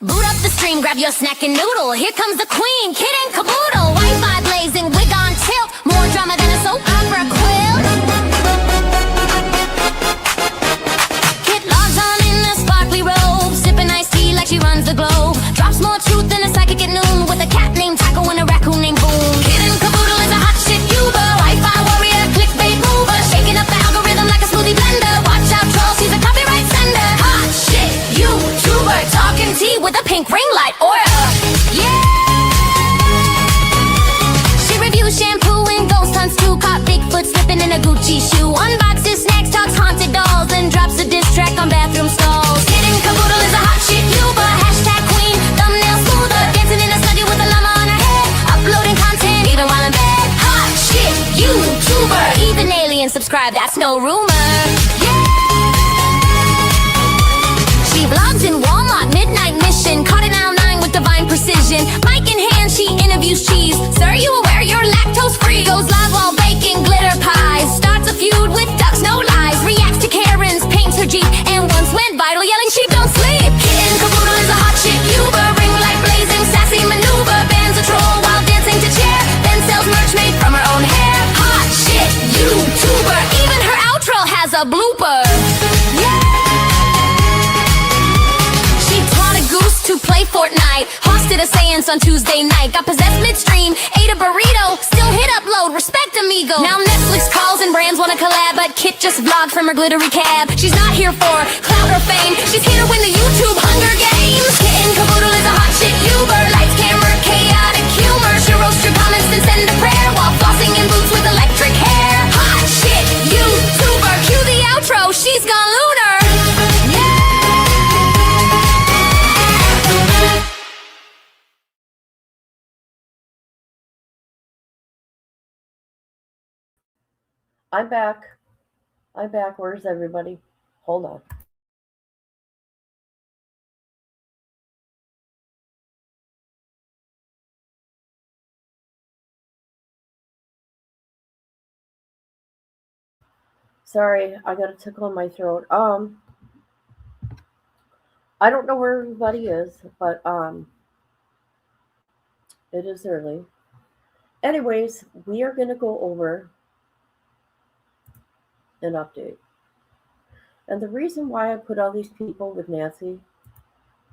Boot up the stream, grab your snack and noodle. Here comes the queen, kid and caboodle. Wi-Fi blazing, wig on tilt. More drama than a soap opera quilt. Kid logs on in a sparkly robe, sipping iced tea like she runs the globe. Drops more truth than a psychic at noon, with a cat named Taco and a raccoon named Boom. Kid and caboodle is a hot shit Uber, Wi-Fi warrior, clickbait mover, shaking up the algorithm like a smoothie blender. Watch out, troll, she's a copyright sender. Hot shit YouTuber, talking tea with a pink ring light aura. Yeah. She reviews shampoo and ghost hunts too. Caught Bigfoot slipping in a Gucci shoe. Unboxes snacks, talks haunted dolls, and drops a diss track on bathroom stalls. Kid and caboodle is a hot shit YouTuber. Hashtag queen, thumbnail smoother, dancing in a studio with a llama on her head. Uploading content even while in bed. Hot shit YouTuber. Even aliens subscribe, that's no rumor. Yeah. She vlogs in Walmart, midnight mission. Caught in aisle 9 with divine precision. Mic in hand, she interviews cheese. Sir, you aware you're lactose free? Goes live while baking glitter pies. Starts a feud with ducks, no lies. Reacts to Karen's, paints her Jeep, and once went viral yelling sheep don't sleep. Kid and caboodle is a hot shit Uber. Ring light blazing, sassy maneuver. Bans a troll while dancing to chair. Then sells merch made from her own hair. Hot shit YouTuber. Even her outro has a blooper. Yeah. To play Fortnite, hosted a seance on Tuesday night. Got possessed midstream, ate a burrito. Still hit upload, respect amigo. Now Netflix calls and brands wanna collab, but Kit just vlogged from her glittery cab. She's not here for clout or fame, she's here to win the YouTube Hunger Games. Kit and caboodle is a hot shit Uber. Lights, camera, chaotic humor. She'll roast your comments and send a prayer while flossing in boots with electric hair. Hot shit YouTuber. Cue the outro, she's gone lunar. I'm back. Where's everybody? Hold on. Sorry, I got a tickle in my throat. I don't know where everybody is, but it is early. Anyways, we are going to go over an update. And the reason why I put all these people with Nancy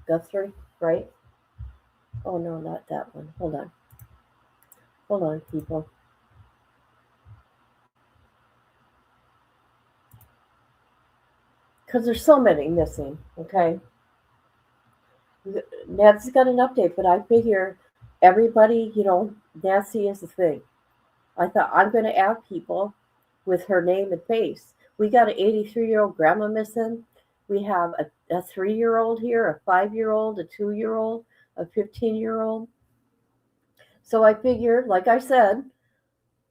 Guthrie, right? Oh no, not that one. Hold on, people. Because there's so many missing, okay? Nancy's got an update, but I figure everybody, Nancy is the thing. I thought I'm going to add people with her name and face. We got an 83-year-old grandma missing. We have a 3-year-old here, a 5-year-old, a 2-year-old, a 15-year-old. So I figured, like I said,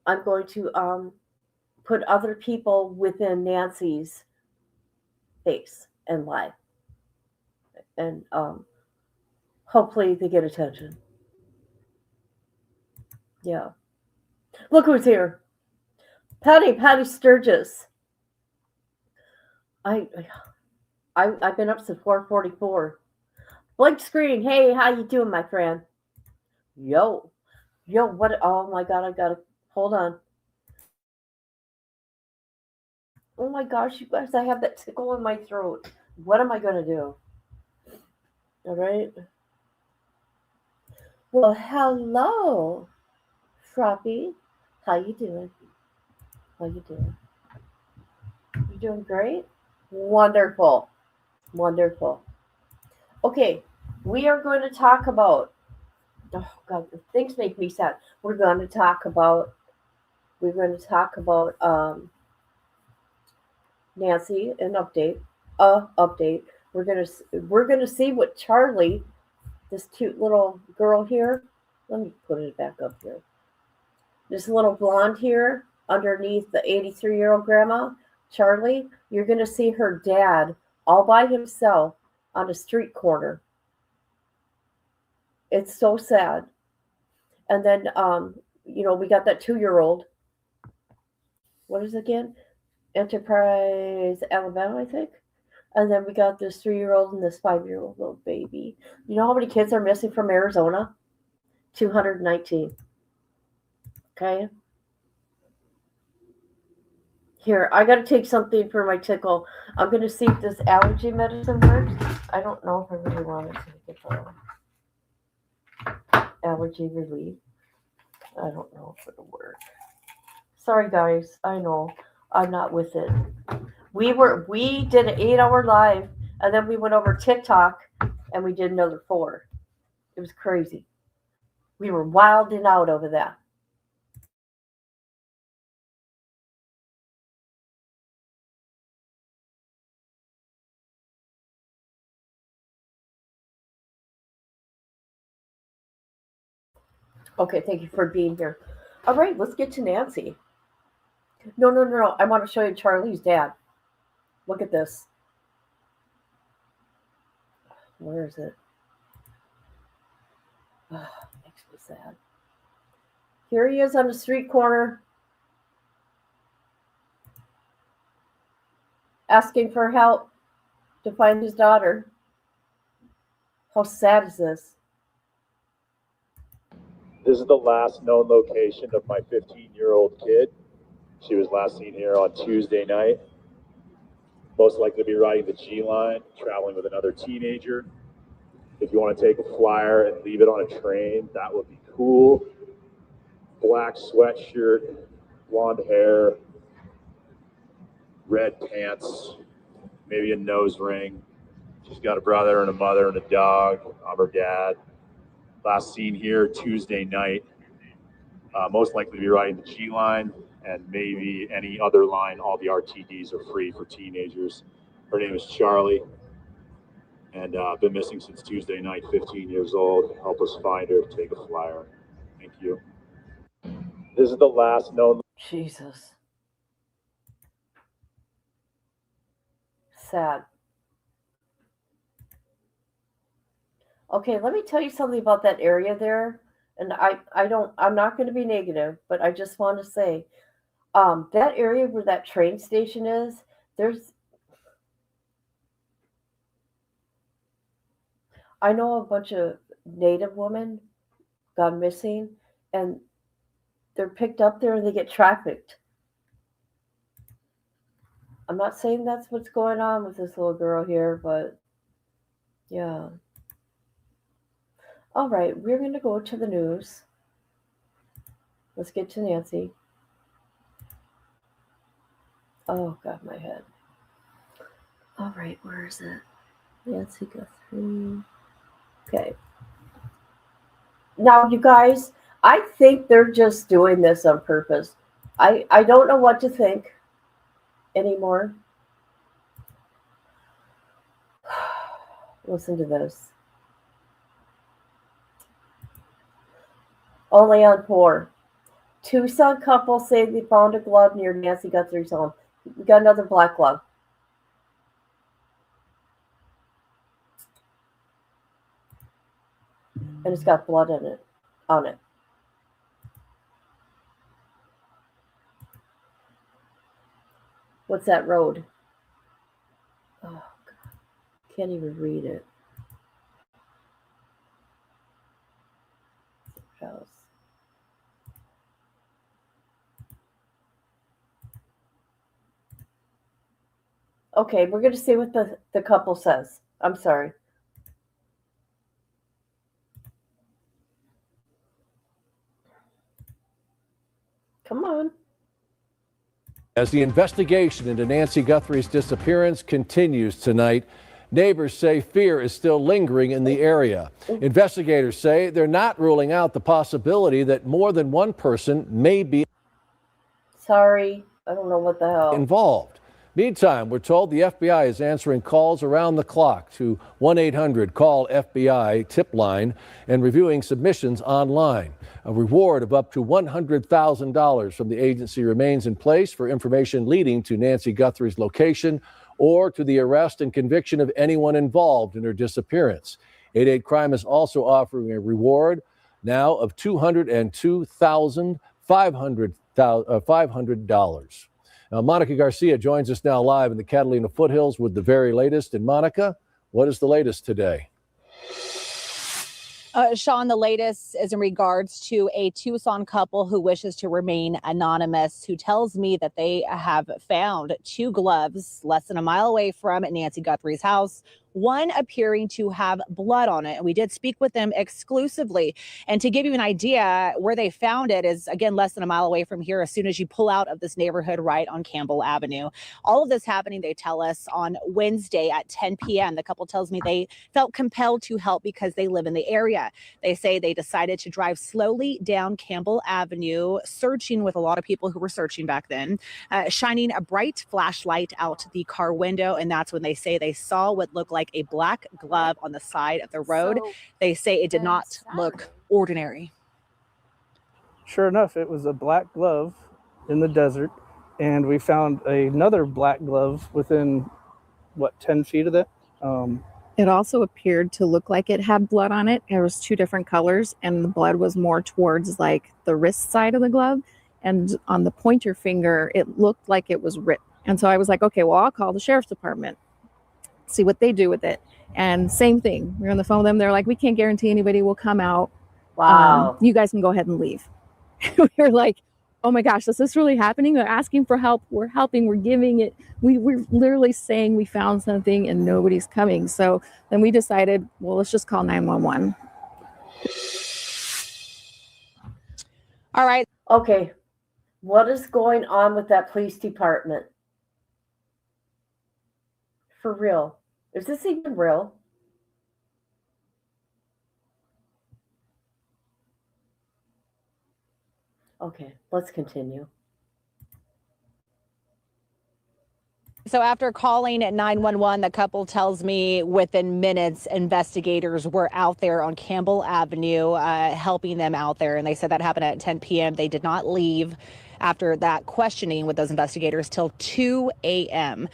I'm going to put other people within Nancy's face and life. And hopefully they get attention. Yeah. Look who's here. Patty Sturgis. I've been up since 4:44. Blank screen. Hey, how you doing, my friend? Yo, what? Oh my God, I gotta hold on. Oh my gosh, you guys, I have that tickle in my throat. What am I gonna do? All right. Well, hello, Froppy. How you doing? You doing great? Wonderful. Okay, we are going to talk about, oh God, things make me sad. We're going to talk about Nancy, an update. We're gonna see what Charlie, this cute little girl here. Let me put it back up here. This little blonde here underneath the 83-year-old grandma, Charlie, you're going to see her dad all by himself on a street corner. It's so sad. And then, we got that 2-year-old. What is it again? Enterprise, Alabama, I think. And then we got this 3-year-old and this 5-year-old little baby. You know how many kids are missing from Arizona? 219. Okay. Here, I got to take something for my tickle. I'm going to see if this allergy medicine works. I don't know if I really wanted to get the allergy relief. I don't know if it'll work. Sorry, guys. I know I'm not with it. We did an 8-hour live, and then we went over TikTok, and we did another 4. It was crazy. We were wilding out over that. Okay, thank you for being here. All right, let's get to Nancy. No. I want to show you Charlie's dad. Look at this. Where is it? Makes me sad. Here he is on the street corner asking for help to find his daughter. How sad is this? This is the last known location of my 15-year-old kid. She was last seen here on Tuesday night. Most likely to be riding the G line, traveling with another teenager. If you want to take a flyer and leave it on a train, that would be cool. Black sweatshirt, blonde hair, red pants, maybe a nose ring. She's got a brother and a mother and a dog. I'm her dad. Last seen here Tuesday night. Most likely to be riding the G line and maybe any other line. All the RTDs are free for teenagers. Her name is Charlie, and been missing since Tuesday night, 15 years old. Help us find her, take a flyer. Thank you. This is the last known. Jesus. Sad. Okay, let me tell you something about that area there. And I'm not going to be negative, but I just want to say, that area where that train station is, I know a bunch of Native women gone missing, and they're picked up there and they get trafficked. I'm not saying that's what's going on with this little girl here, but yeah. All right, we're going to go to the news. Let's get to Nancy. Oh, God, my head. All right, where is it? Nancy Guthrie. Okay. Now, you guys, I think they're just doing this on purpose. I don't know what to think anymore. Listen to this. Only on 4. Tucson couple say they found a glove near Nancy Guthrie's home. We got another black glove. And it's got blood in it, on it. What's that road? Oh, God. Can't even read it. House. Okay, we're going to see what the couple says. I'm sorry. Come on. As the investigation into Nancy Guthrie's disappearance continues tonight, neighbors say fear is still lingering in the area. Investigators say they're not ruling out the possibility that more than one person may be Sorry, I don't know what the hell involved. Meantime, we're told the FBI is answering calls around the clock to 1-800-CALL-FBI tip line and reviewing submissions online. A reward of up to $100,000 from the agency remains in place for information leading to Nancy Guthrie's location or to the arrest and conviction of anyone involved in her disappearance. 88 Crime is also offering a reward now of $202,500. Now, Monica Garcia joins us now live in the Catalina foothills with the very latest. And Monica, what is the latest today? Sean, the latest is in regards to a Tucson couple who wishes to remain anonymous, who tells me that they have found 2 gloves less than a mile away from Nancy Guthrie's house, one appearing to have blood on it. And we did speak with them exclusively. And to give you an idea, where they found it is, again, less than a mile away from here, as soon as you pull out of this neighborhood right on Campbell Avenue. All of this happening, they tell us, on Wednesday at 10 p.m. The couple tells me they felt compelled to help because they live in the area. They say they decided to drive slowly down Campbell Avenue, searching with a lot of people who were searching back then, shining a bright flashlight out the car window. And that's when they say they saw what looked like a black glove on the side of the road. So they say it did not look ordinary. Sure enough, it was a black glove in the desert, and we found another black glove within, 10 feet of it. It also appeared to look like it had blood on it. There was 2 different colors, and the blood was more towards like the wrist side of the glove, and on the pointer finger, it looked like it was ripped. And so I was like, okay, well, I'll call the sheriff's department, see what they do with it. And same thing, we're on the phone with them. They're like, we can't guarantee anybody will come out. Wow. You guys can go ahead and leave. We were like, oh my gosh, is this really happening? They're asking for help. We're helping. We're giving it. We're literally saying we found something and nobody's coming. So then we decided, well, let's just call 911. All right. Okay. What is going on with that police department? For real. Is this even real? Okay, let's continue. So after calling at 911, the couple tells me within minutes, investigators were out there on Campbell Avenue helping them out there. And they said that happened at 10 p.m. They did not leave after that questioning with those investigators till 2 a.m.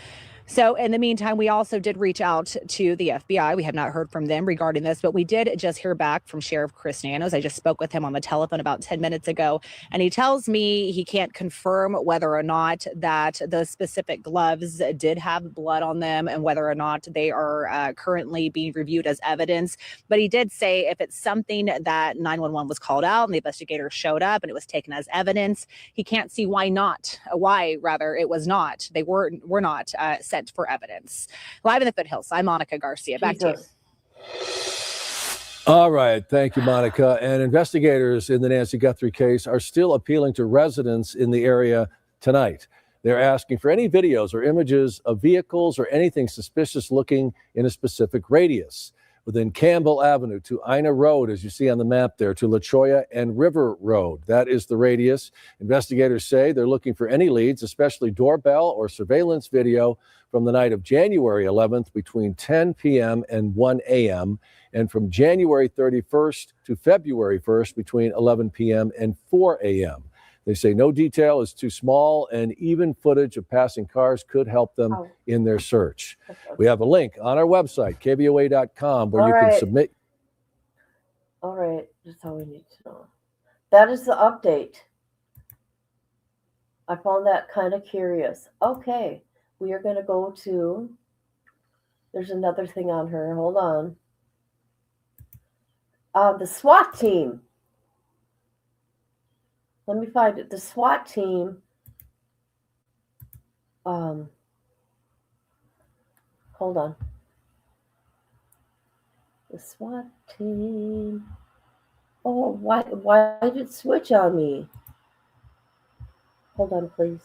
So in the meantime, we also did reach out to the FBI. We have not heard from them regarding this, but we did just hear back from Sheriff Chris Nanos. I just spoke with him on the telephone about 10 minutes ago, and he tells me he can't confirm whether or not that those specific gloves did have blood on them and whether or not they are currently being reviewed as evidence. But he did say if it's something that 911 was called out and the investigator showed up and it was taken as evidence, he can't see why it was not. They were not sent for evidence. Live in the foothills, I'm Monica Garcia. Back to you. All right. Thank you, Monica. And investigators in the Nancy Guthrie case are still appealing to residents in the area tonight. They're asking for any videos or images of vehicles or anything suspicious looking in a specific radius within Campbell Avenue to Ina Road, as you see on the map there, to La Cholla and River Road. That is the radius. Investigators say they're looking for any leads, especially doorbell or surveillance video from the night of January 11th between 10 p.m. and 1 a.m. and from January 31st to February 1st between 11 p.m. and 4 a.m. They say no detail is too small, and even footage of passing cars could help them in their search. We have a link on our website, kboa.com, where you can submit. All right, that's all we need to know. That is the update. I found that kind of curious. Okay, we are going to go to, there's another thing on her. Hold on. The SWAT team. Let me find it. The SWAT team. Hold on. The SWAT team. Oh, why did it switch on me? Hold on, please.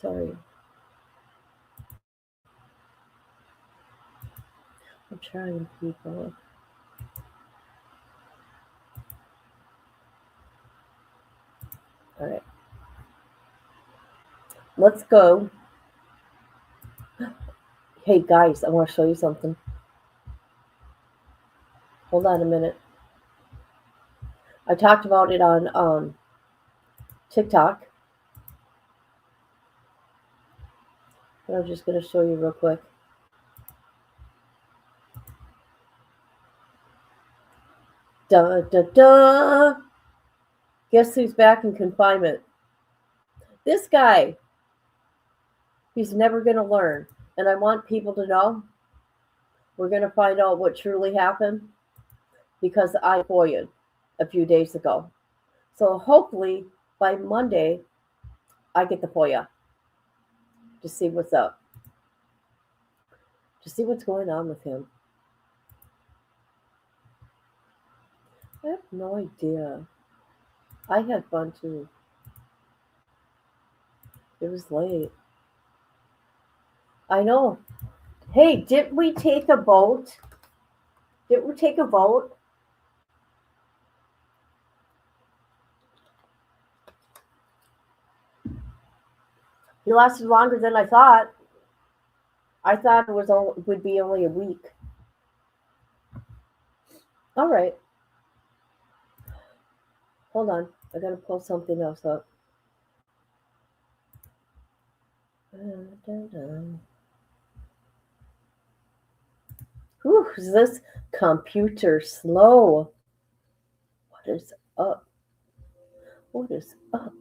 Sorry. I'm trying, people. All right. Let's go. Hey, guys, I want to show you something. Hold on a minute. I talked about it on TikTok. But I'm just going to show you real quick. Da da da. Guess who's back in confinement? This guy. He's never going to learn. And I want people to know we're going to find out what truly happened because I FOIA'd a few days ago. So hopefully by Monday, I get the FOIA to see what's up, to see what's going on with him. I have no idea. I had fun too. It was late. I know. Hey, did we take a vote? Did we take a vote? He lasted longer than I thought. I thought it would be only a week. All right. Hold on. I gotta pull something else up. Whew, is this computer slow? What is up? What is up?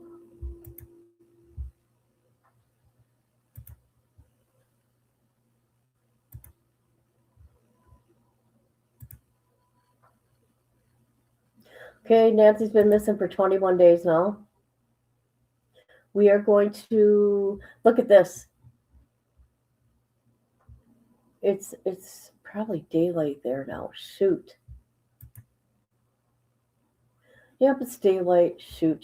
Okay, Nancy's been missing for 21 days now. We are going to look at this. It's probably daylight there now. Shoot. Yep, it's daylight. Shoot.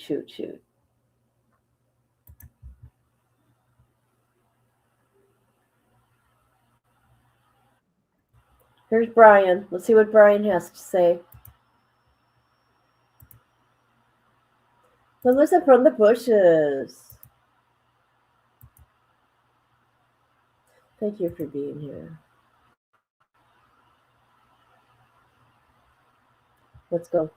Here's Brian. Let's see what Brian has to say. Melissa from the bushes. Thank you for being here. Let's go.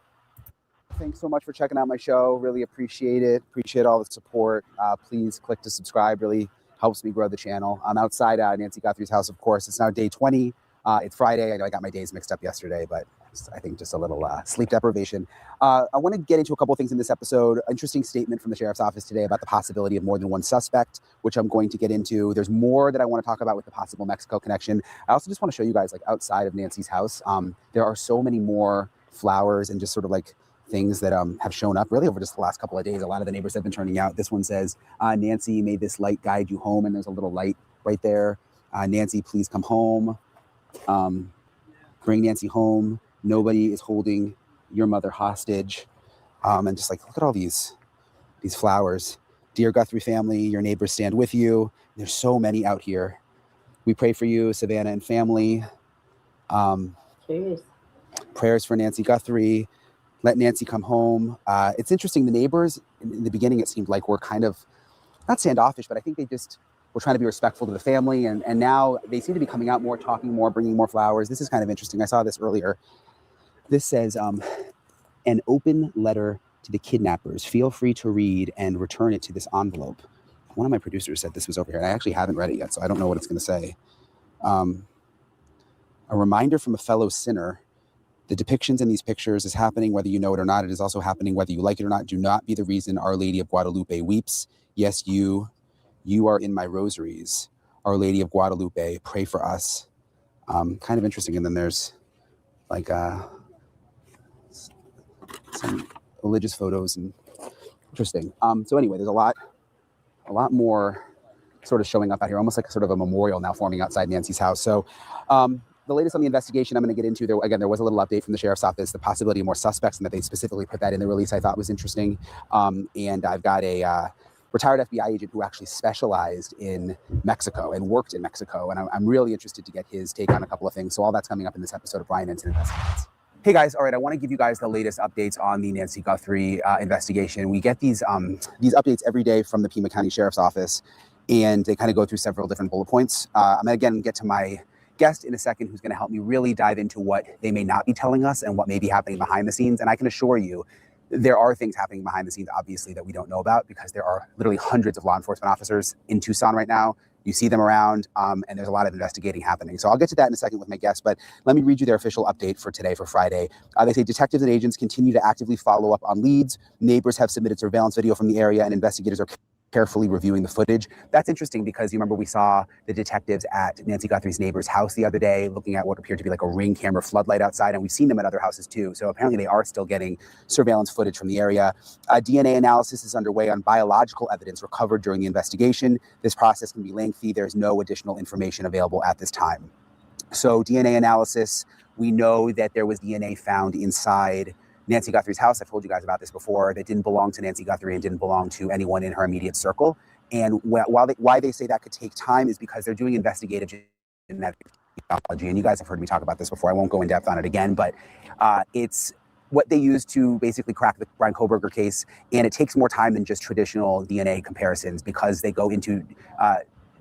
Thanks so much for checking out my show. Really appreciate it. Appreciate all the support. Please click to subscribe. Really helps me grow the channel. I'm outside Nancy Guthrie's house, of course. It's now day 20. It's Friday. I know I got my days mixed up yesterday, but I think just a little sleep deprivation. I want to get into a couple of things in this episode. Interesting statement from the sheriff's office today about the possibility of more than one suspect, which I'm going to get into. There's more that I want to talk about with the possible Mexico connection. I also just want to show you guys, like, outside of Nancy's house, there are so many more flowers and just sort of like things that have shown up really over just the last couple of days. A lot of the neighbors have been turning out. This one says, Nancy, may this light guide you home. And there's a little light right there. Nancy, please come home. Bring Nancy home. Nobody is holding your mother hostage. And just like, look at all these flowers. Dear Guthrie family, your neighbors stand with you. There's so many out here. We pray for you, Savannah and family. Prayers for Nancy Guthrie. Let Nancy come home. It's interesting. The neighbors, in the beginning, it seemed like were kind of, not standoffish, but I think they just were trying to be respectful to the family. And now they seem to be coming out more, talking more, bringing more flowers. This is kind of interesting. I saw this earlier. This says, an open letter to the kidnappers. Feel free to read and return it to this envelope. One of my producers said this was over here, and I actually haven't read it yet, so I don't know what it's going to say. A reminder from a fellow sinner. The depictions in these pictures is happening whether you know it or not. It is also happening whether you like it or not. Do not be the reason Our Lady of Guadalupe weeps. Yes, you are in my rosaries. Our Lady of Guadalupe, pray for us. Kind of interesting. And then there's like some religious photos and interesting. So anyway, there's a lot more sort of showing up out here, almost like sort of a memorial now forming outside Nancy's house. So the latest on the investigation I'm going to get into, there was a little update from the sheriff's office, the possibility of more suspects, and that they specifically put that in the release I thought was interesting. And I've got a retired FBI agent who actually specialized in Mexico and worked in Mexico. And I'm really interested to get his take on a couple of things. So all that's coming up in this episode of Brian Ensign Investigates. Hey guys, all right, I want to give you guys the latest updates on the Nancy Guthrie investigation. We get these updates every day from the Pima County Sheriff's Office, and they kind of go through several different bullet points. I'm going to again get to my guest in a second who's going to help me really dive into what they may not be telling us and what may be happening behind the scenes. And I can assure you, there are things happening behind the scenes, obviously, that we don't know about because there are literally hundreds of law enforcement officers in Tucson right now You see them around, and there's a lot of investigating happening. So I'll get to that in a second with my guests, but let me read you their official update for today, for Friday. They say detectives and agents continue to actively follow up on leads. Neighbors have submitted surveillance video from the area, and investigators are carefully reviewing the footage. That's interesting because you remember we saw the detectives at Nancy Guthrie's neighbor's house the other day looking at what appeared to be like a Ring camera floodlight outside, and we've seen them at other houses too. So apparently they are still getting surveillance footage from the area. DNA analysis is underway on biological evidence recovered during the investigation. This process can be lengthy. There's no additional information available at this time. So DNA analysis, we know that there was DNA found inside Nancy Guthrie's house. I've told you guys about this before. That didn't belong to Nancy Guthrie and didn't belong to anyone in her immediate circle. And why they say that could take time is because they're doing investigative genetic technology. And you guys have heard me talk about this before. I won't go in depth on it again, but it's what they use to basically crack the Brian Kohberger case. And it takes more time than just traditional DNA comparisons because they go into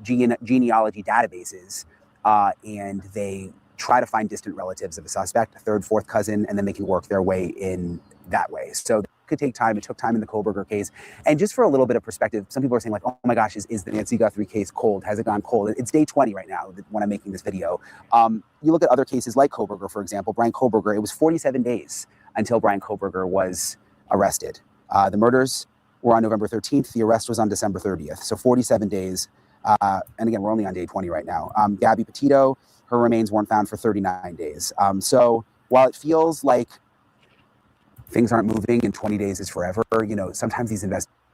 genealogy databases and they try to find distant relatives of a suspect, a third, fourth cousin, and then they can work their way in that way. So it could take time. It took time in the Kohberger case. And just for a little bit of perspective, some people are saying like, oh my gosh, is the Nancy Guthrie case cold? Has it gone cold? It's day 20 right now when I'm making this video. You look at other cases like Kohberger, for example, Brian Kohberger, it was 47 days until Brian Kohberger was arrested. The murders were on November 13th. The arrest was on December 30th. So 47 days. And again, we're only on day 20 right now. Gabby Petito, her remains weren't found for 39 days. So while it feels like things aren't moving and 20 days is forever, you know, sometimes these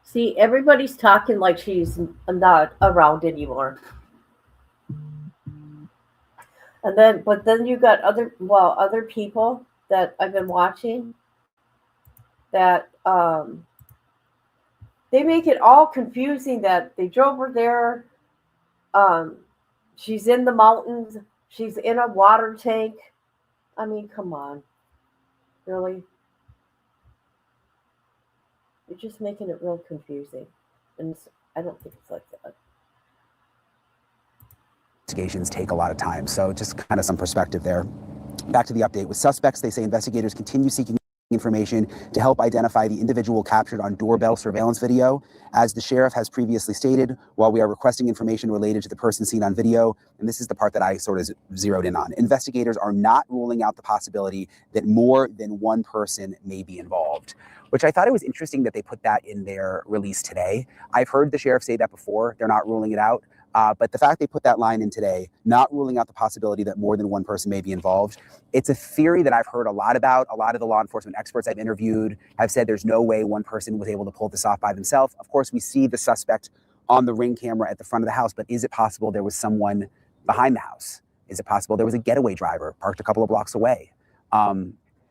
See, everybody's talking like she's not around anymore. But then you got other people that I've been watching that they make it all confusing that they drove her there. She's in the mountains. She's in a water tank. I mean, come on. Really? You're just making it real confusing. And I don't think it's like that. Investigations take a lot of time. So just kind of some perspective there. Back to the update. With suspects, they say investigators continue seeking information to help identify the individual captured on doorbell surveillance video. As the sheriff has previously stated, while we are requesting information related to the person seen on video, and this is the part that I sort of zeroed in on, investigators are not ruling out the possibility that more than one person may be involved, which I thought it was interesting that they put that in their release today. I've heard the sheriff say that before. They're not ruling it out. But the fact they put that line in today, not ruling out the possibility that more than one person may be involved, it's a theory that I've heard a lot about. A lot of the law enforcement experts I've interviewed have said there's no way one person was able to pull this off by themselves. Of course, we see the suspect on the Ring camera at the front of the house, but is it possible there was someone behind the house? Is it possible there was a getaway driver parked a couple of blocks away?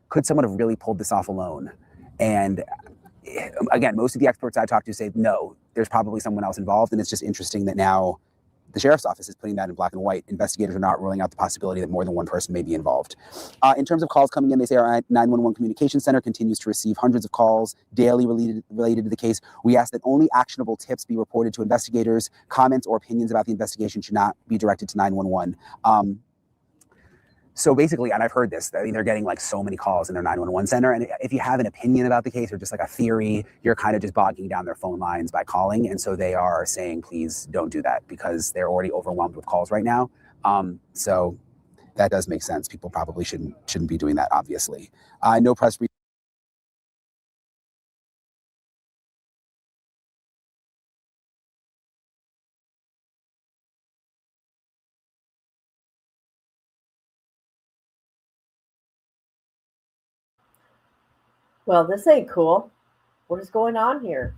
Could someone have really pulled this off alone? And again, most of the experts I talked to say, no, there's probably someone else involved. And it's just interesting that now the sheriff's office is putting that in black and white. Investigators are not ruling out the possibility that more than one person may be involved. In terms of calls coming in, they say our 911 communication center continues to receive hundreds of calls daily related to the case. We ask that only actionable tips be reported to investigators. Comments or opinions about the investigation should not be directed to 911. So basically, and I've heard this, I mean, they're getting like so many calls in their 911 center. And if you have an opinion about the case or just like a theory, you're kind of just bogging down their phone lines by calling. And so they are saying, please don't do that because they're already overwhelmed with calls right now. So that does make sense. People probably shouldn't be doing that, obviously. No press briefing. Well, this ain't cool. What is going on here?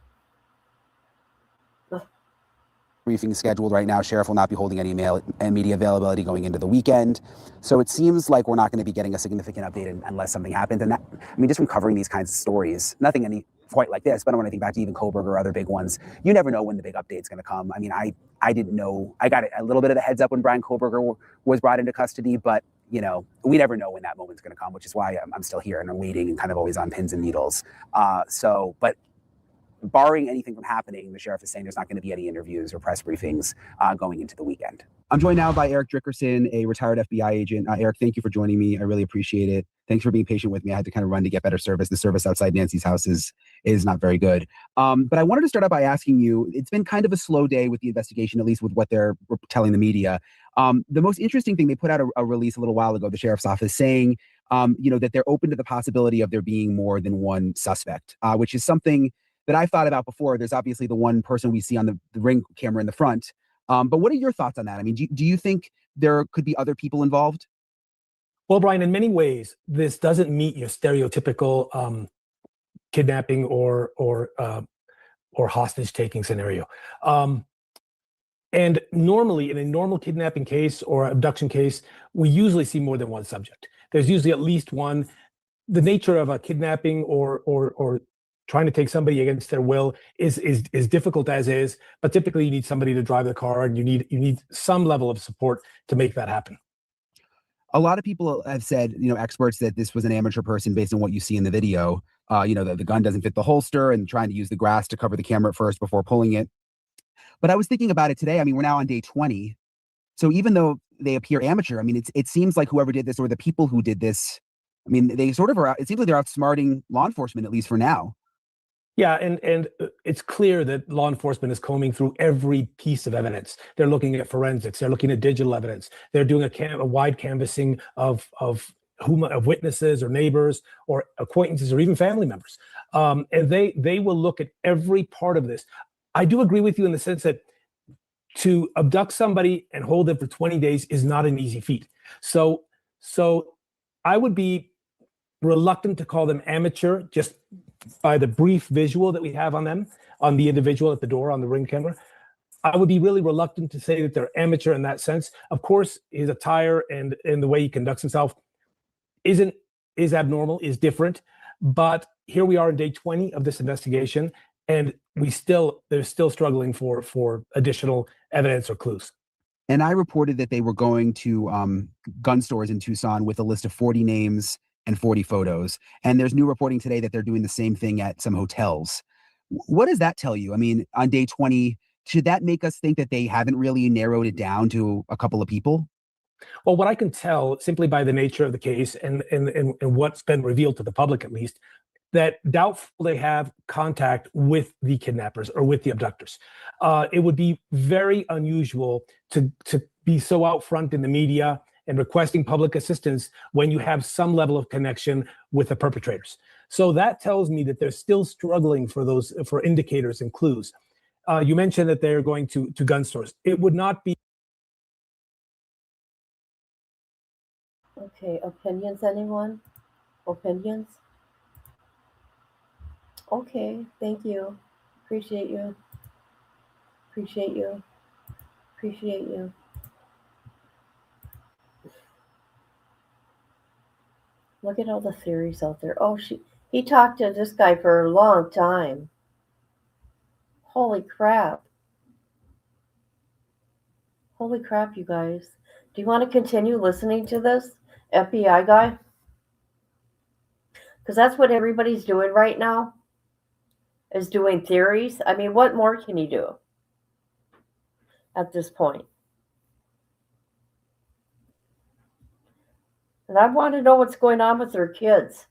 Briefing scheduled right now. Sheriff will not be holding any mail and media availability going into the weekend. So it seems like we're not going to be getting a significant update unless something happens. And that, I mean, just from covering these kinds of stories, nothing any quite like this, but I want to think back to even Kohberger or other big ones. You never know when the big update's going to come. I mean, I didn't know. I got a little bit of the heads up when Brian Kohberger was brought into custody, but you know, we never know when that moment's going to come, which is why I'm still here and I'm waiting and kind of always on pins and needles. But barring anything from happening, the sheriff is saying there's not going to be any interviews or press briefings going into the weekend. I'm joined now by Eric Dickerson, a retired FBI agent. Eric, thank you for joining me. I really appreciate it. Thanks for being patient with me. I had to kind of run to get better service. The service outside Nancy's house is not very good. But I wanted to start out by asking you, it's been kind of a slow day with the investigation, at least with what they're telling the media. The most interesting thing, they put out a release a little while ago, the sheriff's office, saying, that they're open to the possibility of there being more than one suspect, which is something that I've thought about before. There's obviously the one person we see on the ring camera in the front. But what are your thoughts on that? I mean, do you think there could be other people involved? Well, Brian, in many ways, this doesn't meet your stereotypical kidnapping or hostage taking scenario. And normally, in a normal kidnapping case or abduction case, we usually see more than one subject. There's usually at least one. The nature of a kidnapping or trying to take somebody against their will is difficult as is, but typically you need somebody to drive the car, and you need some level of support to make that happen. A lot of people have said, experts, that this was an amateur person based on what you see in the video. The gun doesn't fit the holster, and trying to use the grass to cover the camera at first before pulling it. But I was thinking about it today. I mean, we're now on day 20. So even though they appear amateur, I mean, it seems like whoever did this, or the people who did this, I mean, they sort of are, it seems like they're outsmarting law enforcement, at least for now. Yeah, and it's clear that law enforcement is combing through every piece of evidence. They're looking at forensics. They're looking at digital evidence. They're doing a wide canvassing of witnesses or neighbors or acquaintances or even family members. And they will look at every part of this. I do agree with you in the sense that to abduct somebody and hold them for 20 days is not an easy feat. So I would be reluctant to call them amateur just by the brief visual that we have on them, on the individual at the door on the ring camera. I would be really reluctant to say that they're amateur in that sense. Of course, his attire and the way he conducts himself is abnormal, is different. But here we are in day 20 of this investigation, and they're still struggling for additional evidence or clues. And I reported that they were going to gun stores in Tucson with a list of 40 names and 40 photos. And there's new reporting today that they're doing the same thing at some hotels. What does that tell you? I mean, on day 20, should that make us think that they haven't really narrowed it down to a couple of people? Well, what I can tell simply by the nature of the case and what's been revealed to the public, at least, that doubtful they have contact with the kidnappers or with the abductors. It would be very unusual to be so out front in the media and requesting public assistance when you have some level of connection with the perpetrators. So that tells me that they're still struggling for indicators and clues. You mentioned that they're going to gun stores. It would not be. Okay, opinions, anyone? Opinions? Okay, thank you. Appreciate you. Appreciate you. Appreciate you. Look at all the theories out there. Oh, he talked to this guy for a long time. Holy crap. Holy crap, you guys. Do you want to continue listening to this FBI guy? Because that's what everybody's doing right now, is doing theories. I mean, what more can you do at this point? And I want to know what's going on with their kids.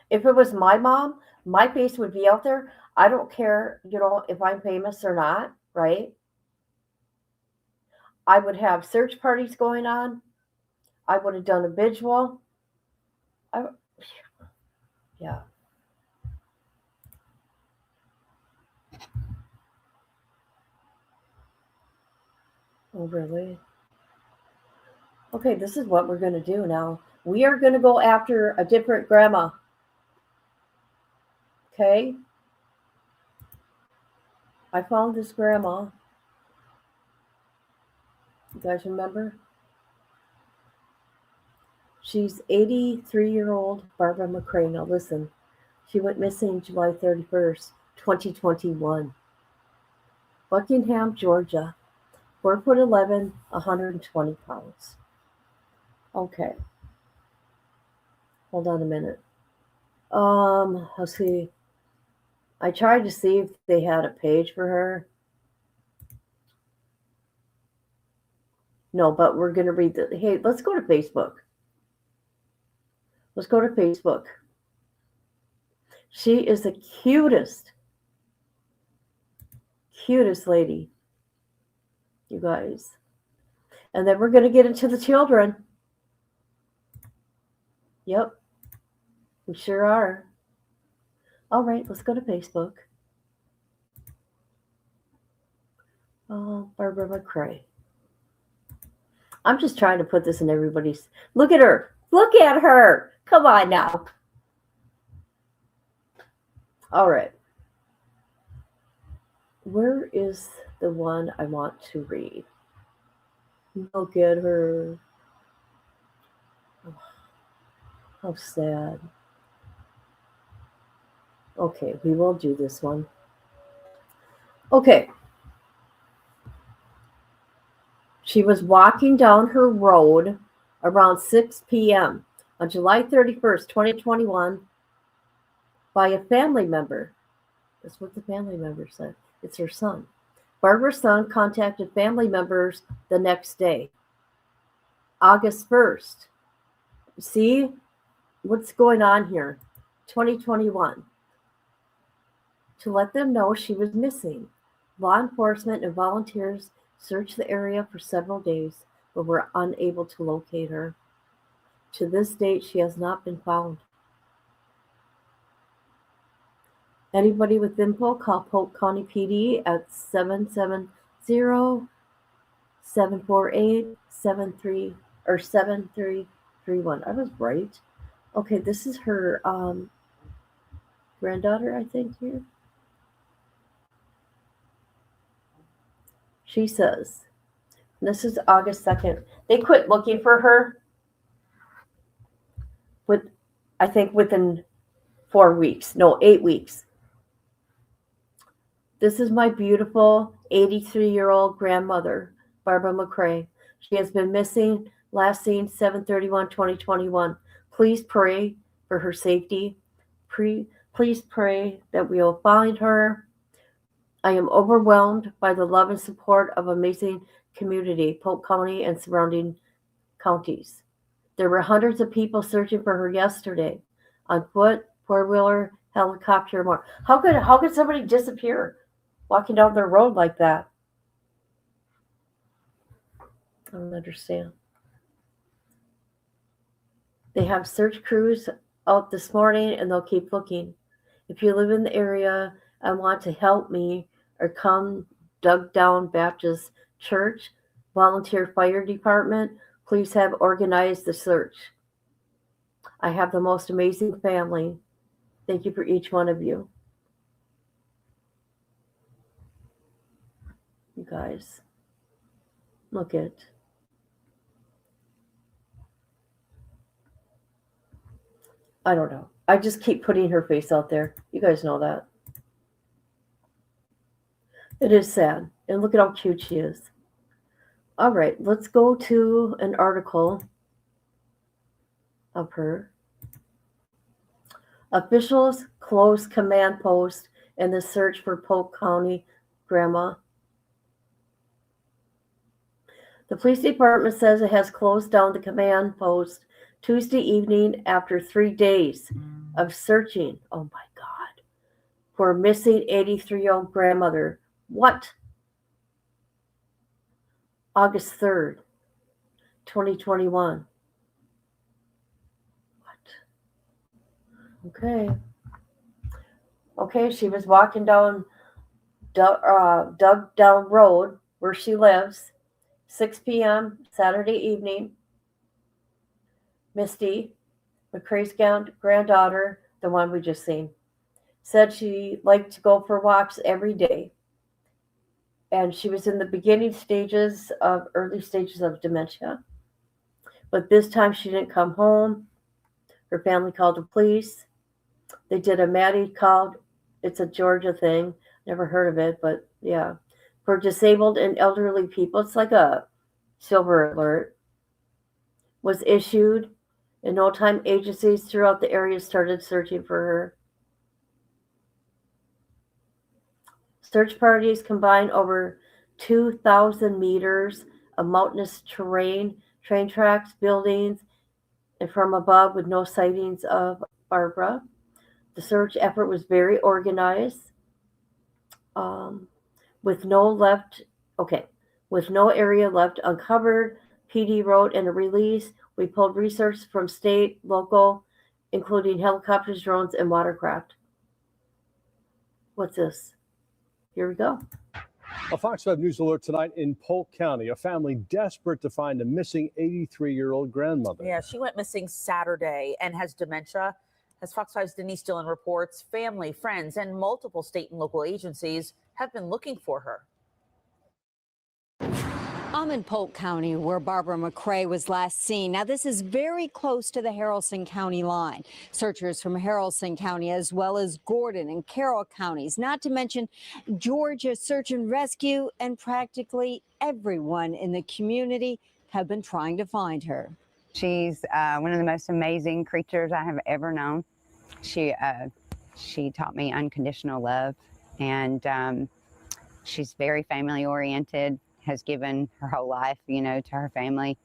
If it was my mom, my face would be out there. I don't care, if I'm famous or not, right? I would have search parties going on. I would have done a vigil. Yeah. Oh, really? Okay, this is what we're going to do now. We are going to go after a different grandma. Okay? I found this grandma. You guys remember? She's 83-year-old Barbara Mccray. Now listen, she went missing July 31st, 2021. Buckingham, Georgia. 4'11", 120 pounds. Okay. Hold on a minute. Let's see. I tried to see if they had a page for her. No, but we're going to read the. Hey, let's go to Facebook. Let's go to Facebook. She is the cutest lady, you guys. And then we're going to get into the children. Yep, we sure are. All right, let's go to Facebook. Oh, Barbara Mccray. I'm just trying to put this in everybody's. Look at her. Look at her. Come on now. All right. Where is the one I want to read? Look at her. Oh, how sad. Okay, we will do this one. Okay. She was walking down her road around 6 p.m. on July 31st, 2021, by a family member. That's what the family member said. It's her son. Barbara's son contacted family members the next day, August 1st. See what's going on here? 2021. To let them know she was missing. Law enforcement and volunteers searched the area for several days, but were unable to locate her. To this date, she has not been found. Anybody with info, call Polk County PD at 770-748-7331. I was right. Okay, this is her granddaughter, I think, here. She says, this is August 2nd. They quit looking for her I think within 8 weeks. This is my beautiful 83-year-old grandmother, Barbara Mccray. She has been missing, last seen 7/31/2021. Please pray for her safety. Please pray that we will find her. I am overwhelmed by the love and support of amazing community, Polk County and surrounding counties. There were hundreds of people searching for her yesterday, on foot, four-wheeler, helicopter, more. How could somebody disappear walking down their road like that? I don't understand. They have search crews out this morning, and they'll keep looking. If you live in the area and want to help me, or come Dug Down Baptist Church, volunteer fire department, please have organized the search. I have the most amazing family. Thank you for each one of you. You guys, look at. I don't know. I just keep putting her face out there. You guys know that. It is sad. And look at how cute she is. All right, let's go to an article of her. Officials close command post in the search for Polk County grandma. The police department says it has closed down the command post Tuesday evening after 3 days of searching, oh my God, for a missing 83-year-old grandmother. What? August 3rd, 2021. What? Okay, she was walking down Dug Down Road where she lives, 6 p.m. Saturday evening. Misty, Mccray's granddaughter, the one we just seen, said she liked to go for walks every day. And she was in the early stages of dementia. But this time she didn't come home. Her family called the police. They did a Maddie called. It's a Georgia thing. Never heard of it, but yeah. For disabled and elderly people, it's like a silver alert. Was issued. In no time, agencies throughout the area started searching for her. Search parties combined over 2,000 meters a mountainous terrain, train tracks, buildings, and from above with no sightings of Barbara. The search effort was very organized, with no area left uncovered. PD wrote in a release, we pulled research from state, local, including helicopters, drones, and watercraft. What's this? Here we go. A Fox 5 News alert tonight in Polk County. A family desperate to find a missing 83-year-old grandmother. Yeah, she went missing Saturday and has dementia. As Fox 5's Denise Dillon reports, family, friends, and multiple state and local agencies have been looking for her. I'm in Polk County, where Barbara Mccray was last seen. Now, this is very close to the Haralson County line. Searchers from Haralson County, as well as Gordon and Carroll counties, not to mention Georgia Search and Rescue, and practically everyone in the community have been trying to find her. She's one of the most amazing creatures I have ever known. She taught me unconditional love, and she's very family oriented. Has given her whole life, to her family.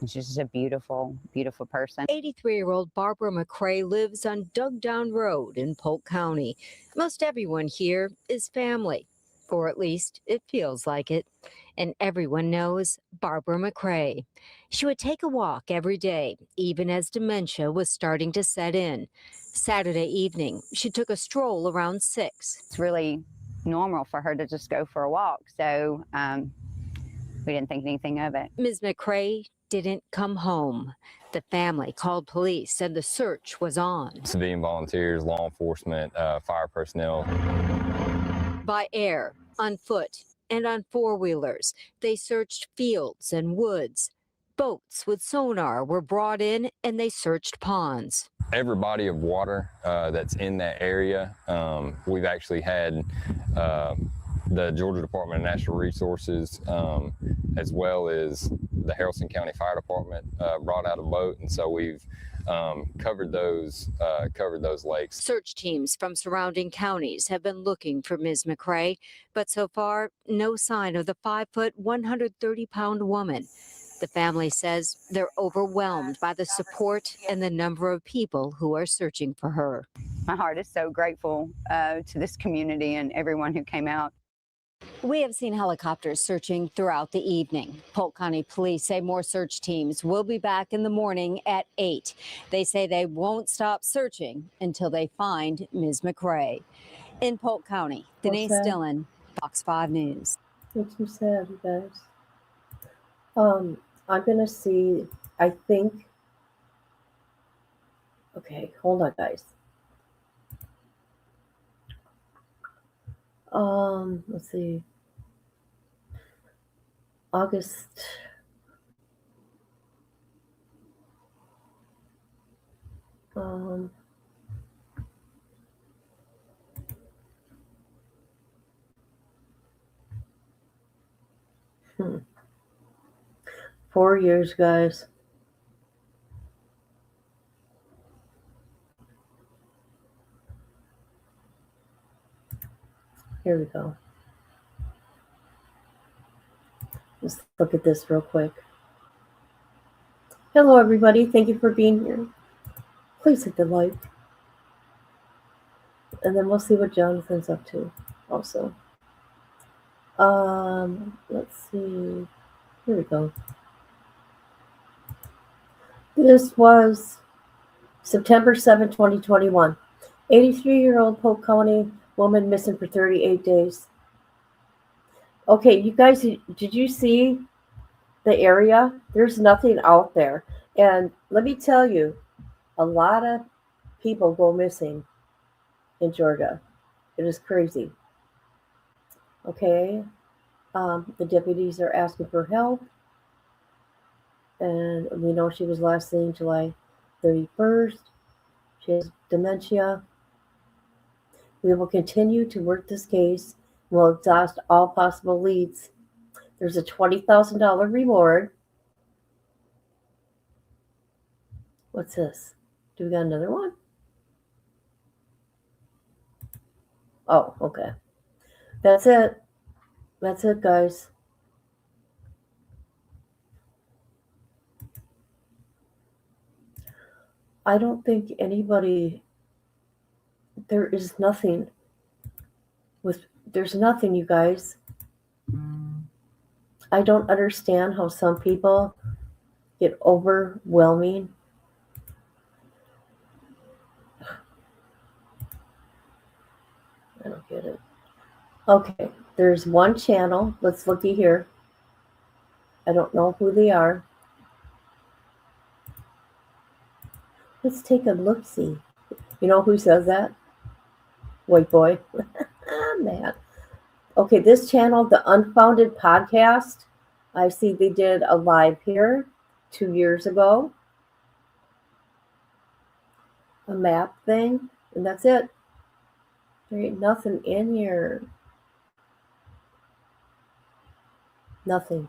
And she's just a beautiful, beautiful person. 83-year-old Barbara Mccray lives on Dugdown Road in Polk County. Most everyone here is family, or at least it feels like it. And everyone knows Barbara Mccray. She would take a walk every day, even as dementia was starting to set in. Saturday evening, she took a stroll around 6. It's really normal for her to just go for a walk, so we didn't think anything of it. Ms. Mccray didn't come home. The family called police and the search was on. Civilian volunteers, law enforcement, fire personnel. By air, on foot, and on four-wheelers, they searched fields and woods. Boats with sonar were brought in and they searched ponds. Every body of water that's in that area, we've actually had the Georgia Department of Natural Resources, as well as the Haralson County Fire Department, brought out a boat, and so we've covered those lakes. Search teams from surrounding counties have been looking for Ms. Mccray, but so far, no sign of the 5-foot, 130-pound woman. The family says they're overwhelmed by the support and the number of people who are searching for her. My heart is so grateful to this community and everyone who came out. We have seen helicopters searching throughout the evening. Polk County police say more search teams will be back in the morning at 8. They say they won't stop searching until they find Ms. Mccray. In Polk County, Denise Dillon, Fox 5 News. Makes me sad, you guys. I'm gonna see, I think, okay, hold on, guys. Let's see. August. Hmm. 4 years, guys. Here we go. Let's look at this real quick. Hello, everybody. Thank you for being here. Please hit the like. And then we'll see what Jonathan's up to also. Let's see. Here we go. This was September 7, 2021. 83-year-old Polk County woman missing for 38 days. Okay, you guys, did you see the area? There's nothing out there. And let me tell you, a lot of people go missing in Georgia. It is crazy. Okay, the deputies are asking for help. And we know she was last seen July 31st. She has dementia. We will continue to work this case. We'll exhaust all possible leads. There's a $20,000 reward. What's this? Do we got another one? Oh, okay. That's it. That's it, guys. I don't think anybody, there is nothing there's nothing, you guys. I don't understand how some people get overwhelming. I don't get it. Okay, there's one channel. Let's looky here. I don't know who they are. Let's take a look-see. You know who says that? White boy. Man. Okay, this channel, The Unfounded Podcast, I see they did a live here 2 years ago. A map thing, and that's it. There ain't nothing in here. Nothing.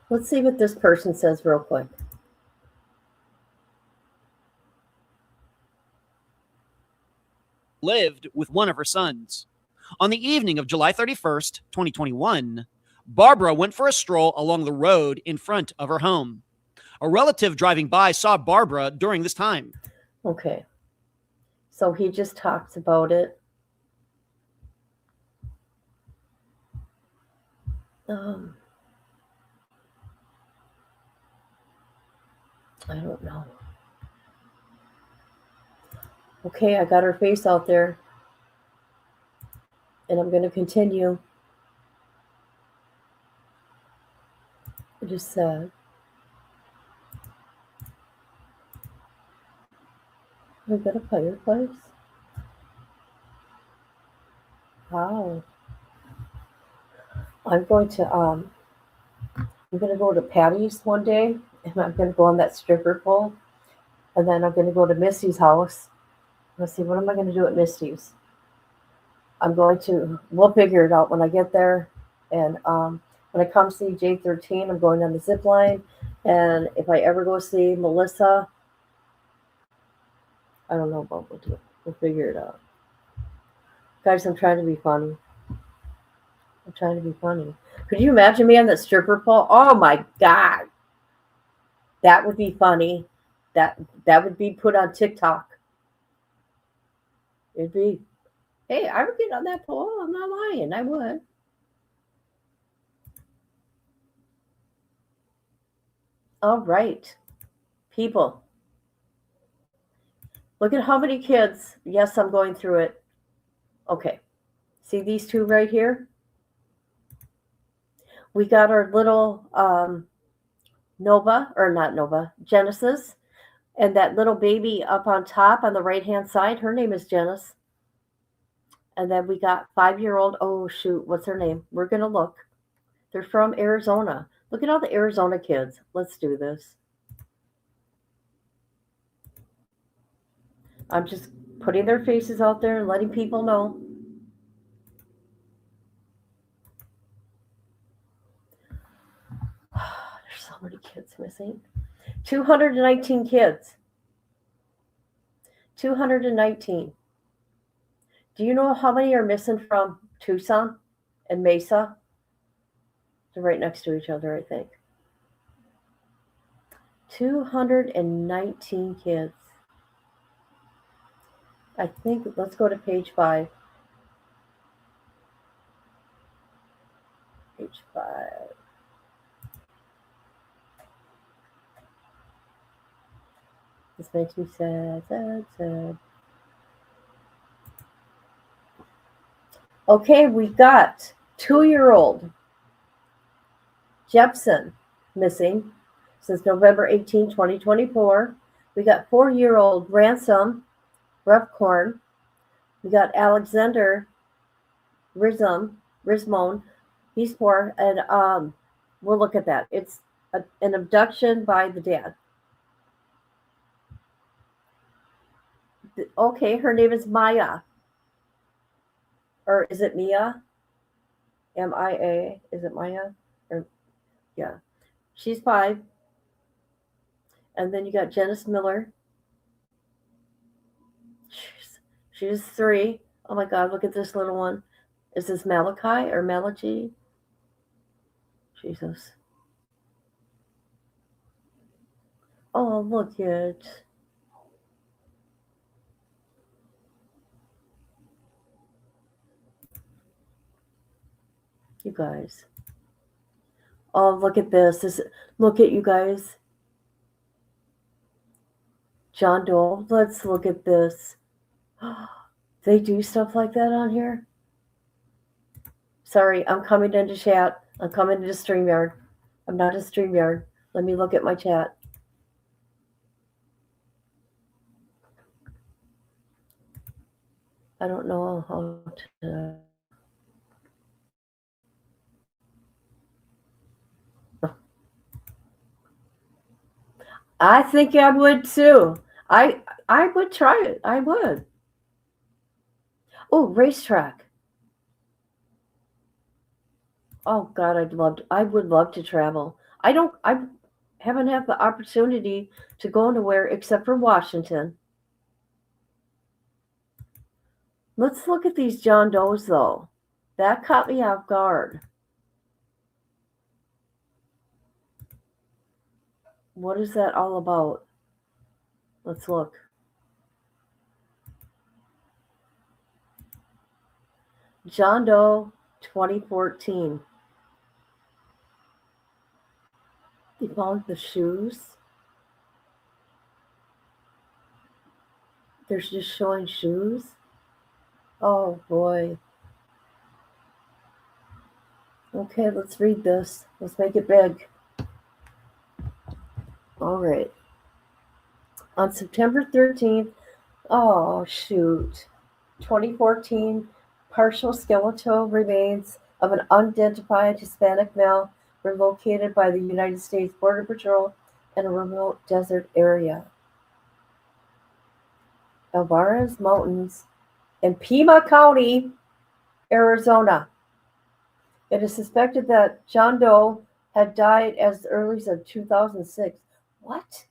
Let's see what this person says real quick. Lived with one of her sons. On the evening of July 31st, 2021, Barbara went for a stroll along the road in front of her home. A relative driving by saw Barbara during this time. Okay. So he just talks about it. I don't know. Okay, I got her face out there. And I'm going to continue. I just said. We got a fireplace? Wow. I'm going to go to Patty's one day, and I'm going to go on that stripper pole, and then I'm going to go to Misty's house. Let's see, what am I going to do at Misty's? We'll figure it out when I get there, and when I come see J13, I'm going on the zip line, and if I ever go see Melissa, I don't know what we'll do. We'll figure it out. Guys, I'm trying to be funny. Could you imagine me on that stripper pole? Oh my God. That would be funny. That would be put on TikTok. It'd be, hey, I would get on that pole. I'm not lying. I would. All right. People. Look at how many kids. Yes, I'm going through it. Okay. See these two right here? We got our little Genesis. And that little baby up on top on the right-hand side, her name is Janice. And then we got 5-year-old, oh shoot, what's her name? We're going to look. They're from Arizona. Look at all the Arizona kids. Let's do this. I'm just putting their faces out there and letting people know. There's so many kids missing. 219 kids. 219. Do you know how many are missing from Tucson and Mesa? They're right next to each other, I think. 219 kids. I think, let's go to page 5. Page 5. This makes me sad. Okay, we got 2-year-old Jepson missing since November 18, 2024. We got 4-year-old Ransom Roughcorn. We got Alexander Rismone. He's 4, and we'll look at that. It's an abduction by the dad. Okay, her name is Maya. Or is it Mia? M-I-A. Is it Maya? Or, yeah. She's 5. And then you got Janice Miller. She's 3. Oh my God, look at this little one. Is this Malachi or Malachi? Jesus. Oh, look it. You guys. Oh, look at this. Look at you guys. John Doe. Let's look at this. They do stuff like that on here? Sorry, I'm coming into chat. I'm coming into StreamYard. I'm not in StreamYard. Let me look at my chat. I don't know how to. I think I would too. I would try it. I would. Oh, racetrack. Oh God, I would love to travel. I haven't had the opportunity to go anywhere except for Washington. Let's look at these John Does though. That caught me off guard. What is that all about? Let's look. John Doe 2014. They found the shoes. They're just showing shoes. Oh boy. Okay, let's read this. Let's make it big. All right. On September 13th, oh shoot, 2014, partial skeletal remains of an unidentified Hispanic male were located by the United States Border Patrol in a remote desert area. Alvarez Mountains in Pima County, Arizona. It is suspected that John Doe had died as early as 2006. What?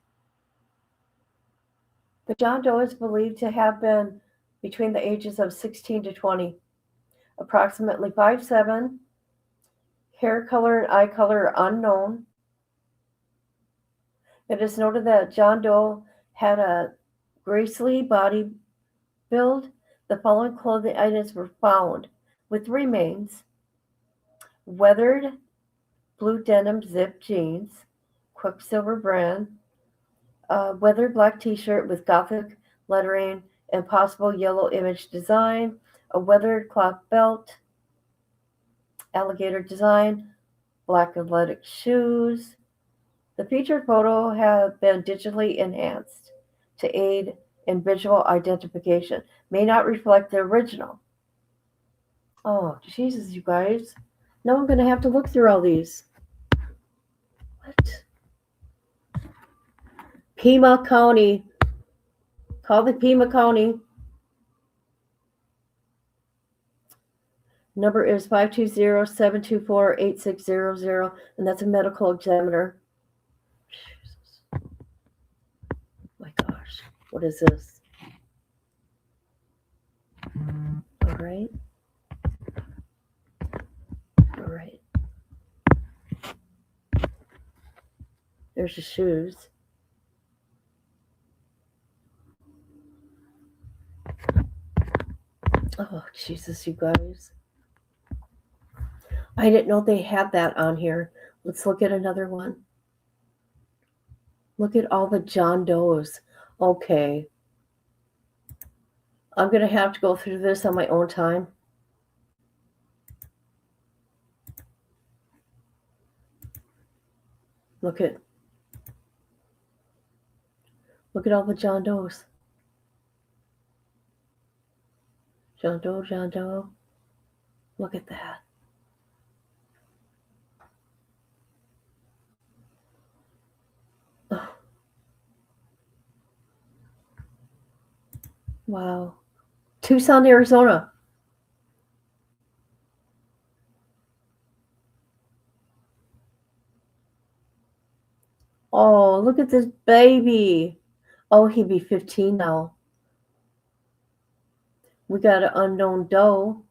The John Doe is believed to have been between the ages of 16 to 20, approximately 5'7", hair color and eye color are unknown. It is noted that John Doe had a gracefully body build. The following clothing items were found with remains: weathered blue denim zip jeans, Quicksilver brand, weathered black t-shirt with Gothic lettering and possible yellow image design, a weathered cloth belt, alligator design, black athletic shoes. The featured photo have been digitally enhanced to aid in visual identification. May not reflect the original. Oh, Jesus, you guys. Now I'm going to have to look through all these. What? Pima County. Call the Pima County. Number is 520-724-8600, and that's a medical examiner. Jesus. My gosh, what is this? All right. All right. There's the shoes. Oh, Jesus, you guys. I didn't know they had that on here. Let's look at another one. Look at all the John Does. Okay. I'm going to have to go through this on my own time. Look at all the John Does. John Doe, John Doe. Look at that. Oh. Wow. Tucson, Arizona. Oh, look at this baby. Oh, he'd be 15 now. We got an unknown doe.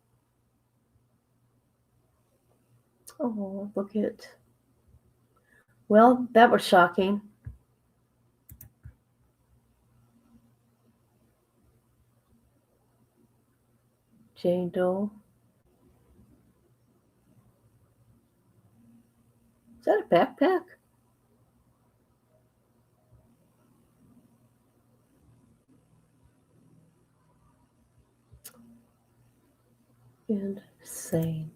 Oh, look at Well, that was shocking. Jane Doe. Is that a backpack? Insane.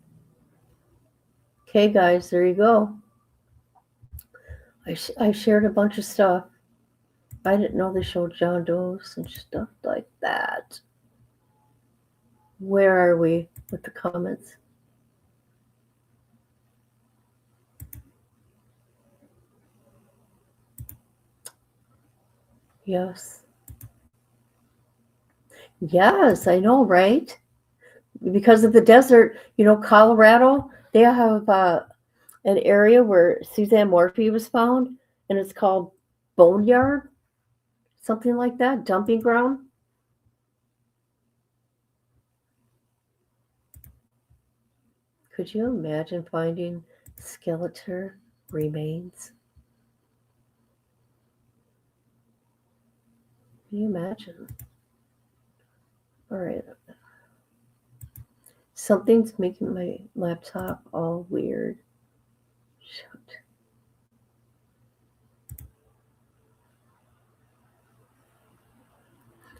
Okay, guys, there you go. I shared a bunch of stuff. I didn't know they showed John Doe's and stuff like that. Where are we with the comments? Yes. Yes, I know, right? Because of the desert, Colorado, they have an area where Suzanne Morphy was found, and it's called Boneyard, something like that, dumping ground. Could you imagine finding skeletal remains? Can you imagine? All right. Something's making my laptop all weird. Shoot.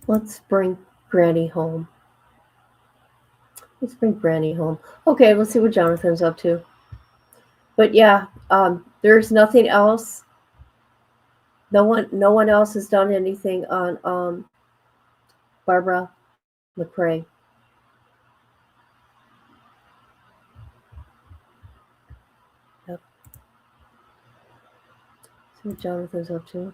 Let's bring Granny home. Let's bring Granny home. Okay, let's see what Jonathan's up to. But yeah, there's nothing else. No one else has done anything on Barbara Mccray. Yep. See what Jonathan's up to.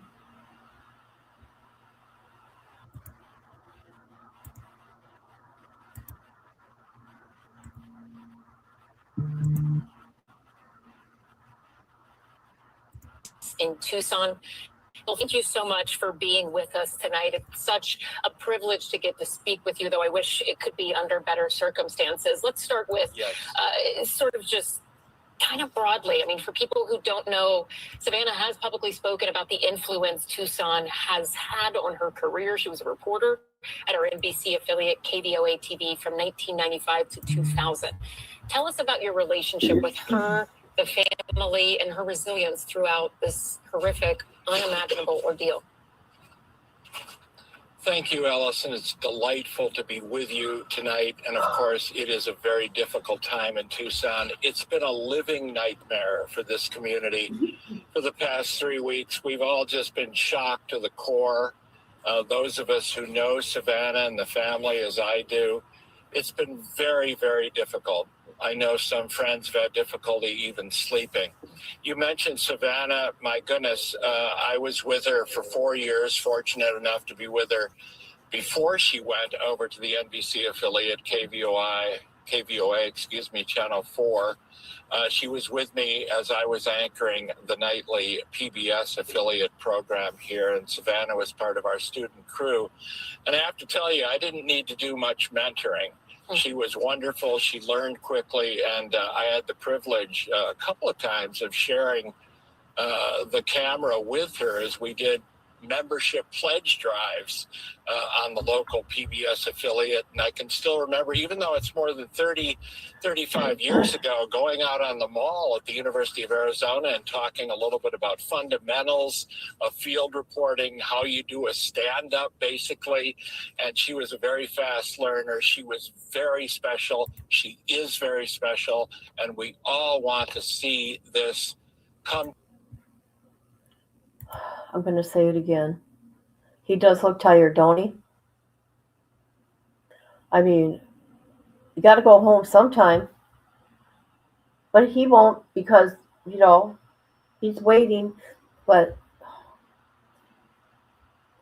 In Tucson. Well, thank you so much for being with us tonight. It's such a privilege to get to speak with you, though I wish it could be under better circumstances. Let's start with sort of just kind of broadly. I mean, for people who don't know, Savannah has publicly spoken about the influence Tucson has had on her career. She was a reporter at our NBC affiliate KVOA TV from 1995 to 2000. Tell us about your relationship with her, the family, and her resilience throughout this horrific, unimaginable ordeal. Thank you, Allison. It's delightful to be with you tonight. And of course, it is a very difficult time in Tucson. It's been a living nightmare for this community for the past 3 weeks. We've all just been shocked to the core. Those of us who know Savannah and the family as I do, it's been very, very difficult. I know some friends have had difficulty even sleeping. You mentioned Savannah. My goodness, I was with her for 4 years, fortunate enough to be with her before she went over to the NBC affiliate KVOA, Channel 4. She was with me as I was anchoring the nightly PBS affiliate program here, and Savannah was part of our student crew. And I have to tell you, I didn't need to do much mentoring. She was wonderful. She learned quickly, and I had the privilege a couple of times of sharing the camera with her as we did membership pledge drives on the local PBS affiliate. And I can still remember, even though it's more than 35 years ago, going out on the mall at the University of Arizona and talking a little bit about fundamentals of field reporting, how you do a stand-up, basically. And she was a very fast learner. She was very special. She is very special. And we all want to see this come. I'm going to say it again. He does look tired, don't he? I mean, you got to go home sometime. But he won't because, he's waiting. But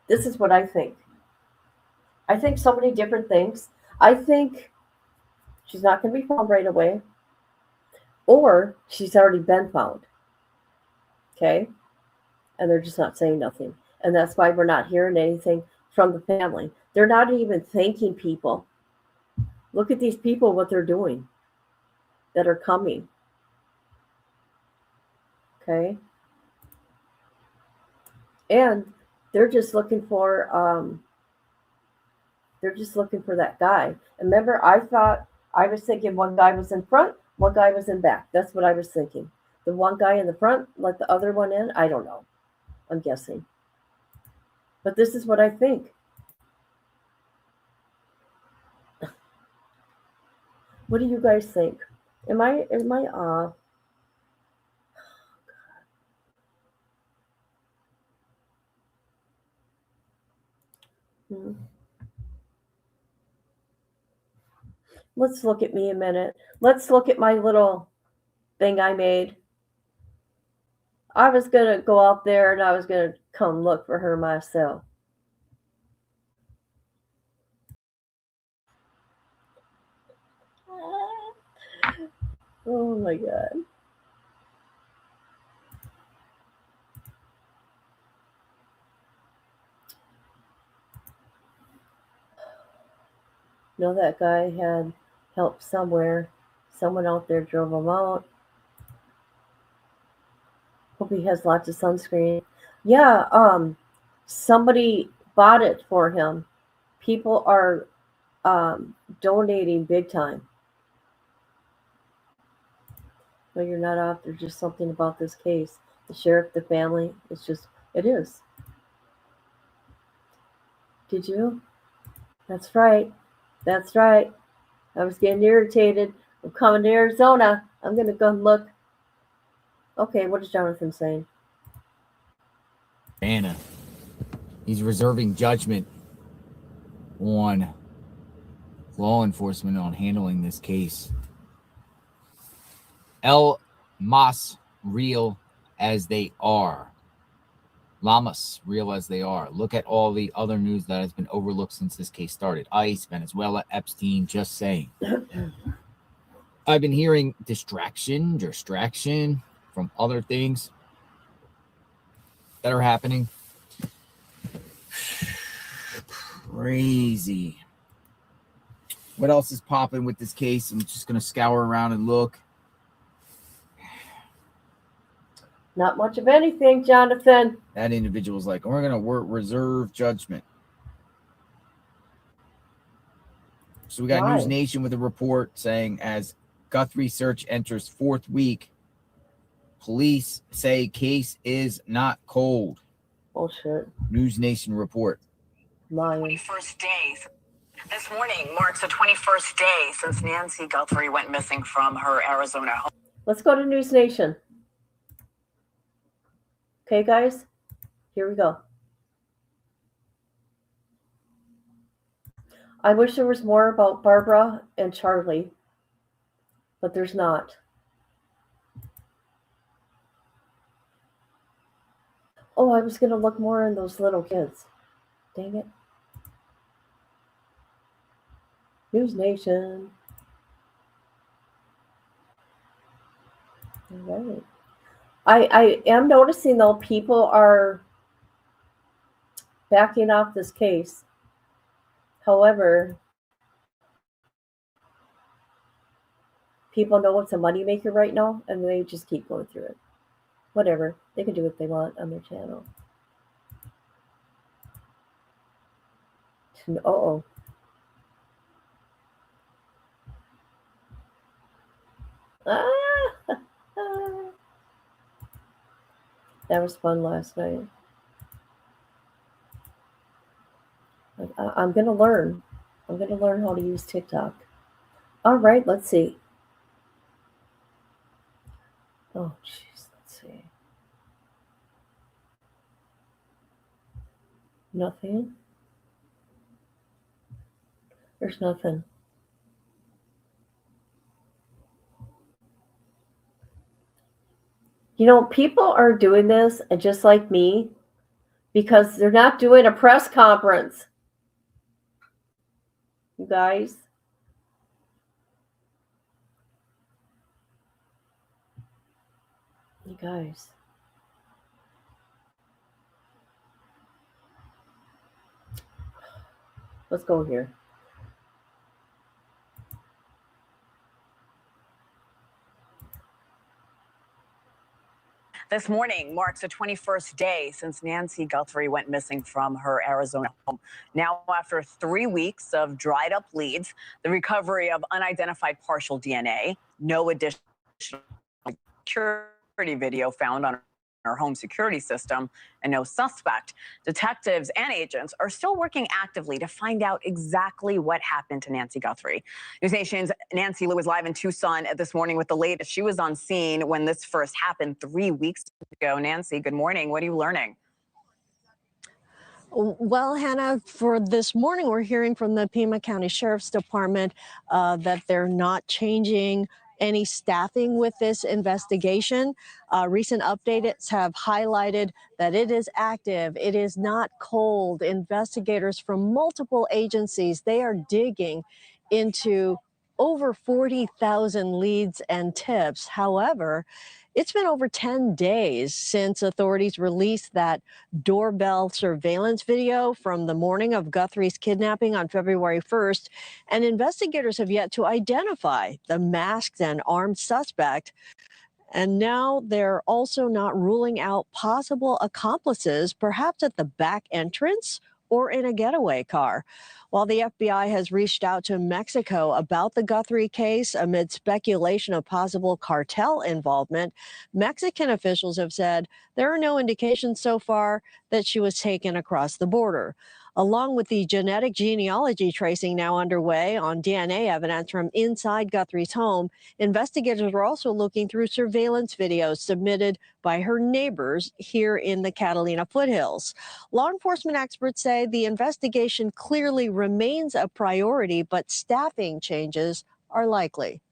this is what I think. I think so many different things. I think she's not going to be found right away. Or she's already been found. Okay? And they're just not saying nothing. And that's why we're not hearing anything from the family. They're not even thanking people. Look at these people, what they're doing, that are coming. Okay? And they're just looking for that guy. And remember, I was thinking one guy was in front, one guy was in back. That's what I was thinking. The one guy in the front let the other one in. I don't know. I'm guessing. But this is what I think. What do you guys think? Am I hmm. Let's look at me a minute. Let's look at my little thing I made. I was going to go out there and I was going to come look for her myself. Oh my God. No, that guy had help somewhere. Someone out there drove him out. Hope he has lots of sunscreen. Yeah, somebody bought it for him. People are donating big time. No, you're not off. There's just something about this case. The sheriff, the family, it is. Did you? That's right. That's right. I was getting irritated. I'm coming to Arizona. I'm going to go and look. Okay, what is Jonathan saying? Anna. He's reserving judgment on law enforcement on handling this case. El Mas real as they are. Lamas real as they are. Look at all the other news that has been overlooked since this case started. ICE, Venezuela, Epstein, just saying. I've been hearing distraction from other things that are happening. Crazy. What else is popping with this case? I'm just going to scour around and look. Not much of anything, Jonathan. That individual's like, we're going to reserve judgment. So we got Why? News Nation with a report saying as Guthrie search enters fourth week, police say case is not cold. Bullshit. News Nation report. Lying. 21st days. This morning marks the 21st day since Nancy Guthrie went missing from her Arizona home. Let's go to News Nation. Okay, guys, here we go. I wish there was more about Barbara and Charlie, but there's not. Oh, I was going to look more in those little kids. Dang it. News Nation. All right. I am noticing, though, people are backing off this case. However, people know it's a moneymaker right now, and they just keep going through it. Whatever. They can do what they want on their channel. Uh-oh. Ah! That was fun last night. I'm going to learn. I'm going to learn how to use TikTok. All right, let's see. Oh, jeez, let's see. Nothing. There's nothing. You know, people are doing this, and just like me, because they're not doing a press conference. You guys. You guys. Let's go here. This morning marks the 21st day since Nancy Guthrie went missing from her Arizona home. Now, after 3 weeks of dried up leads, the recovery of unidentified partial DNA, no additional security video found on her home security system, and no suspect, detectives and agents are still working actively to find out exactly what happened to Nancy Guthrie. News Nation's Nancy Lou was live in Tucson this morning with the latest. She was on scene when this first happened 3 weeks ago. Nancy, good morning. What are you learning? Well, Hannah, for this morning, we're hearing from the Pima County Sheriff's Department that they're not changing any staffing with this investigation. Recent updates have highlighted that it is active. It is not cold. Investigators from multiple agencies, they are digging into over 40,000 leads and tips. However, it's been over 10 days since authorities released that doorbell surveillance video from the morning of Guthrie's kidnapping on February 1st, and investigators have yet to identify the masked and armed suspect. And now they're also not ruling out possible accomplices, perhaps at the back entrance or in a getaway car. While the FBI has reached out to Mexico about the Guthrie case amid speculation of possible cartel involvement, Mexican officials have said there are no indications so far that she was taken across the border. Along with the genetic genealogy tracing now underway on DNA evidence from inside Guthrie's home, investigators are also looking through surveillance videos submitted by her neighbors here in the Catalina foothills. Law enforcement experts say the investigation clearly remains a priority, but staffing changes are likely.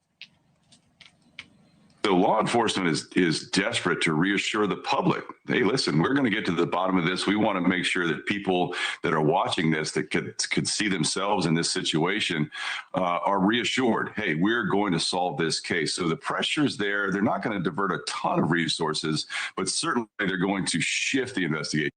So law enforcement is desperate to reassure the public. Hey, listen, we're going to get to the bottom of this. We want to make sure that people that are watching this that could see themselves in this situation are reassured. Hey, we're going to solve this case. So the pressure's there. They're not going to divert a ton of resources, but certainly they're going to shift the investigation.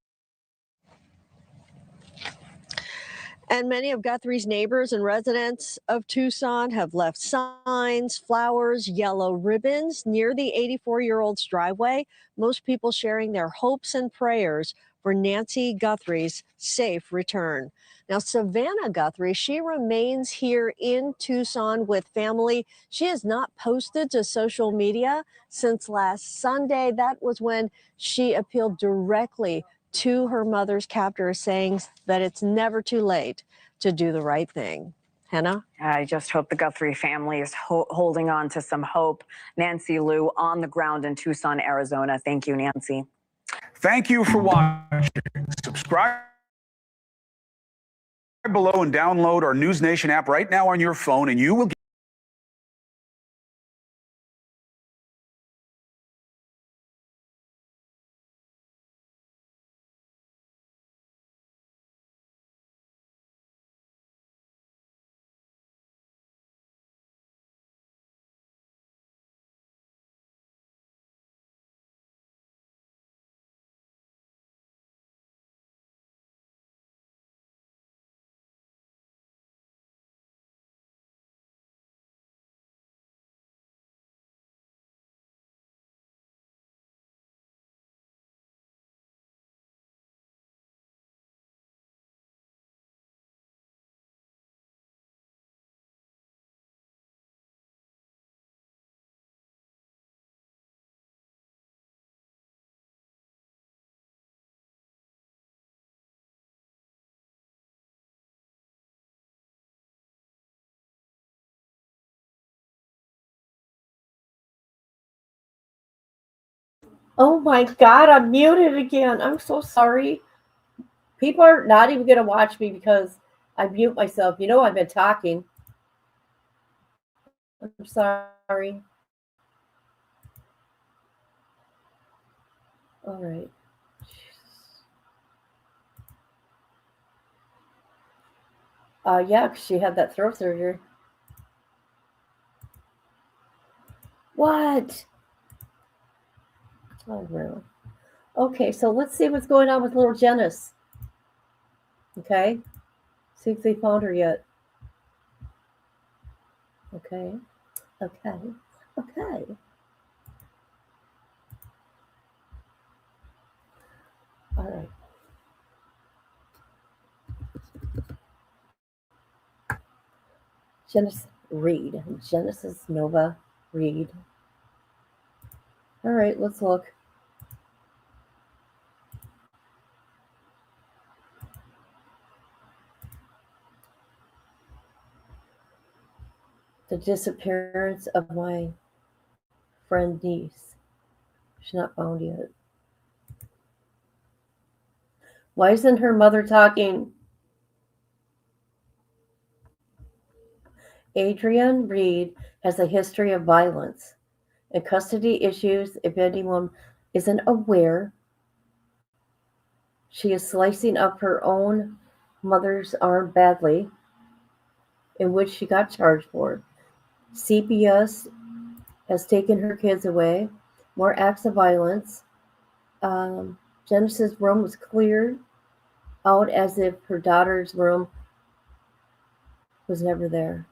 And many of Guthrie's neighbors and residents of Tucson have left signs, flowers, yellow ribbons near the 84-year-old's driveway, most people sharing their hopes and prayers for Nancy Guthrie's safe return. Now, Savannah Guthrie, she remains here in Tucson with family. She has not posted to social media since last Sunday. That was when she appealed directly to her mother's captors, saying that it's never too late to do the right thing. Hannah? I just hope the Guthrie family is holding on to some hope. Nancy Lou on the ground in Tucson, Arizona. Thank you, Nancy. Thank you for watching. Subscribe below and download our News Nation app right now on your phone, and you will get Oh my God, I'm muted again. I'm so sorry. People are not even going to watch me because I mute myself. You know, I've been talking. I'm sorry. All right. Yeah, 'cause she had that throat surgery. What? Oh, really? Okay, so let's see what's going on with little Janice. Okay. See if they found her yet. Okay. Okay. Okay. Genesis Nova Reed. All right, let's look. The disappearance of my friend niece. She's not found yet. Why isn't her mother talking? Adrienne Reed has a history of violence and custody issues. If anyone isn't aware, she is slicing up her own mother's arm badly, in which she got charged for. CPS has taken her kids away. More acts of violence. Genesis' room was cleared out as if her daughter's room was never there.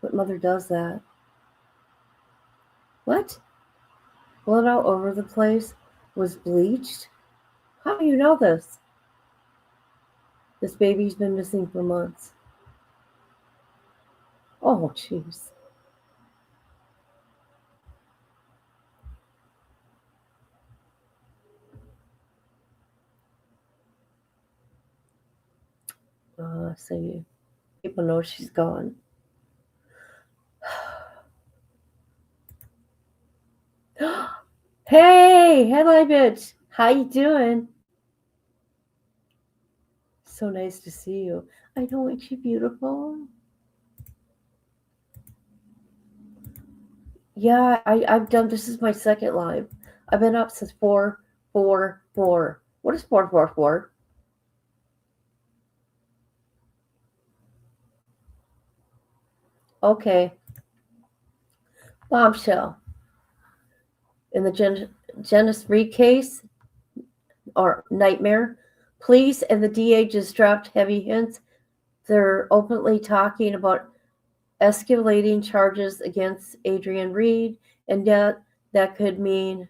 What mother does that? What? Blood all over the place? Was bleached? How do you know this? This baby's been missing for months. Oh, jeez. So people know she's gone. Hey, headline bitch. How you doing? So nice to see you. I know, ain't you beautiful? Yeah, I've done, this is my second live. I've been up since 4:44. What is 4:44? Okay. Bombshell. In the Janice Reed case, or nightmare, police and the DA just dropped heavy hints. They're openly talking about escalating charges against Adrienne Reed, and yet that could mean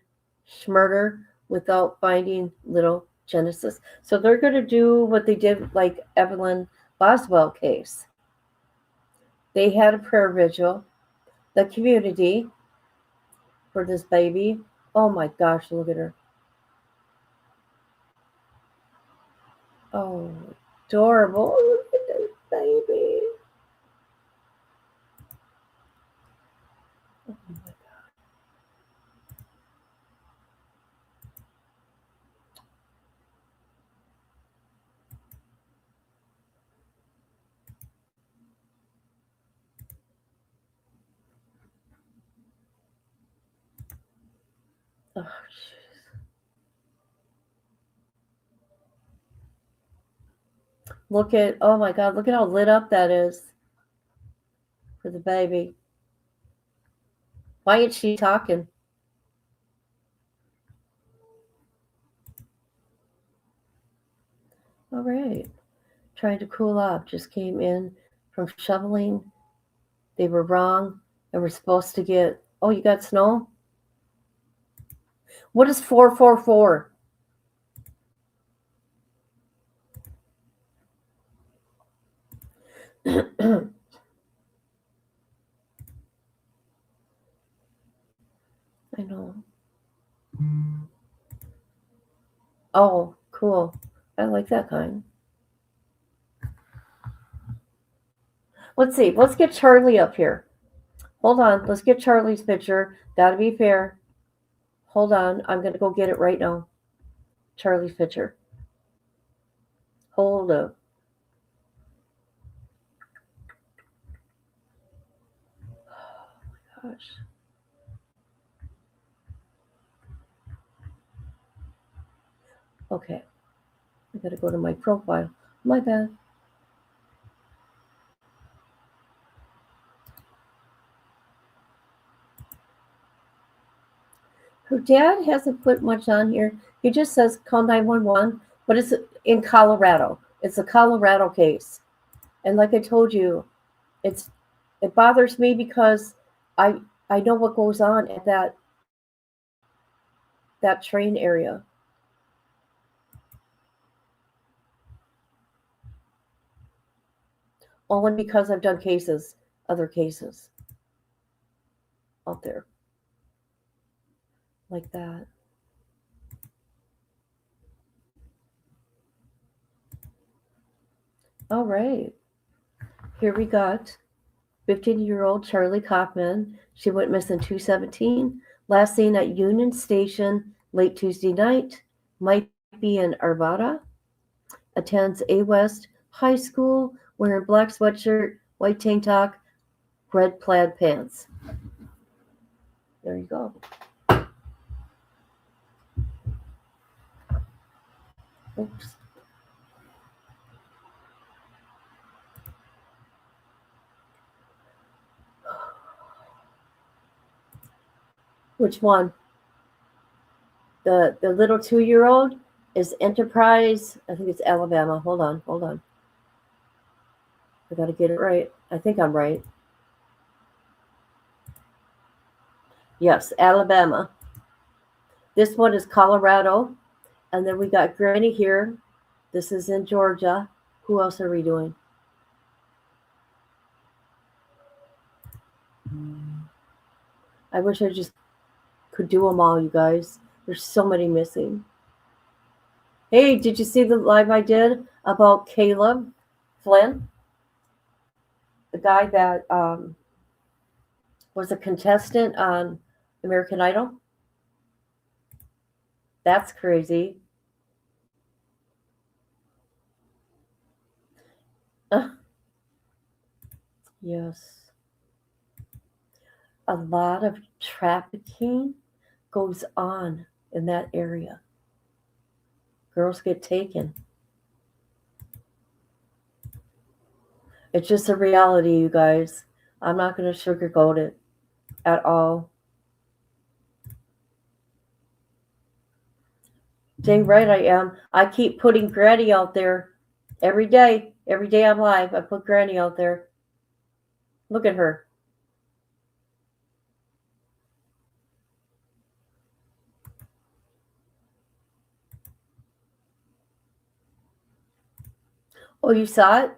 murder without finding little Genesis. So they're going to do what they did like Evelyn Boswell case. They had a prayer vigil, the community, for this baby. Oh my gosh, look at her. Oh, adorable. Look at this baby. Oh my God. Oh, jeez. Look at, oh my God, look at how lit up that is for the baby. Why ain't she talking? All right. Trying to cool off. Just came in from shoveling. They were wrong and we're supposed to get, oh, you got snow? What is 444? I know. Oh, cool. I like that kind. Let's see. Let's get Charlie up here. Hold on. Let's get Charlie's picture. Gotta be fair. Hold on. I'm going to go get it right now. Charlie's picture. Hold up. Oh my gosh. Okay. I got to go to my profile. My bad. Her dad hasn't put much on here. He just says call 911, but it's in Colorado. It's a Colorado case. And like I told you, it bothers me because I know what goes on at that train area. Only because I've done cases other cases out there like that. All right. Here we got 15-year-old Charlie Kaufman. She went missing 2/17. Last seen at Union Station late Tuesday night. Might be in Arvada. Attends A West High School, wearing black sweatshirt, white tank top, red plaid pants. There you go. Oops. Which one? The little 2-year-old is Enterprise. I think it's Alabama. Hold on. I got to get it right. I think I'm right. Yes, Alabama. This one is Colorado. And then we got Granny here. This is in Georgia. Who else are we doing? I wish I just could do them all, you guys. There's so many missing. Hey, did you see the live I did about Caleb Flynn? The guy that was a contestant on American Idol? That's crazy. Yes. A lot of trafficking goes on in that area. Girls get taken. It's just a reality, you guys. I'm not going to sugarcoat it at all. Dang right I am. I keep putting Granny out there every day. Every day I'm live, I put Granny out there. Look at her. Oh, you saw it?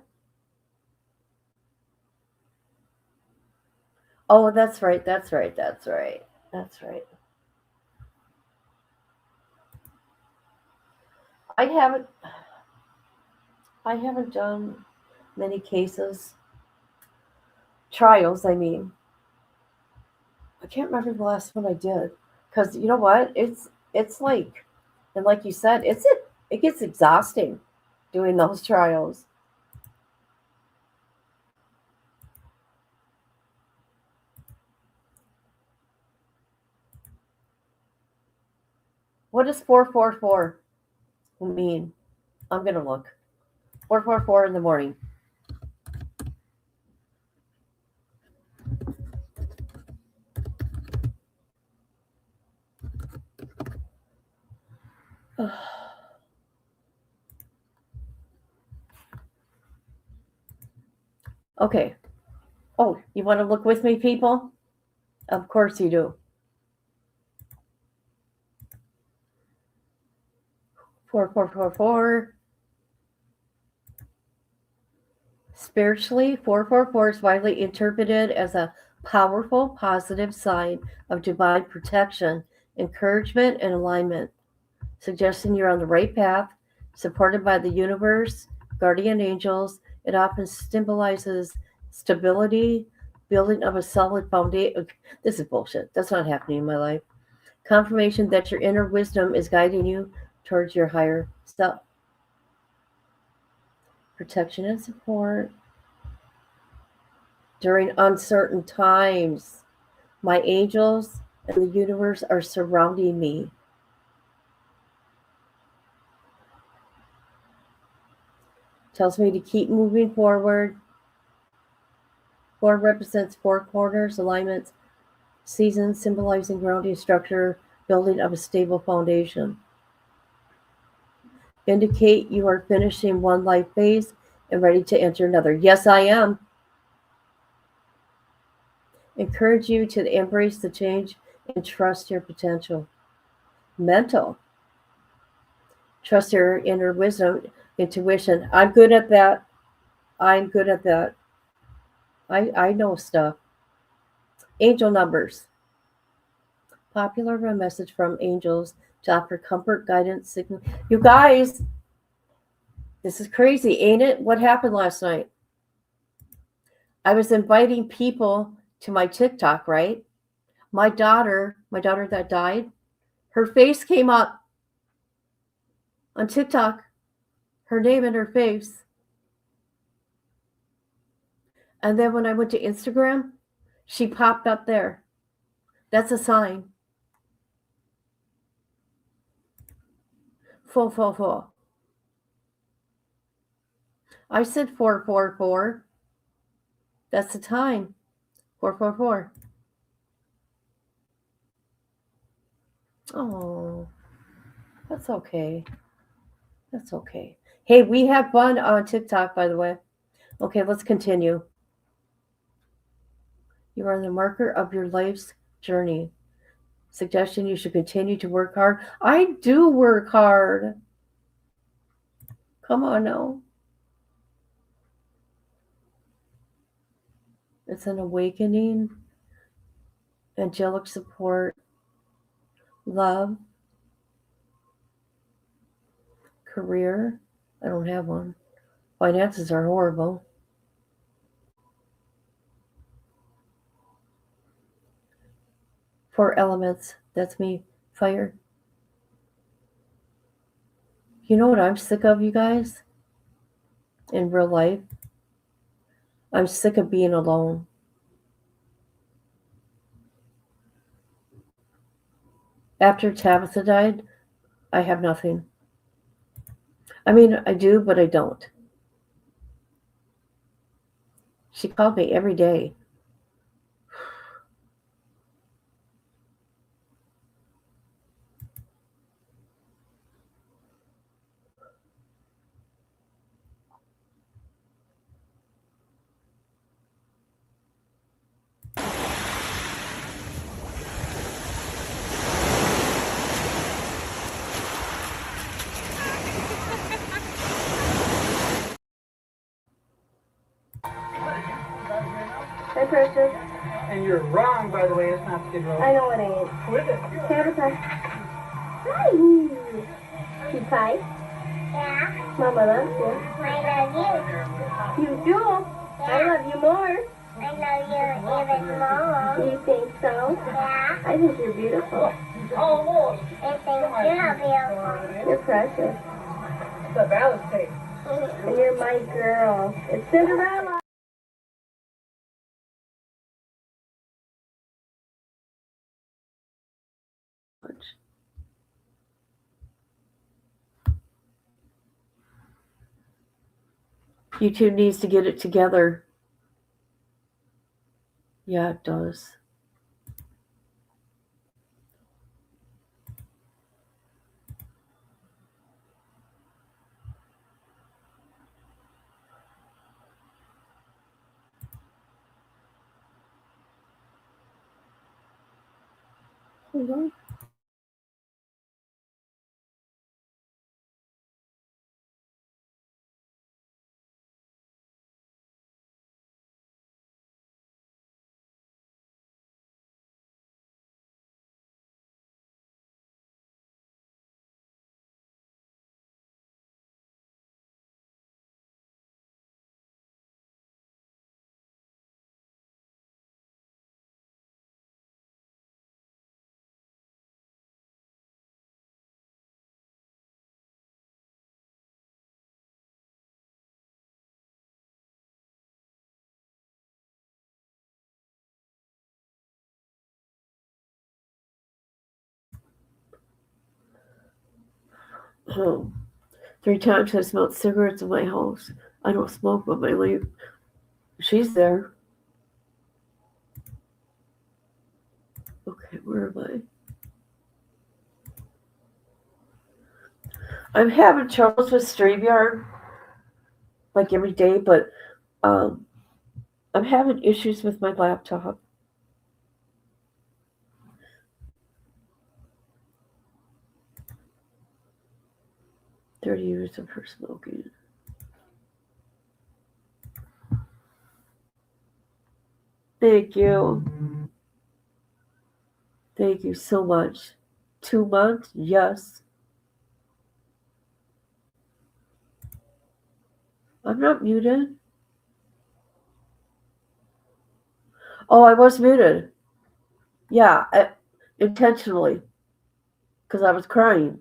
Oh, that's right. I haven't done many cases. Trials, I mean. I can't remember the last one I did. Because you know what? It's like, and like you said, it gets exhausting doing those trials. What does 444 mean? I'm going to look. 444 in the morning. Okay. Oh, you want to look with me, people? Of course you do. 4444. Spiritually, 444 is widely interpreted as a powerful, positive sign of divine protection, encouragement, and alignment, suggesting you're on the right path, supported by the universe, guardian angels. It often symbolizes stability, building of a solid foundation. This is bullshit. That's not happening in my life. Confirmation that your inner wisdom is guiding you towards your higher self. Protection and support during uncertain times. My angels and the universe are surrounding me. Tells me to keep moving forward. 4 represents 4 corners, alignments, seasons, symbolizing grounding structure, building of a stable foundation. Indicate you are finishing one life phase and ready to enter another. Yes, I am. Encourage you to embrace the change and trust your potential. Mental. Trust your inner wisdom, intuition. I'm good at that. I know stuff. Angel numbers. Popular message from angels to offer comfort, guidance, signal. You guys, this is crazy, ain't it? What happened last night? I was inviting people to my TikTok, right? My daughter that died, her face came up on TikTok, her name and her face. And then when I went to Instagram, she popped up there. That's a sign. Full. I said 444. That's the time. 444. Oh, that's okay. That's okay. Hey, we have fun on TikTok, by the way. Okay, let's continue. You are the marker of your life's journey. Suggestion: you should continue to work hard. I do work hard. Come on now. It's an awakening, angelic support, love, career. I don't have one. Finances are horrible. Four elements. That's me. Fire. You know what I'm sick of, you guys? In real life? I'm sick of being alone. After Tabitha died, I have nothing. I mean, I do, but I don't. She called me every day. Hi, Precious. And you're wrong, by the way. It's not Skid Row. I know it ain't. Who is it? Tabitha. Hi. You pie? Yeah. Mama loves you. I love you. You do? Yeah. I love you more. I love you even more. You think so? Yeah. I think you're beautiful. Almost. I think you're beautiful. You're precious. It's a balance tape. And you're my girl. It's Cinderella. YouTube needs to get it together. Yeah, it does. Hold on. Oh. 3 times I smelled cigarettes in my house. I don't smoke, but my leaf. She's there. Okay, where am I? I'm having troubles with StreamYard like every day, but I'm having issues with my laptop. "30 years of her smoking." Thank you. Thank you so much. 2 months? Yes. I'm not muted. Oh, I was muted. Yeah, intentionally. Because I was crying.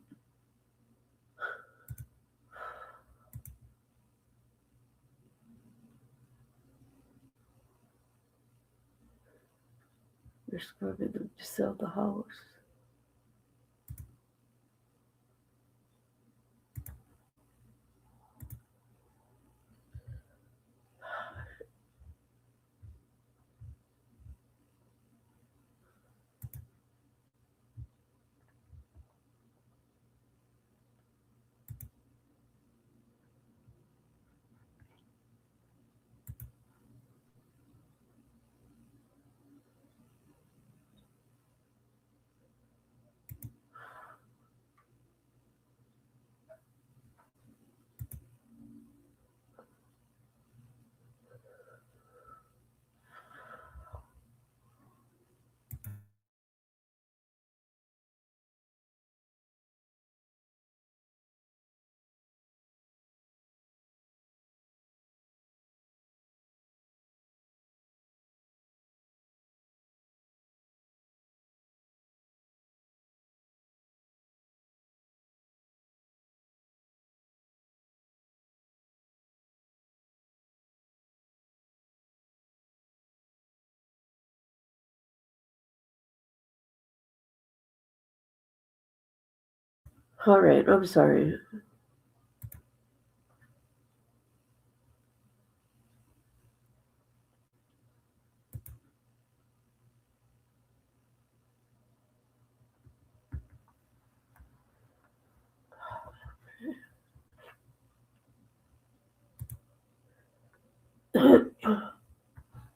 You're scrubbing them to sell the house. All right, I'm sorry.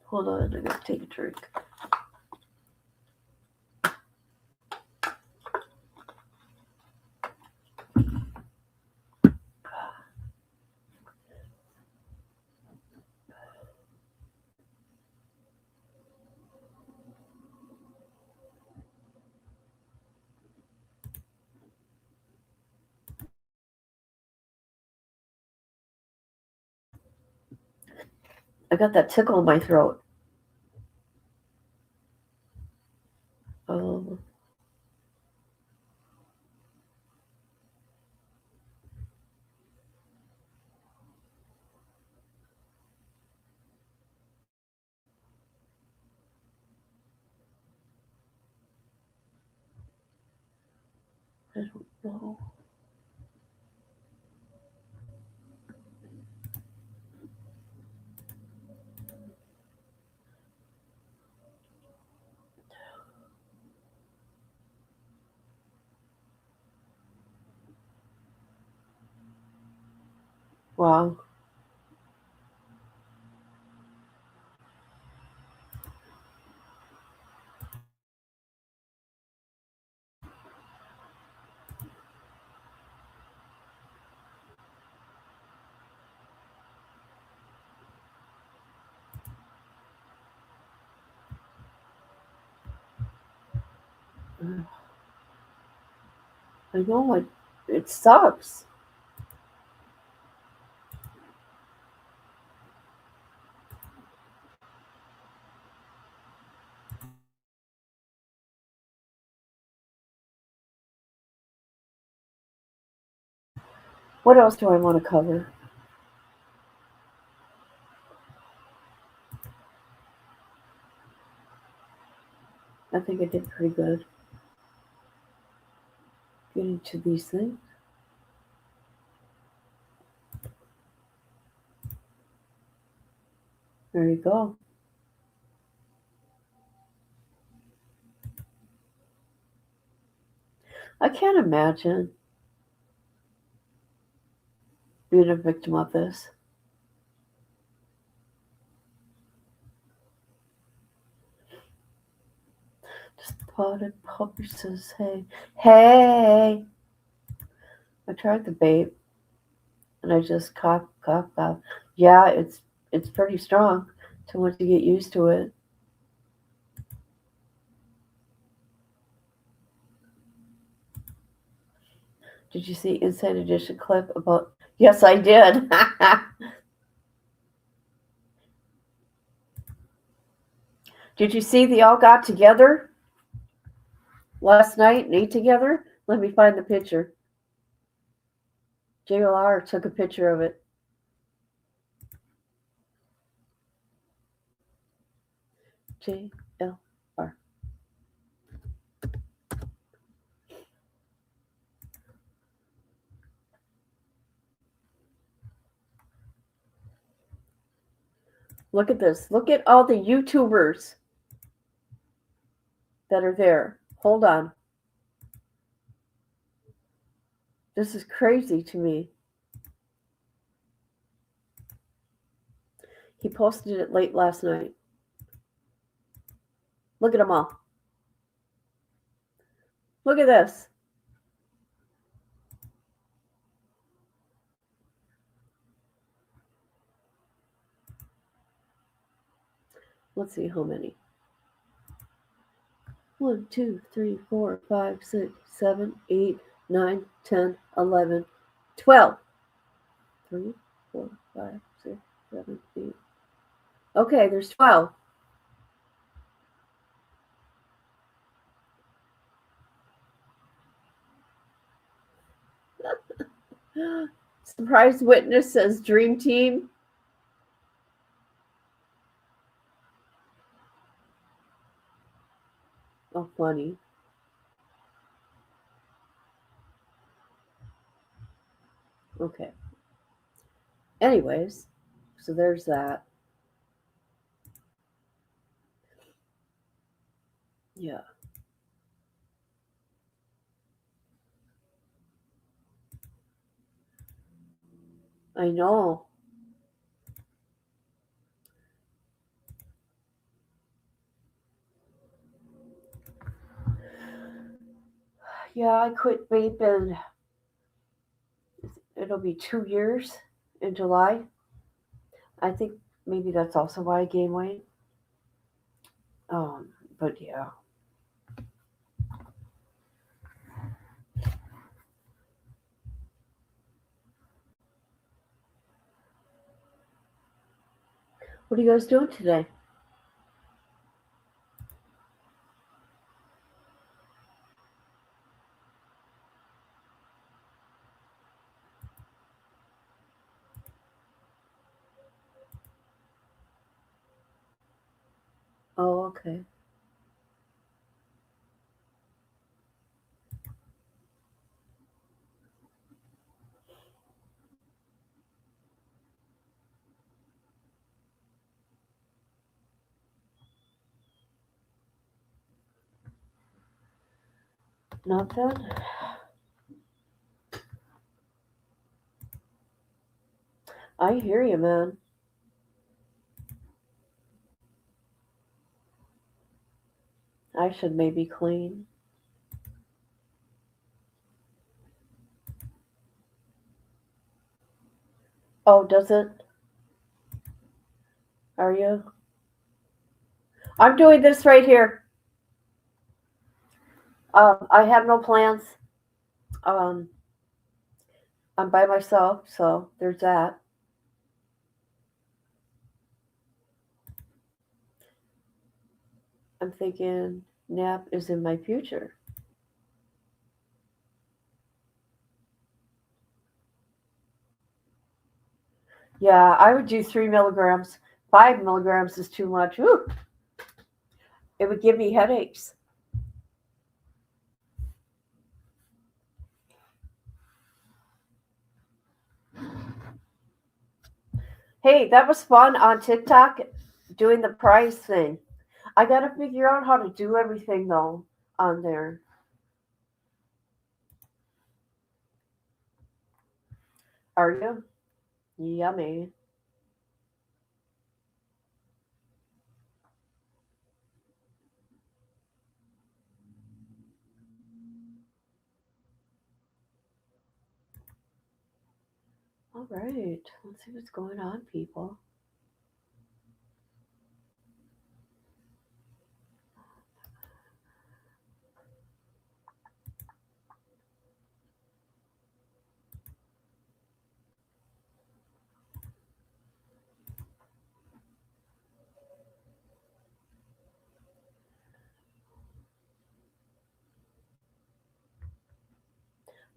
Hold on, I gotta take a drink. I got that tickle in my throat. Um, I don't know. Wow. I know it sucks. What else do I want to cover? I think I did pretty good getting to these things. There you go. I can't imagine being a victim of this. Spotted puppy says, hey. Hey! I tried the bait and I just cough. Yeah, it's pretty strong. Too much to get used to it. Did you see Inside Edition clip about? Yes, I did. Did you see they all got together last night and ate together? Let me find the picture. JLR took a picture of it. JLR. Look at this. Look at all the YouTubers that are there. Hold on. This is crazy to me. He posted it late last night. Look at them all. Look at this. Let's see how many. 1, 2, 3, 4, 5, 6, 7, 8, 9, 10, 11, 12. 3, 4, 5, 6, 7, 8. Okay, there's 12. Surprise witness says Dream Team. Oh, funny. Okay. Anyways, so there's that. Yeah. I know. Yeah, I quit vaping. It'll be 2 years in July. I think maybe that's also why I gained weight. But yeah. What are you guys doing today? Oh, okay. Nothing? I hear you, man. I should maybe clean. Oh, does it? Are you? I'm doing this right here. I have no plans. I'm by myself, so there's that. I'm thinking nap is in my future. Yeah, I would do 3 milligrams. 5 milligrams is too much. Ooh, it would give me headaches. Hey, that was fun on TikTok doing the prize thing. I got to figure out how to do everything, though, on there. Are you? Yummy. All right. Let's see what's going on, people.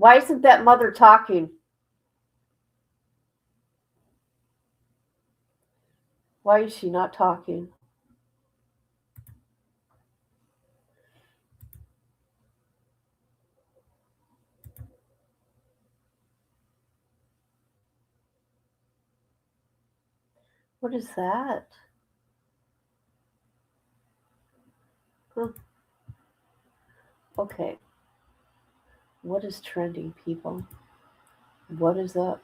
Why isn't that mother talking? Why is she not talking? What is that? Huh. Okay. What is trending, people? What is up?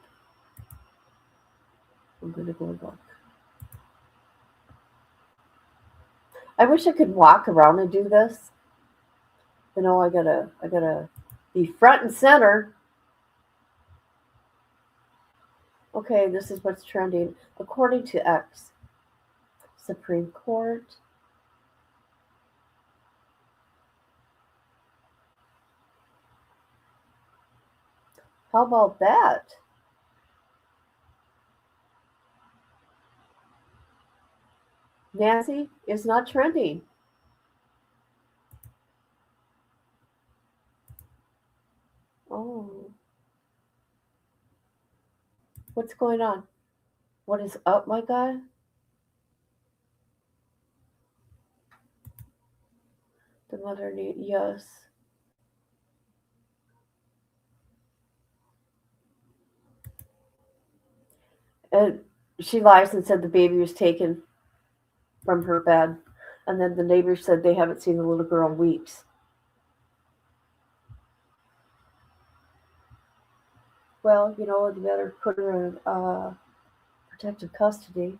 I'm gonna go look. I wish I could walk around and do this. You know, I gotta be front and center. Okay, this is what's trending according to X. Supreme Court. How about that? Nancy is not trending. Oh. What's going on? What is up, my guy? The mother need, yes. And she lies and said the baby was taken from her bed. And then the neighbors said they haven't seen the little girl in weeks. Well, you know, they better put her in protective custody.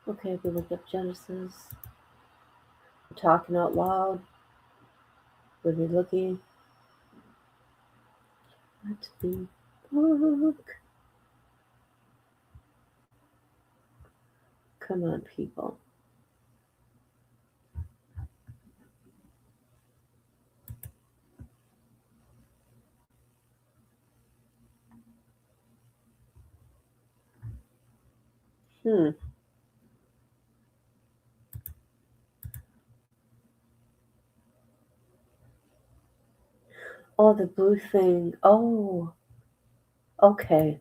Okay, we look up Genesis. We're talking out loud. We'll be looking at the book. Come on, people. Oh, the blue thing. Oh, okay.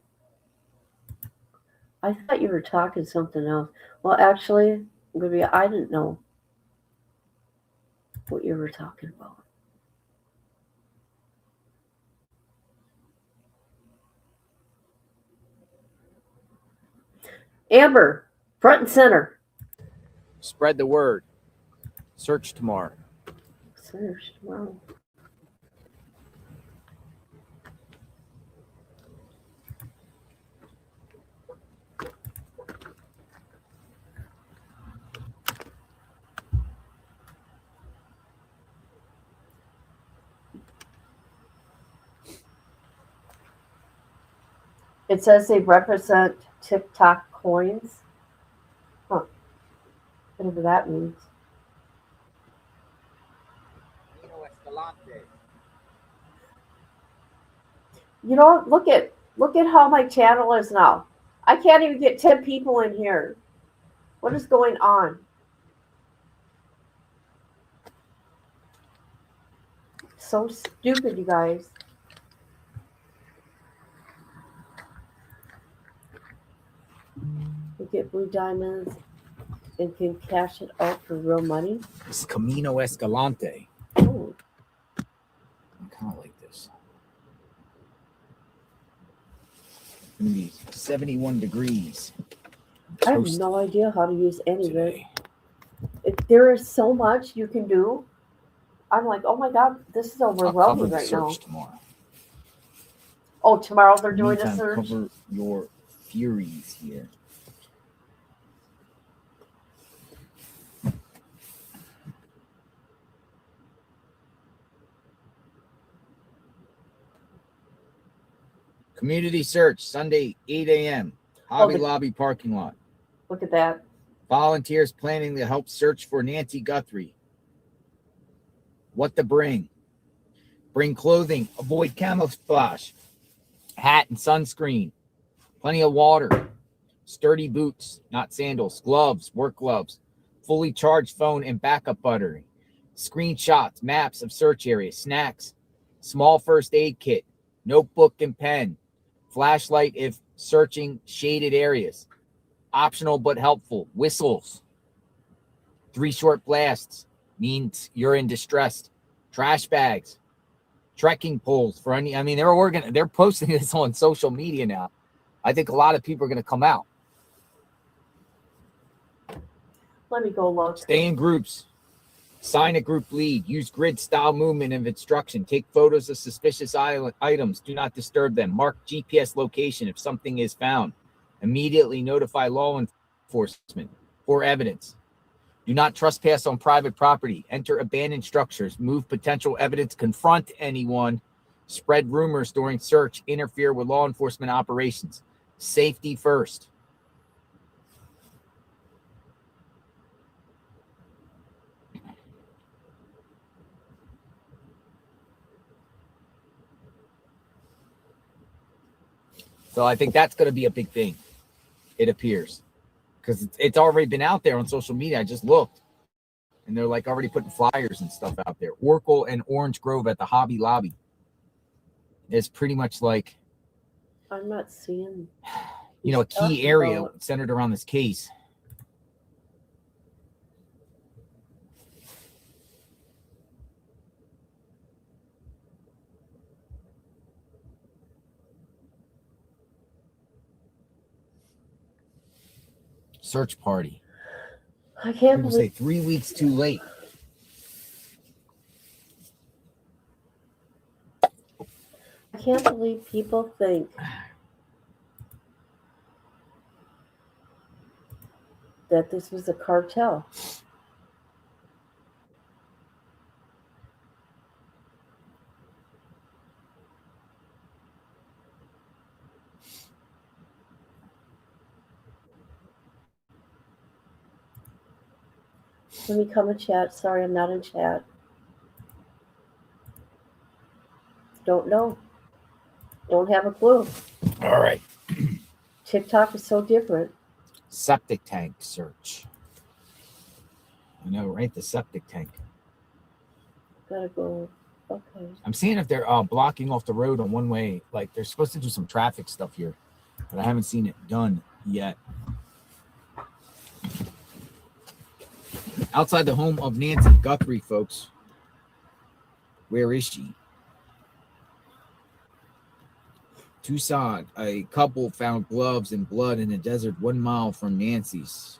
I thought you were talking something else. Well, actually, I didn't know what you were talking about. Amber, front and center. Spread the word. Search tomorrow. Search tomorrow. It says they represent TikTok coins. Huh. Whatever that means. You know, look at how my channel is now. I can't even get 10 people in here. What is going on? So stupid, you guys. We get blue diamonds and can cash it out for real money. This is Camino Escalante. Oh. I kind of like this. It's going to be 71 degrees. I have no idea how to use any of it. There is so much you can do. I'm like, oh my God, this is overwhelming right now. Tomorrow. Oh, tomorrow they're doing Meantime, a search? Cover your furies here. Community search, Sunday, 8 a.m. Hobby Lobby parking lot. Look at that. Volunteers planning to help search for Nancy Guthrie. What to bring? Bring clothing. Avoid camouflage. hat and sunscreen, plenty of water, sturdy boots, not sandals, gloves, work gloves, fully charged phone and backup battery, screenshots, maps of search areas, snacks, small first aid kit, notebook and pen, flashlight if searching shaded areas, optional but helpful, whistles, 3 short blasts means you're in distress, trash bags, trekking poles for any. I mean, they're posting this on social media now. I think a lot of people are going to come out. Let me go look. Stay in groups. Sign a group lead. Use grid style movement of instruction. Take photos of suspicious items. Do not disturb them. Mark GPS location if something is found. Immediately notify law enforcement for evidence. Do not trespass on private property. Enter abandoned structures. Move potential evidence. Confront anyone. Spread rumors during search. Interfere with law enforcement operations. Safety first. So I think that's going to be a big thing, it appears, because it's already been out there on social media. I just looked, and they're like already putting flyers and stuff out there. Oracle and Orange Grove at the Hobby Lobby. It's pretty much like, I'm not seeing, a key area centered around this case. Search party. I can't People believe say 3 weeks too late. I can't believe people think that this was a cartel. Let me come and chat. Sorry, I'm not in chat. Don't know. Don't have a clue. All right. TikTok is so different. Septic tank search. I know, right? The septic tank. Gotta go. Okay. I'm seeing if they're blocking off the road on one way. Like they're supposed to do some traffic stuff here, but I haven't seen it done yet. Outside the home of Nancy Guthrie, folks. Where is she? Tucson, a couple found gloves and blood in a desert 1 mile from Nancy's.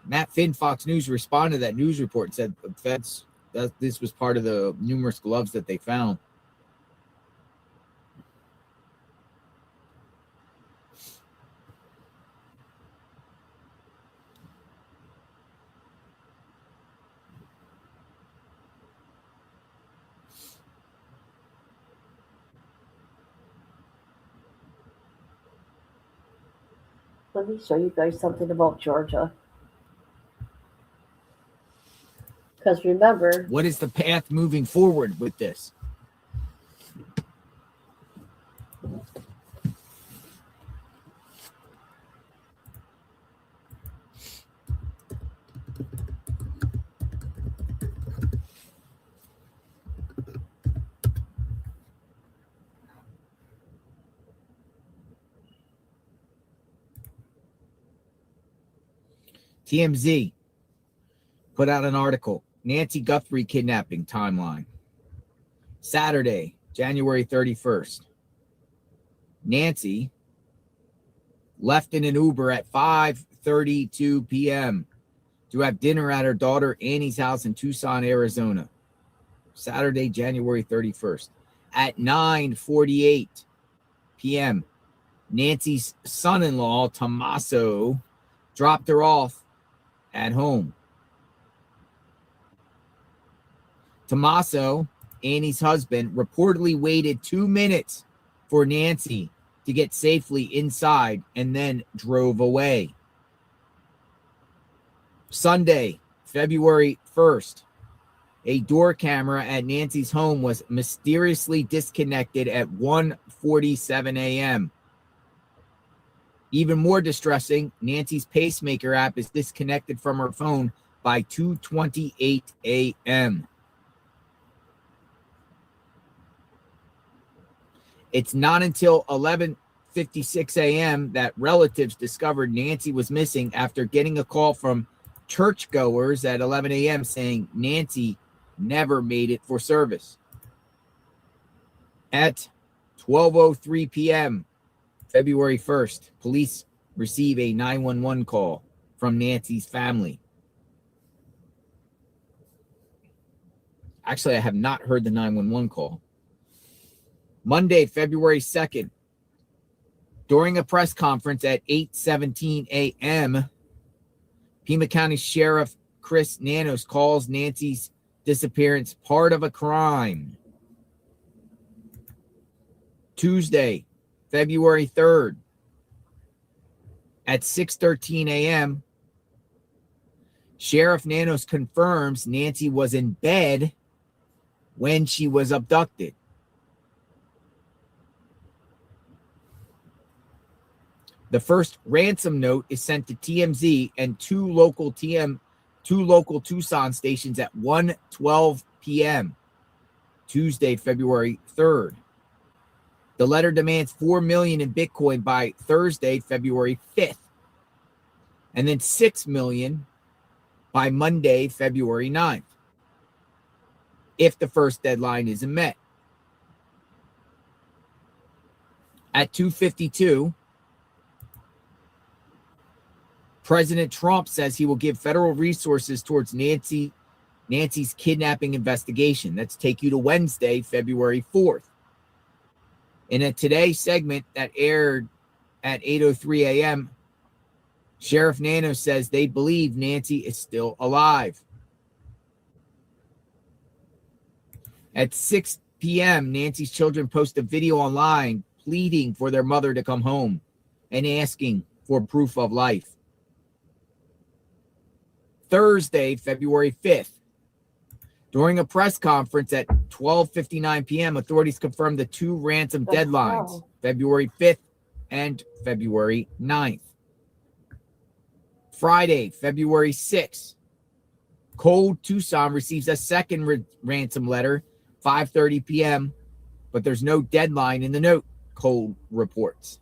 Matt Finn, Fox News, responded to that news report and said the feds, that this was part of the numerous gloves that they found. Let me show you guys something about Georgia. Because remember, what is the path moving forward with this? TMZ put out an article, Nancy Guthrie kidnapping timeline. Saturday, January 31st. Nancy left in an Uber at 5:32 p.m. to have dinner at her daughter Annie's house in Tucson, Arizona. Saturday, January 31st. At 9:48 p.m., Nancy's son-in-law, Tommaso, dropped her off at home. Tommaso, Annie's husband, reportedly waited 2 minutes for Nancy to get safely inside and then drove away. Sunday, February 1st, a door camera at Nancy's home was mysteriously disconnected at 1:47 a.m. Even more distressing, Nancy's pacemaker app is disconnected from her phone by 2:28 a.m. It's not until 11:56 a.m. that relatives discovered Nancy was missing after getting a call from churchgoers at 11 a.m. saying Nancy never made it for service. At 12:03 p.m., February 1st, police receive a 911 call from Nancy's family. Actually, I have not heard the 911 call. Monday, February 2nd, during a press conference at 8:17 a.m., Pima County Sheriff Chris Nanos calls Nancy's disappearance part of a crime. Tuesday, February 3rd, at 6:13 a.m., Sheriff Nanos confirms Nancy was in bed when she was abducted. The first ransom note is sent to TMZ and two local Tucson stations at 1:12 p.m. Tuesday, February 3rd. The letter demands $4 million in Bitcoin by Thursday, February 5th, and then $6 million by Monday, February 9th, if the first deadline isn't met. At 2:52, President Trump says he will give federal resources towards Nancy's kidnapping investigation. Let's take you to Wednesday, February 4th. In a Today segment that aired at 8:03 a.m., Sheriff Nanos says they believe Nancy is still alive. At 6 p.m., Nancy's children post a video online pleading for their mother to come home and asking for proof of life. Thursday, February 5th, during a press conference at 12:59 p.m., authorities confirmed the two ransom deadlines, February 5th and February 9th. Friday, February 6th, Cold Tucson receives a second ransom letter, 5:30 p.m., but there's no deadline in the note, Cold reports.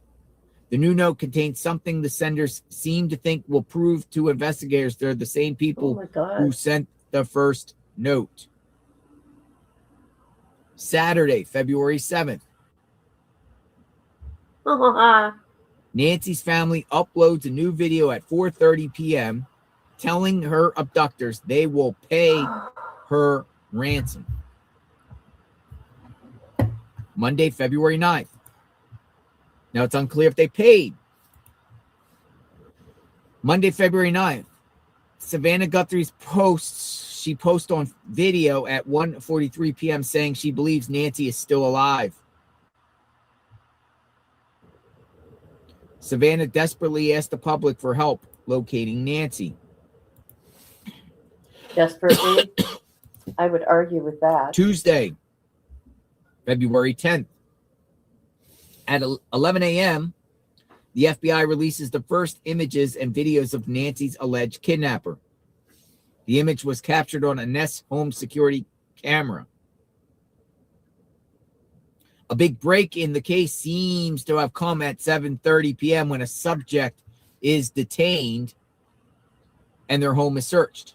The new note contains something the senders seem to think will prove to investigators they're the same people who sent the first note. Saturday, February 7th. Nancy's family uploads a new video at 4:30 p.m. telling her abductors they will pay her ransom. Monday, February 9th. Now, it's unclear if they paid. Monday, February 9th. Savannah Guthrie's posts. She posts on video at 1:43 p.m. saying she believes Nancy is still alive. Savannah desperately asked the public for help locating Nancy. Desperately? I would argue with that. Tuesday, February 10th. At 11 a.m., the FBI releases the first images and videos of Nancy's alleged kidnapper. The image was captured on a Nest home security camera. A big break in the case seems to have come at 7:30 p.m. when a subject is detained and their home is searched.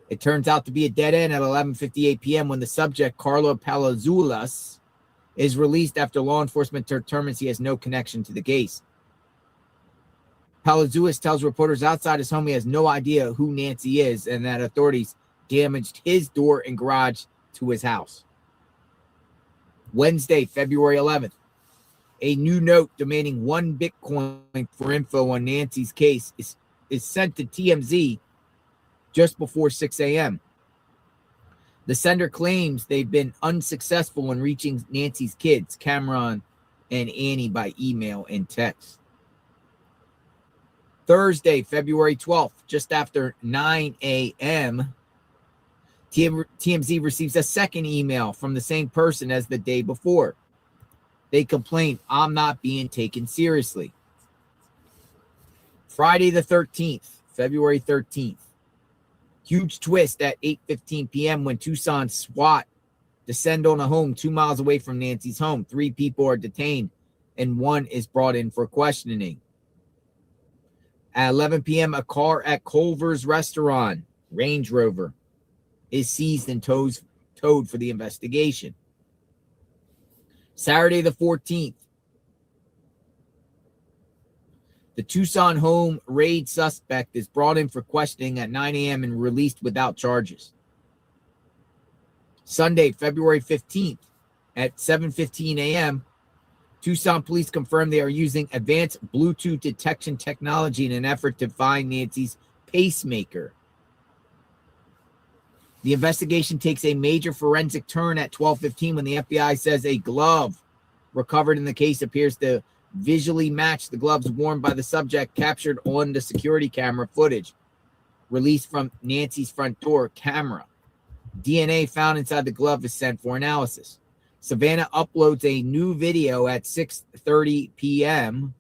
It turns out to be a dead end at 11:58 p.m. when the subject, Carlo Palazuelos, is released after law enforcement determines he has no connection to the case. Palazuelos tells reporters outside his home he has no idea who Nancy is and that authorities damaged his door and garage to his house. Wednesday, February 11th. A new note demanding $1 Bitcoin for info on Nancy's case is sent to TMZ just before 6 a.m. The sender claims they've been unsuccessful in reaching Nancy's kids, Cameron and Annie, by email and text. Thursday, February 12th, just after 9 a.m., TMZ receives a second email from the same person as the day before. They complain, I'm not being taken seriously. Friday the 13th, February 13th. Huge twist at 8:15 p.m. when Tucson SWAT descend on a home 2 miles away from Nancy's home. 3 people are detained and 1 is brought in for questioning. At 11 p.m., a car at Culver's restaurant, Range Rover, is seized and towed for the investigation. Saturday the 14th, the Tucson home raid suspect is brought in for questioning at 9 a.m. and released without charges. Sunday, February 15th at 7:15 a.m., Tucson police confirmed they are using advanced Bluetooth detection technology in an effort to find Nancy's pacemaker. The investigation takes a major forensic turn at 12:15 when the FBI says a glove recovered in the case appears to visually match the gloves worn by the subject captured on the security camera footage released from Nancy's front door camera. DNA found inside the glove is sent for analysis. Savannah uploads a new video at 6:30 p.m.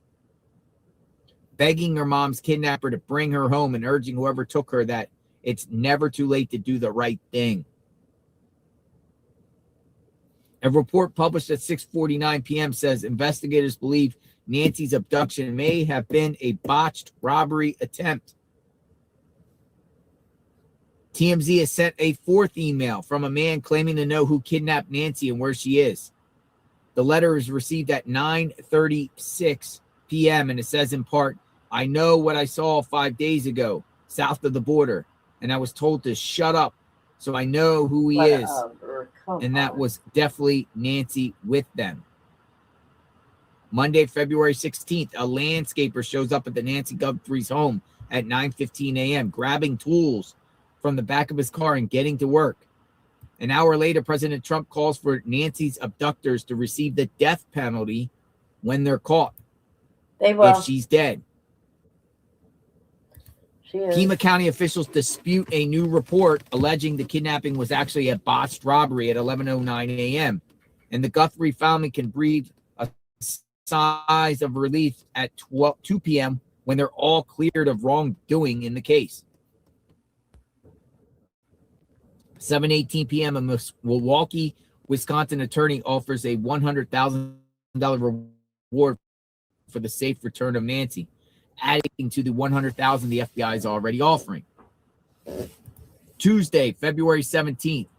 begging her mom's kidnapper to bring her home and urging whoever took her that it's never too late to do the right thing. A report published at 6:49 p.m. says investigators believe Nancy's abduction may have been a botched robbery attempt. TMZ has sent a 4th email from a man claiming to know who kidnapped Nancy and where she is. The letter is received at 9:36 p.m. and it says in part, I know what I saw 5 days ago south of the border, and I was told to shut up, so I know who he is. And that was definitely Nancy with them. Monday, February 16th, a landscaper shows up at the Nancy Guthrie's home at 9:15 a.m., grabbing tools from the back of his car and getting to work. An hour later, President Trump calls for Nancy's abductors to receive the death penalty when they're caught. They will. If she's dead. Pima County officials dispute a new report alleging the kidnapping was actually a botched robbery at 11:09 a.m. And the Guthrie family can breathe a sighs of relief at 2 p.m. when they're all cleared of wrongdoing in the case. 7:18 p.m. a Milwaukee, Wisconsin attorney offers a $100,000 reward for the safe return of Nancy, adding to the $100,000 the FBI is already offering. Tuesday, February 17th,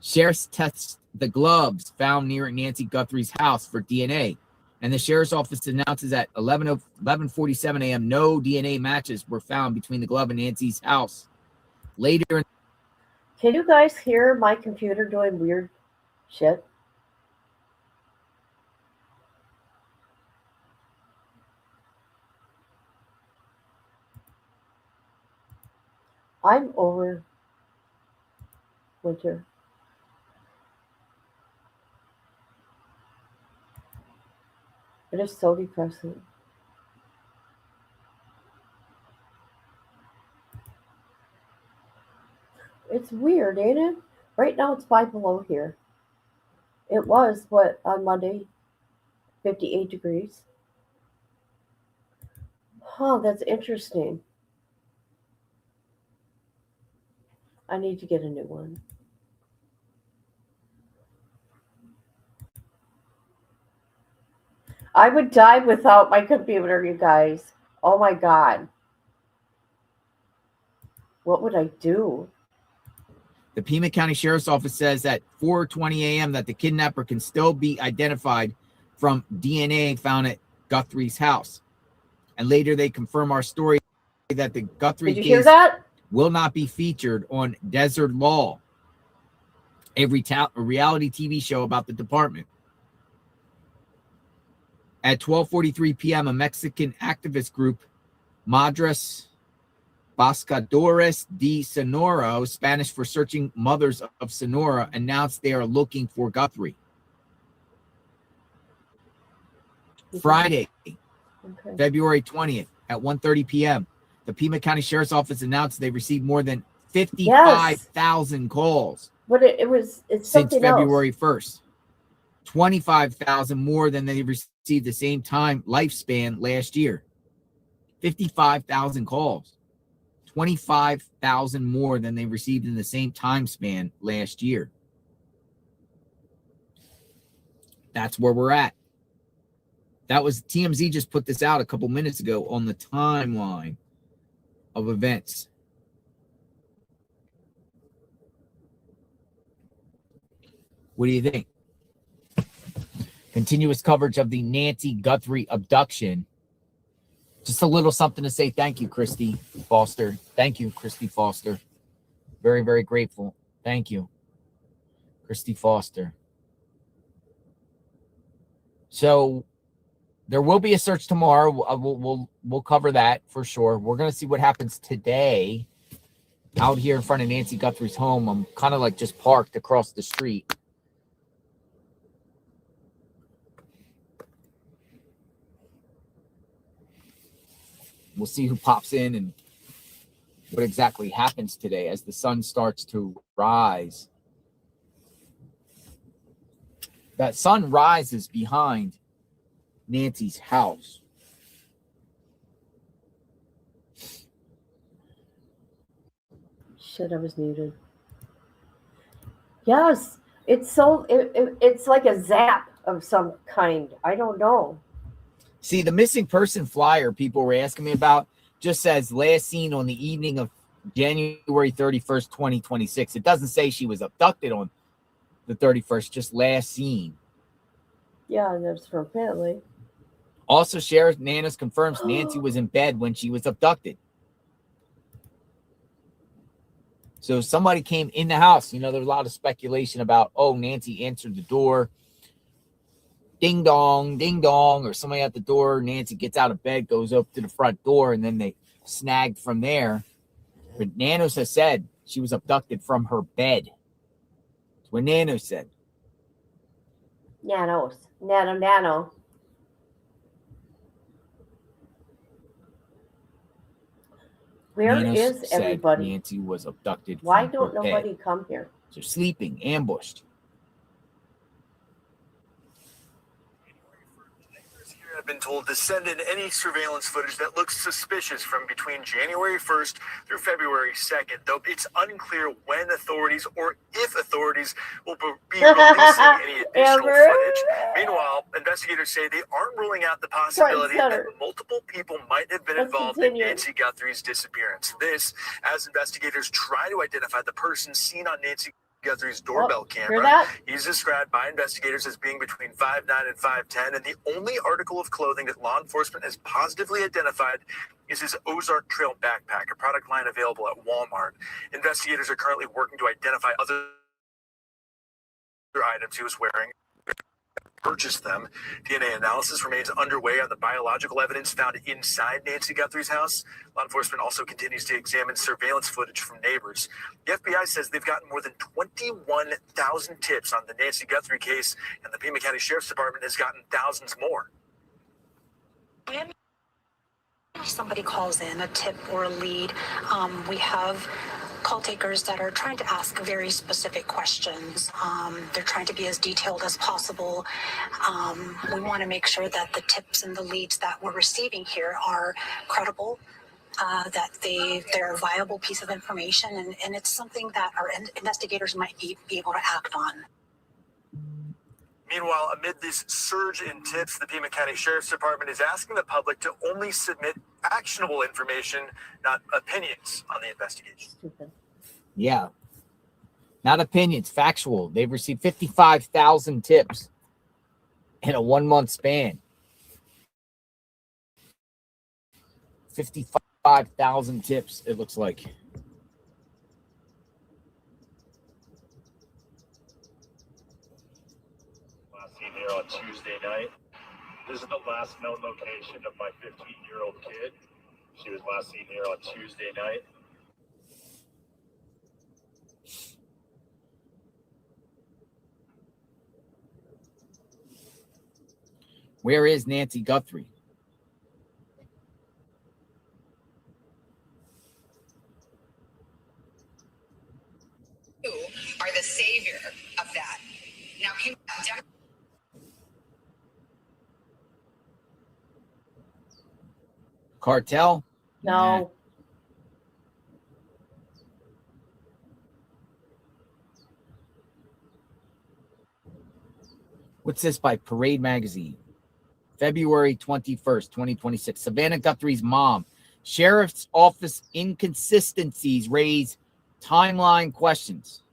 sheriffs test the gloves found near Nancy Guthrie's house for DNA, and the sheriff's office announces at 11:47 a.m. no DNA matches were found between the glove and Nancy's house. Later, can you guys hear my computer doing weird shit? I'm over winter. It is so depressing. It's weird, ain't it? Right now it's 5 below here. It was, what, on Monday? 58 degrees. Huh, that's interesting. I need to get a new one. I would die without my computer, you guys. Oh my God. What would I do? the Pima County Sheriff's Office says at 4:20 a.m. that the kidnapper can still be identified from DNA found at Guthrie's house. And later they confirm our story that the Guthrie case will not be featured on Desert Law, a reality TV show about the department. At 12:43 p.m., a Mexican activist group, Madres Buscadores de Sonora, Spanish for Searching Mothers of Sonora, announced they are looking for Guthrie. Friday, February 20th at 1:30 p.m., the Pima County Sheriff's Office announced they received more than 55,000 calls. But it's since something February else. 1st. 25,000 more than they received the same time lifespan last year. 55,000 calls. 25,000 more than they received in the same time span last year. That's where we're at. That was TMZ just put this out a couple minutes ago on the timeline of events. What do you think? Continuous coverage of the Nancy Guthrie abduction. Just a little something to say thank you, Christy Foster. Thank you, Christy Foster. Very, very grateful. Thank you, Christy Foster. So there will be a search tomorrow. We'll cover that for sure. We're going to see what happens today out here in front of Nancy Guthrie's home. I'm kind of like just parked across the street. We'll see who pops in and what exactly happens today as the sun starts to rise. That sun rises behind Nancy's house. Shit, I was muted. Yes, it's so it's like a zap of some kind. I don't know. See, the missing person flyer people were asking me about just says last seen on the evening of January 31st, 2026. It doesn't say she was abducted on the 31st, just last seen. Yeah, that's her family. Also, Sheriff Nanas confirms Nancy was in bed when she was abducted. So somebody came in the house. You know, there was a lot of speculation about, oh, Nancy answered the door. Ding dong, or somebody at the door. Nancy gets out of bed, goes up to the front door, and then they snagged from there. But Nanos has said she was abducted from her bed. That's what Nanos said. Nano. Where Nanos is said everybody? Nancy was abducted. Why from don't her nobody bed. come here? So sleeping, ambushed. Have been told to send in any surveillance footage that looks suspicious from between January 1st through February 2nd, though it's unclear when authorities or if authorities will be releasing any additional footage. Meanwhile, investigators say they aren't ruling out the possibility that multiple people might have been involved in Nancy Guthrie's disappearance. This, as investigators try to identify the person seen on Nancy Guthrie's doorbell camera. He's described by investigators as being between 5'9" and 5'10", and the only article of clothing that law enforcement has positively identified is his Ozark Trail backpack, a product line available at Walmart. Investigators are currently working to identify other items he was wearing. Purchased them. DNA analysis remains underway on the biological evidence found inside Nancy Guthrie's house. Law enforcement also continues to examine surveillance footage from neighbors. The FBI says they've gotten more than 21,000 tips on the Nancy Guthrie case, and the Pima County Sheriff's Department has gotten thousands more. Somebody calls in a tip or a lead. We have call takers that are trying to ask very specific questions. They're trying to be as detailed as possible. We want to make sure that the tips and the leads that we're receiving here are credible, that they're a viable piece of information, and it's something that our investigators might be able to act on. Meanwhile, amid this surge in tips, the Pima County Sheriff's Department is asking the public to only submit actionable information, not opinions on the investigation. Yeah. Not opinions, factual. They've received 55,000 tips in a 1 month span. 55,000 tips, it looks like. Here on Tuesday night. This is the last known location of my 15-year-old kid. She was last seen here on Tuesday night. Where is Nancy Guthrie? Cartel? No. What's this by Parade Magazine? February 21st, 2026. Savannah Guthrie's mom. Sheriff's office inconsistencies raise timeline questions.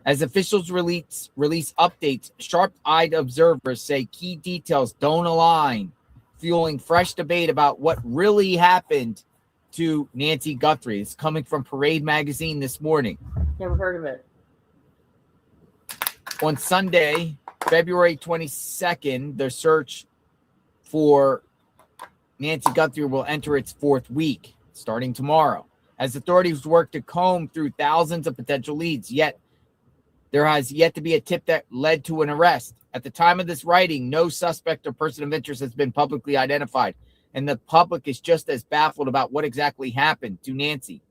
As officials release updates, sharp-eyed observers say key details don't align, fueling fresh debate about what really happened to Nancy Guthrie. It's coming from Parade Magazine this morning. Never heard of it. On Sunday, February 22nd, the search for Nancy Guthrie will enter its fourth week, starting tomorrow, as authorities work to comb through thousands of potential leads. Yet, there has yet to be a tip that led to an arrest. At the time of this writing, no suspect or person of interest has been publicly identified, and the public is just as baffled about what exactly happened to Nancy.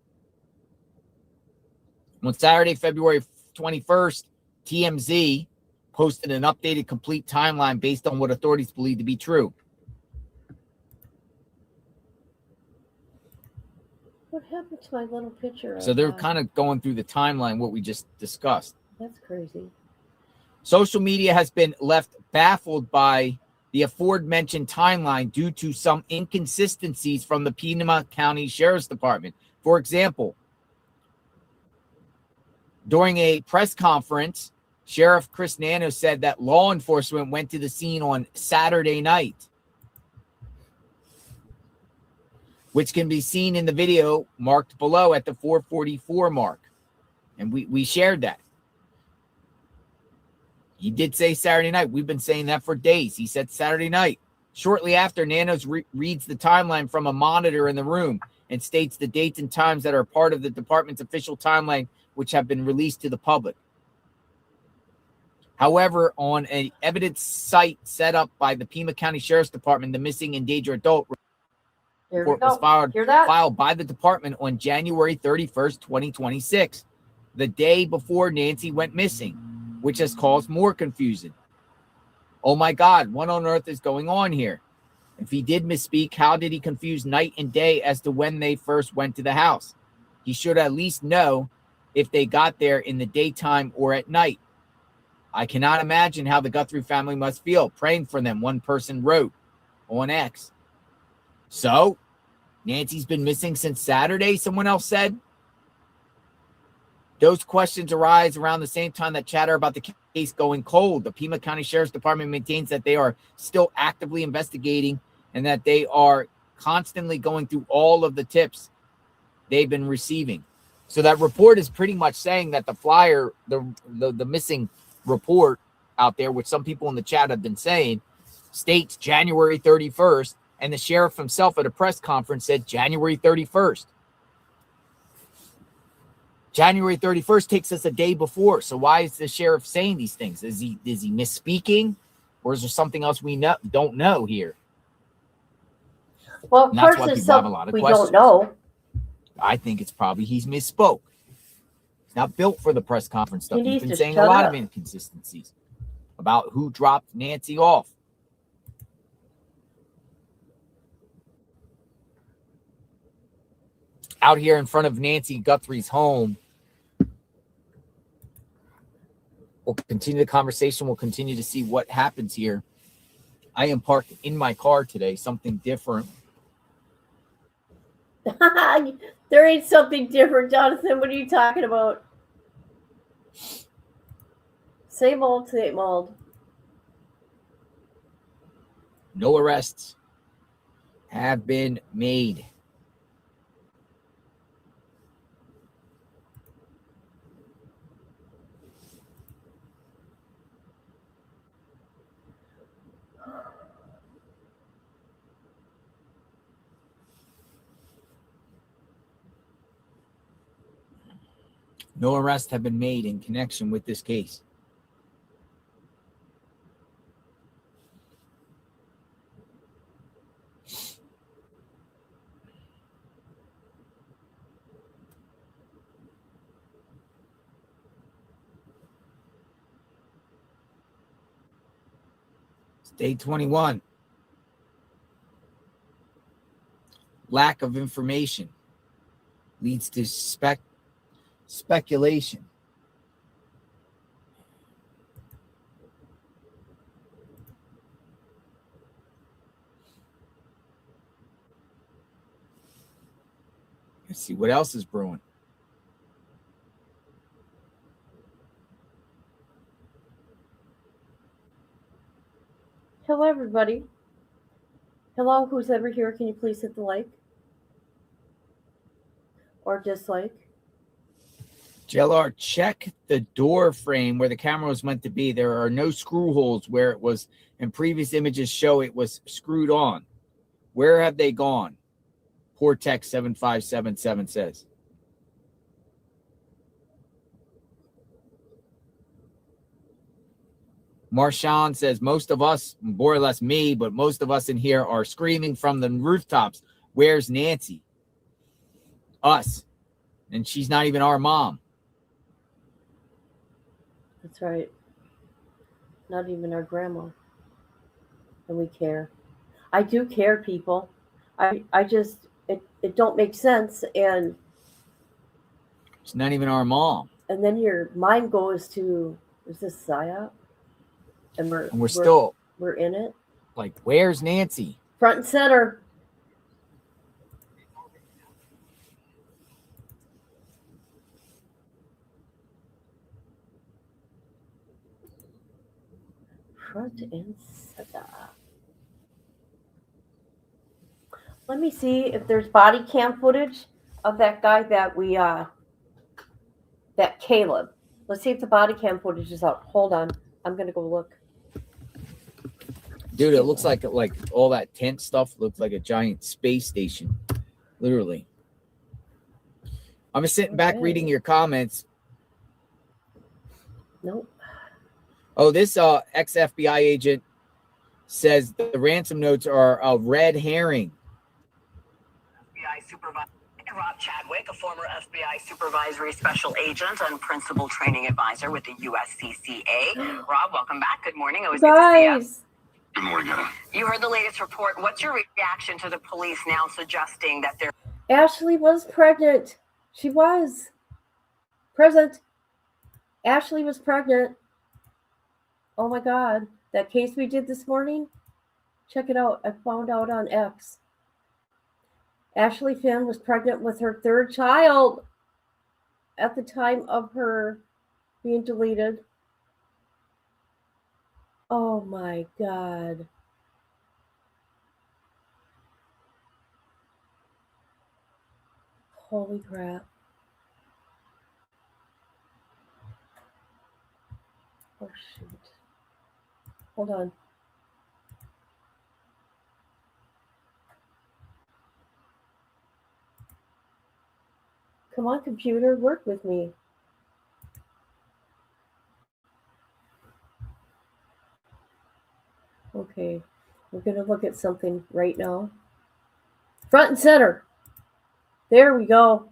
On Saturday, February 21st, TMZ posted an updated complete timeline based on what authorities believe to be true. What happened to my little picture? So they're kind of going through the timeline, what we just discussed. That's crazy. Social media has been left baffled by the aforementioned timeline due to some inconsistencies from the Pima County Sheriff's Department. For example, during a press conference, Sheriff Chris Nano said that law enforcement went to the scene on Saturday night, which can be seen in the video marked below at the 4:44 mark. And we shared that. He did say Saturday night. We've been saying that for days. He said Saturday night. Shortly after, Nanos reads the timeline from a monitor in the room and states the dates and times that are part of the department's official timeline, which have been released to the public. However, on an evidence site set up by the Pima County Sheriff's Department, the missing endangered adult report was filed by the department on January 31st, 2026, the day before Nancy went missing, which has caused more confusion. Oh my God, what on earth is going on here? If he did misspeak, how did he confuse night and day as to when they first went to the house? He should at least know if they got there in the daytime or at night. I cannot imagine how the Guthrie family must feel. Praying for them, one person wrote on X. So, Nancy's been missing since Saturday, someone else said. Those questions arise around the same time that chatter about the case going cold. The Pima County Sheriff's Department maintains that they are still actively investigating and that they are constantly going through all of the tips they've been receiving. So that report is pretty much saying that the flyer, the missing report out there, which some people in the chat have been saying, states January 31st, and the sheriff himself at a press conference said January 31st. January 31st takes us a day before. So why is the sheriff saying these things? Is he misspeaking, or is there something else we don't know here? Well, of course, there's some we don't know. I think it's probably he's misspoke. He's not built for the press conference stuff. He's been saying a lot of inconsistencies about who dropped Nancy off. Out here in front of Nancy Guthrie's home. We'll continue the conversation. We'll continue to see what happens here. I am parked in my car today, something different. There ain't something different, Jonathan. What are you talking about? Same old, same old. No arrests have been made. No arrests have been made in connection with this case. It's day 21. lack of information leads to speculation. Let's see what else is brewing. Hello, everybody. Hello, who's ever here? Can you please hit the like or dislike? JLR, check the door frame where the camera was meant to be. There are no screw holes where it was, and previous images show it was screwed on. Where have they gone? Portex 7577 says. Marshawn says, most of us, more or less me, but most of us in here are screaming from the rooftops. Where's Nancy? Us. And she's not even our mom. That's right. Not even our grandma. And we care. I do care, people. I just, it don't make sense. And it's not even our mom. And then your mind goes to, is this psyop? And we're still in it. Like, where's Nancy? Front and center. Front and center. Let me see if there's body cam footage of that guy that we that Caleb. Let's see if the body cam footage is out. Hold on. I'm gonna go look. Dude, it looks like all that tent stuff looks like a giant space station. Literally. I'm just sitting back reading your comments. Nope. Oh, this ex-FBI agent says the ransom notes are a red herring. FBI supervisor Rob Chadwick, a former FBI supervisory special agent and principal training advisor with the USCCA. Rob, welcome back. Good morning. It was good to see you. Good morning, Anna. You heard the latest report. What's your reaction to the police now suggesting that they're... Ashley was pregnant. She was present. Ashley was pregnant. Oh my God. That case we did this morning, check it out. I found out on X. Ashley Finn was pregnant with her third child at the time of her being deleted. Oh my God. Holy crap. Oh shoot. Hold on. Come on, computer, work with me. Okay, we're going to look at something right now. Front and center. There we go.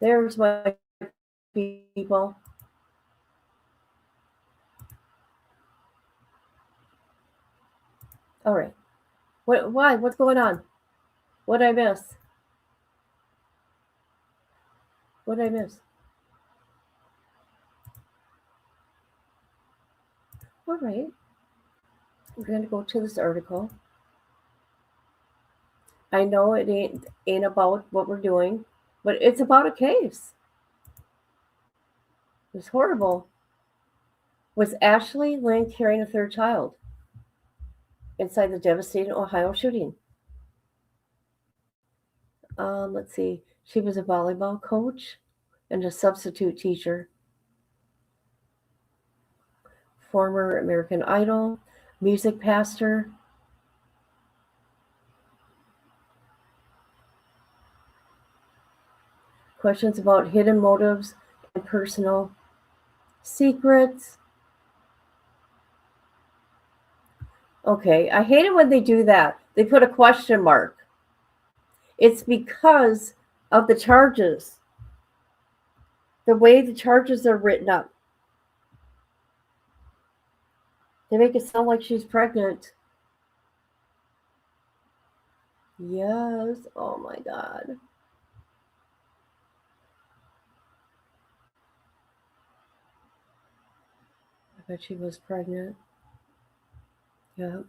There's my people. All right. Why? What's going on? What did I miss? What did I miss? All right. We're going to go to this article. I know it ain't about what we're doing, but it's about a case. It's horrible. Was Ashley Lynn carrying a third child inside the devastating Ohio shooting? Let's see. She was a volleyball coach and a substitute teacher. Former American Idol, music pastor. Questions about hidden motives and personal secrets. Okay, I hate it when they do that. They put a question mark. It's because of the charges. The way the charges are written up. They make it sound like she's pregnant. Yes. Oh my God. I bet she was pregnant. Yeah.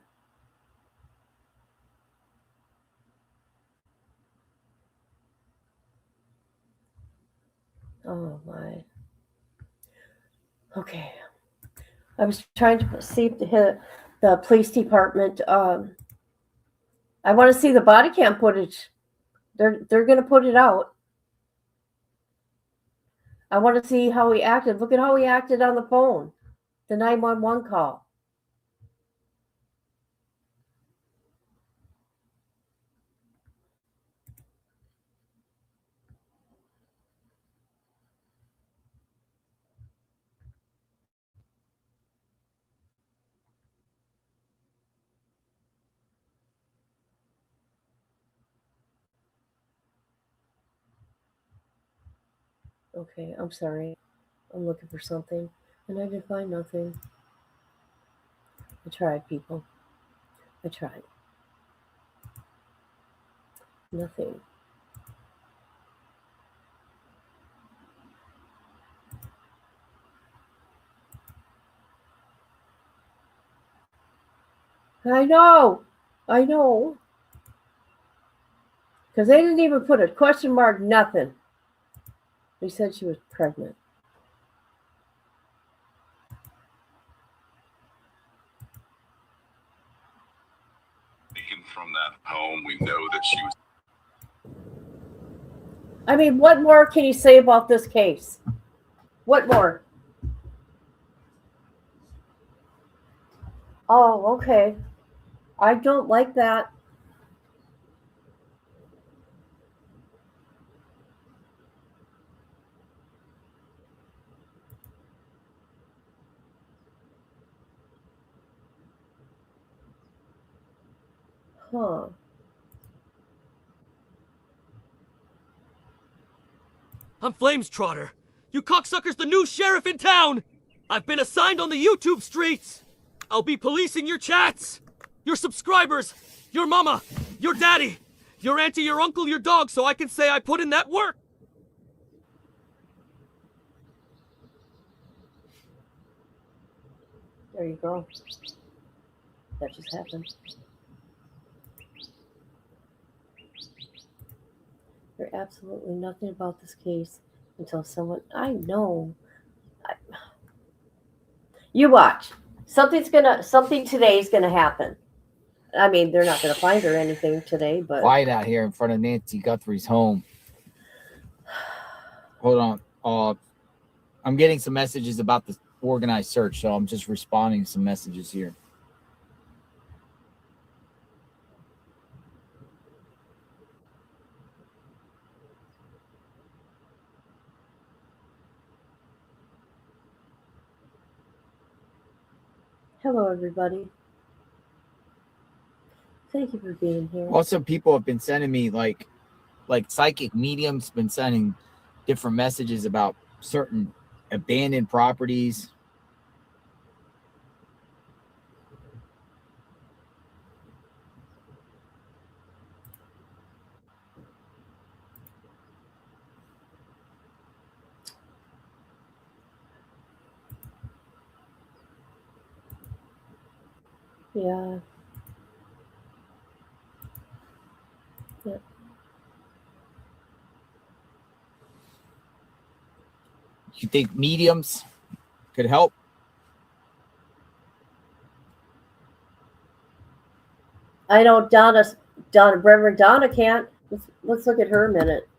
Oh my. Okay. I was trying to see if the police department. I want to see the body cam footage. They're going to put it out. I want to see how he acted. Look at how he acted on the phone. The 911 call. Okay, I'm sorry. I'm looking for something, and I didn't find nothing. I tried, people. I tried. Nothing. I know. I know. Because they didn't even put a question mark, nothing. They said she was pregnant. Taken from that home, we know that she was. I mean, what more can you say about this case? What more? Oh, okay. I don't like that. Huh. I'm Flames Trotter. You cocksucker's the new sheriff in town! I've been assigned on the YouTube streets! I'll be policing your chats! Your subscribers! Your mama! Your daddy! Your auntie, your uncle, your dog, so I can say I put in that work! There you go. That just happened. There's absolutely nothing about this case until someone I know. You watch. Something today is gonna happen. I mean, they're not gonna find her anything today, but Quiet out here in front of Nancy Guthrie's home. Hold on. I'm getting some messages about the organized search, so I'm just responding to some messages here. hello everybody. Thank you for being here. Also, people have been sending me like psychic mediums been sending different messages about certain abandoned properties. Yeah. Yeah. You think mediums could help? I know Reverend Donna can't. Let's look at her a minute.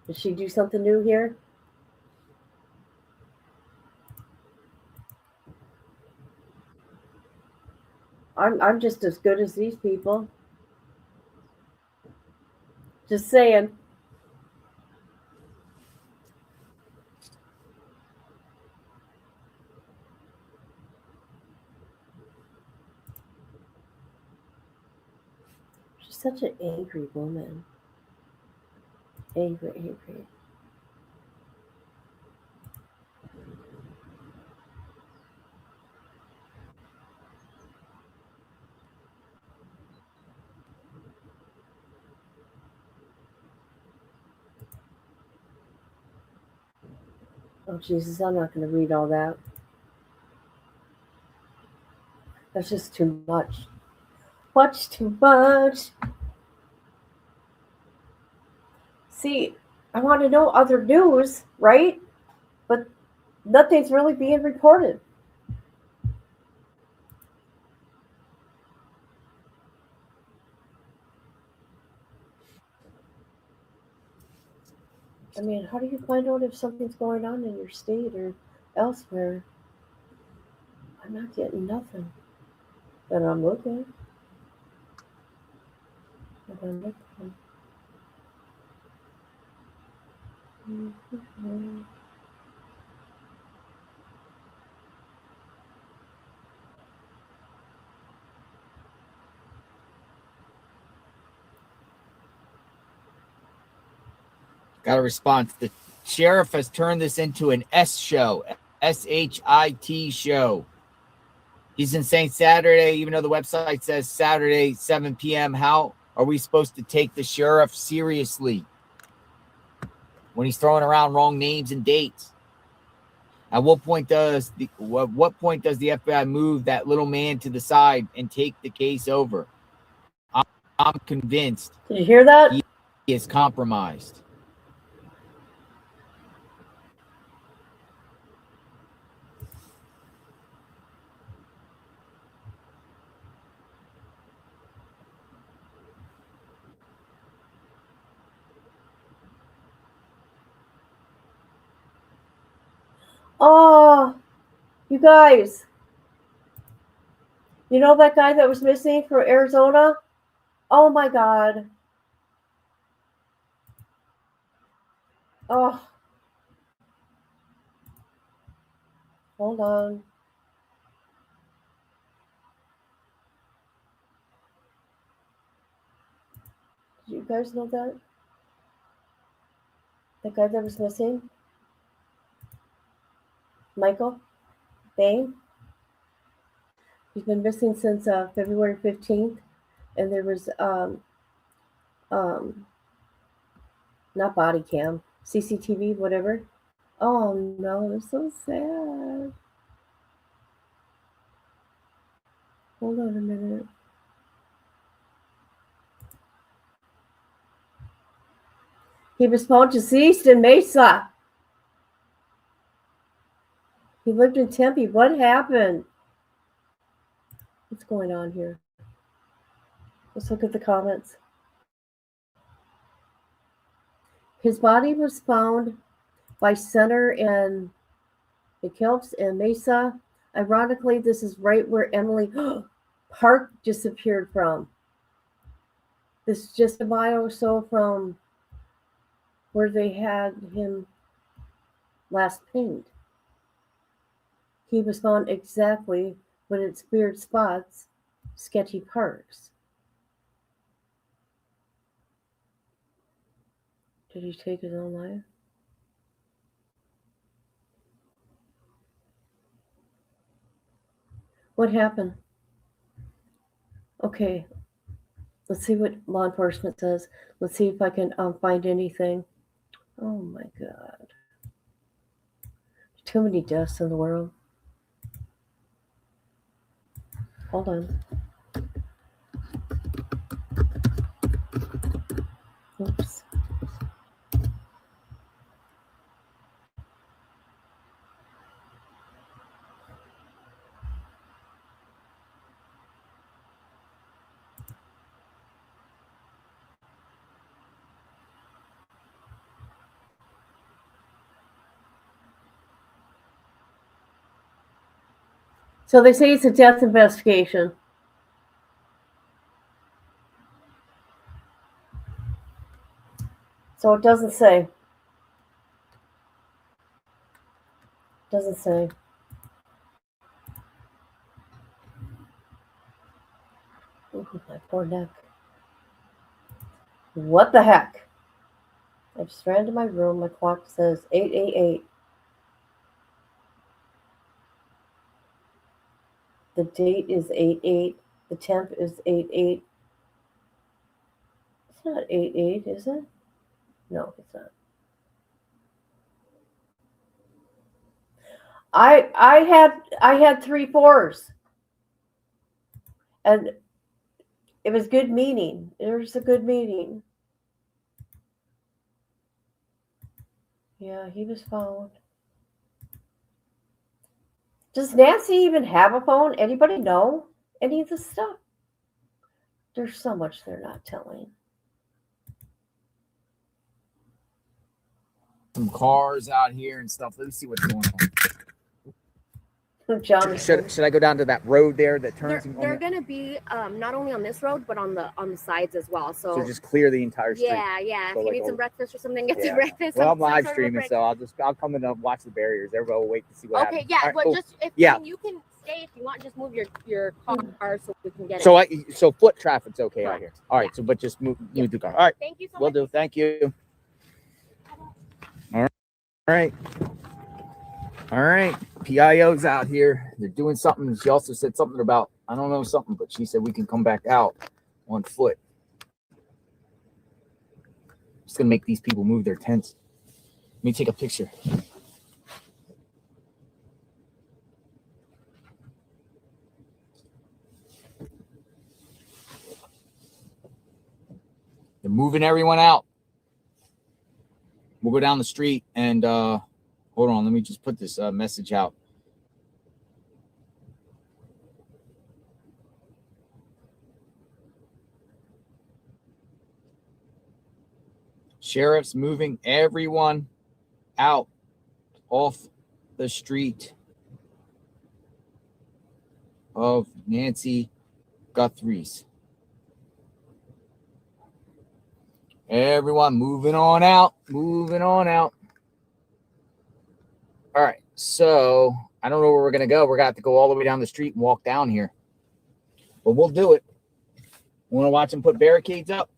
Did she do something new here? I'm just as good as these people. Just saying. She's such an angry woman. Angry. Oh, Jesus, I'm not going to read all that. That's just too much. Much too much. See, I want to know other news, right? But nothing's really being reported. I mean, how do you find out if something's going on in your state or elsewhere? I'm not getting nothing. But I'm looking. But I'm looking. Mm-hmm. Got a response. The sheriff has turned this into an S show, SHIT show. He's been saying Saturday, even though the website says Saturday, 7 p.m. How are we supposed to take the sheriff seriously when he's throwing around wrong names and dates? At what point does the FBI move that little man to the side and take the case over? I'm convinced. Did you hear that? He is compromised. Oh, you guys. You know that guy that was missing from Arizona? Oh my God. Oh. Hold on. Did you guys know that? The guy that was missing? Michael Bain? He's been missing since February 15th. And there was not body cam, CCTV, whatever. Oh no, it's so sad. Hold on a minute. He was found deceased in Mesa. He lived in Tempe. What happened? What's going on here? Let's look at the comments. His body was found by Center and McKelps and Mesa. Ironically, this is right where Emily Park disappeared from. This is just a mile or so from where they had him last pinged. He was found exactly when it's weird spots, sketchy parks. Did he take his own life? What happened? Okay, let's see what law enforcement says. Let's see if I can find anything. Oh my God. Too many deaths in the world. Hold on. Oops. So they say it's a death investigation. So it doesn't say. Doesn't say. Ooh, my poor neck. What the heck? I just ran to my room. My clock says 8:88. The date is 8/8. The temp is 8/8. It's not 8/8, is it? No, it's not. I had 3 4s, and it was good meeting. It was a good meeting. Yeah, he was found. Does Nancy even have a phone? Anybody know any of this stuff? There's so much they're not telling. Some cars out here and stuff. Let me see what's going on. John, should I go down to that road there that turns? They're going to be not only on this road, but on the sides as well. So just clear the entire street. Yeah. So if you need some breakfast or something, get some breakfast. Well, I'm live streaming, so I'll come and watch the barriers. Everybody will wait to see what happens. Okay, yeah, Right, but cool. just if you can stay if you want, just move your car so we can get it. So foot traffic's okay out here. All right, but just move the car. All right, Thank you so will much. do. Thank you. All right. PIO's out here. They're doing something. She also said something about, I don't know something, but she said we can come back out on foot. Just gonna make these people move their tents. Let me take a picture. They're moving everyone out. We'll go down the street and hold on. Let me just put this message out. Sheriff's moving everyone out off the street of Nancy Guthrie's. Everyone moving on out. All right, so I don't know where we're going to go. We're going to have to go all the way down the street and walk down here. But we'll do it. Want to watch them put barricades up?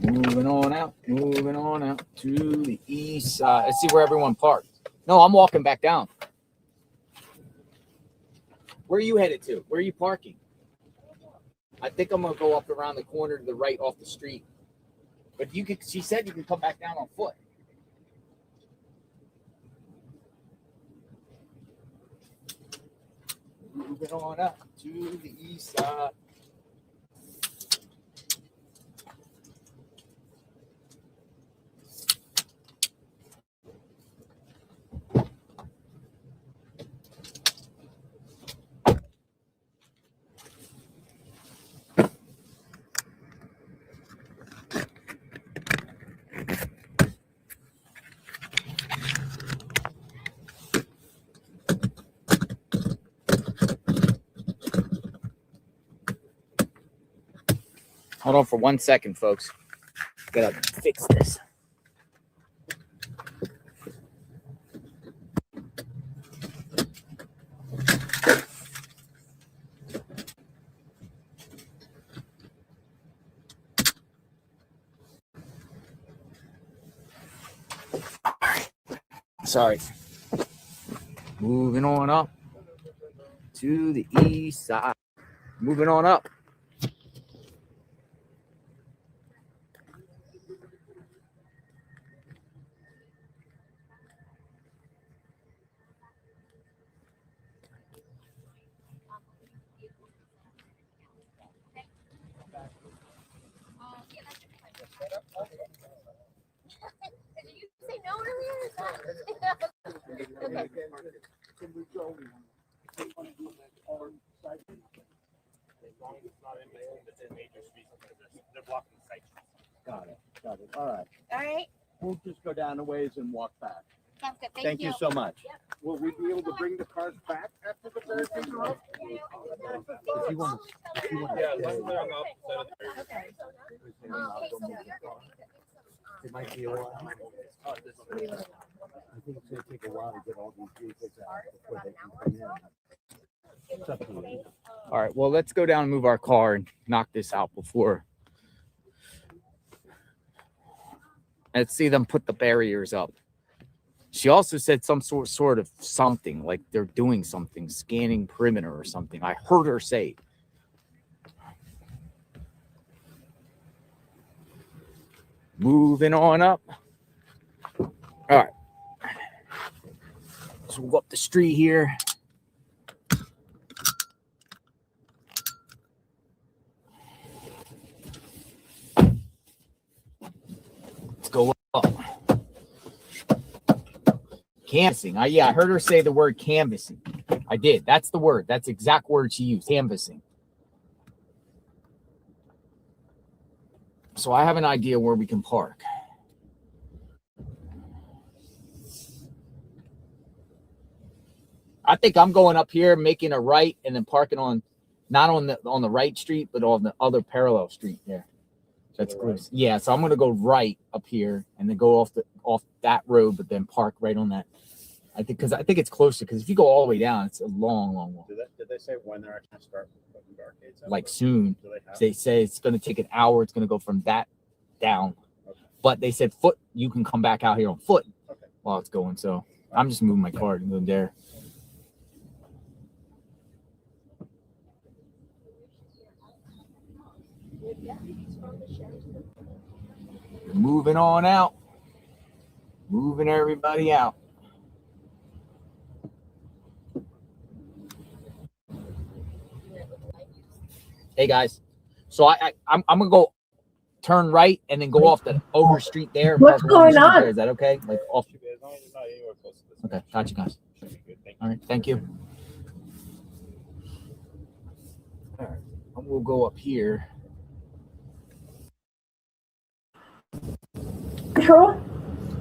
Moving on out to the east side. Let's see where everyone parked. No, I'm walking back down. Where are you headed to? Where are you parking? I think I'm going to go up around the corner to the right off the street. But she said you can come back down on foot. Moving on up to the east side. Hold on for 1 second, folks. Gotta fix this. Sorry. Moving on up to the east side. Moving on up. Got it. All right. All right. We'll just go down a ways and walk back. Sounds good. Thank you so much. Will we be able to bring the cars back after the barricades are up? If you want to, let's clear them up. It might be a while. I think it's going to take a while to get all these vehicles out before they can come in. It's up to you. All right, well, let's go down and move our car and knock this out before. Let's see them put the barriers up. She also said some sort of something, like they're doing something, scanning perimeter or something. I heard her say. Moving on up. All right. So we'll go up the street here. Let's go up. Canvassing. Yeah, I heard her say the word canvassing. I did. That's the word. That's the exact word she used. Canvassing. So I have an idea where we can park. I think I'm going up here, making a right, and then parking on, not on the right street, but on the other parallel street there. That's close. Yeah, so I'm gonna go right up here and then go off that road, but then park right on that. I think it's closer. Because if you go all the way down, it's a long walk. Did they say when they're actually start putting barricades up? Like soon. They say it's gonna take an hour. It's gonna go from that down. Okay. But they said foot. You can come back out here on foot while it's going. So I'm just moving my car and going there. Moving on out. Moving everybody out. Hey guys, so I'm gonna go turn right and then go off the over street there. What's going on? There. Is that okay? Like off. Okay, gotcha, guys. All right, thank you. All right, we'll go up here. Control.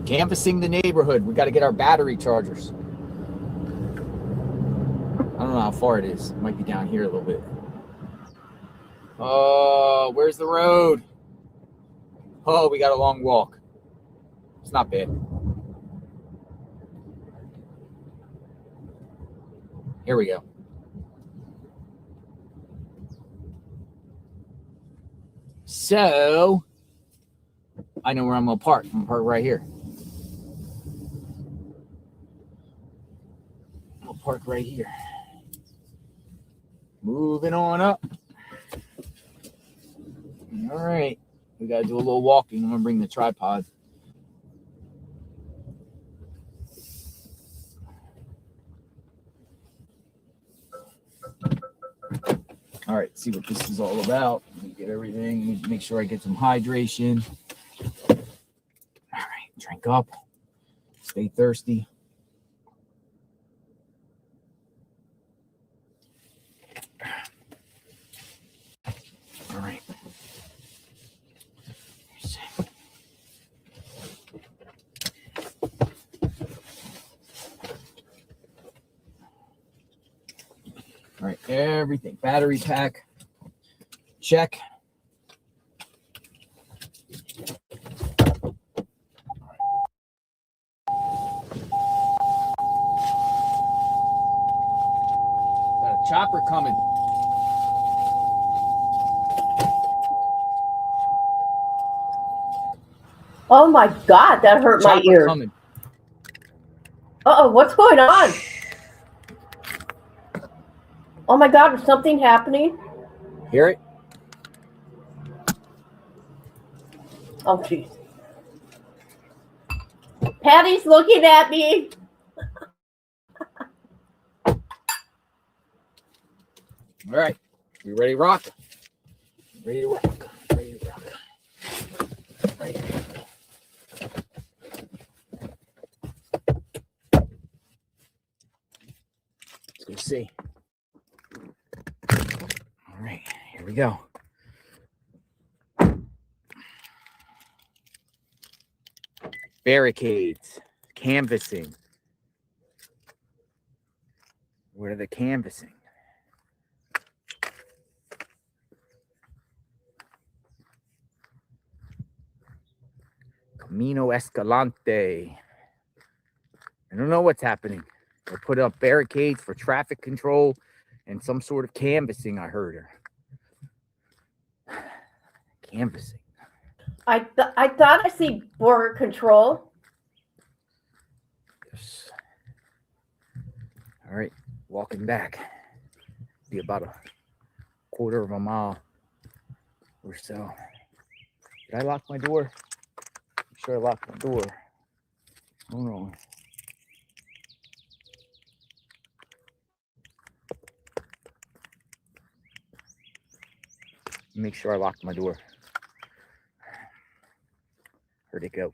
Canvassing the neighborhood. We got to get our battery chargers. I don't know how far it is. It might be down here a little bit. Oh, where's the road? Oh, we got a long walk. It's not bad. Here we go. So, I know where I'm going to park. I'm going to park right here. I'll park right here. Moving on up. All right. We got to do a little walking. I'm going to bring the tripod. All right, see what this is all about. Let me get everything. Let me make sure I get some hydration. All right, drink up. Stay thirsty. All right. All right, everything. Battery pack. Check. Got a chopper coming. Oh my God, that hurt my ear. Coming. Uh-oh, what's going on? Oh my God, is something happening? Hear it? Oh, jeez. Patty's looking at me. All right. You ready to rock? Ready to rock. Ready to rock. Ready to rock. Let's go see. All right. Here we go. Barricades. Canvassing. What are the canvassing? Camino Escalante. I don't know what's happening. They put up barricades for traffic control and some sort of canvassing, I heard her. Canvassing. I thought I see border control. Yes. All right, walking back. Be about a quarter of a mile or so. Did I lock my door? sure I locked my door. Hold on. Make sure I locked my door. Where'd it go?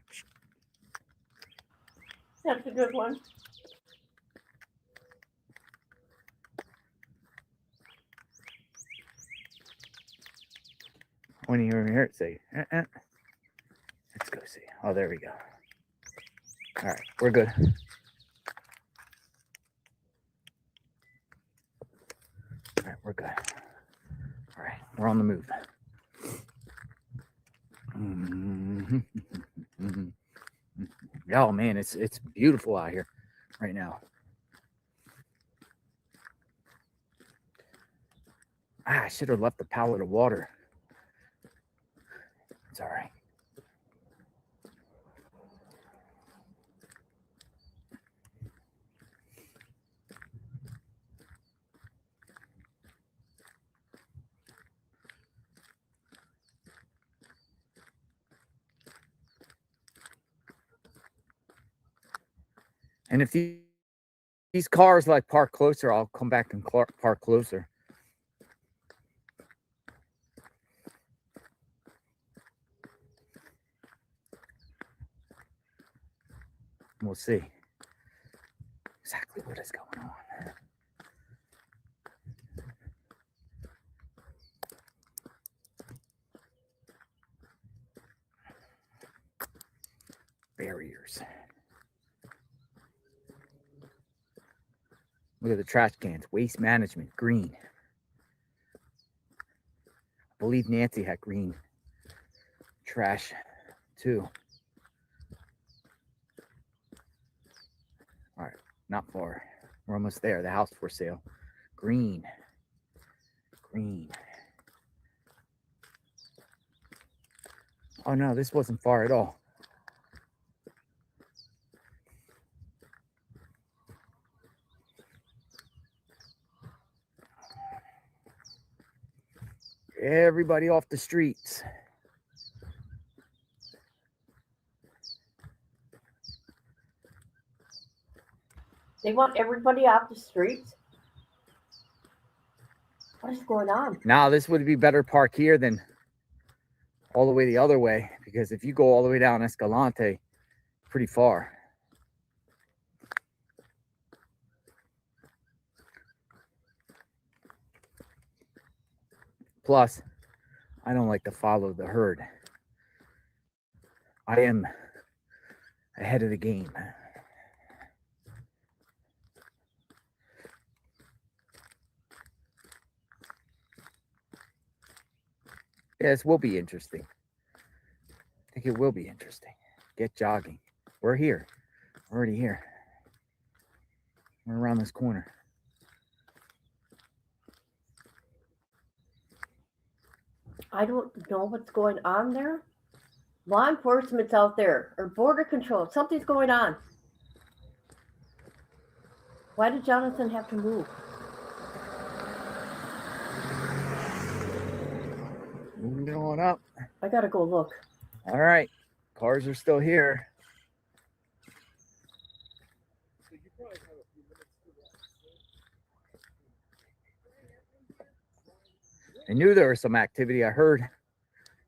That's a good one. When you hear it say, let's go see. Oh, there we go. All right, we're good. All right, we're good. All right, we're on the move. Oh man, it's beautiful out here right now. I should have left the pallet of water. It's all right. And if these cars like park closer, I'll come back and park closer. We'll see exactly what is going on. Barriers. Look at the trash cans. Waste management, green. I believe Nancy had green trash too. All right, not far. We're almost there. The house for sale. Green. Green. Oh no, this wasn't far at all. Everybody off the streets. They want everybody off the streets? What is going on? Now, this would be better park here than all the way the other way, because if you go all the way down Escalante, pretty far. Plus, I don't like to follow the herd. I am ahead of the game. Yes, will be interesting. I think it will be interesting. Get jogging. We're here. We're already here. We're around this corner. I don't know what's going on there. Law enforcement's out there, or border control. Something's going on. Why did Jonathan have to move? Moving on up. I gotta go look. All right. Cars are still here. I knew there was some activity. I heard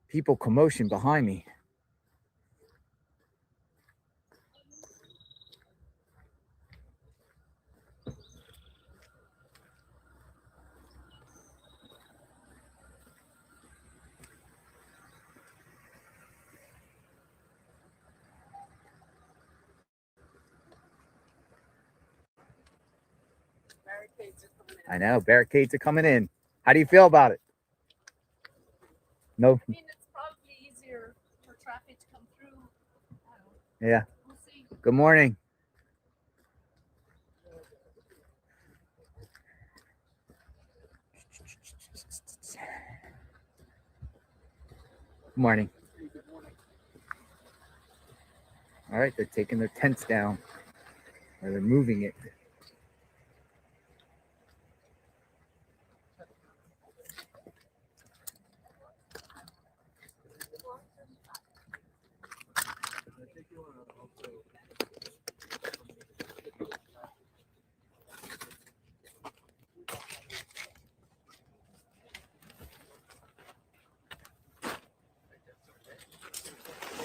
people commotion behind me. I know, barricades are coming in. How do you feel about it? No. I mean, it's probably easier for traffic to come through. Yeah. We'll see. Good morning. Good morning. All right, they're taking their tents down, or they're moving it.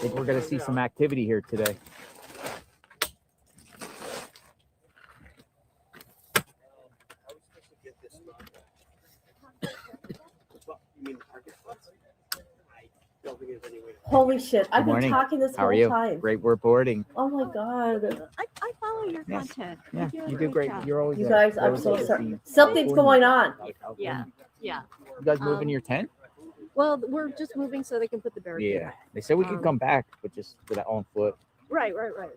think we're going to see some activity here today. Holy shit! I've Good been morning. talking this How are whole you? time. Great reporting. Oh my god! I follow your Yes. content. Yeah, a you do great. job. You're always You there. guys, You're I'm always so there to sorry. see Something's going on. Yeah. Yeah. You guys moving your tent? Well, we're just moving so they can put the barricade Yeah. back. They said we could come back, but just with that on foot. Right. But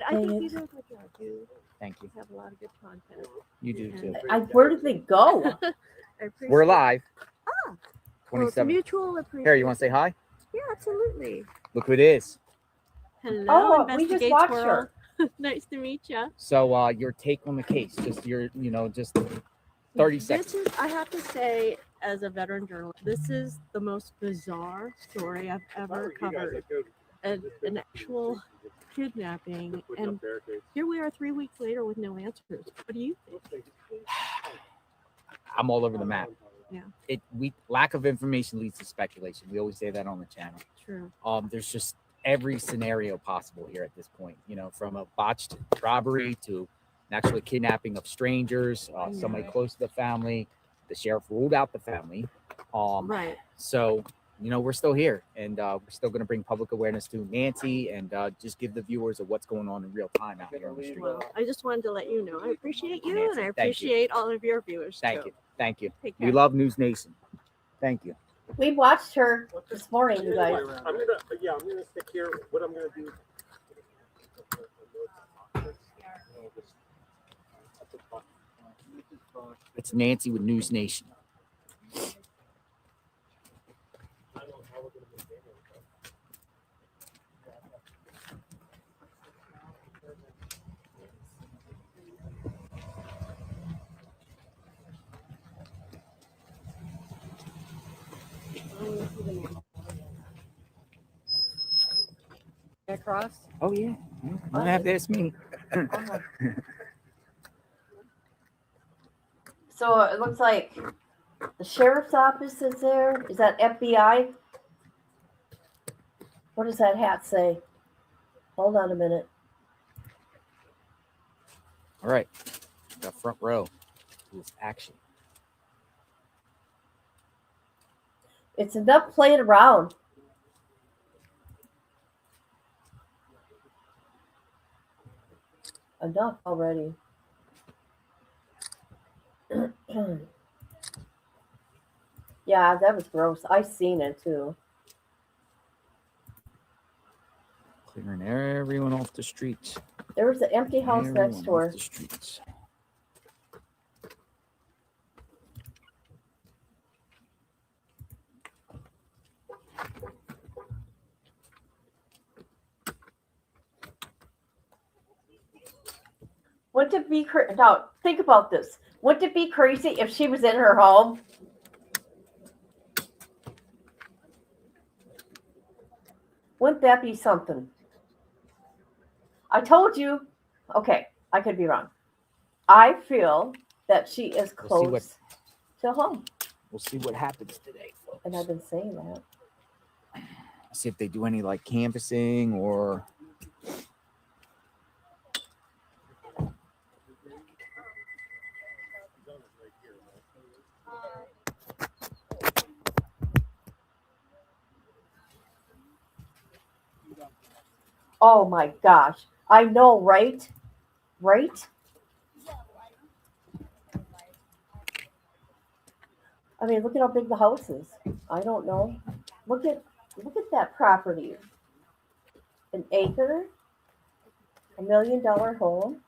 I Dang think it. you do a good job. You Thank you. have a lot of good content. You do too. Where did they go? I appreciate We're live. Well, it's a 27. mutual appreciation. Here, you want to say hi? Yeah, absolutely. Look who it is. Hello, Oh, we just Investigate watched Squirrel. her. Nice to meet you. So, your take on the case, just just 30 seconds. This is, I have to say, as a veteran journalist, this is the most bizarre story I've ever covered. An actual kidnapping, and here we are 3 weeks later with no answers. What do you think? I'm all over the map. Yeah. Lack of information leads to speculation. We always say that on the channel. True. There's just every scenario possible here at this point. From a botched robbery to an actual kidnapping of strangers, somebody close to the family. The sheriff ruled out the family. Right. So we're still here, and we're still going to bring public awareness to Nancy and just give the viewers of what's going on in real time out here on the street. Well, I just wanted to let you know I appreciate you, Nancy, and I thank you. appreciate all of your viewers. Thank you. Take We care. love News Nation. Thank you. We watched her this morning, you guys. I'm gonna stick here. What I'm gonna do. It's Nancy with News Nation. Across? Oh yeah. You don't have to ask me. So it looks like the sheriff's office is there. Is that FBI? What does that hat say? Hold on a minute. All right. The front row is action. It's enough playing around. Enough already. Yeah, that was gross. I seen it too. Clearing everyone off the streets. There was an empty house Everyone next off door. the streets. Wouldn't it be now? Think about this. Wouldn't it be crazy if she was in her home? Wouldn't that be something? I told you. Okay, I could be wrong. I feel that she is close to home. We'll see what happens today, folks. And I've been saying that. See if they do any canvassing or. Oh my gosh. I know, right? Right? I mean, look at how big the house is. I don't know. Look at that property. An acre, $1 million home.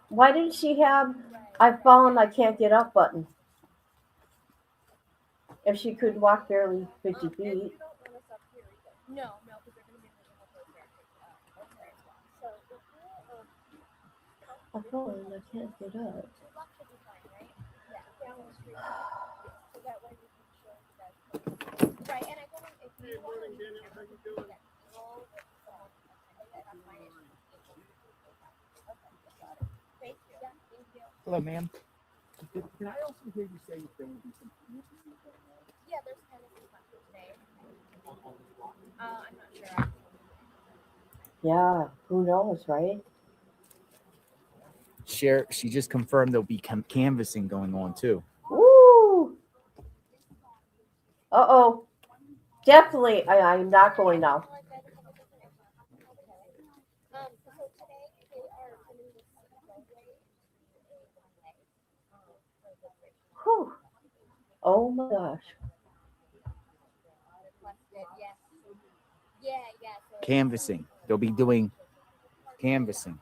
Why didn't she have I've fallen, I can't get up button? If she could walk barely 50 feet. No, I've fallen, I can't get up. Right, and I told him if you want to Hello, ma'am. Can I also hear you say there will be some? Yeah, there's kind of some stuff today. I'm not sure. Yeah, who knows, right? She just confirmed there'll be canvassing going on too. Woo! Uh-oh. Definitely, I'm not going now. Whew. Oh my gosh. Canvassing. They'll be doing canvassing.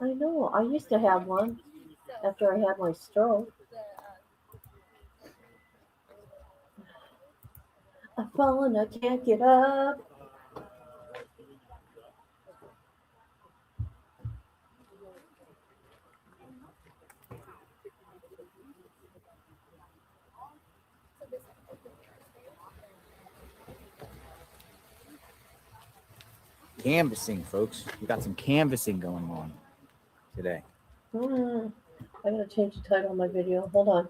I know. I used to have one after I had my stroke. I've fallen, I can't get up. Canvassing, folks. We got some canvassing going on today. I gotta change the title of my video. Hold on.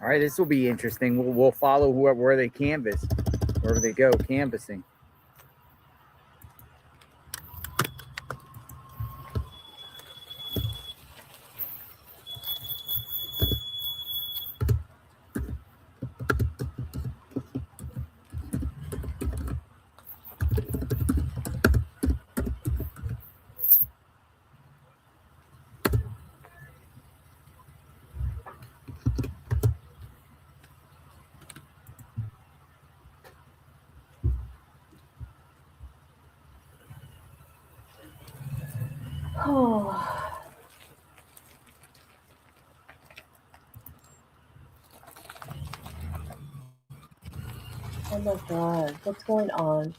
All right, this will be interesting. We'll follow where they canvass, wherever they go canvassing. Oh. Oh my God, what's going on?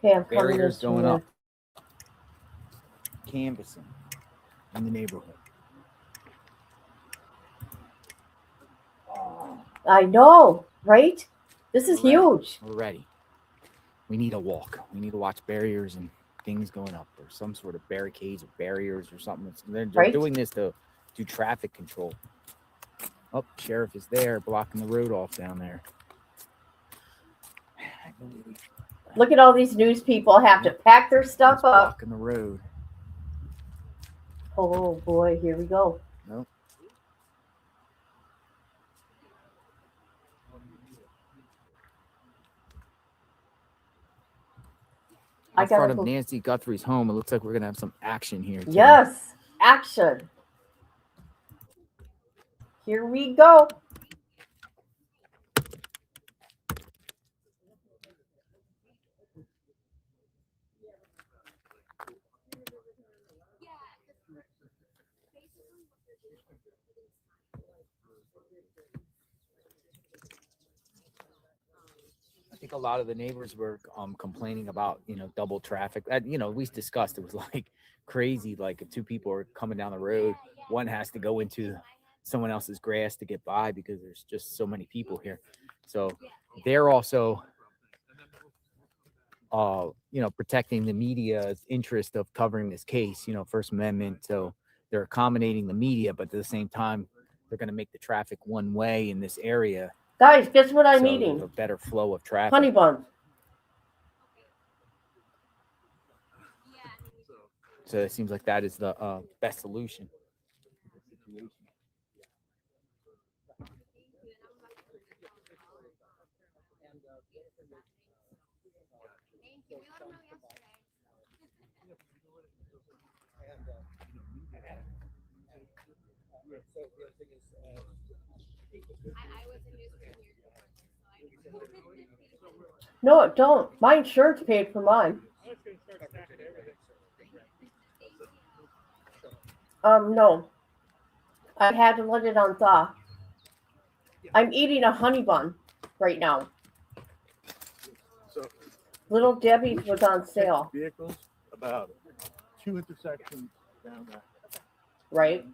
Okay, I'm coming Barriers this going way. up. Canvassing in the neighborhood. I know, right? This is We're ready. huge. We're ready. We need a walk. We need to watch barriers and things going up, or some sort of barricades or barriers or something. They're Right. doing this to do traffic control. Oh, sheriff is there, blocking the road off down there. Look at all these news people have to pack their stuff He's up. blocking the road. Oh boy, here we go. Nope. in front of Nancy Guthrie's home. It looks like we're going to have some action here. Tim. Yes, action. Here we go. I think a lot of the neighbors were complaining about, double traffic. We discussed it was like crazy. Like if two people are coming down the road, one has to go into someone else's grass to get by because there's just so many people here. So they're also, protecting the media's interest of covering this case, First Amendment. So they're accommodating the media, but at the same time, they're going to make the traffic one way in this area. Guys, guess what I'm So eating? there's a better flow of traffic. Honey buns. So it seems like that is the best solution. No, it don't. My insurance paid for mine. No. I had to let it on thaw. I'm eating a honey bun right now. So, Little Debbie's was on sale. vehicles about 2 intersections down that. Right?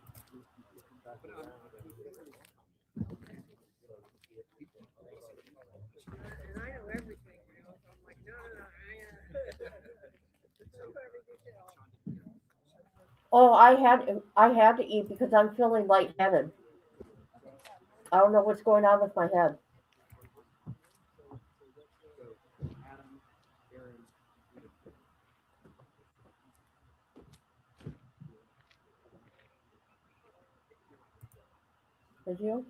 Oh, I had to eat because I'm feeling lightheaded. I don't know what's going on with my head. Did you?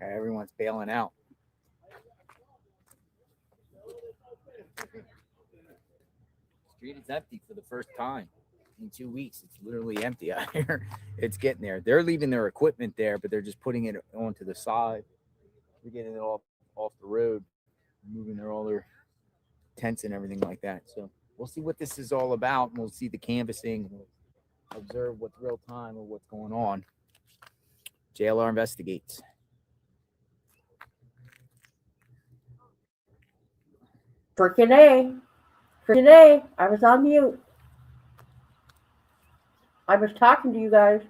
Everyone's bailing out. Street is empty for the first time in 2 weeks. It's literally empty out here. It's getting there. They're leaving their equipment there, but they're just putting it onto the side. They're getting it off the road, moving all their tents and everything like that. So we'll see what this is all about. And we'll see the canvassing. We'll observe what's real time or what's going on. JLR investigates. Frickin' A. Frickin' A. I was on mute. I was talking to you guys.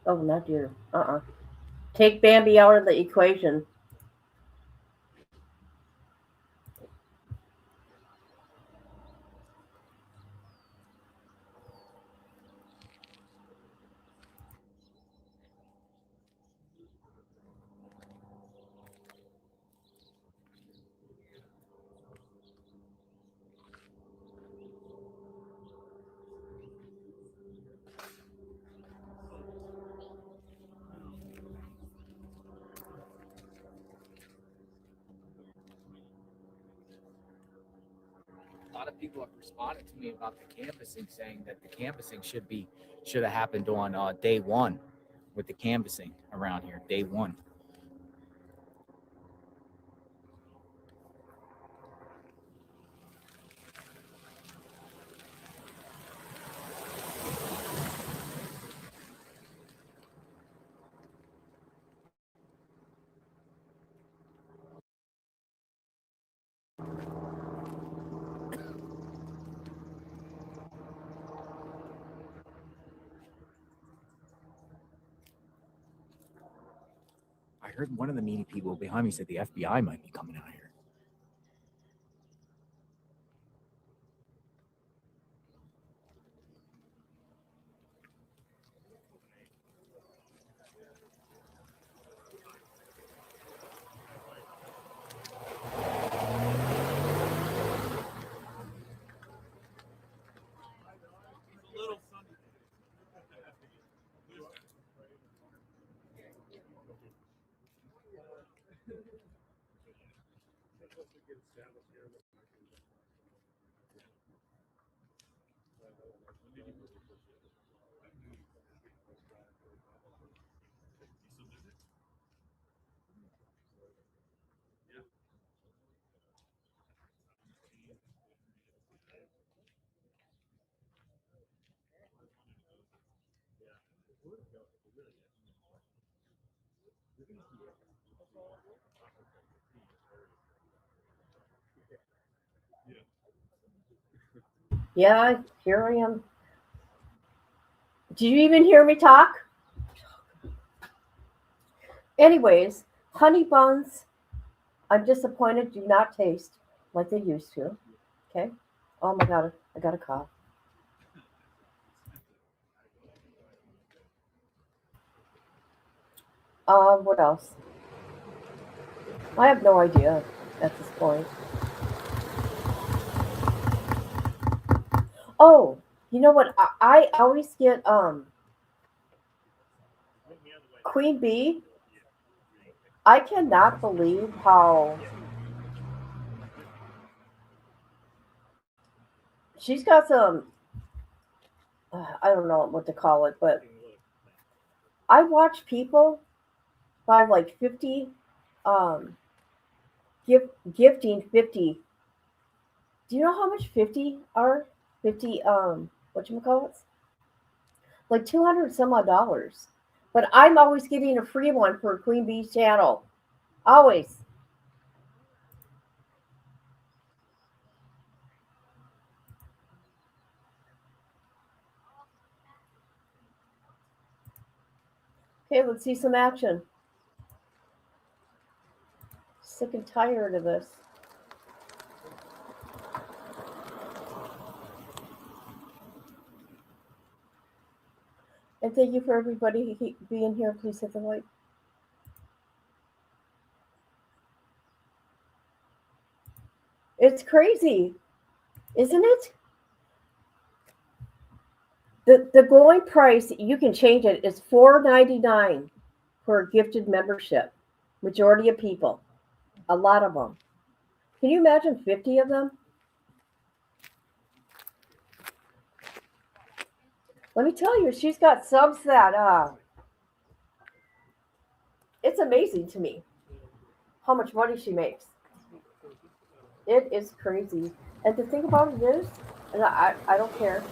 Oh, not you. Take Bambi out of the equation. people have responded to me about the canvassing, saying that the canvassing should have happened on day one, with the canvassing around here, day one. I heard one of the media people behind me said the FBI might be coming out here. Yeah, here I am. Did you even hear me talk? Anyways, honey buns, I'm disappointed, do not taste like they used to. Okay? Oh my God, I got a cough. What else? I have no idea at this point. Oh, you know what? I always get Queen Bee. I cannot believe how she's got some. I don't know what to call it, but I watch people buy like 50, um, gifting 50. Do you know how much 50 are? 50, whatchamacallits? Like 200 some odd dollars. But I'm always giving a free one for Queen Bee's channel. Always. Okay, let's see some action. Sick and tired of this. And thank you for everybody being here. Please hit the like. It's crazy, isn't it? The going price, you can change it, is $4.99 for a gifted membership. Majority of people. A lot of them. Can you imagine 50 of them? Let me tell you, she's got subs that it's amazing to me how much money she makes. It is crazy. And the thing about it is, and I don't care,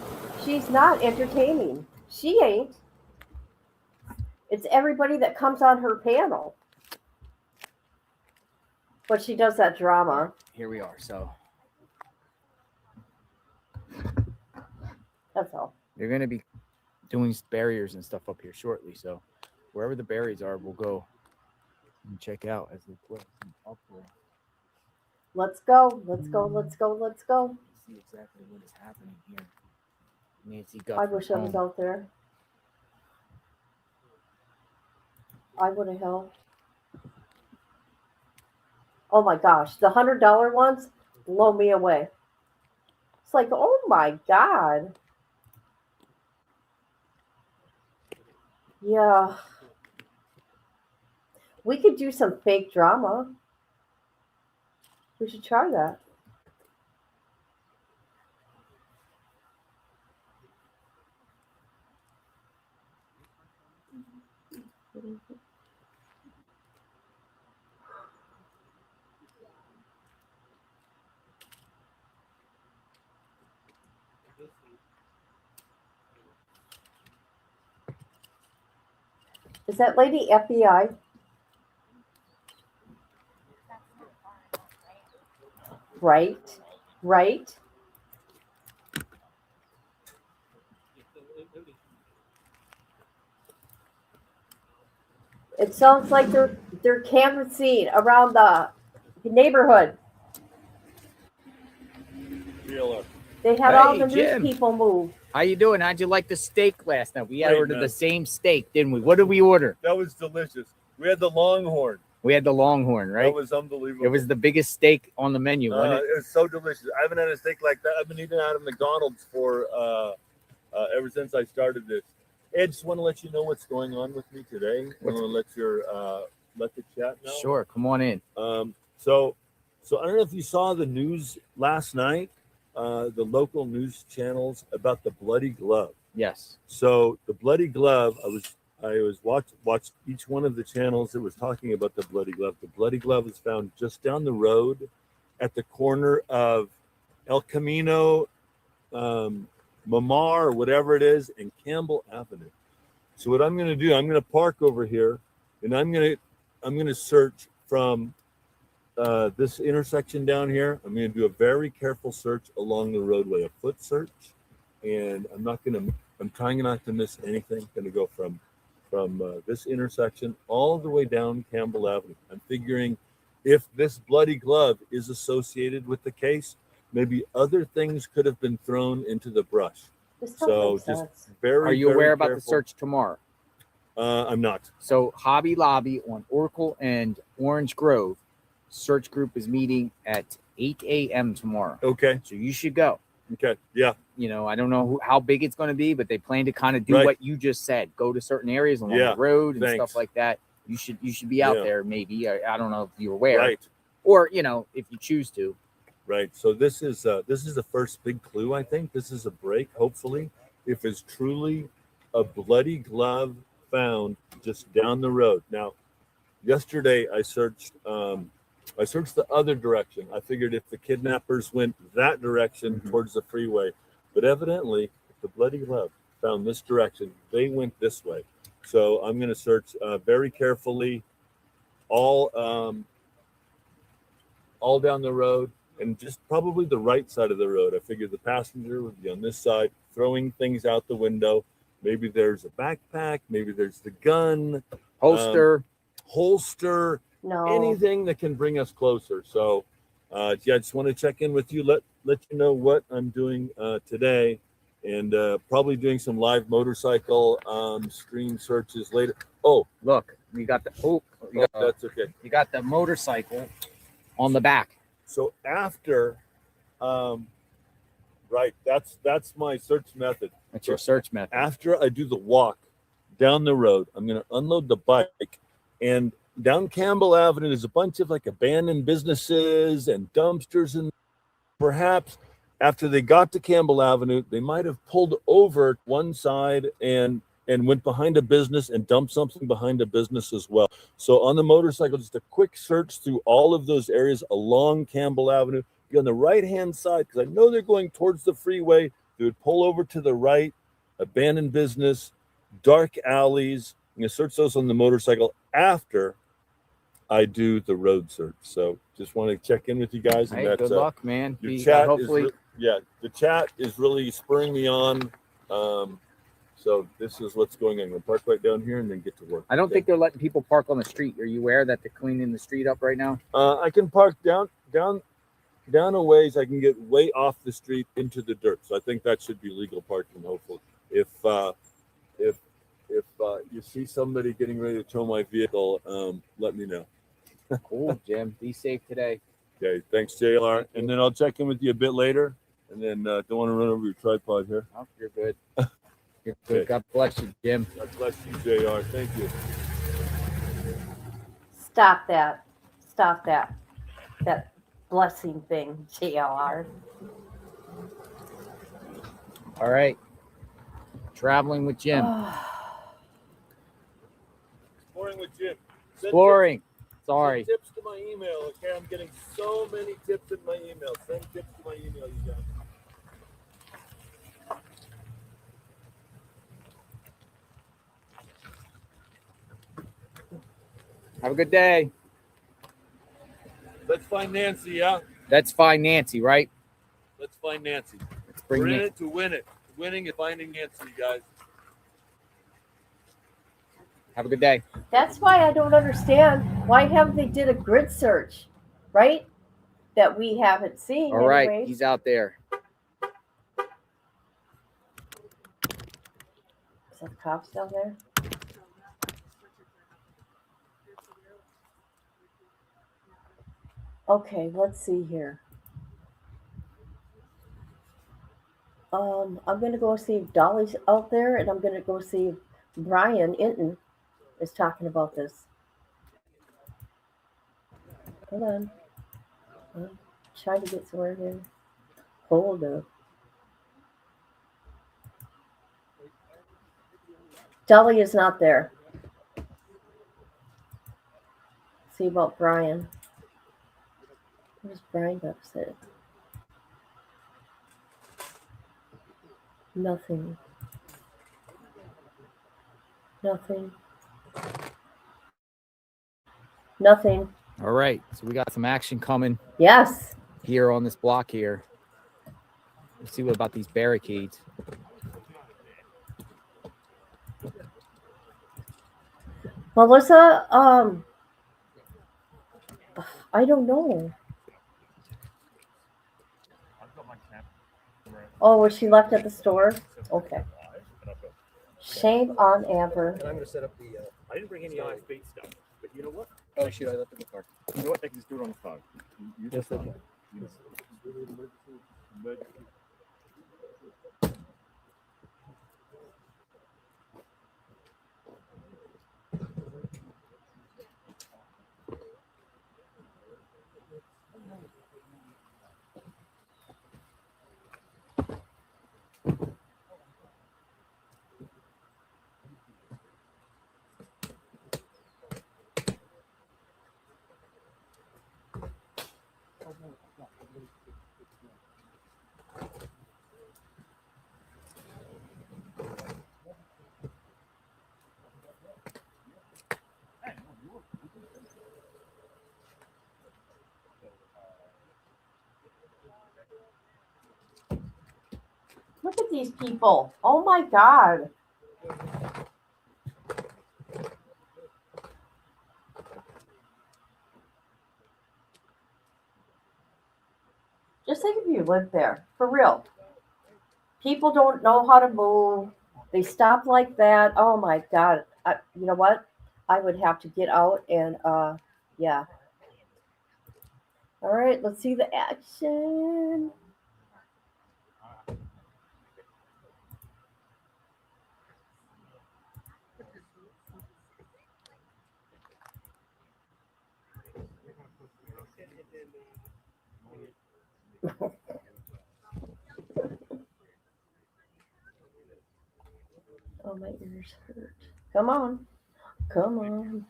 she's not entertaining. She ain't. It's everybody that comes on her panel. But she does that drama. Here we are. So that's all. They're going to be doing barriers and stuff up here shortly. So wherever the barriers are, we'll go and check out as they put them up there. Let's go. Let's go. Let's go. Let's go. See exactly what is happening here. Nancy Guthrie. I wish I was out there. I would have helped. Oh my gosh, the $100 ones blow me away. It's like, oh my God. Yeah. We could do some fake drama. We should try that. Is that lady FBI? Right, right. It sounds like they're canvassing around the neighborhood. They had all Hey, the news Jim. people move. How you doing? How'd you like the steak last night? We Great, ordered man. the same steak, didn't we? What did we order? That was delicious. We had the Longhorn. We had the Longhorn, right? That was unbelievable. It was the biggest steak on the menu, wasn't it? It was so delicious. I haven't had a steak like that. I've been eating out of McDonald's for ever since I started this. Ed, just want to let you know what's going on with me today. I want to let the chat know. Sure, come on in. So I don't know if you saw the news last night, the local news channels about the bloody glove. Yes. So the bloody glove, I was watched each one of the channels that was talking about the bloody glove. The bloody glove was found just down the road at the corner of El Camino, Mamar, or whatever it is, and Campbell Avenue. So what I'm going to do, I'm going to park over here, and I'm going to search from this intersection down here. I'm going to do a very careful search along the roadway, a foot search, and I'm trying not to miss anything. I'm going to go from this intersection all the way down Campbell Avenue. I'm figuring if this bloody glove is associated with the case, maybe other things could have been thrown into the brush. So just very. Are you very aware about careful. the search tomorrow? I'm not. So Hobby Lobby on Oracle and Orange Grove, search group is meeting at 8 a.m. tomorrow. Okay. So you should go. Okay. Yeah. You know, I don't know how big it's going to be, but they plan to kind of do what you just said. Go to certain areas along the road and stuff like that. You should be out there. Maybe I don't know if you're aware, Right. Or if you choose to. Right. So this is the first big clue. I think this is a break. Hopefully, if it's truly a bloody glove found just down the road. Now, yesterday I searched the other direction. I figured if the kidnappers went that direction towards the freeway, but evidently if the bloody glove found this direction, they went this way. So I'm going to search very carefully all down the road, and just probably the right side of the road. I figured the passenger would be on this side, throwing things out the window. Maybe there's a backpack. Maybe there's the gun. Holster. No. Anything that can bring us closer. So, I just want to check in with you. Let you know what I'm doing today, and probably doing some live motorcycle stream searches later. Oh, look, you got the that's okay. You got the motorcycle on the back. So after, right, that's my search method. That's your search method. After I do the walk down the road, I'm going to unload the bike, and down Campbell Avenue, there's a bunch of like abandoned businesses and dumpsters, and perhaps after they got to Campbell Avenue, they might have pulled over one side and went behind a business and dumped something behind a business as well. So on the motorcycle, just a quick search through all of those areas along Campbell Avenue. Be on the right-hand side, because I know they're going towards the freeway. They would pull over to the right, abandoned business, dark alleys. I'm going to search those on the motorcycle after I do the road search. So just want to check in with you guys. And Hey, that's good luck, man. Your chat hopefully. the chat is really spurring me on. So this is what's going on. I'm going to park right down here and then get to work. I don't think they're letting people park on the street. Are you aware that they're cleaning the street up right now? I can park down a ways. I can get way off the street into the dirt. So I think that should be legal parking. Hopefully, if you see somebody getting ready to tow my vehicle, let me know. Cool, Jim. Be safe today. Okay, thanks, JLR. And then I'll check in with you a bit later. And then don't want to run over your tripod here. Oh, you're good. You're good. Okay. God bless you, Jim. God bless you, JR. Thank you. Stop that. Stop that. That blessing thing, JLR. All right. Traveling with Jim. Exploring. Sorry. Send tips to my email. Okay, I'm getting so many tips in my email. Send tips to my email, you guys. Have a good day. Let's find Nancy, yeah? Let's find Nancy, right? Let's find Nancy. bring We're in Nan- it to win it. Winning and finding Nancy, guys. Have a good day. That's why I don't understand. Why haven't they did a grid search, right? That we haven't seen. All right, anyways. he's out there. Is that the cops down there? Okay, let's see here. I'm gonna go see if Dolly's out there, and I'm gonna go see if Brian Inton is talking about this. Hold on. I'm trying to get somewhere here. Hold up. Dolly is not there. See about Brian. What does Brian got to say? Nothing. Nothing. Nothing. All right, so we got some action coming. Yes. Here on this block here. Let's see what about these barricades. Melissa, I don't know. Oh, was she left at the store? Okay. Shame on Amber. And I'm going to set up the. I didn't bring any ice bait stuff, but you know what? Oh shit! I left it in the car. You know what? I can just do it on the phone. You Yes, just I can. Look at these people. Oh my God. Just think if you lived there, for real. People don't know how to move. They stop like that. Oh my God. You know what? I would have to get out and, yeah. All right, let's see the action. Oh, my ears hurt. Come on. Come on.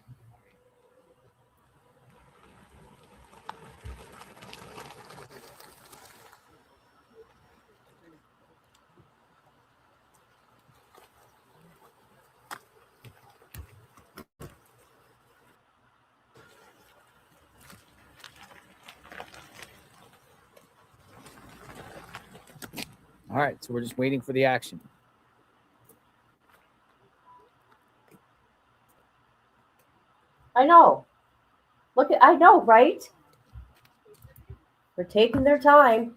All right, so we're just waiting for the action. I know. Look at, I know, right? They're taking their time.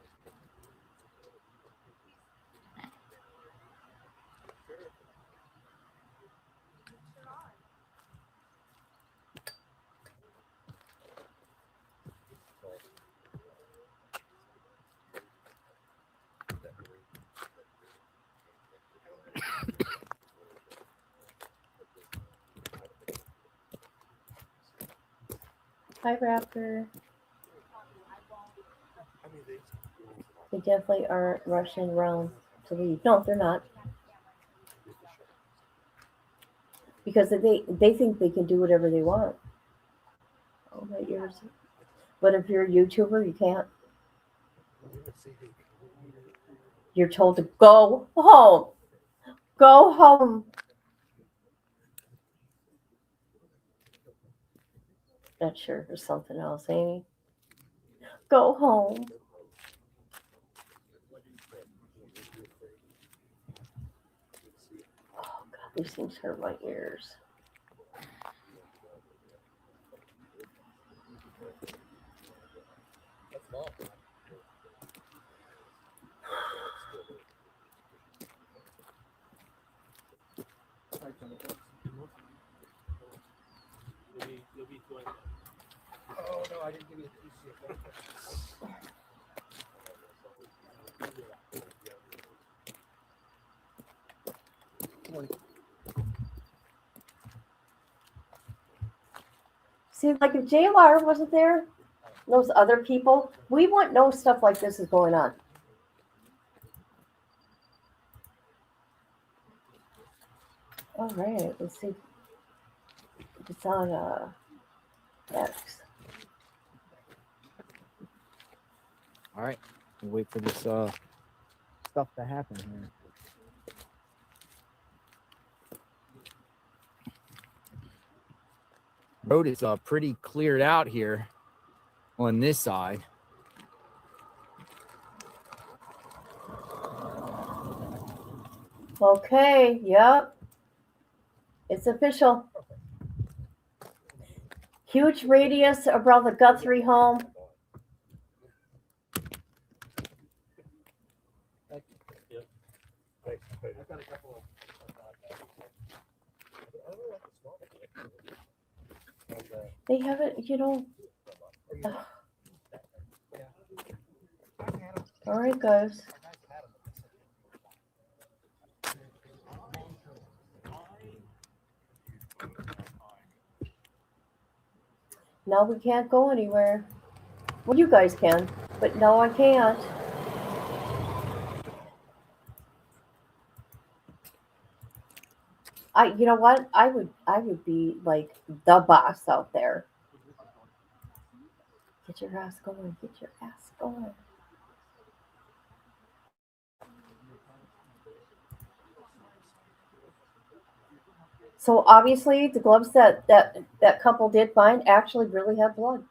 Hi, Raptor. They definitely aren't rushing around to leave. No, they're not. Because they think they can do whatever they want. years. But if you're a YouTuber, you can't. You're told to go home. Go home. That sure is something else, ain't he? Go home. Oh, God, these things hurt my ears. Oh, no, I didn't give you a piece of See, like if JLR wasn't there, those other people, we wouldn't know stuff like this is going on. All right, let's see if it's on X. All right, we'll wait for this stuff to happen here. Road is pretty cleared out here on this side. Okay, yep. It's official. Huge radius around the Guthrie home. They haven't, All right, guys. Now we can't go anywhere. Well, you guys can, but no, I can't. You know what? I would be like the boss out there. Get your ass going. Get your ass going. So obviously, the gloves that couple did find actually really had blood.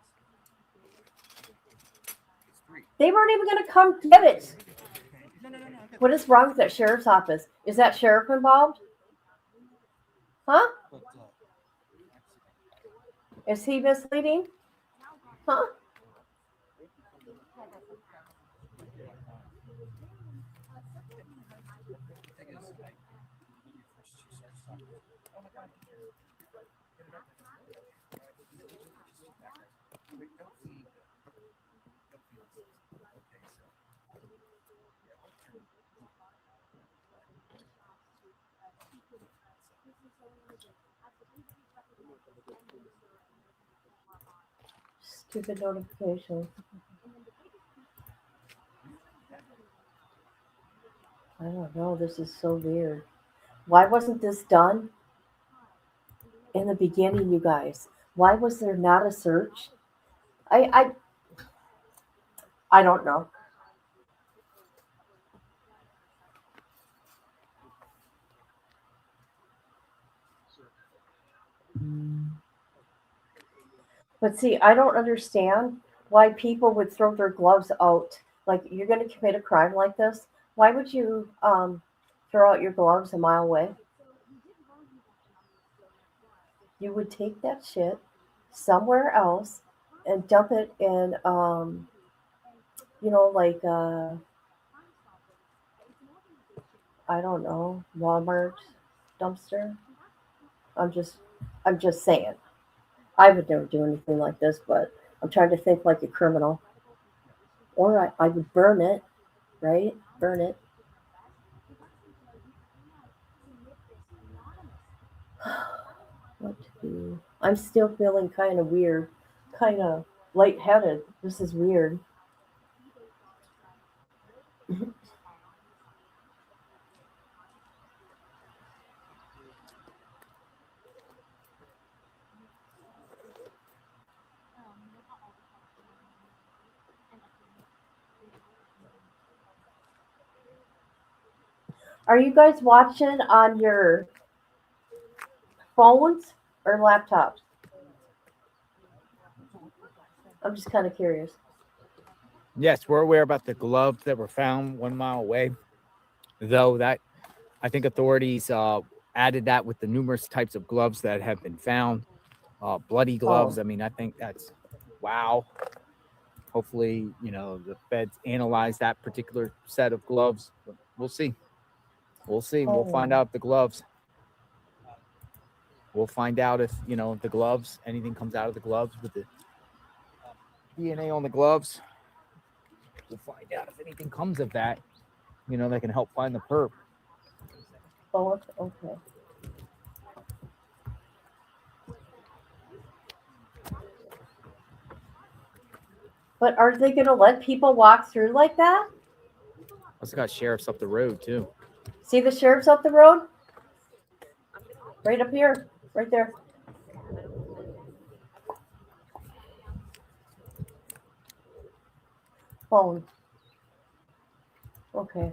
They weren't even going to come get it. What is wrong with that sheriff's office? Is that sheriff involved? Huh? Is he misleading? Huh? Stupid notification. I don't know. This is so weird. Why wasn't this done in the beginning, you guys? Why was there not a search? I don't know. But see, I don't understand why people would throw their gloves out. Like, you're going to commit a crime like this. Why would you throw out your gloves a mile away? You would take that shit somewhere else and dump it in, like, I don't know, Walmart dumpster. I'm just saying. I would never do anything like this, but I'm trying to think like a criminal. Or I would burn it, right? Burn it. What to do? I'm still feeling kind of weird, kind of lightheaded. This is weird. Are you guys watching on your phones or laptops? I'm just kind of curious. Yes, we're aware about the gloves that were found 1 mile away, though that I think authorities added that with the numerous types of gloves that have been found. Bloody gloves. Oh. I mean, I think that's wow. Hopefully, the feds analyze that particular set of gloves. But we'll see. We'll see. We'll find out if the gloves. We'll find out if, the gloves, anything comes out of the gloves with the DNA on the gloves. We'll find out if anything comes of that, that can help find the perp. Oh, okay. But are they going to let people walk through like that? Also got sheriffs up the road, too. See the sheriffs up the road? Right up here. Right there. Phone. Okay.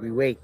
We wait.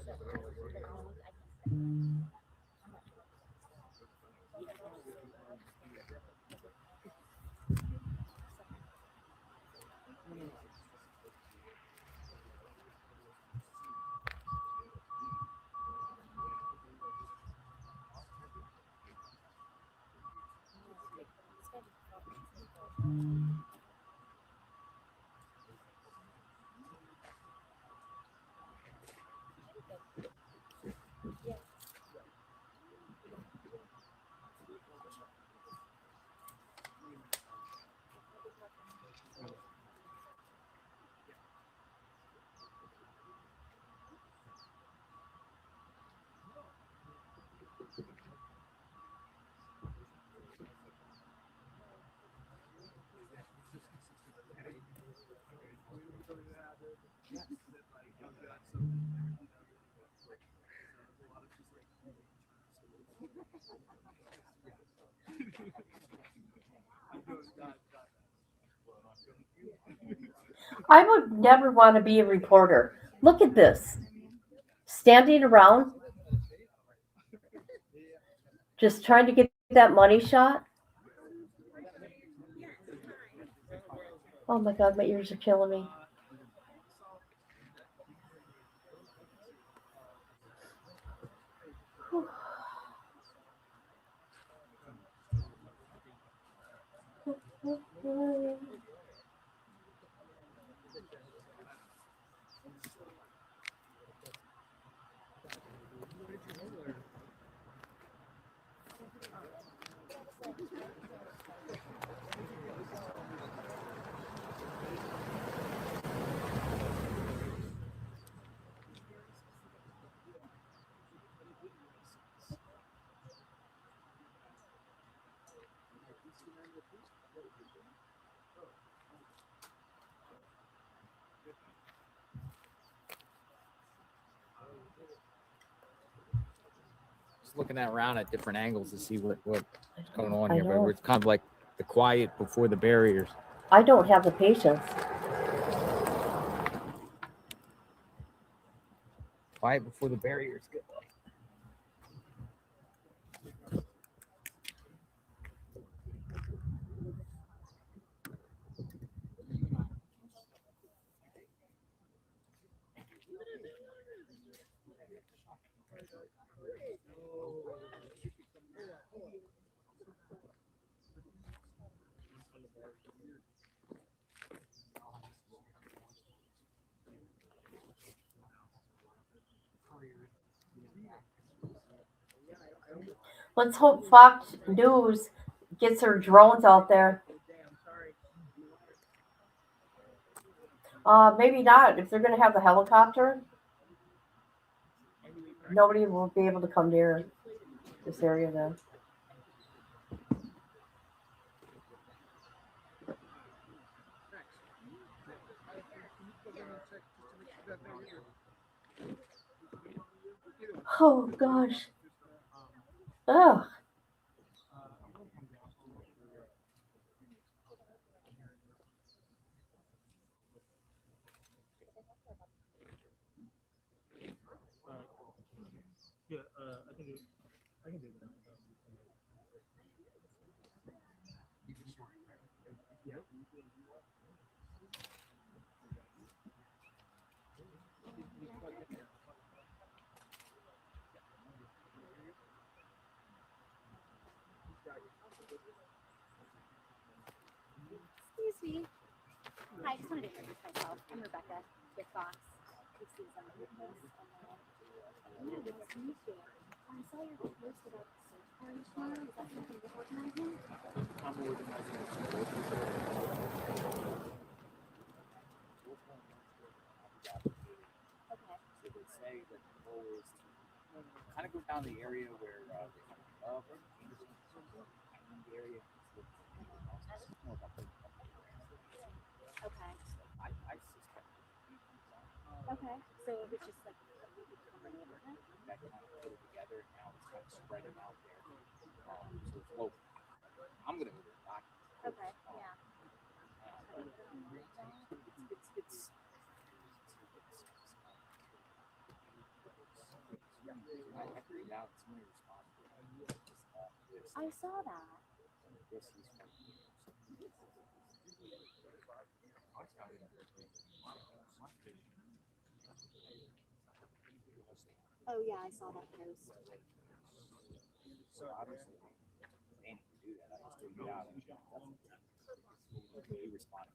I would never want to be a reporter. Look at this. Standing around, just trying to get that money shot. Oh my God, my ears are killing me. Just looking around at different angles to see what's going on I here, but know. it's kind of like the quiet before the barriers. I don't have the patience. Quiet before the barriers. Good. Let's hope Fox News gets her drones out there. Maybe not. If they're going to have the helicopter, nobody will be able to come near this area then. Oh gosh. Ugh. Yeah, I can do that. Excuse me. Hi, I just wanted to introduce myself. I'm Rebecca with Fox. We've seen some of your posts online. Yeah, nice to meet you. I saw your post about the search party tomorrow. Is that something you're organizing? I'm organizing it. Okay. So they say that the goal is to kind of go down the area where they kind of love or the area. More about the Okay. I suspect. Okay. So it's just like a neighborhood? That kind of put it together. Now it's kind of spreading out there. So it's local. I'm gonna go there. Okay. Yeah. It's I figured out somebody responded. I saw that. Yes, he's from. Oh yeah, I saw that post. So obviously, they need to do that. I just figured out. He responded.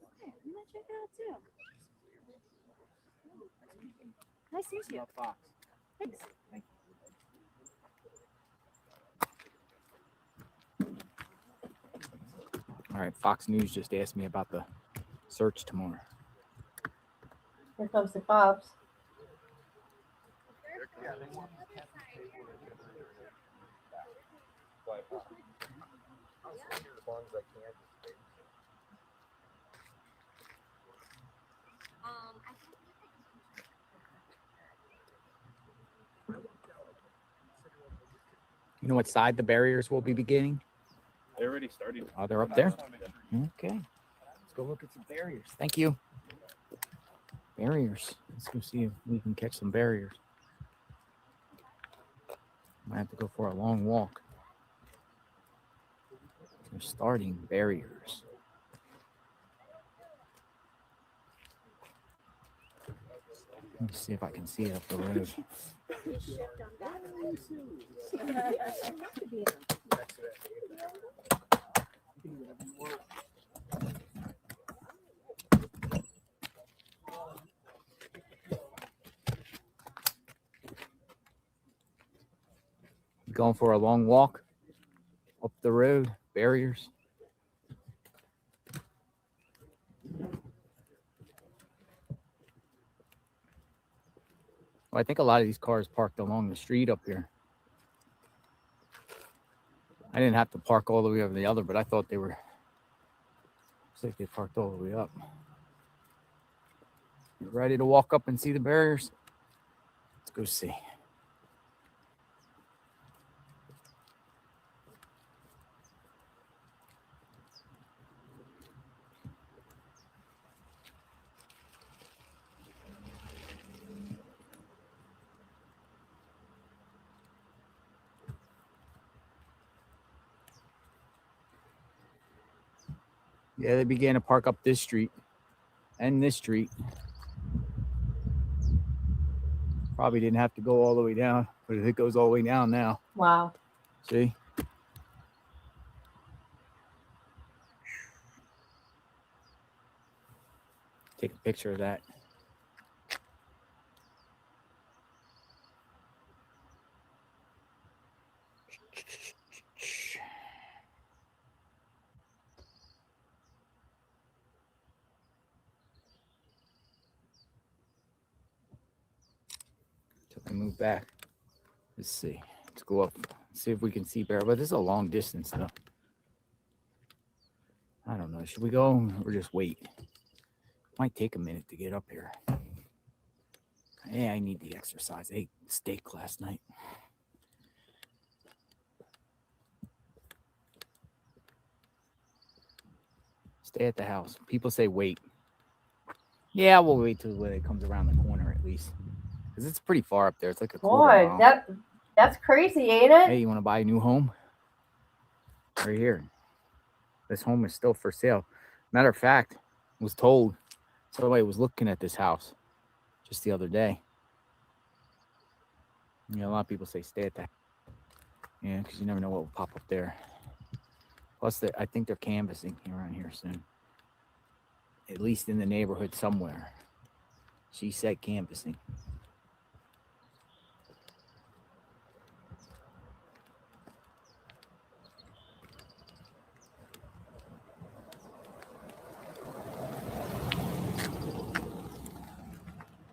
Okay, I'm gonna check it out too. Nice to meet you. Fox. Thanks. Thank you. All right, Fox News just asked me about the search tomorrow. Here comes the cops. You know what side the barriers will be beginning? They already started. Oh, they're up there? Okay. Let's go look at some barriers. Thank you. Barriers. Let's go see if we can catch some barriers. Might have to go for a long walk. They're starting barriers. Let me see if I can see it up the road. Going for a long walk up the road, barriers. Well, I think a lot of these cars parked along the street up here. I didn't have to park all the way over the other, but I thought they were. Looks like they parked all the way up. You ready to walk up and see the barriers? Let's go see. Yeah, they began to park up this street and this street. Probably didn't have to go all the way down, but it goes all the way down now. Wow. See? Take a picture of that. I move back. Let's see. Let's go up. See if we can see bear. But this is a long distance though. I don't know. Should we go or just wait? Might take a minute to get up here. Yeah, I need the exercise. I ate steak last night. Stay at the house. People say wait. Yeah, we'll wait till it comes around the corner at least. Because it's pretty far up there. It's like a quarter Boy, mile. that's crazy, ain't it? Hey, you want to buy a new home? Right here. This home is still for sale. Matter of fact, was told somebody was looking at this house just the other day. You know, a lot of people say stay at that. Yeah, because you never know what will pop up there. Plus, I think they're canvassing around here soon. At least in the neighborhood somewhere. She said canvassing.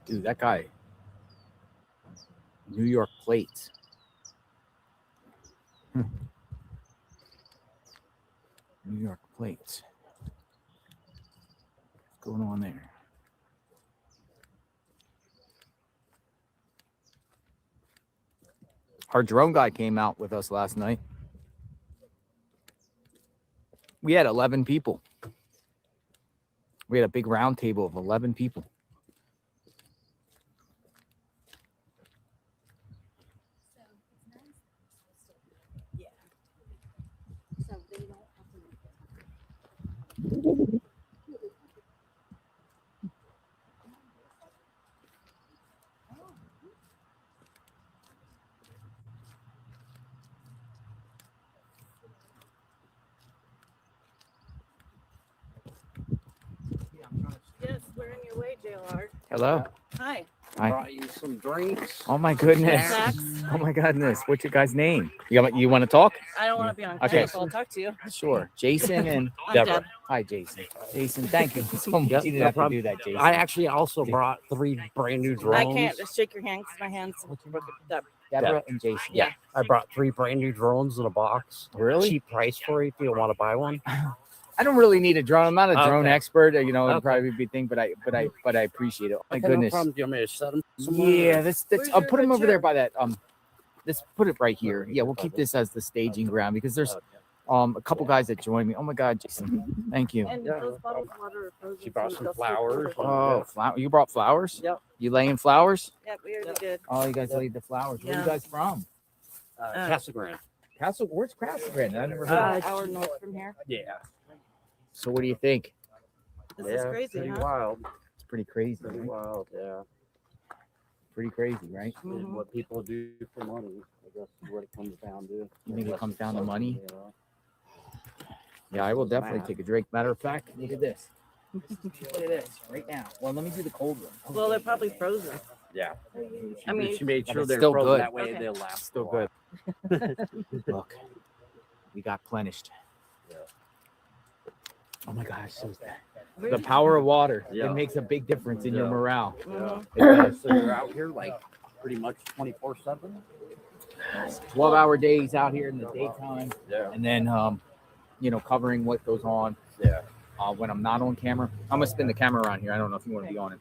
Dude, that guy. New York plates. New York plates. What's going on there? Our drone guy came out with us last night. We had 11 people. We had a big round table of 11 people. Yes, we're in your way, JLR. Hello. Hi. Hi. Brought you some drinks. Oh my goodness. Snacks. Oh my goodness. What's your guy's name? You want to talk? I don't want to be on Okay. camera, so I'll talk to you. Sure. Jason and I'm Deborah. Deb. Hi, Jason. Jason, thank you so much. Yep, You didn't no have to problem. do that, Jason. I actually also brought 3 brand new drones. I can't just shake your hand because my hands. Deborah and Jason. Yeah. I brought 3 brand new drones in a box. Really? Cheap price for you if you want to buy one. I don't really need a drone. I'm not a drone Okay. expert, you know, it'd Okay. probably be a thing, but I appreciate it. Oh my Okay, no goodness. problem. Do you want me to set them somewhere? Yeah, I'll put them over there by that this put it right here. Yeah, we'll keep this as the staging ground because there's a couple guys that join me. Oh my God, Jason, thank you. And those bottles of water are frozen. She brought so some they'll stay flowers. cold. Oh, flower! You brought flowers? Yep. You laying flowers? Yep, we already did. Oh, you guys laid the flowers. Where are you guys from? Casa Grande. Where's Casa Grande? I never heard. An hour north from here. Yeah. So what do you think? This is crazy, pretty huh? wild. It's pretty crazy. Pretty Right? wild, yeah. Pretty crazy, right? And what people do for money, I guess, is what it comes down to. You think it comes down to money? Yeah. Yeah, I will definitely Math. take a drink. Matter of fact, look at this. Look at this right now. Well, let me do the cold one. Well, they're probably frozen. Yeah. I mean, she made but sure it's they're still frozen good. that way Okay. they'll last. Still for a good. while. Look, we got plenished. Oh my gosh, so the power of water. Yeah. It makes a big difference in your Yeah. morale. Yeah. It does. So you're out here like pretty much 24/7. 12-hour days out here in the daytime, Yeah. and then covering what goes on. Yeah. When I'm not on camera, I'm gonna spin the camera around here. I don't know if you want to be on it,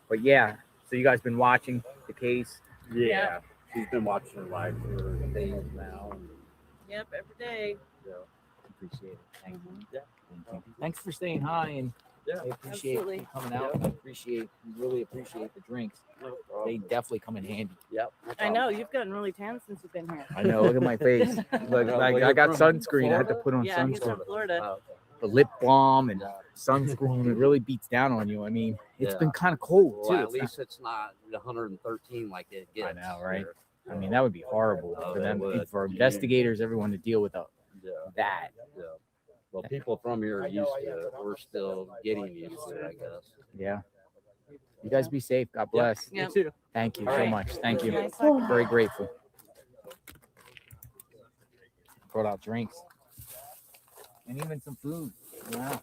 but yeah. So you guys been watching the case? Yeah. She's been watching her live for days now. And, Yep, every day. yeah. Appreciate it. Thank you. Yeah. Thank you. Thanks for staying high, and Yeah. I appreciate Absolutely. you coming out. And I really appreciate the drinks. They definitely come in handy. Yep. I know you've gotten really tan since you've been here. I know. Look at my face. Like I got sunscreen. I had to put on Yeah, he's sunscreen. from Florida. The lip balm and sunscreen. It really beats down on you. I mean, it's Yeah. been kind of cold Well, too. at It's not- least it's not 113 like it gets. I know, right? here. I mean, that would be horrible Oh, for it them, would. for investigators, everyone to deal with Yeah. that. Yeah. Well, people from here are used to it. We're still getting used to it, I guess. Yeah. You guys be safe. God bless. Yep. You too. Thank you All so right. much. Thank you. Nice talking. Very grateful. Brought out drinks and even some food. Wow.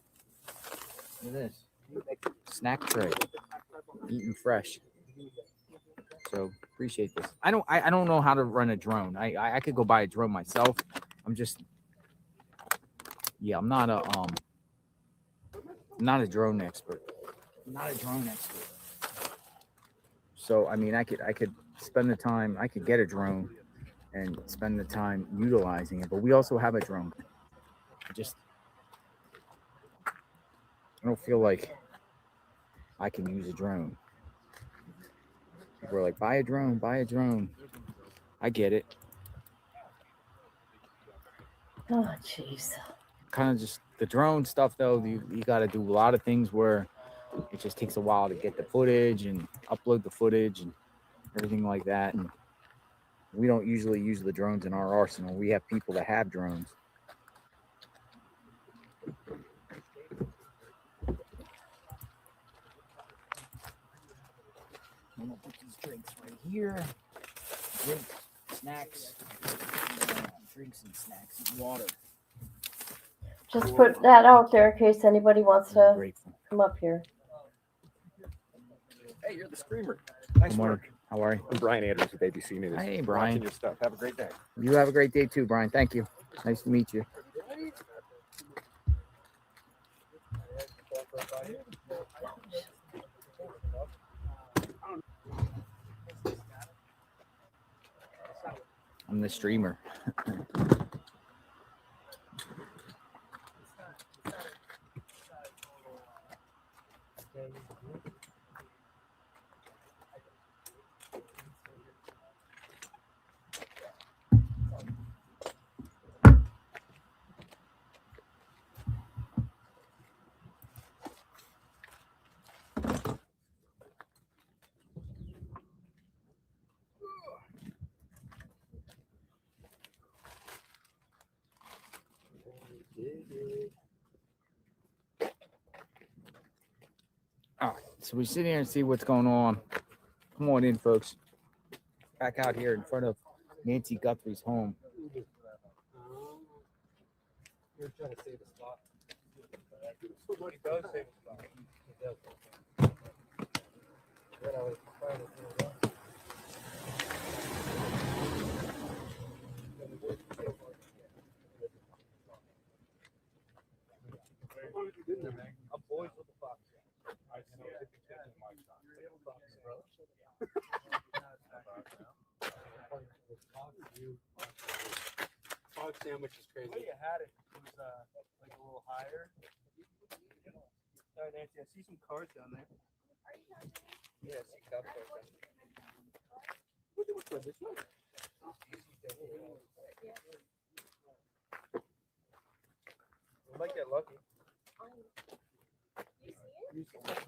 Look at this snack tray, eating fresh. So appreciate this. I don't know how to run a drone. I could go buy a drone myself. I'm not a drone expert. So I mean, I could spend the time. I could get a drone and spend the time utilizing it. But we also have a drone. I don't feel like I can use a drone. People are like, buy a drone. I get it. Oh, jeez. Kind of just the drone stuff though, you got to do a lot of things where it just takes a while to get the footage and upload the footage and everything like that. And we don't usually use the drones in our arsenal. We have people that have drones. I'm gonna put these drinks right here. Drinks, snacks, drinks and snacks and water. Just put that out there in case anybody wants to Grateful. come up here. Hey, you're the screamer. Good Nice morning. work. How are you? I'm Brian Andrews with ABC News. Hey, Watching Brian. your stuff. Have a great day. You have a great day too, Brian. Thank you. Nice to meet you. I'm the streamer. All right, so we sit here and see what's going on. Come on in, folks. Back out here in front of Nancy Guthrie's home. You're trying to save a spot. Somebody does save a spot. He does. Then I was trying to do that. I'm boys with the fox. I see it. My shot. Hog sandwich is crazy. Well, you had it. It was like a little higher. All right, Nancy, I see some cars down there. Yeah, I see cop cars down there. Which one? This one? We might get lucky. You see it?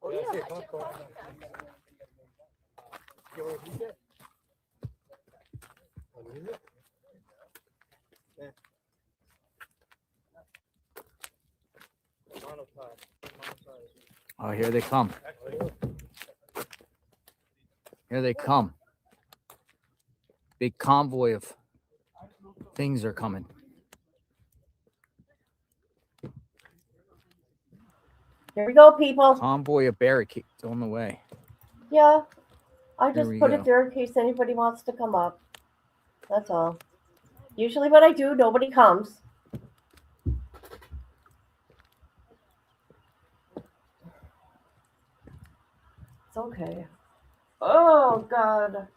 Oh, yeah, I see a cop car. Yeah, where is it? What is it? Yeah. Oh, here they come. Here they come. Big convoy of things are coming. Here we go, people. Convoy of barricades on the way. Yeah, I Here just we put go. it there in case anybody wants to come up. That's all. Usually what I do, nobody comes. It's okay. Oh, God.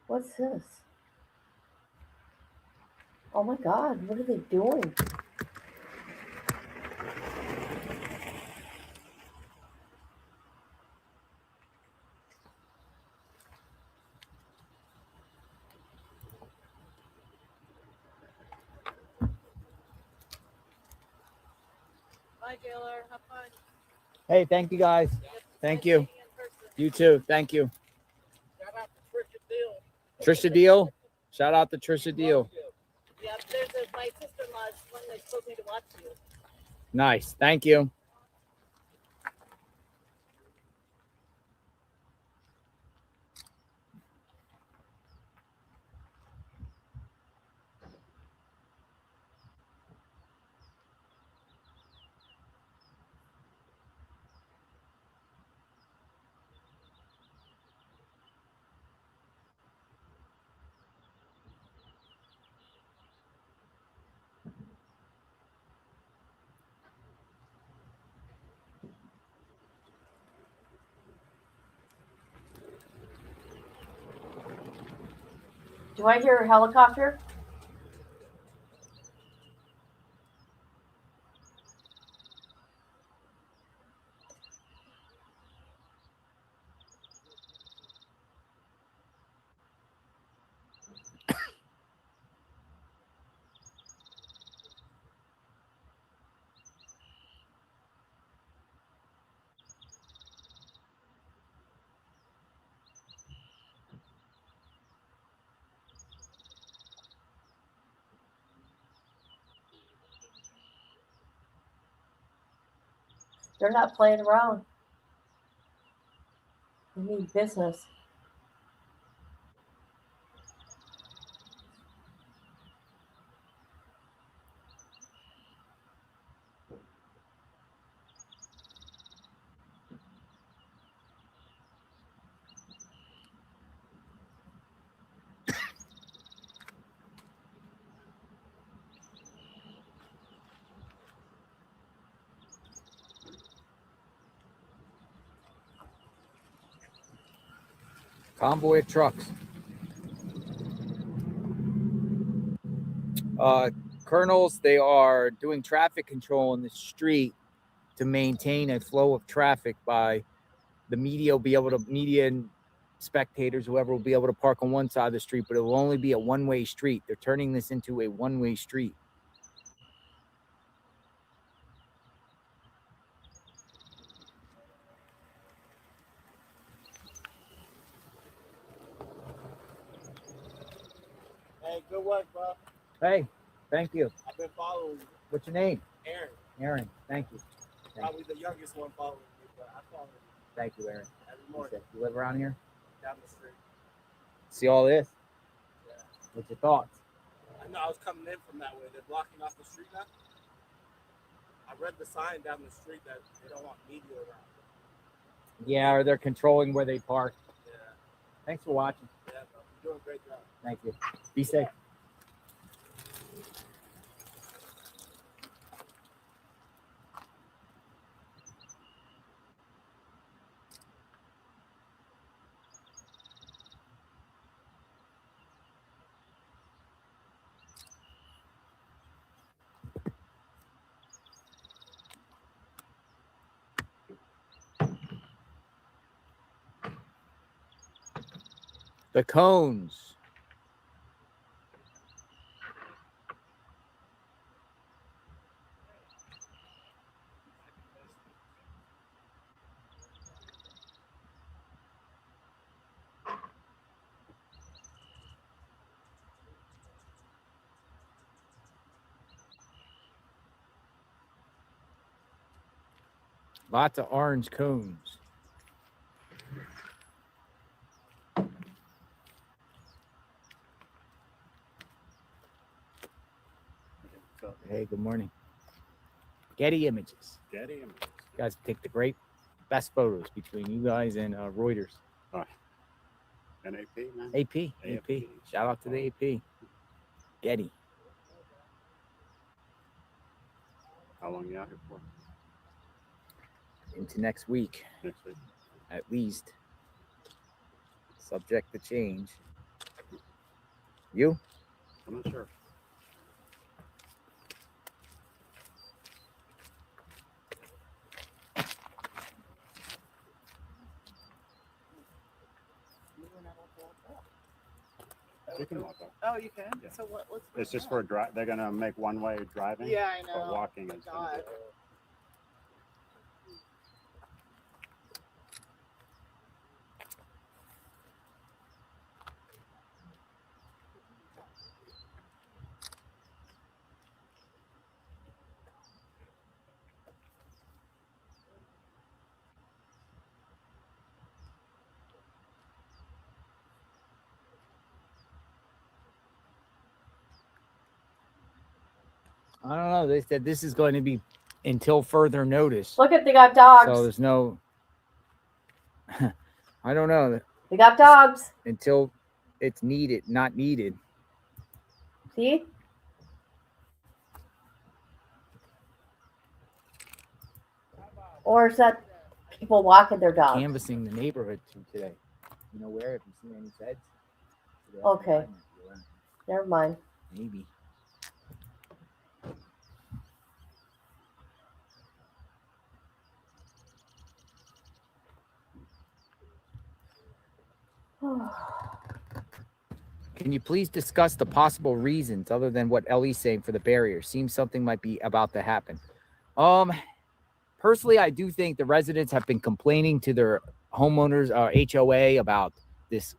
What's this? Oh my God, what are they doing? Bye, Taylor. Have fun. Hey, thank you guys. Thank you. You too. Thank you. Shout out to Trisha Deal. Trisha Deal. Shout out to Trisha Deal. Yeah, my sister-in-law's one that told me to watch you. Nice. Thank you. Do I hear a helicopter? They're not playing around. They mean business. Convoy of trucks. Colonels, they are doing traffic control in the street to maintain a flow of traffic by the media will be able to, media and spectators, whoever will be able to park on one side of the street, but it will only be a one-way street. They're turning this into a one-way street. Hey, good work, bro. Hey, thank you. I've been following you. What's your name? Aaron, thank you. Probably the youngest one following me, but I follow you Thank you, Aaron. every morning You live around here? down the street. See all this? Yeah. What's your thoughts? I know I was coming in from that way. They're blocking off the street now. I read the sign down the street that they don't want media around. Yeah, or they're controlling where they park. Yeah. Thanks for watching. Yeah, bro. You're doing a great job. Thank you. Be safe. The cones. Lots of orange cones. Hey, good morning. Getty Images. Getty Images. You guys take the best photos between you guys and Reuters. And AP, man. AP. Shout out to the AP. Getty. How long you out here for? Into next week. Next week. At least. Subject to change. You? I'm not sure. You can walk up. Oh, you can? Yeah. So what's It's just for drive. They're gonna make one-way driving. Yeah, I know. But walking is gonna God. be. I don't know. They said this is going to be until further notice. Look at, they got dogs. So there's no. I don't know. They got dogs. Until it's needed, not needed. See? Or is that people walking their dogs? Canvassing the neighborhood today. You know where? Have you seen any feds? Okay. Never mind. Maybe. Can you please discuss the possible reasons other than what Ellie's saying for the barrier? Seems something might be about to happen. Personally, I do think the residents have been complaining to their homeowners, HOA, about this,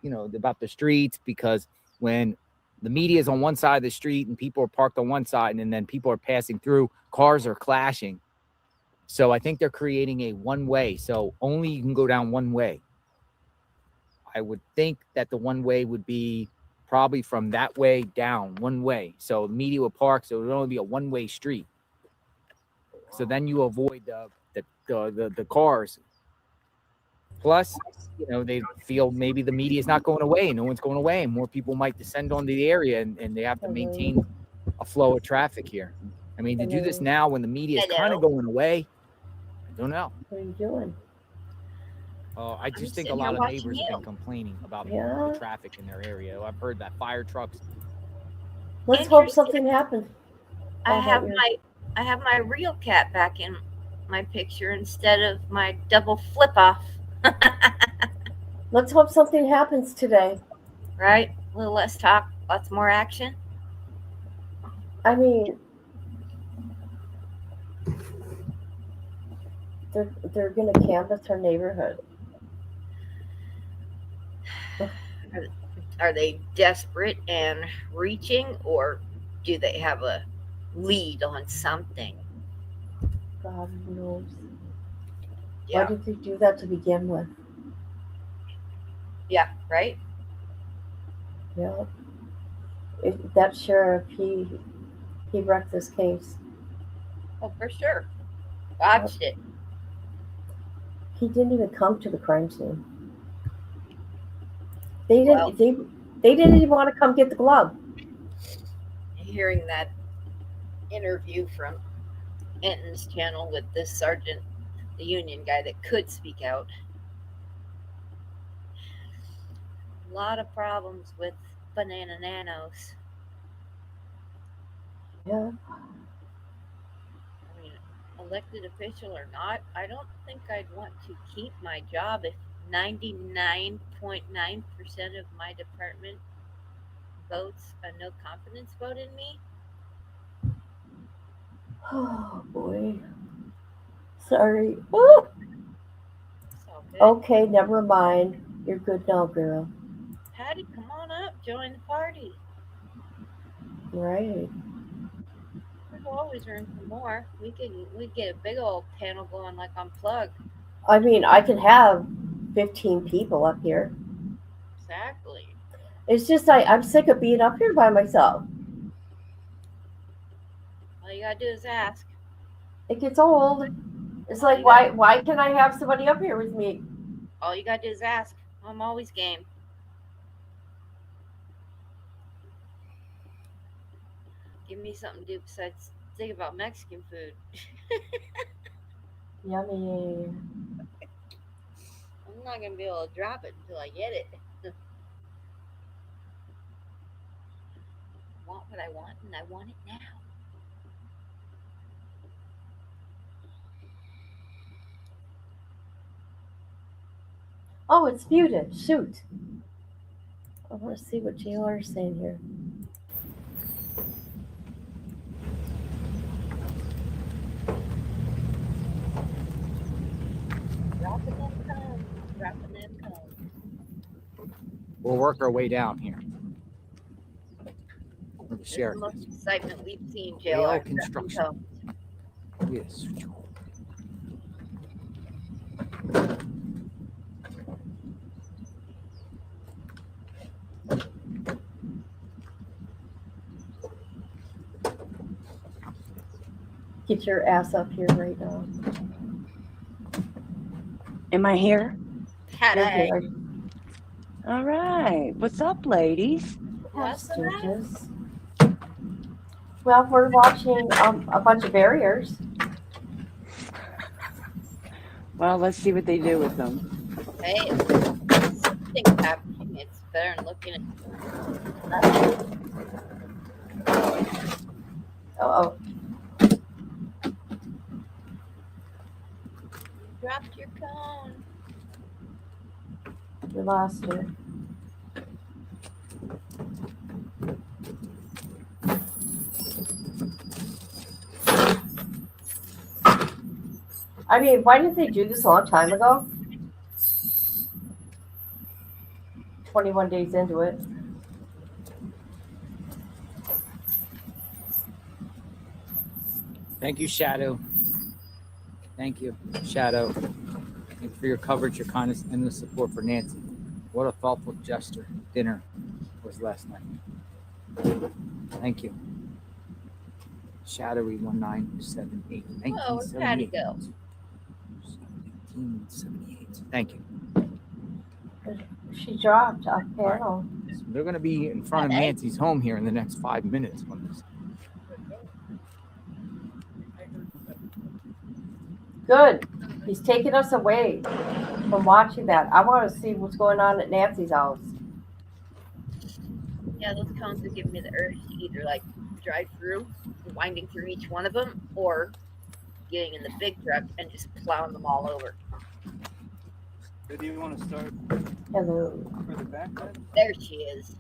about the streets, because when the media is on one side of the street and people are parked on one side and then people are passing through, cars are clashing. So I think they're creating a one-way. So only you can go down one way. I would think that the one way would be probably from that way down one way. So the media would park, so it would only be a one-way street. So then you avoid the cars. Plus, they feel maybe the media is not going away, and no one's going away, and more people might descend onto the area, and they have to maintain a flow of traffic here. I mean, to do this now when the media is kind of going away, I don't know. What are you doing? I just think a lot of neighbors have been complaining about the traffic in their area. I've heard that fire trucks. Let's hope something happens. I have my real cat back in my picture instead of my double flip off. Let's hope something happens today. Right? A little less talk, lots more action. I mean, they're going to canvass our neighborhood. Are they desperate and reaching, or do they have a lead on something. God knows. Yeah. Why did they do that to begin with? Yeah, right? Yeah. That sheriff, he wrecked this case. Oh, for sure. Watched it. He didn't even come to the crime scene. They didn't. They didn't even want to come get the glove. Hearing that interview from Enton's channel with this sergeant, the union guy that could speak out. A lot of problems with banana nanos. Yeah. I mean, elected official or not, I don't think I'd want to keep my job if 99.9% of my department votes a no confidence vote in me. Oh boy. Sorry. Ooh. Okay, never mind. You're good now, girl. Patty, come on up, join the party. Right. There's always room for more. We get a big old panel going like Unplugged. I mean, I could have 15 people up here. Exactly. It's just I'm sick of being up here by myself. All you gotta do is ask. It gets old. It's like, why can't I have somebody up here with me? All you gotta do is ask. I'm always game. Give me something to do besides think about Mexican food. Yummy. I'm not gonna be able to drop it until I get it. I want what I want, and I want it now. Oh, it's muted. Shoot. I want to see what JLR is saying here. Dropping them cones. We'll work our way down here. The This sheriff. is the most excitement we've seen, AL JLR. construction. Yes. Get your ass up here right now. Am I here? Hey. All right. What's up, ladies? Stooges. Well, we're watching a bunch of barriers. Well, let's see what they do with them. Hey, something's happening. It's better than looking at nothing. Uh-oh. Dropped your cone. We lost it. I mean, why didn't they do this a long time ago? 21 days into it. Thank you, Shadow. Thank you, Shadow. Thank you for your coverage, your kindness, and the support for Nancy. What a thoughtful gesture dinner was last night. Thank you. Shadowy 1978. Whoa, where'd Patty go? 1978. Thank you. She dropped off panel. So they're going to be in front of Nancy's home here in the next 5 minutes. On this. Good. He's taking us away from watching that. I want to see what's going on at Nancy's house. Yeah, those cones would give me the urge to either like drive through, winding through each one of them, or getting in the big truck and just plowing them all over. Where do you want to start? Hello. Further back then? There she is.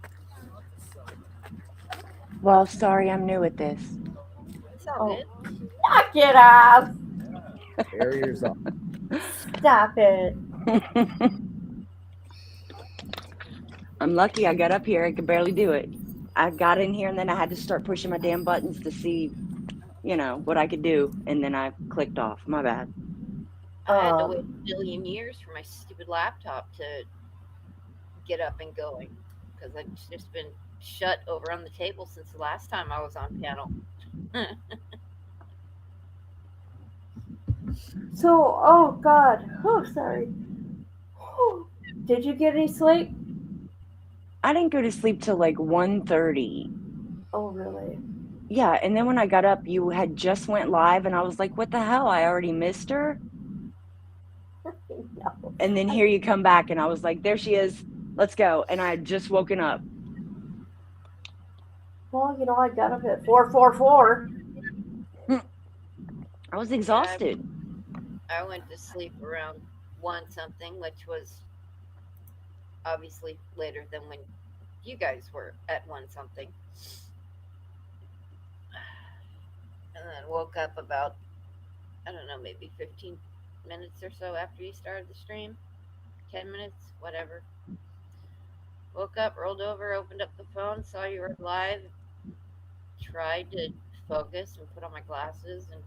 Well, sorry, I'm new at this. It's all good. Knock it off. Barriers up. Stop it. I'm lucky I got up here. I could barely do it. I got in here and then I had to start pushing my damn buttons to see you know, what I could do, and then I clicked off. My bad. I had to wait a billion years for my stupid laptop to get up and going because it's just been shut over on the table since the last time I was on panel. So, oh God, oh sorry. Did you get any sleep? I didn't go to sleep till like 1:30. Oh really? Yeah, and then when I got up, you had just went live, and I was like, "What the hell? I already missed her." No. And then here you come back, and I was like, "There she is. Let's go." And I had just woken up. Well, you know, I got up at 4:44. I was exhausted. I went to sleep around 1 something, which was obviously later than when you guys were at 1 something. And then woke up about, I don't know, maybe 15 minutes or so after you started the stream. 10 minutes, whatever. Woke up, rolled over, opened up the phone, saw you were live, tried to focus and put on my glasses, and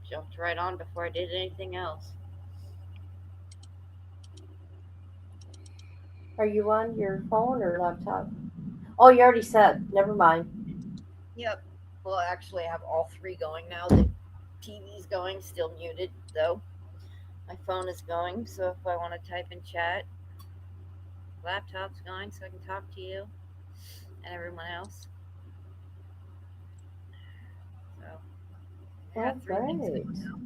jumped right on before I did anything else. Are you on your phone or laptop? Oh, you already said. Never mind. Yep. Well, actually, I have all 3 going now. The TV's going, still muted, though. My phone is going, so if I want to type in chat, laptop's going so I can talk to you and everyone else. So, I got 3 things going now.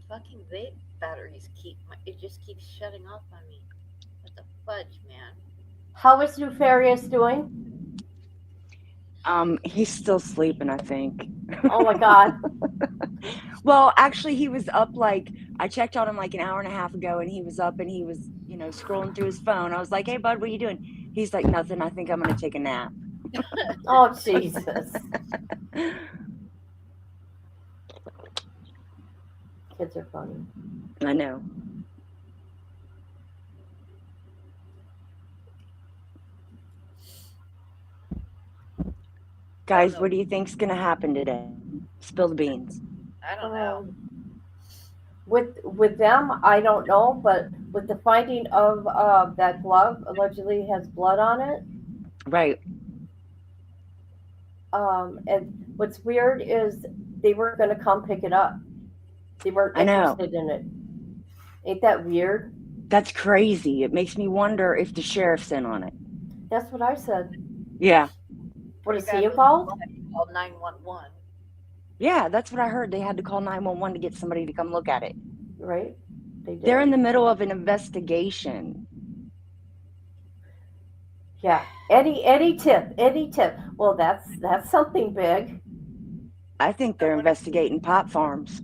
Fucking vape batteries it just keeps shutting off on me. What the fudge, man? How is Nefarious doing? He's still sleeping, I think. Oh my God. Well, actually, he was up I checked on him like an hour and a half ago, and he was up and he was, you know, scrolling through his phone. I was like, "Hey, bud, what are you doing?" He's like, "Nothing. I think I'm gonna take a nap." Oh Jesus. Kids are funny. I know. Guys, what do you think's gonna happen today? Spill the beans. I don't know. With them, I don't know, but with the finding of that glove allegedly has blood on it. Right. And what's weird is they weren't going to come pick it up. They weren't I know. interested in it. Ain't that weird? That's crazy. It makes me wonder if the sheriff's in on it. That's what I said. Yeah. What, is he involved? Called 911. Yeah, that's what I heard. They had to call 911 to get somebody to come look at it. Right. They're in the middle of an investigation. Yeah. Any tip. Well, that's something big. I think they're investigating pot farms.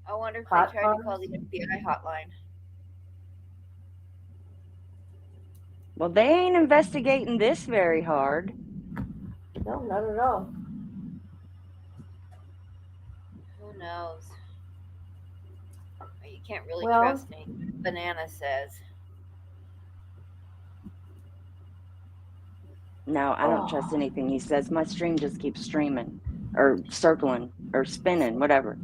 I wonder if they tried to call the FBI hotline. Well, they ain't investigating this very hard. No, not at all. Who knows? You can't really Well, trust me. Banana says. No, I don't trust anything he says. My stream just keeps streaming or circling or spinning, whatever.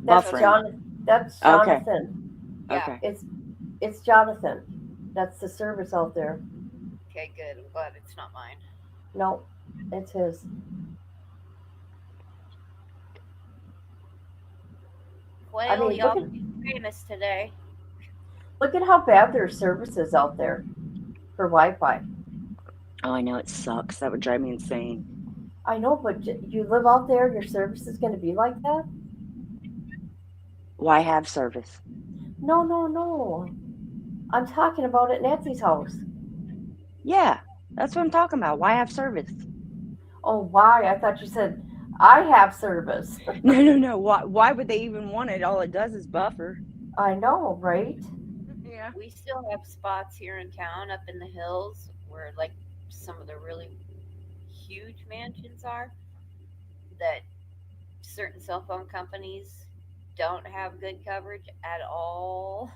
That's Buffering. That's Okay. Jonathan. Okay. It's Jonathan. That's the service out there. Okay, good. I'm glad it's not mine. No, it's his. Well, y'all look be famous today. Look at how bad their service is out there for Wi-Fi. Oh, I know it sucks. That would drive me insane. I know, but you live out there and your service is going to be like that? Why have service? No. I'm talking about at Nancy's house. Yeah, that's what I'm talking about. Why have service? Oh, why? I thought you said I have service. No. Why would they even want it? All it does is buffer. I know, right? Yeah. We still have spots here in town up in the hills where like some of the really huge mansions are that certain cell phone companies don't have good coverage at all.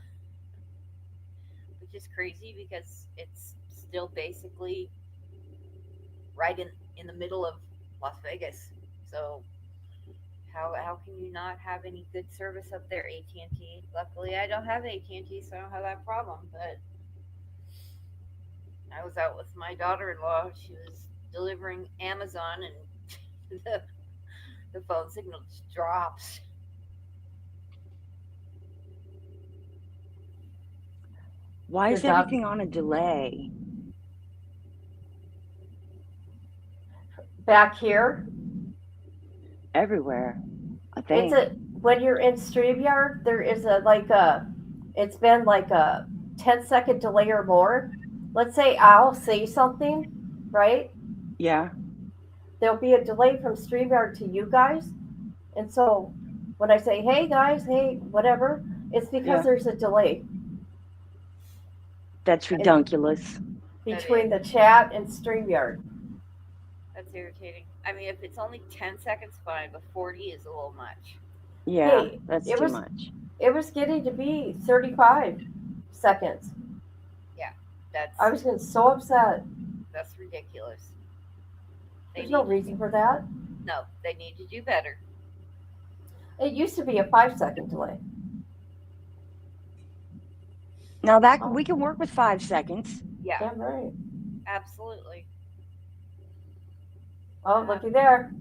which is crazy because it's still basically right in the middle of Las Vegas. So how can you not have any good service up there, AT&T? Luckily, I don't have AT&T, so I don't have that problem. But I was out with my daughter-in-law. She was delivering Amazon, and the phone signal just drops. Why is everything on a delay? Back here, Everywhere, I think. when you're in StreamYard, there is it's been like a 10-second delay or more. Let's say I'll say something, right? Yeah. There'll be a delay from StreamYard to you guys. And so when I say, hey guys, hey, whatever, it's because Yeah. there's a delay That's ridiculous. between the chat and StreamYard. That's irritating. I mean, if it's only 10 seconds, fine, but 40 is a little much. Yeah, Hey, that's it too was much. it was getting to be 35 seconds. Yeah, that's I was getting so upset. that's ridiculous. There's no reason for that. No, they need to do better. It used to be a 5-second delay. Now that we can work with 5 seconds. Yeah. Damn right. Absolutely. Oh, looky there.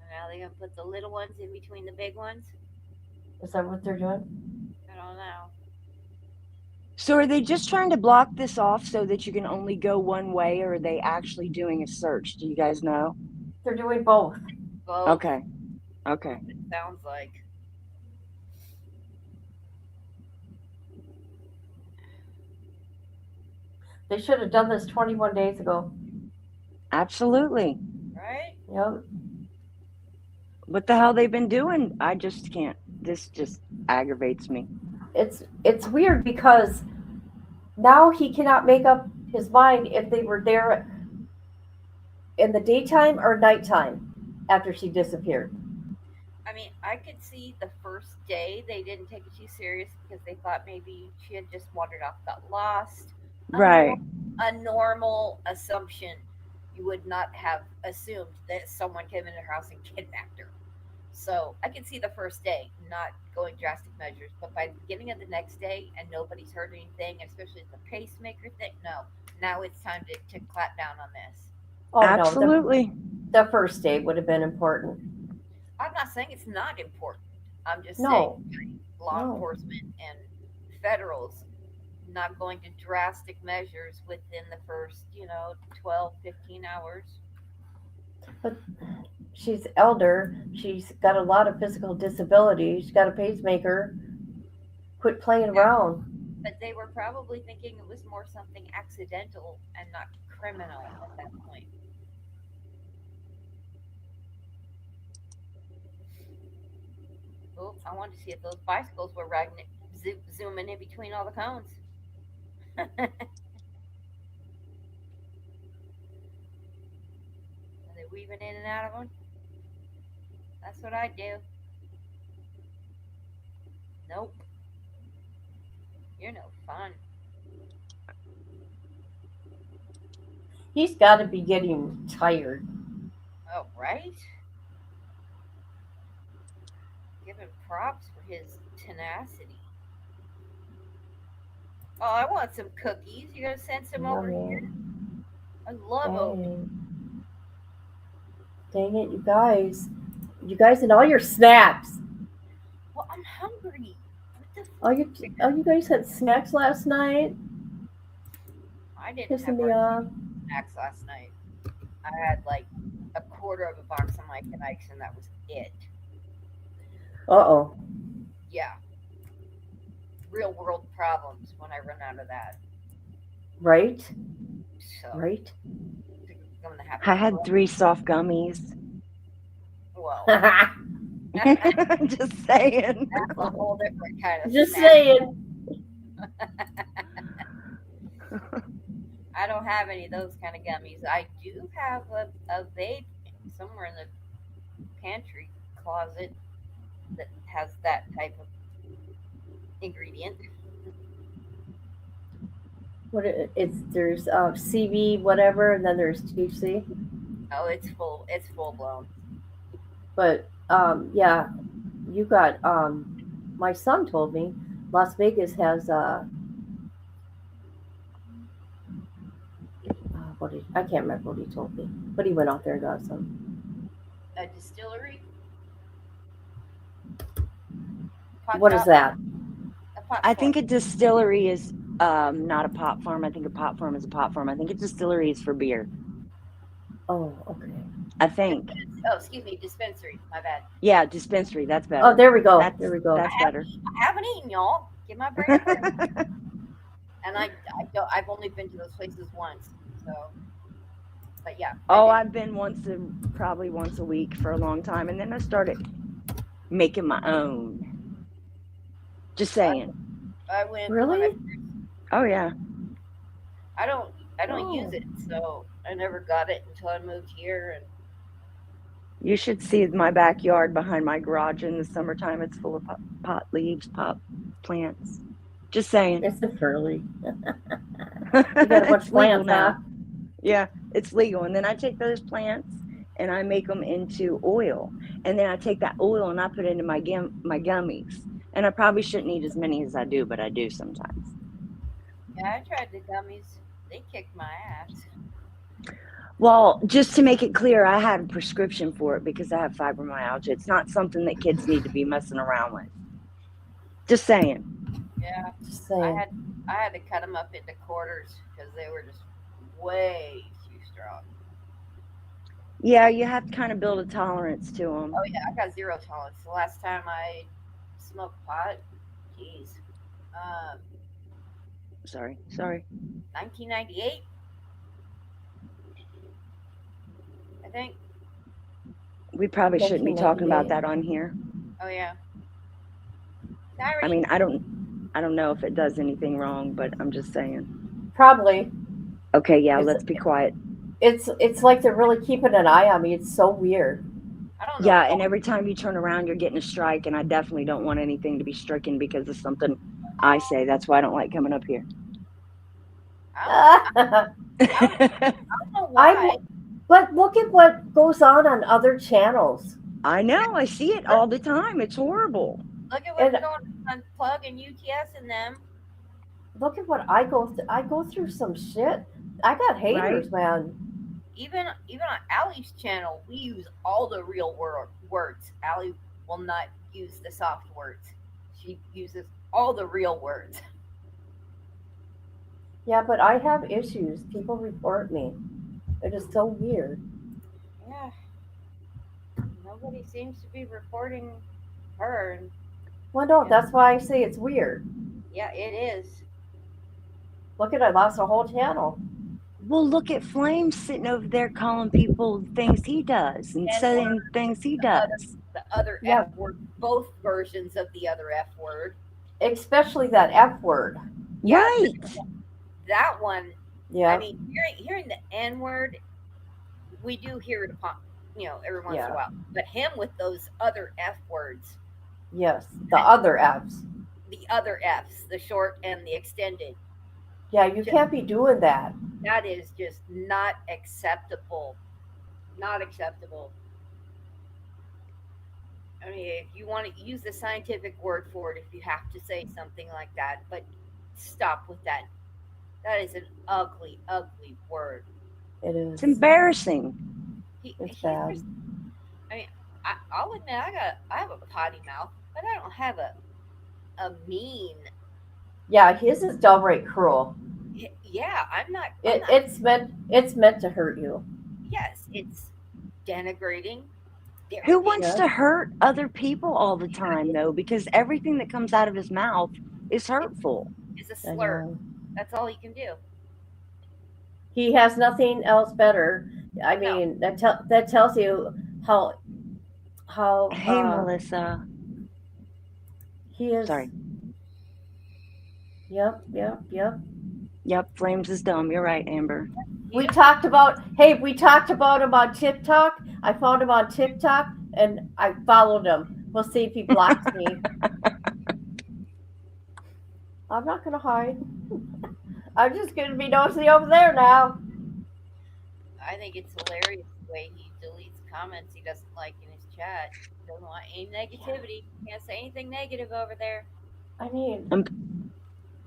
And now they're gonna put the little ones in between the big ones. Is that what they're doing? I don't know. So are they just trying to block this off so that you can only go one way, or are they actually doing a search? Do you guys know? They're doing both. Both. Okay. Okay. It sounds like. They should have done this 21 days ago. Absolutely. Right? Yep. What the hell they've been doing? I just can't. This just aggravates me. It's weird because now he cannot make up his mind if they were there in the daytime or nighttime after she disappeared. I mean, I could see the first day they didn't take it too serious because they thought maybe she had just wandered off, got lost. Right. A normal assumption, you would not have assumed that someone came in her house and kidnapped her. So I can see the first day not going drastic measures, but by the beginning of the next day and nobody's heard anything, especially the pacemaker thing, no. Now it's time to clap down on this. Oh, Absolutely. No, the first day would have been important. I'm not saying it's not important. I'm just No. saying law enforcement and federals not going to drastic measures within the first, 12, 15 hours. But she's elder. She's got a lot of physical disability. She's got a pacemaker. Quit playing around. But they were probably thinking it was more something accidental and not criminal at that point. Oh, I wanted to see if those bicycles were zooming in between all the cones. Are they weaving in and out of them? That's what I do. Nope. You're no fun. He's got to be getting tired. Oh, right? Give him props for his tenacity. Oh, I want some cookies. You gonna send some over here? I love oatmeal. Dang it, you guys. You guys and all your snacks. Well, I'm hungry. Oh, you guys had snacks last night? I didn't Pissing have me off. snacks last night. I had like a quarter of a box of Mike and Ike's, and that was it. Uh-oh. Yeah. Real world problems when I run out of that. Right? So, Right? I'm gonna have I had 3 soft gummies. Well, Just saying. that's a whole different kind of Just snack. saying. I don't have any of those kind of gummies. I do have a vape somewhere in the pantry closet that has that type of ingredient. There's CB whatever, and then there's THC. Oh, it's full. It's full blown. But yeah, you got my son told me Las Vegas has I can't remember what he told me, but he went out there and got some. A distillery. What is that? I think a distillery is not a pot farm. I think a pot farm is a pot farm. I think a distillery is for beer. Oh, okay. I think. Oh, excuse me, dispensary. My bad. Yeah, dispensary. That's better. Oh, there we go. That's, there we go. That's better. I haven't eaten, y'all. Get my brain. And I've only been to those places once. So, but yeah. Oh, I've been probably once a week for a long time, and then I started making my own. Just saying. I went. Really? Oh yeah. I don't use it, so I never got it until I moved here. And You should see my backyard behind my garage in the summertime. It's full of pot leaves, pot plants. Just saying. It's a curly. You got a bunch of plants now. Yeah, it's legal. And then I take those plants and I make them into oil. And then I take that oil and I put it into my gummies. And I probably shouldn't eat as many as I do, but I do sometimes. yeah, I tried the gummies. They kicked my ass. Well, just to make it clear, I had a prescription for it because I have fibromyalgia. It's not something that kids need to be messing around with. Just saying. Yeah, Just saying. I had to cut them up into quarters because they were just way too strong. Yeah, you have to kind of build a tolerance to them. Oh yeah, I got zero tolerance. The last time I smoked pot, geez, Sorry. 1998, I think. We probably shouldn't be talking about that on here. Oh yeah. I mean, I don't know if it does anything wrong, but I'm just saying. Probably. Okay, yeah, let's be quiet. It's like they're really keeping an eye on me. It's so weird. Yeah, and every time you turn around, you're getting a strike, and I definitely don't want anything to be stricken because of something I say. That's why I don't like coming up here. I don't know why. But look at what goes on other channels. I know. I see it all the time. It's horrible. Look at what's going on Plug and UTS and them. Look at what I go through. I go through some shit. I got haters, man. Even on Allie's channel, we use all the real words. Allie will not use the soft words. She uses all the real words. Yeah, but I have issues. People report me. It is so weird. Yeah. Nobody seems to be reporting her. Well, no, that's why I say it's weird. Yeah, it is. Look at I lost a whole channel. Well, look at Flame sitting over there calling people things he does and saying things he does. The other F word, both versions of the other F word. Especially that F word. Yeah, right. That one. Yeah. I mean, hearing the N word, we do hear it upon, every once in a while. But him with those other F words. Yes, the other Fs. The other Fs, the short and the extended. Yeah, you can't be doing that. That is just not acceptable. Not acceptable. I mean, if you want to use the scientific word for it, if you have to say something like that, but stop with that. That is an ugly, ugly word. It is. It's embarrassing. It's bad. I mean, I'll admit I have a potty mouth, but I don't have a mean. Yeah, his is downright cruel. Yeah, I'm not. It's meant to hurt you. Yes, it's denigrating. Who wants to hurt other people all the time, though? Because everything that comes out of his mouth is hurtful. It's a slur. That's all he can do. He has nothing else better. I mean, that tells you how. Hey, Melissa. He is. Sorry. Yep. Yep, Flames is dumb. You're right, Amber. We talked about him on TikTok. I found him on TikTok and I followed him. We'll see if he blocks me. I'm not gonna hide. I'm just gonna be nosy over there now. I think it's hilarious the way he deletes comments he doesn't like in his chat. Doesn't want any negativity. Can't say anything negative over there. I mean,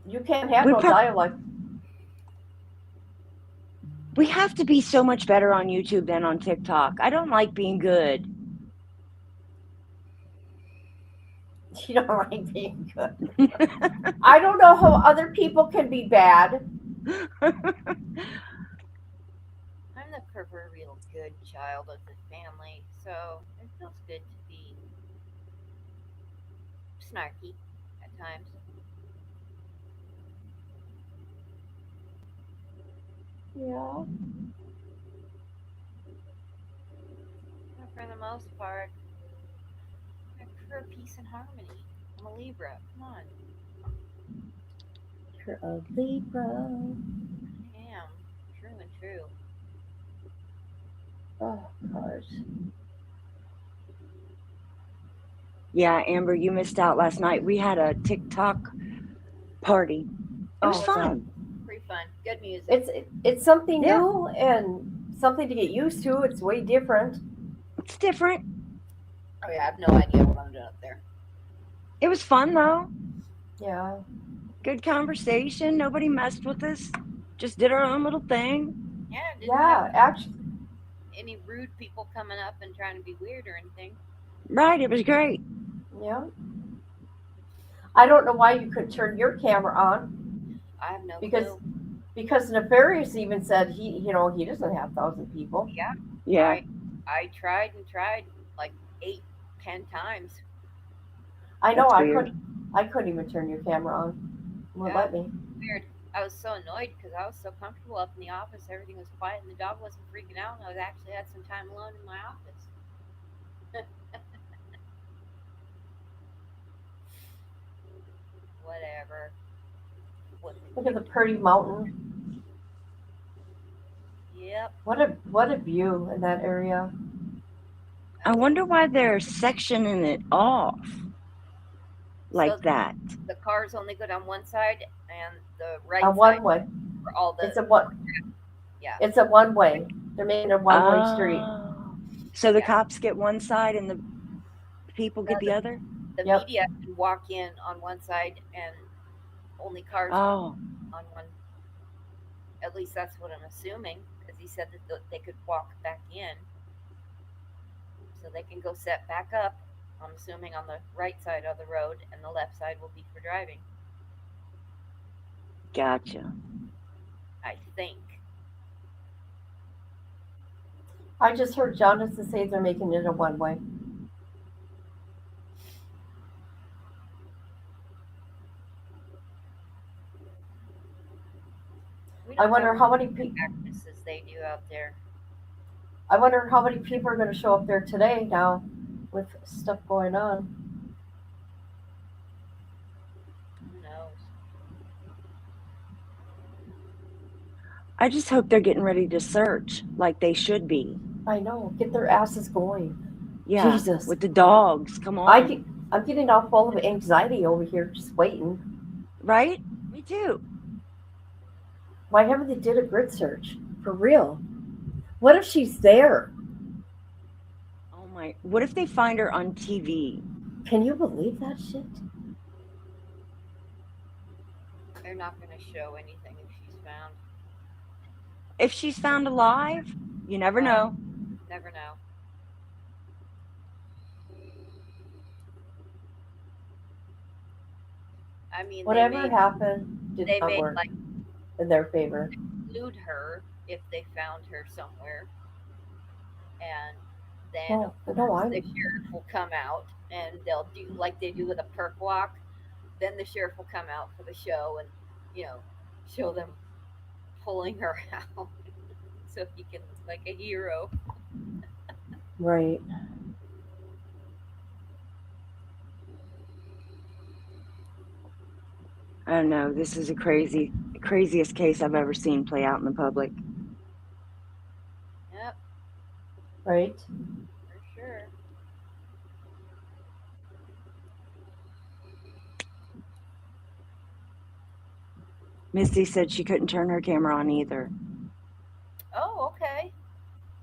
you can't have we no dialogue. We have to be so much better on YouTube than on TikTok. I don't like being good. You don't like being good. I don't know how other people can be bad. I'm the proverbial good child of the family, so it feels good to be snarky at times. Yeah. But for the most part, I prefer peace and harmony. I'm a Libra. Come on. You're a Libra. I am. True and true. Oh, gosh. Yeah, Amber, you missed out last night. We had a TikTok party. It was fun. Pretty fun. Good music. It's something new and something to get used to. It's way different. It's different. Oh yeah, I have no idea what I'm doing up there. It was fun though. Yeah. Good conversation. Nobody messed with us. Just did our own little thing. Yeah, didn't Yeah, have actually. any rude people coming up and trying to be weird or anything. Right, it was great. Yeah. I don't know why you could turn your camera on. I have no because clue. because Nefarious even said he doesn't have 1,000 people. Yeah. Yeah. I tried and tried like 8-10 times. I know. That's weird. I couldn't even turn your camera on. Won't let me. Weird. I was so annoyed because I was so comfortable up in the office. Everything was quiet and the dog wasn't freaking out. And I was actually had some time alone in my office. Whatever. Look at the pretty mountain. Yep. What a view in that area. I wonder why they're sectioning it off like that. The cars only go down one side and the right A side one way. for all the. It's a one. Yeah. It's a one way. They're making a one-way street. So the cops get one side and the people get the other? The media can walk in on one side and only cars on one. At least that's what I'm assuming, because he said that they could walk back in. So they can go set back up, I'm assuming, on the right side of the road, and the left side will be for driving. Gotcha. I think. I just heard Jonathan say they're making it a one-way. I wonder how many people practices they do out there. I wonder how many people are going to show up there today now with stuff going on. Who knows? I just hope they're getting ready to search like they should be. I know. Get their asses going. Yeah. Jesus. With the dogs. Come on. I'm getting all full of anxiety over here just waiting. Right? Me too. Why haven't they did a grid search? For real. What if she's there? Oh my. What if they find her on TV? Can you believe that shit? They're not going to show anything if she's found. If she's found alive, you never know. Never know. I mean, Whatever happened did not may work like in their favor. exclude her if they found her somewhere, and then the sheriff will come out and they'll do like they do with a perk walk. Then the sheriff will come out for the show and show them pulling her out, so he can look like a hero. Right. I don't know. This is a crazy craziest case I've ever seen play out in the public. Yep, Right? for sure. Misty said she couldn't turn her camera on either. Oh, okay.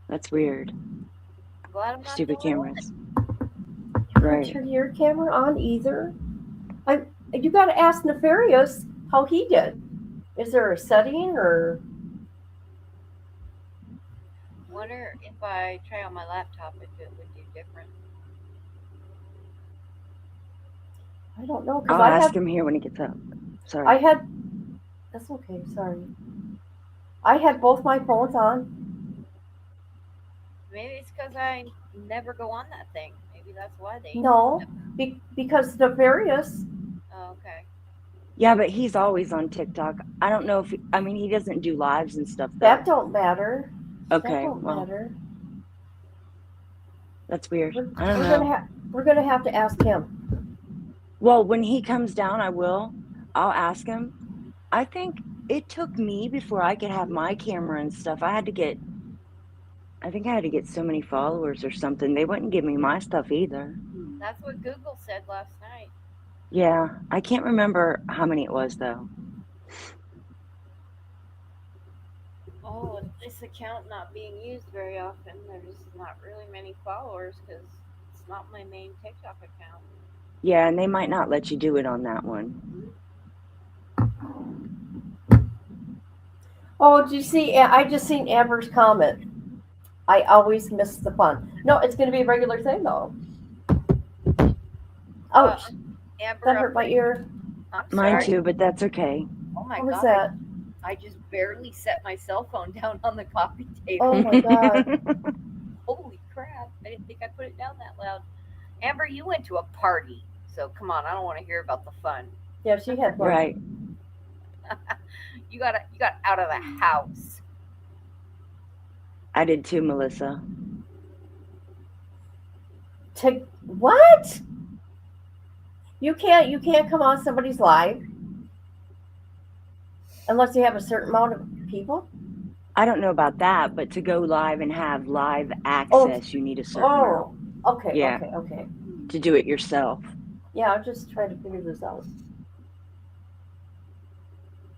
That's weird. Glad I'm not Stupid the only one. cameras. You Right. can't turn your camera on either. You got to ask Nefarious how he did. Is there a setting or? Wonder if I try on my laptop if it would do different. I don't know because I'll I ask had. him here when he gets up. Sorry. I had. That's okay. Sorry. I had both my phones on. Maybe it's because I never go on that thing. Maybe that's why they. No, because Nefarious. Oh, okay. Yeah, but he's always on TikTok. I don't know if he doesn't do lives and stuff though. That don't matter. Okay, That don't well, matter. that's weird. We're, I don't we're know. gonna have to ask him. Well, when he comes down, I'll ask him. I think it took me before I could have my camera and stuff. I think I had to get so many followers or something. They wouldn't give me my stuff either. That's what Google said last night. Yeah, I can't remember how many it was though. Oh, and this account not being used very often. There's not really many followers because it's not my main TikTok account. Yeah, and they might not let you do it on that one. Oh, did you see? I just seen Amber's comment. I always miss the fun. No, it's gonna be a regular thing though. Ouch! Amber, That hurt my ear. I'm Mine sorry. too, but that's okay. Oh my What was god. that? I just barely set my cell phone down on the coffee table. Oh my god! Holy crap. I didn't think I put it down that loud. Amber, you went to a party. So come on, I don't want to hear about the fun. Yeah, she had one. Right. You got out of the house. I did too, Melissa. What? You can't come on somebody's live unless you have a certain amount of people. I don't know about that, but to go live and have live access, you need a certain amount. Okay, Yeah. okay. To do it yourself. Yeah, I'm just trying to figure this out.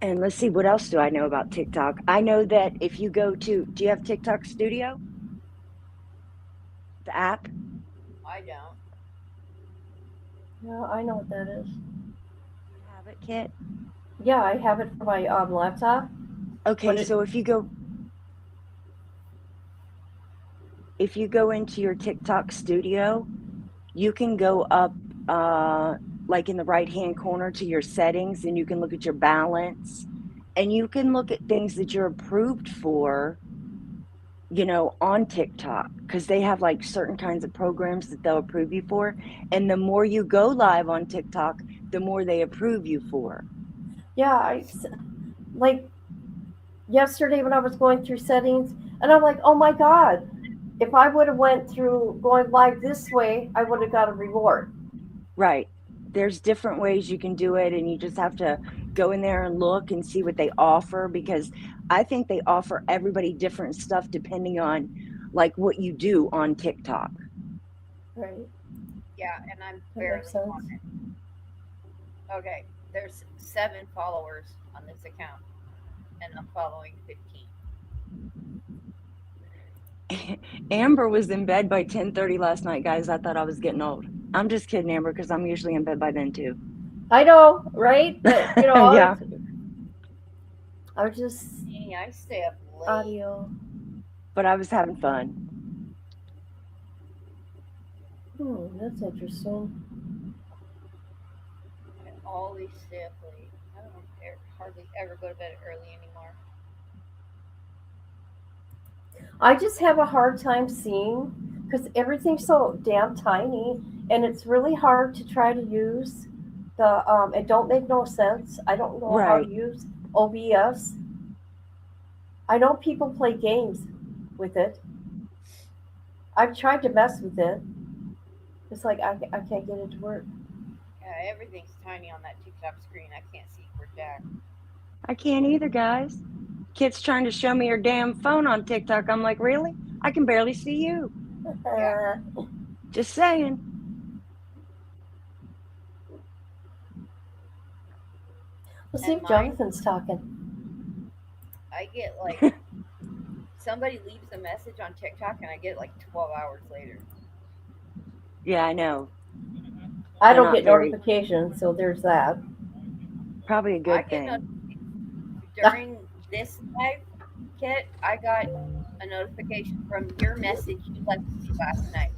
And let's see, what else do I know about TikTok? I know that if you go to, do you have TikTok Studio? The app? I don't. Yeah, I know what that is. You have it, Kit? Yeah, I have it for my laptop. Okay, so if you go into your TikTok Studio, you can go up like in the right-hand corner to your settings, and you can look at your balance, and you can look at things that you're approved for, on TikTok, because they have like certain kinds of programs that they'll approve you for. And the more you go live on TikTok, the more they approve you for. Yeah, like yesterday when I was going through settings, and I'm like, oh my god, if I would have went through going live this way, I would have got a reward. Right. There's different ways you can do it, and you just have to go in there and look and see what they offer, because I think they offer everybody different stuff depending on like what you do on TikTok. Right. Yeah, and I'm That barely makes sense. on it. Okay, there's 7 followers on this account, and I'm following 15. Amber was in bed by 10:30 last night, guys. I thought I was getting old. I'm just kidding, Amber, because I'm usually in bed by then too. I know, right? But, Yeah. I was just Hey, I stay up late. audio. But I was having fun. That's interesting. I always stay up late. I don't hardly ever go to bed early anymore. I just have a hard time seeing because everything's so damn tiny, and it's really hard to try to use the. It don't make no sense. I don't know how to Right. use OBS. I know people play games with it. I've tried to mess with it. It's like I can't get it to work. Yeah, everything's tiny on that TikTok screen. I can't see for jack. I can't either, guys. Kid's trying to show me her damn phone on TikTok. I'm like, really? I can barely see you. Just saying. We'll see And if Jonathan's talking. I get like somebody leaves a message on TikTok and I get it like 12 hours later. Yeah, I know. I They're don't not get very- notifications, so there's that. Probably a I good get thing. During this live, Kit, I got a notification from your message you left last night.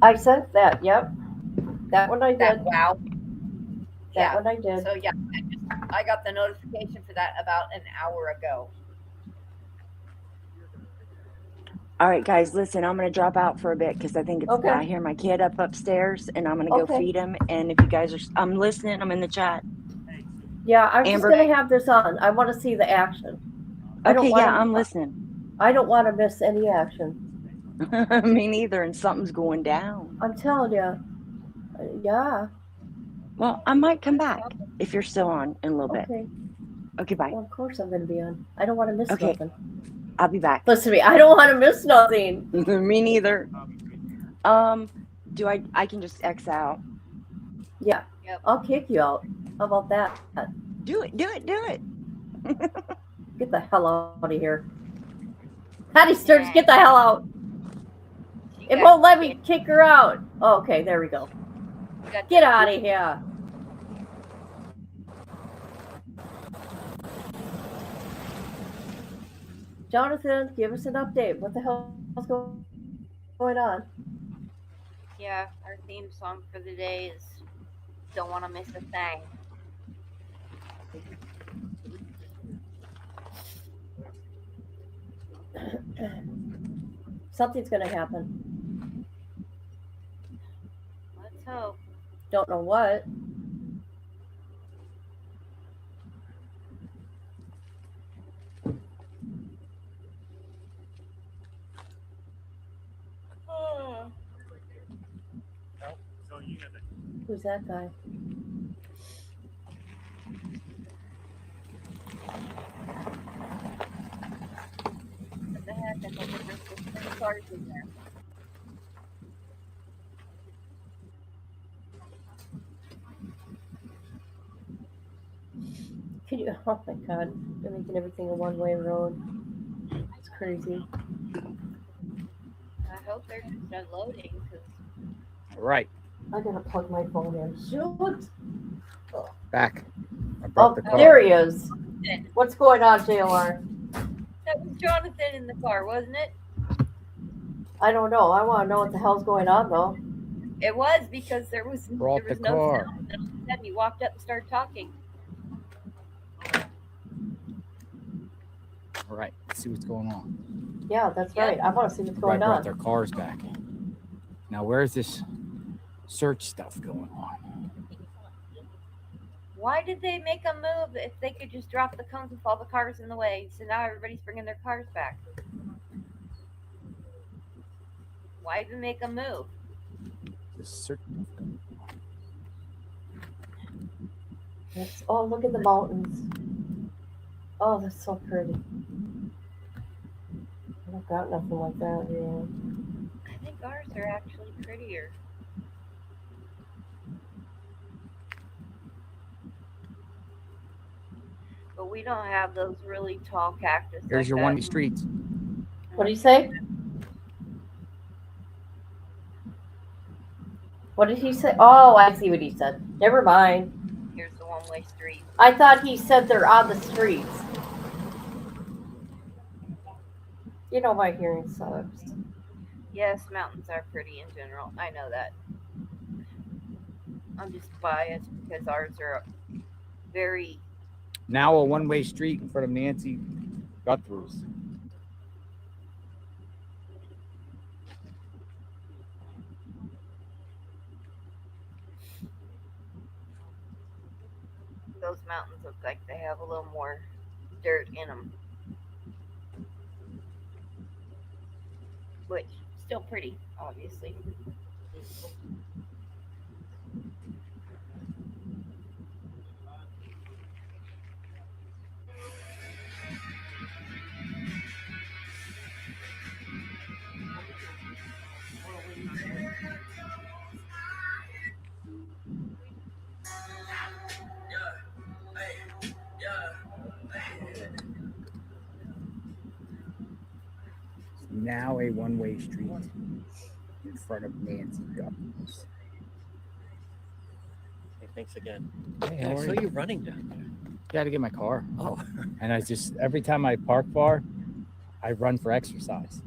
I sent that. Yep. That one I did. Wow. That one I did. So yeah, I got the notification for that about an hour ago. All right, guys, listen, I'm going to drop out for a bit because I think it's, Okay. I hear my kid up upstairs and I'm going to go Okay. feed him. And if you guys are, I'm listening, I'm in the chat. Yeah, I'm Amber? just gonna have this on. I want to see the action. I don't Okay, want yeah, I'm listening. I don't want to miss any action. Me neither, and something's going down. I'm telling you. Yeah. Well, I might come back if you're still on in a little bit. Okay. Okay, bye. Well, of course I'm gonna be on. I don't want to miss Okay. nothing. I'll be back. Listen to me. I don't want to miss nothing. Me neither. Do I can just X out. Yeah. Yep. I'll kick you out. How about that? Do it. Get the hell out of here. Hattie Sturgis, get the hell out. It won't let me kick her out. Oh, okay, there we go. Get out of here. Jonathan, give us an update. What the hell is going on? Yeah, our theme song for the day is Don't Want to Miss a Thing. Something's going to happen. Let's hope. Don't know what. Who's that guy? What the heck? I thought there were 3 cars in there. Can you? Oh my God! They're making everything a one-way road. It's crazy. I hope they're just unloading because All right, I gotta plug my phone in. Shoot! back. I Oh, brought the car. there he is. What's going on, JLR? that was Jonathan in the car, wasn't it? I don't know. I want to know what the hell's going on, though. It was because there was Brought no the car. sound. And all of a sudden he walked up and started talking. All right, let's see what's going on. Yeah, that's right. I want to see what's going Everybody brought on. their cars back. Now, where's this search stuff going on? Why did they make a move if they could just drop the cones with all the cars in the way? So now everybody's bringing their cars back. Why even make a move? This search stuff going on. Oh, look at the mountains. Oh, that's so pretty. I don't got nothing like that here. I think ours are actually prettier. But we don't have those really tall cactus. Here's like your that. one streets. What do you say? What did he say? Oh, I see what he said. Never mind. Here's the one-way street. I thought he said they're on the streets. You know, my hearing sucks. Yes, mountains are pretty in general. I know that. I'm just biased because ours are very. Now a one-way street in front of Nancy Guthrie's. Those mountains look like they have a little more dirt in them. Which, still pretty, obviously. now a one-way street in front of Nancy Guthrie's. Hey, thanks again. Hey, Yeah, how I are saw you? you running down there. Got to get my car. Oh. And I just, every time I park far, I run for exercise.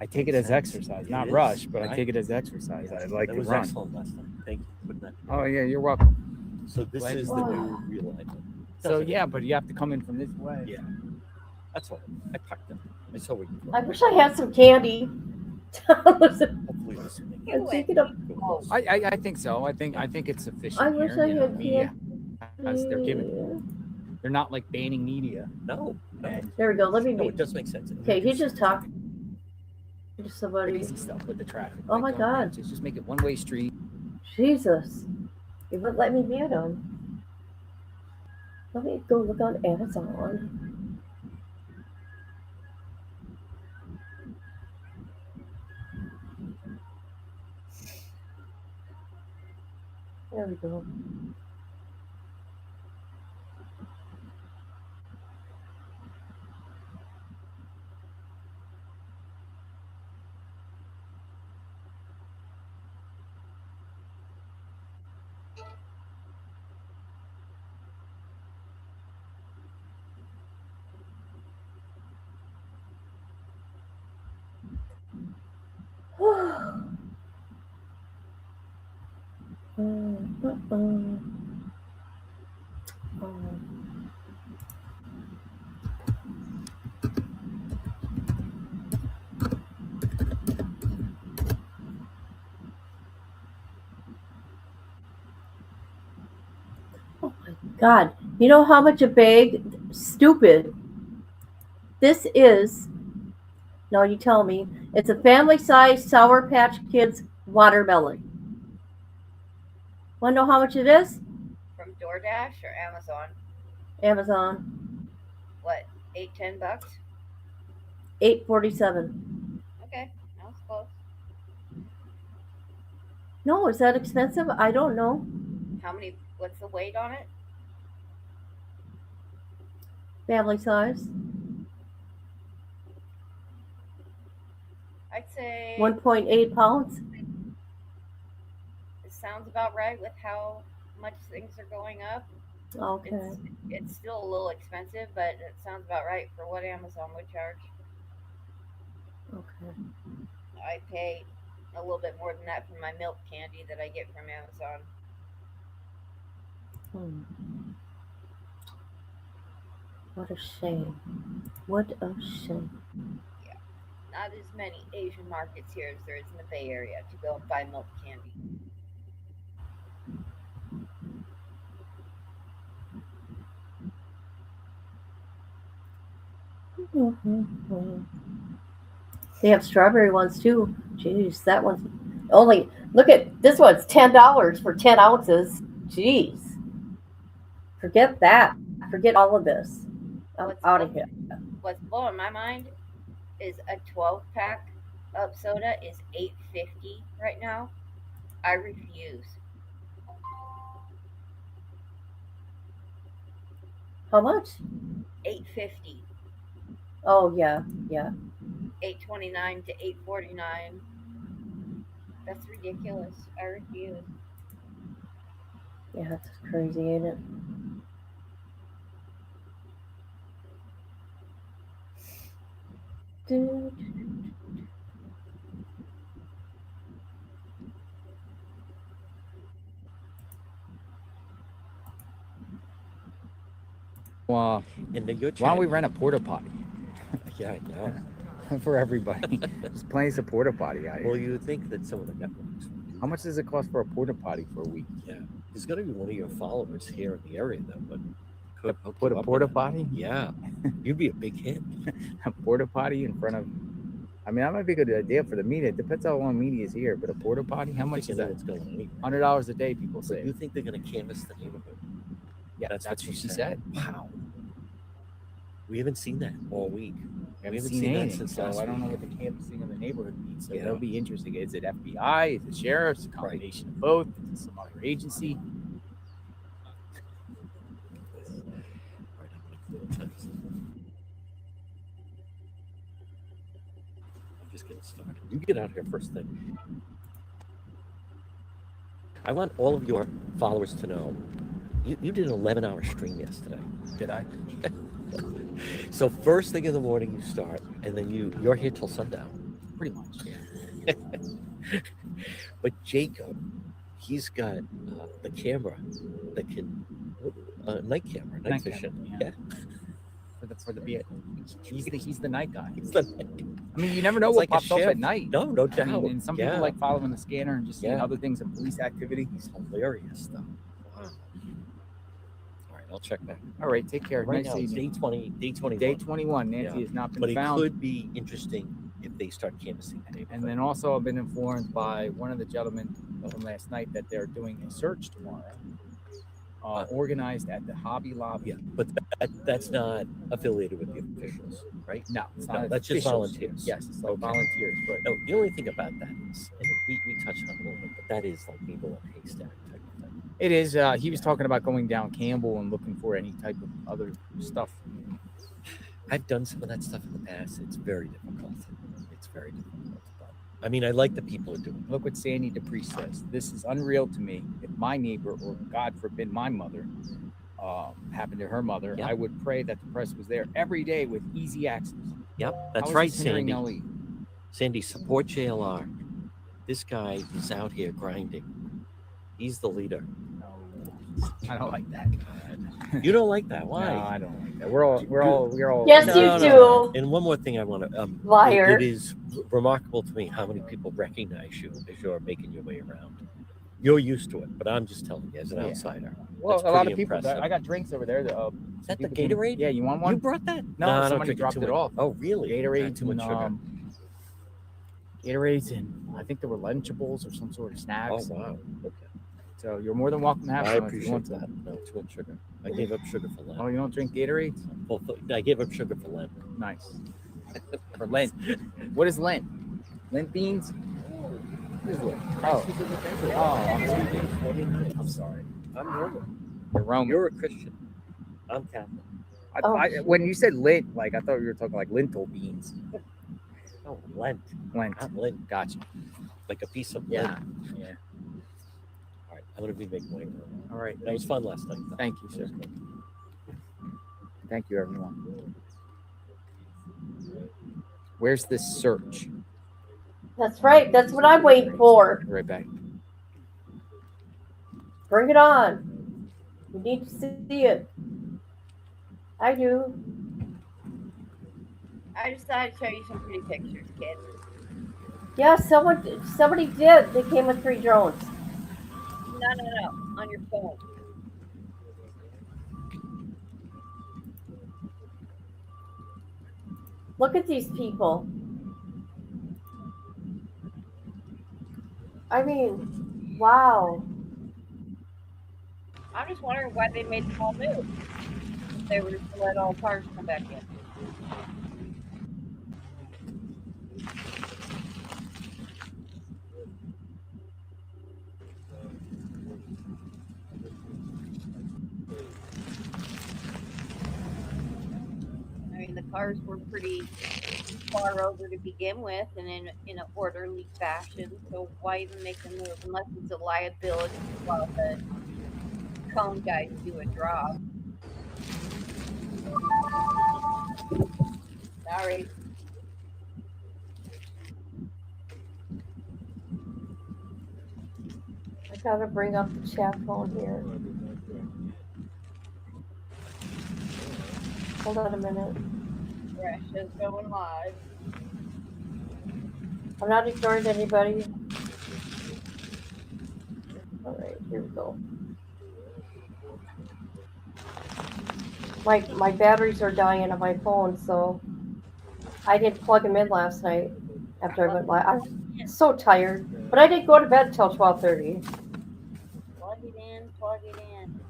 I take it as Makes sense. exercise, It not is, rush, but I right. take it as exercise. I like That to was run. excellent last time. Thank you for putting that Oh, together. yeah, you're welcome. So this Glad is you the did. new realignment. So, yeah, but you have to come in from this way. Yeah. That's all. I packed them. I saw we can. I wish I had some candy. Hopefully this will make I'm thinking of. I think so. I think it's sufficient. I wish here. I You know, had media candy. has, they're giving. They're not like banning media. No. There we go. Let me. No, it does make sense. Okay, he just talked to somebody. Crazy stuff with the traffic. Oh my God! Just make it one-way street. Jesus, it wouldn't let me get them. Let me go look on Amazon. There we go. Oh my God. You know how much a bag? Stupid. This is, no, you tell me, it's a family-sized Sour Patch Kids watermelon. Want to know how much it is? From DoorDash or Amazon? Amazon. What, $8-10? $8.47. Okay, that was close. No, is that expensive? I don't know. How many, what's the weight on it? Family size. I'd say 1.8 pounds. it sounds about right with how much things are going up. Okay. It's still a little expensive, but it sounds about right for what Amazon would charge. Okay. I pay a little bit more than that for my milk candy that I get from Amazon. What a shame. What a shame. Yeah. Not as many Asian markets here as there is in the Bay Area to go and buy milk candy. They have strawberry ones too. Jeez, that one's only, look at this one's $10 for 10 ounces. Jeez. Forget that. Forget all of this. I'm out of here. What's blowing my mind is a 12-pack of soda is $8.50 right now. I refuse. How much? $8.50. Oh yeah, yeah. $8.29 to $8.49. That's ridiculous. I refuse. Yeah, that's crazy, ain't it? Dude. And then you're Why don't we rent a porta potty Yeah, I know. for everybody? Just place a porta potty out here. Well, you would think that some of the networks. How much does it cost for a porta potty for a week? Yeah, there's got to be one of your followers here in the area that would Put a porta potty? Yeah, you'd be a big hit. A porta potty in front of. I mean, that might be a good idea for the media. It depends how long media is here, but a porta potty, how much is that? $100 a day, people say. You think they're going to canvass the neighborhood? Yeah, that's what she said. Wow. We haven't seen that all week. We haven't seen that anything, since so last I don't know week. what the canvassing of the neighborhood means. So Yeah. that'll be interesting. Is it FBI? Is it sheriff's? A combination of both? Is it some other agency? You get out here first thing. I want all of your followers to know you did an 11-hour stream yesterday. Did I? So first thing in the morning you start, and then you're here till sundown. Pretty much, yeah. But Jacob, he's got the camera that can night camera, night vision. Yeah. For the beat. He's the night guy. He's the night guy. I mean, you never know It's what like a pops up chef. at night. No doubt. I mean, and some people like following the scanner and just seeing Yeah. other things of police activity. He's hilarious though. Wow. All right, I'll check back. All right, take care. Right Nice now, seeing it's you. day 20, day 21. Day 21. Nancy has not been found. But it could be interesting if they start canvassing the neighborhood. And then also I've been informed by one of the gentlemen from last night that they're doing a search tomorrow, organized at the Hobby Lobby. Yeah, but that's not affiliated with the officials, right? No, it's No, not. that's just officials. volunteers. Yes, it's like volunteers. But no, the only thing about that is, and we touched on it a little bit, but that is like needle in a haystack type of thing. it is. He was talking about going down Campbell and looking for any type of other stuff. I've done some of that stuff in the past. It's very difficult. It's very difficult. But, I mean, I like the people who do it. Look what Sandy Dupree says. This is unreal to me. If my neighbor, or God forbid my mother, happened to her mother, I would pray that the press was there every day with easy access. Yep, that's How is right, this hindering Sandy. LE? Sandy, support JLR. This guy is out here grinding. He's the leader. I don't like that. You don't like that? Why? No, I don't like that. We're all. Yes, you do. And one more thing I want to. Liar. It is remarkable to me how many people recognize you as you're making your way around. You're used to it, but I'm just telling you as an Yeah. outsider. Well, That's a lot pretty of people. impressive. I got drinks over there. Is that the Gatorade? Yeah, you want one? You brought that? No, I don't somebody drink dropped too it much. off. Oh, really? Gatorade, Too much sugar. Gatorades, and I think there were Lunchables or some sort of snacks. Oh, wow. Okay. So you're more than welcome to have I some if you want appreciate some. that. No, too much sugar. I gave up sugar for Lent. Oh, you don't drink Gatorades? Well, I gave up sugar for Lent. Nice. For Lent. What is Lent? Lent beans? What is Lent? I'm sorry. I'm Roman. You're Roman. You're a Christian. I'm Catholic. When you said Lent, like I thought you were talking like lentil beans. Oh, Lent. Lent. Not Lent. Gotcha. Like a piece of Yeah. Lent. Yeah. All right. I'm going to be making way. All right. That was fun last night. Though. Thank you, sir. Thank you, everyone. Where's this search? That's right. That's what I'm waiting for. Right back. Bring it on. We need to see it. I do. I just thought I'd show you some pretty pictures, kid. Yeah, somebody did. They came with 3 drones. No. On your phone. Look at these people. I mean, wow. I'm just wondering why they made the whole move. If they were just to let all cars come back in. I mean, the cars were pretty far over to begin with, and in an orderly fashion. So why even make them move unless it's a liability while the cone guys do a drop? Sorry. I gotta bring up the chat phone here. Hold on a minute. Fresh is going live. I'm not ignoring anybody. All right, here we go. My batteries are dying on my phone, so I didn't plug them in last night after I went live. I'm so tired, but I didn't go to bed until 12:30. Plug it in, plug it in.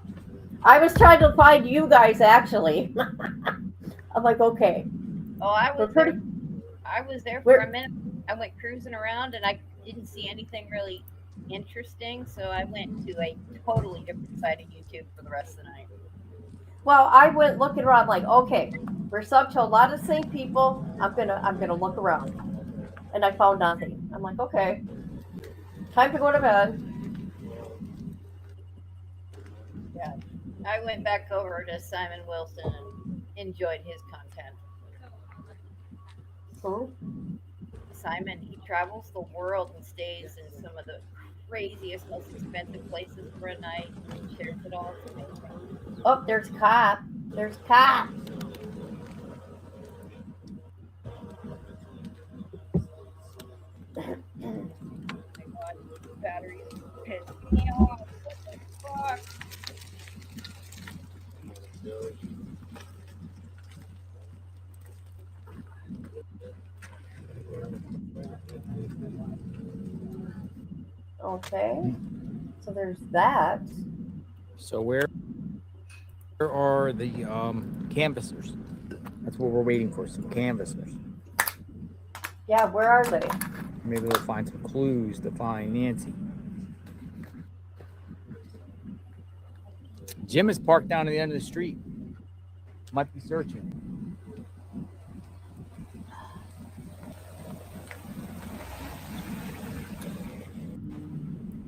I was trying to find you guys actually. I'm like, okay. Oh, I was pretty. there. I was there for We're- a minute. I went cruising around and I didn't see anything really interesting, so I went to a totally different side of YouTube for the rest of the night. Well, I went looking around like, okay, we're sub to a lot of the same people. I'm gonna look around. and I found nothing. I'm like, okay, time to go to bed. Yeah. I went back over to Simon Wilson and enjoyed his content. Who? Simon, he travels the world and stays in some of the craziest, most expensive places for a night and shares it all. It's amazing. Oh, there's cop. There's cop. Oh my God, batteries piss me off. What the fuck? Okay. So there's that. So where are the canvassers? That's what we're waiting for, some canvassers. Yeah, where are they? Maybe we'll find some clues to find Nancy. Jim is parked down at the end of the street. Might be searching.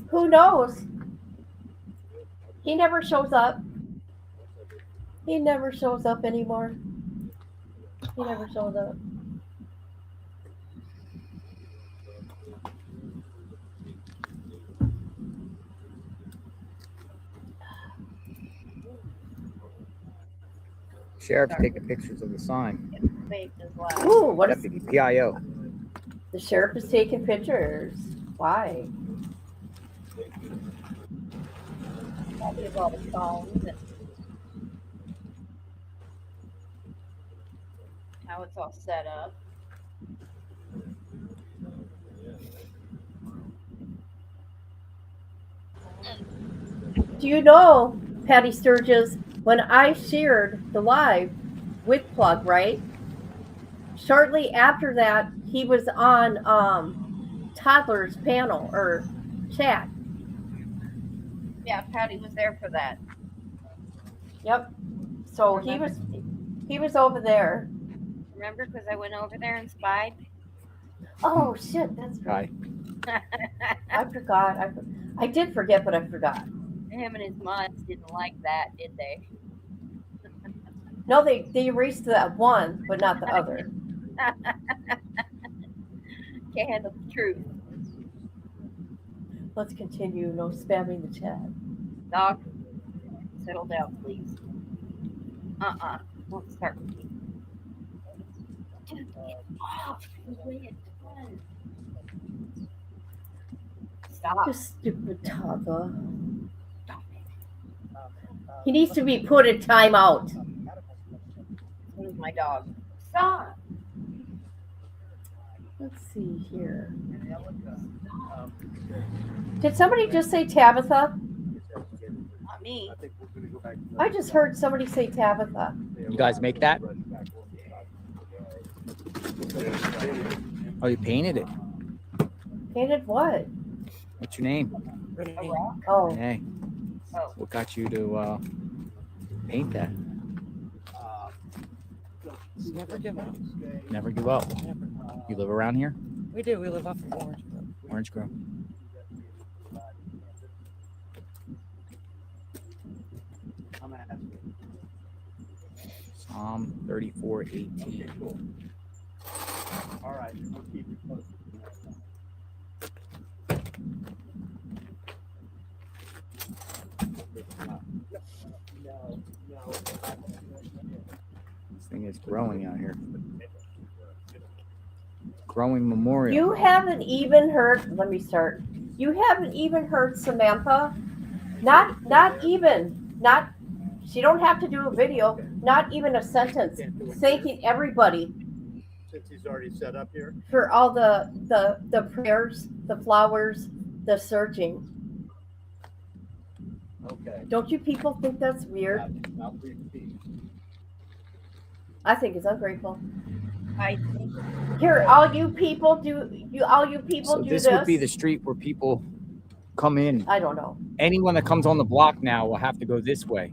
Who knows? He never shows up. He never shows up anymore. He never shows up. Sheriff's taking pictures of the sign. Baked as well. Ooh, what is Deputy PIO. the sheriff is taking pictures? Why? Probably of all the phones and how it's all set up. Do you know, Patty Sturgis, when I shared the live with Plug, right? Shortly after that, he was on Toddler's panel or chat. Yeah, Patty was there for that. Yep. So he was over there. Remember, because I went over there and spied. Oh shit, that's right. Hi. I forgot. I did forget, but I forgot. Him and his mods didn't like that, did they? No, they erased that one, but not the other. Can't handle the truth. Let's continue. No spamming the chat. Doc, settle down, please. Don't start with me. Dude, get off. Stop. You stupid Taga. He needs to be put in timeout. Who's my dog? Stop. Let's see here. Did somebody just say Tabitha? Not me. I just heard somebody say Tabitha. You guys make that? Oh, you painted it. Painted what? What's your name? Oh. Hey. What got you to paint that? Never give up. Never give up. You live around here? We do. We live off of Orange. Orange Grove. Psalm 34:18. All right, I'll keep you posted. This thing is growing out here. Growing memorial. You haven't even heard. Let me start. You haven't even heard Samantha. Not even. Not. She don't have to do a video. Not even a sentence. Thanking everybody Since he's already set up here. for all the prayers, the flowers, the searching. Okay. Don't you people think that's weird? Now please speak. I think it's ungrateful. I think. Here, all you people do. All you people So do this this. would be the street where people come in. I don't know. Anyone that comes on the block now will have to go this way.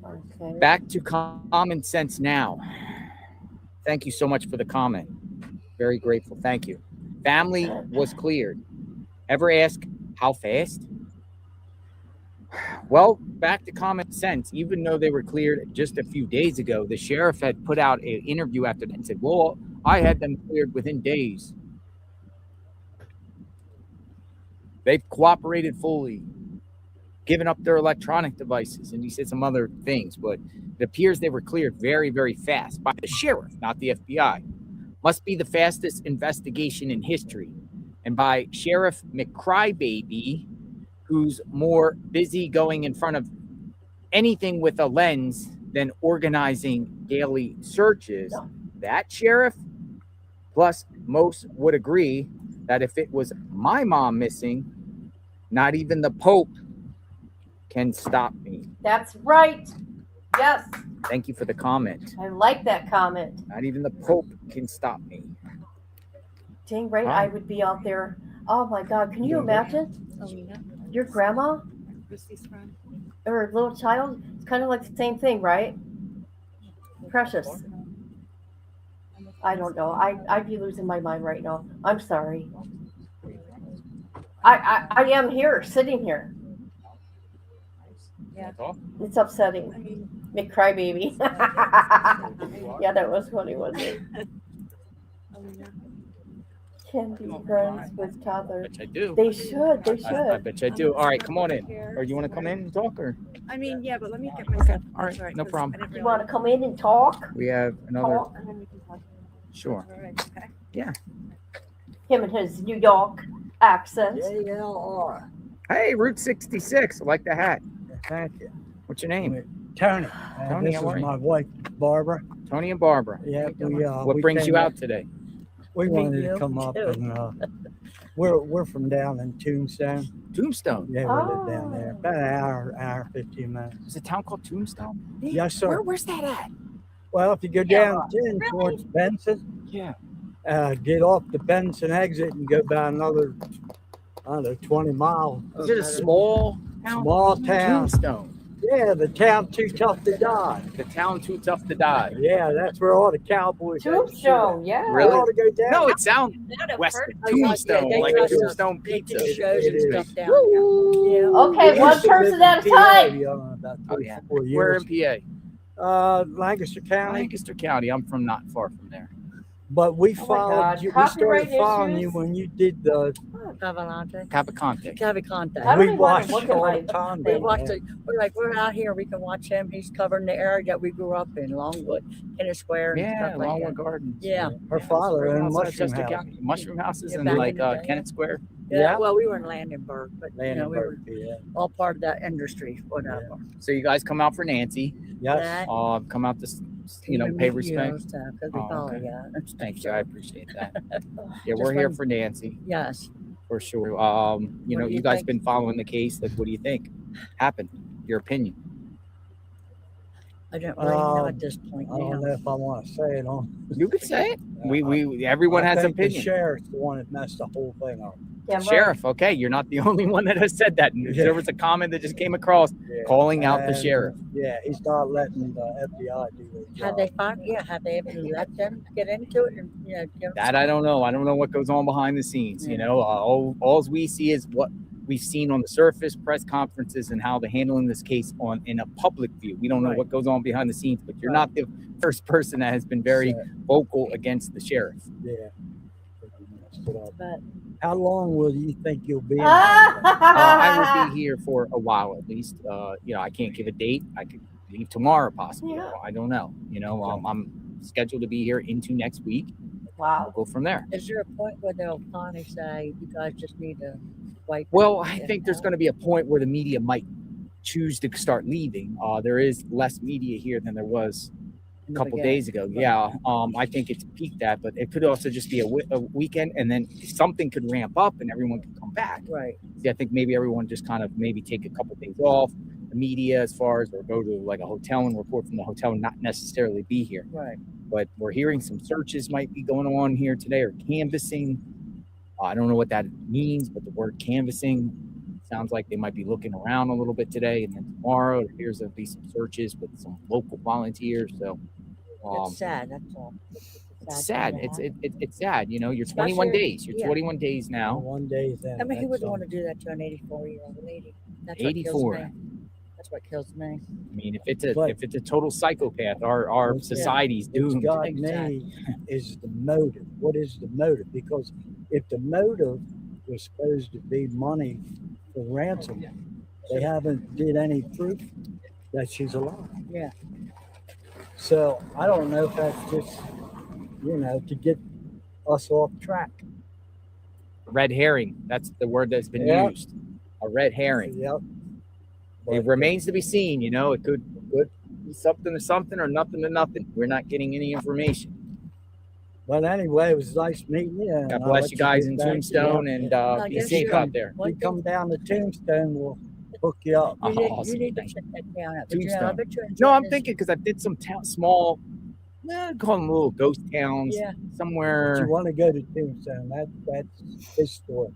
Okay. Back to common sense now. Thank you so much for the comment. Very grateful. Thank you. Family was cleared. Ever ask how fast? Well, back to common sense. Even though they were cleared just a few days ago, the sheriff had put out an interview after that and said, well, I had them cleared within days. They've cooperated fully, given up their electronic devices, and he said some other things, but it appears they were cleared very, very fast by the sheriff, not the FBI. Must be the fastest investigation in history. And by Sheriff Mccray, baby, who's more busy going in front of anything with a lens than organizing daily searches. That sheriff, plus most would agree that if it was my mom missing, not even the Pope can stop me. That's right. Yes. Thank you for the comment. I like that comment. Not even the Pope can stop me. Dang right, I would be out there. Oh my God, can you imagine? Your grandma or little child? It's kind of like the same thing, right? Precious. I don't know. I'd be losing my mind right now. I'm sorry. I am here, sitting here. Yeah. It's upsetting. Mccray, baby. Yeah, that was funny, wasn't it? Can be friends with toddlers. I do. They should. They should. I bet you I do. All right, come on in. Or you want to come in and talk? Or I mean, yeah, but let me get myself. all right, no problem. You want to come in and talk? We have another. Talk. And then we can talk. Sure. All right, okay. Yeah. Him and his New York accent. JLR. Hey, Route 66. I like the hat. Thank you. What's your name? Tony. Tony, This how is are you? my wife, Barbara. Tony and Barbara. Yeah, What brings you out today? We Me wanted too. to come up Too. and we're from down in Tombstone. Tombstone. Yeah, we live down there. About an hour, 15 minutes. Is a town called Tombstone? Yes, sir. Where's that at? Well, if you go down 10 towards Benson, yeah, get off the Benson exit and go by another, I don't know, 20 miles. Is it a small town? Small town. Tombstone. Yeah, the town too tough to die. The town too tough to die. Yeah, that's where all the cowboys. Tombstone, yeah. Really? Ought to go down. No, it sounds west of Tombstone, like a Tombstone pizza. Okay, one person at a time. Oh yeah. We're in PA. Lancaster County. Lancaster County. I'm from not far from there. But we Oh my followed God, you. We copyright started following you issues? when you did the. Cavalcante. I We don't even want watched to look at all my the time. We down watched there. it. We're like, we're out here. We can watch him. He's covering the area that we grew up in, Longwood, Tennis Square, and Yeah, stuff like Longwood that. Gardens. Yeah. Her father owned mushroom Chester house. County. Mushroom houses Yeah, and back like in the day. Kennett Square. Yeah. Well, we were in Landenberg, but you know, we were Landenberg, yeah. all part of that industry, whatever. So you guys come out for Nancy. Yes. Come out to pay respect. Because we Oh, follow okay. you. Thank you. I appreciate that. Yeah, Just we're here wanted- for Nancy. Yes. For sure. You What know, do you you guys think? been following the case. Like, what do you think happened? Your opinion? I don't really know at this point I don't now. know if I want to say it on. You could say it. Everyone I has think opinion. The sheriff's the one that messed the whole thing up. Yeah, Sheriff, okay, you're not the only one that has said that. There was a comment that just came across calling out the And, sheriff. Yeah, he's not letting the FBI do their job. Have they found? Yeah. Have they even let them get into it? And give That I don't know. I don't know what goes on behind the scenes. You know, all we see is what we've seen on the surface, press conferences, and how they're handling this case in a public view. We don't know what goes on behind the scenes, but you're not the first person that has been very vocal against the sheriff. Yeah. But how long will you think you'll be? I will be here for a while at least. I can't give a date. I could leave tomorrow possibly. Yeah. I don't know. I'm scheduled to be here into next week. Wow. We'll go from there. is there a point where they'll finally say, you guys just need to wipe? Well, I think there's going to be a point where the media might choose to start leaving. There is less media here than there was a couple days ago. Yeah. I think it's peaked at, but it could also just be a weekend, and then something could ramp up and everyone could come back. Right. See, I think maybe everyone just kind of maybe take a couple days off. The media, as far as, or go to like a hotel and report from the hotel, and not necessarily be here. Right. But we're hearing some searches might be going on here today, or canvassing. I don't know what that means, but the word canvassing sounds like they might be looking around a little bit today, and then tomorrow it appears there'll be some searches with some local volunteers. So It's sad. That's all. It's sad. It's sad. You know, you're Especially 21 days. You're yeah. 21 days now. 1 day then. I mean, who that's wouldn't all. want to do that to an 84-year-old lady? That's what 84. kills me. That's what kills me. I mean, if it's But- a total psychopath, our What's- society's What's doomed. got me is the motive. What is the motive? Because if the motive was supposed to be money for ransom, they haven't did any proof that she's alive. Yeah. So I don't know if that's just, to get us off track. Red herring. That's the word that's been Yep. used. A red herring. Yep. It remains to be seen. You know, it could be something to something or nothing to nothing. We're not getting any information. But anyway, it was nice meeting you. and God I'll bless let you guys get in back to Tombstone, it. and be guess safe you- out there. If you come down to Tombstone, we'll hook you up. You need, Awesome. you need to check that town out. But, you know, I Tombstone. bet you No, enjoy I'm this. thinking because I did some small, call them little ghost towns. Yeah. If you Somewhere. want to go to Tombstone, that's historic.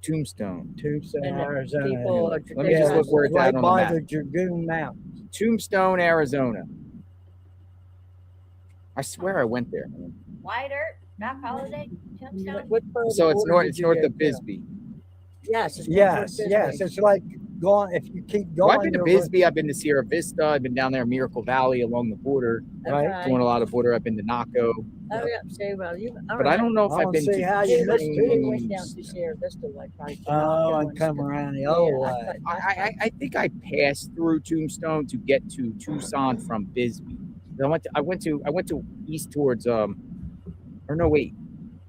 Tombstone. Tombstone, And the Arizona. people are Let me just look where it's right at on the by map. the Dragoon Mountains. Tombstone, Arizona. I swear I went there. White Earth, Doc Holiday, Tombstone. What part of So the it's border north. did It's you north go of to? Bisbee. Yes. It's north Yes, of yes. Bisbee. It's like going, if you keep Well, going. I've been to you're- Bisbee. I've been to Sierra Vista. I've been down there in Miracle Valley along the border, Right. doing a lot of border. I've been to Naco, Oh, yeah. See, well, you. but I don't know if I I've don't been see to how you missed You went down James. to Sierra Vista, like probably. Oh, and come around the other way. I think I passed through Tombstone to get to Tucson from Bisbee. I went to east towards or no, wait.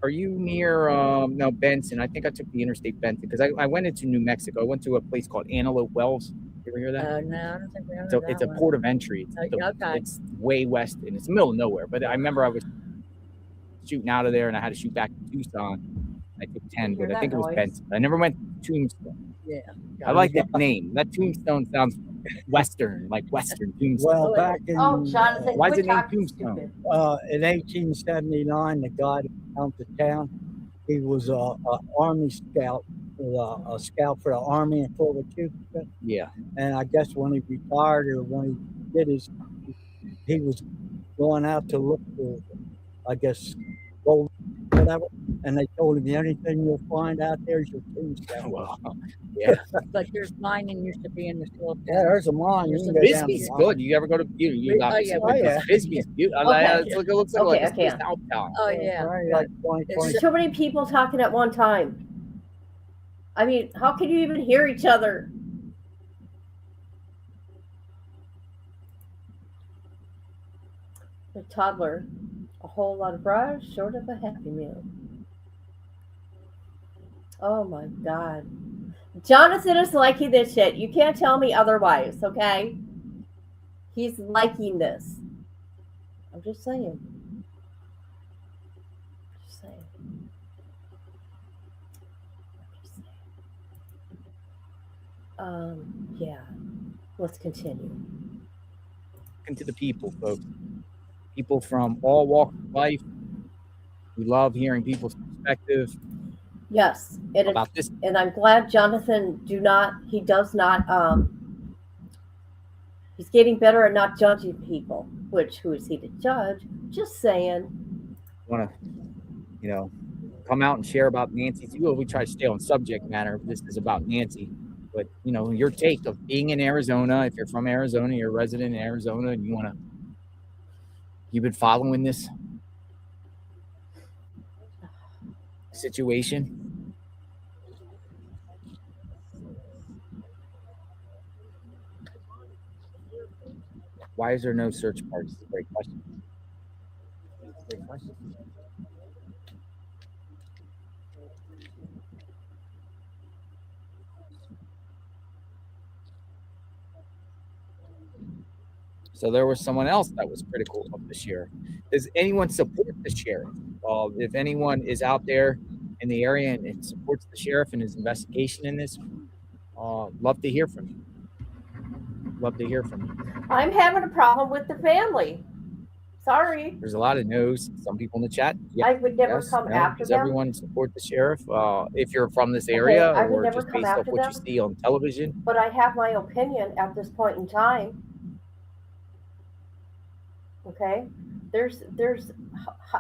Are you near no, Benson? I think I took the interstate Benson because I went into New Mexico. I went to a place called Antelope Wells. You ever hear that? No, I don't think we So heard it's that a one. port of entry. Okay. It's way west and it's the middle of nowhere. But I remember I was shooting out of there and I had to shoot back to Tucson. I took 10, Hear but I that think it was noise? Benson. I never went to Tombstone. Yeah. I like that name. That Tombstone sounds Western, like Western Tombstone. Well, back in Oh, Jonathan, Why is quit it named talking Tombstone? stupid. In 1879, the guy that found the town, he was a army scout, a scout for the army in Fort Huachuca. Yeah. And I guess when he retired or when he did his, he was going out to look for, I guess, gold, whatever. And they told him the only thing you'll find out there is your tombstone. Well, yeah. Like there's mining used to be in this little. Yeah, there's a mine. You can go down Bisbee's the mine. good. You ever go to you Oh, yeah, oh, yeah. Bisbee's beautiful. Okay. It looks like Okay, a okay. South town. Oh yeah. Right, like 20, It's- Too many people talking at one time. I mean, how can you even hear each other? The toddler, a whole lot of fries, short of a Happy Meal. Oh my God. Jonathan is liking this shit. You can't tell me otherwise, okay? He's liking this. I'm just saying. Just saying. Yeah. Let's continue. Into the people, folks. People from all walks of life. We love hearing people's perspective Yes, it is, about this. and I'm glad Jonathan does not, he's getting better at not judging people, which, who is he to judge? Just saying. Want to, come out and share about Nancy's. We try to stay on subject matter. This is about Nancy. But, your take of being in Arizona, if you're from Arizona, you're a resident in Arizona, and you've been following this situation. Why is there no search parties? It's a great question. Great question. So there was someone else that was critical of the sheriff. Does anyone support the sheriff? If anyone is out there in the area and supports the sheriff in his investigation in this, love to hear from you. Love to hear from you. I'm having a problem with the family. Sorry. There's a lot of no's. Some people in the chat. Yeah, I would never yes, come no. after Does them. everyone support the sheriff? If you're from this area I would or never just come based off after what you them. see on television? But I have my opinion at this point in time. Okay? There's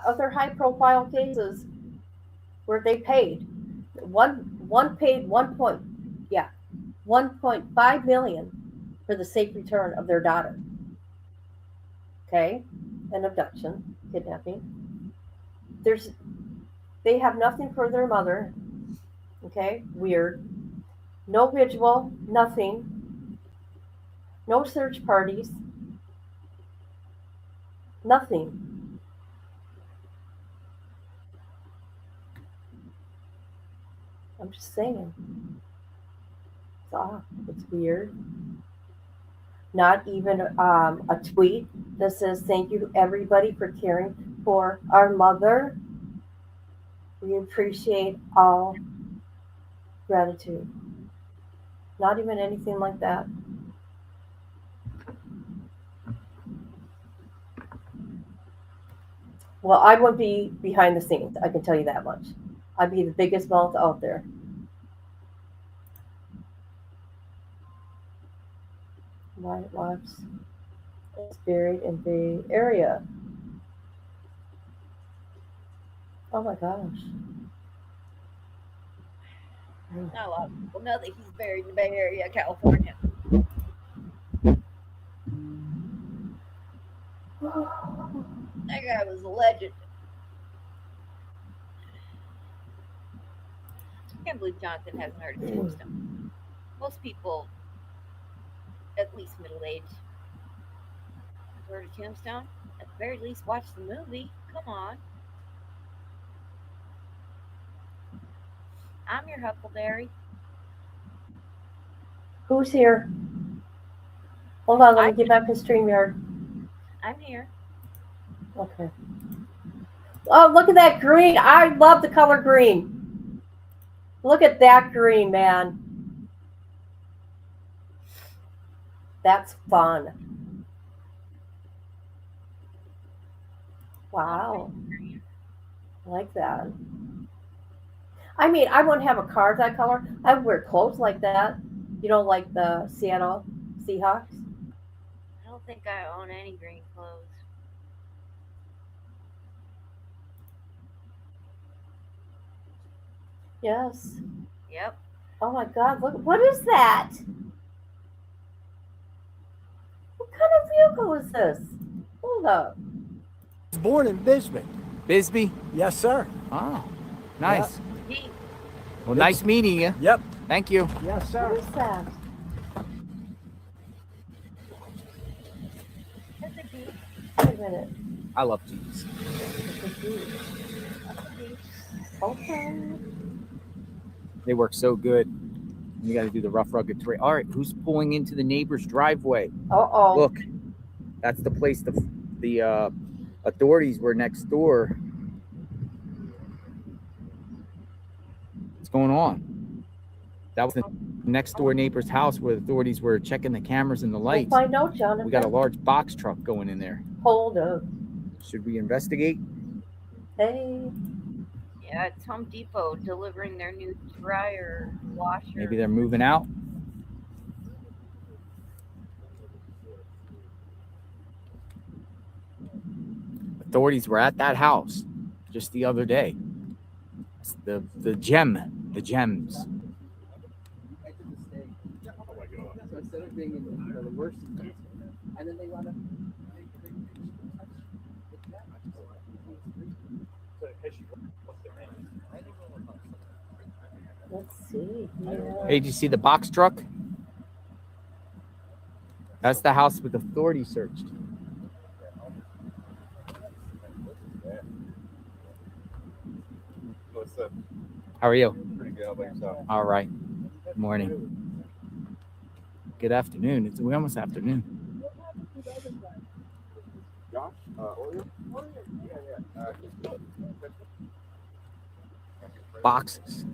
other high profile cases where they paid one paid 1.5 million for the safe return of their daughter. Okay, an abduction, kidnapping. They have nothing for their mother. Okay, weird. No vigil, nothing. No search parties, nothing. I'm just saying. It's off. It's weird. Not even a tweet that says thank you everybody for caring for our mother. We appreciate all gratitude. Not even anything like that. Well, I wouldn't be behind the scenes. I can tell you that much. I'd be the biggest mouth out there. White Watts is buried in the area. Oh my gosh. Not a lot of people know that he's buried in the Bay Area, California. That guy was a legend. I can't believe Jonathan hasn't heard of Tombstone. Most people, at least middle-aged, have heard of Tombstone. At the very least, watch the movie. Come on. I'm your Huckleberry. Who's here? Hold on, let me get back to StreamYard. I'm here. Okay. Oh, look at that green. I love the color green. Look at that green, man. That's fun. Wow. I like that. I mean, I wouldn't have a car that color. I would wear clothes like that. You know, like the Seattle Seahawks. I don't think I own any green clothes. Yes. Yep. Oh my God, look, what is that? What kind of vehicle is this? Hold up. I was born in Bisbee. Bisbee? Yes, sir. Oh, nice. Yeah. Well, nice meeting you. Yep. Thank you. Yes, sir. What is that? Wait a minute. I love Jeeps. Okay. They work so good. You got to do the rough, rugged terrain. All right, who's pulling into the neighbor's driveway? Uh-oh. Look, that's the place the authorities were next door. What's going on? That was the next door neighbor's house where the authorities were checking the cameras and the lights. We'll find out, Jonathan. We got a large box truck going in there. Hold up. Should we investigate? Hey. Yeah, it's Home Depot delivering their new dryer washer. Maybe they're moving out. Authorities were at that house just the other day. It's the gems. So instead of being in the worst, and then they want to. Let's see. Hey, did you see the box truck? That's the house with the authorities searched. What's up? How are you? Pretty good. How about yourself? All right. Good morning. Good afternoon. It's almost afternoon. Josh? Oreo? Boxes.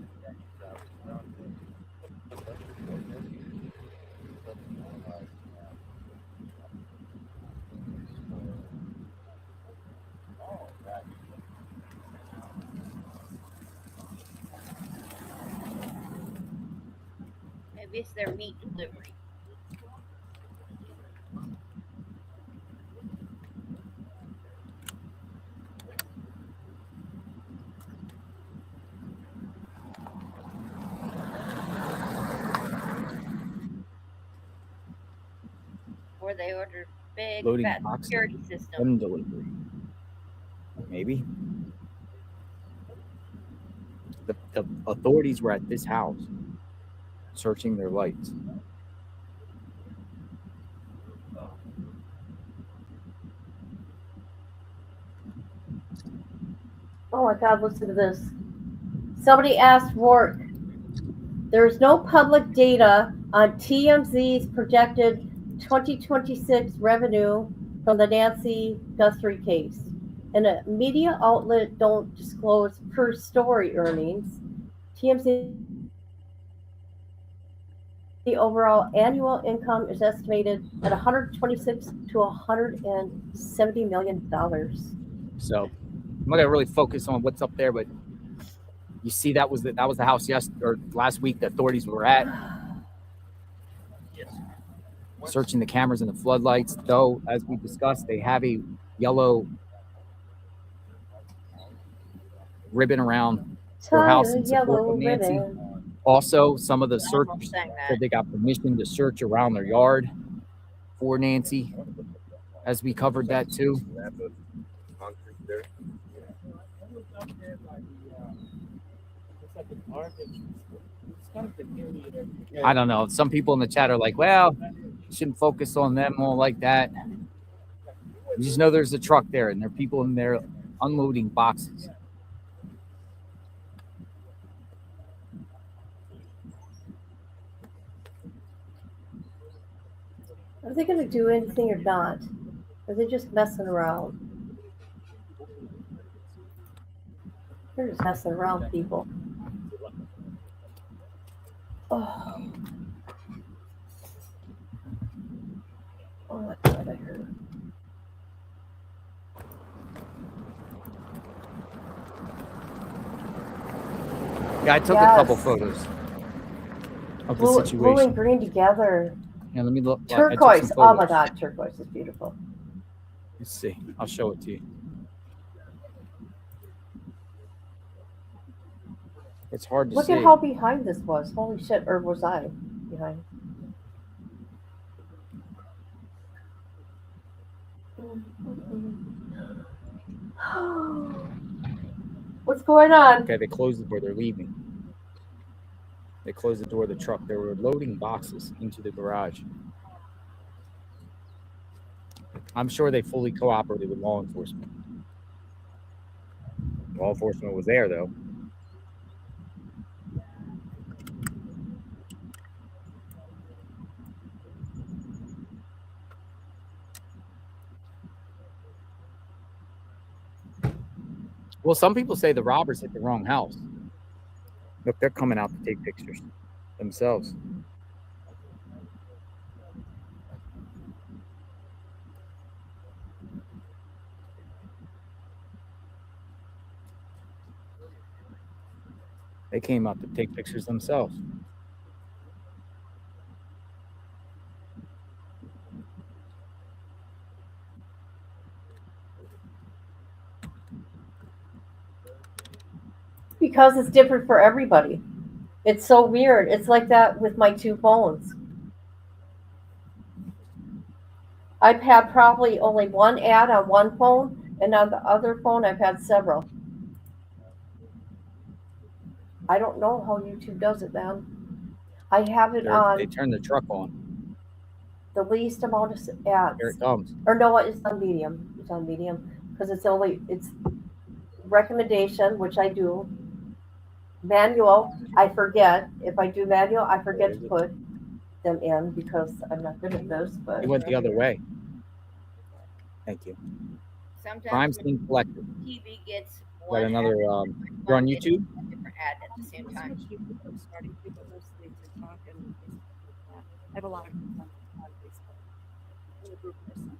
Maybe it's their meat delivery. where they order big Loading fat box. security system. Gun delivery. Maybe. The authorities were at this house searching their lights. Oh my God, listen to this. Somebody asked Rourke, there is no public data on TMZ's projected 2026 revenue from the Nancy Guthrie case. And a media outlet don't disclose per story earnings. TMZ the overall annual income is estimated at 126 to 170 million dollars. So I'm not gonna really focus on what's up there, but you see that was the house last week the authorities were at. Searching the cameras and the floodlights, though, as we discussed, they have a yellow ribbon around her house in support of Nancy. Ribbon. Also, some of the searchers said they got permission to search around their yard for Nancy, as we covered that too. I don't know. Some people in the chat are like, well, you shouldn't focus on them all like that. You just know there's a truck there and there are people in there unloading boxes. Are they going to do anything or not? Or are they just messing around? They're just messing around, people. Oh. Oh my God, I heard. Yeah, I took a couple photos of the situation. Blue and green together. Yeah, let me look. Turquoise. Oh my God, turquoise is beautiful. Let's see. I'll show it to you. It's hard to Look see. at how behind this was. Holy shit, or was I behind? What's going on? Okay, they closed the door. They're leaving. They closed the door of the truck. They were loading boxes into the garage. I'm sure they fully cooperated with law enforcement. Law enforcement was there, though. Well, some people say the robbers hit the wrong house. Look, they're coming out to take pictures themselves. They came out to take pictures themselves. Because it's different for everybody. It's so weird. It's like that with my two phones. I've had probably only one ad on one phone, and on the other phone, I've had several. I don't know how YouTube does it, man. I have it on. They turn the truck on. The least amount of ads. Here it comes. Or no, it's on medium. It's on medium because it's recommendation, which I do. Manual, I forget. If I do manual, I forget to put them in because I'm not good at this. But It went the other way. Thank you. Sometimes Crime Scene Collective. TV gets Got one another. You're on YouTube. different ad at the same time. Starting people mostly TikTok and Facebook. I have a lot of content on Facebook. I'm a group person.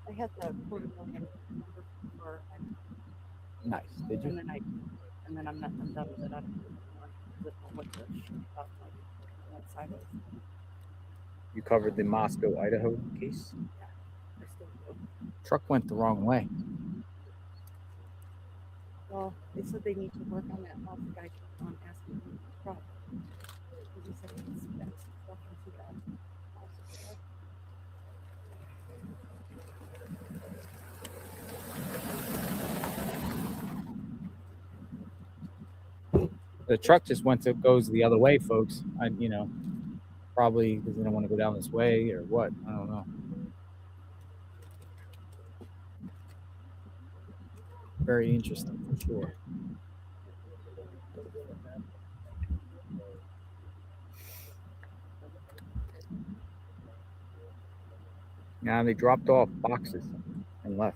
I had the 250,000 number for Nice. Did you? and then I'm done with it. I don't know what the shit about like that side is. You covered the Moscow, Idaho case. I still do. Truck went the wrong way. Well, they said they need to work on that. The guy kept on asking me the problem. He said, The truck just goes the other way, folks. Probably because they don't want to go down this way or what. I don't know. Very interesting for sure. Now they dropped off boxes and left.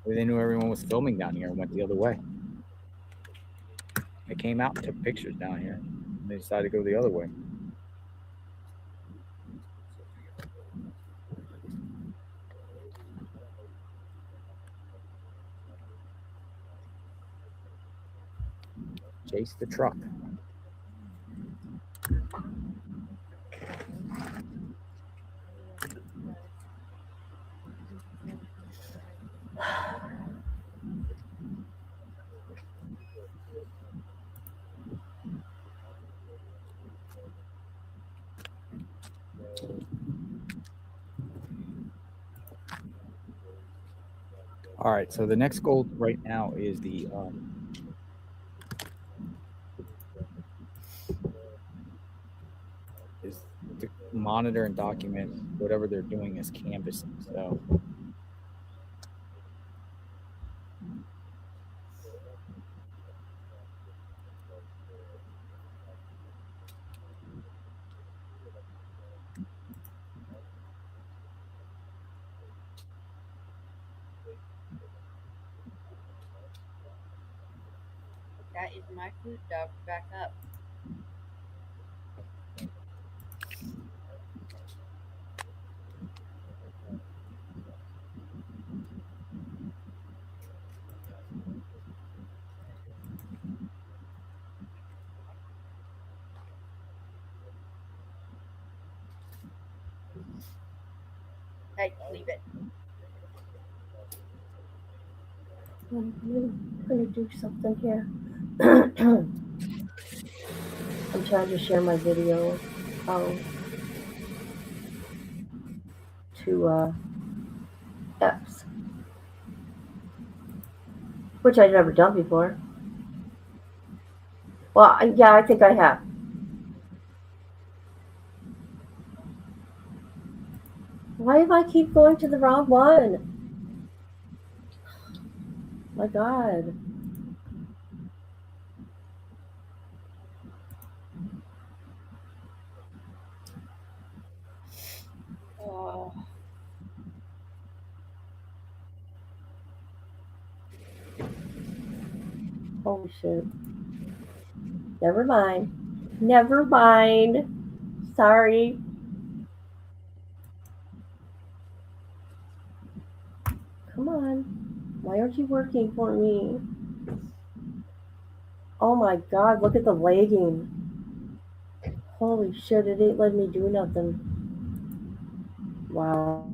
They knew everyone was filming down here and went the other way. They came out and took pictures down here. And they decided to go the other way. Chase the truck. All right, so the next goal right now is to monitor and document whatever they're doing as canvassing. So That is my food dog. Back up. Hey, leave it. I'm gonna do something here. I'm trying to share my video to apps, which I've never done before. Well, yeah, I think I have. Why do I keep going to the wrong one? My God. Oh. Holy shit. Never mind. Never mind. Sorry. Come on. Why aren't you working for me? Oh my God, look at the lagging. Holy shit, it ain't letting me do nothing. Wow.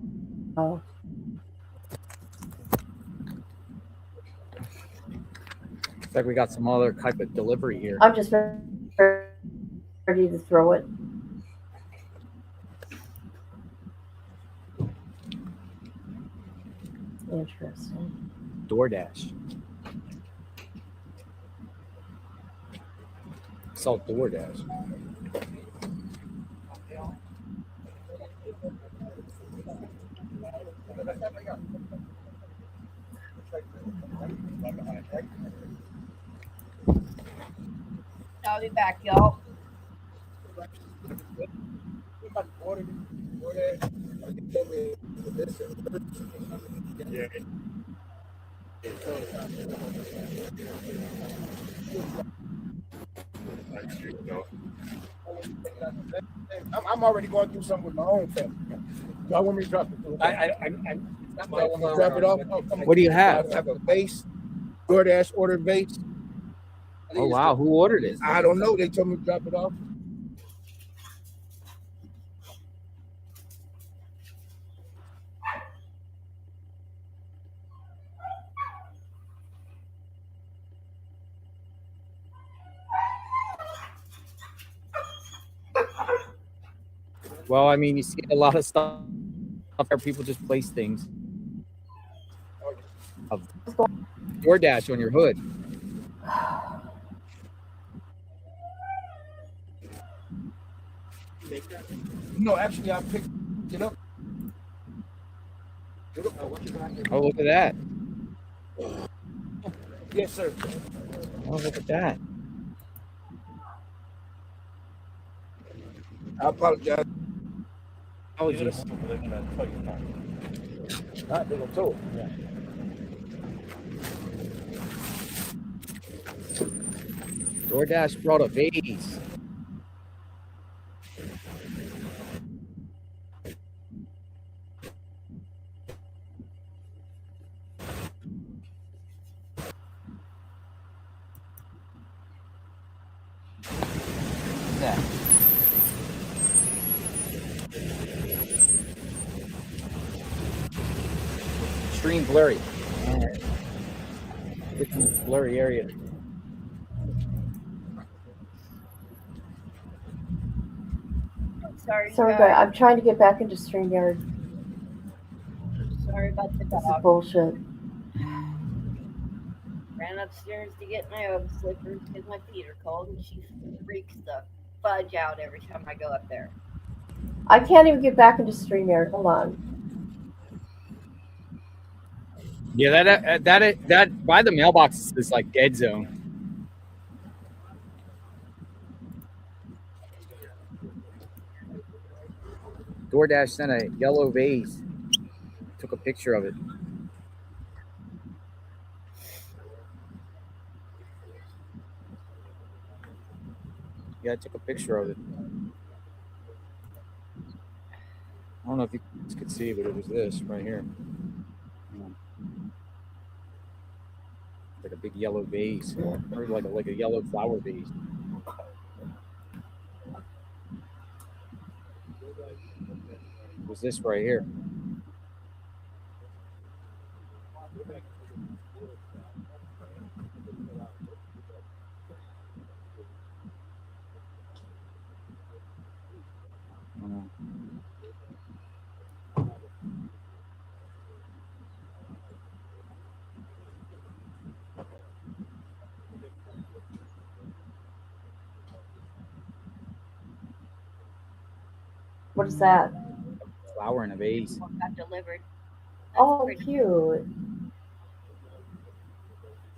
looks like we got some other type of delivery here. I'm just ready to throw it. Interesting. DoorDash. Saw DoorDash. I'll be back, y'all. Yeah. I'm already going through something with my own family. Y'all want me to drop it? Drop it off. What do you have? I have a base, DoorDash order base. Oh wow, who ordered it? I don't know. They told me to drop it off. Well, I mean, you see a lot of stuff where people just place things of DoorDash on your hood. No, actually, I picked it up. Oh, look at that. Yes, sir. Oh, look at that. I apologize. Oh, jeez. They're gonna tow it. Yeah. DoorDash brought a vase. What's that? Extreme blurry. All right. Get to this blurry area. Sorry, Sorry, guys. guys. I'm trying to get back into StreamYard. Sorry about the This is dog. bullshit. Ran upstairs to get my Ugg slippers because my feet are cold, and she freaks the fudge out every time I go up there. I can't even get back into StreamYard. Hold on. Yeah, that by the mailbox is like dead zone. DoorDash sent a yellow vase. Took a picture of it. Yeah, I took a picture of it. I don't know if you guys could see, but it was this right here. Like a big yellow vase, or like a yellow flower vase. It was this right here. What is that? Flower in a vase. Got delivered. Oh, cute.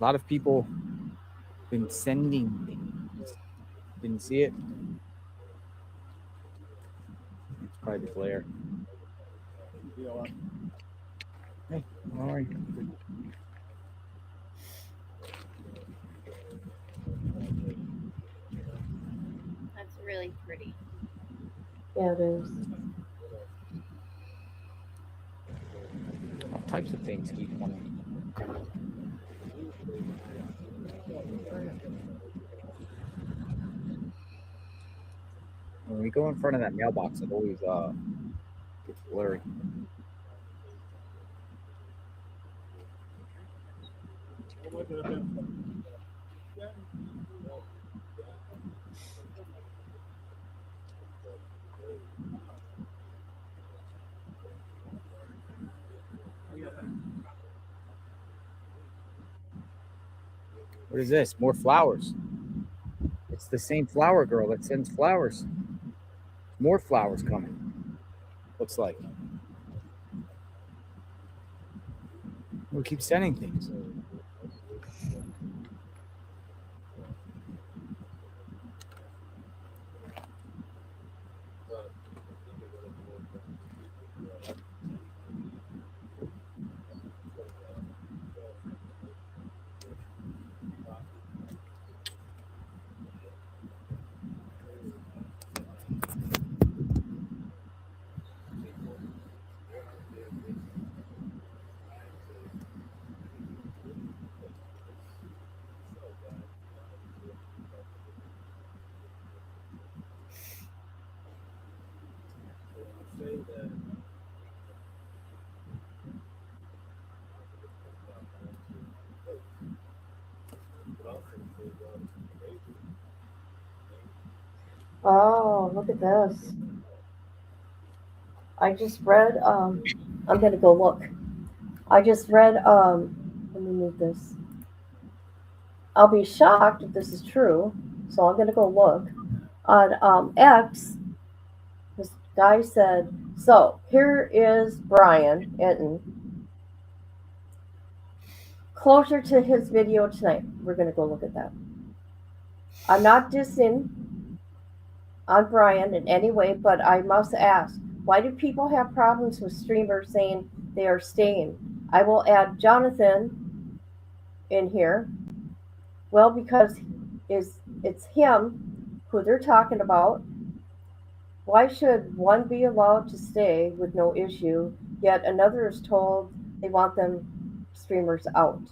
A lot of people been sending things. Didn't see it. It's probably the glare. Hey, how are you? That's really pretty. Yeah, it is. All types of things keep coming. When we go in front of that mailbox, it always gets blurry. What is this? More flowers. It's the same flower girl that sends flowers. More flowers coming. Looks like. We keep sending things. Oh, look at this. I just read, I'm going to go look. I just read, let me move this. I'll be shocked if this is true, so I'm going to go look. On X, this guy said, so here is Brian Enton. Closer to his video tonight. We're going to go look at that. I'm not dissing on Brian in any way, but I must ask, why do people have problems with streamers saying they are staying? I will add Jonathan in here. Well, because it's him who they're talking about. Why should one be allowed to stay with no issue, yet another is told they want them streamers out?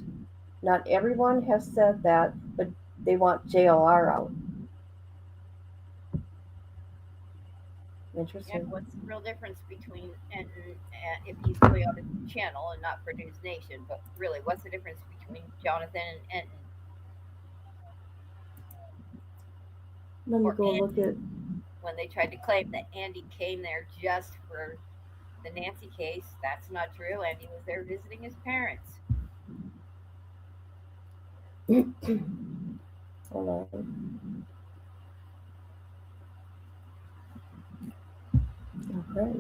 Not everyone has said that, but they want JLR out. Interesting. And what's the real difference between and if he's really on his channel and not for News Nation? But really, what's the difference between Jonathan and Let me go look at. when they tried to claim that Andy came there just for the Nancy case? That's not true. Andy was there visiting his parents. Hold on. All right.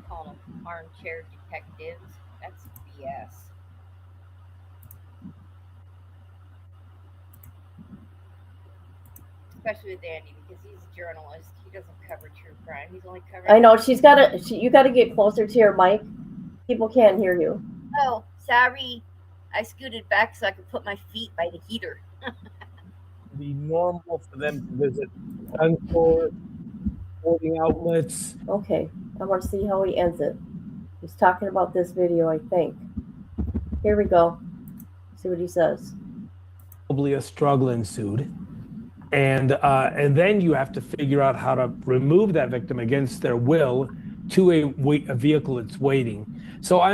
Call them armchair detectives. That's BS. Especially with Andy, because he's a journalist. He doesn't cover true crime. He's only covering. I know she's got to. You got to get closer to your mic. People can't hear you. Oh, sorry. I scooted back so I could put my feet by the heater. Be normal for them to visit gun stores, sporting outlets. Okay, I want to see how he ends it. He's talking about this video, I think. Here we go. See what he says. Probably a struggle ensued, and then you have to figure out how to remove that victim against their will to a vehicle that's waiting. So I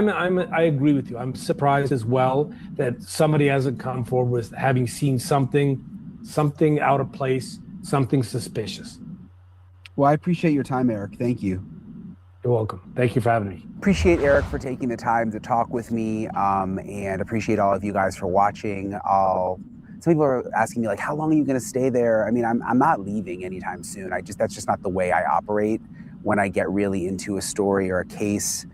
agree with you. I'm surprised as well that somebody hasn't come forward with having seen something out of place, something suspicious. Well, I appreciate your time, Eric. Thank you. You're welcome. Thank you for having me. Appreciate Eric for taking the time to talk with me, and appreciate all of you guys for watching. Some people are asking me, like, how long are you going to stay there? I mean, I'm not leaving anytime soon. That's just not the way I operate. When I get really into a story or a case,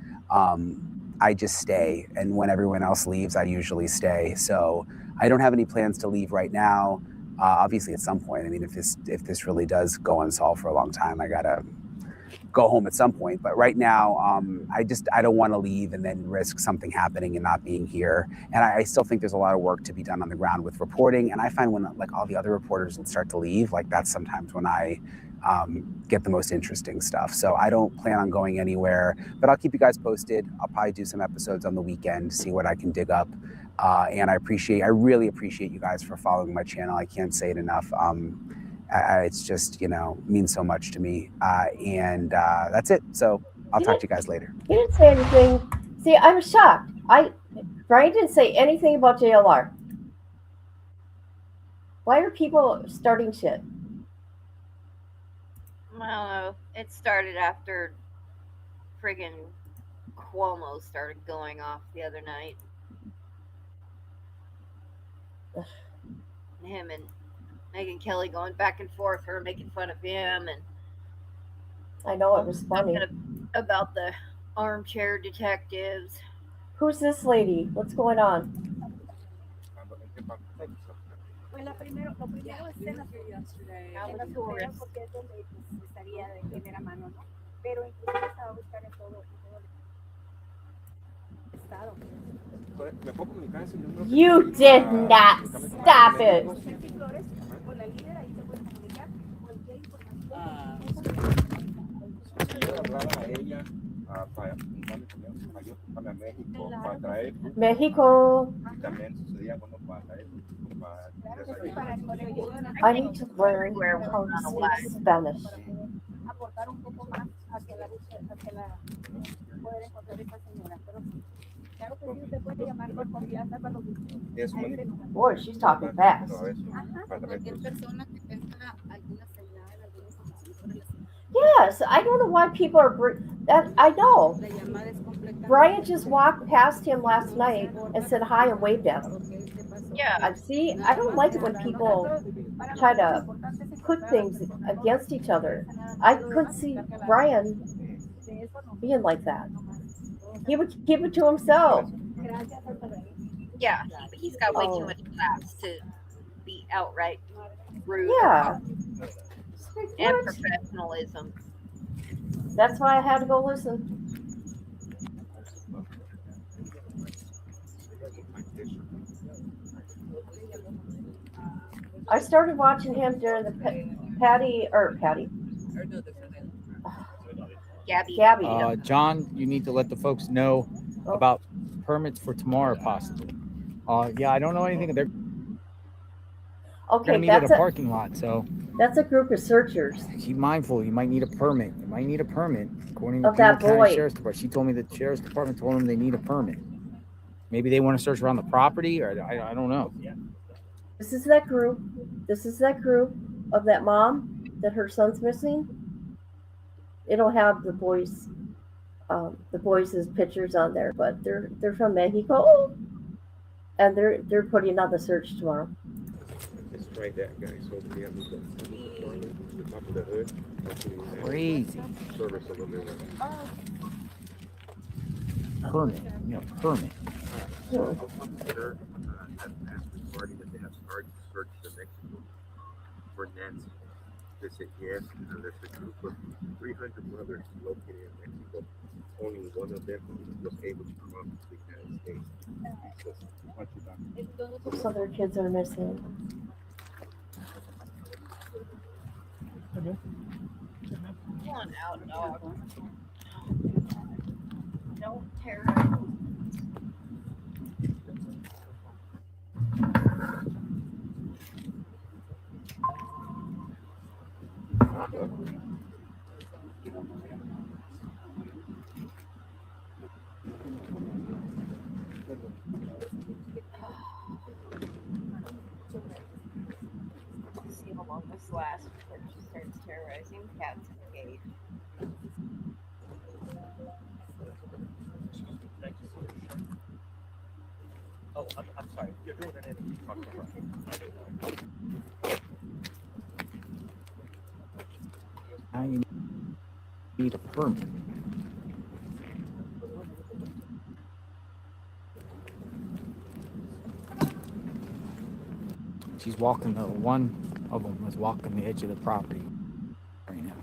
I just stay. And when everyone else leaves, I usually stay. So I don't have any plans to leave right now. Obviously, at some point, I mean, if this really does go unsolved for a long time, I gotta go home at some point. But right now, I don't want to leave and then risk something happening and not being here. And I still think there's a lot of work to be done on the ground with reporting. And I find when like all the other reporters will start to leave, like that's sometimes when I get the most interesting stuff. So I don't plan on going anywhere, but I'll keep you guys posted. I'll probably do some episodes on the weekend, see what I can dig up. And I really appreciate you guys for following my channel. I can't say it enough. It's just, means so much to me. And that's it. So I'll talk to you guys later. He didn't say anything. See, I'm shocked. Brian didn't say anything about JLR. Why are people starting shit? I don't know. It started after friggin' Cuomo started going off the other night. Him and Megyn Kelly going back and forth, her making fun of him, and I know it was funny. About the armchair detectives. Who's this lady? What's going on? Lo primero es yesterday. Porque es donde estaría de primera mano, ¿no? Pero incluso estaba a buscar en todo el estado. You did not stop it. Con la líder ahí se puede comunicar cualquier información. México. I need to learn how to speak Spanish. Aportar un poco más hacia la poder encontrar esta señora. Pero claro que sí, usted puede llamar por confianza cuando Boy, she's talking fast. Cualquier persona que tenga alguna señal, alguna información. Yeah, Yes, I don't know why people are that. I know. Brian just walked past him last night and said hi and waved at him. Yeah. I see. I don't like it when people try to put things against each other. I couldn't see Brian being like that. He would keep it to himself. Yeah, he's got way too Oh. much class to be outright rude Yeah. and professionalism. That's why I had to go listen. I started watching him during the Patty. Gabby. John, you need to let the folks know about permits for tomorrow, possibly. Yeah, I don't know anything. They're Okay, gonna meet at a parking lot, so that's a group of searchers. keep mindful. You might need a permit. According to Of that County boy. Sheriff's Department. She told me the Sheriff's Department told them they need a permit. Maybe they want to search around the property, or I don't know. This is that group. This is that group of that mom that her son's missing. It'll have the boys' pictures on there, but they're from Mexico, and they're putting on the search tomorrow. Let's try that, guys. So we have the top of the hood. Crazy. Service a little bit. Permit. Permit. Sure. Party that they have started to search the Mexico for Nancy. They said yes, and there's a group of 300 brothers located in Mexico. Only one of them was able to come to the United States. So their kids are missing. Come on out, dog. Don't terrorize. See how long this lasts before she starts terrorizing cats in the cage. Oh, I'm sorry. You're doing it in the truck. Now you need a permit. She's walking one of them was walking the edge of the property right now.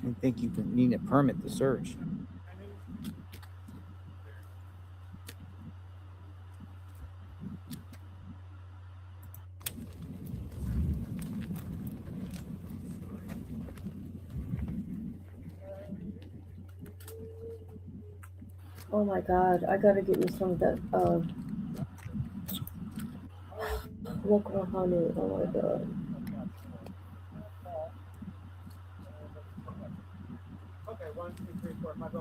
I think you need a permit to search. Oh my God, I gotta get me some of that local honey. Oh my God. Okay, 1, 2, 3, 4, 5.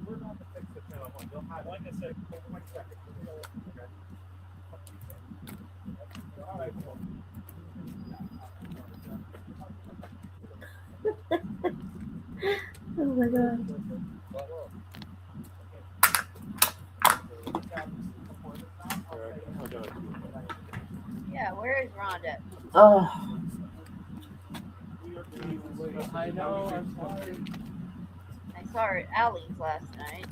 We're not to fix the channel one. You'll have, like I said, 1 second. Okay. All right, cool. Oh my God. Yeah, where is Rhonda? Oh. I know, I'm sorry. I saw her at Allie's last night.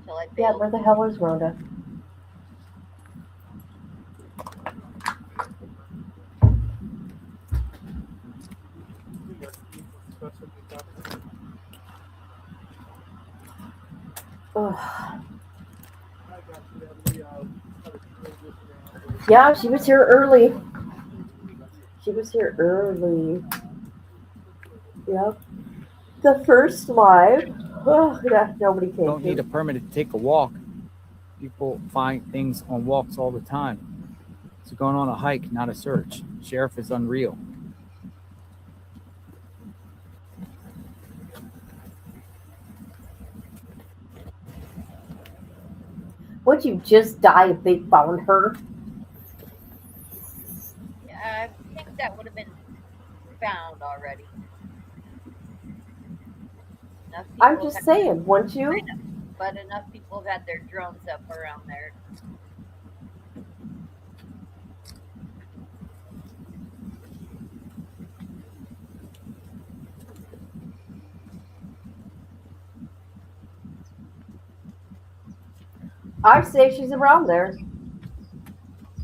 Till I Yeah, failed. where the hell is Rhoda? Ugh. Yeah, she was here early. She was here early. Yep. The first live. Oh, nobody came. Don't need a permit to take a walk. People find things on walks all the time. It's going on a hike, not a search. Sheriff is unreal. Would you just die if they found her? Yeah, I think that would have been found already. Enough I'm people just have- saying, wouldn't you? I know, but enough people have had their drones up around there. I say she's around there.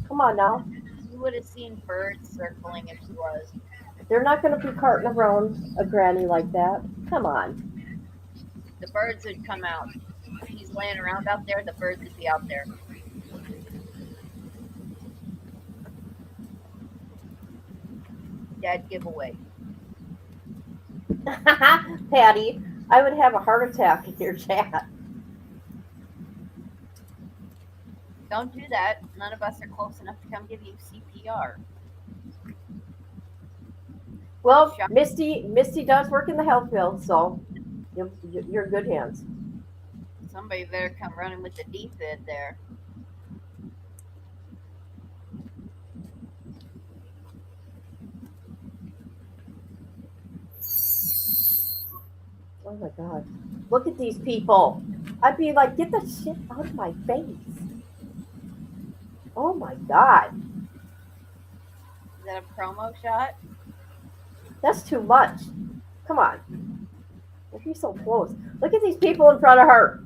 Come on now. You would have seen birds circling if she was. They're not going to be carting around a granny like that. Come on. The birds would come out. If she's laying around out there, the birds would be out there. Dead giveaway. Patty, I would have a heart attack in your chat. Don't do that. None of us are close enough to come give you CPR. Well, Misty does work in the health field, so you're in good hands. Somebody better come running with the defib there. Oh my God. Look at these people. I'd be like, get the shit out of my face. Oh my God. Is that a promo shot? That's too much. Come on. Don't be so close. Look at these people in front of her.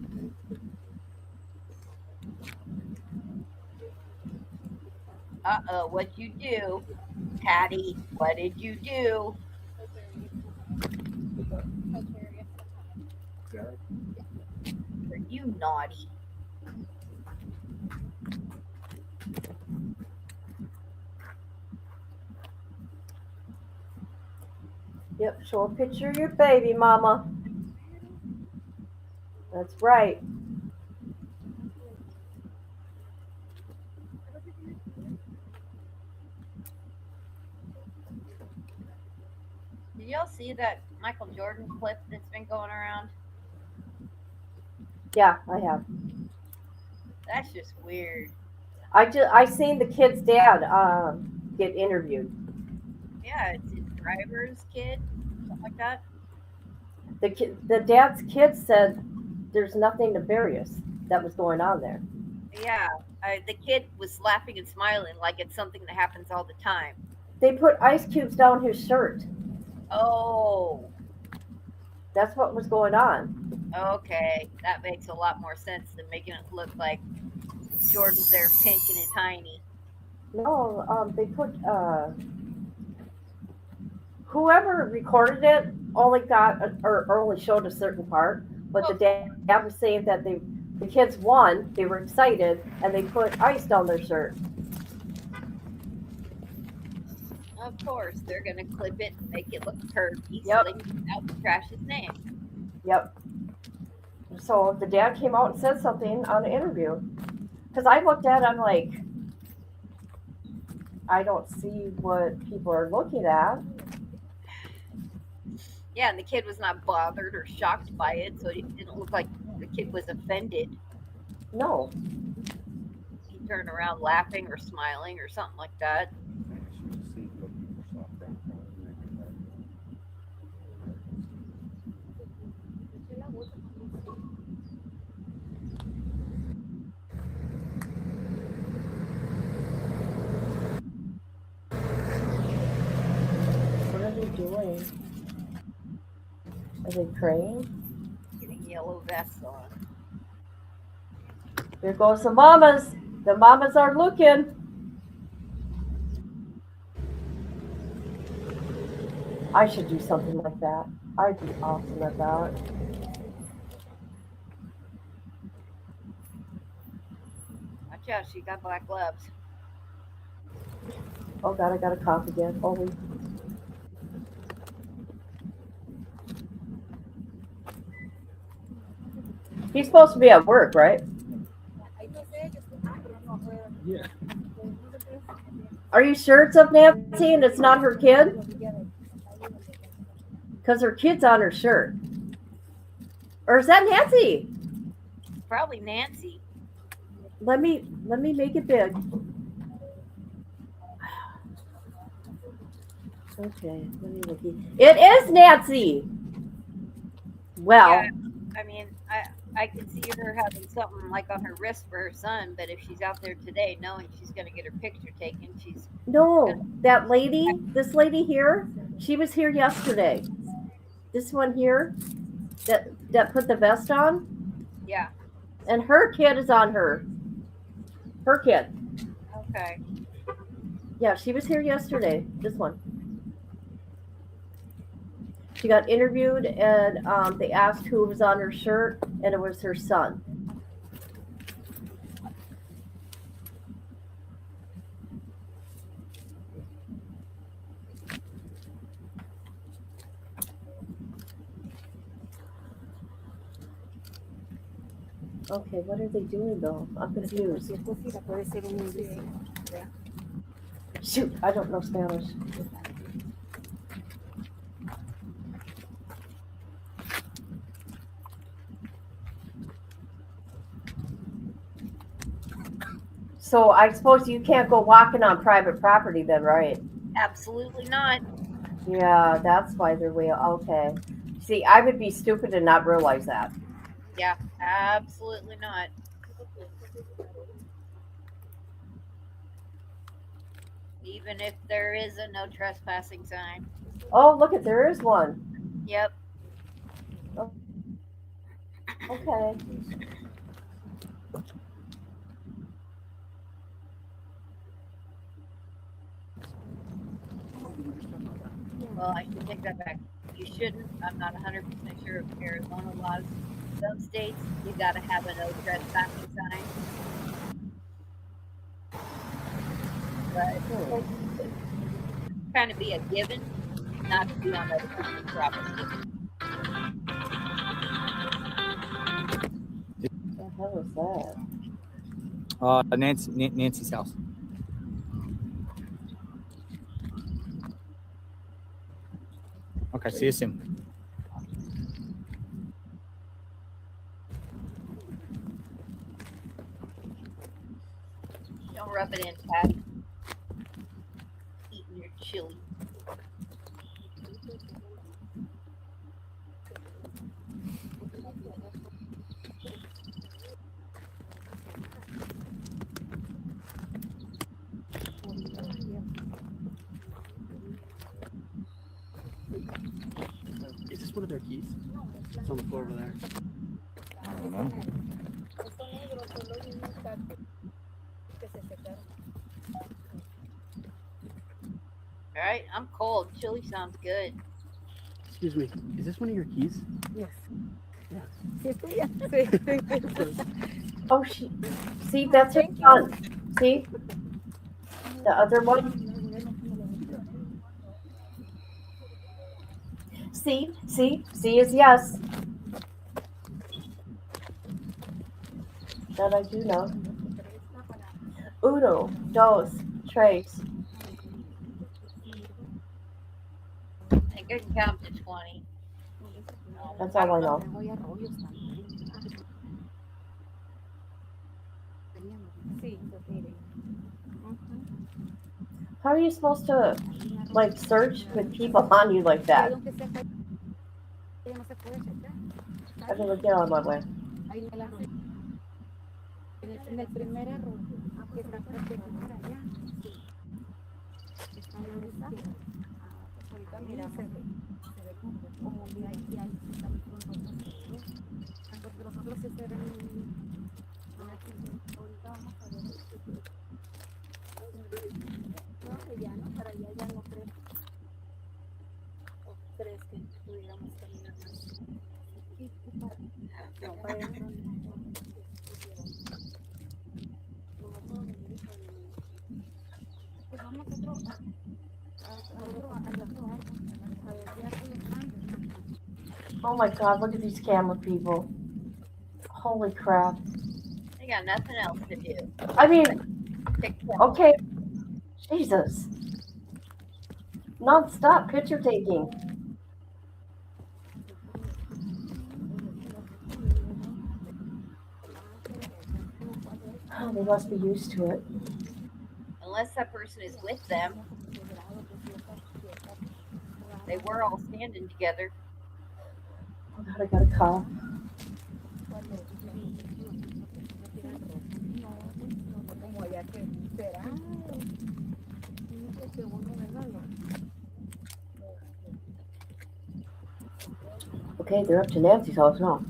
Uh-oh, what'd you do? Patty, what did you do? Are you naughty? Yep, show a picture of your baby, mama. That's right. Did y'all see that Michael Jordan clip that's been going around? Yeah, I have. That's just weird. I seen the kid's dad get interviewed. Yeah, it's his driver's kid, something like that. The dad's kid said there's nothing nefarious that was going on there. Yeah, the kid was laughing and smiling like it's something that happens all the time. They put ice cubes down his shirt. Oh. That's what was going on. Okay, that makes a lot more sense than making it look like Jordan's there pinching his hiney. No, they put whoever recorded it only got or only showed a certain part, but the dad was saying that the kids won, they were excited, and they put ice down their shirt. Of course, they're gonna clip it and make it look pervy, Yep. so they can out and trash his name. Yep. So the dad came out and said something on the interview. Because I looked at it, I'm like, I don't see what people are looking at. Yeah, and the kid was not bothered or shocked by it, so it didn't look like the kid was offended. No. He turned around laughing or smiling or something like that. What are they doing? Are they praying? Getting yellow vests on. Here goes the mamas. The mamas are looking. I should do something like that. I'd be awesome at that. Watch out, she got black gloves. Oh God, I got a cough again. Holy. He's supposed to be at work, right? Yeah. Are you sure it's of Nancy and it's not her kid? Because her kid's on her shirt. Or is that Nancy? Probably Nancy. Let me make it big. Okay, let me look. It is Nancy. Well, Yeah, I mean, I can see her having something like on her wrist for her son, but if she's out there today knowing she's going to get her picture taken, she's no, that lady, this lady here, she was here yesterday. This one here, that put the vest on, yeah. and her kid is on her. Her kid. Okay. Yeah, she was here yesterday. This one. She got interviewed, and they asked who was on her shirt, and it was her son. Okay, what are they doing though? I'm confused. Shoot, I don't know Spanish. So I suppose you can't go walking on private property then, right? Absolutely not. Yeah, that's why they're way okay. See, I would be stupid to not realize that. Yeah, absolutely not. Even if there is a no trespassing sign. Oh, look at there is one. Yep. Oh, okay. Well, I should take that back. You shouldn't. I'm not 100% sure if Arizona laws. Some states, you got to have a no trespassing sign. But it's kind of be a given, not to be on other people's property. What the hell is that? Nancy's house. Okay, see you soon. Don't rub it in, Pat. Eating your chili. Is this one of their keys? It's on the floor over there. I don't know. All right, I'm cold. Chili sounds good. Excuse me, is this one of your keys? Yes. Yeah. Oh, see, that's her son. See? The other one? See is yes. That I do know. Uno, dos, tres. I think I can count to 20. That's all I know. How are you supposed to, like, search with people on you like that? I'm gonna get on my way. Oh my God, look at these camera people. Holy crap. They got nothing else to do. I mean, TikTok. okay, Jesus. Non-stop picture taking. Oh, they must be used to it. Unless that person is with them. They were all standing together. Oh God, I got a cough. Okay, they're up to Nancy's house now.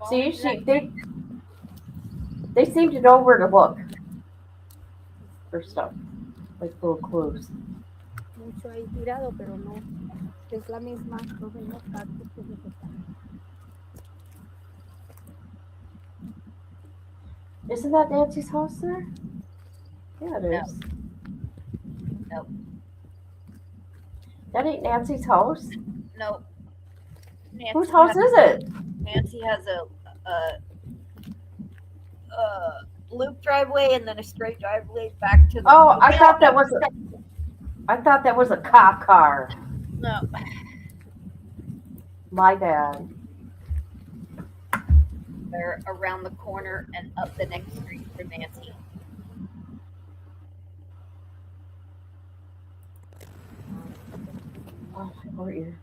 See, they seem to know where to look for stuff, like little clues. Mucho ahí tirado, pero no. Es la misma, los mismos tactos que se están. Isn't that Nancy's house there? Yeah, it is. Nope. That ain't Nancy's house. Nope. Whose house is it? Nancy has a loop driveway and then a straight driveway back to the. Oh, I thought that was a cop car. No. My bad. They're around the corner and up the next street from Nancy. Oh, my poor ear.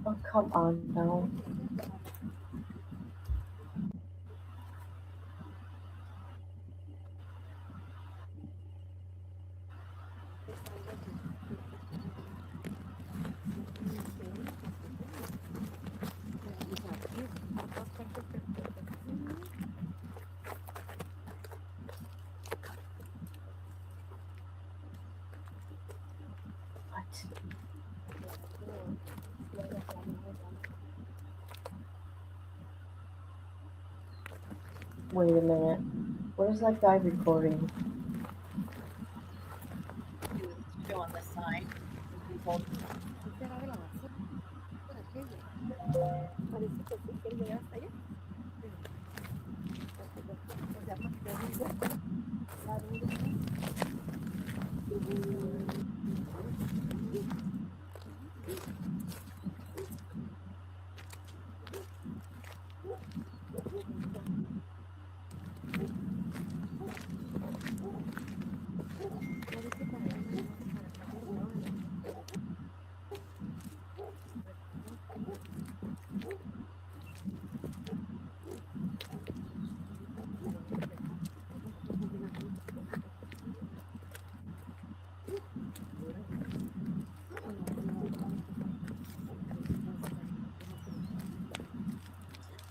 Oh, come on now. Wait a minute. What is that guy recording? He was showing the sign.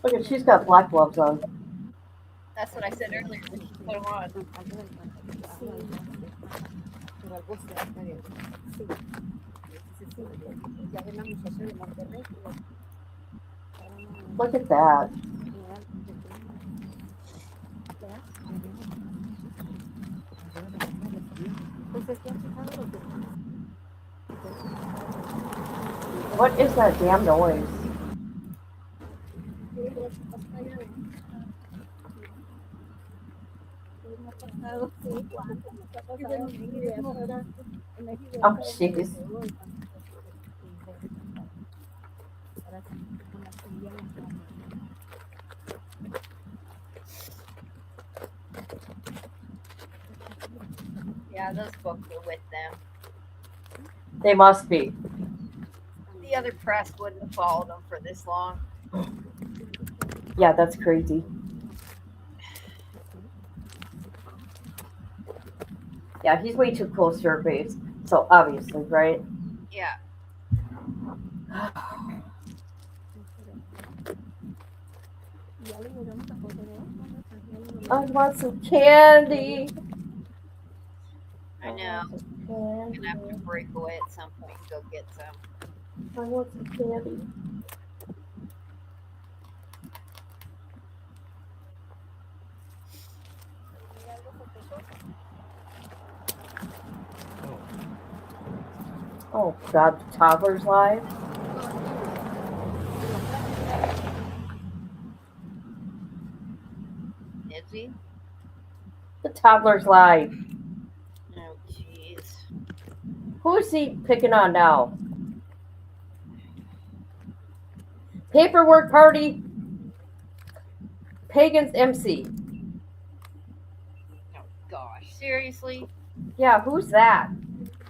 Look at, she's got black gloves on. That's what I said earlier when she put them on. Look at that. What is that damn noise? Oh, jeez. Yeah, those books were with them. They must be. The other press wouldn't have followed them for this long. Yeah, that's crazy. Yeah, he's way too close to her base. So obviously, right? Yeah. I want some candy. I know. I'm gonna have to break away at some point and go get some. I want some candy. Oh God, the toddler's live. Is he? The toddler's live. Oh, jeez. Who is he picking on now? Paperwork party. Pagan's MC. Oh gosh, seriously? Yeah, who's that?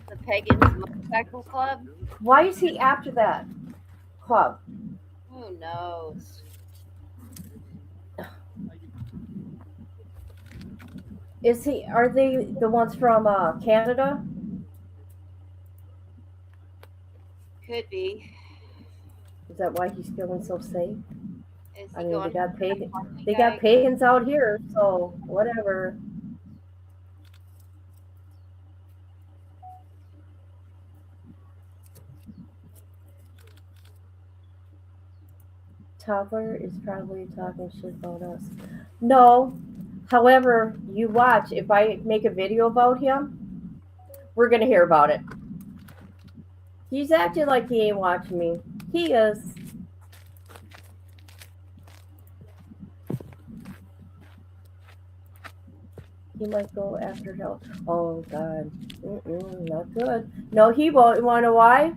The Pagans Motorcycle Club? Why is he after that club? Who knows? Is he? Are they the ones from Canada? Could be. Is that why he's feeling so safe? Is I he mean, going? they got pagans out here, so whatever. Toddler is probably talking shit about us. No. However, you watch, if I make a video about him, we're going to hear about it. He's acting like he ain't watching me. He is. He might go after help. Oh, God. Not good. No, he won't. You want to know why?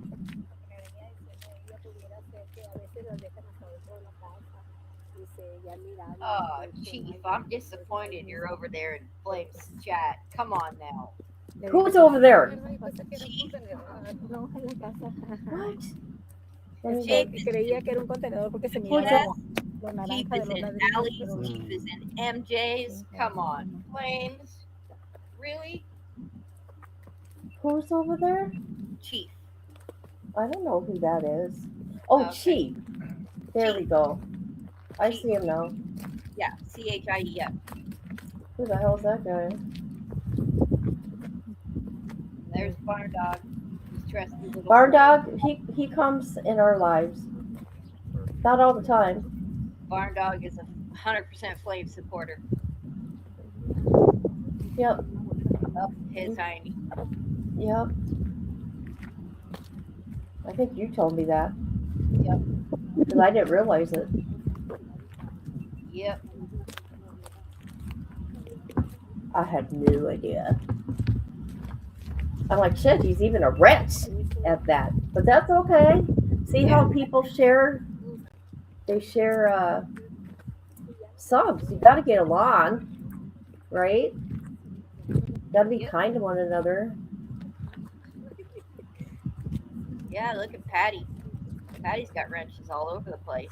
Oh, Chief, I'm disappointed you're over there in Flames chat. Come on now. Who's over there? Chief? What? Chief is in Allie's, Chief is in MJ's. Come on. Flames? Really? Who's over there? Chief. I don't know who that is. Oh, Okay. Chief. There we go. I see him now. Yeah, CHIEF. Who the hell is that guy? There's Barn Dog. He's trusty little Barn flame. Dog, he comes in our lives. Not all the time. Barn Dog is a 100% Flame supporter. Yep. Up his hiney. Yep. I think you told me that. Yep. Because I didn't realize it. Yep. I had no idea. I'm like, shit, he's even a wretch at that. But that's okay. See how people share? They share subs. You got to get along, right? Got to be kind to one another. Yeah, look at Patty. Patty's got wrenches all over the place.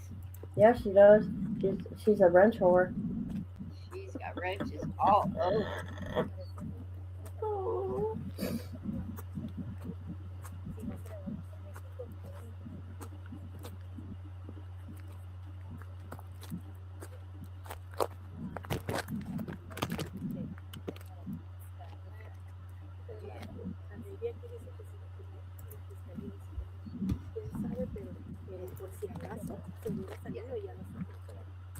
Yeah, she does. She's a wrench whore. She's got wrenches all over. Oh.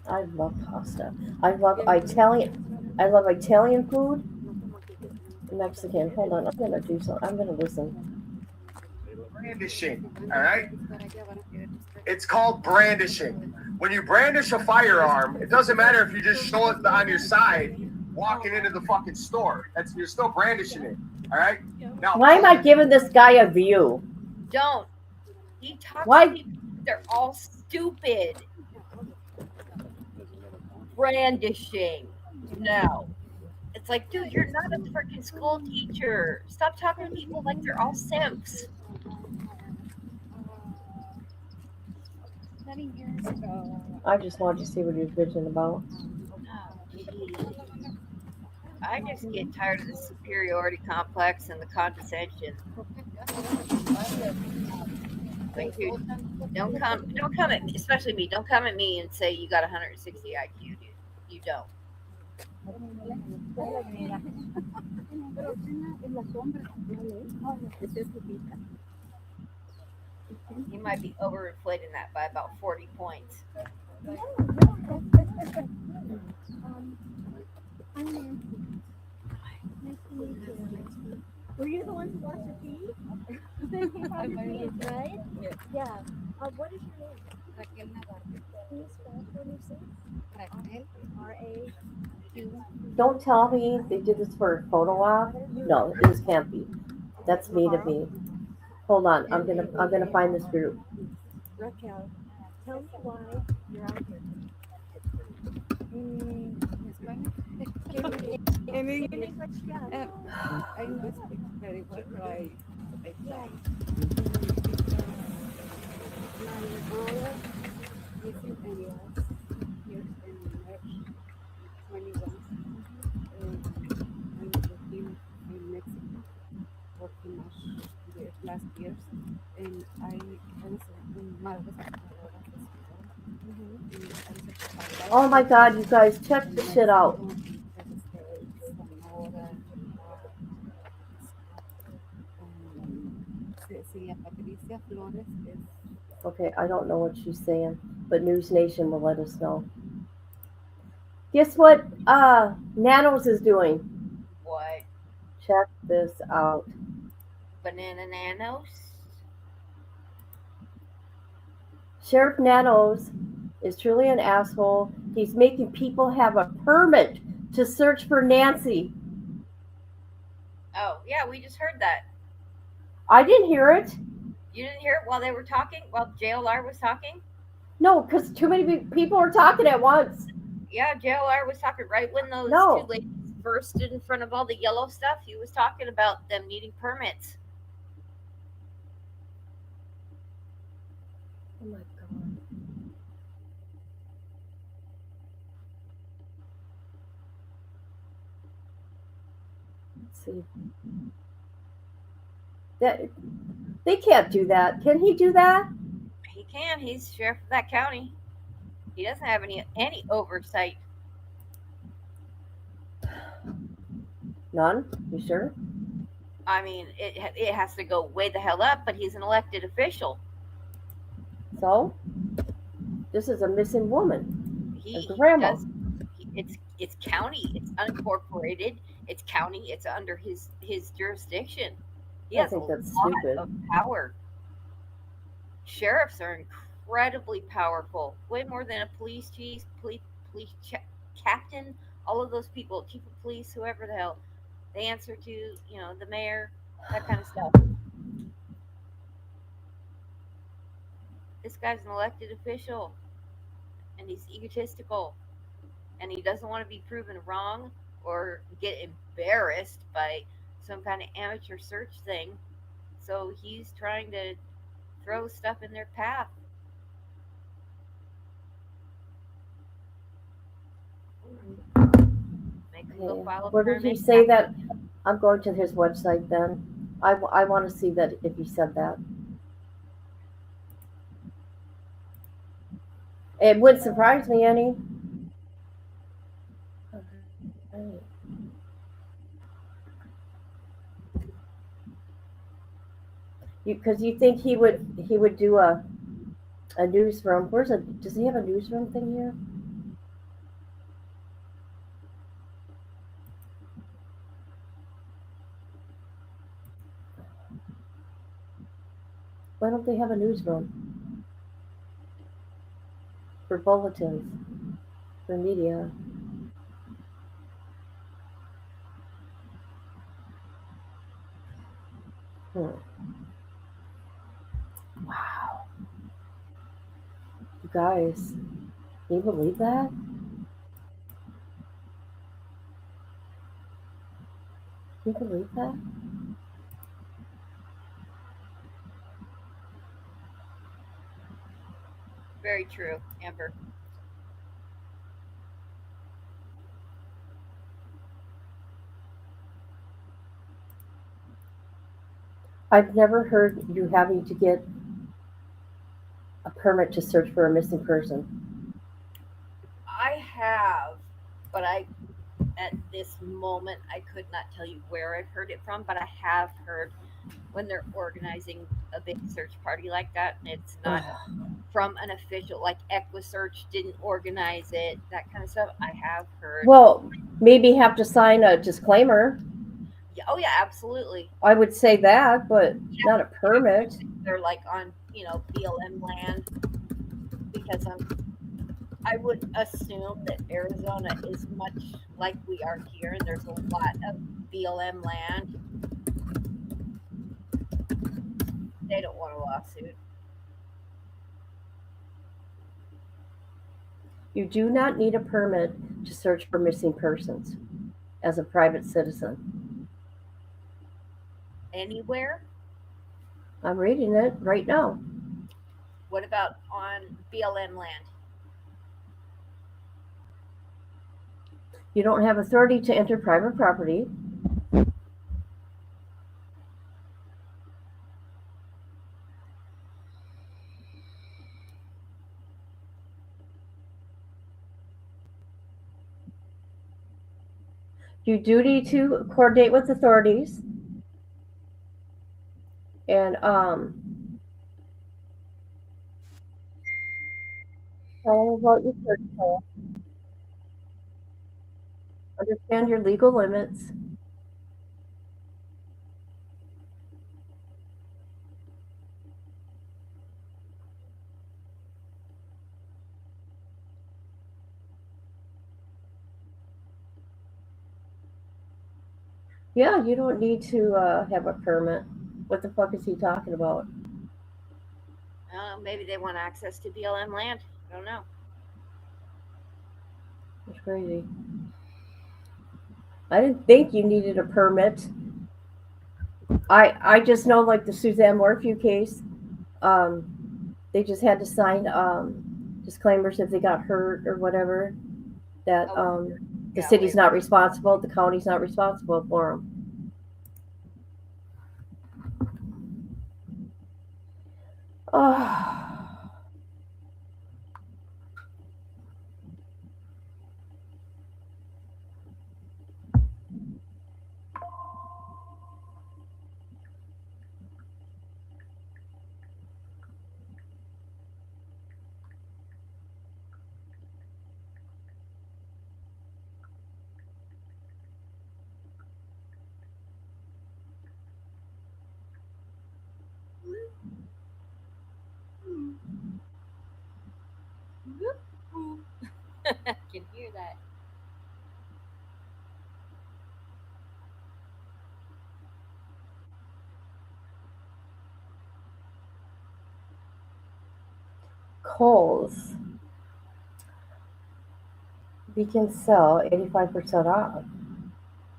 I love pasta. I love Italian. I love Italian food. Mexican. Hold on. I'm gonna do something. I'm gonna listen. Brandishing. All right. It's called brandishing. When you brandish a firearm, it doesn't matter if you just show it on your side, walking into the fucking store. You're still brandishing it. All right. Now, Why am I giving this guy a view? Don't. He talks Why? to people. They're all stupid. Brandishing. No. It's like, dude, you're not a freaking school teacher. Stop talking to people like they're all simps. I just wanted to see what he was bitching about. I just get tired of the superiority complex and the condescension. Like, dude, don't come at me, especially me. Don't come at me and say you got 160 IQ, dude. You don't. You might be overinflating that by about 40 points. Were you the one who watched the feed? Right? Yeah. What is your name? Raquel Navarro. Can you spell for me, please? Raquel. R-A-Q. Don't tell me they did this for a photo op. No, this can't be. That's me to me. Hold on, I'm gonna find this group. Raquel, tell me why you're out here. En English, yeah. I don't speak very well, but I try. My brother is in Elias, here in March 21. I'm with him in Mexico, working much the last years, and I was in Marcos. Oh my God, you guys, check this shit out. Okay, I don't know what she's saying, but News Nation will let us know. Guess what Nanos is doing? What? Check this out. Banana nanos? Sheriff Nanos is truly an asshole. He's making people have a permit to search for Nancy. Oh, yeah, we just heard that. I didn't hear it. You didn't hear it while they were talking? While JLR was talking? No, because too many people are talking at once. Yeah, JLR was talking right when those two ladies burst in front of all the yellow stuff. He was talking about them needing permits. Oh my God. Let's see. That they can't do that. Can he do that? He can. He's sheriff of that county. He doesn't have any oversight. None? You sure? I mean, it has to go way the hell up, but he's an elected official. So, this is a missing woman. He a grandma. It's county. It's unincorporated. It's county. It's under his jurisdiction. He has a lot of power. Sheriffs are incredibly powerful, way more than a police chief, police captain. All of those people, chief of police, whoever the hell, they answer to the mayor, that kind of stuff. This guy's an elected official, and he's egotistical, and he doesn't want to be proven wrong or get embarrassed by some kind of amateur search thing. So he's trying to throw stuff in their path. Where did he say that? I'm going to his website then. I want to see that if he said that. It wouldn't surprise me any. Because you think he would do a newsroom. Does he have a newsroom thing here? Why don't they have a newsroom? For bulletins, for media. Wow. You guys, can you believe that? Can you believe that? Very true, Amber. I've never heard you having to get a permit to search for a missing person? I have, but at this moment, I could not tell you where I've heard it from, but I have heard when they're organizing a big search party like that, and it's not from an official, like EquiSearch didn't organize it, that kind of stuff. I have heard. Well, maybe have to sign a disclaimer. Yeah, oh yeah, absolutely. I would say that, but not a permit. They're like on, BLM land, because I would assume that Arizona is much like we are here, and there's a lot of BLM land. They don't want a lawsuit. You do not need a permit to search for missing persons as a private citizen. Anywhere? I'm reading it right now. What about on BLM land? You don't have authority to enter private property. You do need to coordinate with authorities and tell them about your search plan. Understand your legal limits. Yeah, you don't need to have a permit. What the fuck is he talking about? Maybe they want access to BLM land. I don't know. That's crazy. I didn't think you needed a permit. I just know, like the Suzanne Morphew case, they just had to sign disclaimers if they got hurt or whatever, that the city's not responsible, the county's not responsible for them. Oh. I can hear that. Kohl's. We can sell 85% off.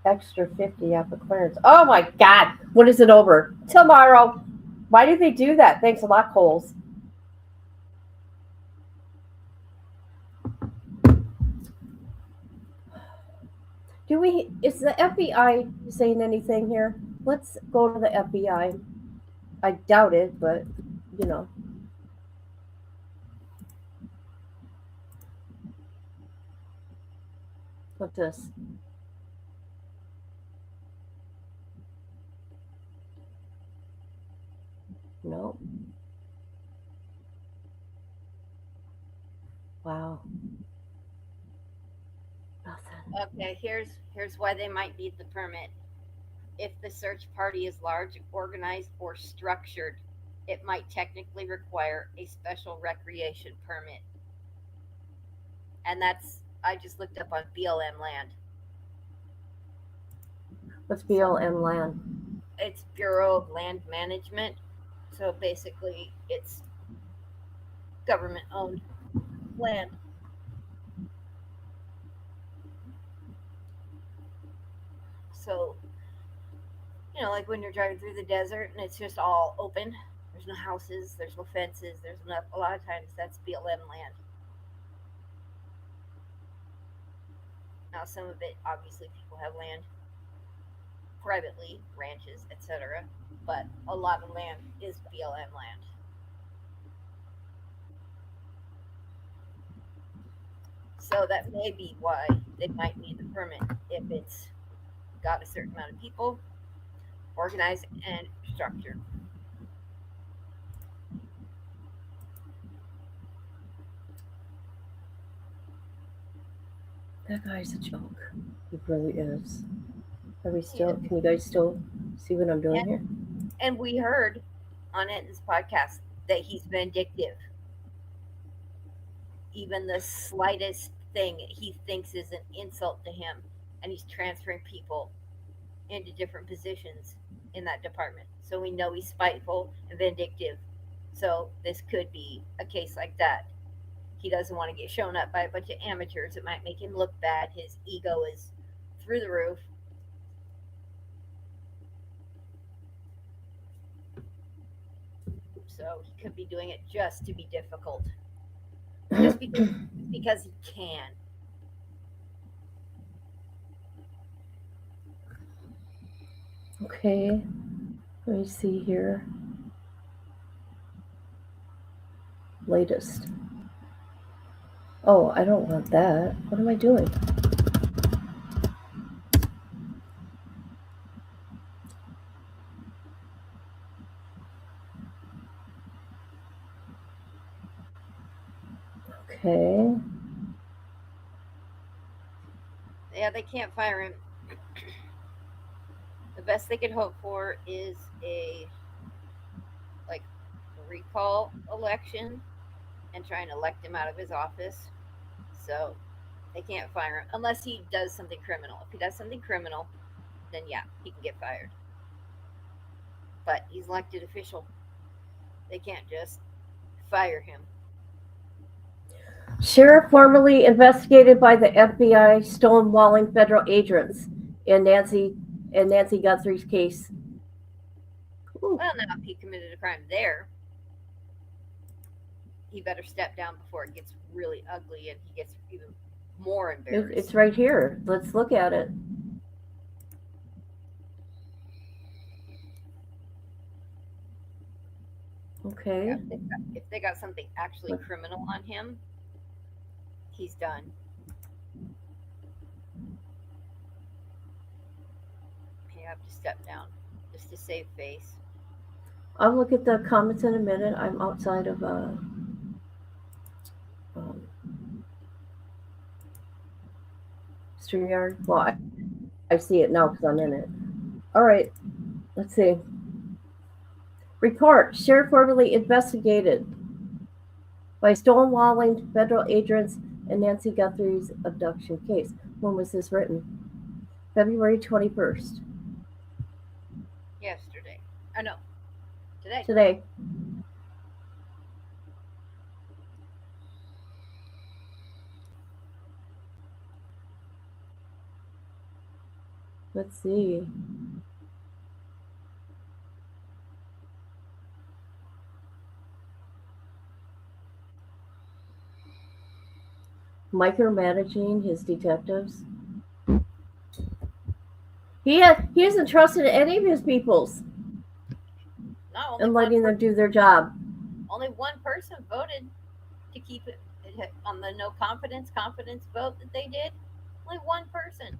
Extra 50 off of clearance. Oh my God. When is it over? Tomorrow. Why do they do that? Thanks a lot, Kohl's. Is the FBI saying anything here? Let's go to the FBI. I doubt it, but you know. What's this? No. Wow. Okay, here's why they might need the permit. If the search party is large, organized, or structured, it might technically require a special recreation permit. And I just looked up on BLM land. What's BLM land? It's Bureau of Land Management. So basically, it's government-owned land. So, like when you're driving through the desert and it's just all open, there's no houses, there's no fences, a lot of times that's BLM land. Now, some of it, obviously, people have land privately, ranches, etc., but a lot of land is BLM land. So that may be why they might need the permit if it's got a certain amount of people, organized and structured. That guy's a joke. He really is. Are we still? Can you guys still see what I'm doing here? And we heard on this podcast that he's vindictive. Even the slightest thing he thinks is an insult to him, and he's transferring people into different positions in that department. So we know he's spiteful and vindictive. So this could be a case like that. He doesn't want to get shown up by a bunch of amateurs. It might make him look bad. His ego is through the roof. So he could be doing it just to be difficult. Just because he can. Okay. Let me see here. Latest. Oh, I don't want that. What am I doing? Okay. Yeah, they can't fire him. The best they could hope for is a recall election and try and elect him out of his office. So they can't fire him unless he does something criminal. If he does something criminal, then yeah, he can get fired. But he's an elected official. They can't just fire him. Sheriff formerly investigated by the FBI stonewalling federal agents in Nancy Guthrie's case. Ooh. Well, now if he committed a crime there, he better step down before it gets really ugly and he gets even more embarrassed. It's right here. Let's look at it. Okay. Yeah, if they got something actually criminal on him, he's done. You have to step down just to save face. I'll look at the comments in a minute. I'm outside of StreamYard. Well, I see it now because I'm in it. All right. Let's see. Report. Sheriff formerly investigated by stonewalling federal agents in Nancy Guthrie's abduction case. When was this written? February 21st. Yesterday. Oh, no. Today. Today. Let's see. Micromanaging his detectives. He hasn't trusted any of his peoples. No, and letting them do their job. Only one person voted to keep it on the no confidence vote that they did. Only one person.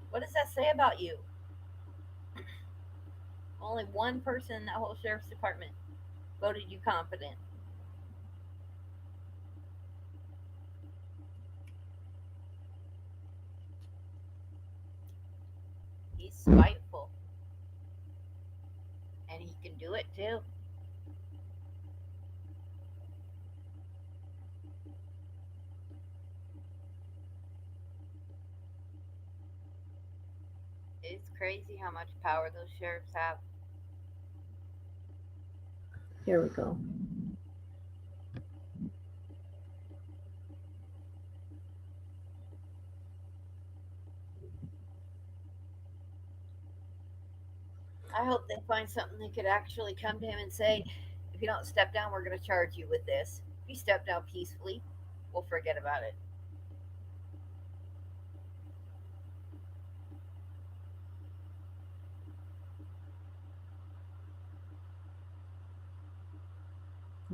What does that say about you? Only one person in that whole sheriff's department voted you confident. He's spiteful. And he can do it too. It's crazy how much power those sheriffs have. Here we go. I hope they find something that could actually come to him and say, if you don't step down, we're going to charge you with this. If you step down peacefully, we'll forget about it.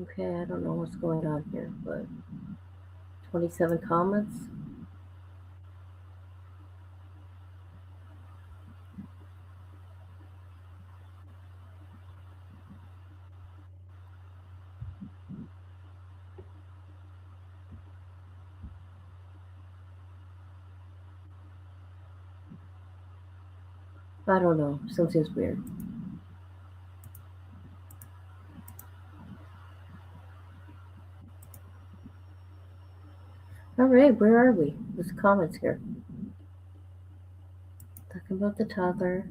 Okay, I don't know what's going on here, but 27 comments. I don't know. Something's weird. All right, where are we? There's comments here. Talking about the toddler.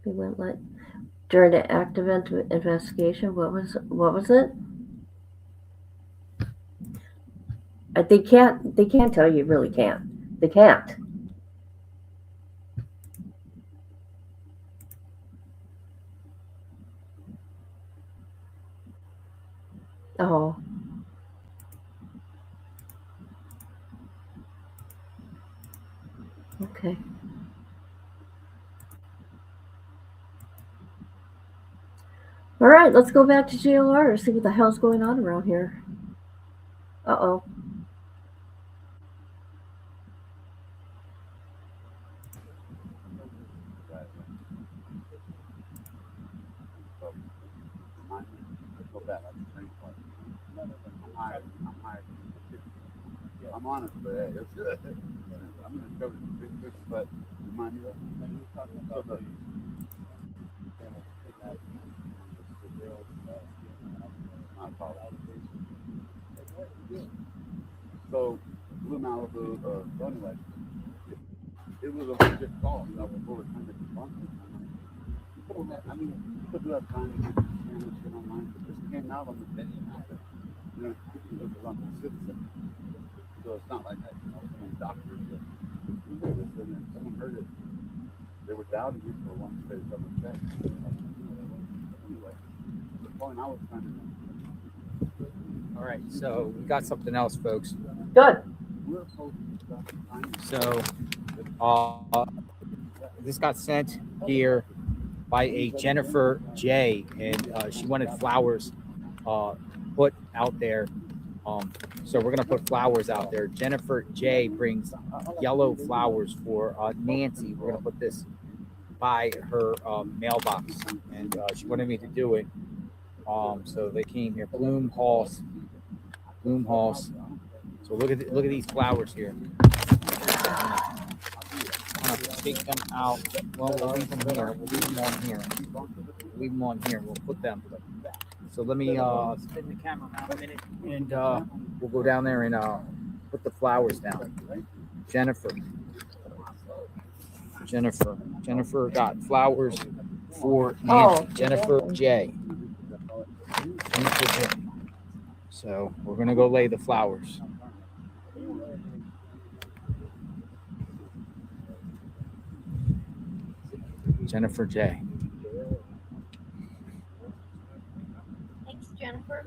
We went like during the active investigation. What was it? They can't tell you. Really can't. They can't. Oh. Okay. All right, let's go back to JLR and see what the hell's going on around here. Uh-oh. I'm honest, but hey, that's good. I'm gonna show you the big picture, but remind me when you were talking about the so Blue Malibu runway. It was a legit call. I was over kind of debunked. I mean, people do have time to get this shit online, but this came out on the video. You know, it was on the citizen. So it's not like that, you know, some doctors that and someone heard it. They were doubting it for one state double check. Anyway, the point I was trying to All right, so we got something else, folks. Good. So, this got sent here by a Jennifer J, and she wanted flowers put out there. So we're gonna put flowers out there. Jennifer J brings yellow flowers for Nancy. We're gonna put this by her mailbox, and she wanted me to do it. So they came here, Bloom Halls. So look at these flowers here. I'm gonna take them out. Well, we'll leave them here. We'll leave them on here. We'll put them. So let me spin the camera around a minute, and we'll go down there and put the flowers down. Jennifer got flowers for Nancy. Jennifer J. So we're gonna go lay the flowers. Jennifer J. Thanks, Jennifer.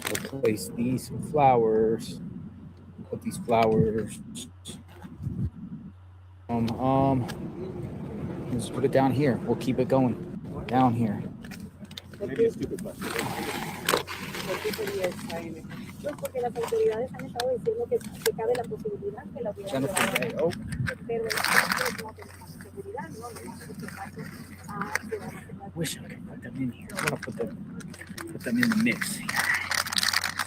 We'll place these flowers. Put these flowers. Let's put it down here. We'll keep it going down here. Maybe a stupid question. Porque las autoridades han estado diciendo que cabe la posibilidad que la hubieran Jennifer J. llevado, pero no tenemos seguridad, ¿no? Wish I could put them in here. I'm gonna put them in the mix here.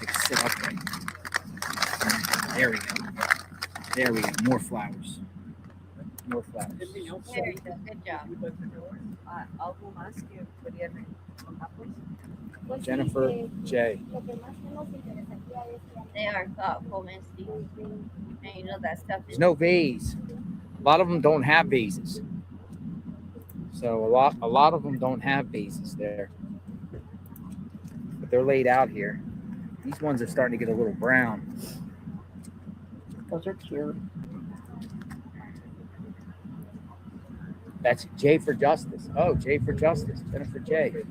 They can sit upright. There we go. More flowers. Very good job. ¿Algo más que pudieran contarnos? Jennifer J. They are thoughtful, Misty. And you know that stuff is There's no vase. A lot of them don't have vases. So a lot of them don't have vases there. But they're laid out here. These ones are starting to get a little brown. Those are cute. That's J for Justice. Oh, J for Justice. Jennifer J.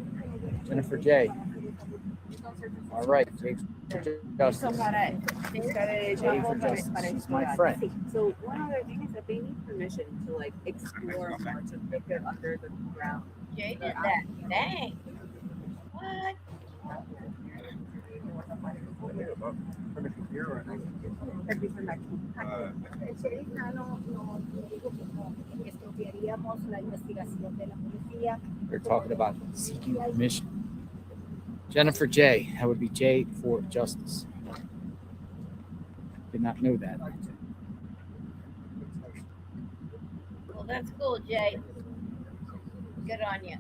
Jennifer J. All right, J for Justice. J for Justice. She's my friend. So one other thing is that they need permission to like explore more, to pick it under the ground. Jay did that. Dang. What? El sheriff no dijo que no, que estudiaríamos la investigación de la policía. They're talking about seeking permission. Jennifer J. That would be J for Justice. Did not know that. Well, that's cool, Jay. Good on you.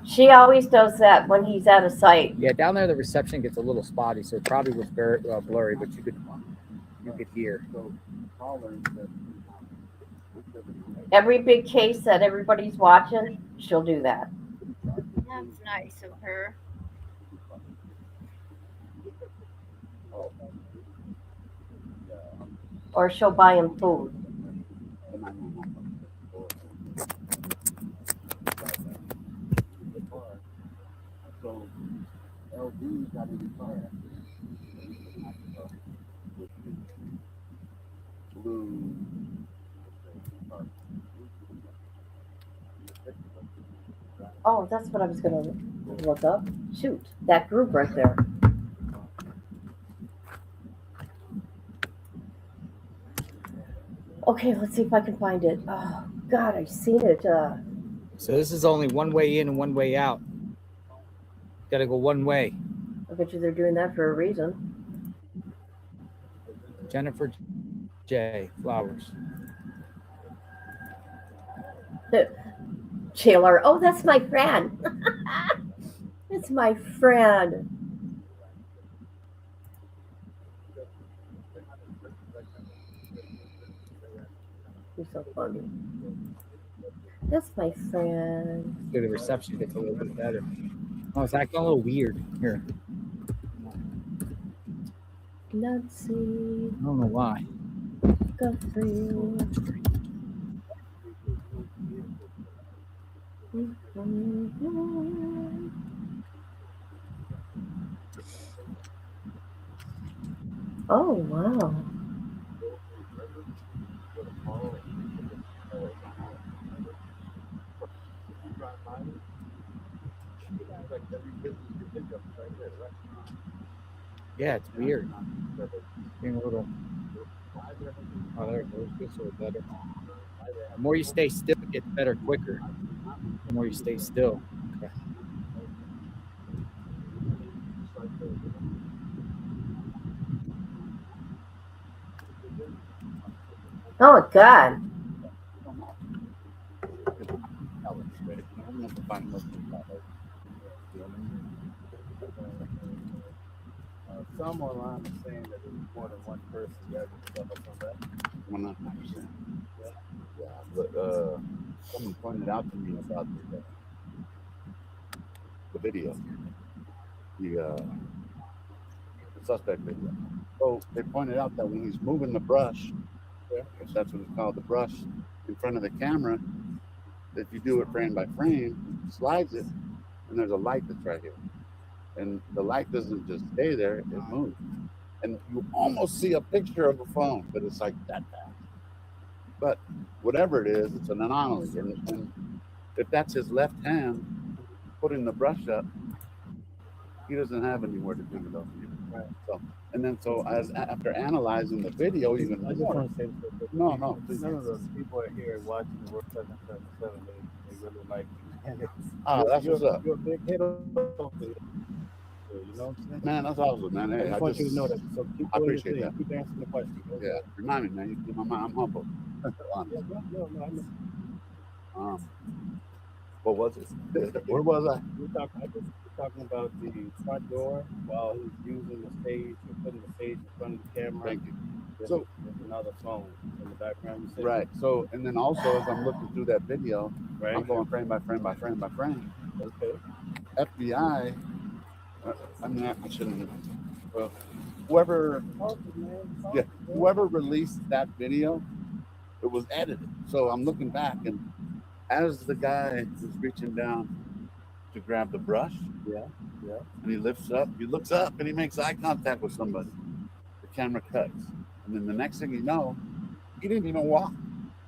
She always does that when he's out of sight. Yeah, down there the reception gets a little spotty, so it probably was blurry, but you could hear. Every big case that everybody's watching, she'll do that. That's nice of her. Or she'll buy him food. So LD got in the car. Blue. Oh, that's what I was going to look up. Shoot, that group right there. Okay, let's see if I can find it. Oh, God, I've seen it. So this is only one way in and one way out. Got to go one way. I bet you they're doing that for a reason. Jennifer J. Flowers. Taylor. Oh, that's my friend. It's my friend. You're so funny. That's my friend. So the reception gets a little bit better. Oh, it's acting a little weird here. Nancy. I don't know why. Guthrie. Oh, wow. Yeah, it's weird. Being a little. Oh, there it goes. Gets a little better. The more you stay still, it gets better quicker. The more you stay still. Okay. Oh, God. Some online are saying that there's more than one person that was on that. 100%. Yeah, but someone pointed out to me about the video, the suspect video. So they pointed out that when he's moving the brush, if that's what it's called, the brush in front of the camera, if you do it frame by frame, it slides it, and there's a light that's right here. And the light doesn't just stay there, it moves. And you almost see a picture of a phone, but it's like that fast. But whatever it is, it's an anomaly. And if that's his left hand putting the brush up, he doesn't have anywhere to do it up. Right. So as after analyzing the video even more. I just want to say something. No, none of those people are here watching the Work 777. They really like you. That's what's up. You're a big hit over there. You know what I'm saying? Man, that's awesome, man. Hey, I want you to know that. So I appreciate that. Keep answering the question. Yeah, remind me, man. You keep my mind. I'm humble. No. What was it? Where was I? We're talking about the front door while he's using the stage, or putting the stage in front of the camera. Thank you. So there's another phone in the background. You said? right. So and then also as I'm looking through that video, Right. I'm going frame by frame by frame by frame. Okay. FBI. I mean, I shouldn't. Well, whoever, yeah, whoever released that video, it was edited. So I'm looking back, and as the guy is reaching down to grab the brush, Yeah. and he looks up, and he makes eye contact with somebody. The camera cuts, and then the next thing you know, he didn't even walk.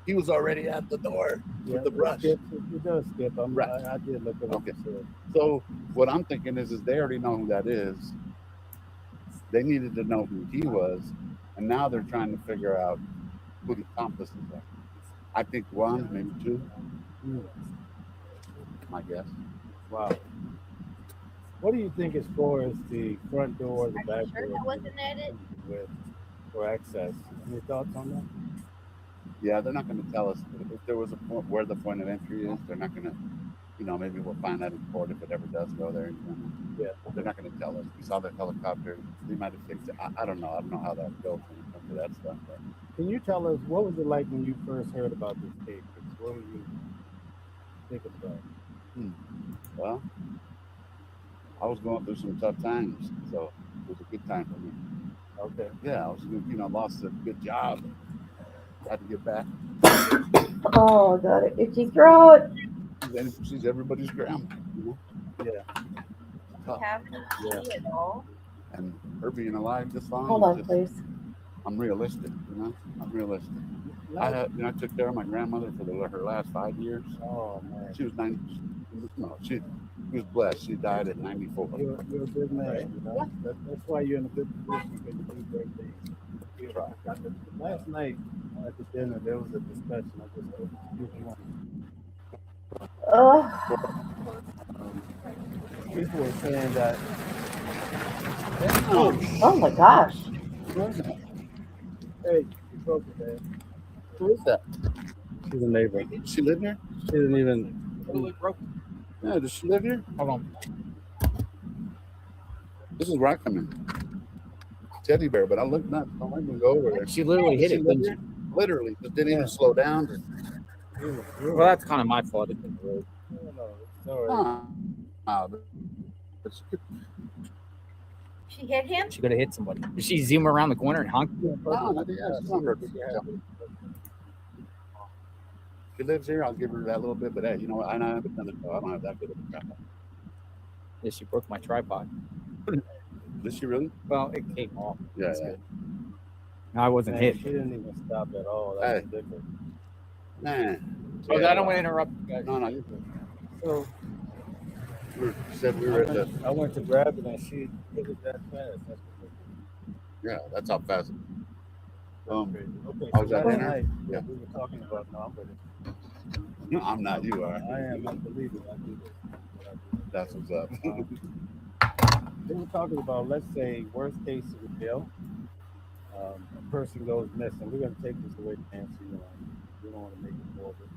He was already at the door with the brush. It does skip. Right. I did look at it. Okay. So what I'm thinking is they already know who that is. They needed to know who he was, and now they're trying to figure out who the accomplices are. I think one, maybe two. My guess. Wow. What do you think as far as the front door, the back Sure, door that wasn't edited. for access? Any thoughts on that? Yeah, they're not going to tell us if there was a point where the point of entry is. They're not going to, maybe we'll find that in court if it ever does go there. Yeah, they're not going to tell us. We saw the helicopter. They might have fixed it. I don't know. I don't know how that goes when it comes to that stuff. But Can you tell us what was it like when you first heard about this case? What were you thinking about? Well, I was going through some tough times, so it was a good time for me. Okay. Yeah, I was, lost a good job. Had to get back. Oh, got an itchy throat. She's everybody's grandma. Yeah. Tough. Yeah. At all. And her being alive this long. Hold on, please. I'm realistic, I'm realistic. I took care of my grandmother for her last 5 years. Oh man. She was 90. No, she was blessed. She died at 94. You're a good man. That's why you're in a good position because you do great things. Last night at the dinner, there was a discussion. I just people were saying that. Oh my gosh. Hey, you broke it, man. Who is that? She's a neighbor. She live here? She didn't even. Yeah, does she live here? Hold on. This is where I come in. Teddy bear, but I look nuts. I don't even go over there. She literally hit it, didn't she? Literally, just didn't even slow down. Well, that's kind of my fault. It didn't really. She hit him? She could have hit somebody. Did she zoom around the corner and honk? She lives here. I'll give her that little bit, but hey, you know what? I don't have another. I don't have that good of a tripod. Yeah, she broke my tripod. Did she really? Well, it came off. Yeah. No, I wasn't hit. She didn't even stop at all. That's different. Man. Oh, I don't want to interrupt you guys. No, you're good. So we said we were at the. I went to grab it and she hit it that fast. Yeah, that's how fast. Okay, I was so at last dinner. night, Yeah. we were talking about No, I'm not. You are. I am. I believe it. I do this. That's what's up. They were talking about, let's say, worst case scenario, a person goes missing. We're going to take this away, Nancy. We don't want to make it morbid.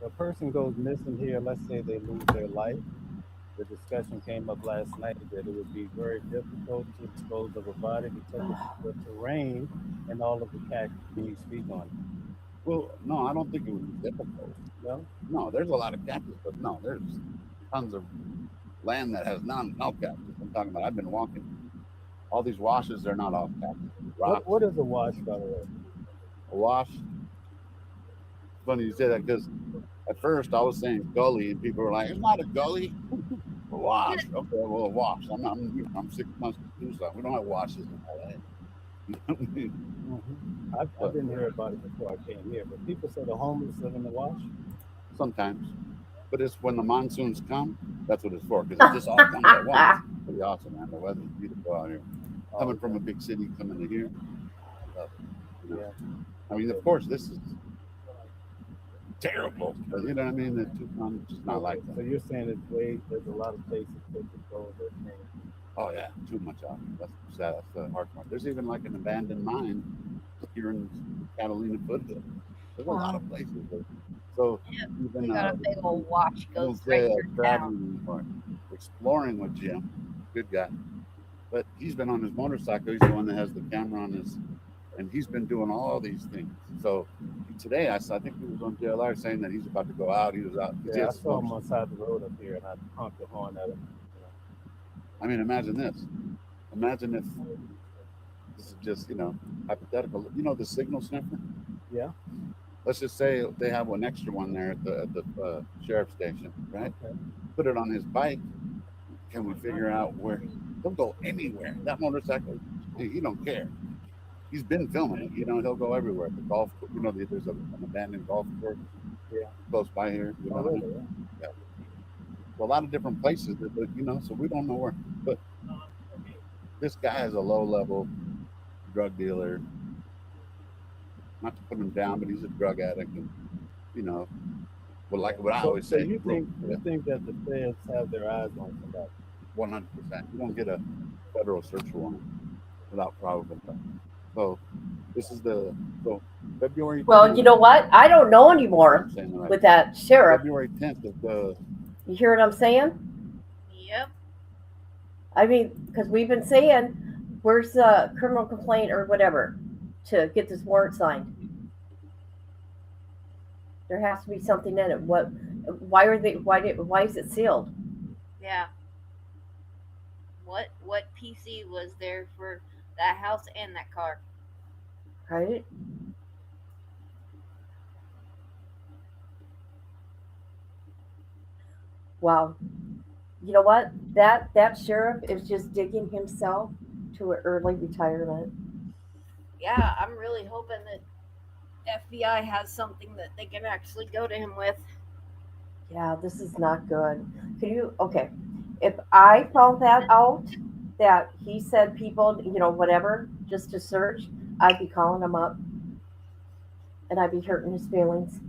A person goes missing here. Let's say they lose their life. The discussion came up last night that it would be very difficult to dispose of a body because of the terrain and all of the cactus. Can you speak on it? Well, no, I don't think it would be difficult. No, there's a lot of cactus, but no, there's tons of land that has no cactus. I'm talking about. I've been walking. All these washes, they're not all cactus. What is a wash, by the way? A wash. Funny you say that because at first I was saying gully, and people were like, "It's not a gully, a wash." Okay, well, a wash. I'm 6 months to do something. We don't have washes in LA. I didn't hear about it before I came here, but people say the homeless live in the wash. Sometimes, but it's when the monsoons come. That's what it's for, because it just all comes at once. Pretty awesome, man. The weather's beautiful out here. Coming from a big city, coming to here. Yeah. I mean, of course, this is terrible, but you know what I mean. I'm just not like that. So you're saying there's a lot of places they could go that may. Oh yeah, too much out here. That's sad. That's the hard part. There's even like an abandoned mine here in Catalina Foothills. There's a lot of places. So even we got a big old watch goes right through town. Exploring with Jim, good guy, but he's been on his motorcycle. He's the one that has the camera on his and he's been doing all these things. So today, I think he was on JLR saying that he's about to go out. He was out. Yeah, I saw him on the side of the road up here, and I honked the horn at him. I mean, imagine this. Imagine if this is just, hypothetical. You know, the signal sniffer? Yeah. Let's just say they have an extra one there at the sheriff's station, right? Okay. Put it on his bike. Can we figure out where? He'll go anywhere. That motorcycle, he don't care. He's been filming it. He'll go everywhere. The golf, there's an abandoned golf course close by here. You know what I mean? Yeah. Well, a lot of different places, but so we don't know where. But this guy is a low-level drug dealer. Not to put him down, but he's a drug addict, and well, like what I always say. You think that the feds have their eyes on somebody? 100%. You don't get a federal search warrant without probable cause. So this is February. Well, you know what? I don't know anymore with that sheriff. February 10th of the. You hear what I'm saying? Yep. I mean, because we've been saying, where's the criminal complaint or whatever to get this warrant signed? There has to be something in it. Why is it sealed? Yeah. What PC was there for that house and that car? Right? Wow. You know what? That sheriff is just digging himself to an early retirement. Yeah, I'm really hoping that FBI has something that they can actually go to him with. Yeah, this is not good. Okay, if I found that out, that he said people, whatever, just to search, I'd be calling him up and I'd be hurting his feelings.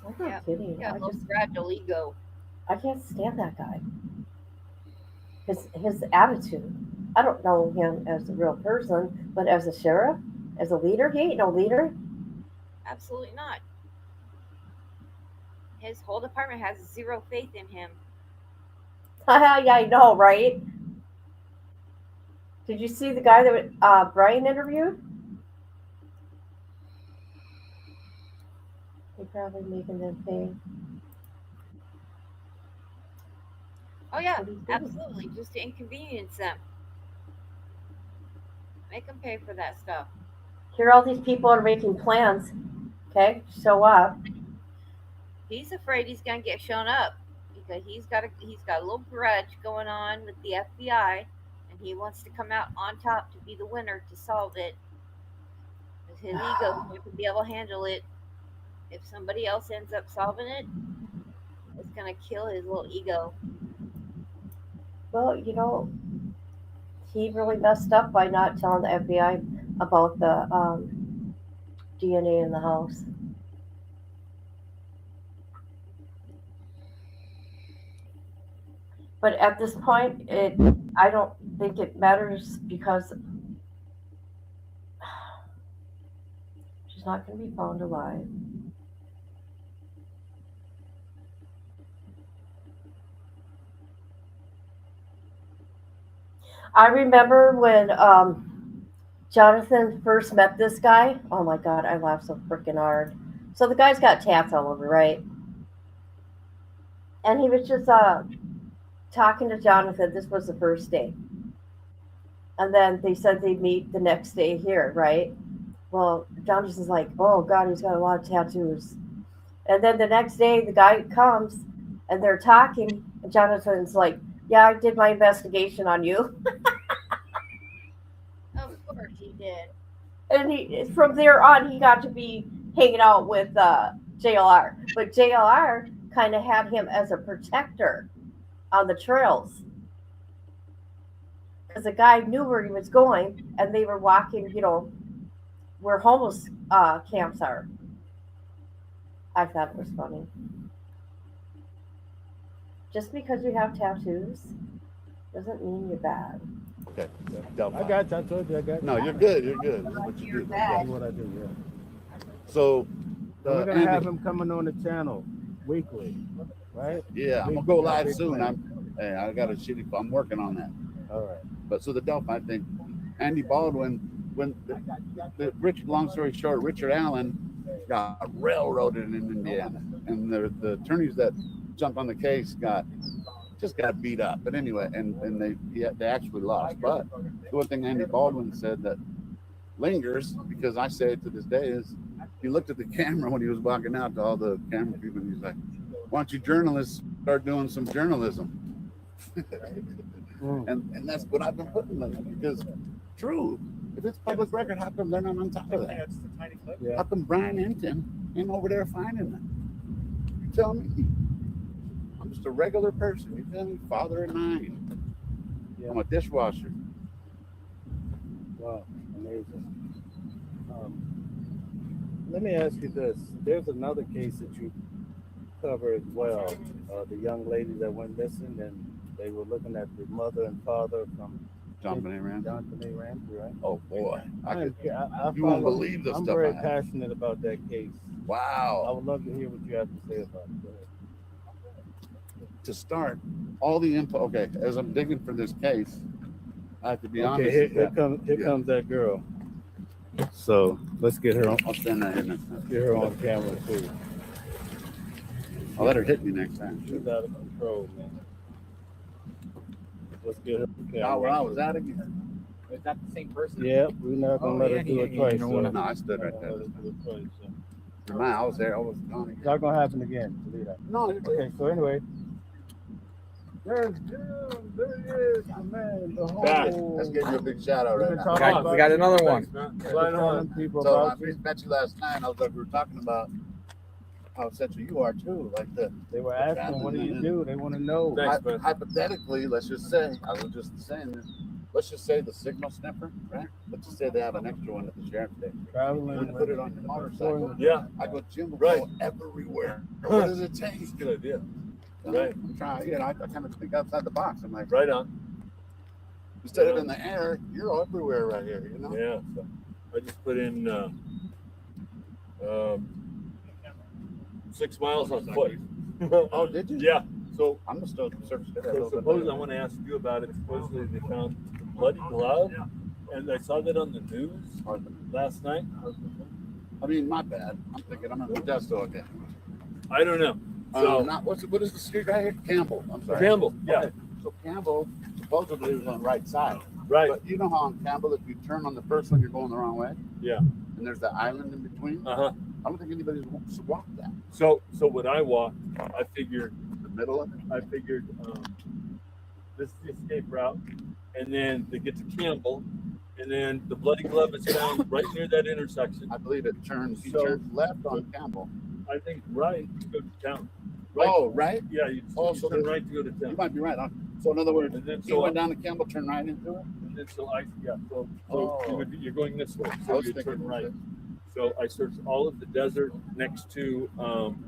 I'm not kidding. Got a little fragile ego. I can't stand that guy. His attitude. I don't know him as a real person, but as a sheriff, as a leader, he ain't no leader. Absolutely not. His whole department has zero faith in him. Yeah, I know, right? Did you see the guy that Brian interviewed? They're probably making them pay. Oh yeah, absolutely. Just to inconvenience them. Make them pay for that stuff. Here, all these people are making plans. Okay, show up. He's afraid he's gonna get shown up because he's got a little grudge going on with the FBI, and he wants to come out on top to be the winner to solve it. Because his ego isn't to be able to handle it. If somebody else ends up solving it, it's gonna kill his little ego. Well, he really messed up by not telling the FBI about the DNA in the house. But at this point, I don't think it matters because she's not going to be found alive. I remember when Jonathan first met this guy. Oh my God, I laughed so freaking hard. So the guy's got tats all over, right? And he was just talking to Jonathan. This was the first day. And then they said they'd meet the next day here, right? Well, Jonathan's like, oh God, he's got a lot of tattoos. And then the next day, the guy comes and they're talking. And Jonathan's like, yeah, I did my investigation on you. Of course he did. And from there on, he got to be hanging out with JLR. But JLR kind of had him as a protector on the trails. Because the guy knew where he was going, and they were walking, where homeless camps are. I thought it was funny. Just because you have tattoos doesn't mean you're bad. Okay. I got you. I told you I got you. No, you're good. You're good. That's what you do. That's what I do, yeah. So we're going to have him coming on the channel weekly, right? Yeah, I'm going to go live soon. I got a shitty, I'm working on that. All right. But so the Delphi thing, Andy Baldwin, when long story short, Richard Allen got railroaded in Indiana, and the attorneys that jumped on the case just got beat up. But anyway, and they actually lost. But the one thing Andy Baldwin said that lingers, because I say it to this day, is he looked at the camera when he was walking out to all the camera people, and he's like, "Why don't you journalists start doing some journalism?" and that's what I've been putting them, because true. If it's public record, how come they're not on top of that? How come Brian Hinton ain't over there finding them? You tell me. I'm just a regular person. You feel me? Father of 9. I'm a dishwasher. Wow, amazing. Let me ask you this. There's another case that you cover as well. The young lady that went missing, and they were looking at the mother and father from John Benet Ramsey, right? Oh boy, you won't believe the I'm stuff very I have. passionate about that case. Wow. I would love to hear what you have to say about it. Go ahead. To start, all the info. Okay, as I'm digging for this case, I have to be honest. Here comes that girl. So let's get her on. I'll stand right here next time. Get her on camera too. I'll let her hit me next time. She's out of control, man. Let's get her on camera. Now where I was at again. Is that the same person? Yeah, we're not gonna let her do it twice. No, I stood right there. I was there. I was gone. It's not gonna happen again. Believe that. No. Okay. So anyway, there's Jim. There he is, the man, the whole. Let's give you a big shout out right now. We got another one. Telling people So about I met you last night. I was like, we were talking about how essential you are too. Like they were asking, what do you do? They want to know. Hypothetically, let's just say, I was just saying this. Let's just say the signal sniffer, right? Let's just say they have an extra one at the sheriff's station. Traveling. We put it on your motorcycle. Yeah. I go, Jim will go everywhere. What does it take? Good idea. Right. I'm trying. I kind of think outside the box. I'm like, right on. Instead of in the air, you're everywhere right here. You know. Yeah. So I just put in 6 miles on foot. Oh, did you? Yeah. So I'm just still searching. So suppose I want to ask you about it. Supposedly they found a bloody glove, and I saw that on the news last night. I mean, my bad. I'm thinking I'm gonna that's still okay. I don't know. So what is the street right here? Campbell. I'm sorry. Campbell. Yeah. Okay. So Campbell supposedly was on the right side. Right. But you know how on Campbell, if you turn on the first one, you're going the wrong way. Yeah. And there's the island in between. Uh-huh. I don't think anybody's walked that. So when I walked, I figured the middle of it. I figured this is the escape route, and then they get to Campbell, and then the bloody glove is found right near that intersection. I believe it turns. He turns left on Campbell. I think right to go to town. Right. Oh, right. Yeah, you turn right to go to town. You might be right. So in other words, and then he went down to Campbell, turned right into it. And then you're going this way. I So was you thinking turn right. So I searched all of the desert next to Campbell,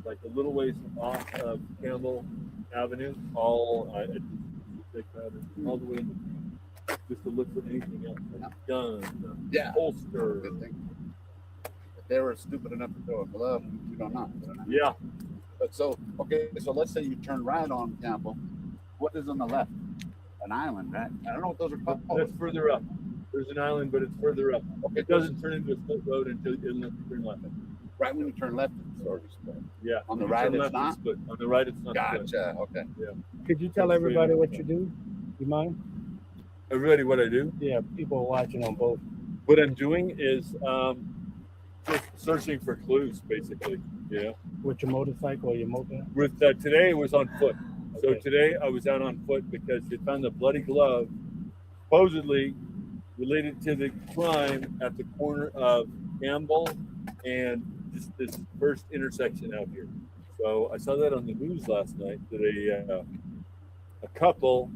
like the little ways off of Campbell Avenue, all the way in, just to look for anything else, like guns, holster. If they were stupid enough to throw a glove, we don't know. Yeah. But so let's say you turn right on Campbell. What is on the left? An island, right? I don't know what those are called. That's further up. There's an island, but it's further up. Okay, it doesn't turn into a split road until you turn left. Right when you turn left, it's already split. Yeah. On the right, it's not. Split. On the right, it's not. Gotcha. Split. Okay. Yeah. Could you tell everybody what you do? You mind? Everybody, what I do? Yeah, people are watching on both. What I'm doing is just searching for clues, basically. Yeah. With your motorcycle or your moped? With today, it was on foot. So Okay. today I was out on foot because they found a bloody glove, supposedly related to the crime at the corner of Campbell and this first intersection out here. So I saw that on the news last night that a couple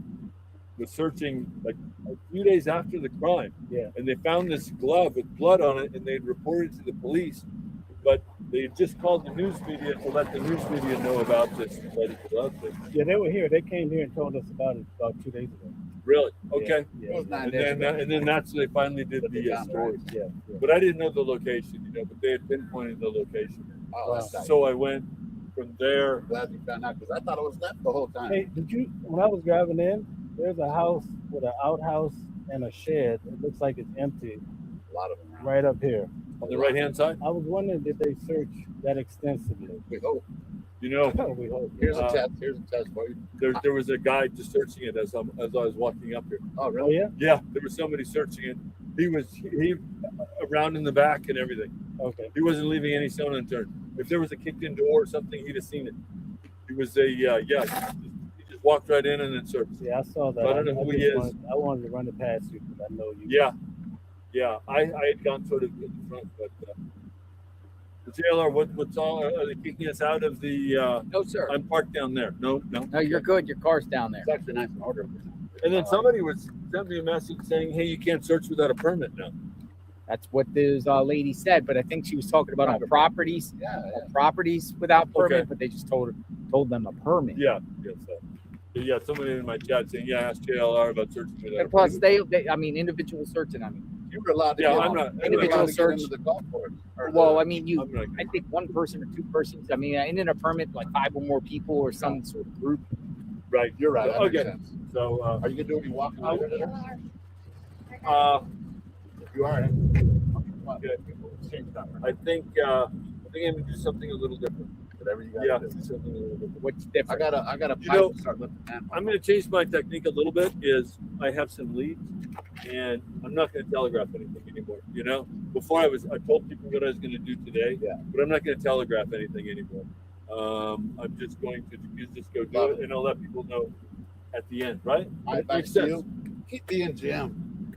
was searching like a few days after the crime. Yeah. And they found this glove with blood on it, and they'd reported to the police, but they had just called the news media to let the news media know about this bloody glove thing. Yeah, they were here. They came here and told us about it about 2 days ago. Really? Okay. Yeah. And then that's they finally did the story. Yeah. But I didn't know the location, but they had pinpointed the location. Oh, so I went from there. Glad you found out because I thought it was left the whole time. Hey, did you? When I was driving in, there's a house with an outhouse and a shed. It looks like it's empty. A lot of them around. Right up here. On the right-hand side? I was wondering, did they search that extensively? We hope. You know, we hope. Here's a test. Here's a test for you. There was a guy just searching it as I was walking up here. Oh, really? Yeah. Yeah, there was somebody searching it. He around in the back and everything. Okay. He wasn't leaving any stone unturned. If there was a kicked-in door or something, he'd have seen it. He was he just walked right in and then searched. Yeah, I saw that. So I don't know who he is. I wanted to run it past you because I know you. Yeah. I had gone sort of in the front, but the JLR, what's all? Are they kicking us out of the? No, sir. I'm parked down there. No. No, you're good. Your car's down there. It's actually nice and order. And then somebody sent me a message saying, "Hey, you can't search without a permit now." That's what this lady said, but I think she was talking about on properties. Properties without permit, but they just told them a permit. Yeah. Yeah, somebody in my chat saying, "Yeah, ask JLR about searching without." And plus, they I mean, individual searching. I mean, you were allowed to. Yeah, get I'm on- not. you were individual allowed to get search. into the golf course. Well, I mean, I think one person or two persons. I mean, in a permit, like 5 or more people or some sort of group. Right, you're right. That makes Okay. sense. So, are you gonna do any walking over there? You are. I think I'm gonna do something a little different. Whatever you got. Yeah, do. do something a little different. What's different? I got a pipe You know, to start lifting that. I'm going to change my technique a little bit. Is I have some leads, and I'm not going to telegraph anything anymore. You know, before I told people what I was going to do today, but I'm not going to telegraph anything anymore. I'm just going to just go do it, and I'll let people know at the end. Right? My advice to you: keep me in Jim.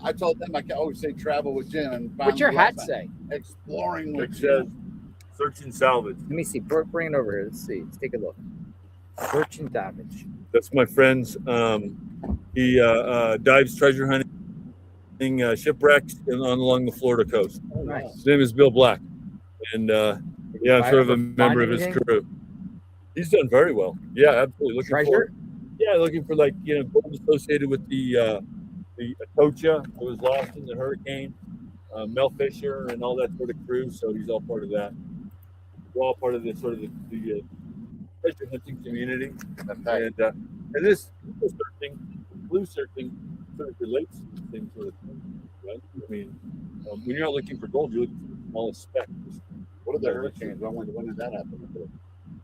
I told them I can always say travel with Jim. And What's your hat finally say? Exploring with It says Jim. search and salvage. Let me see. Bring it over here. Let's see. Let's take a look. Search and damage. That's my friend's. He dives treasure hunting shipwrecks along the Florida coast. Oh, nice. His name is Bill Black, and yeah, I'm sort of a member of his anything? crew. He's done very well. Yeah, absolutely. Looking Treasure? looking for gold associated with the Atocha that was lost in the hurricane, Mel Fisher and all that sort of crew. So he's all part of that. We're all part of the sort of the treasure hunting community. And this blue searching sort of relates to the same sort of thing, right? I mean, when you're not looking for gold, you're looking for the smallest speck. What are the hurricanes? When did that happen?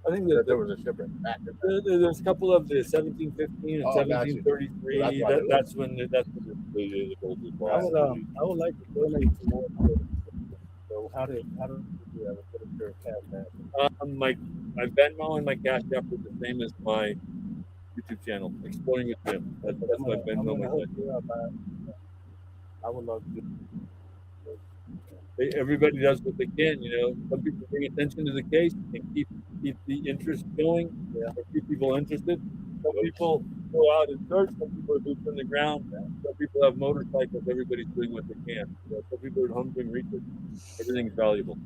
I think that there was a shipwreck back. There's a couple of the 1715 and Oh, got you. 1733. That's when the gold was lost. I would like to donate some more. So how do you do that? Put it through a cash app. My Venmo and my Cash App are the same as my YouTube channel, Exploring with Jim. That's my Venmo. I'm My gonna hook you up. I would love to. Everybody does what they can, you know. Some people bring attention to the case and keep the interest going, or keep people interested. Some people go out and search. Some people are boots on the ground. Some people have motorcycles. Everybody's doing what they can. You know, some people are at home doing research. Everything's valuable.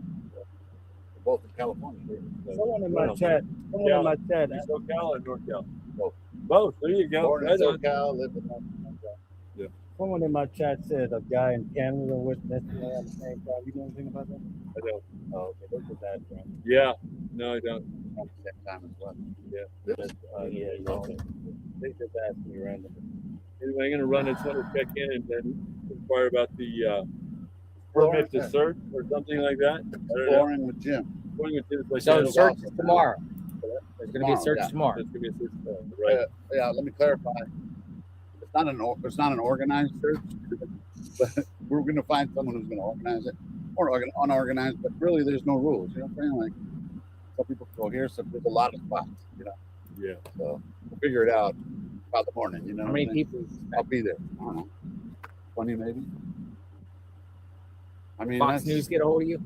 Both in California. Someone in my chat. Someone in my chat. SoCal or NorCal? Both. There you go. Born in Right on. SoCal, live in Yeah. Someone in my chat said a guy in Canada witnessed me at the same time. You know anything about that? I don't. Oh, okay. Look at that, friend. Yeah. No, I don't. at the same time as well. Yeah. Yeah. They just asked me randomly. Anyway, I'm going to run. I just want to check in and then inquire about the permit to search or something like that. Exploring with Jim. Exploring with Jim. is my So channel. search is tomorrow. There's going to be a search yeah. tomorrow. There's going to be a search tomorrow. Right. Yeah, let me clarify. It's not an organized search, but we're going to find someone who's going to organize it, or unorganized. But really, there's no rules. You know what I'm saying? Like some people go here, so there's a lot of spots. You know. Yeah. So we'll figure it out by the morning. You know. How many people? I'll be there. I don't know, 20 maybe. I mean, Fox News get a hold of you?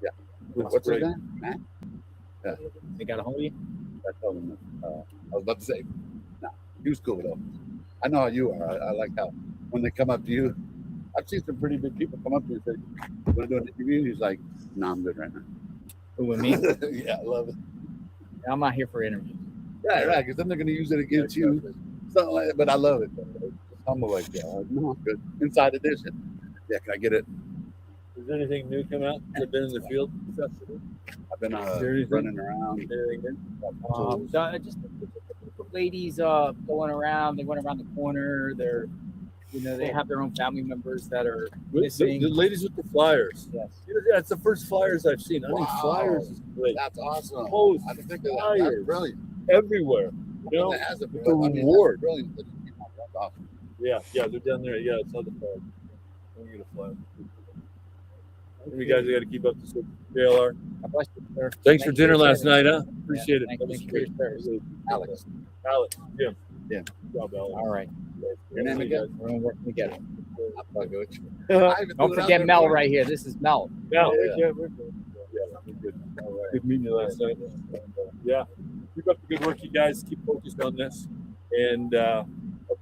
Yeah. That's What's his great. name? Matt? Yeah. They got a hold of you? I told him. I was about to say, no, he was cool though. I know how you are. I like how when they come up to you, I've seen some pretty big people come up to you and say, "Want to do an interview?" He's like, "No, I'm good right now." Who, with me? Yeah, I love it. I'm not here for interviews. Right, because then they're going to use it against you. Something like that. But I love it. Just humble like that. Like, no, I'm good. Inside edition. Yeah, can I get it? Has anything new come out? Has it been in the field? I've been running around. Just ladies going around. They went around the corner. They have their own family members that are missing. The ladies with the flyers. Yes. That's the first flyers I've seen. I think flyers is great. That's awesome. Post I think that's flyers brilliant. everywhere. It has a with the reward. Brilliant. That's awesome. Yeah, they're down there. Yeah, it's on the flag. Let me get a flag. You guys got to keep up the search for JLR. Thanks for dinner last night, huh? Appreciate it. Thank you for your service. Alex. Jim. Yeah. Good job, Alex. All right. Your name again? We're going to work together. Don't Don't forget Mel right here. This is Mel. Mel. Yeah. We're good. All right. Good meeting you last night. Yeah. Keep up the good work, you guys. Keep focused on this. And I'll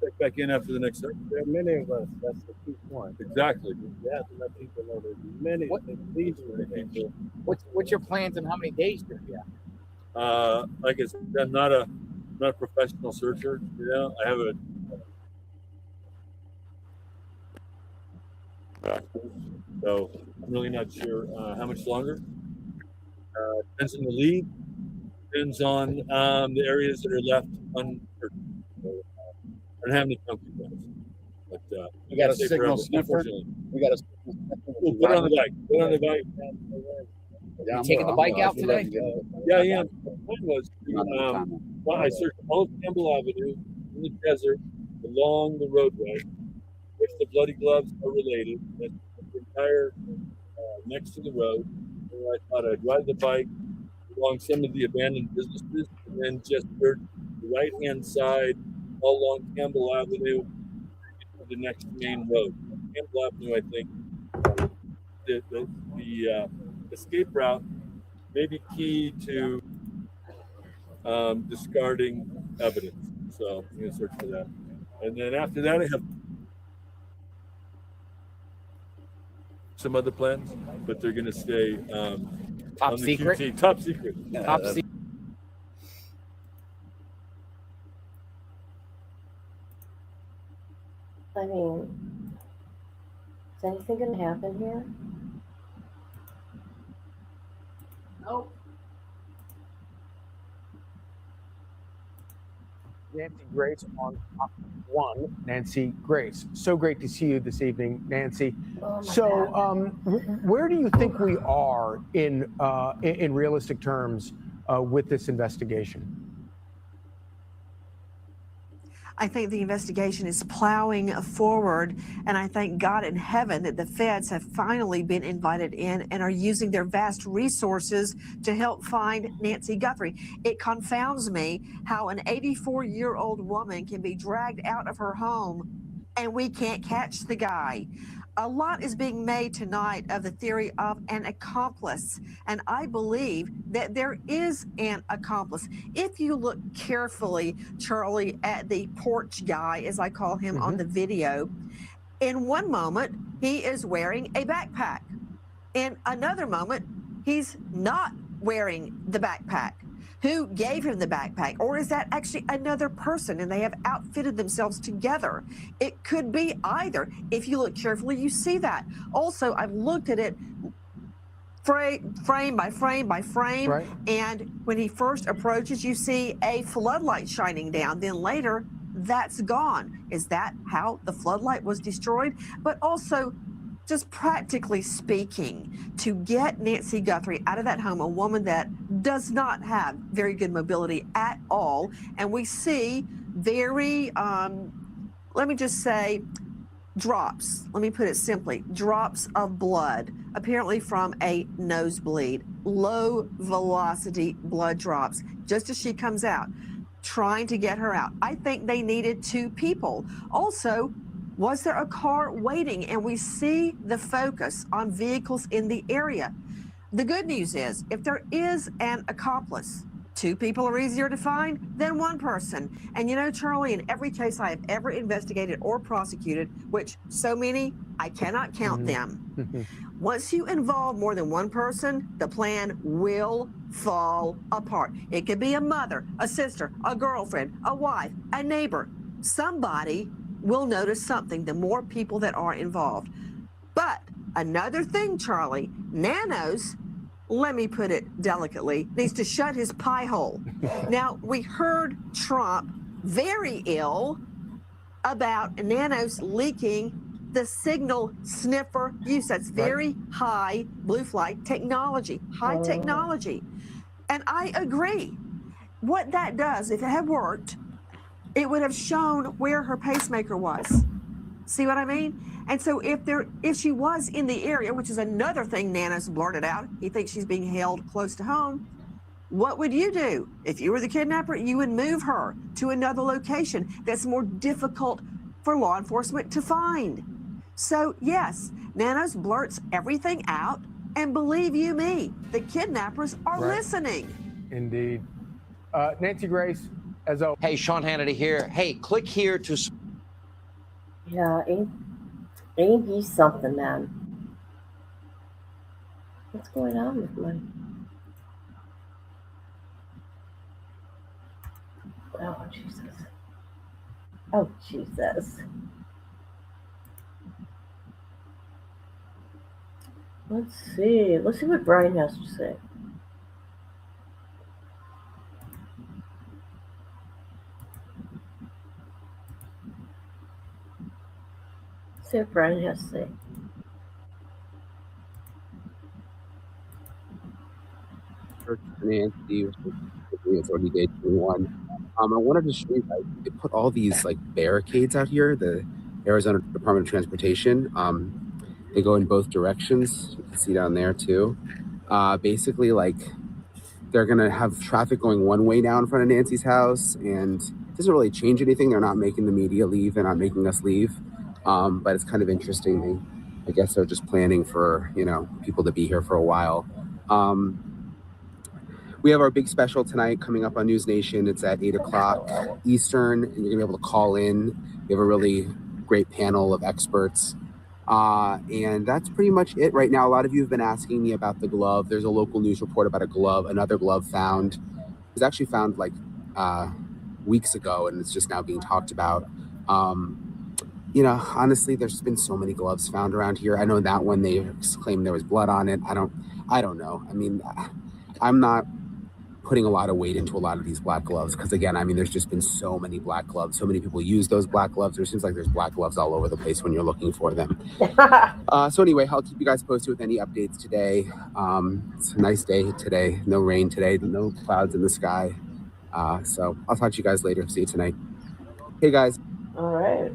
check back in after the next segment. There are many of us. That's the key point. Exactly. You have to let people know there's many people. What's your plans and how many days do you have? Like I said, I'm not a professional searcher. I have a so I'm really not sure how much longer. Depends on the lead. Depends on the areas that are left unsearched. I don't have any concrete plans. But We got a signal sniffer. We got a signal sniffer. We'll put it on the bike. Put it on the bike. You taking the bike out today? Yeah, I am. One was I searched all of Campbell Avenue in the desert along the roadway, which the Bloody Gloves are related. That's the entire next to the road. And I thought I'd ride the bike along some of the abandoned businesses and then just search the right-hand side all along Campbell Avenue to the next main road. Campbell Avenue, I think, the escape route may be key to discarding evidence. So I'm going to search for that. And then after that, I have some other plans, but they're going to stay top on the secret. QT. Top secret. Top secret. I mean, is anything going to happen here? Nope. Nancy Grace on top one. Nancy Grace, so great to see you this evening, Nancy. Where do you think we are in realistic terms with this investigation? I think the investigation is plowing forward, and I thank God in heaven that the feds have finally been invited in and are using their vast resources to help find Nancy Guthrie. It confounds me how an 84-year-old woman can be dragged out of her home and we can't catch the guy. A lot is being made tonight of the theory of an accomplice, and I believe that there is an accomplice. If you look carefully, Charlie, at the porch guy, as I call him on the video, in one moment, he is wearing a backpack. In another moment, he's not wearing the backpack. Who gave him the backpack? Or is that actually another person and they have outfitted themselves together? It could be either. If you look carefully, you see that. Also, I've looked at it frame by frame by frame. Right. And when he first approaches, you see a floodlight shining down. Then later, that's gone. Is that how the floodlight was destroyed? But also, just practically speaking, to get Nancy Guthrie out of that home, a woman that does not have very good mobility at all, and we see very, let me just say, drops, let me put it simply, drops of blood, apparently from a nosebleed, low velocity blood drops, just as she comes out, trying to get her out. I think they needed two people. Also, was there a car waiting? And we see the focus on vehicles in the area. The good news is, if there is an accomplice, two people are easier to find than one person. And you know, Charlie, in every case I have ever investigated or prosecuted, which so many, I cannot count them. Once you involve more than one person, the plan will fall apart. It could be a mother, a sister, a girlfriend, a wife, a neighbor. Somebody will notice something, the more people that are involved. But another thing, Charlie, nanos let me put it delicately, needs to shut his pie hole. Now, we heard Trump very ill about nanos leaking the signal sniffer use. That's very high blue flight technology, high technology. And I agree. What that does, if it had worked, it would have shown where her pacemaker was. See what I mean? And so if she was in the area, which is another thing Nanos blurted out, he thinks she's being held close to home. What would you do? If you were the kidnapper, you would move her to another location that's more difficult for law enforcement to find. So yes, Nanos blurts everything out, and believe you me, the kidnappers are listening. Indeed. Nancy Grace, as always. Hey, Sean Hannity here. Hey, click here to. Yeah, ain't he something, man? What's going on with my... Oh, Jesus. Oh, Jesus. Let's see. Let's see what Brian has to say. See what Brian has to say. Nancy it's already day 21. I wanted to show you guys, they put all these like barricades out here, the Arizona Department of Transportation. They go in both directions. You can see down there too. Basically, like they're gonna have traffic going one way now in front of Nancy's house, and it doesn't really change anything. They're not making the media leave. They're not making us leave. But it's kind of interesting. I guess they're just planning for, you know, people to be here for a while. We have our big special tonight coming up on News Nation. It's at 8 o'clock Eastern, and you're gonna be able to call in. We have a really great panel of experts. And that's pretty much it right now. A lot of you have been asking me about the glove. There's a local news report about a glove, another glove found. It was actually found like weeks ago, and it's just now being talked about. You know, honestly, there's been so many gloves found around here. I know that one they claimed there was blood on it. I don't know. I mean, I'm not putting a lot of weight into a lot of these black gloves because, again, I mean, there's just been so many black gloves. So many people use those black gloves. There seems like there's black gloves all over the place when you're looking for them. So anyway, I'll keep you guys posted with any updates today. It's a nice day today. No rain today. No clouds in the sky. So I'll talk to you guys later. See you tonight. Hey, guys. All right.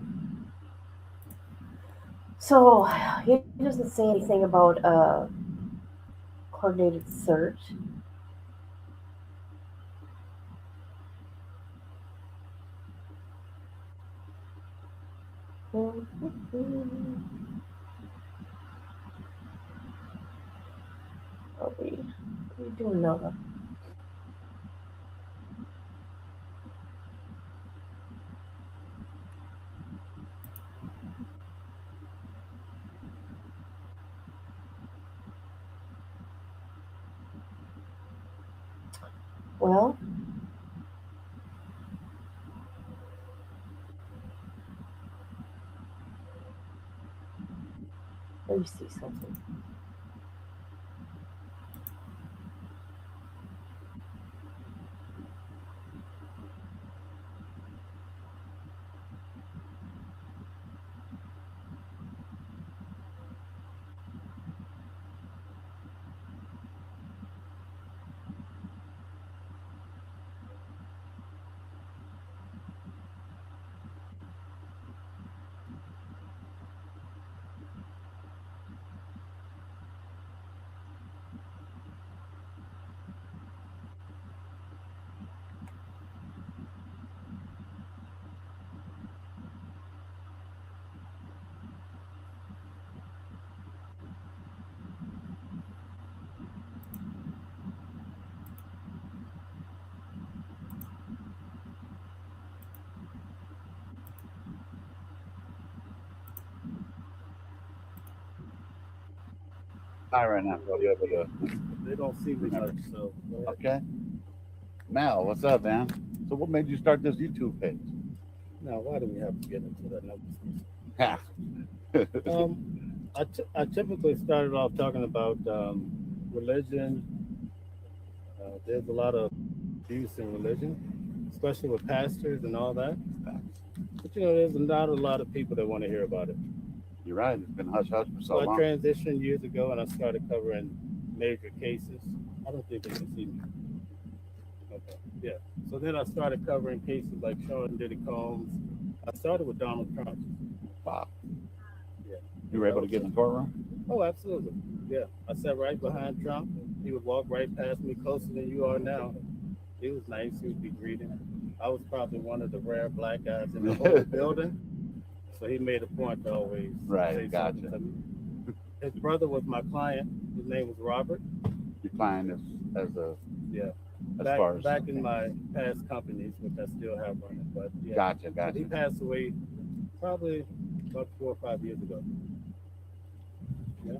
So he doesn't say anything about coordinated search. What are we doing, Nova? Well, let me see something. Hi, right now. Go ahead with They don't see me much, so. Okay. Mal, what's up, man? So what made you start this YouTube page? Now, why do we have to get into that? Ha. I typically started off talking about religion, there's a lot of abuse in religion, especially with pastors and all that. But there's not a lot of people that want to hear about it. You're right. It's been hush hush for so I long. transitioned years ago and I started covering major cases. I don't think they can see me. Okay. Yeah. So then I started covering cases like Sean Diddy Combs. I started with Donald Trump. Wow. Yeah. You were able to get in the courtroom? Oh, absolutely. Yeah. I sat right behind Trump. He would walk right past me, closer than you are now. He was nice. He would be greeting. I was probably one of the rare black guys in the whole building. So he made a point to always say Gotcha. something to me. His brother was my client. His name was Robert. Your client is back in my past companies, which I still have running. But yeah. Gotcha. But he passed away probably about 4 or 5 years ago. Yeah.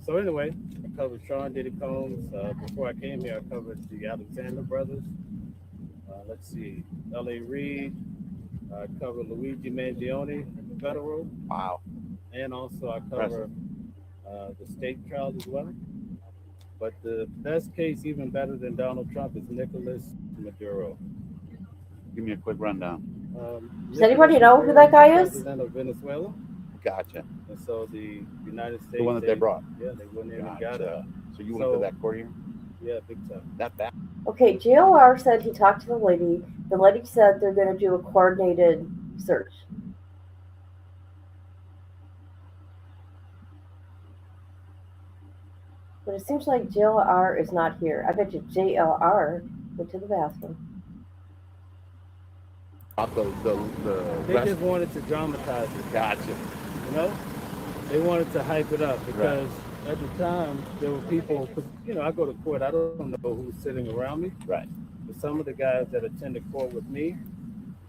So anyway, I covered Sean Diddy Combs. Before I came here, I covered the Alexander brothers. Let's see, L.A. Reid. I covered Luigi Mangione, federal. Wow. And also I cover the state trial as well. But the best case, even better than Donald Trump, is Nicolas Maduro. Give me a quick rundown. Does anybody know who that guy is? President of Venezuela. Gotcha. And so the United States. The one that they brought. Yeah, they went in and got it. So you went to that court hearing? Yeah, big time. That bad? Okay, JLR said he talked to the lady. The lady said they're going to do a coordinated search. But it seems like JLR is not here. I bet you JLR went to the bathroom. They just wanted to dramatize it. Gotcha. They wanted to hype it up because at the time there were people, I go to court, I don't know who's sitting around me. Right. But some of the guys that attended court with me,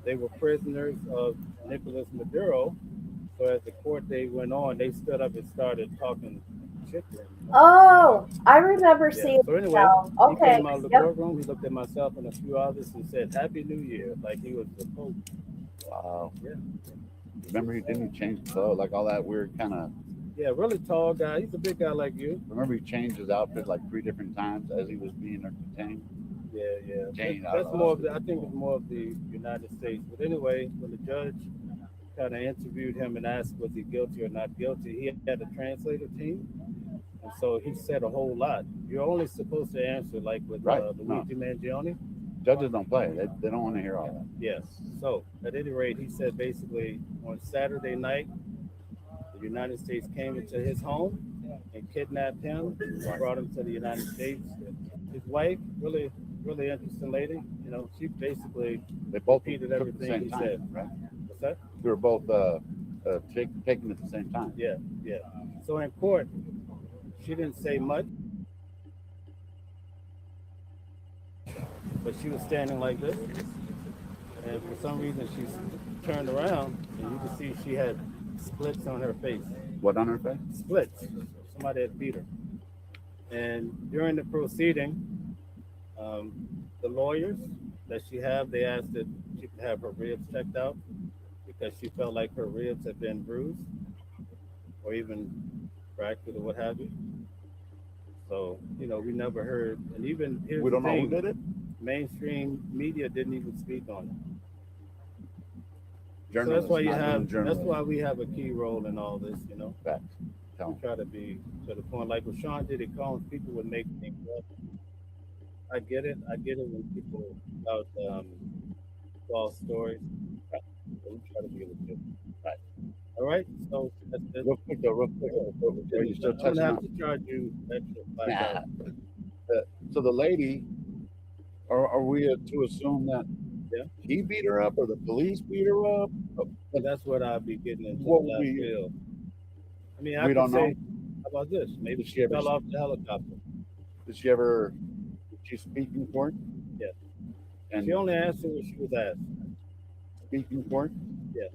they were prisoners of Nicolas Maduro. So as the court day went on, they stood up and started talking shit to him. Oh, I remember seeing. So anyway, okay. He came out of the courtroom, he looked at myself and a few others and said, "Happy New Year," like he was the Pope. Wow. Yeah. Remember he didn't change the clothes, like all that weird kind of. Yeah, really tall guy. He's a big guy like you. Remember he changed his outfit like 3 different times as he was being detained? Yeah. That's more of I think it's more of the United States. But anyway, when the judge kind of interviewed him and asked was he guilty or not guilty, he had a translator team. And so he said a whole lot. You're only supposed to answer like with Luigi Mangione. Judges don't play. They don't want to hear all that. Yes. So at any rate, he said basically on Saturday night, the United States came into his home and kidnapped him, brought him to the United States. His wife, really interesting lady. She basically they both repeated everything he said. Right? What's that? They were both taken at the same time. Yeah. So in court, she didn't say much, but she was standing like this, and for some reason she turned around, and you could see she had splits on her face. What on her face? Splits. Somebody had beat her. And during the proceeding, the lawyers that she had, they asked that she could have her ribs checked out because she felt like her ribs had been bruised or even fractured or what have you. So, we never heard, and even here's we don't the thing, know who did it? Mainstream media didn't even speak on it. So That's why we have a key role in all this, Facts. Try to be to the point. Like with Sean Diddy Combs, people would make things up. I get it when people about false stories. We try to be legit. Right. All right. So that's it. Real quick. Are you still touching I'm on? gonna have to charge you extra $5. So the lady, are we to assume that he beat her up or the police beat her up? But that's what I'll be getting into. What the last bill. I mean, I we could don't say, know. how about this? Maybe she fell off the helicopter. Did she speak in court? Yes. And she only answered what she was asked. Speak in court? Yes.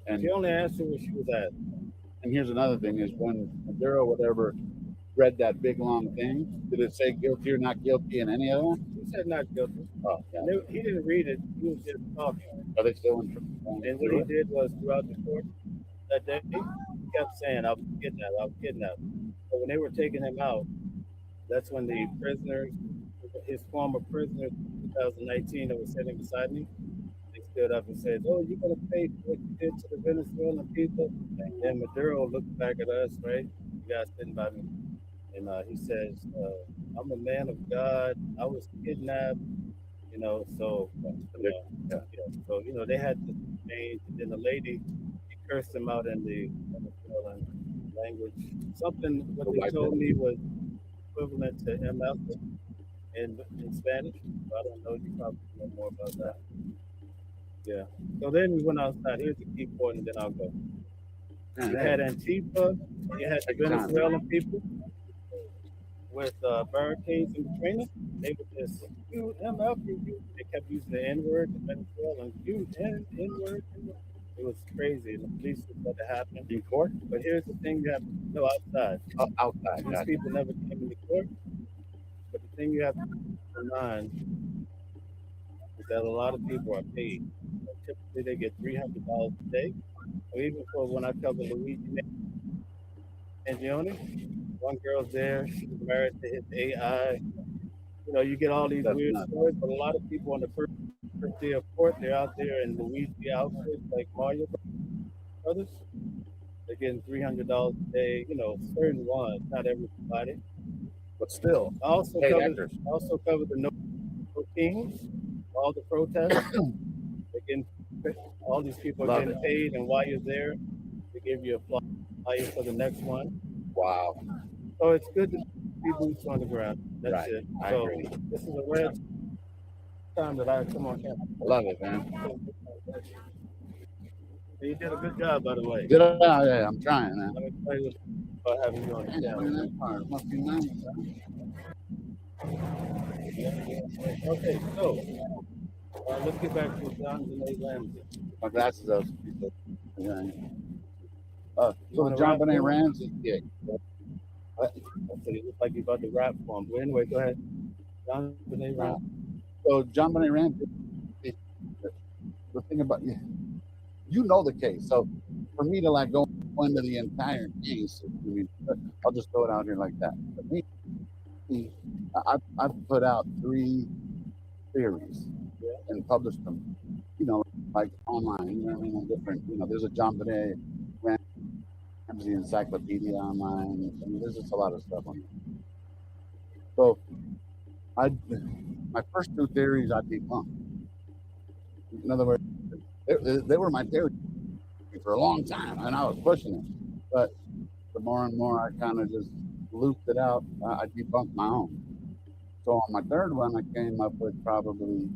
And she only answered what she was asked. And here's another thing is when Maduro, whatever, read that big long thing, did it say guilty or not guilty in any of that? He said not guilty. Oh, yeah. He didn't read it. He was just talking. Are they still in? And what he did was throughout the court that day, he kept saying, "I was kidnapped. I was kidnapped." But when they were taking him out, That's when the prisoners, his former prisoners, 2019, that was sitting beside me, they stood up and said, "Oh, you're gonna pay for what you did to the Venezuelan people." And Maduro looked back at us, right? The guy sitting by me, and he says, "I'm a man of God. I was kidnapped." So so they had to change. And then the lady, she cursed him out in the Venezuelan language. Something what they told me was equivalent to MF in Spanish. I don't know. You probably know more about that. Yeah. So then we went outside. Here's the key point, and then I'll go. You had Antifa, you had the Venezuelan people with barricades and training. They would just you MF you. They kept using the N word, the Venezuelan you N word. It was crazy, and the police would let it happen in court. But here's the thing: you have no outside. Outside. These people never came into court. But the thing you have to keep in mind is that a lot of people are paid. Typically, they get $300 a day. Or even for when I cover Luigi Mangione, one girl's there. She's married to his AI. You get all these weird stories, but a lot of people on the first day of court, they're out there in Luigi outfits like Mario Brothers. They're getting $300 a day. Certain ones, not everybody. But still, I also covered the No Kings, all the protests. All these people are getting paid, and while you're there, they give you a flyer for the next one. Wow. So it's good to be boots on the ground. That's it. I So agree. this is a rare time that I come on camera. I love it, man. You did a good job, by the way. Yeah, I'm trying, man. I'm excited about having you on the camera. Must be nice. Okay, so let's get back to John Benet Ramsey. My glasses up. Yeah. So the John Benet Ramsey gig. So you look like you're about to rap for him. But anyway, go ahead. John Benet Ramsey. So John Benet Ramsey. The thing about you know the case. So for me to like go into the entire case, I mean, I'll just throw it out here like that. For me, I've put out 3 theories and published them, like online, I mean, on different, there's a John Benet Ramsey encyclopedia online. I mean, there's just a lot of stuff on there. So my first 2 theories I debunked. In other words, they were my theory for a long time, and I was pushing it. But the more and more I kind of just looped it out, I debunked my own. So on my 3rd one, I came up with probably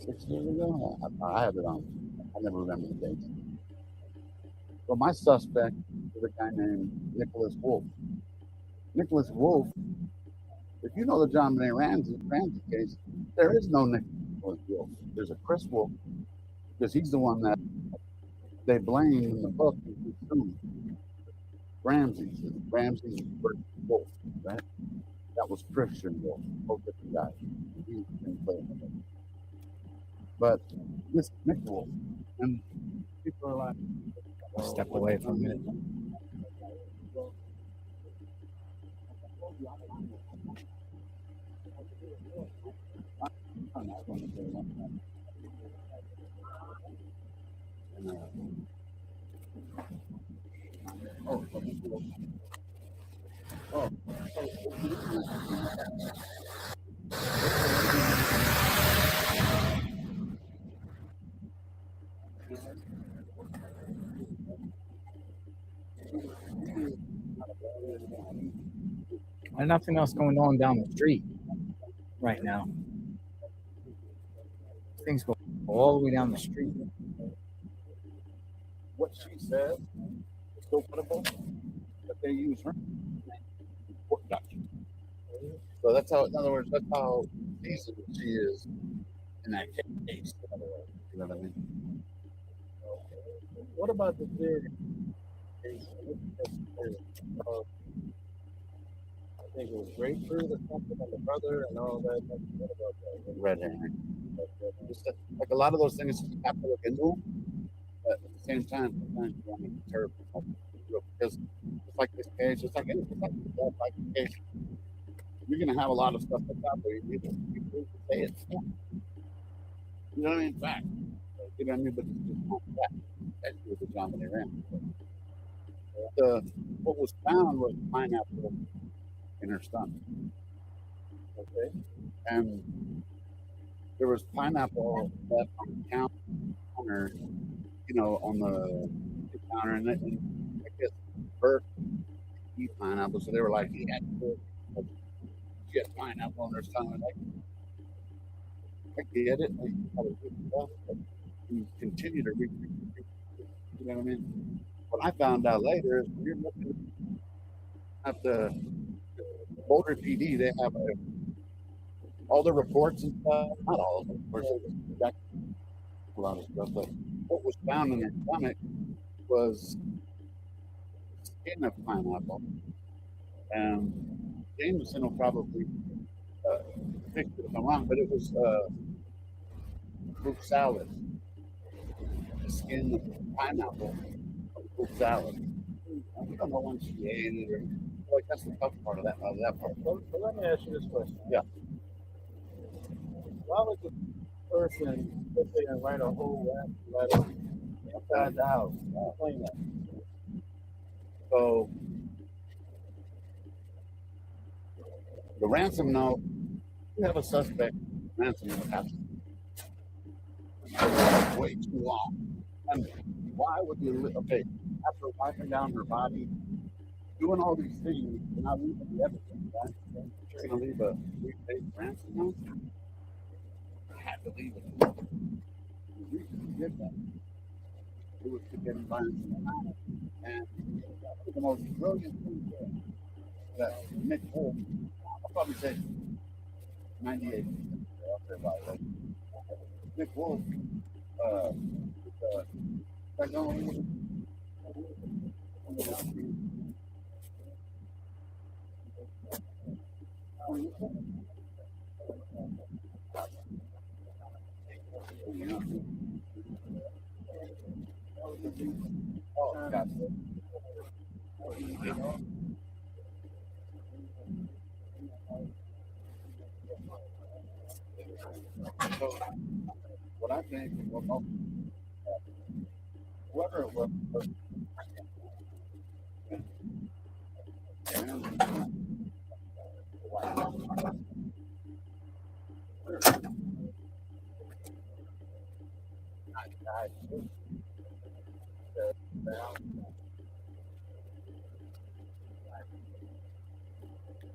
6 years ago. I have it on. I never remember the date. So my suspect is a guy named Nicholas Wolf. Nicholas Wolf, if you know the John Benet Ramsey case, there is no Nicholas Wolf. There's a Chris Wolf, because he's the one that they blame in the book. Ramsey's versus Wolf, right? That was Christian Wolf, both different guys. But this Nick Wolf, and people are like, step away for a minute. There's nothing else going on down the street right now. Things go all the way down the street. What she said is so credible that they use her. So that's how, in other words, that's how decent she is in that case. In other words, you know what I mean? What about the theory? I think it was grapefruit or something on the brother and all that. What about that? Red herring. Just like a lot of those things, you have to look into them, but at the same time, sometimes you want to be careful because it's like this it's just like anything. Like, okay, you're gonna have a lot of stuff like that, but you need to say it's not. You know what I mean? Fact. You know what I mean? But it's just not fact. That's the John when they ran. What was found was pineapple in her stomach. Okay, and there was pineapple left on the counter, you know, on the counter, and I guess birth eat pineapple, so they were like, "He had to get pineapple on their stomach." Like, I get it. Like, how to do stuff, but you continue to read. You know what I mean? What I found out later is when you're looking at the Boulder PD, they have all the reports and stuff. Not all of them, of course, that's a lot of stuff. But what was found in their stomach was skin of pineapple, and Jameson will probably fix it if I'm wrong, but it was fruit salad, the skin of pineapple, fruit salad. I don't know when she ate it, or like that's the tough part of that part. So let me ask you this question. Yeah. Why would the person sit there and write a whole rap letter inside the house? Explain that. So the ransom note, you have a suspect ransom note house. Way too long. And why would you, okay, after wiping down her body, doing all these things, you're not leaving the evidence, right? You're going to leave a 3-page ransom note? I had to leave it. The reason he did that, it was to get violence in the house. And the most brilliant thing that Nick Wolf, I'll probably say 98%. Nick Wolf, So, what I think, whoever it was,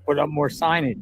Put up more signage.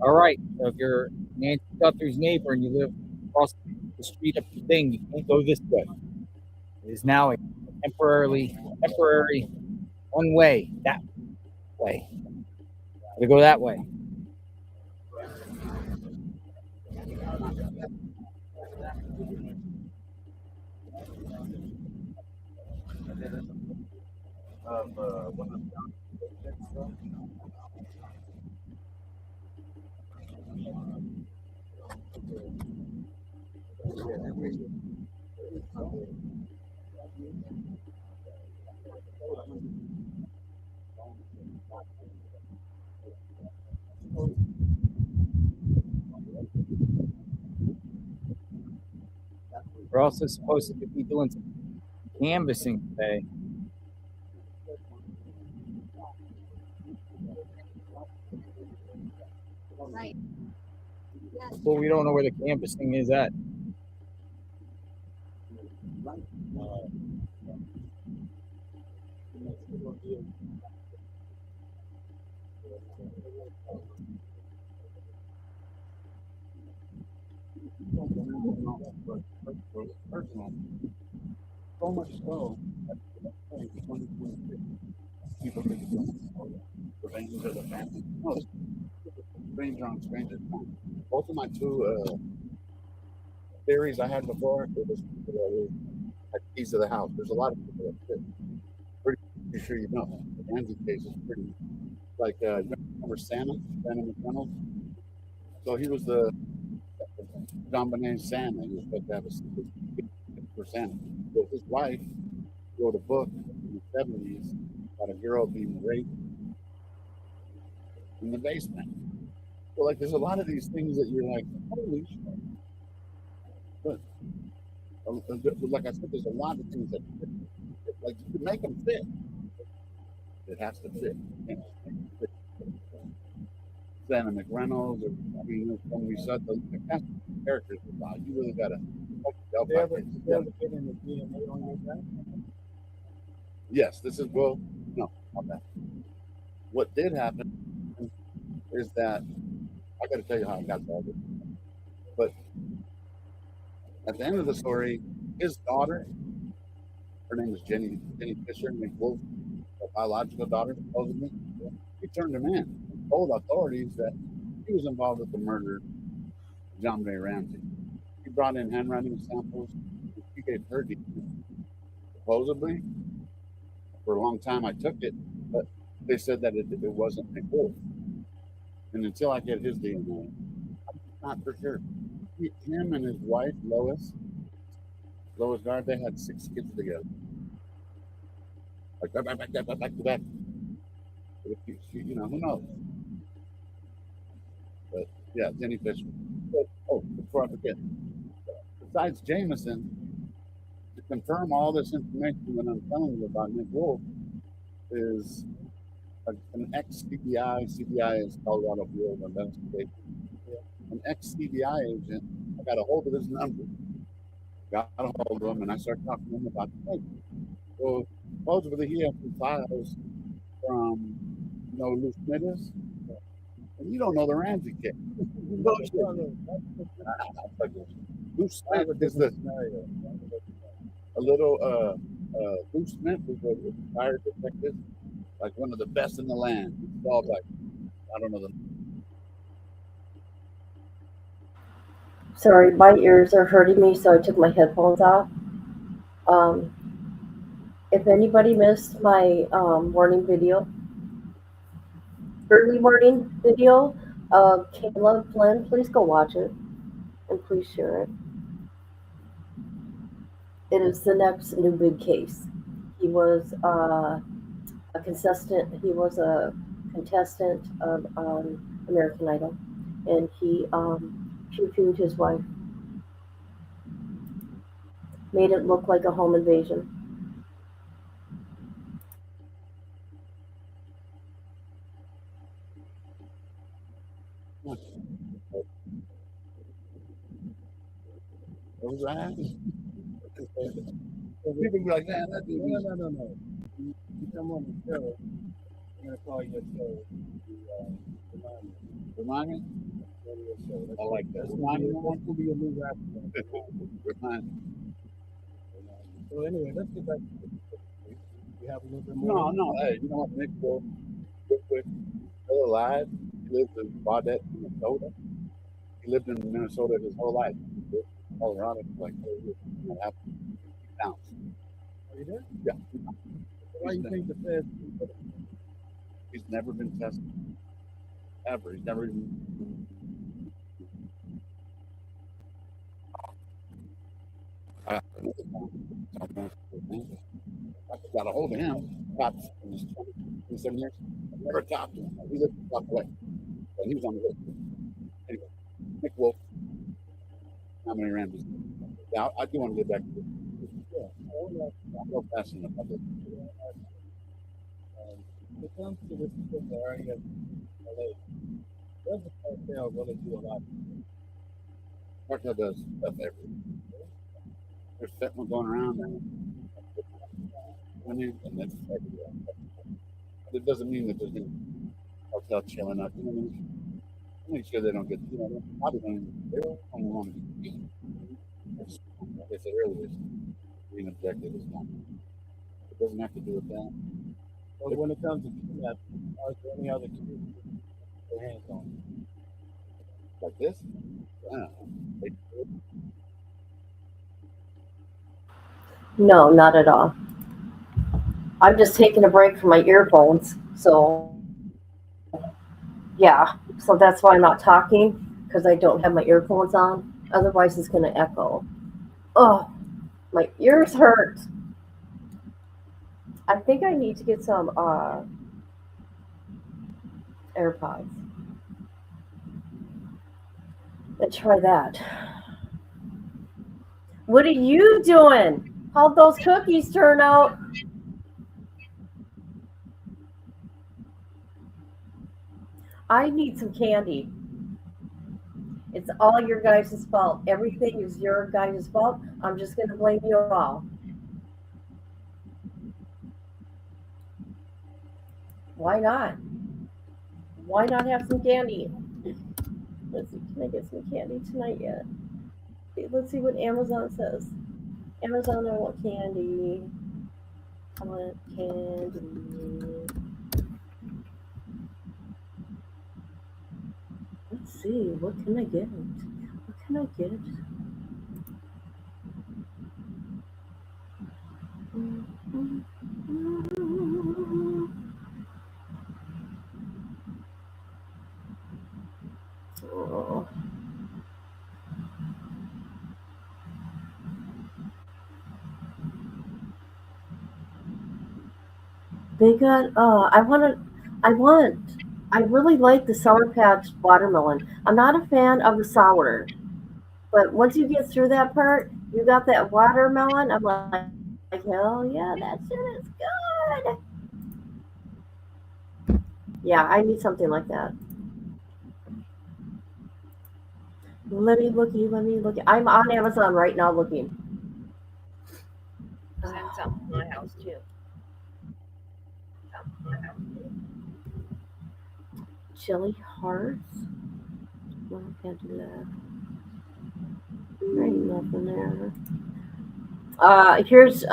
All right. So if you're Nancy Guthrie's neighbor and you live across the street up the thing, you can't go this way. It is now a temporary one way, that way. Gotta go that way. We're also supposed to be doing some canvassing today. Right. Well, we don't know where the canvassing is at. personal. So much so that in 2026, people think it's revenge of the family. No, it's stranger on stranger time. Both of my two theories I had before, it was like keys to the house. There's a lot of people that fit. Pretty sure you know. The Ramsey case is pretty like you remember Savannah McReynolds? So he was the John Bonet Santa. He was supposed to have a secret for Santa. But his wife wrote a book in the 70s about a girl being raped in the basement. So like there's a lot of these things that you're like, holy shit. But like I said, there's a lot of things that fit. Like you can make them fit. It has to fit. You know, Savannah McReynolds, or I mean, when we said the cast of characters, you really gotta. Did they ever get in the DNA on your guy? Yes, this is well. No, not that. What did happen is that I got to tell you how I got started. But at the end of the story, his daughter, her name is Jenny Fisher, McWolf, a biological daughter, supposedly, he turned him in and told authorities that he was involved with the murder of John Ray Ramsey. He brought in handwriting samples. He gave her DNA. Supposedly, for a long time I took it, but they said that it wasn't McWolf. And until I get his DNA, I'm not for sure. Him and his wife, Lois Gard, they had 6 kids together. Like back to back. But if you know, who knows? But yeah, Jenny Fisher. But, before I forget, besides Jameson, to confirm all this information that I'm telling you about Nick Wolf is an ex-CBI. CBI is Colorado Bureau of Investigation. An ex-CBI agent. I got a hold of his number. Got a hold of him, and I started talking to him about the case. So supposedly he has some files from, you know, Lou Smith is, and you don't know the Ramsey case. Lou Smith is a little Lou Smith was a retired detective, like one of the best in the land. He's called like I don't know the. Sorry, my ears are hurting me, so I took my headphones off. If anybody missed my morning video, early morning video of Caleb Flynn, please go watch it and please share it. It is the next new big case. He was a contestant. He was a contestant of American Idol, and he pew-pewed his wife. Made it look like a home invasion. What was that? People be like, man, that dude. No. You come on the show, I'm gonna call your show. Remind me? Radio show. I like that. That's Remind me. gonna be a new rap. Remind me. So anyway, let's get back to this. You have a little bit more. No. Hey, you know what, Nick? Real quick. Still alive. He lives in Baudette, Minnesota. He lived in Minnesota his whole life. Colorado, like 4 years. Pounds. Are you there? Yeah. Why do you think the Feds? He's never been tested. Ever. He's never even. I got a hold of him. Got in his 27 years. I never talked to him. He lived a block away. But he was on the list. Anyway, Nick Wolf. How many Ramses? Yeah, I do want to get back to this. Yeah, I'm real passionate about this. When it comes to this particular area of LA, does the cartel really do a lot? Cartel does stuff everywhere. There's fentanyl going around and that's everywhere. But it doesn't mean that there's any cartel chilling up. You know what I mean? Make sure they don't get, they don't want to get beat. like I said earlier, being objective is not. It doesn't have to do with that. But when it comes to kidnapping, are there any other kids with their hands on? Like this? Yeah. No, not at all. I'm just taking a break from my earphones. So, yeah. So that's why I'm not talking, because I don't have my earphones on. Otherwise, it's going to echo. Oh, my ears hurt. I think I need to get some AirPods. Let's try that. What are you doing? How'd those cookies turn out? I need some candy. It's all your guys' fault. Everything is your guys' fault. I'm just going to blame you all. Why not? Why not have some candy? Let's see, can I get some candy tonight yet? Let's see what Amazon says. Amazon, I want candy. I want candy. Let's see, what can I get? What can I get? Oh. They got, I really like the Sour Patch watermelon. I'm not a fan of the sour, but once you get through that part, you got that watermelon. I'm like hell yeah, that shit is good. Yeah, I need something like that. Let me look. I'm on Amazon right now looking. Send something to my house too. Chili hearts. Well, I can't do that. There ain't nothing there. Here's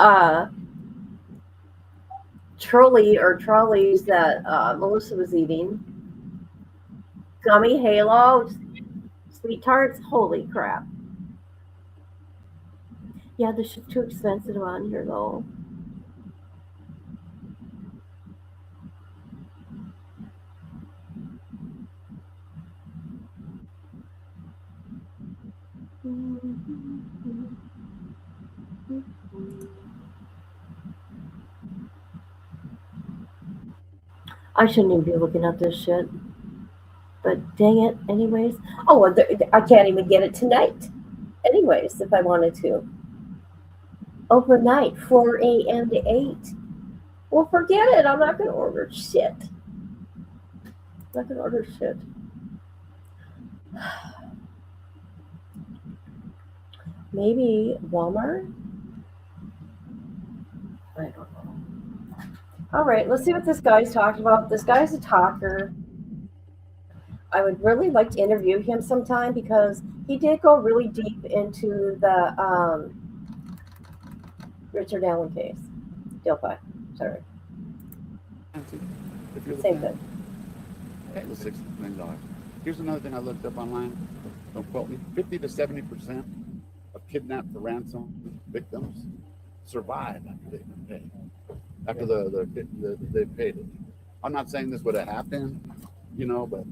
trolleys that Melissa was eating. Gummy Halo, sweet tarts. Holy crap! Yeah, this is too expensive on here though. I shouldn't even be looking at this shit. But dang it, anyways. Oh, well, I can't even get it tonight. Anyways, if I wanted to. Overnight, 4 a.m. to 8. Well, forget it. I'm not going to order shit. I'm not going to order shit. Maybe Walmart? I don't know. All right, let's see what this guy's talking about. This guy's a talker. I would really like to interview him sometime because he did go really deep into the Richard Allen case. Delphi, sorry. If you're Same looking thing. at it was $6 million. Here's another thing I looked up online. Don't quote me. 50 to 70% of kidnapped for ransom victims survive after they've been paid. After they've paid it. I'm not saying this would have happened, you know, but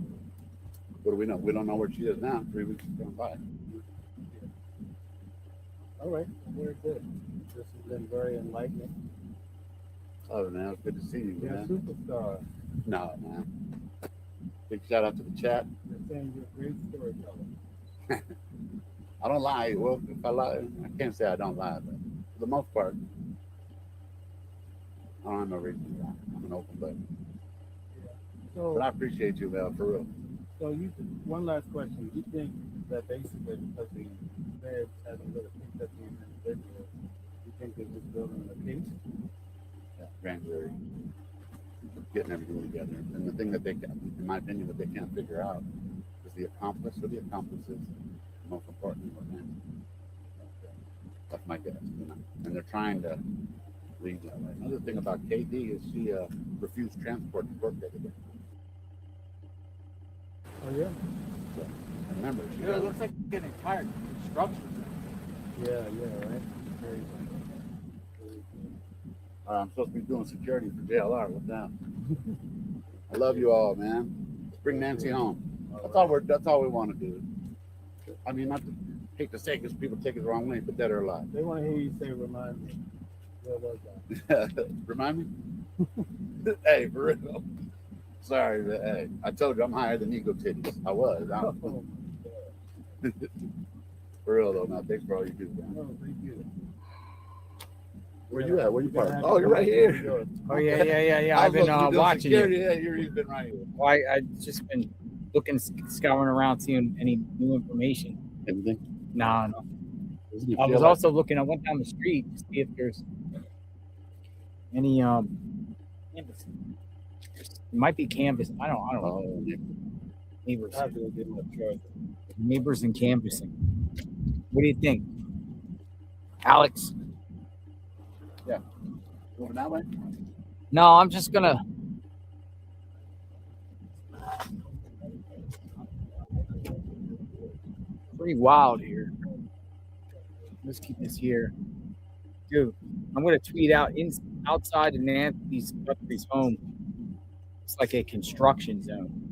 what do we know? We don't know where she is now. 3 weeks has gone by. All right, very good. This has been very enlightening. Oh man, it's good to see you, You're man. a superstar. No, man. Big shout out to the chat. You're saying you're a great storyteller. I don't lie. Well, if I lie, I can't say I don't lie, but for the most part, I don't have no reason to lie. I'm an open book. So, but I appreciate you, Mel, for real. So one last question. You think that basically because the feds haven't really picked up these individuals, you think they're just building a case? Yeah, grand jury, getting everything together. And the thing that they, in my opinion, that they can't figure out is the accomplice or the accomplices, most importantly, what man. That's my guess, you know. And they're trying to lead that way. Another thing about KD is she refused transport to work the other day. Oh yeah. So, remember, she It looks like an entire construction. Yeah, right. Crazy. I'm supposed to be doing security for JLR. What down? I love you all, man. Let's bring Nancy home. That's all we want to do. I mean, not to hate to say because people take it the wrong way, but dead or alive. They want to hear you say "remind me." Where was that? Remind me? Hey, for real. Sorry, but hey, I told you I'm higher than Ego Titties. I was. For real though, now thanks for all you do, man. Oh, thank you. Where you at? Where you parked? Oh, you're right here. Oh yeah. I've been watching you. Yeah, you've been right here. Well, I just been looking, scouring around, seeing any new information. Anything? No. I was like- also looking. I went down the street to see if there's any canvas. It might be canvas. I don't know. Neighbors. I have to go get my truck. Neighbors and canvassing. What do you think, Alex? Yeah. Moving that way? No, I'm just gonna. Pretty wild here. Let's keep this here, dude. I'm gonna tweet out outside of Nancy's Guthrie's home. It's like a construction zone.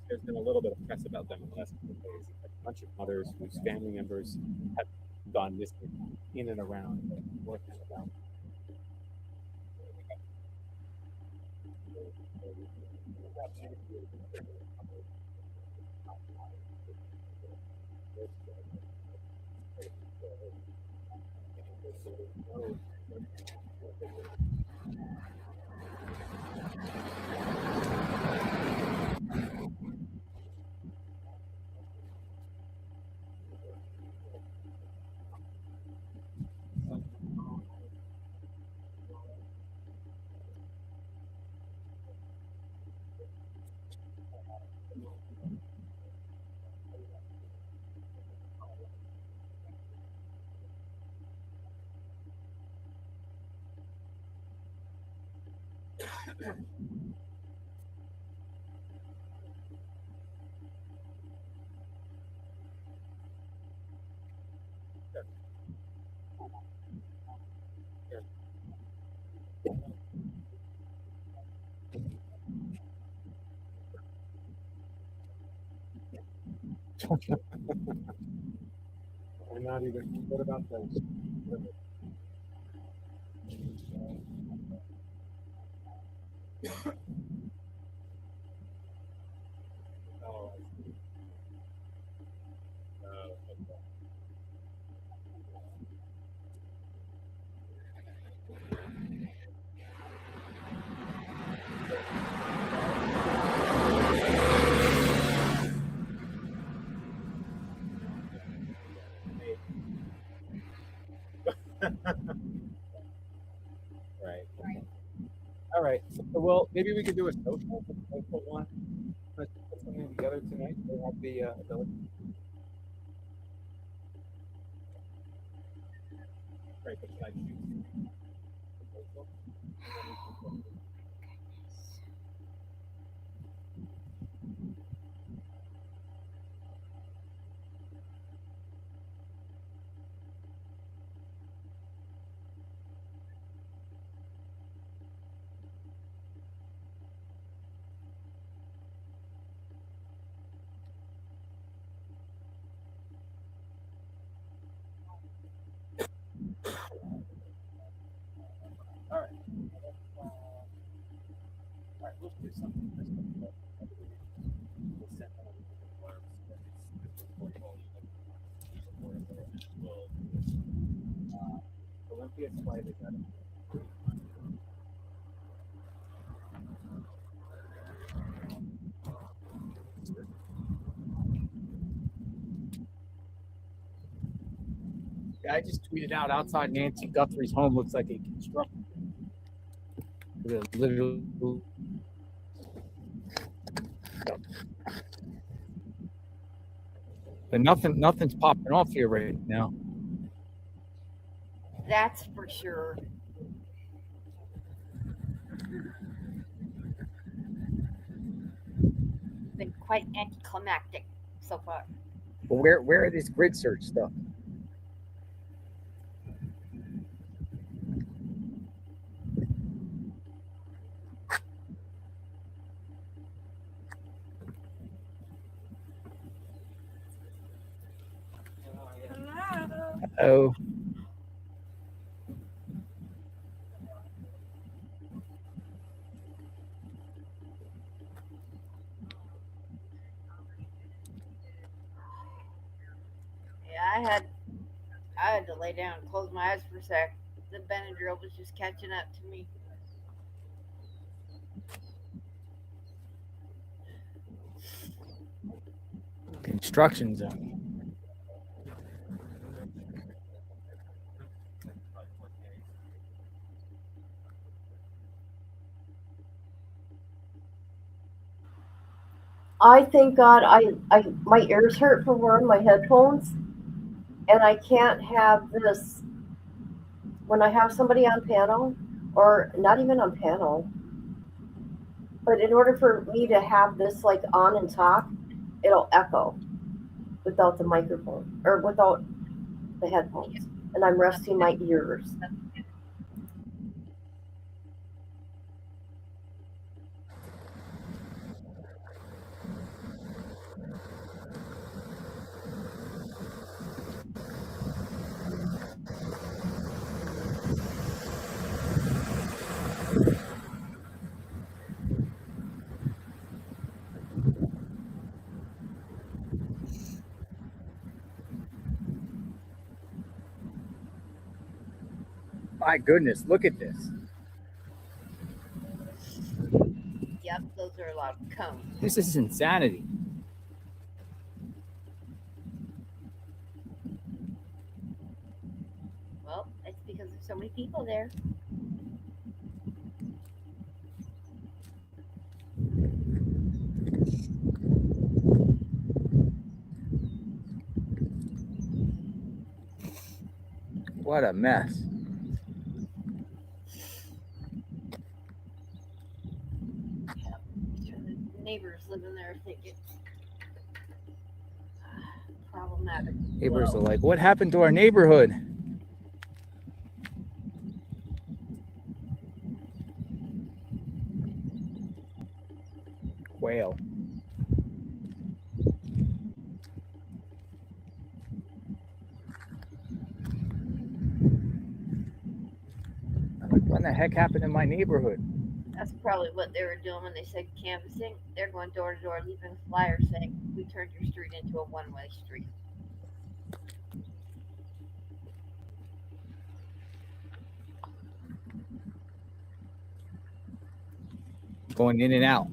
There's been a little bit of press about them in the last couple of days. A bunch of mothers whose family members have gone missing in and around North Alabama. Or not even. What about those? Oh, I see. Okay. Right. All right. So, well, maybe we could do a social one. Let's put something together tonight. We'll have the ability. Right, but should I choose? Olympia's slightly better. Yeah, I just tweeted out outside Nancy Guthrie's home looks like a construction. Literally. But nothing's popping off here right now. That's for sure. Been quite anticlimactic so far. But where are this grid search stuff? Oh. Yeah, I had to lay down and close my eyes for a sec. The Benadryl was just catching up to me. Construction zone. I thank God my ears hurt from wearing my headphones, and I can't have this when I have somebody on panel, or not even on panel. But in order for me to have this like on and talk, it'll echo without the microphone or without the headphones, and I'm resting my ears. My goodness, look at this. Yep, those are a lot of cones. This is insanity. Well, it's because there's so many people there. What a mess. Neighbors living there think it's problematic. Neighbors are like, what happened to our neighborhood? Quail. What the heck happened in my neighborhood? That's probably what they were doing when they said canvassing. They're going door to door, leaving a flyer saying, "We turned your street into a one-way street." Going in and out.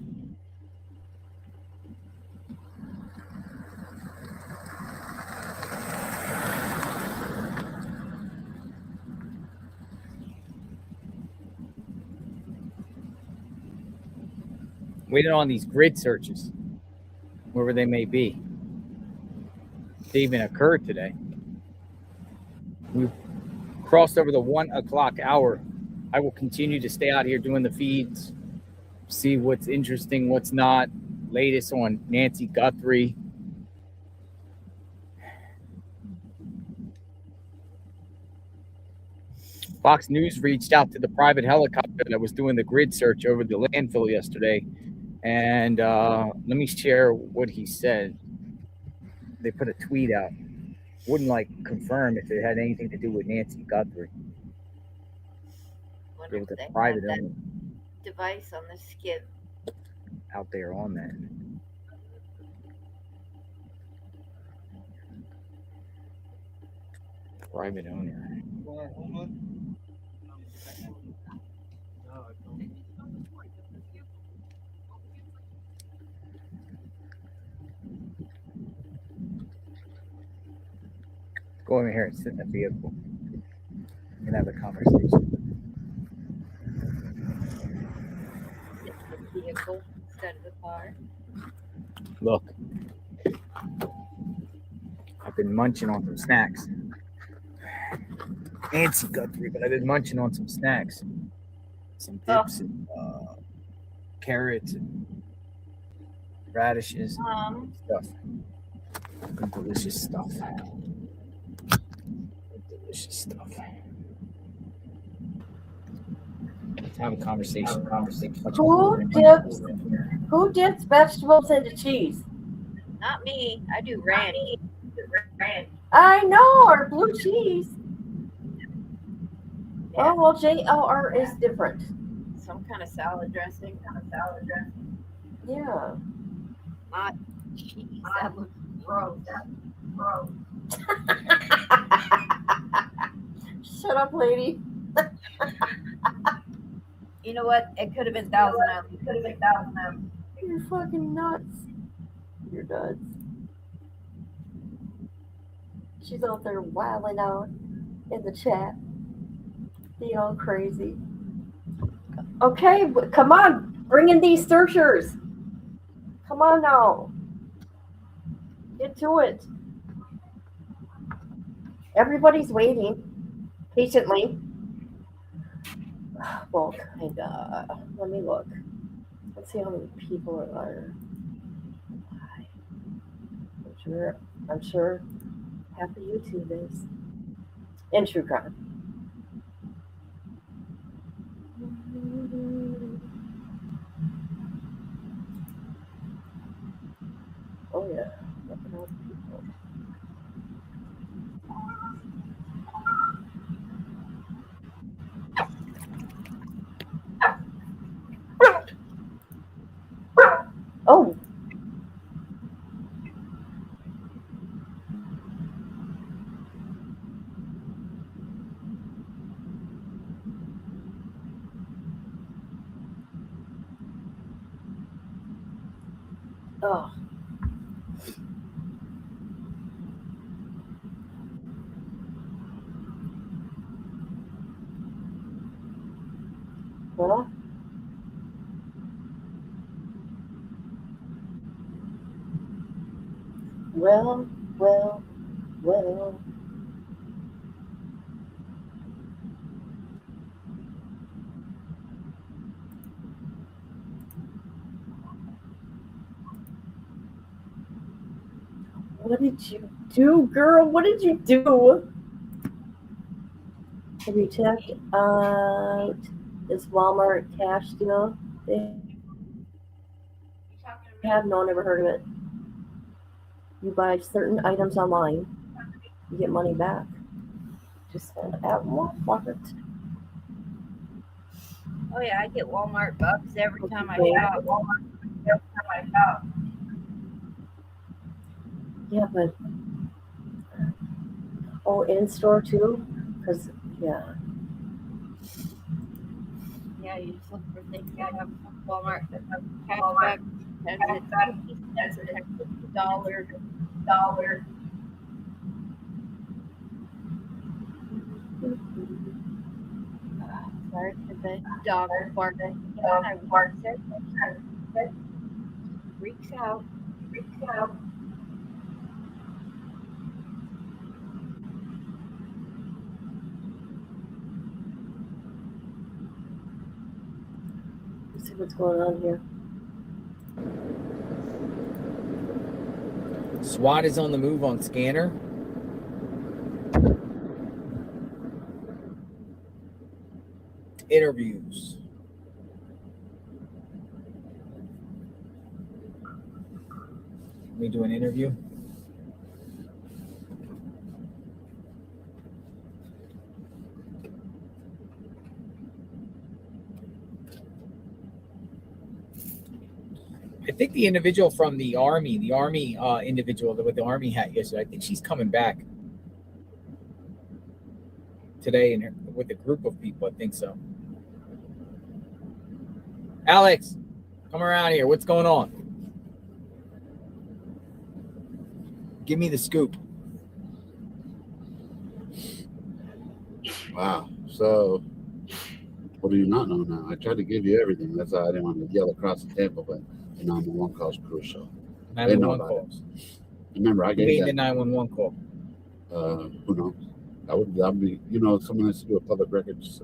Waiting on these grid searches, wherever they may be. They even occurred today. We've crossed over the 1 o'clock hour. I will continue to stay out here doing the feeds, see what's interesting, what's not. Latest on Nancy Guthrie. Fox News reached out to the private helicopter that was doing the grid search over the landfill yesterday. And let me share what he said. They put a tweet out. Wouldn't confirm if it had anything to do with Nancy Guthrie. It was a private owner Device on the skid out there on that. Private owner. Go over here and sit in the vehicle and have a conversation. Sit in the vehicle instead of the car. Look, I've been munching on some snacks. Nancy Guthrie, but I've been munching on some snacks. Some dips and carrots and radishes and stuff. Good delicious stuff. Good delicious stuff. Let's have a conversation. Who dips vegetables into cheese? Not me. I do ranch. I know, or blue cheese. Yeah. Oh, well, JLR is different. Some kind of salad dressing. Yeah. Not cheese. That looks gross. Shut up, lady. You know what? It could have been Thousand Island. You're fucking nuts. You're nuts. She's out there wilding out in the chat. Being all crazy. Okay, come on. Bring in these searchers. Come on now. Get to it. Everybody's waiting patiently. Well, kind of. Let me look. Let's see how many people are. I'm sure half of YouTube is. And True Crime. Oh yeah. Look at all the people. Oh. Oh. Well. Well. What did you do, girl? What did you do? Have you checked out this Walmart cash deal? They have never heard of it. You buy certain items online, you get money back. Just spend at Walmart. Oh yeah, I get Walmart bucks every time I shop. Yeah, but in store too, because yeah. Yeah, you just look for things that have Walmart that have cashback, and it's $50. Sorry for the dog barking. Freaks out. Let's see what's going on here. SWAT is on the move on Scanner. Interviews. Let me do an interview. I think the individual from the army individual with the army hat yesterday, I think she's coming back. today and with a group of people. I think so. Alex, come around here. What's going on? Give me the scoop. Wow. So, what do you not know now? I tried to give you everything. That's why I didn't want to yell across the table, but the 911 call is crucial. They know 911 about calls. it. Remember, I Who gave made that. the 911 call? Who knows? That would be, someone has to do a public records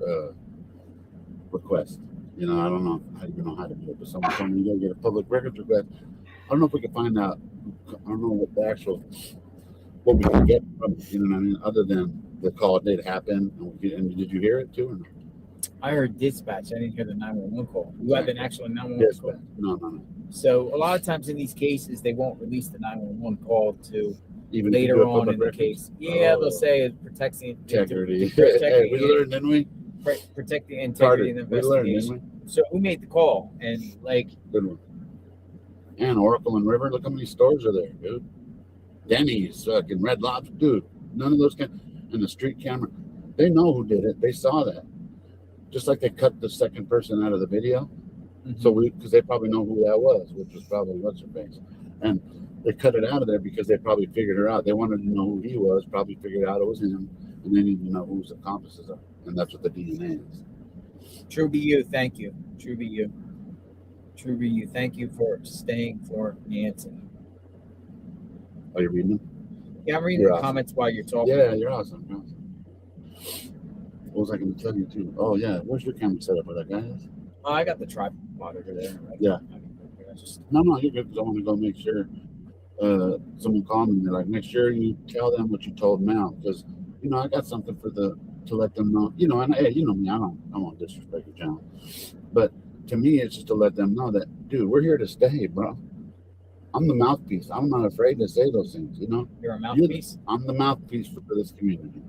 request. I don't know how you know how to do it, but someone told me you gotta get a public records request. I don't know if we can find out. I don't know what the actual what we can get from it. You know what I mean? Other than the call did happen, and did you hear it too? Or no? I heard dispatch. I didn't hear the 911 call. You had an actual 911 call? No. So a lot of times in these cases, they won't release the 911 call to Even if you do later a on public in the records? case. Yeah, Oh. they'll say it protects the Integrity. protecting We learned, didn't we? Protect the integrity Carter, of the we learned, investigation. didn't So who made the call? And Good one. And Oracle and River, look how many stores are there, dude. Denny's, fucking Red Lobster, dude. None of those and the street camera. They know who did it. They saw that. Just like they cut the second person out of the video. Mm-hmm. So because they probably know who that was, which was probably what's her face. And they cut it out of there because they probably figured her out. They wanted to know who he was, probably figured out it was him, and they need to know who his accomplices are. And that's what the DNA is. True be you. Thank you. True be you. True be you. Thank you for staying for Nancy. Are you reading them? Yeah, I'm reading the comments while you're talking. Yeah, you're awesome. You're awesome. What was I going to tell you too? Oh yeah, where's your camera set up? Where that guy is? Oh, I got the tripod over there. Yeah. No, you're good because I want to go make sure. Someone called me and they're like, make sure you tell them what you told Mel because I got something to let them know. And hey, you know me, I won't disrespect your channel, but to me, it's just to let them know that, dude, we're here to stay, bro. I'm the mouthpiece. I'm not afraid to say those things. You're a mouthpiece. I'm the mouthpiece for this community.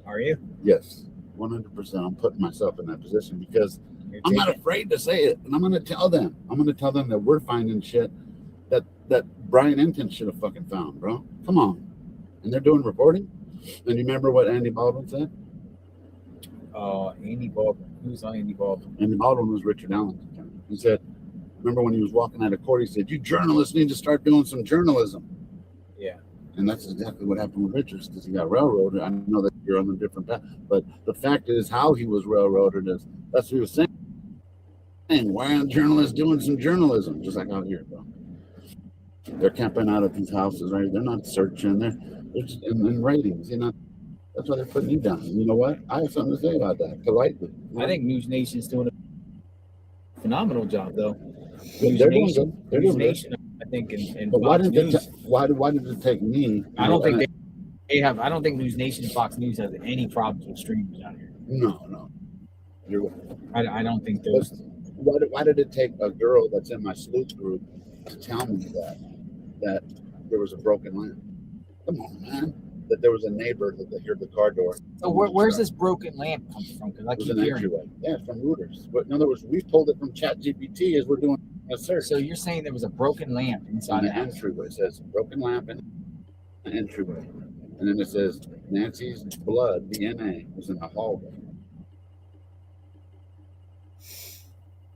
Are you? Yes, 100%. I'm putting myself in that position because I'm not afraid to say it, and I'm going to tell them. I'm going to tell them that we're finding shit that Brian Enton should have fucking found, bro. Come on. And they're doing reporting. And you remember what Andy Baldwin said? Andy Baldwin. Who's Andy Baldwin? Andy Baldwin was Richard Allen's attorney. He said, remember when he was walking out of court, he said, you journalists need to start doing some journalism. Yeah. And that's exactly what happened with Richards because he got railroaded. I know that you're on a different path, but the fact is how he was railroaded is that's what he was saying. Why aren't journalists doing some journalism? Just like out here, bro. They're camping out at these houses, right? They're not searching. They're just in ratings, That's why they're putting you down. And you know what? I have something to say about that, politely. I think News Nation's doing a phenomenal job, though. They're doing good. They're News doing Nation, good. I think, and But why Fox did News. why did it take me? I don't think they have. I don't think News Nation and Fox News has any problems with streamers out here. No. You're right. I don't think those. Why did it take a girl that's in my sleuth group to tell me that there was a broken lamp? Come on, man. That there was a neighbor that they heard the car door. So where's this broken lamp come from? Because I keep hearing it. Yeah, from Reuters. But in other words, we pulled it from ChatGPT as we're doing a search. So you're saying there was a broken lamp inside the entryway? It says broken lamp in the entryway, and then it says Nancy's blood DNA was in the hallway.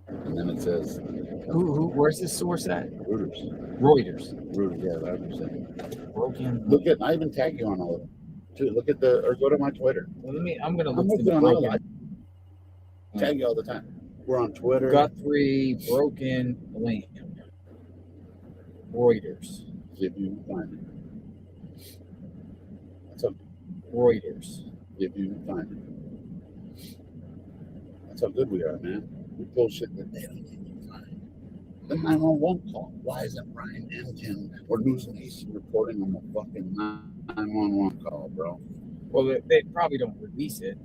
And then it says, where's this source at? Reuters. Reuters, yeah, that's what I'm saying. Broken. Look at, I even tag you on all of them. Too. Look at or go to my Twitter. Well, I'm gonna look through the broken. I tag you all the time. We're on Twitter. Guthrie, broken lamp. Reuters. See if you can find it. That's a Reuters. See if you can find it. That's how good we are, man. We pull shit that they don't even find. The 911 call. Why isn't Brian Enton or News Nation reporting on the fucking 911 call, bro? Well, they probably don't release it.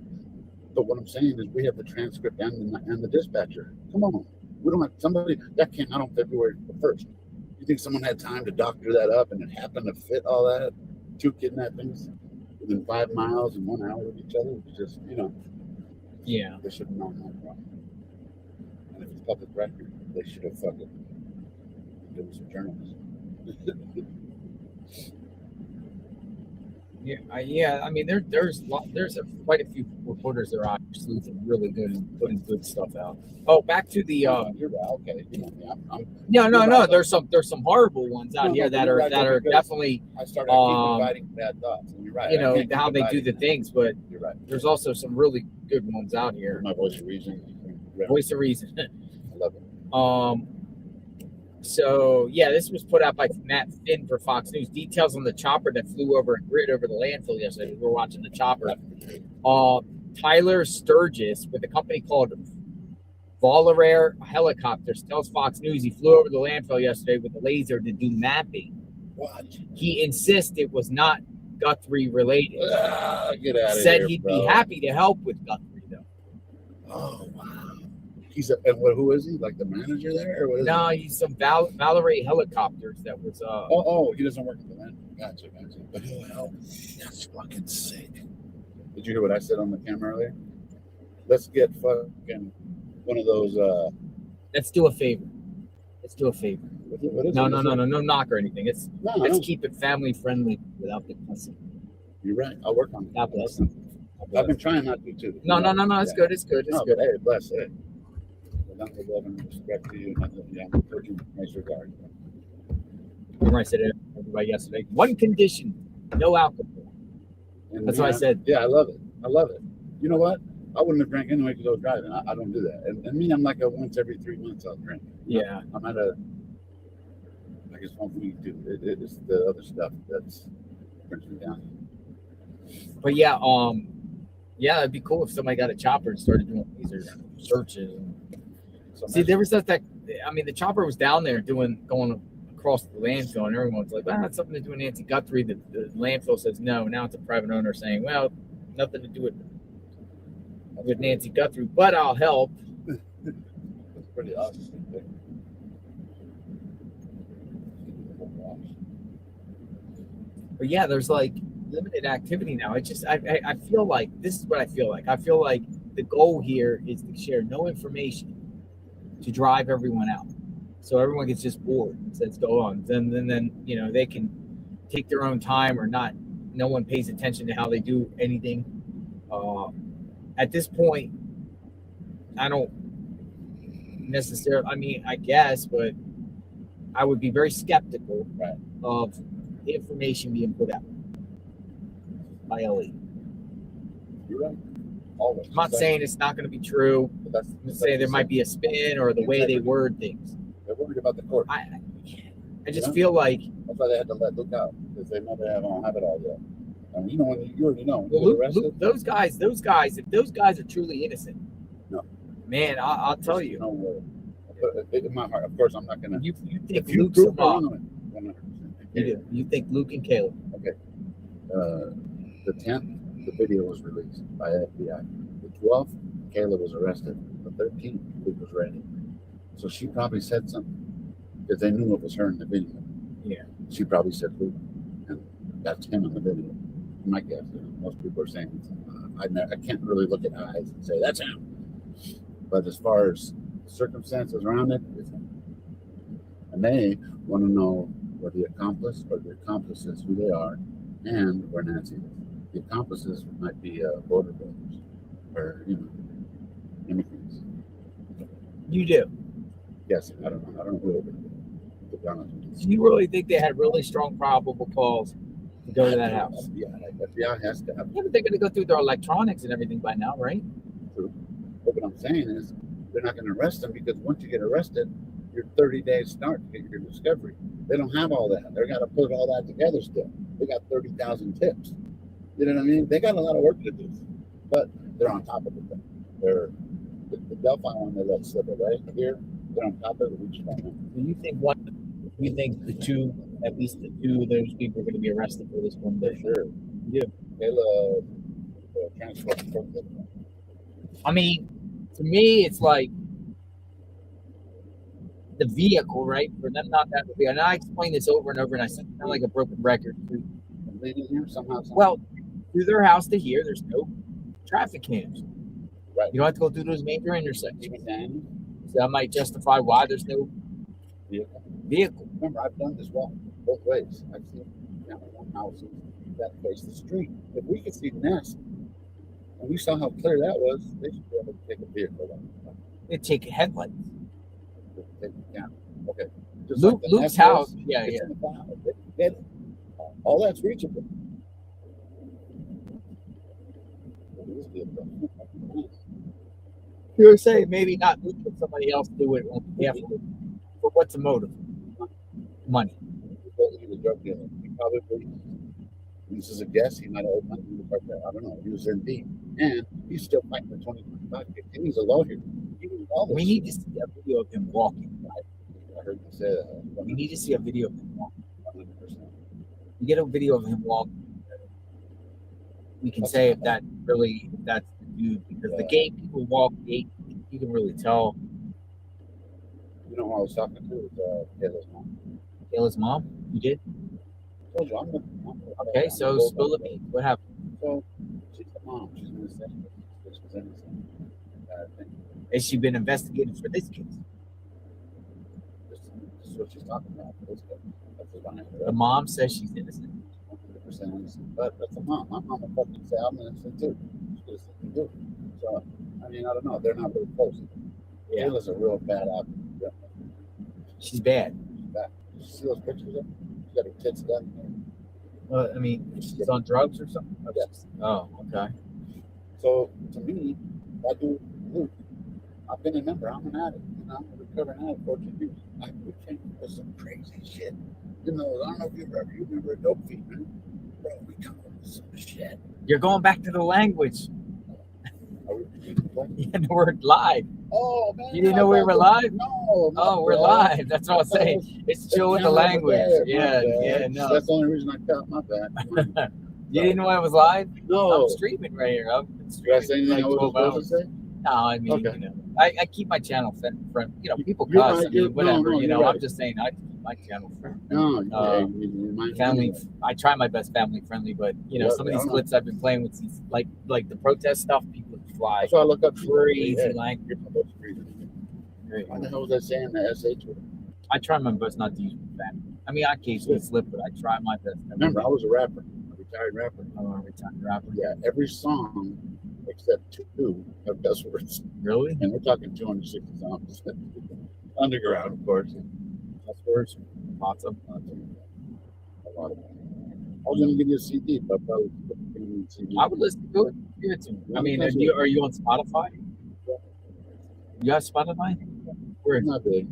But what I'm saying is we have the transcript and the dispatcher. Come on. We don't have somebody that came out on February 1st. You think someone had time to doctor that up and it happened to fit all that? 2 kidnappings within 5 miles and 1 hour of each other? It was just, Yeah. They should have known that, bro. And if it's public record, they should have fucking done some journalism. Yeah. I mean, there's quite a few reporters that are out here sleuthing really good and putting good stuff out. Oh, back to the. You're right. Okay. No. There's some horrible ones out here that are definitely. I started keep inviting bad thoughts. And you're right. You know how they do the things, but you're right. There's also some really good ones out here. My voice of reason. Voice of reason. I love it. So yeah, this was put out by Matt Finn for Fox News. Details on the chopper that flew over and grid over the landfill yesterday. We were watching the chopper. Tyler Sturgis with a company called Volare Helicopters tells Fox News he flew over the landfill yesterday with a laser to do mapping. What? He insists it was not Guthrie related. Get out of here, Said he'd be happy to help with Guthrie though. Oh wow. Who is he? Like the manager there? Or what is no, he's some Valerie Helicopters that was he doesn't work at the landfill. Gotcha. But he'll help. That's fucking sick. Did you hear what I said on the camera earlier? Let's get fucking one of those let's do a favor. What is no knock or anything. Let's keep it family friendly without the cussing. You're right. I'll work on it. God bless. I've been trying not to too. No, it's good. It's good. But hey, bless it. Nothing love and respect to you. I'm encouraging nice regard. Remember I said it to everybody yesterday. One condition: no alcohol. That's what I said. Yeah, I love it. You know what? I wouldn't have drank anyway because I was driving. I don't do that. And me, I'm like a once every 3 months I'll drink. Yeah. I'm at I guess one week too. It's the other stuff that's brings me down. But yeah, it'd be cool if somebody got a chopper and started doing laser searches. See, there was that. I mean, the chopper was down there going across the landfill, and everyone's like, "Well, that's something to do with Nancy Guthrie." The landfill says no. Now it's a private owner saying, "Well, nothing to do with Nancy Guthrie, but I'll help." That's pretty awesome. But yeah, there's like limited activity now. I feel like this is what I feel like. I feel like the goal here is to share no information to drive everyone out, so everyone gets just bored and says go on. Then they can take their own time or not. No one pays attention to how they do anything. At this point, I don't necessarily. I mean, I guess, but I would be very skeptical of the information being put out by LE. You're right. Always. I'm not saying it's not going to be true. I'm saying there might be a spin or the way they word things. They're worried about the court. I just feel like that's why they had to let Luke out because they know they don't have it all yet. And you know when you already know. Well, Luke, those guys, if those guys are truly innocent, no, man, I'll tell you. No way. But in my heart, of course, I'm not gonna. You think Luke's a mom? 100%. You think Luke and Caleb? Okay. The 10th. The video was released by FBI. The 12th, Kayla was arrested. The 13th, Luke was ready. So she probably said something because they knew it was her in the video. Yeah. She probably said Luke, and that's him in the video. My guess. Most people are saying I can't really look at eyes and say that's him. But as far as the circumstances around it, it's him. And they want to know where the accomplice or the accomplices, who they are, and where Nancy is. The accomplices might be border builders or immigrants. You do? Yes, I don't know who it is. To be honest with you. Do you really think they had really strong probable cause to go to that house? Yeah, FBI has to have. Yeah, but they're going to go through their electronics and everything by now, right? True. But what I'm saying is, they're not going to arrest them because once you get arrested, your 30 days start to get your discovery. They don't have all that. They're got to put all that together still. They got 30,000 tips. You know what I mean? They got a lot of work to do, but they're on top of it. They're the Delphi one they let slip away here. They're on top of it. We just don't know. Do you think at least the two of those people are going to be arrested for this one day? For sure. Yeah. They'll transfer. I mean, to me, it's like the vehicle, right? For them not that vehicle. And I explain this over and over, and I sound like a broken record. Leading here somehow. Well, through their house to here, there's no traffic cams. Right. You don't have to go through those major intersections. So that might justify why there's no vehicle. Remember, I've done this walk both ways. I've seen houses that faced the street. If we could see nest, and we saw how clear that was, they should be able to take a vehicle. They take headlights. Take the camera. Okay. Just Luke, the Luke's nest house. was, Yeah, it's yeah. in the file. They can get it. All that's reachable. You were saying maybe not Luke, but somebody else do it. But what's the motive? Money. He was a drug dealer. He probably, this is a guess, he might have opened like that. I don't know. He was in deep. And he's still fighting for 2025. And he's a lawyer. We need to see a video of him walking. I heard you say that. We need to see a video of him walking. 100%. We get a video of him walking. We can say if that really, if that's the dude, because the gay people walk gay, you can really tell. You know who I was talking to? Was Kayla's mom. Kayla's mom? You did? I told you, I'm okay, so spill the beans. What happened? So she's the mom. She's innocent. This was innocent. Has she been investigated for this case? This is what she's talking about. This case. The mom says she's innocent. 100% innocent. But that's a mom. My mom would fucking say I'm innocent too. She's innocent too. So, I mean, I don't know. They're not really close. Yeah. Kayla's a real bad actor. Yeah. She's bad. She's bad. Did you see those pictures of her? She's got her tits done. I mean, she's on drugs or something? Yes. Oh, okay. So, to me, that dude, Luke, I've been a member. I'm an addict. You know, I'm a recovering addict 14 years. We came up with some crazy shit. You know, I don't know if you remember a dope feed, man. Bro, we come up with some shit. You're going back to the language. Yeah, we're live. Oh, man. You didn't know we were live? No. Oh, we're live. That's what I'm saying. It's chill with the language. Yeah, no. That's the only reason I cut my bad. You didn't know I was live? No. I'm streaming right here. I'm Did I say anything I was supposed to say? No, I mean, Okay. you know, I keep my channel friend. You know, people You're cuss. right, I mean, whatever. no, you know, you're I'm right. just saying I keep my channel friend. No, family. I try my best family friendly, but you know, Yeah, some of these I know. clips I've been playing with, these, like the protest stuff, people fly. That's why I look up crazy Hey, language. Why the hell was I saying the SH word? I try my best not to use that. I mean, I occasionally slip, but I try my best. Remember, I was a rapper, a retired rapper. Oh, a retired rapper. Yeah, every song except two have cuss words. Really? And we're talking 260 songs. Underground, of course. Cuss words. Lots of. A lot of them. I was going to give you a CD, but I probably couldn't give you a CD. I would listen to it. Give it to me. I mean, are you on Spotify? You have Spotify? Where? Not big.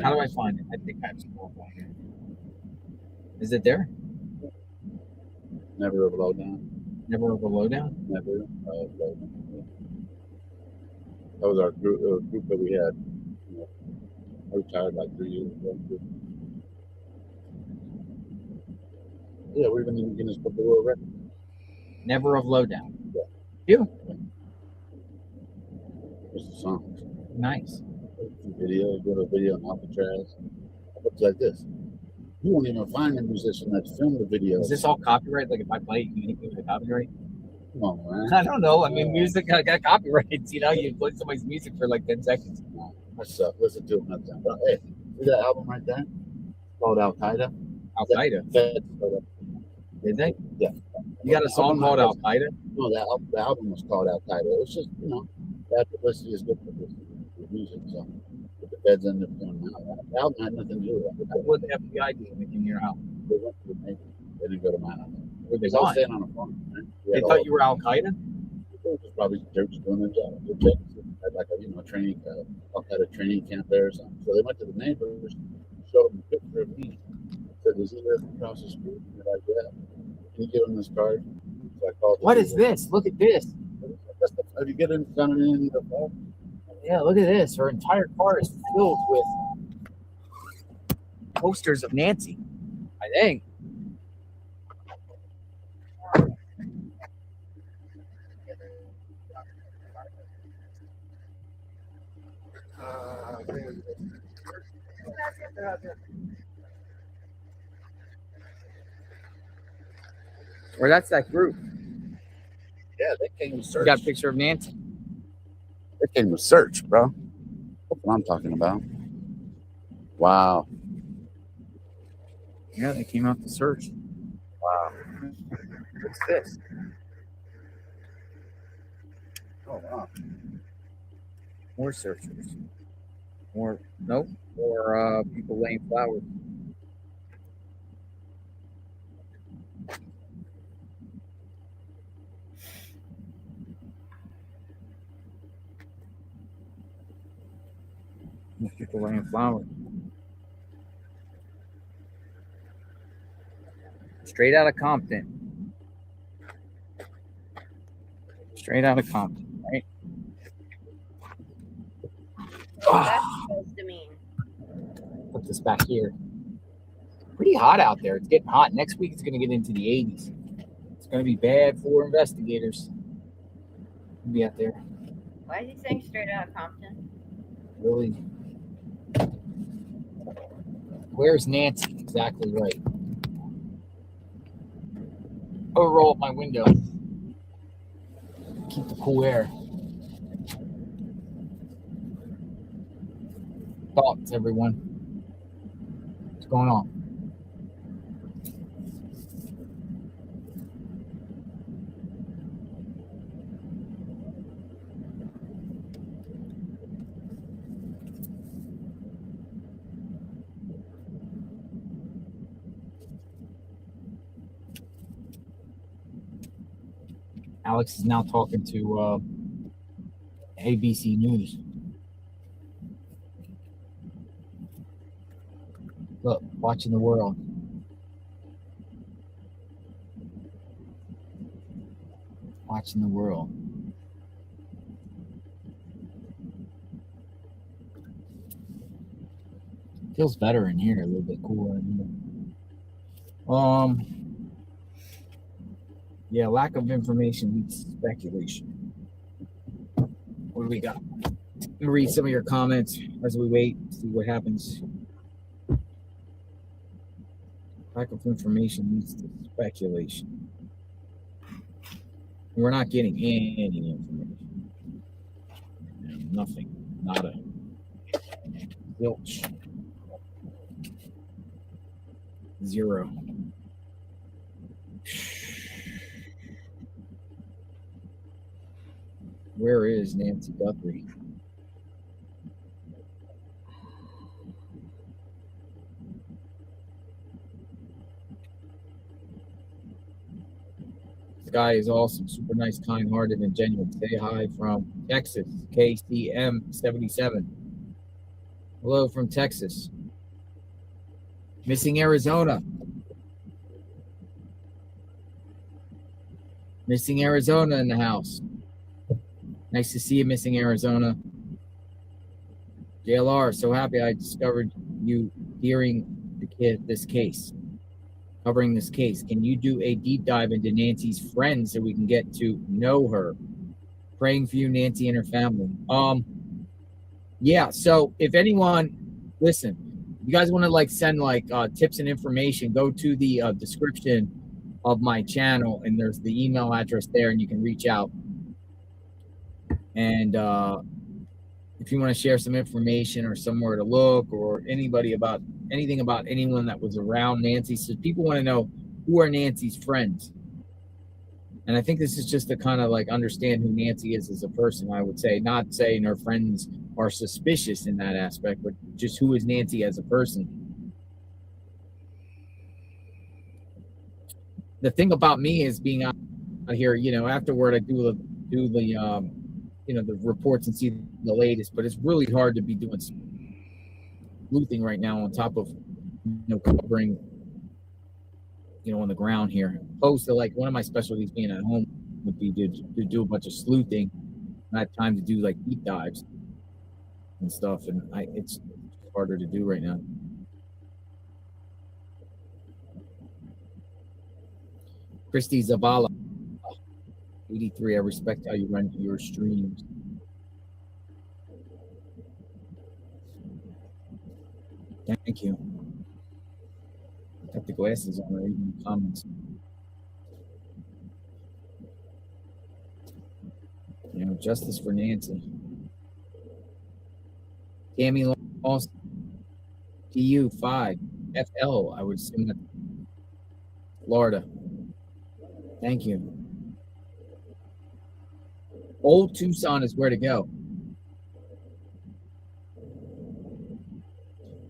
How do I find it? I think I have Spotify. Is it there? Never over Lowdown. Never over Lowdown? Never Lowdown. That was our group that we had. You know, I retired like 3 years ago. Yeah, we're even in the Guinness Book of World Records. Never of Lowdown. Yeah. You? What's the song? Nice. Video, go to a video on Alcatraz. Looks like this. You won't even find a musician that's filmed the video. Is this all copyright? Like if I play it, you can hit me with a copyright? Come on, man. I don't know. I mean, music, I got copyrights. You know, you play somebody's music for like 10 seconds. I suck. Listen to it another time. But hey, see that album right there? It's called Al Qaeda. Al Qaeda? Did they? Yeah. You got a song called Al Qaeda? No, the album was called Al Qaeda. It's just, you know, bad publicity is good publicity with music. So if the feds end up doing that, the album had nothing to do with it. What the FBI doing in your house? They went to the Navy. They didn't go to my house. Were they I was gone? staying on a farm. Man. They thought you were Al Qaeda? They were just probably they're just doing their job. They had like a training, Al Qaeda training camp there or something. So they went to the neighbors, showed them a picture of me. Said, "Does he live across the street?" And they're like, "Yeah." Can you give him this card? So I called. What is this? Look at this. Have you get him coming in the phone? Yeah, look at this. Her entire car is filled with posters of Nancy, I think. Or that's that group. Yeah, they came to search. You got a picture of Nancy? They came to search, bro. That's what I'm talking about. Wow. Yeah, they came out to search. What's this? Oh, wow. More searchers. More people laying flowers. More people laying flowers. Straight out of Compton. Straight out of Compton, right? What's that supposed to mean? Put this back here. Pretty hot out there. It's getting hot. Next week it's going to get into the 80s. It's going to be bad for investigators. We'll be out there. Why is he saying straight out of Compton? Really? Where's Nancy? Exactly right. I'll roll up my window. Keep the cool air. Thoughts, everyone. What's going on? Alex is now talking to ABC News. Look, watching the world. Watching the world. Feels better in here, a little bit cooler in here. Yeah, lack of information leads to speculation. What do we got? Let me read some of your comments as we wait, see what happens. Lack of information leads to speculation. We're not getting any information. Nothing. Nada. Zilch. Zero. Where is Nancy Guthrie? This guy is awesome, super nice, kind-hearted, and genuine. Say hi from Texas, KCM77. Hello from Texas. Missing Arizona. Missing Arizona in the house. Nice to see you, Missing Arizona. JLR, so happy I discovered you hearing this case, covering this case. Can you do a deep dive into Nancy's friends so we can get to know her? Praying for you, Nancy, and her family. Yeah, so if anyone, listen, you guys want to send tips and information, go to the description of my channel, and there's the email address there, and you can reach out. And if you want to share some information or somewhere to look or anything about anyone that was around Nancy, so people want to know who are Nancy's friends. And I think this is just to kind of understand who Nancy is as a person, I would say, not saying her friends are suspicious in that aspect, but just who is Nancy as a person. The thing about me is being out here, afterward I do the the reports and see the latest, but it's really hard to be doing sleuthing right now on top of covering on the ground here. Opposed to one of my specialties being at home would be to do a bunch of sleuthing. I have time to do deep dives and stuff, and it's harder to do right now. Christy Zavala, 83. I respect how you run your streams. Thank you. Got the glasses on, reading the comments. Justice for Nancy. Tammy Lawson, TU5, FL, I would assume that Florida. Thank you. Old Tucson is where to go.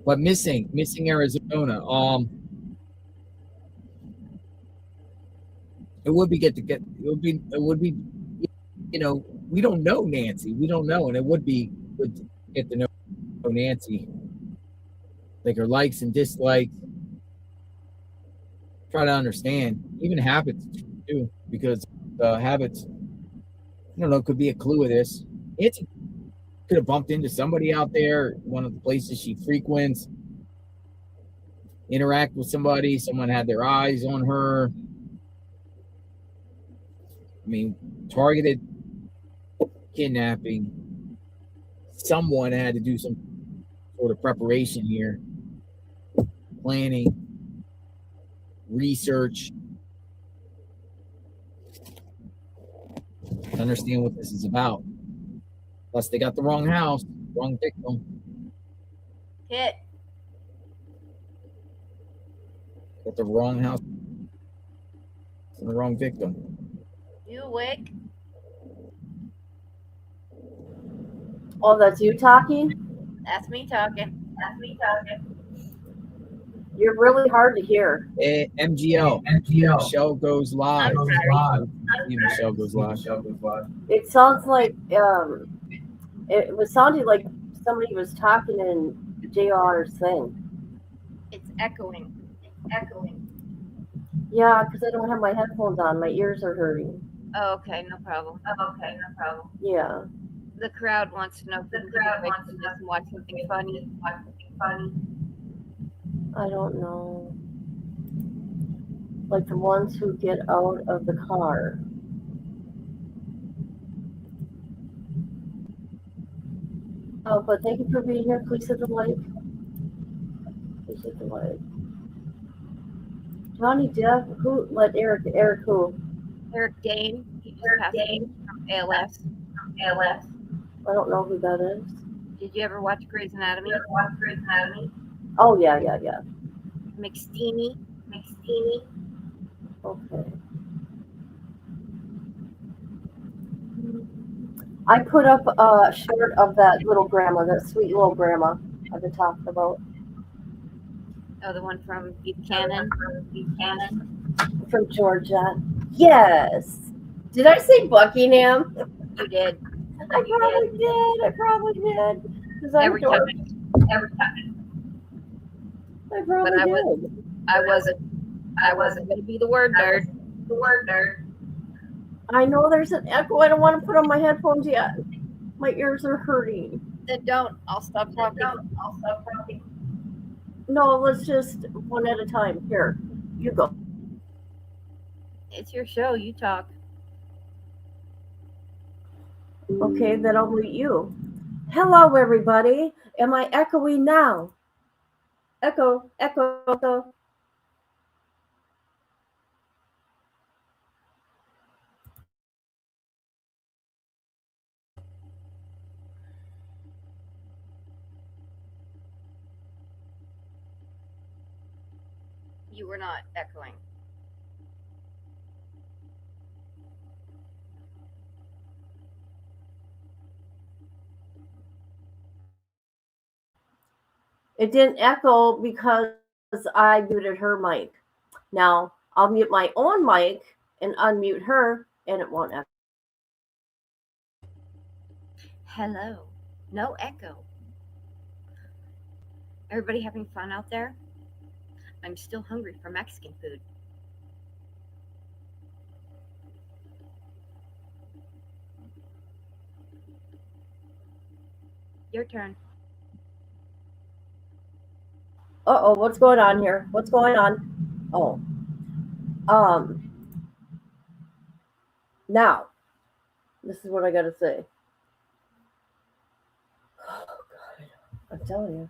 But missing Arizona. It would be it would be, you know, we don't know Nancy. We don't know, and it would be good to get to know Nancy. Like her likes and dislikes. Try to understand. Even habits too, because habits, I don't know, could be a clue of this. Nancy could have bumped into somebody out there, one of the places she frequents, interact with somebody, someone had their eyes on her. I mean, targeted kidnapping. Someone had to do some sort of preparation here, planning, research, to understand what this is about. Plus, they got the wrong house, wrong victim. Hit. Got the wrong house and the wrong victim. You awake? Oh, that's you talking? That's me talking. That's me talking. You're really hard to hear. MGL. Michelle goes live. Michelle goes live. It sounds like it was sounding like somebody was talking in JR's thing. It's echoing. It's echoing. Yeah, because I don't have my headphones on. My ears are hurting. Oh, okay, no problem. Yeah. The crowd wants to know if the crowd wants to watch something funny. I don't know. Like the ones who get out of the car. Oh, but thank you for being here. Please hit the like. Please hit the like. Johnny Depp, who let Eric who? Eric Dane. He just passed from ALS. I don't know who that is. Did you ever watch Grey's Anatomy? Oh yeah. McSteamy. Okay. I put up a short of that little grandma, that sweet little grandma I've been talking about. Oh, the one from Buchanan. From Georgia. Yes. Did I say Buckingham? You did. I probably did. Because I'm Every time. I probably did. I wasn't going to be the word nerd. I know there's an echo. I don't want to put on my headphones yet. My ears are hurting. Then don't. I'll stop talking. No, let's just one at a time. Here, you go. It's your show. You talk. Okay, then I'll mute you. Hello, everybody. Am I echoing now? Echo. You were not echoing. It didn't echo because I muted her mic. Now, I'll mute my own mic and unmute her, and it won't echo. Hello. No echo. Everybody having fun out there? I'm still hungry for Mexican food. Your turn. Uh-oh, what's going on here? What's going on? Oh. Now, this is what I gotta say. Oh, God. I'm telling you.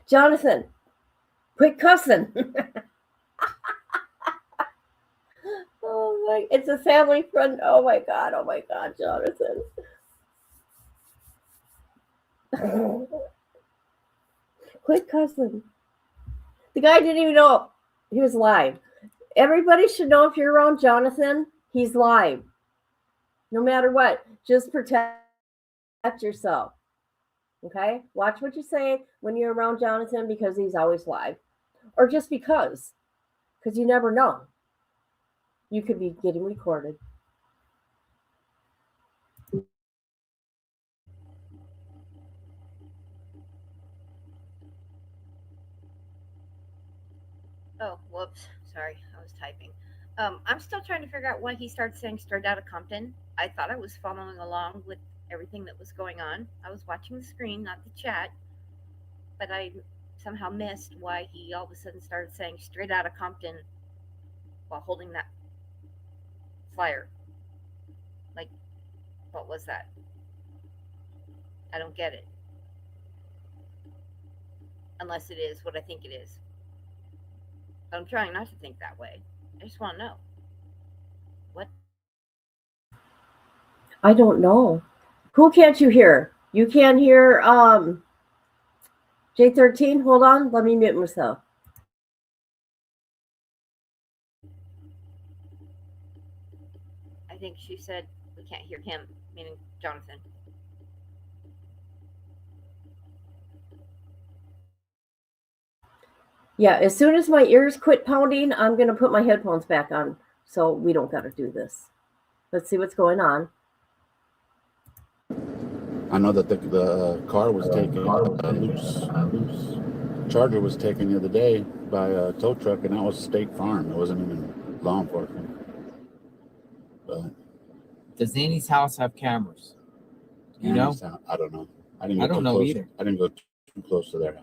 Jonathan, quit cussing. Oh my, it's a family friend. Oh my God, Jonathan. Quit cussing. The guy didn't even know he was live. Everybody should know if you're around Jonathan, he's live. No matter what, just protect yourself. Okay? Watch what you say when you're around Jonathan because he's always live. Or just because you never know. You could be getting recorded. Oh, whoops. Sorry, I was typing. I'm still trying to figure out why he started saying straight out of Compton. I thought I was following along with everything that was going on. I was watching the screen, not the chat. But I somehow missed why he all of a sudden started saying straight out of Compton while holding that flyer. Like, what was that? I don't get it. Unless it is what I think it is. But I'm trying not to think that way. I just want to know. What? I don't know. Who can't you hear? You can't hear J13? Hold on. Let me mute myself. I think she said we can't hear him, meaning Jonathan. Yeah, as soon as my ears quit pounding, I'm going to put my headphones back on so we don't got to do this. Let's see what's going on. I know that the car was taken, loose Charger was taken the other day by a tow truck, and that was State Farm. It wasn't even law enforcement. But does Annie's house have cameras? You know? I don't know. I don't know either. I didn't go too close to their house.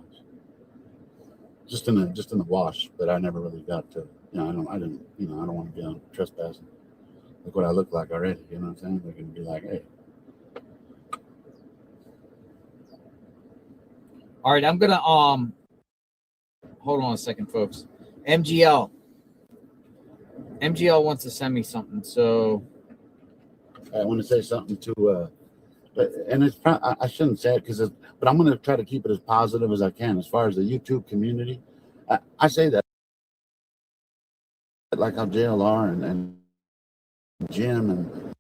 Just in the wash, but I never really got to. I don't want to be on trespassing. Look what I look like already. You know what I'm saying? They're gonna be like, hey. All right, I'm gonna hold on a second, folks. MGL wants to send me something, so I want to say something to and it's I shouldn't say it but I'm going to try to keep it as positive as I can as far as the YouTube community. I say that like how JLR and Jim and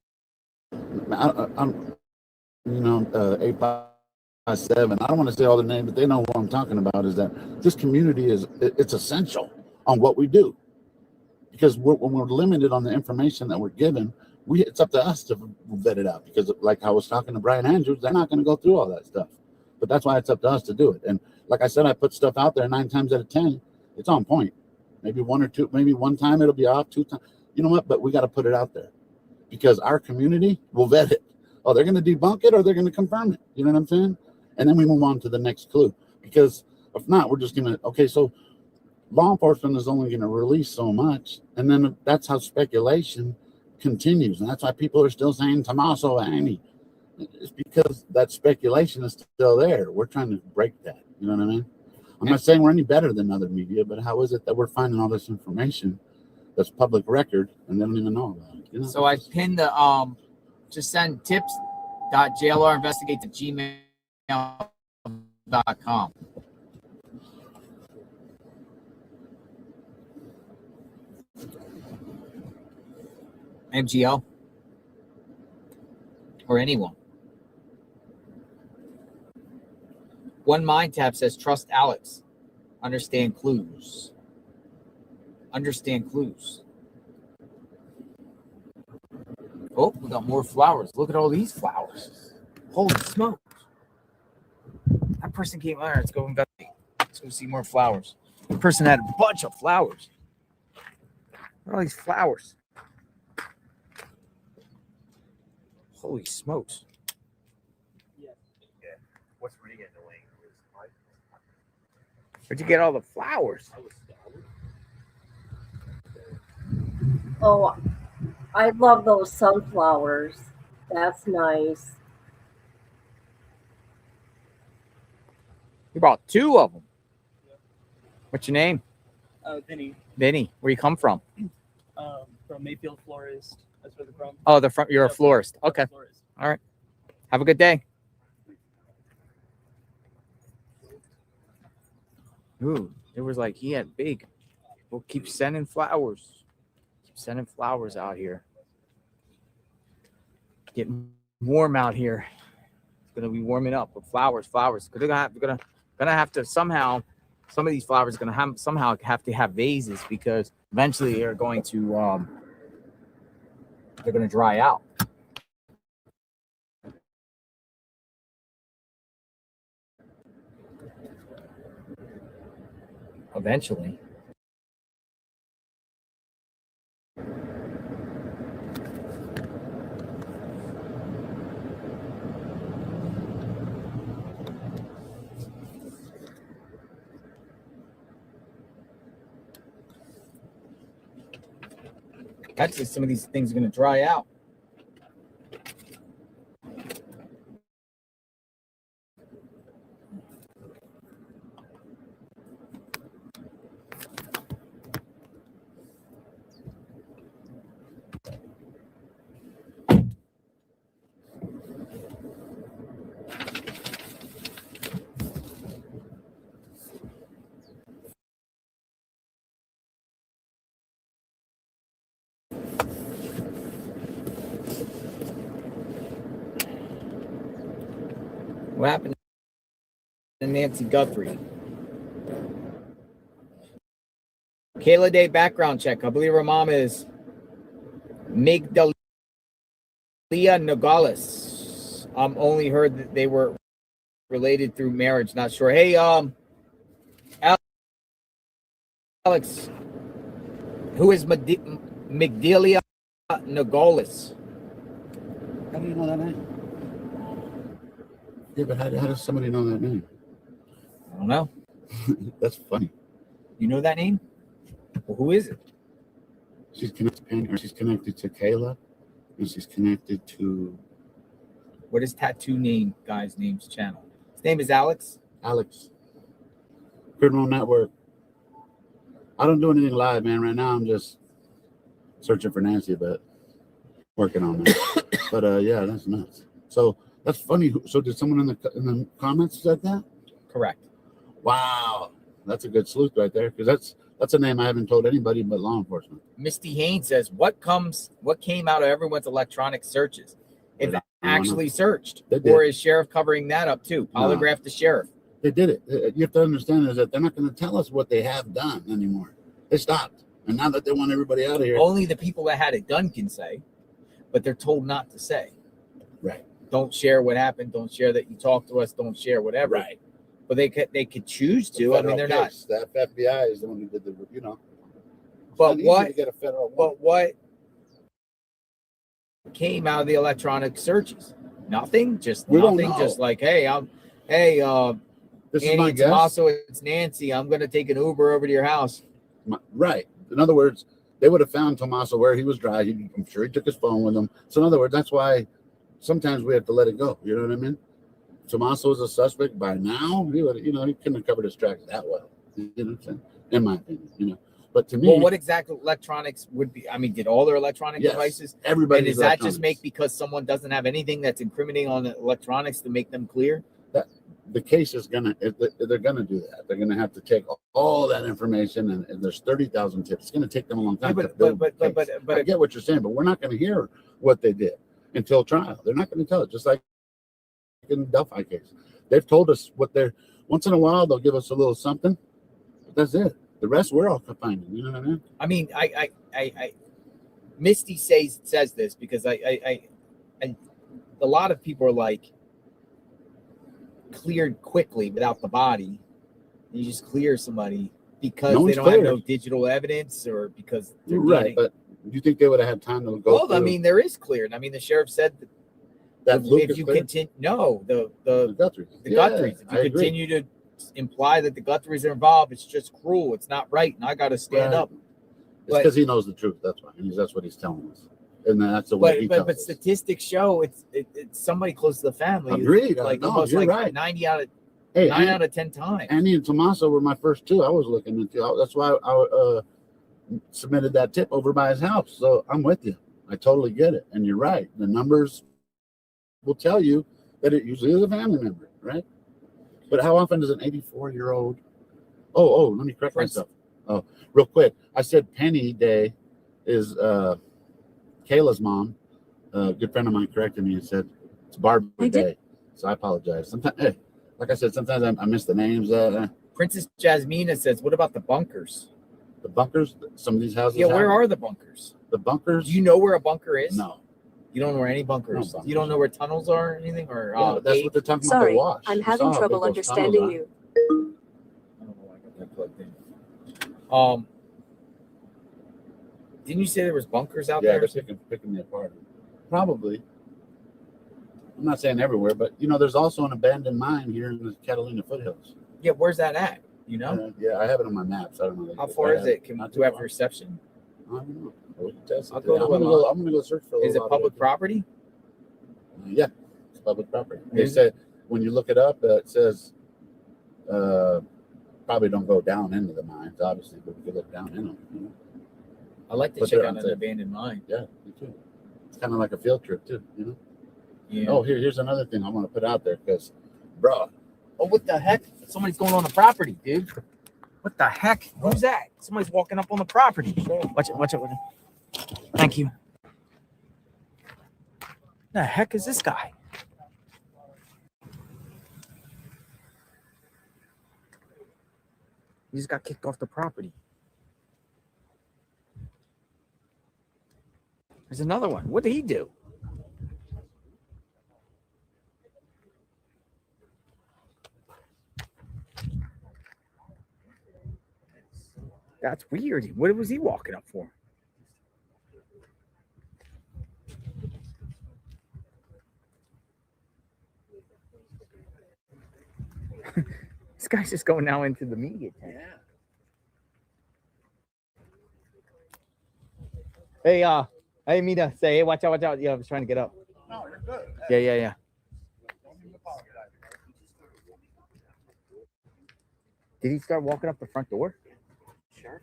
I'm 857. I don't want to say all the names, but they know what I'm talking about. Is that this community it's essential on what we do, because when we're limited on the information that we're given, it's up to us to vet it out, because like I was talking to Brian Andrews, they're not going to go through all that stuff. But that's why it's up to us to do it. And like I said, I put stuff out there 9 times out of 10, it's on point. Maybe one or two, maybe one time it'll be off, 2 times. You know what? But we got to put it out there because our community will vet it. Oh, they're going to debunk it or they're going to confirm it. You know what I'm saying? And then we move on to the next clue, because if not, we're just going to, okay, so law enforcement is only going to release so much. And then that's how speculation continues. And that's why people are still saying Tommaso Annie. It's because that speculation is still there. We're trying to break that. You know what I mean? I'm not saying we're any better than other media, but how is it that we're finding all this information that's public record and they don't even know about it? You know? So I pinned the just send tips.jlrinvestigate@gmail.com. MGL or anyone. One Mind Tap says, trust Alex. Understand clues. Understand clues. Oh, we got more flowers. Look at all these flowers. Holy smokes. That person came. All right, let's go investigate. Let's go see more flowers. The person had a bunch of flowers. Look at all these flowers. Holy smokes. Yeah. What's really annoying is Where'd you get all the flowers? Oh, I love those sunflowers. That's nice. You brought 2 of them. What's your name? Vinny. Vinny. Where you come from? From Mayfield Florist. That's where they're from. Oh, they're from. You're a florist. Okay. All right. Have a good day. Ooh, It was like he had big. We'll keep sending flowers. Keep sending flowers out here. Getting warm out here. It's gonna be warming up with flowers. They're gonna have to somehow. Some of these flowers are gonna have to have vases because eventually they're going to dry out. Eventually. Actually, some of these things are going to dry out. What happened to Nancy Guthrie? Kayla Day background check. I believe her mom is Migdalia Nogales. Only heard that they were related through marriage. Not sure. Hey, Alex, who is Migdalia Nogales? How do you know that name? Yeah, but how does somebody know that name? I don't know. That's funny. You know that name? Well, who is it? She's connected to Kayla, and she's connected to. What is tattoo name guy's name's channel? His name is Alex. Alex. Criminal Network. I don't do anything live, man. Right now, I'm just searching for Nancy, but working on that. But yeah, that's nuts. So that's funny. So did someone in the comments said that? Correct. Wow, that's a good sleuth right there, because that's a name I haven't told anybody but law enforcement. Misty Haynes says, what came out of everyone's electronic searches? If actually searched, or is sheriff covering that up too? Polygraph the sheriff. They did it. You have to understand is that they're not going to tell us what they have done anymore. They stopped, and now that they want everybody out of here, only the people that had it done can say, but they're told not to say. Right. Don't share what happened. Don't share that you talked to us. Don't share whatever. Right. But they could choose to. I mean, they're not. The FBI is the one who did the, But what? To get a federal but what came out of the electronic searches? Nothing. Just we nothing. Don't know. Just like, hey, this Annie, is my it's guess. also it's Nancy. I'm going to take an Uber over to your house. Right. In other words, they would have found Tommaso where he was driving. I'm sure he took his phone with him. So in other words, that's why sometimes we have to let it go. You know what I mean? Tommaso is a suspect by now. He would, he couldn't have covered his tracks that well. You know what I'm saying? In my opinion, But to me, well, what exactly electronics would be? I mean, did all their electronic devices? Everybody. And does that just make because someone doesn't have anything that's incriminating on the electronics to make them clear? That the case is they're gonna do that. They're gonna have to take all that information, and there's 30,000 tips. It's gonna take them a long time. But I get what you're saying, but we're not gonna hear what they did until trial. They're not gonna tell it. Just like in the Delphi case, they've told us what they're. Once in a while, they'll give us a little something, but that's it. The rest we're all finding. You know what I mean? I mean, I Misty says this because I a lot of people are like cleared quickly without the body. You just clear somebody because they don't have no digital evidence or because they're right. But do you think they would have had time to go? Well, I mean, there is cleared. I mean, the sheriff said that if you continue, the Guthries. The Guthries. If you continue to imply that the Guthries are involved, it's just cruel. It's not right, and I got to stand up. It's because he knows the truth. That's why. That's what he's telling us, and that's the way he tells us. But statistics show it's somebody close to the family. Agreed. Like no, almost you're like right. 9 out of 10 times. Annie and Tommaso were my first two I was looking into. That's why I submitted that tip over by his house. So I'm with you. I totally get it, and you're right. The numbers will tell you that it usually is a family member, right? But how often does an 84-year-old Oh, let me correct myself. Oh, real quick. I said Penny Day is Kayla's mom. A good friend of mine corrected me and said it's Barbara Day. So I apologize. Sometimes, like I said, sometimes I miss the names. Princess Jasmina says, what about the bunkers? The bunkers? Some of these houses. Yeah, where are the bunkers? The bunkers? Do you know where a bunker is? No. You don't know where any bunkers? No. You don't know where tunnels are or anything? Or that's what they're talking about. Sorry, The wash. I'm You having saw how trouble big those understanding tunnels you. I don't know why I got that plugged in. Didn't you say there was bunkers out there? Yeah, they're picking me apart. Probably. I'm not saying everywhere, but there's also an abandoned mine here in the Catalina foothills. Yeah, where's that at? You know? Yeah, I have it on my maps. I don't know. How far is it? Do you have reception? I don't know. We can test it. I'm gonna go search for. Is it public property? Yeah, it's public property. They said when you look it up, it says probably don't go down into the mines, obviously, but we could look down in them. I like to check out an abandoned mine. Yeah, me too. It's kind of like a field trip too, Yeah. Oh, here's another thing I want to put out there because, bro. Oh, what the heck? Somebody's going on the property, dude. What the heck? Who's that? Somebody's walking up on the property. Watch it. Thank you. The heck is this guy? He just got kicked off the property. There's another one. What did he do? That's weird. What was he walking up for? This guy's just going now into the media tent. Hey, I didn't mean to say, hey, watch out. Yeah, I was trying to get up. No, you're good. Yeah. Did he start walking up the front door? Sure.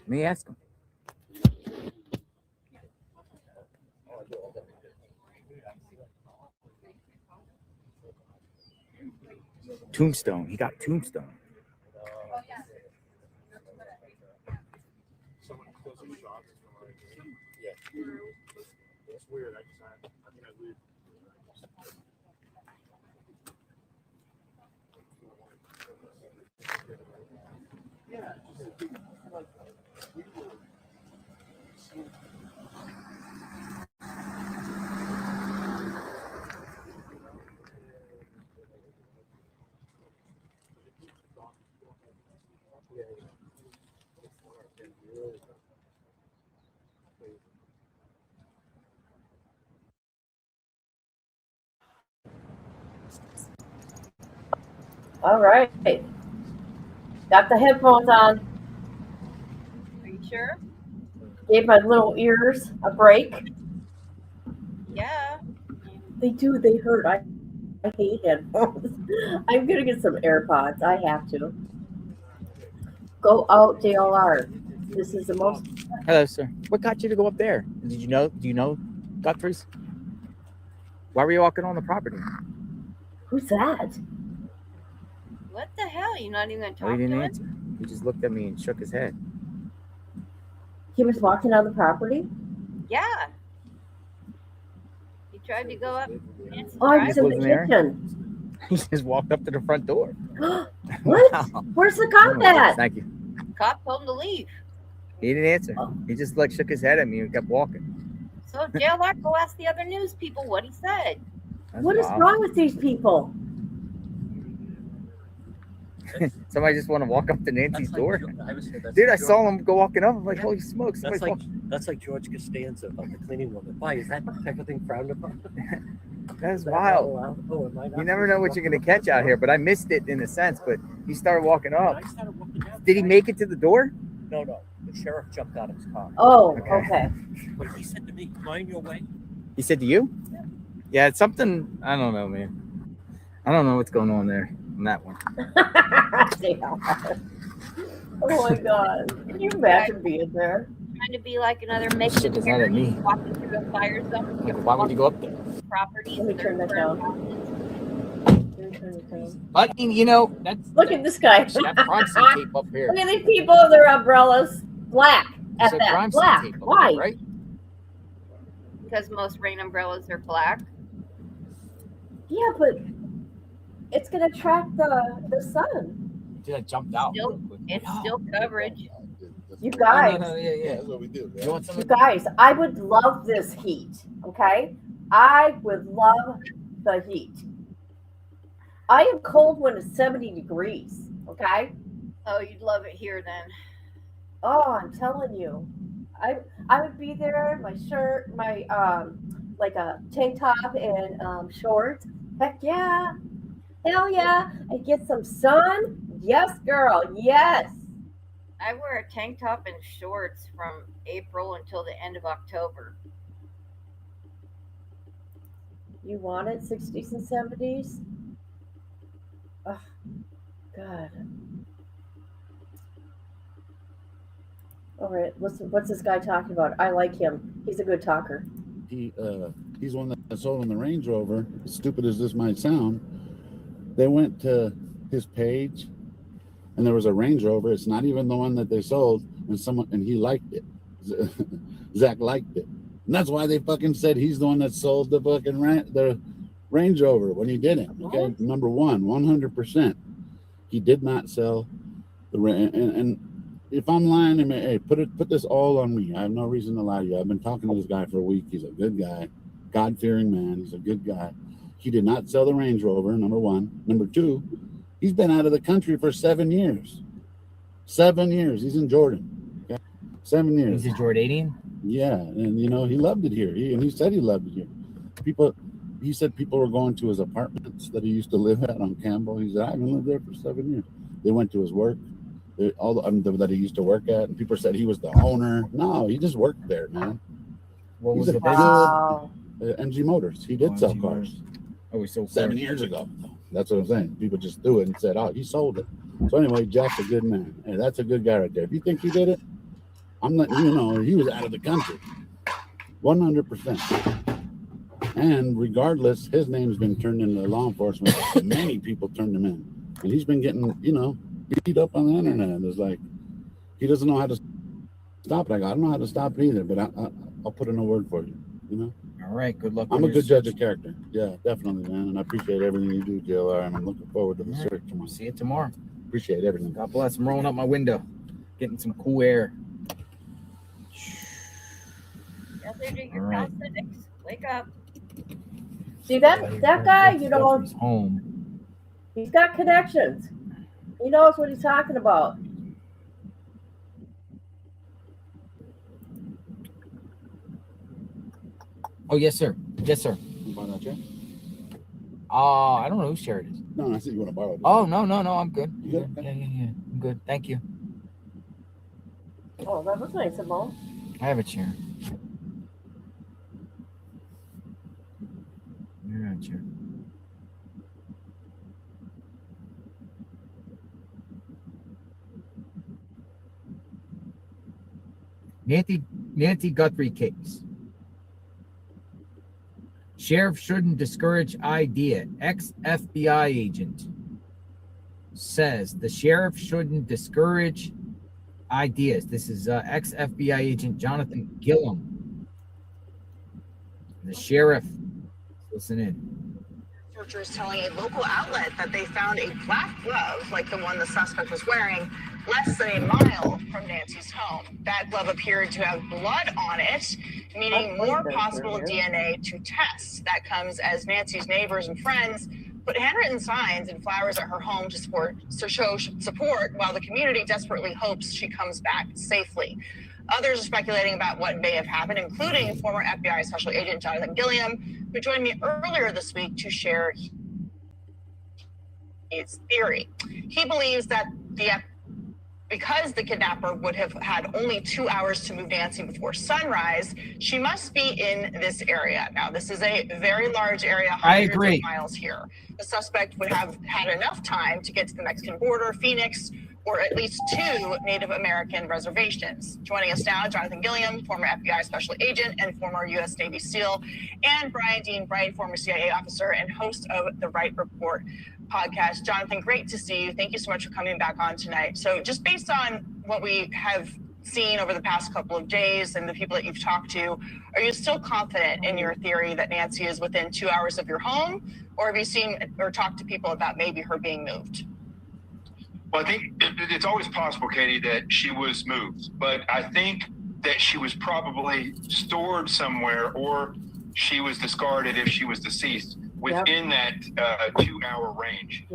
Let me ask him. Tombstone. He got Tombstone. It's weird. I think that's weird. All right. Got the headphones on. Are you sure? Gave my little ears a break. Yeah. They do. They hurt. I hate headphones. I'm going to get some AirPods. I have to. Go out, JLR. This is the most... Hello, sir. What got you to go up there? Do you know Guthrie's? Why were you walking on the property? Who's that? What the hell? You're not even going to Oh, talk he to didn't him? answer. He just looked at me and shook his head. He was walking on the property? Yeah. He tried to go up. Oh, I was in the kitchen. He just walked up to the front door. What? Wow. Where's the cop at? Thank you. Cop told him to leave. He didn't answer. He just shook his head at me and kept walking. So JLR, go ask the other news people what he said. What is wrong with these people? Somebody just want to walk up to Nancy's door. Dude, Dude, I saw him go walking up. I'm like, holy smokes. That's like George Costanza about the cleaning woman. Why is that type of thing frowned upon? That's wild. You never know what you're going to catch out here, but I missed it in a sense. But he started walking up. Did he make it to the door? No. The sheriff jumped out of his car. Oh, okay. But he said to me, mind your way. He said to you? Yeah, it's something. I don't know, man. I don't know what's going on there on that one. Oh my God. Can you imagine being there? Trying to be like another Shit Mexican is not at me. walking through a fire zone. Like, why would you go up there? Properties. Let me turn that down. But you know, look at this guy. Chef crime scene tape up here. Look at these people, their umbrellas, black at Chef that, crime scene black. tape up Why? here, right? Because most rain umbrellas are black. Yeah, but it's gonna attract the sun. Just jumped out. It's still coverage. You guys, Yeah. That's what we do. You want some? you guys, I would love this heat. Okay, I would love the heat. I am cold when it's 70 degrees. Okay. Oh, you'd love it here then. Oh, I'm telling you, I would be there. My shirt, my like a tank top and shorts. Heck yeah, hell yeah! I get some sun. Yes, girl. Yes. I wear a tank top and shorts from April until the end of October. You want it 60s and 70s? Oh, God. All right, listen, what's this guy talking about? I like him. He's a good talker. He's one that sold him the Range Rover. As stupid as this might sound, they went to his page, and there was a Range Rover. It's not even the one that they sold, and he liked it. Zach liked it, and that's why they fucking said he's the one that sold the fucking the Range Rover when he didn't. Okay, number one, 100%, he did not sell the and if I'm lying, I mean, hey, put this all on me. I have no reason to lie to you. I've been talking to this guy for a week. He's a good guy, God-fearing man. He's a good guy. He did not sell the Range Rover, number one. Number two, he's been out of the country for 7 years. 7 years. He's in Jordan. Okay? 7 years. He's a Jordanian? Yeah, and he loved it here. He said he loved it here. He said people were going to his apartments that he used to live at on Campbell. He said, I haven't lived there for 7 years. They went to his work. That he used to work at, and people said he was the owner. No, he just worked there, man. What was He's the business? MG Motors. He did sell cars. Oh, he sold 7 years ago. That's what I'm saying. People just threw it and said, "Oh, he sold it." So anyway, Jack's a good man. Hey, that's a good guy right there. If you think he did it, I'm letting you know he was out of the country, 100%. And regardless, his name's been turned into law enforcement. Many people turned him in, and he's been getting, beat up on the internet. It's like he doesn't know how to stop it. I don't know how to stop it either, but I'll put in a word for you. All right, good luck. I'm a good judge of character. Yeah, definitely, man. And I appreciate everything you do, JLR. And I'm looking forward to the search tomorrow. See you tomorrow. Appreciate everything. God bless. I'm rolling up my window, getting some cool air. Yes, they do your calisthenics. Wake up. See that guy, He's home. He's got connections. He knows what he's talking about. Oh, yes, sir. Yes, sir. You buy that chair? I don't know whose chair it is. No, I said you want to borrow it. Oh, no, I'm good. You good? Yeah. I'm good. Thank you. Oh, that was nice, Simone. I have a chair. You're a chair. Nancy Guthrie case. Sheriff shouldn't discourage idea. Ex-FBI agent says the sheriff shouldn't discourage ideas. This is ex-FBI agent Jonathan Gillum. The sheriff. Listen in. Researchers telling a local outlet that they found a black glove like the one the suspect was wearing less than a mile from Nancy's home. That glove appeared to have blood on it, meaning more possible DNA to test. That comes as Nancy's neighbors and friends put handwritten signs and flowers at her home to show support while the community desperately hopes she comes back safely. Others are speculating about what may have happened, including former FBI Special Agent Jonathan Gillum, who joined me earlier this week to share his theory. He believes that because the kidnapper would have had only 2 hours to move Nancy before sunrise, she must be in this area. Now, this is a very large area, hundreds of miles here. The suspect would have had enough time to get to the Mexican border, Phoenix, or at least 2 Native American reservations. Joining us now, Jonathan Gilliam, former FBI special agent and former U.S. Navy SEAL, and Brian Dean Wright, former CIA officer and host of the Wright Report podcast. Jonathan, great to see you. Thank you so much for coming back on tonight. So just based on what we have seen over the past couple of days and the people that you've talked to, are you still confident in your theory that Nancy is within 2 hours of your home? Or have you seen or talked to people about maybe her being moved? Well, I think it's always possible, Katie, that she was moved, but I think that she was probably stored somewhere, or she was discarded if she was deceased within that 2 hour range.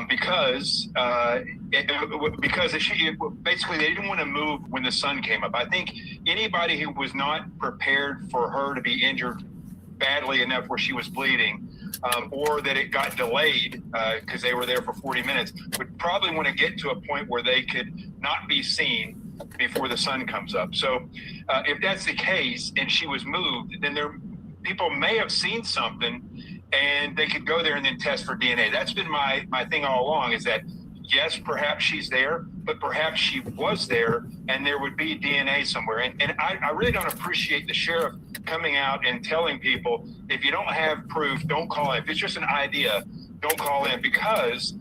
Because basically they didn't want to move when the sun came up. I think anybody who was not prepared for her to be injured badly enough where she was bleeding, or that it got delayed because they were there for 40 minutes, would probably want to get to a point where they could not be seen before the sun comes up. So if that's the case and she was moved, then people may have seen something and they could go there and then test for DNA. That's been my thing all along, is that yes, perhaps she's there, but perhaps she was there and there would be DNA somewhere. And I really don't appreciate the sheriff coming out and telling people, if you don't have proof, don't call in. If it's just an idea, don't call in, because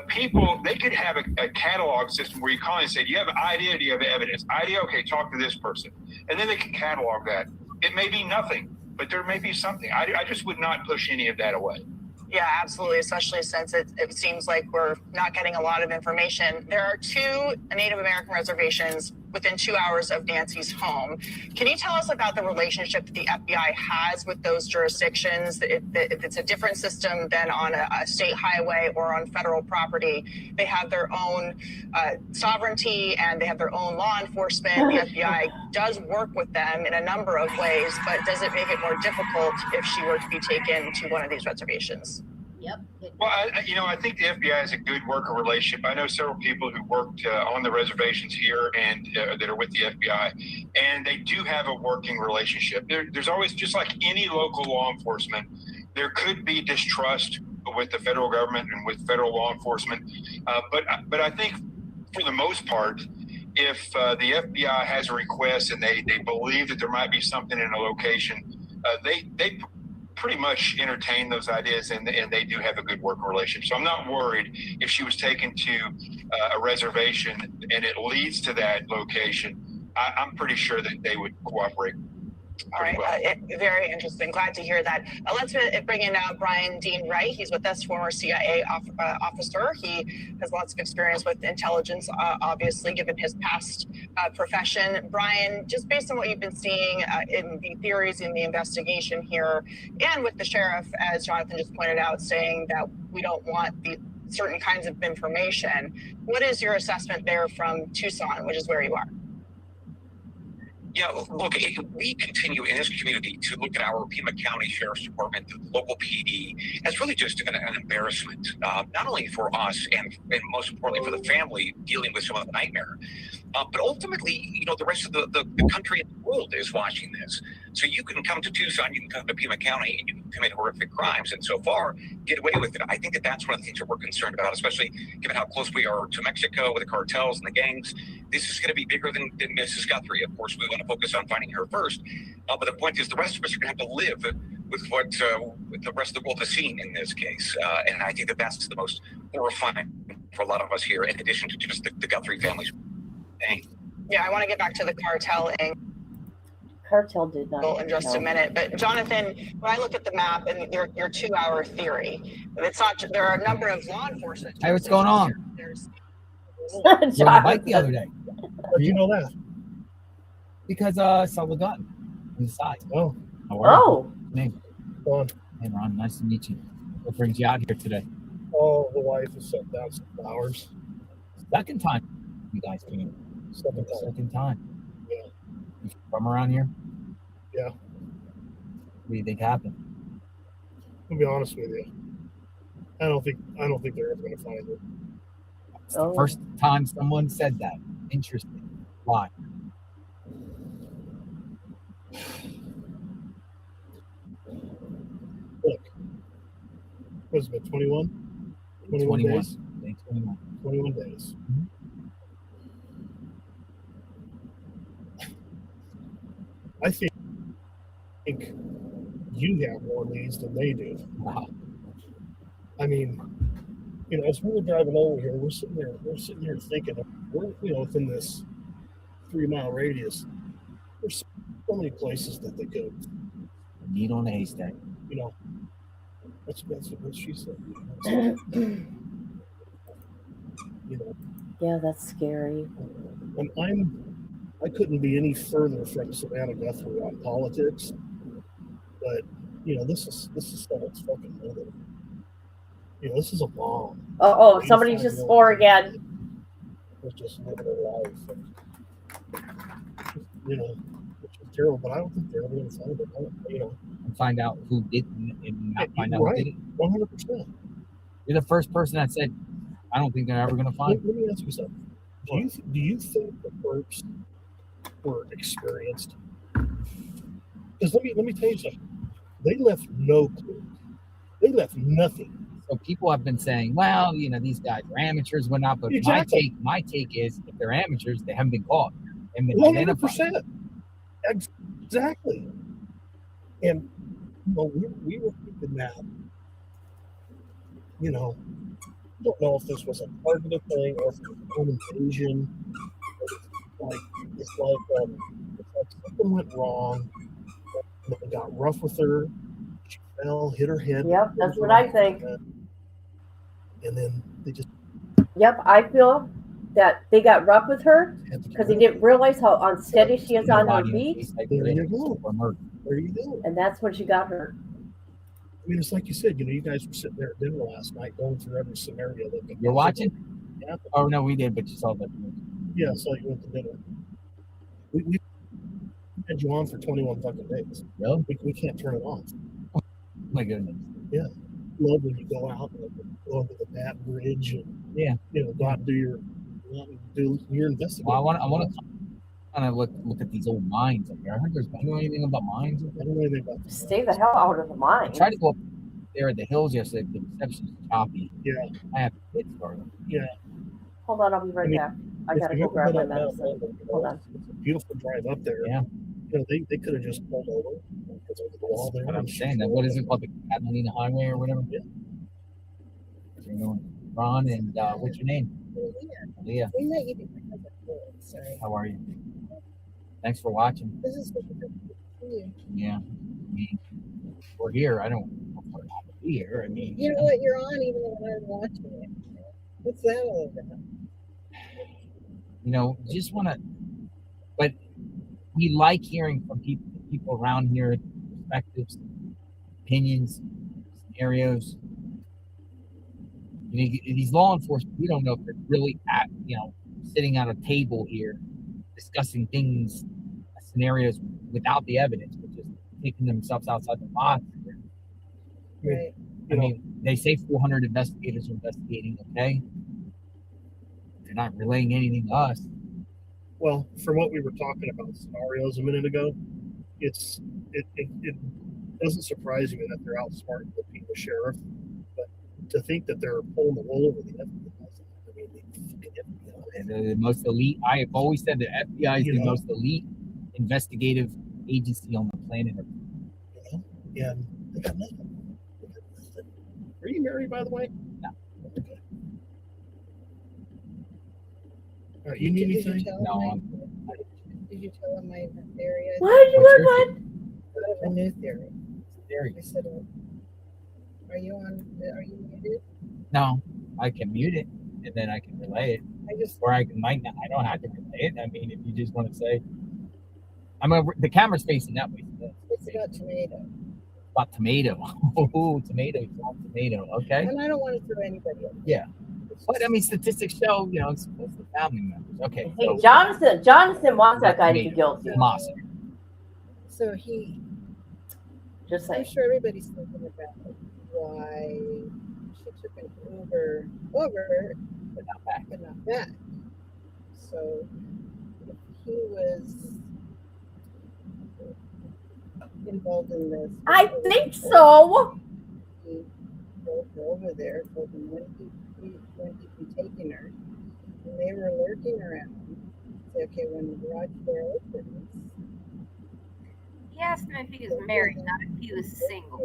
people, they could have a catalog system where you call in and say, do you have an idea? Do you have evidence? Idea? Okay, talk to this person. And then they can catalog that. It may be nothing, but there may be something. I just would not push any of that away. Yeah, absolutely, especially since it seems like we're not getting a lot of information. There are 2 Native American reservations within 2 hours of Nancy's home. Can you tell us about the relationship that the FBI has with those jurisdictions? If it's a different system than on a state highway or on federal property, they have their own sovereignty and they have their own law enforcement. The FBI does work with them in a number of ways, but does it make it more difficult if she were to be taken to one of these reservations? Well, I think the FBI has a good working relationship. I know several people who worked on the reservations here and that are with the FBI, and they do have a working relationship. There's always, just like any local law enforcement, there could be distrust with the federal government and with federal law enforcement. But I think for the most part, if the FBI has a request and they believe that there might be something in a location, they pretty much entertain those ideas, and they do have a good working relationship. So I'm not worried if she was taken to a reservation and it leads to that location. I'm pretty sure that they would cooperate. All right, very interesting. Glad to hear that. Let's bring in now Brian Dean Wright. He's with us, former CIA officer. He has lots of experience with intelligence, obviously, given his past profession. Brian, just based on what you've been seeing in the theories in the investigation here, and with the sheriff, as Jonathan just pointed out, saying that we don't want the certain kinds of information, what is your assessment there from Tucson, which is where you are? Yeah, look, we continue in this community to look at our Pima County Sheriff's Department, the local PD, as really just an embarrassment, not only for us and most importantly for the family dealing with some of the nightmare, but ultimately, the rest of the country and the world is watching this. So you can come to Tucson, you can come to Pima County, and you can commit horrific crimes, and so far get away with it. I think that's one of the things that we're concerned about, especially given how close we are to Mexico with the cartels and the gangs. This is going to be bigger than Mrs. Guthrie. Of course, we want to focus on finding her first, but the point is the rest of us are going to have to live with what the rest of the world has seen in this case, and I think that's the most horrifying for a lot of us here, in addition to just the Guthrie family's pain. Yeah, I want to get back to the cartel and Cartel did not. In just a minute, but Jonathan, when I look at the map and your 2 hour theory, it's not. There are a number of law enforcement. Hey, what's going on? There's You on a bike the other day. How do you know that? Because I saw the gun on the side. Oh. How are you? Oh. Name. Go on. Hey, Ron, nice to meet you. What brings you out here today? Oh, the wife has sent down some flowers. Second time you guys came. Second time. Yeah. You from around here? Yeah. What do you think happened? I'll be honest with you. I don't think they're ever going to find it. It's the first time someone said that. Interesting. Why? Look, what's it been, 21? 21 days? 21. 21 days. Mm-hmm. I think you have more leads than they do. Wow. I mean, as we were driving over here, we're sitting here thinking, we're, within this 3-mile radius, there's so many places that they go. Needle in a haystack. That's what she said. Yeah, that's scary. And I couldn't be any further from Savannah Guthrie on politics, but this is someone's fucking mother. This is a mom. Oh, somebody just swore again. Was just living her life, which is terrible. But I don't think they're ever going to find it. And find out who did and not find out who did it. 100%. You're the first person that said, I don't think they're ever going to find. Let me ask you something. Do you think the perps were experienced? Because let me tell you something. They left no clue. They left nothing. So people have been saying, well, these guys are amateurs, whatnot. But Exactly. my take is, if they're amateurs, they haven't been caught and been 100%. identified. Exactly. And we were thinking that. I don't know if this was a targeted thing or if it was a home invasion. It's like something went wrong. They got rough with her. She fell, hit her head. Yep, that's what I think. And then they just. Yep, I feel that they got rough with her because they didn't realize how unsteady she is on her feet. There you go. There you go. And that's when she got hurt. I mean, it's like you said, you guys were sitting there at dinner last night going through every scenario. You're watching? Yeah. Oh, no, we did, but you saw that. Yeah, I saw you went to dinner. We had you on for 21 fucking days. Really? We can't turn it off. Oh, my goodness. Yeah. Love when you go out and go into the Bat Bridge and, go out and do your investigation. Well, I want to kind of look at these old mines up here. I heard I know anything about mines. I don't know anything about that. Stay the hell out of the mine. I tried to go up there at the hills yesterday, but the reception's choppy. Yeah. I have to get started. Yeah. Hold on, I'll be right back. I gotta go grab my medicine. Hold on. It's a beautiful drive up there. Yeah. They could have just pulled over because of the wall there. But I'm saying that. What is it called? The Catalina Highway or whatever? Yeah. Ron and what's your name? Leah. We met you because of sorry. How are you? Thanks for watching. This is what you. Yeah. We're here. I don't know if we're not to be here. I mean, You know what? You're on even when I'm watching it. What's that all about? Just want to, but we like hearing from people around here, perspectives, opinions, scenarios. These law enforcement, we don't know if they're really sitting at a table here discussing things, scenarios without the evidence, but just taking themselves outside the box. Right. I mean, they say 400 investigators are investigating, okay? They're not relaying anything to us. Well, from what we were talking about scenarios a minute ago, it doesn't surprise me that they're outsmarting the Pima sheriff, but to think that they're pulling the wool over the FBI, I mean, the FBI. They're the most elite. I have always said the FBI is the most elite investigative agency on the planet. And they got nothing. Are you married, by the way? No. Okay. All right, you need anything? No. Did you tell him my area? Why did you want Out of a new theory. Theory. I said, are you muted? No, I can mute it and then I can relay it. Or I might not. I don't have to relay it. I mean, if you just want to say, the camera's facing that way. So it's about tomato. About tomato. Oh, tomato. Okay. And I don't want to throw anybody up. Yeah. But I mean, statistics show, it's supposed to family members. Okay. Hey, Jonathan wants that guy to be guilty. Moss. So just saying. I'm sure everybody's thinking about why she took an Uber over, but not back. So if he was involved in this, I think so. He drove her over there, told him when he'd be taking her, and they were lurking around. Say, okay, when the garage door opens, He asked him if he was married, not if he was single.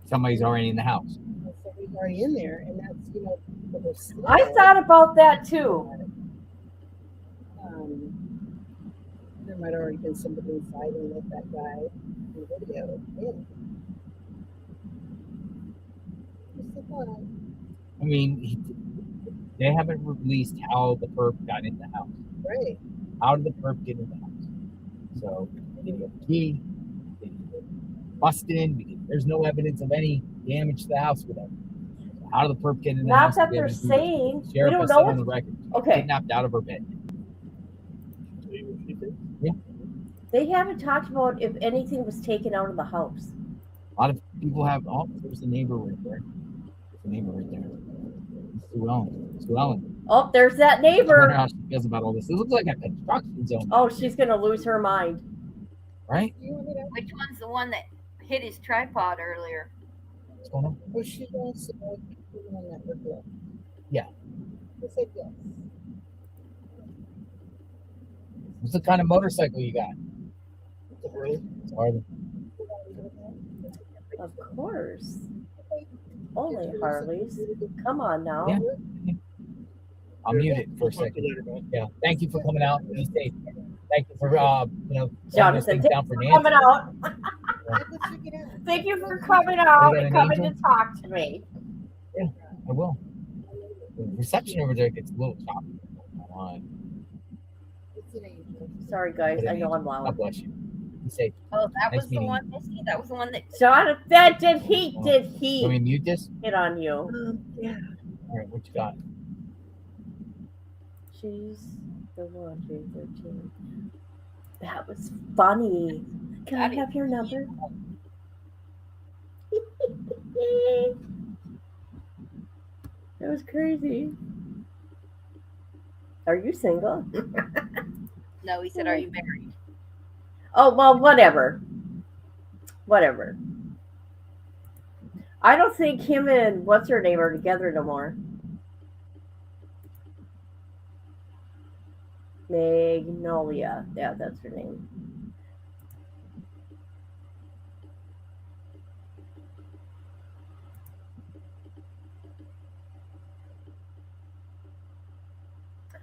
Somebody's already in the house. Somebody's already in there, and that's I thought about that too. There might have already been somebody inside and let that guy in the video in. I mean, they haven't released how the perp got in the house. Right. How did the perp get in the house? So, did he have a key? Did he bust in? Because there's no evidence of any damage to the house with them. So how did the perp get in the Not house? that they're saying. We Sheriff don't has know said what. on the record. Okay. Kidnapped out of her bed. Yeah. They haven't talked about if anything was taken out of the house. A lot of people have. Oh, there's a neighbor right there. There's a neighbor right there. Sue Ellen. Sue Ellen. Oh, there's that I wonder neighbor. how she feels about all this. It looks like a construction zone. Oh, she's gonna lose her mind. Right? Which one's the one that hit his tripod earlier? What's going on? Oh, she wants to know on that work. Yeah. I said yes. What's the kind of motorcycle you got? It's a Harley. It's a Harley. Of course. Only Harleys. Come on now. Yeah. I'll mute it for a second. Yeah. Thank you for coming out. Be safe. Thank you for Jonathan, down for Nancy. coming out. Thank you for coming out and coming to talk to me. Yeah, I will. The reception over there gets a little choppy. Come on. Sorry, guys. I know I'm loud. God bless you. Be safe. Oh, that Nice was the meeting one, Missy? That was the one that. Jonathan, did he Let me mute this. hit on you? Yeah. All right, what you got? She's the one, 313. That was funny. Can I have your number? That was crazy. Are you single? No, he said, "Are you married?" Oh, well, whatever. Whatever. I don't think him and what's her name are together no more. Magnolia. Yeah, that's her name.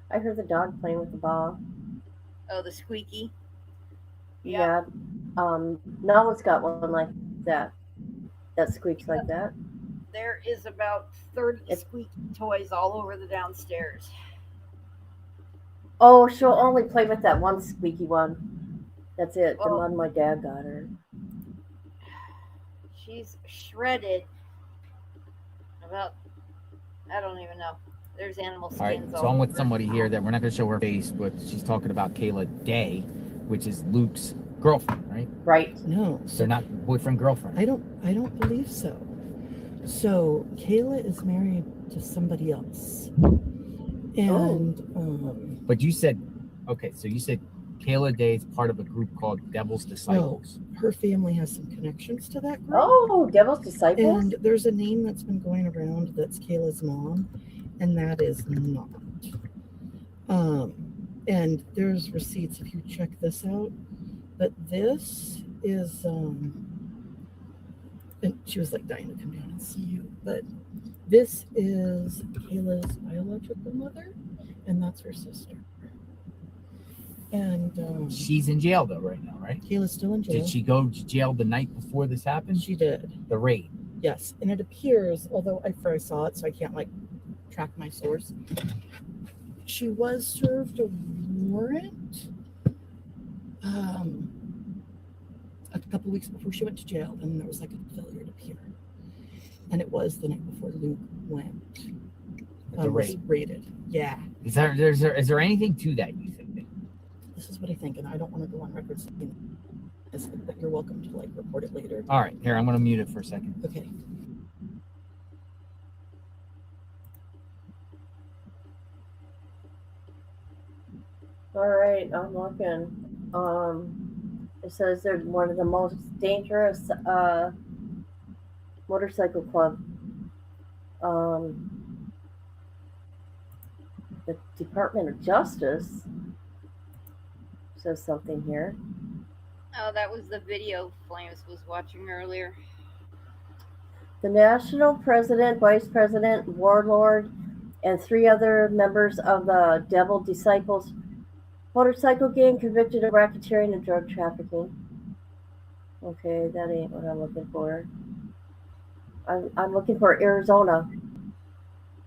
I heard the dog playing with the ball. Oh, the squeaky. Yeah. Noah's got one like that. That squeaks like that. There is about 30 squeaky toys all over the downstairs. Oh, she'll only play with that one squeaky one. That's it. The Oh. one my dad got her. She's shredded. About, I don't even know. There's animal All right, skins so all I'm with over. somebody here that we're not going to show her face, but she's talking about Kayla Day, which is Luke's girlfriend, right? Right. No. They're not boyfriend girlfriend. I don't believe so. So Kayla is married to somebody else. And But you said, okay, so you said Kayla Day is part of a group called Devil's Disciples. her family has some connections to that group. Oh, Devil's Disciples? And there's a name that's been going around that's Kayla's mom, and that is not. And there's receipts if you check this out. But this is and she was like dying to come down and see you. But this is Kayla's biological mother, and that's her sister. And She's in jail though right now, right? Kayla's still in jail. Did she go to jail the night before this happened? She did. The raid. Yes, and it appears, although I first saw it, so I can't like track my source. She was served a warrant a couple weeks before she went to jail, and there was like a failure to appear, and it was the night before Luke went. The Was raid. raided. Yeah. Is there anything to that, you think? This is what I think, and I don't want to go on record saying this, but you're welcome to like report it later. All right, here, I'm going to mute it for a second. Okay. All right, I'm looking. It says they're one of the most dangerous motorcycle club. The Department of Justice says something here. Oh, that was the video Flames was watching earlier. The national president, vice president, warlord, and 3 other members of the Devil Disciples motorcycle gang convicted of racketeering and drug trafficking. Okay, that ain't what I'm looking for. I'm looking for Arizona.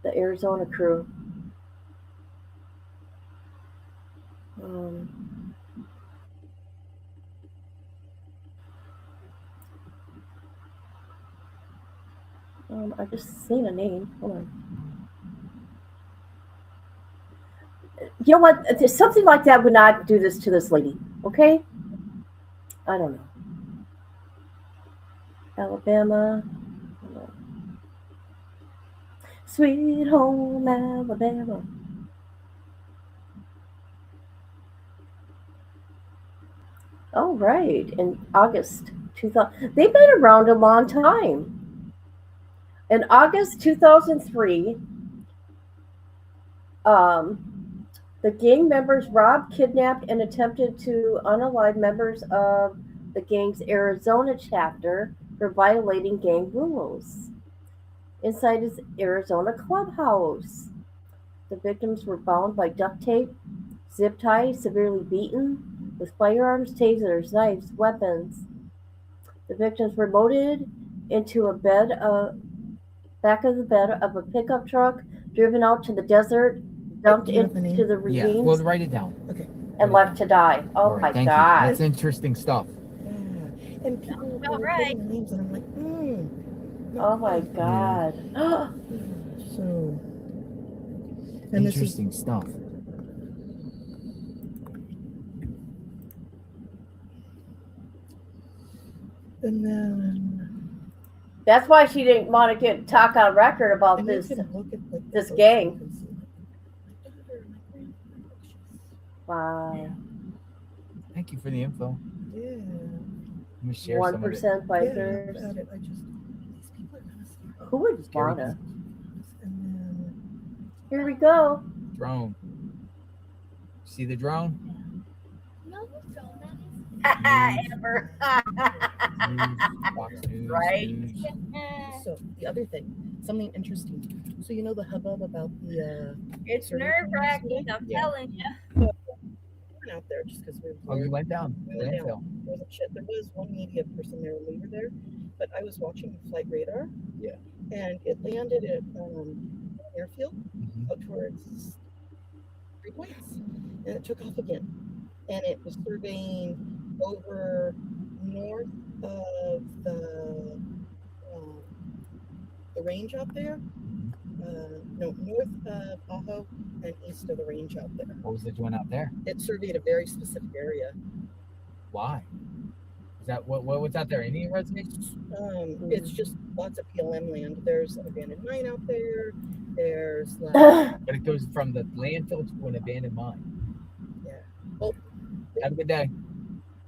The Arizona crew. I just seen a name. Hold on. You know what? Something like that would not do this to this lady. Okay? I don't know. Alabama. Sweet home Alabama. Oh, right. In August 2000. They've been around a long time. In August 2003, the gang members robbed, kidnapped, and attempted to unalive members of the gang's Arizona chapter for violating gang rules inside his Arizona clubhouse. The victims were bound by duct tape, zip ties, severely beaten with firearms, tasers, knives, weapons. The victims were loaded into a back of the bed of a pickup truck, driven out to the desert, dumped into the ravines. Yeah, well, write it down. Okay. And left to die. Oh my Thank God. you. That's interesting stuff. And people were right. the names, and I'm like, Oh my God. So, and this is Interesting stuff. and then That's why she didn't want to talk on record about and you this can look at like this the gang. photos and see, like, my daughter, my grandmother, she's- Wow. Thank you for the info. Yeah. Let me share some of it. 1% bikers. Yeah, I just these people are kind of scary. Who would Scary wanna? And then Here we go. Drone. See the drone? No, drone, that Amber. Fox News, Right. News. so the other thing, something interesting. So you know the hubbub about the It's certain nerve wracking, things? I'm Yeah. telling you. We went out there just because we were Oh, you bored. went down. We went Landfill. down. There wasn't shit. There was one media person there when we were there, but I was watching flight radar. Yeah. And it landed at airfield out towards 3 points, and it took off again. And it was surveying over north of the range out there. No, north of Ajo and east of the range out there. What was it doing out there? It surveyed a very specific area. Why? Is that what's out there? Indian reservations? It's just lots of PLM land. There's an abandoned mine out there. There's like But it goes from the landfill to an abandoned mine. yeah. Well, Have a good day.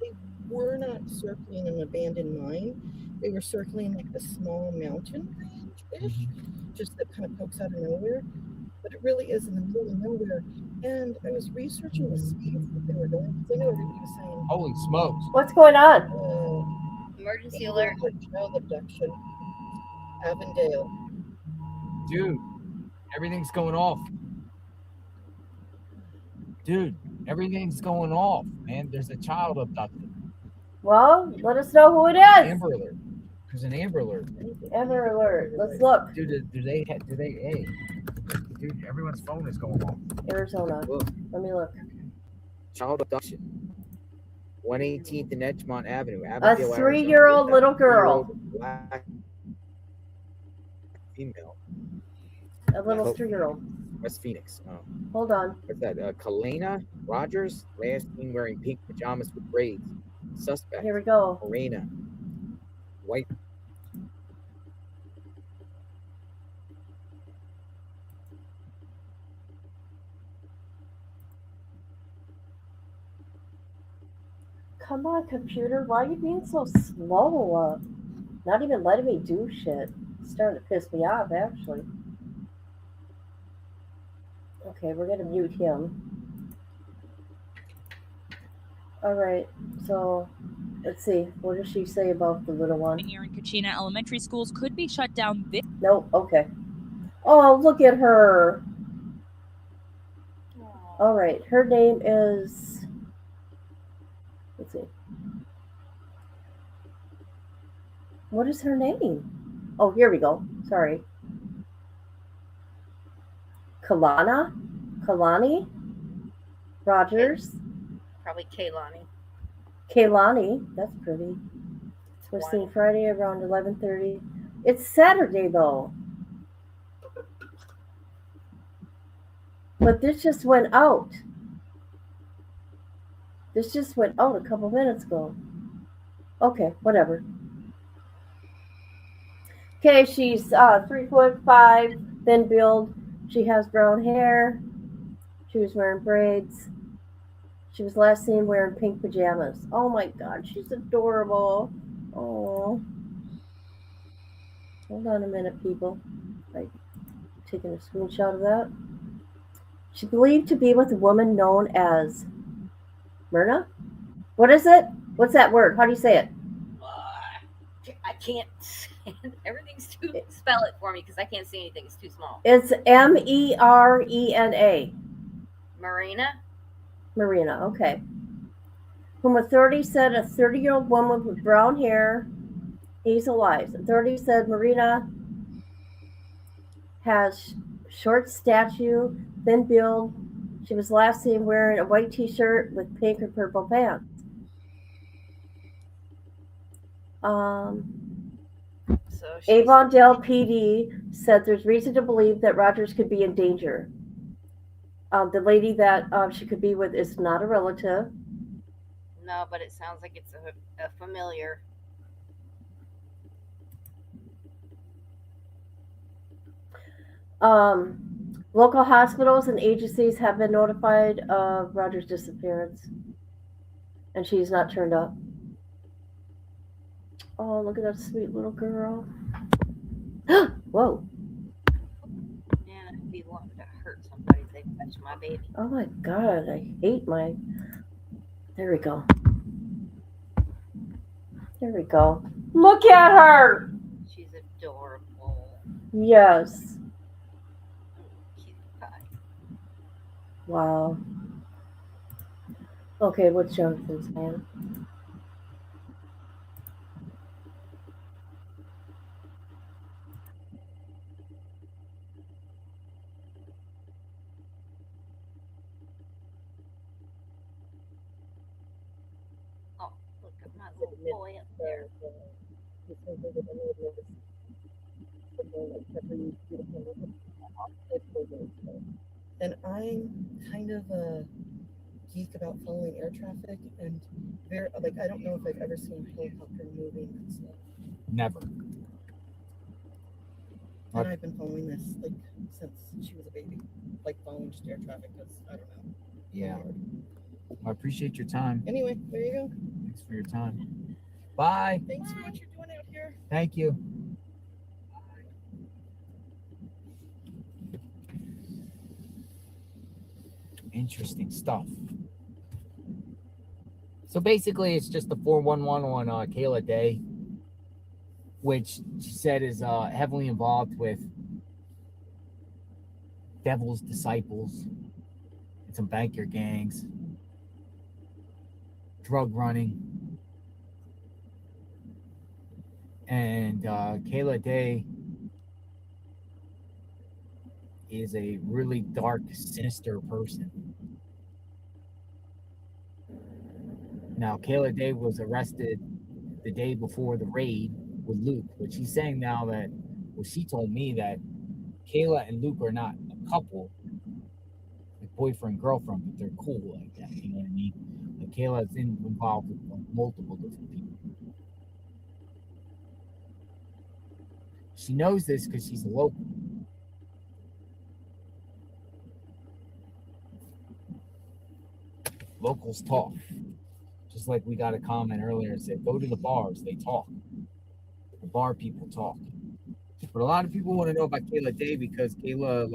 they were not circling an abandoned mine. They were circling like a small mountain range-ish, just that kind of pokes out of nowhere. But it really is in the middle of nowhere. And I was researching the speeds that they were going because I know everybody was saying, Holy smokes. What's going on? Emergency alert. Child abduction, Avondale. Dude, everything's going off. Dude, everything's going off, man. There's a child abducted. Well, let us know who it is. Amber alert. There's an Amber alert. Amber alert. Let's look. Dude, hey, dude, everyone's phone is going off. Arizona. Look. Let me look. Child abduction. 118th and Edgemont Avenue. A Avondale, 3-year-old Arizona. little girl. 3-year-old black female. A little 3-year-old. West Phoenix. Hold on. What's that? Kalena Rogers, last seen wearing pink pajamas with braids. Suspect. Here we go. Morena. White. Come on, computer. Why are you being so slow? Not even letting me do shit. It's starting to piss me off, actually. Okay, we're gonna mute him. All right, so let's see. What does she say about the little one? Here in Kachina, elementary schools could be shut down this. Nope. Okay. Oh, look at her. All right, her name is. Let's see. What is her name? Oh, here we go. Sorry. Kalani Rogers. Probably Kaylani. Kaylani, that's pretty. We're seeing Friday around 11:30. It's Saturday though. But this just went out. This just went out a couple minutes ago. Okay, whatever. Okay, she's 3'5", thin build. She has brown hair. She was wearing braids. She was last seen wearing pink pajamas. Oh my God, she's adorable. Oh. Hold on a minute, people. I'm taking a screenshot of that. She's believed to be with a woman known as Myrna. What is it? What's that word? How do you say it? I can't. Everything's too. Spell it for me because I can't see anything. It's too small. It's Merena. Marina, okay. Whom authorities said a 30-year-old woman with brown hair, hazel eyes. Authorities said Marina has short stature, thin build. She was last seen wearing a white t-shirt with pink and purple pants. Avondale PD said there's reason to believe that Rogers could be in danger. The lady that she could be with is not a relative. No, but it sounds like it's a familiar. Local hospitals and agencies have been notified of Rogers' disappearance, and she's not turned up. Oh, look at that sweet little girl. Whoa. Man, I'd be wanting to hurt somebody if they touch my baby. Oh my God, I hate my. There we go. There we go. Look at her. She's adorable. Yes. Cute pie. Wow. Okay, what's Jonathan's name? Oh, look at my little boy up there. And I'm kind of a geek about following air traffic, and I don't know if I've ever seen a helicopter moving and stuff. Never. And I've been following this since she was a baby, following just air traffic because I don't know. Yeah. I appreciate your time. Anyway, there you go. Thanks for your time. Bye. Thanks for what you're doing out here. Thank you. Interesting stuff. So basically, it's just the 411 on Kayla Day, which she said is heavily involved with Devil's Disciples and some banker gangs, drug running. And Kayla Day is a really dark, sinister person. Now, Kayla Day was arrested the day before the raid with Luke, but she's saying now that, well, she told me that Kayla and Luke are not a couple, like boyfriend, girlfriend, but they're cool like that, you know what I mean? Like Kayla's involved with multiple different people. She knows this because she's a local. Locals talk. Just like we got a comment earlier that said, go to the bars, they talk. The bar people talk. But a lot of people want to know about Kayla Day because Kayla,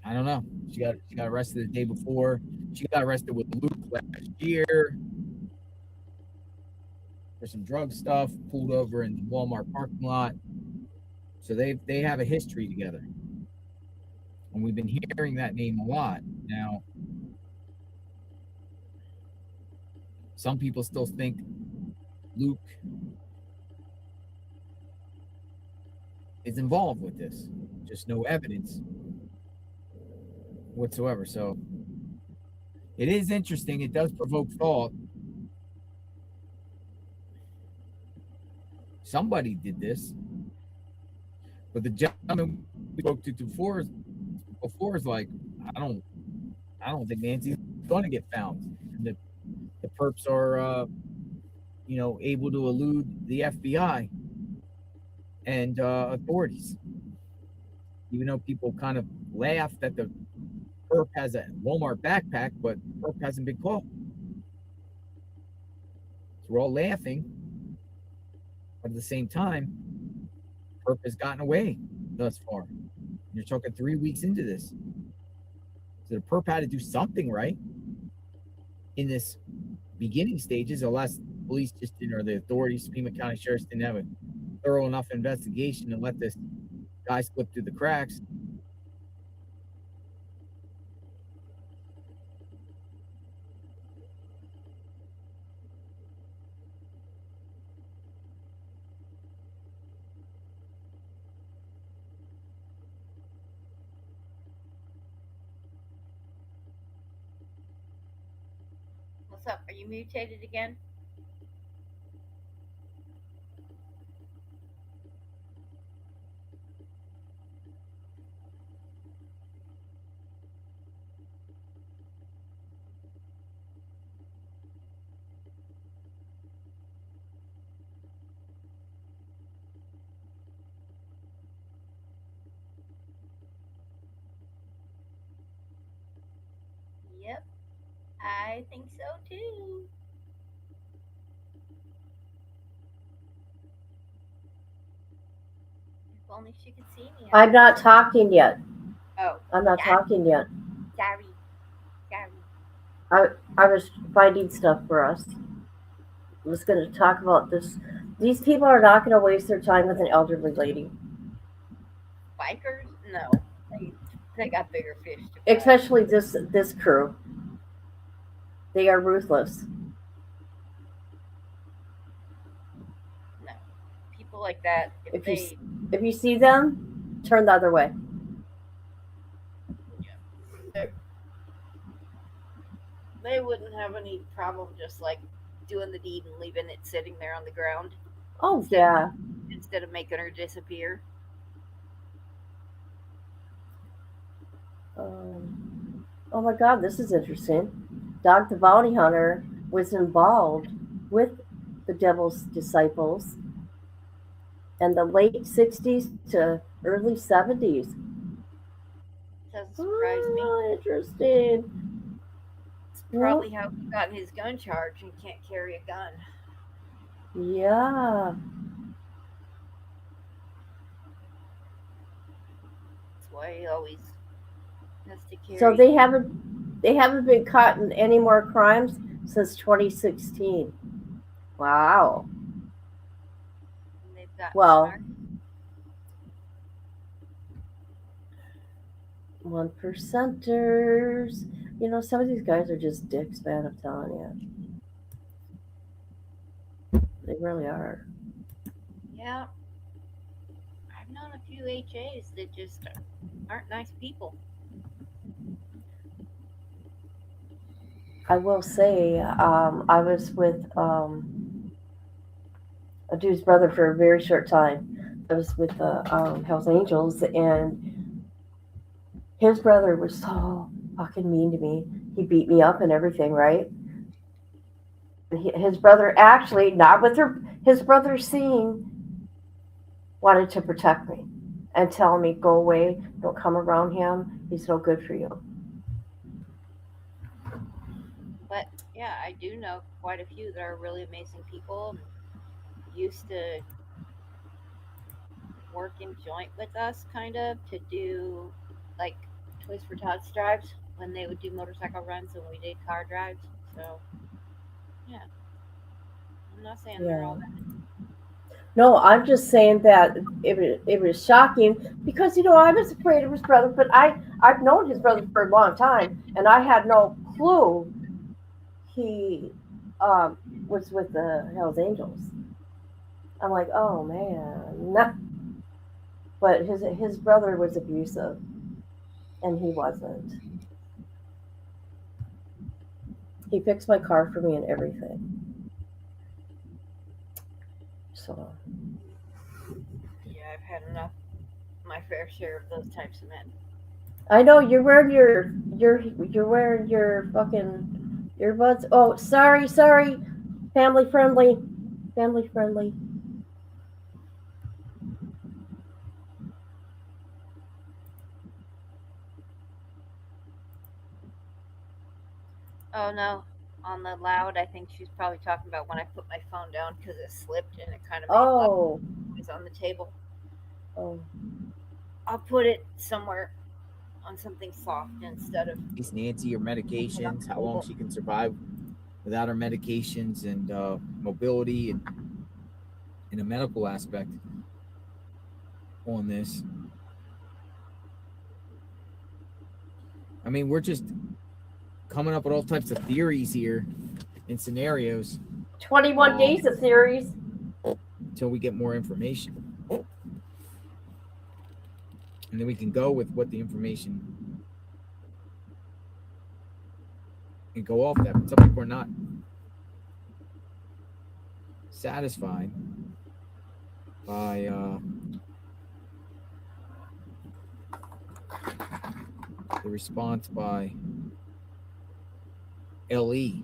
I don't know. She got arrested the day before. She got arrested with Luke last year for some drug stuff. Pulled over in the Walmart parking lot. So they have a history together, and we've been hearing that name a lot. Now, some people still think Luke is involved with this. Just no evidence whatsoever. So it is interesting. It does provoke thought. Somebody did this, but the gentleman we spoke to before is like, I don't think Nancy's going to get found. And the perps are, able to elude the FBI and authorities. Even though people kind of laugh that the perp has a Walmart backpack, but perp hasn't been caught. So we're all laughing, but at the same time, perp has gotten away thus far. You're talking 3 weeks into this. So the perp had to do something right in this beginning stages, unless police just didn't, or the authorities, Pima County Sheriff's didn't have a thorough enough investigation to let this guy slip through the cracks. What's up? Are you mutated again? Yep, I think so too. If only she could see me. I'm not talking yet. Oh. I'm not talking yet. Sorry. Sorry. I was finding stuff for us. I was going to talk about this. These people are not going to waste their time with an elderly lady, Bikers? No. They got bigger fish to fry. especially this crew. They are ruthless. No. People like that, If you see them, turn the other way. They wouldn't have any problem just like doing the deed and leaving it sitting there on the ground. Oh yeah. Instead of making her disappear. Oh my God, this is interesting. Dog the Bounty Hunter was involved with the Devil's Disciples in the late 60s to early 70s. Doesn't surprise me. Interesting. It's probably how he got his gun charge and can't carry a gun. Yeah. That's why he always has to carry. So they haven't been caught in any more crimes since 2016. Wow. And they've got Well, 1%ers. You know, some of these guys are just dicks, man. I'm telling you. They really are. Yeah. I've known a few HAs that just aren't nice people. I will say, I was with a dude's brother for a very short time. I was with the Hells Angels, and his brother was so fucking mean to me. He beat me up and everything, right? His brother, actually, not with his brother seeing, wanted to protect me and tell me, go away, don't come around him, he's no good for you. But yeah, I do know quite a few that are really amazing people. Used to work in joint with us, kind of, to do like Toys for Tots drives when they would do motorcycle runs and we did car drives. So, yeah. I'm not saying they're all bad. No, I'm just saying that it was shocking because I was afraid of his brother, but I've known his brother for a long time, and I had no clue he was with the Hells Angels. I'm like, oh man, but his brother was abusive, and he wasn't. He fixed my car for me and everything. So. Yeah, I've had enough, my fair share of those types of men. I know you're wearing you're wearing your fucking earbuds. Oh, sorry. Family friendly. Oh no, on the loud, I think she's probably talking about when I put my phone down because it slipped and it kind of made loud noise on the table. Oh. I'll put it somewhere on something soft instead of. Is Nancy your medications? How long she can survive without her medications and mobility and in a medical aspect on this. I mean, we're just coming up with all types of theories here and scenarios. 21 days of theories. Until we get more information. And then we can go with what the information and go off that. But some people are not satisfied by the response by LE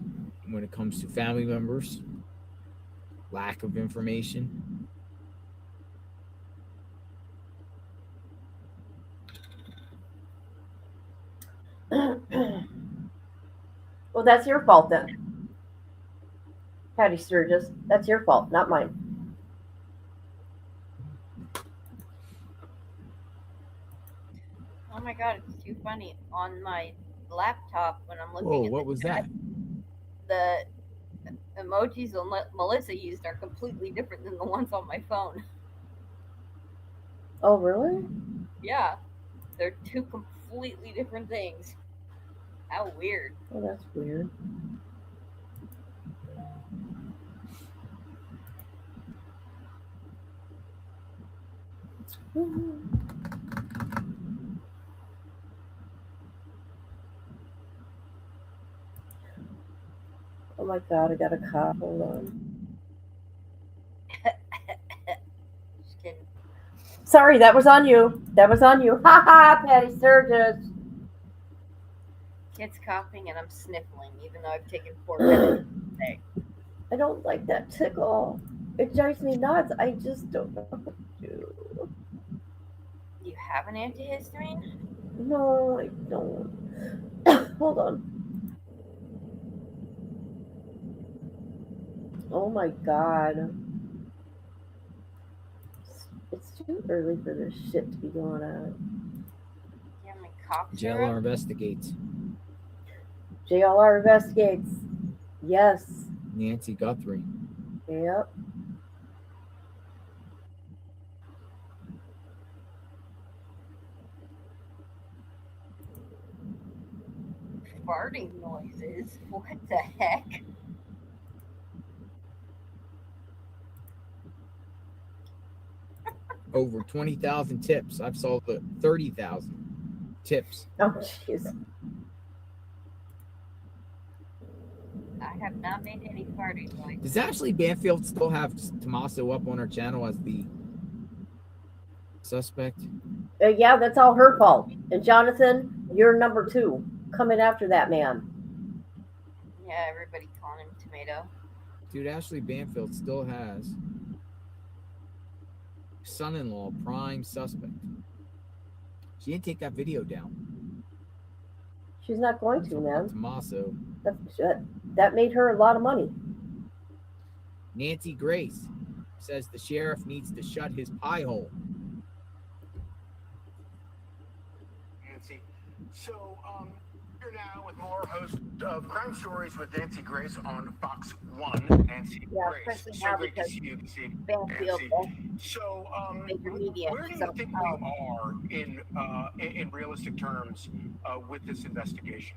when it comes to family members, lack of information. Well, that's your fault then. Patty Sturgis, that's your fault, not mine. Oh my god, it's too funny. On my laptop, when I'm looking Whoa, at what was that? The emojis Melissa used are completely different than the ones on my phone. Oh, really? Yeah, they're two completely different things. How weird. Oh, that's weird. Oh my god, I got a cough. Hold on. Just kidding. Sorry, that was on you. Ha ha, Patty Sturgis. Kid's coughing and I'm sniffling, even though I've taken 4 minutes today. I don't like that tickle. It drives me nuts. I just don't know what to do. You have an antihistamine? No, I don't. Hold on. Oh my god. It's too early for this shit to be going on. You have my cough JLR syrup? investigates. JLR investigates. Yes. Nancy Guthrie. Yep. Farting noises? What the heck? Over 20,000 tips. I've sold 30,000 tips. Oh, jeez. I have not made any farting noises. Does Ashley Banfield still have Tommaso up on her channel as the suspect? Yeah, that's all her fault. And Jonathan, you're number 2 coming after that man. Yeah, everybody calling him Tomato. Dude, Ashley Banfield still has son-in-law prime suspect. She didn't take that video down. She's not going to, man. Tommaso. That made her a lot of money. Nancy Grace says the sheriff needs to shut his pie hole. Nancy, So, you're now with more host of Crime Stories with Nancy Grace on Fox 1. Nancy Grace. especially So now great to because see you this evening, Banfield Nancy. So, major media. where do you think we are in realistic terms with this investigation?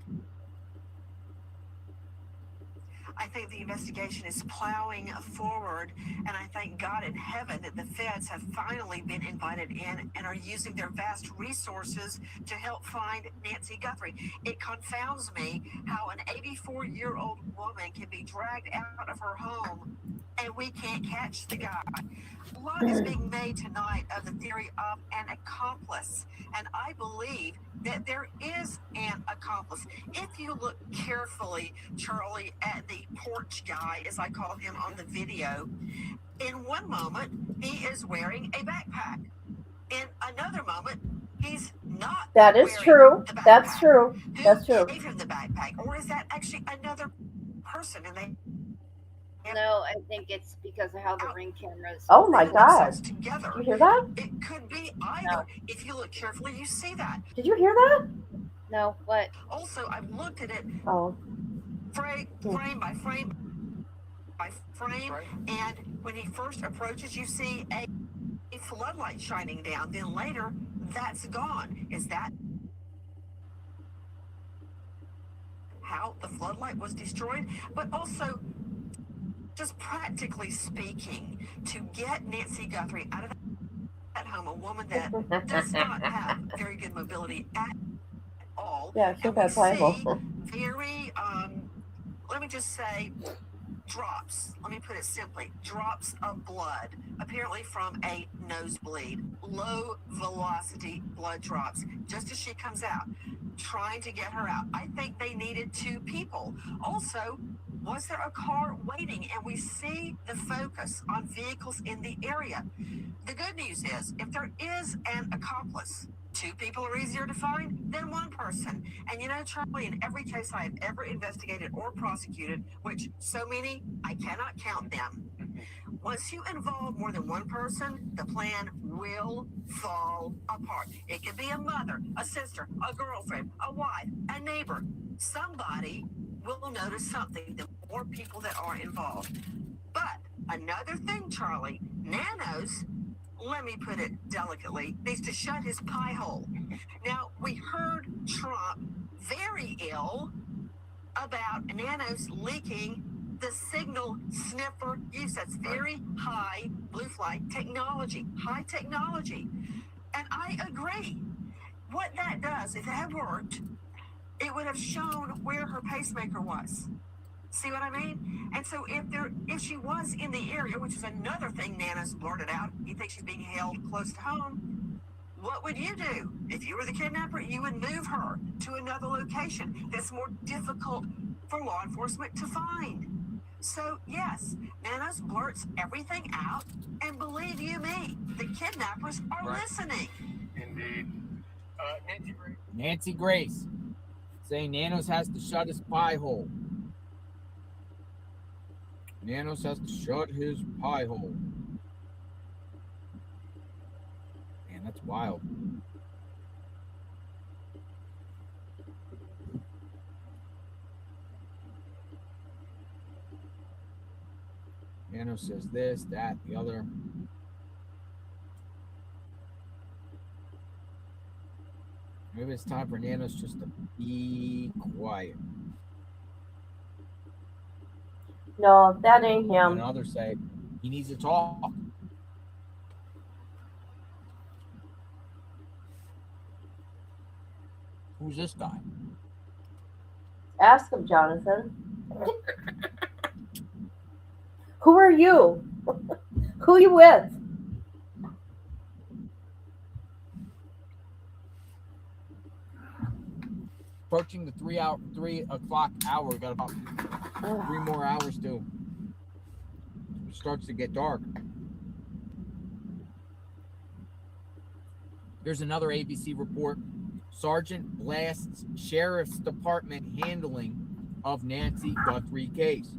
I think the investigation is plowing forward, and I thank God in heaven that the feds have finally been invited in and are using their vast resources to help find Nancy Guthrie. It confounds me how an 84-year-old woman can be dragged out of her home and we can't catch the guy. A lot is being made tonight of the theory of an accomplice, and I believe that there is an accomplice. If you look carefully, Charlie, at the porch guy, as I call him on the video, in one moment he is wearing a backpack. In another moment, he's not. That is true. That's true. That's true. Gave him the backpack, or is that actually another person? And they No, I think it's because of how the ring cameras. Oh my God! together. Did you hear that? It could be either. If you look carefully, you see that. Did you hear that? No, what? Also, I've looked at it Oh. frame by frame by frame, and when he first approaches, you see a floodlight shining down. Then later, that's gone. Is that how the floodlight was destroyed? But also, just practically speaking, to get Nancy Guthrie out of that home, a woman that does not have very good mobility at all. Yeah, she'll And we have Bible. see very, let me just say, drops. Let me put it simply, drops of blood, apparently from a nosebleed, low velocity blood drops, just as she comes out, trying to get her out. I think they needed two people. Also, was there a car waiting? And we see the focus on vehicles in the area. The good news is, if there is an accomplice, two people are easier to find than one person. And you know, Charlie, in every case I have ever investigated or prosecuted, which so many, I cannot count them, once you involve more than one person, the plan will fall apart. It could be a mother, a sister, a girlfriend, a wife, a neighbor. Somebody will notice something, the more people that are involved. But another thing, Charlie, Nanos, let me put it delicately, needs to shut his pie hole. Now, we heard Trump very ill about Nanos leaking the signal sniffer use. That's very high blue flight technology, high technology. And I agree. What that does, if it had worked, it would have shown where her pacemaker was. See what I mean? And so if she was in the area, which is another thing Nana's blurted out, you think she's being held close to home, what would you do? If you were the kidnapper, you would move her to another location that's more difficult for law enforcement to find. So yes, Nanos blurts everything out, and believe you me, the kidnappers are listening. Indeed. Nancy Grace. Nancy Grace saying Nanos has to shut his pie hole. Nanos has to shut his pie hole. Man, that's wild. Nanos says this, that, the other. Maybe it's time for Nanos just to be quiet. No, that ain't him. And others say he needs to talk. Who's this guy? Ask him, Jonathan. Who are you? Who are you with? Approaching the 3 o'clock hour. We got about 3 more hours to. It starts to get dark. Here's another ABC report. Sergeant blasts Sheriff's Department handling of Nancy Guthrie case.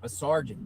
A sergeant.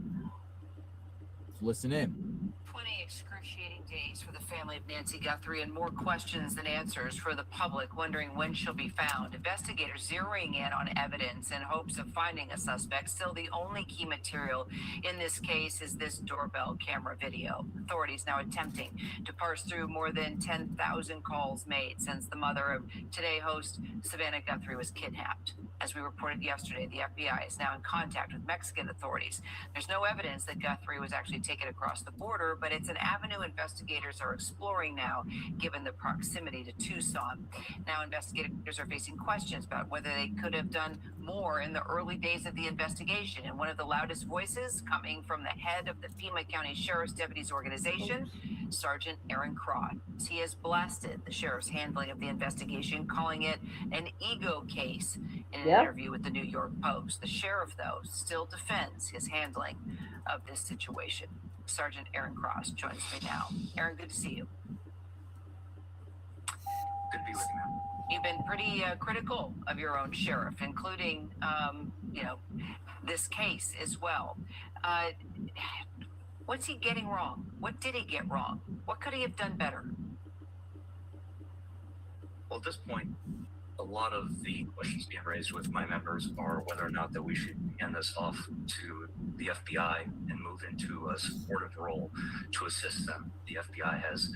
Let's listen in. 28 excruciating days for the family of Nancy Guthrie and more questions than answers for the public wondering when she'll be found. Investigators zeroing in on evidence in hopes of finding a suspect. Still, the only key material in this case is this doorbell camera video. Authorities now attempting to parse through more than 10,000 calls made since the mother of Today host Savannah Guthrie was kidnapped. As we reported yesterday, the FBI is now in contact with Mexican authorities. There's no evidence that Guthrie was actually taken across the border, but it's an avenue investigators are exploring now, given the proximity to Tucson. Now, investigators are facing questions about whether they could have done more in the early days of the investigation. And one of the loudest voices coming from the head of the Pima County Sheriff's Deputies Organization, Sergeant Aaron Cross. He has blasted the sheriff's handling of the investigation, calling it an ego case in an interview with the New York Post. The sheriff, though, still defends his handling of this situation. Sergeant Aaron Cross joins me now. Aaron, good to see you. Good to be with you, ma'am. You've been pretty critical of your own sheriff, including, this case as well. What's he getting wrong? What did he get wrong? What could he have done better? Well, at this point, a lot of the questions being raised with my members are whether or not that we should hand this off to the FBI and move into a supportive role to assist them. The FBI has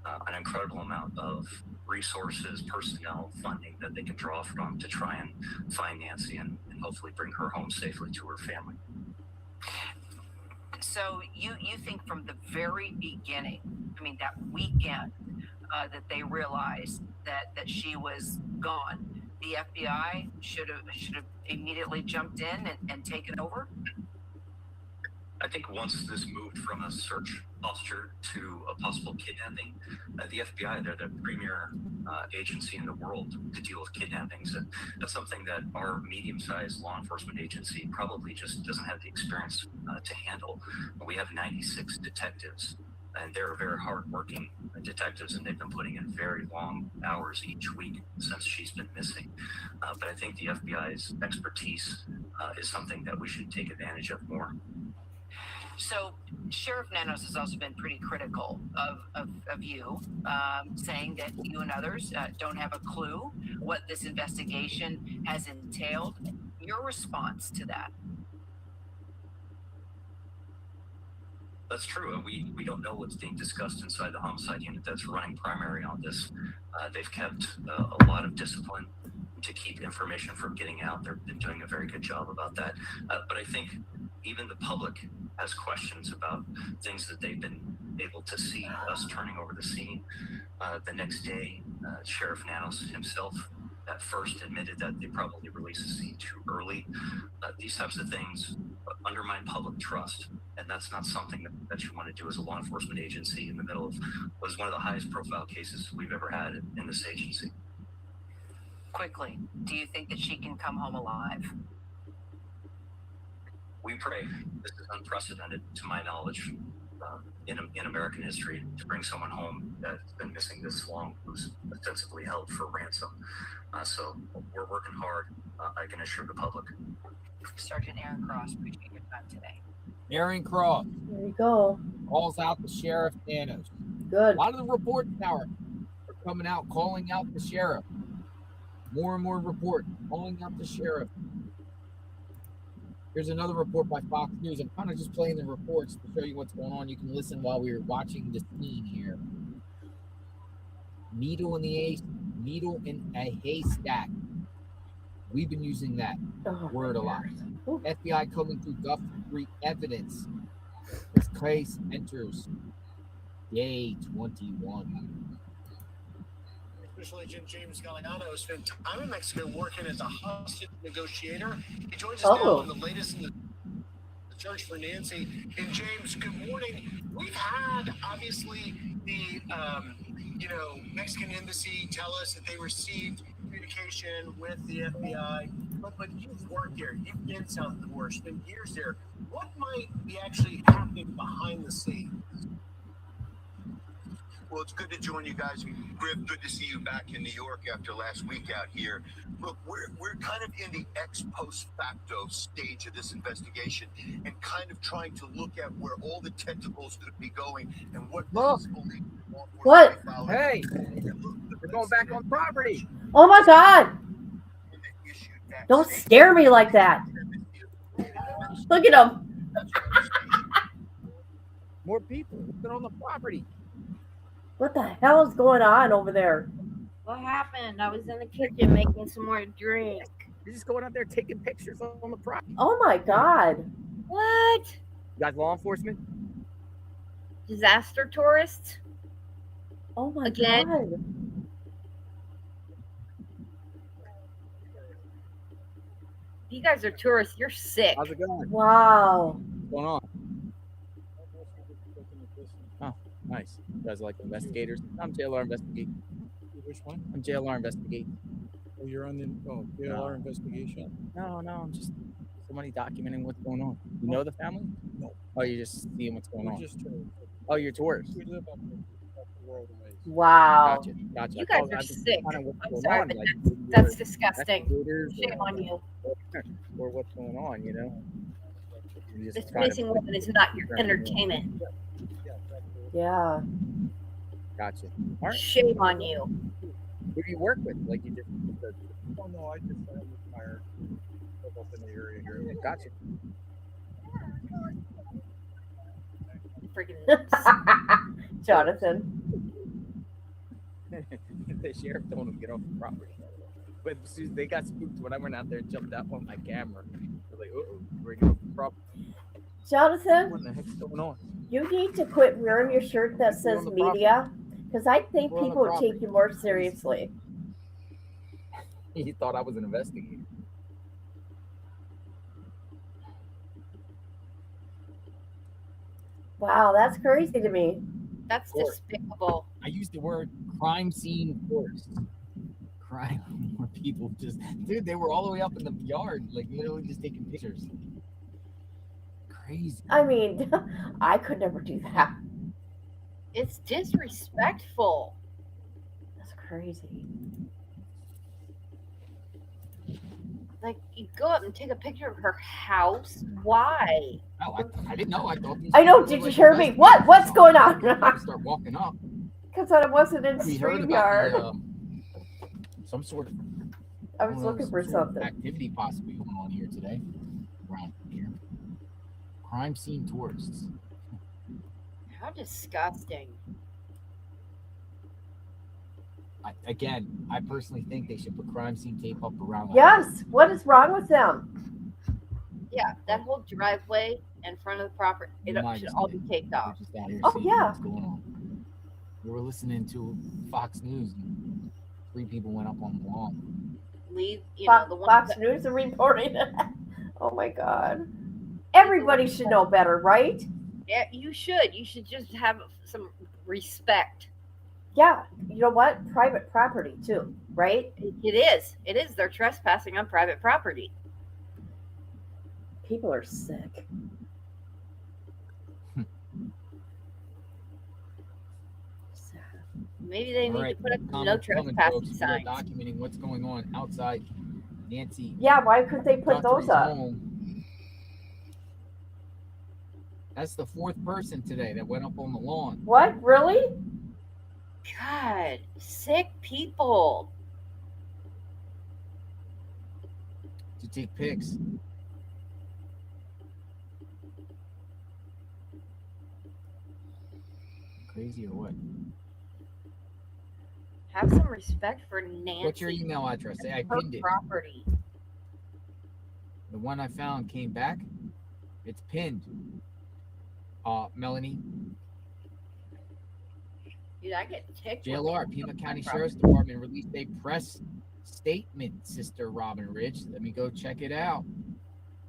an incredible amount of resources, personnel, funding that they can draw from to try and find Nancy and hopefully bring her home safely to her family. So you think from the very beginning, that weekend, that they realized that she was gone, the FBI should have immediately jumped in and taken over? I think once this moved from a search posture to a possible kidnapping, the FBI, they're the premier agency in the world to deal with kidnappings. And that's something that our medium-sized law enforcement agency probably just doesn't have the experience to handle. We have 96 detectives, and they're very hard-working detectives, and they've been putting in very long hours each week since she's been missing. But I think the FBI's expertise is something that we should take advantage of more. So Sheriff Nanos has also been pretty critical of you, saying that you and others don't have a clue what this investigation has entailed. Your response to that? That's true. We don't know what's being discussed inside the homicide unit that's running primary on this. They've kept a lot of discipline to keep information from getting out. They've been doing a very good job about that. But I think even the public has questions about things that they've been able to see us turning over the scene. The next day, Sheriff Nanos himself at first admitted that they probably released the scene too early. These types of things undermine public trust, and that's not something that you want to do as a law enforcement agency in the middle of what is one of the highest profile cases we've ever had in this agency. Quickly, do you think that she can come home alive? We pray. This is unprecedented to my knowledge in American history, to bring someone home that's been missing this long, who's ostensibly held for ransom. So we're working hard, I can assure the public. Sergeant Aaron Cross, appreciate your time today. Aaron Cross. There you go. Calls out the Sheriff Nanos. Good. A lot of the reports now are coming out, calling out the sheriff. More and more reports calling out the sheriff. Here's another report by Fox News. I'm kind of just playing the reports to show you what's going on. You can listen while we're watching the scene here. Needle in a haystack. We've been using that word a lot. FBI coming through Guthrie evidence as case enters day 21. Special Agent James Galliano spent time in Mexico working as a hostage negotiator. He joins us now on the latest in the search for Nancy. And James, good morning. We've had, obviously, the Mexican embassy tell us that they received communication with the FBI. But you've worked there. You've been south of the border. Spent years there. What might be actually happening behind the scenes? Well, it's good to join you guys. Griff, good to see you back in New York after last week out here. Look, we're kind of in the ex post facto stage of this investigation and kind of trying to look at where all the tentacles could be going and what possible legal law enforcement What? may follow. Hey, we're going back on property. Oh my God! Don't stare at me like that. Look at him. More people working on the property. What the hell is going on over there? What happened? I was in the kitchen making some more drink. You're just going out there taking pictures on the property. Oh my God. What? You guys law enforcement? Disaster tourists? Oh my Again? God. You guys are tourists. You're sick. How's it going? Wow. What's going on? Oh, nice. You guys are like investigators? I'm JLR Investigate. Which one? I'm JLR Investigate. Oh, you're on the JLR investigation. No, I'm just somebody documenting what's going on. You know the family? No. Oh, you're just seeing what's going We're on. just tourists. Oh, you're tourists. We live up the world away. Wow. Gotcha. You guys are sick. I'm sorry, but that's disgusting. Shame on you. Or what's going on, you know? This missing woman is not your entertainment. Yeah. Gotcha. All right. Shame on you. Who do you work with? Like you just. Oh no, I just am retired. Live up in the area here. Gotcha. Freaking Jonathan. The sheriff told him to get off the property. But they got spooked when I went out there and jumped out on my camera. They're like, "Uh-oh, we're getting off the property." Jonathan, What the heck's going on? you need to quit wearing your shirt that says on the media, because I think We're on the people would property. take you more seriously. He thought I was an investigator. Wow, that's crazy to me. That's despicable. I used the word crime scene tourist. Crime where people just, dude, they were all the way up in the yard, like literally just taking pictures. Crazy. I mean, I could never do that. It's disrespectful. That's crazy. Like, you go up and take a picture of her house. Why? Oh, I didn't know. I thought these I know. people Did were you like hear me? What's going on? I start walking up. Because I wasn't in We heard about StreamYard. some sort of. I was looking for some sort of something. activity possibly going on here today. Around here. Crime scene tourists. How disgusting. I personally think they should put crime scene tape up around. Yes. What is wrong with them? Yeah, that whole driveway in front of the property, it should all be taped off. Just out here Oh, seeing yeah. what's going on. We were listening to Fox News, and 3 people went up on the lawn. Leave, the one Fox News are reporting it. Oh my God. Everybody should know better, right? Yeah, you should. You should just have some respect. Yeah. You know what? Private property too, right? It is. It is. They're trespassing on private property. People are sick. Maybe they need to put up no Comments coming, trespassing folks. We are signs. documenting what's going on outside Nancy. Yeah, why could they put those Guthrie's up? home. That's the 4th person today that went up on the lawn. What? Really? God, sick people. To take pics. Crazy or what? Have some respect for Nancy. What's your email address? I her pinned it. property. The one I found came back. It's pinned. Melanie. Dude, I get ticked. when JLR, people Pima come County from. Sheriff's Department released a press statement, Sister Robin Rich. Let me go check it out.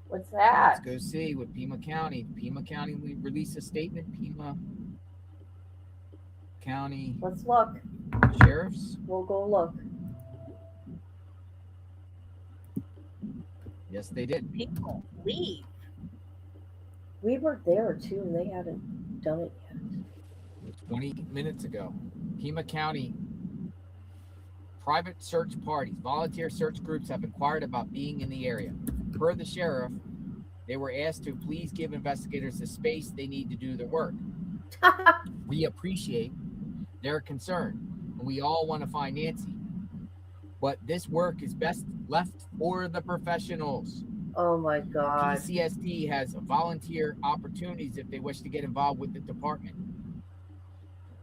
What's that? Let's go see what Pima County. Pima County, we released a statement. Pima County Let's look. Sheriffs. We'll go look. Yes, they did. People leave. We were there too, and they hadn't done it yet. Which 20 minutes ago. Pima County private search parties, volunteer search groups have inquired about being in the area. Per the sheriff, they were asked to please give investigators the space they need to do their work. We appreciate their concern, and we all want to find Nancy. But this work is best left for the professionals. Oh my God. PCSD has volunteer opportunities if they wish to get involved with the department.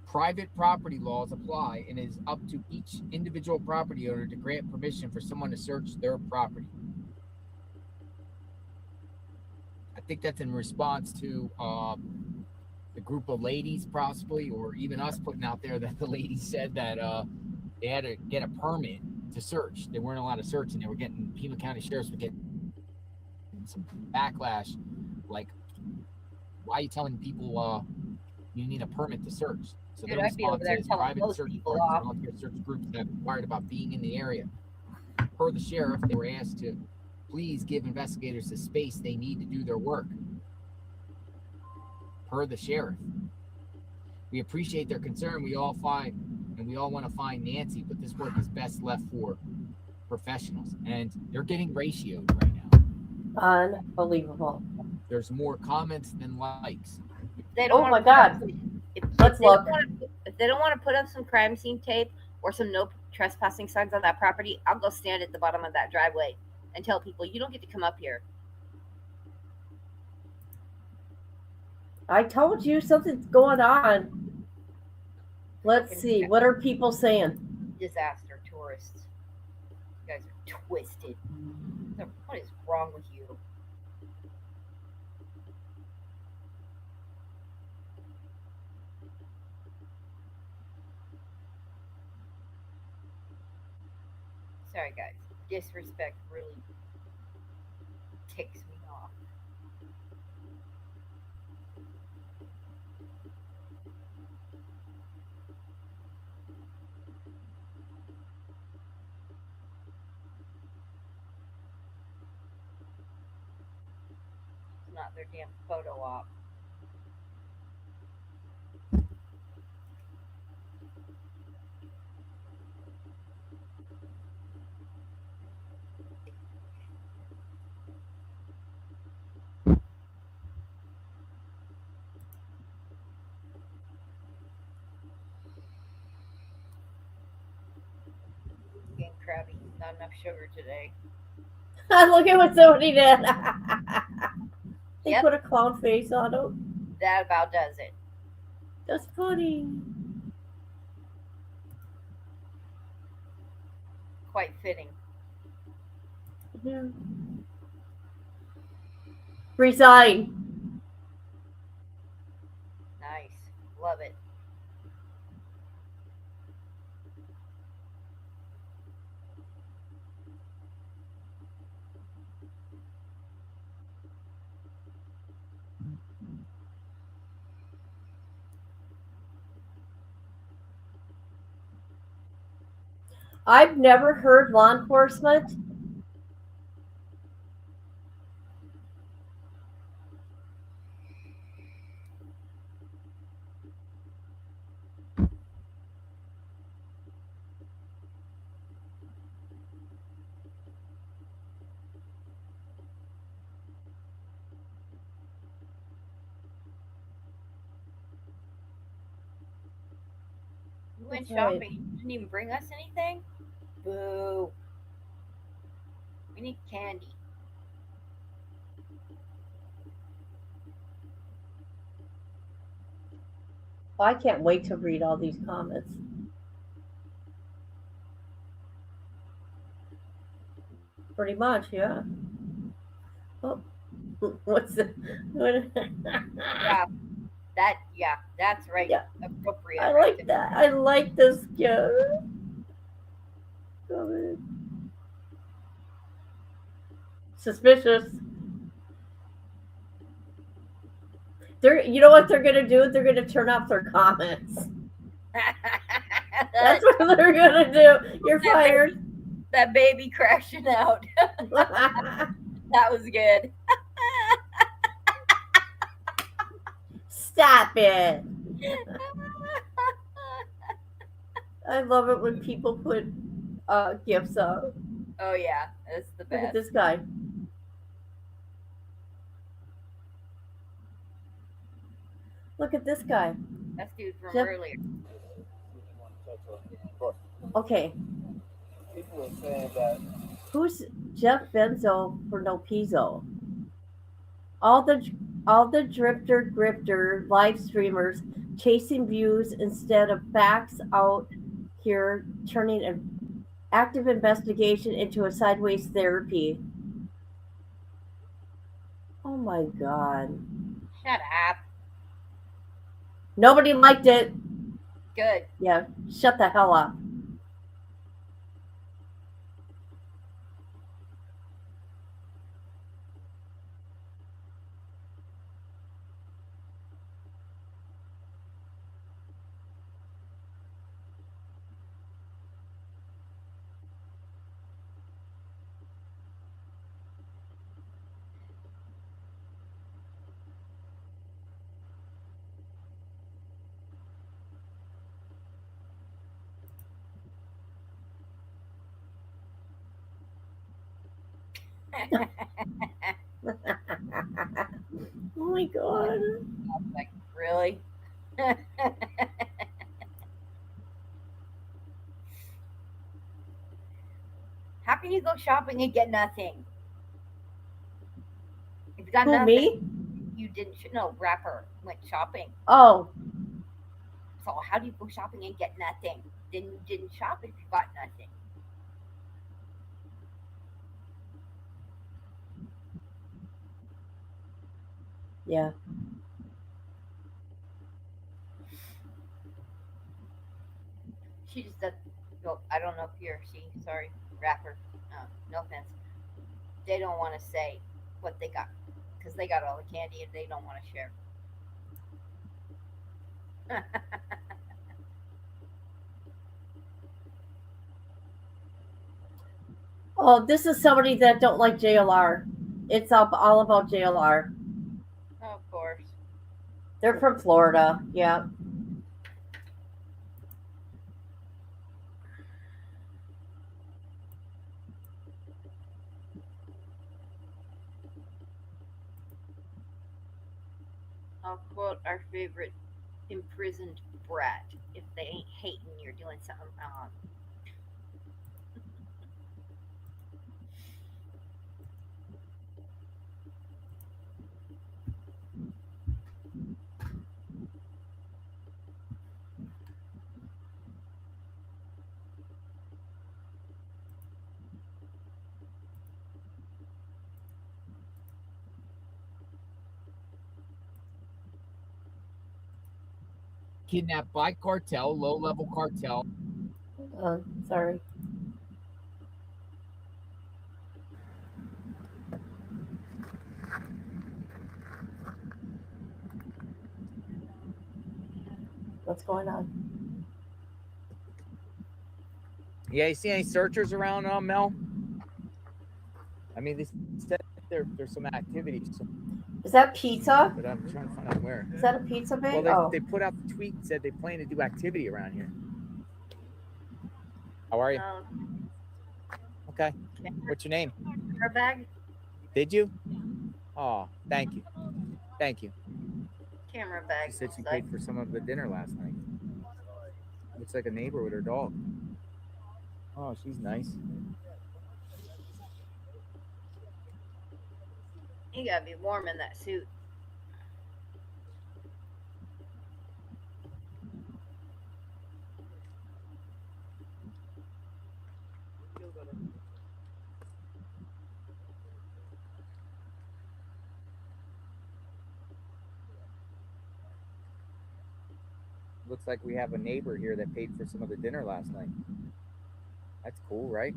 Private property laws apply, and it is up to each individual property owner to grant permission for someone to search their property. I think that's in response to the group of ladies, possibly, or even us putting out there that the ladies said that they had to get a permit to search. They weren't allowed to search, and they were getting, Pima County sheriffs were getting some backlash, like, why are you telling people you need a permit to search? So Dude, their I'd be over response there is telling private those search people parties, off. volunteer search groups that have inquired about being in the area. Per the sheriff, they were asked to please give investigators the space they need to do their work. Per the sheriff. We appreciate their concern. We all want to find Nancy, but this work is best left for professionals. And they're getting ratioed right now. Unbelievable. There's more comments than likes. They don't Oh wanna my put up God. some- Let's look. If they don't want to put up some crime scene tape or some no trespassing signs on that property, I'll go stand at the bottom of that driveway and tell people you don't get to come up here. I told you something's going on. Let's see. What are people saying? Disaster tourists. You guys are twisted. What is wrong with you? Sorry, guys. Disrespect really ticks me off. It's not their damn photo op. Getting crabby. Not enough sugar today. Look at what somebody did. They Yep. put a clown face on him. That about does it. That's funny. Quite fitting. Yeah. Resign. Nice. Love it. I've never heard law enforcement You went That's right. shopping. You didn't even bring us anything? Boo. We need candy. I can't wait to read all these comments. Pretty much, yeah. Oh, what's the? Yeah, that's right. Yeah. Appropriate. I right like there. that. I like this guy. Suspicious. You know what they're gonna do? They're gonna turn off their comments. That's what they're gonna do. You're fired. That baby crashing out. That was good. Stop it. I love it when people put gifts up. Oh yeah, that's the Look best. at this guy. Look at this guy. That's dude from Jeff- earlier. Okay, People are saying that who's Jeff Benzo for no pizzo? All the drifter grifter live streamers chasing views instead of facts out here, turning an active investigation into a sideways therapy. Oh my god. Shut up. Nobody liked it. Good. Yeah, shut the hell up. Oh my god. Like, really? How can you go shopping and get nothing? If you got Who, nothing, me? you didn't. No, rapper went shopping. Oh, So how do you go shopping and get nothing? Then you didn't shop if you got nothing. yeah. She just does. Well, I don't know if you're. Sorry, rapper. No offense. They don't want to say what they got because they got all the candy and they don't want to share. Oh, this is somebody that don't like JLR. It's all about JLR. Of course. They're from Florida. Yeah. I'll quote our favorite imprisoned brat. If they ain't hating, you're doing something wrong. Kidnapped by cartel, low-level cartel. Sorry. What's going on? Yeah, you see any searchers around, Mel? I mean, they said there's some activity. Is that pizza? But I'm trying to find out where. Is that a pizza bag? Well, they put out the tweet and said they plan to do activity around here. How are you? Okay. What's your name? Her bag? Did you? Oh, thank you. Thank you. Camera bag. She said she paid for some of the dinner last night. Looks like a neighbor with her dog. Oh, she's nice. You gotta be warm in that suit. Looks like we have a neighbor here that paid for some of the dinner last night. That's cool, right?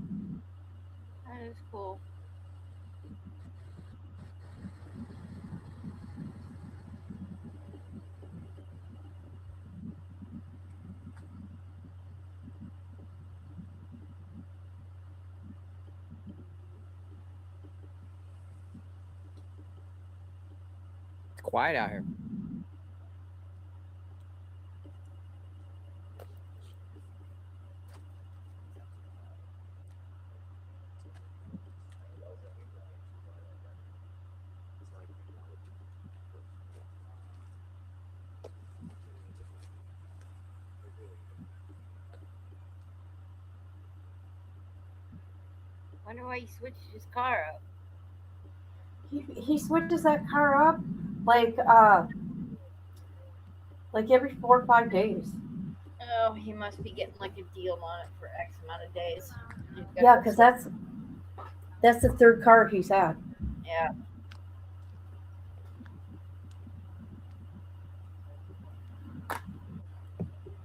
That is cool. It's quiet out here. Wonder why he switched his car up. He switches that car up like every 4 or 5 days. Oh, he must be getting like a deal on it for X amount of days. Yeah, because that's the third car he's had. Yeah.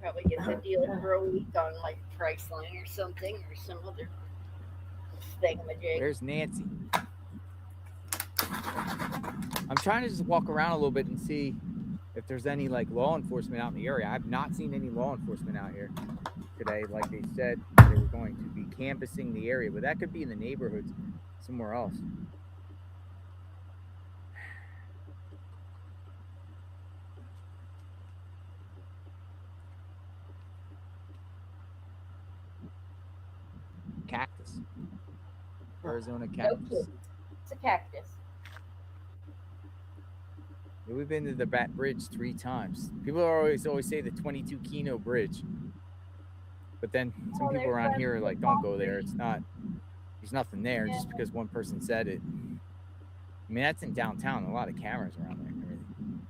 Probably gets a deal for a week on like Priceline or something or some other thingamajig. There's Nancy. I'm trying to just walk around a little bit and see if there's any like law enforcement out in the area. I've not seen any law enforcement out here today. Like they said, they were going to be canvassing the area, but that could be in the neighborhoods somewhere else. Cactus. Arizona cactus. It's a cactus. We've been to the Bat Bridge 3 times. People always say the 22 Kino Bridge. But then some people around here are like, don't go there. It's not, there's nothing there just because one person said it. I mean, that's in downtown. A lot of cameras around there and everything.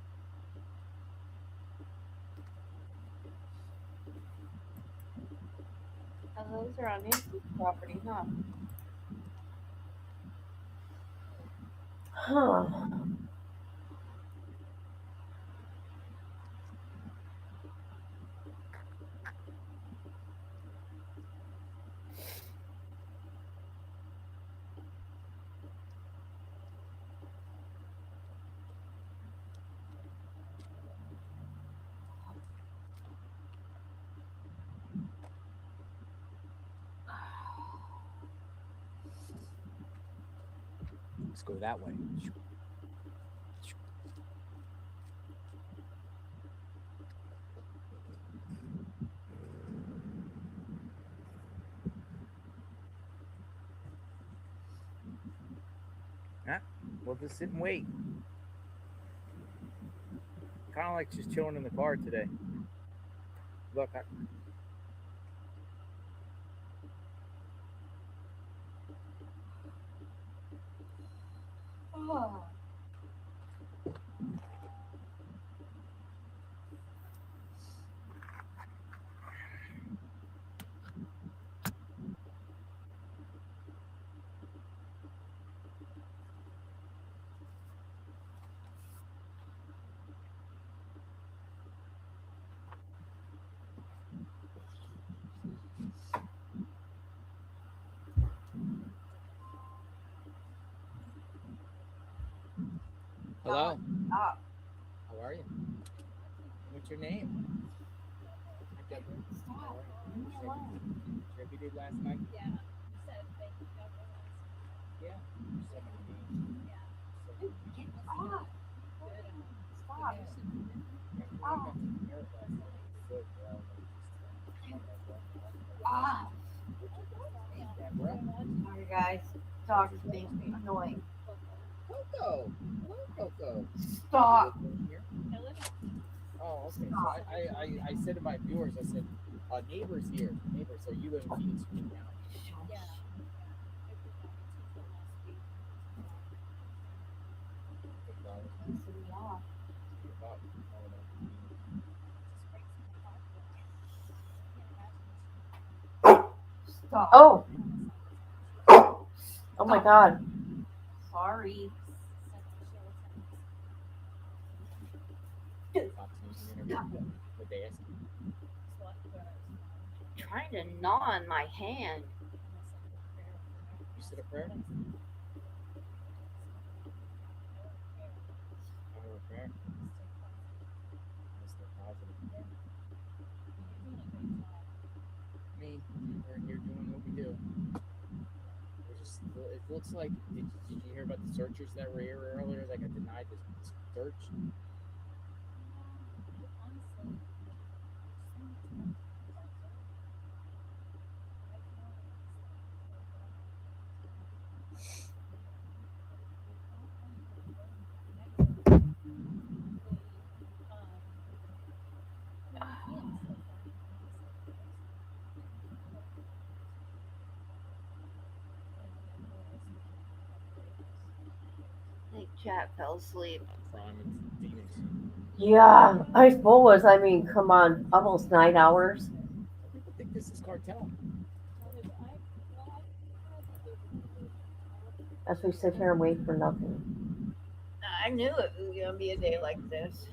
Oh, those are on his property, huh? Huh. Let's go that way. We'll just sit and wait. Kind of like just chilling in the car today. Look, Oh. hello. How are you? What's your name? Stop. Leave me alone. What you did last night? Yeah. Yeah. Get off. Stop. Off. Off. Sorry, guys. Dogs make me annoying. Coco. Hello, Coco. Stop. Oh, okay. So I said to my viewers, I said, neighbors here. Neighbors, so you live in Phoenix right now. Yeah. Stop. Oh. Oh my God. Sorry. What they ask you? Trying to gnaw on my hand. You said a prayer? A prayer? Stay positive. I mean, we're here doing what we do. It looks like, did you hear about the searchers that were here earlier that got denied this search? chat fell asleep. Crime and Phoenix. Yeah, I suppose. I mean, come on, almost 9 hours. People think this is cartel. As we sit here and wait for nothing. I knew it was gonna be a day like this.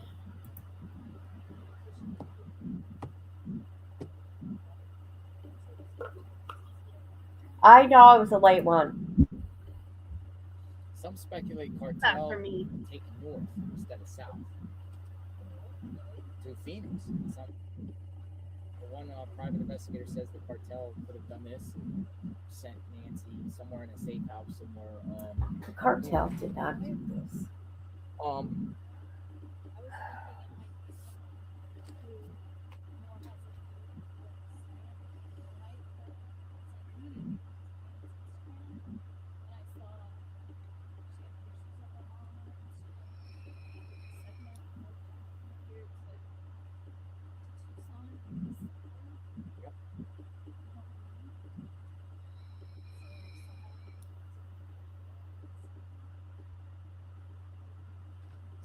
I know it was a late one. Some speculate Not cartel for me. taking north instead of south to Phoenix. The one private investigator says the cartel could have done this and sent Nancy somewhere in a safe house somewhere. The cartel did not do this.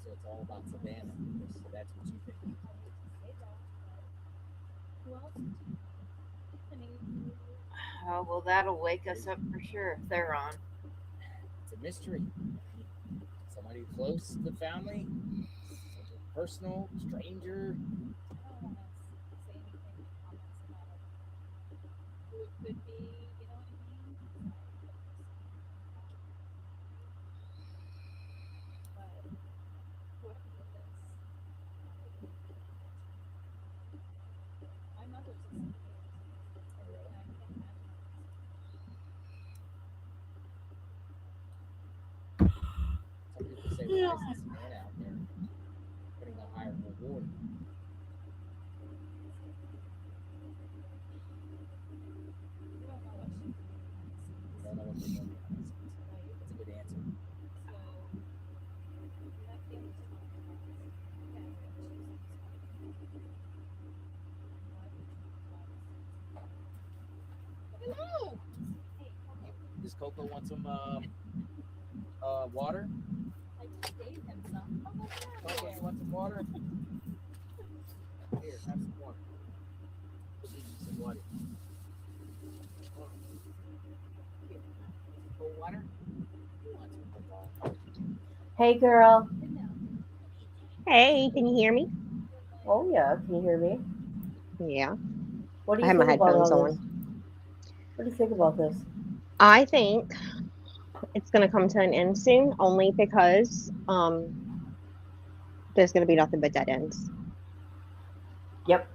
So it's all about Savannah. So that's what you think. Oh, well, that'll wake us up for sure if they're on. It's a mystery. Somebody close to the family, personal, stranger. Some people say, why is this man out there putting a higher reward? I don't know what they're doing. That's a good answer. Hello. Does Coco want some water? I just gave him some. Coco, you want some water? Here, have some water. Give you some water. Here. Cold water? You want some cold water? Hey, girl. Hey, can you hear me? Oh, yeah. Can you hear me? Yeah. What do I you have my think about headphones all this? on. What do you think about this? I think it's going to come to an end soon, only because there's going to be nothing but dead ends. Yep.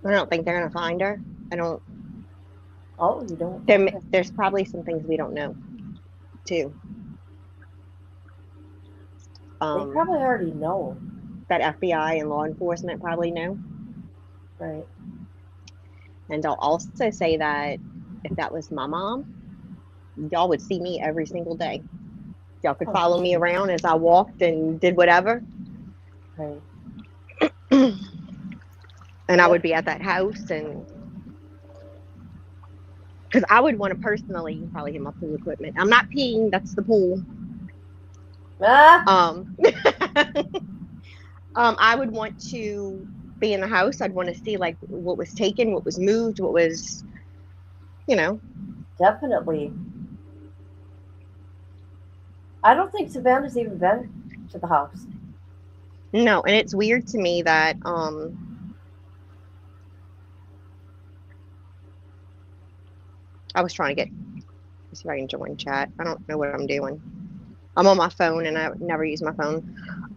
I don't think they're going to find her. I don't. Oh, you don't? There's probably some things we don't know, too. They probably already know. That FBI and law enforcement probably know. Right. And I'll also say that if that was my mom, y'all would see me every single day. Y'all could follow me around as I walked and did whatever. Right. And I would be at that house, and because I would want to personally, you probably hit my pool equipment. I'm not peeing, that's the pool. I would want to be in the house. I'd want to see like what was taken, what was moved, what was, Definitely. I don't think Savannah's even been to the house. No, and it's weird to me that I was trying to see if I can join chat. I don't know what I'm doing. I'm on my phone and I never use my phone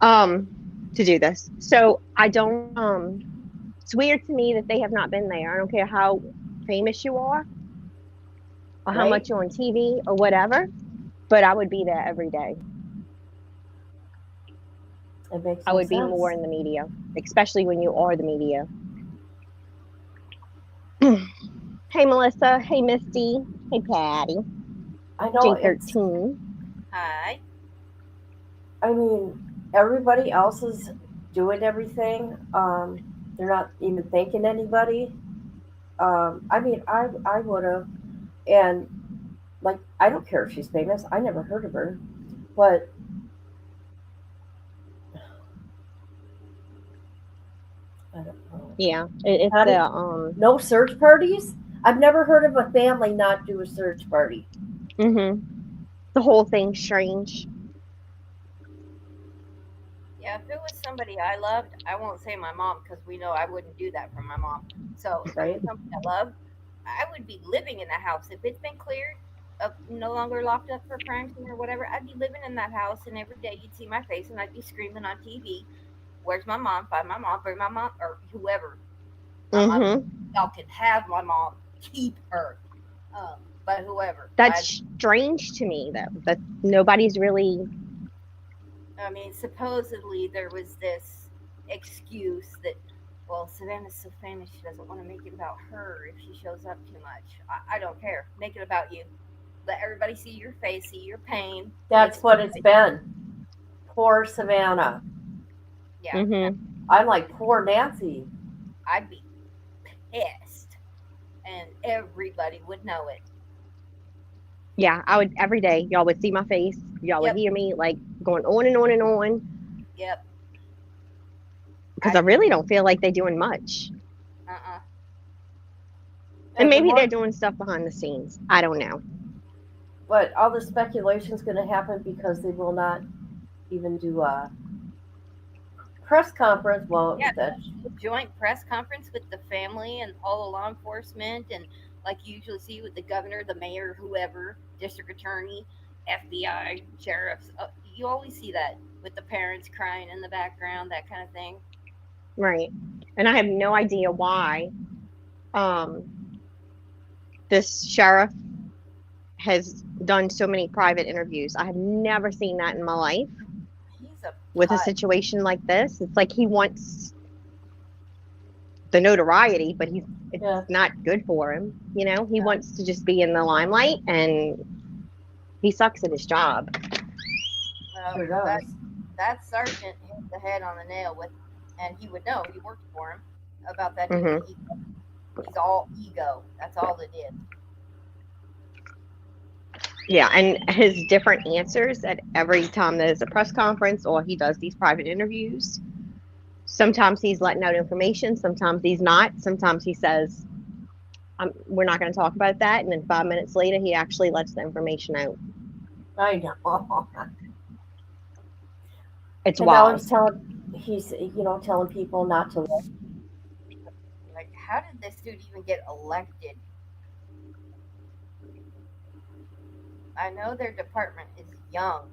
to do this. So I don't it's weird to me that they have not been there. I don't care how famous you are or how much you're on TV or whatever, but I would be there every day. It makes I would be more in the media, especially when you are the media. Hey, Melissa. Hey, Misty. Hey, Patty. I know. J13. Hi. I mean, everybody else is doing everything. They're not even thanking anybody. I mean, I would have, and like, I don't care if she's famous. I never heard of her, but I don't know. Yeah, it's How did- no search parties? I've never heard of a family not do a search party. The whole thing's strange. Yeah, if it was somebody I loved, I won't say my mom because we know I wouldn't do that for my mom. So if it was somebody I love, I would be living in the house. If it's been cleared, no longer locked up for crime scene or whatever, I'd be living in that house, and every day you'd see my face, and I'd be screaming on TV, "Where's my mom? Find my mom, bring my mom," or whoever. Y'all can have my mom, keep her, but whoever. That's strange to me, though. That nobody's really. I mean, supposedly there was this excuse that, well, Savannah's so famous, she doesn't want to make it about her if she shows up too much. I don't care. Make it about you. Let everybody see your face, see your pain. That's what it's been. Poor Savannah. Yeah. I'm like, poor Nancy. I'd be pissed, and everybody would know it. Yeah, I would every day. Y'all would see my face. Y'all would hear me like going on and on and on. Yep. Because I really don't feel like they're doing much. And maybe they're doing stuff behind the scenes. I don't know. But all the speculation is going to happen because they will not even do a press conference. Well, yeah, joint press conference with the family and all the law enforcement, and like you usually see with the governor, the mayor, whoever, district attorney, FBI, sheriffs. You always see that with the parents crying in the background, that kind of thing. Right. And I have no idea why this sheriff has done so many private interviews. I have never seen that in my life. With a situation like this, it's like he wants the notoriety, but it's not good for him. You know, he wants to just be in the limelight, and he sucks at his job. Well, that sergeant hit the head on the nail with, and he would know, he worked for him, about that ego. He's all ego. That's all it is. Yeah, and his different answers at every time there's a press conference or he does these private interviews. Sometimes he's letting out information, sometimes he's not. Sometimes he says, we're not going to talk about that. And then 5 minutes later, he actually lets the information out. I know. It's and wild. Now he's telling people not to. Like, how did this dude even get elected? I know their department is young,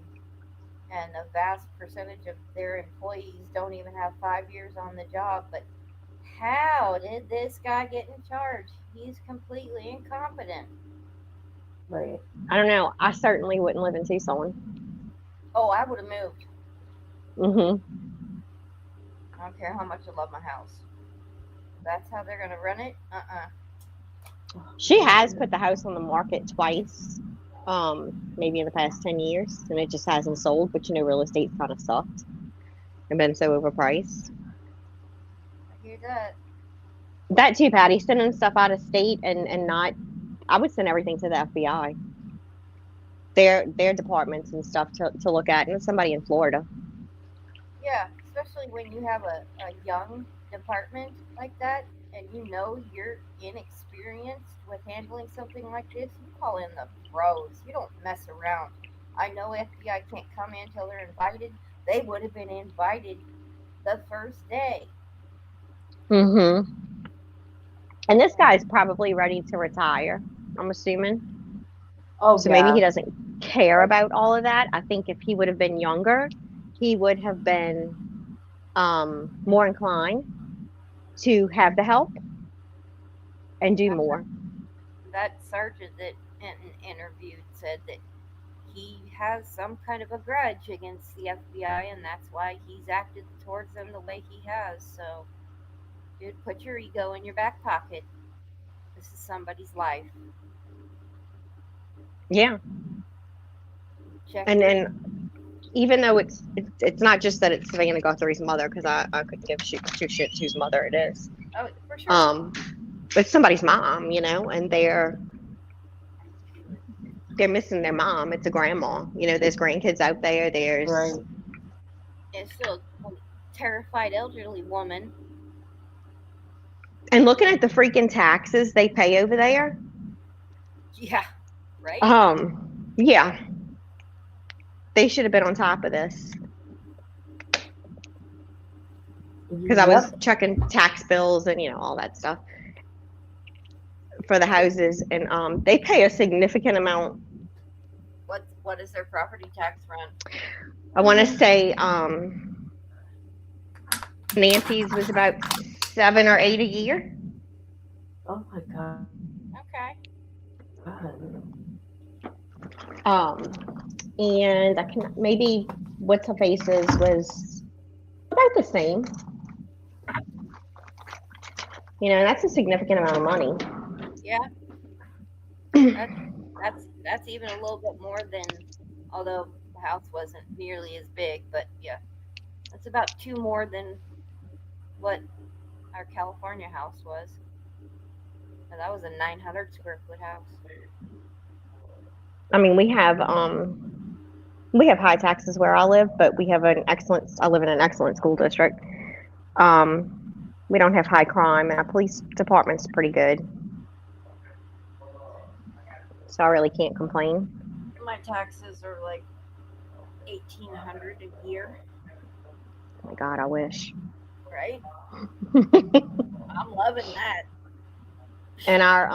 and a vast percentage of their employees don't even have 5 years on the job, but how did this guy get in charge? He's completely incompetent. Right. I don't know. I certainly wouldn't live in Tucson. Oh, I would have moved. I don't care how much I love my house. That's how they're going to run it? She has put the house on the market twice. Maybe in the past 10 years, and it just hasn't sold. But real estate's kind of sucked and been so overpriced. I hear that. That too, Patty, sending stuff out of state and not. I would send everything to the FBI. Their departments and stuff to look at, and somebody in Florida. Yeah, especially when you have a young department like that, and you're inexperienced with handling something like this. You call in the pros. You don't mess around. I know FBI can't come in until they're invited. They would have been invited the first day. And this guy's probably ready to retire, I'm assuming. Oh, so maybe he doesn't care about all of that. I think if he would have been younger, he would have been more inclined to have the help and do more. That sergeant that interviewed said that he has some kind of a grudge against the FBI, and that's why he's acted towards them the way he has. So, dude, put your ego in your back pocket. This is somebody's life. Yeah. And even though it's not just that it's Savannah Guthrie's mother, because I couldn't give two shits whose mother it is. Oh, for sure. It's somebody's mom, and they're missing their mom. It's a grandma. There's grandkids out there. It's still a terrified elderly woman. And looking at the freaking taxes they pay over there. Yeah, right? Yeah. They should have been on top of this. Because I was checking tax bills and, all that stuff for the houses. And they pay a significant amount. What is their property tax run? I want to say Nancy's was about 7 or 8 a year. Oh my God. And I can maybe what's her face's was about the same. That's a significant amount of money. Yeah. That's even a little bit more than, although the house wasn't nearly as big, but yeah, that's about 2 more than what our California house was. And that was a 900 square foot house. I mean, we have high taxes where I live, but I live in an excellent school district. We don't have high crime, and our police department's pretty good. So I really can't complain. My taxes are like $1,800 a year. Oh my God, I wish. Right? I'm loving that. And our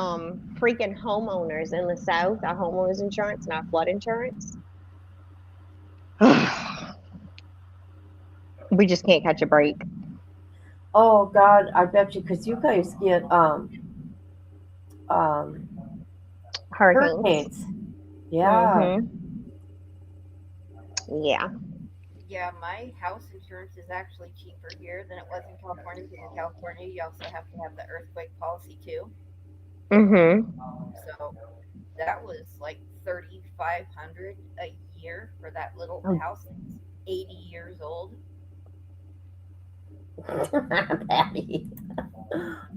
freaking homeowners in the South, our homeowners insurance and our flood insurance, we just can't catch a break. Oh God, I bet you, because you guys get hurricanes. Yeah. Yeah. Yeah, my house insurance is actually cheaper here than it was in California, because in California you also have to have the earthquake policy too. So that was like $3,500 a year for that little house that's 80 years old. Patty.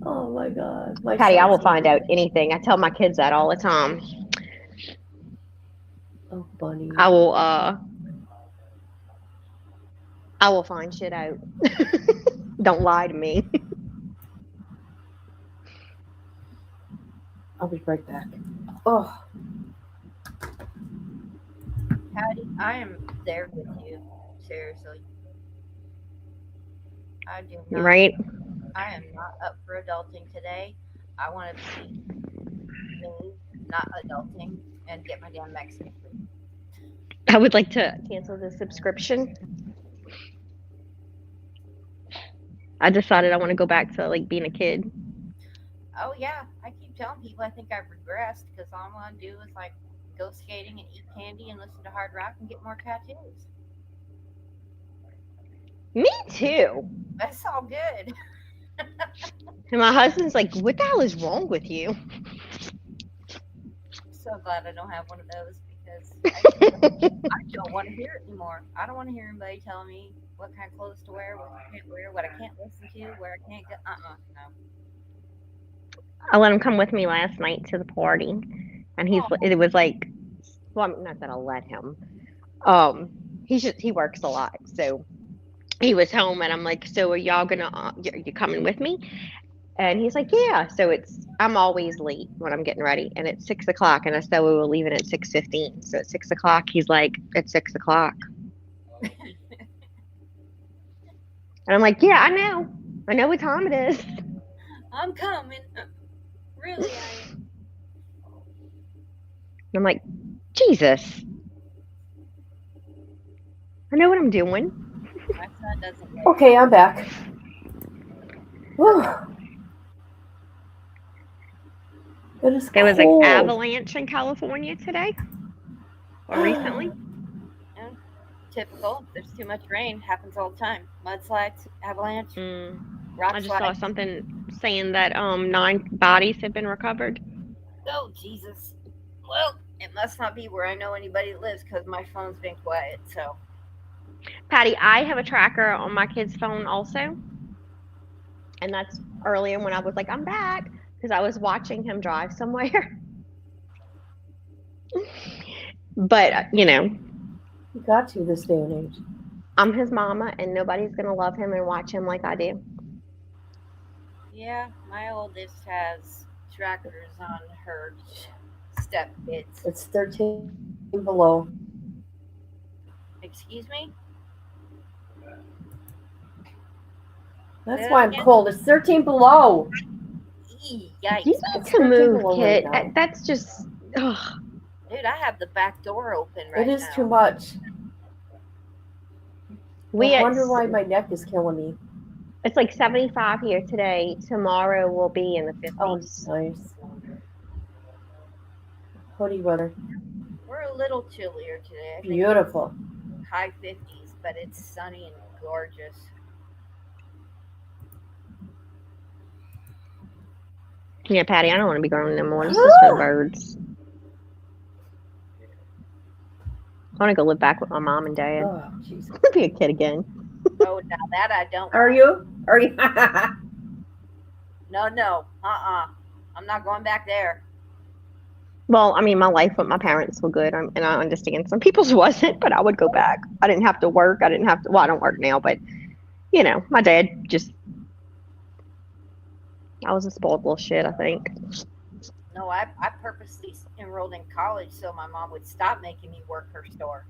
Oh my God. Patty, I will find out anything. I tell my kids that all the time. Oh, bunny. I will find shit out. Don't lie to me. I'll be right back. Oh. Patty, I am there with you. Seriously. I do not. Right? I am not up for adulting today. I want to be me, not adulting, and get my damn Mexican food. I would like to cancel the subscription. I decided I want to go back to being a kid. Oh yeah, I keep telling people I think I've regressed, because all I want to do is go skating and eat candy and listen to hard rock and get more tattoos. Me too. That's all good. And my husband's like, what the hell is wrong with you? So glad I don't have one of those, because I don't want to hear it anymore. I don't want to hear anybody telling me what kind of clothes to wear, what I can't wear, what I can't listen to, where I can't go. No. I let him come with me last night to the party, and it was like, well, not that I'll let him. He works a lot, so he was home, and I'm like, so are y'all are you coming with me? And he's like, yeah. So I'm always late when I'm getting ready, and it's 6:00, and I said we were leaving at 6:15. So at 6:00, he's like, it's 6:00. And I'm like, yeah, I know what time it is. I'm coming. Really, I am. And I'm like, Jesus. I know what I'm doing. My son doesn't like Okay, I'm back. Whew. It is There was an cold. avalanche in California today, or recently. Yeah, typical. There's too much rain. Happens all the time. Mudslides, avalanche, rock I just slide. saw something saying that 9 bodies have been recovered. Oh, Jesus. Well, it must not be where I know anybody lives, because my phone's been quiet, so. Patty, I have a tracker on my kid's phone also. And that's earlier when I was like, I'm back, because I was watching him drive somewhere. But, You got to this day and age. I'm his mama, and nobody's going to love him and watch him like I do. Yeah, my oldest has trackers on her step kids. It's 13 below. Excuse me? That's Say why that I'm again? cold. It's 13 below. Yikes. You need It's to 13 move, below kid. right now. That's just. Ugh. Dude, I have the back door open It right is now. too much. We I at wonder why my neck is killing me. It's like 75 here today. Tomorrow will be in the 50s. Oh, nice. Hoodie weather. We're a little chillier today. I think Beautiful. it's high 50s, but it's sunny and gorgeous. Yeah, Patty, I don't want to be growing no more. This is for the birds. I want to go live back with my mom and dad. Oh, Jesus. Be a kid again. Oh, now that I don't. Are you? Are you? No. I'm not going back there. Well, I mean, my life with my parents were good, and I understand some people's wasn't, but I would go back. I didn't have to work. I didn't have to. Well, I don't work now, but you know, my dad just. I was a spoiled little shit, I think. No, I purposely enrolled in college so my mom would stop making me work her store.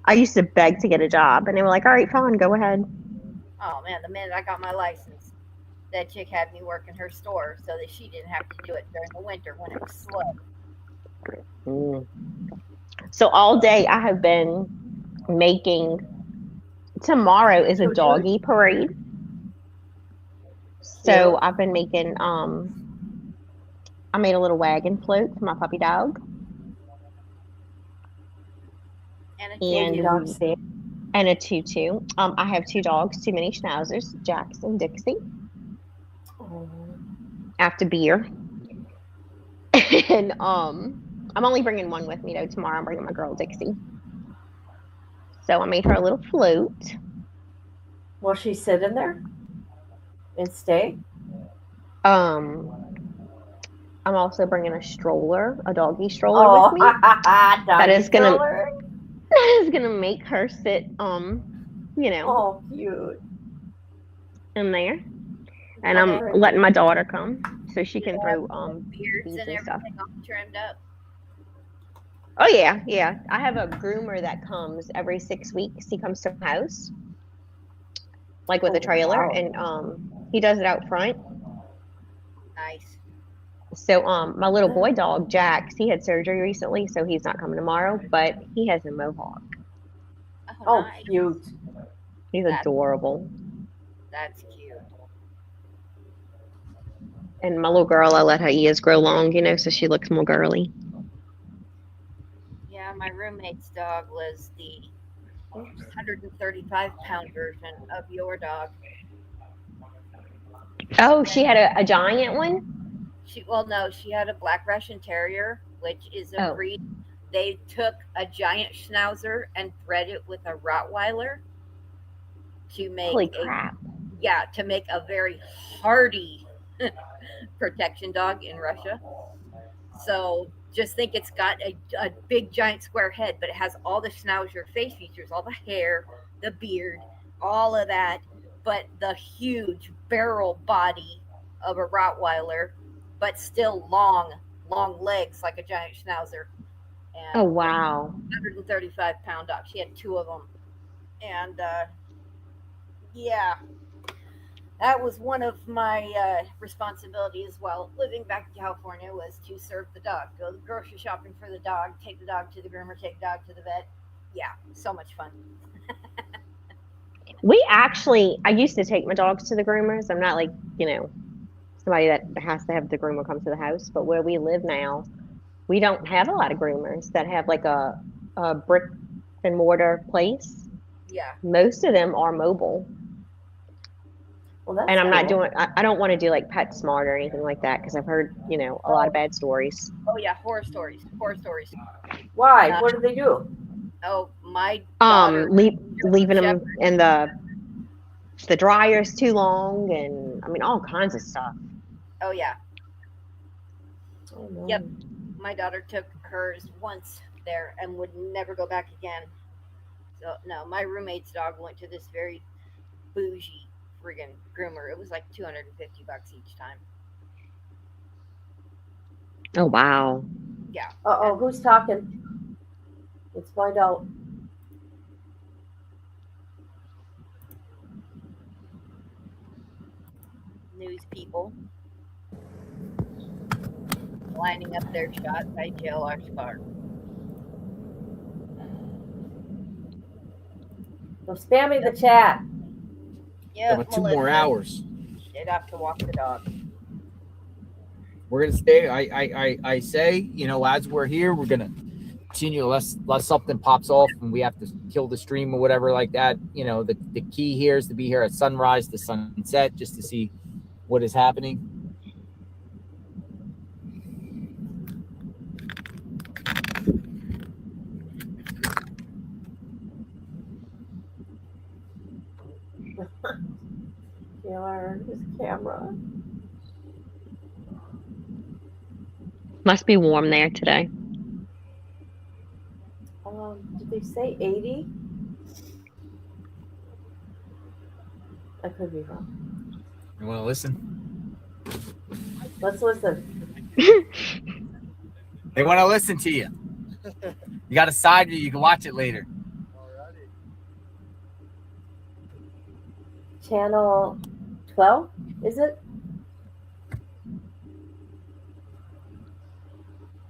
I used to beg to get a job, and they were like, "All right, fine, go ahead." Oh man, the minute I got my license, that chick had me work in her store so that she didn't have to do it during the winter when it was slow. So all day I have been making. Tomorrow is a doggy parade. So I've been making. I made a little wagon float for my puppy dog. And a tutu. I have two dogs, two mini schnauzers, Jax and Dixie. After beer. And I'm only bringing one with me though. Tomorrow I'm bringing my girl Dixie. So I made her a little float. Will she sit in there and stay? I'm also bringing a stroller, a doggy stroller with me. That is gonna make her sit, you know. Oh, cute. In there, and I'm letting my daughter come so she can throw beards beads and and stuff. everything all trimmed up. Oh yeah. I have a groomer that comes every 6 weeks. He comes to my house, like with a trailer, and he does it out front. Nice. So my little boy dog Jax, he had surgery recently, so he's not coming tomorrow, but he has a mohawk. Oh, nice. cute. He's adorable. That's cute. And my little girl, I let her ears grow long, you know, so she looks more girly. Yeah, my roommate's dog was the 135-pound version of your dog. Oh, she had a giant one? She had a Black Russian Terrier, which is a breed. They took a giant Schnauzer and bred it with a Rottweiler to make to make a very hardy protection dog in Russia. So just think it's got a big giant square head, but it has all the Schnauzer face features, all the hair, the beard, all of that, but the huge barrel body of a Rottweiler, but still long legs like a giant Schnauzer. And oh wow! 135-pound dog. She had two of them, and that was one of my responsibilities while living back in California, was to serve the dog, go grocery shopping for the dog, take the dog to the groomer, take the dog to the vet. Yeah, so much fun. I used to take my dogs to the groomers. I'm not like, you know, somebody that has to have the groomer come to the house, but where we live now, we don't have a lot of groomers that have like a brick and mortar place. Yeah. Most of them are mobile. Well, that's and I'm not cool. doing, I don't want to do like PetSmart or anything like that because I've heard, you know, a lot of bad stories. Oh yeah, horror stories. Why? What do they do? Oh, my daughter. Leaving them in the dryer's too long, and I mean all kinds of stuff. Oh yeah. Oh, no. Yep. My daughter took hers once there and would never go back again. So no, my roommate's dog went to this very bougie friggin' groomer. It was like $250 each time. Oh wow. Yeah. Uh-oh, who's talking? Let's find out. News people lining up their shots. I jail Ashkar. So spamming the chat. Yeah, About 2 more hours. They'd have to walk the dog. We're gonna stay. I say, as we're here, we're gonna continue unless something pops off and we have to kill the stream or whatever like that. The key here is to be here at sunrise to sunset just to see what is happening. Taylor, his camera. Must be warm there today. Did they say 80? I could be wrong. You want to listen? Let's listen. They want to listen to you. You got a side view. You can watch it later. Channel 12, is it?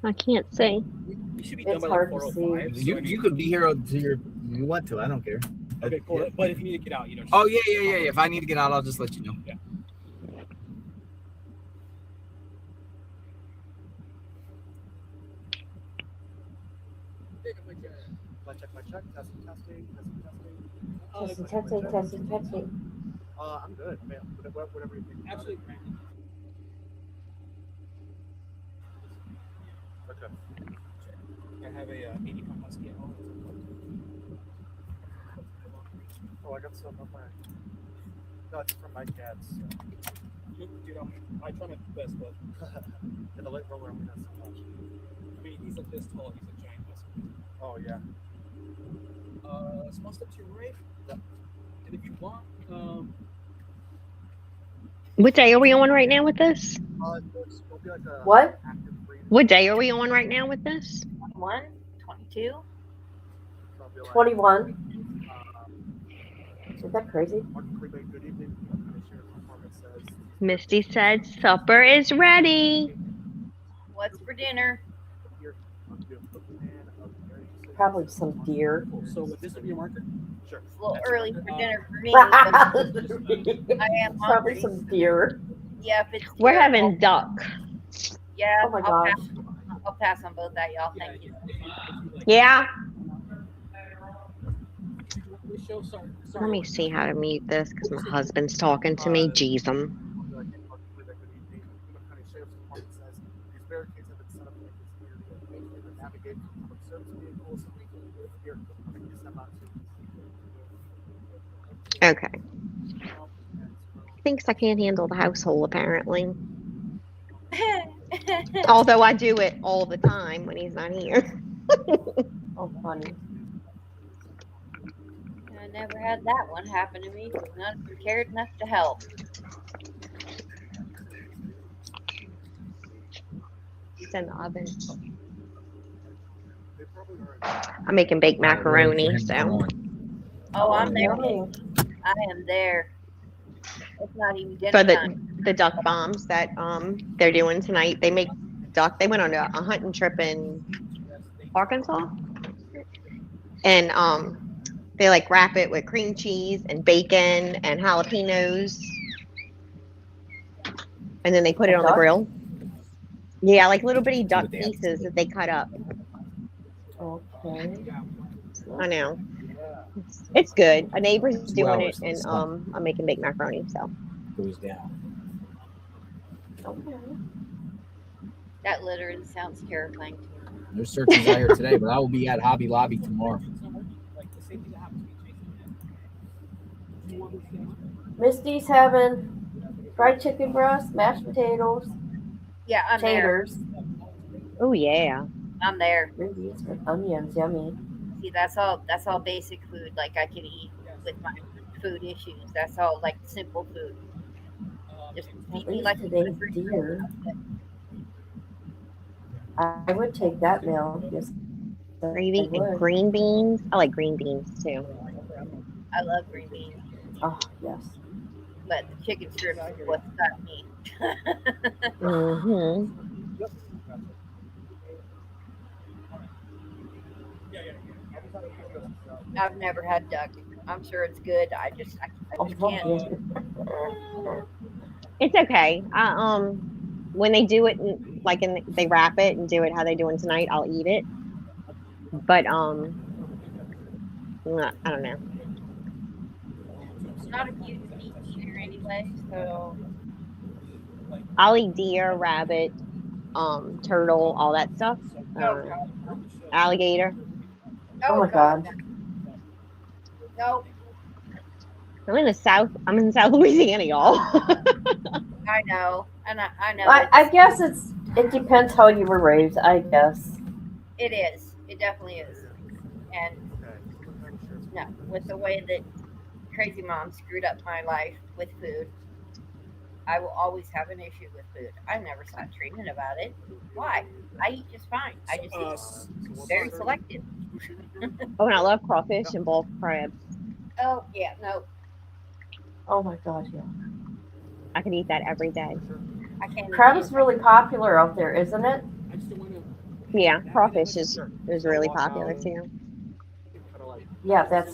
I can't see. You should be It's done by hard like to 4:05. see. You could be here until you want to. I don't care. Okay, cool. But if you need to get out, Oh yeah. If I need to get out, I'll just let you know. Yeah. My check. Testing. Testing. I'm good. Man, whatever you think. Actually, Okay. I have a 80 pound husky at home. Oh, I got some of my. No, it's from my cats. Dude, I try my best, but In the late roller, we not so much. I mean, he's like this tall. He's a giant husky. Oh yeah. Small step to your right. Yep. And if you want, What day are we on right now with this? Will be like a What? What day are we on right now with this? 21, 22. 21. Is that crazy? Good evening. Misty said supper is ready. What's for dinner? Probably some deer. so would this be your marker? Sure. It's a little early for dinner for me. But I am Probably hungry. some deer. Yeah, if it's We're deer, having duck. Yeah, Oh my gosh. I'll pass on both that, y'all. Thank you. Yeah. We show some. Let me see how to mute this because my husband's talking to me. Jeez, Okay. Thinks I can't handle the household, apparently. Although I do it all the time when he's not here. Oh, funny. I never had that one happen to me because none of them cared enough to help. It's in the oven. I'm making baked macaroni, so. Oh, I'm there. I am there. It's not even dinner For time. the duck bombs that they're doing tonight. They make duck. They went on a hunting trip in Arkansas, and they like wrap it with cream cheese and bacon and jalapenos, and then they put it on the grill. Yeah, like little bitty duck pieces that they cut up. Okay. I know. It's good. A neighbor's 2 doing hours, it, and it's fun. I'm making baked macaroni. So Goes down. Okay. That literally sounds terrifying to me. There's searches out here today, but I will be at Hobby Lobby tomorrow. Misty's having fried chicken breast, mashed potatoes, Yeah, I'm taters. oh yeah. I'm there. Maybe it's with onions, yummy. See, that's all basic food like I can eat with my food issues. That's all, like simple food. Just At feed me least like a today's refrigerator. deer. I would take that meal. Yes, I Gravy and would. green beans. I like green beans too. I love green beans, Oh, yes. but the chicken strips is what's got me. Mm-hmm. I've never had duck. I'm sure it's good. I just can't. It's okay. When they do it, they wrap it and do it how they doing tonight, I'll eat it. But I don't know. I'm not a huge meat eater anyway, so I'll eat deer, rabbit, turtle, all that stuff. Alligator. Oh my God. No, I'm in South Louisiana, y'all. I know, and I know. I guess it depends how you were raised, I guess. It is. It definitely is. And no, with the way that crazy mom screwed up my life with food, I will always have an issue with food. I never sought treatment about it. Why? I eat just fine. I just eat very selective. Oh, and I love crawfish and bull crabs. Oh yeah, no, Oh my God, yeah. I could eat that every day. I can't. Crab is really popular out there, isn't it? Yeah, crawfish is really popular too. Yeah, that.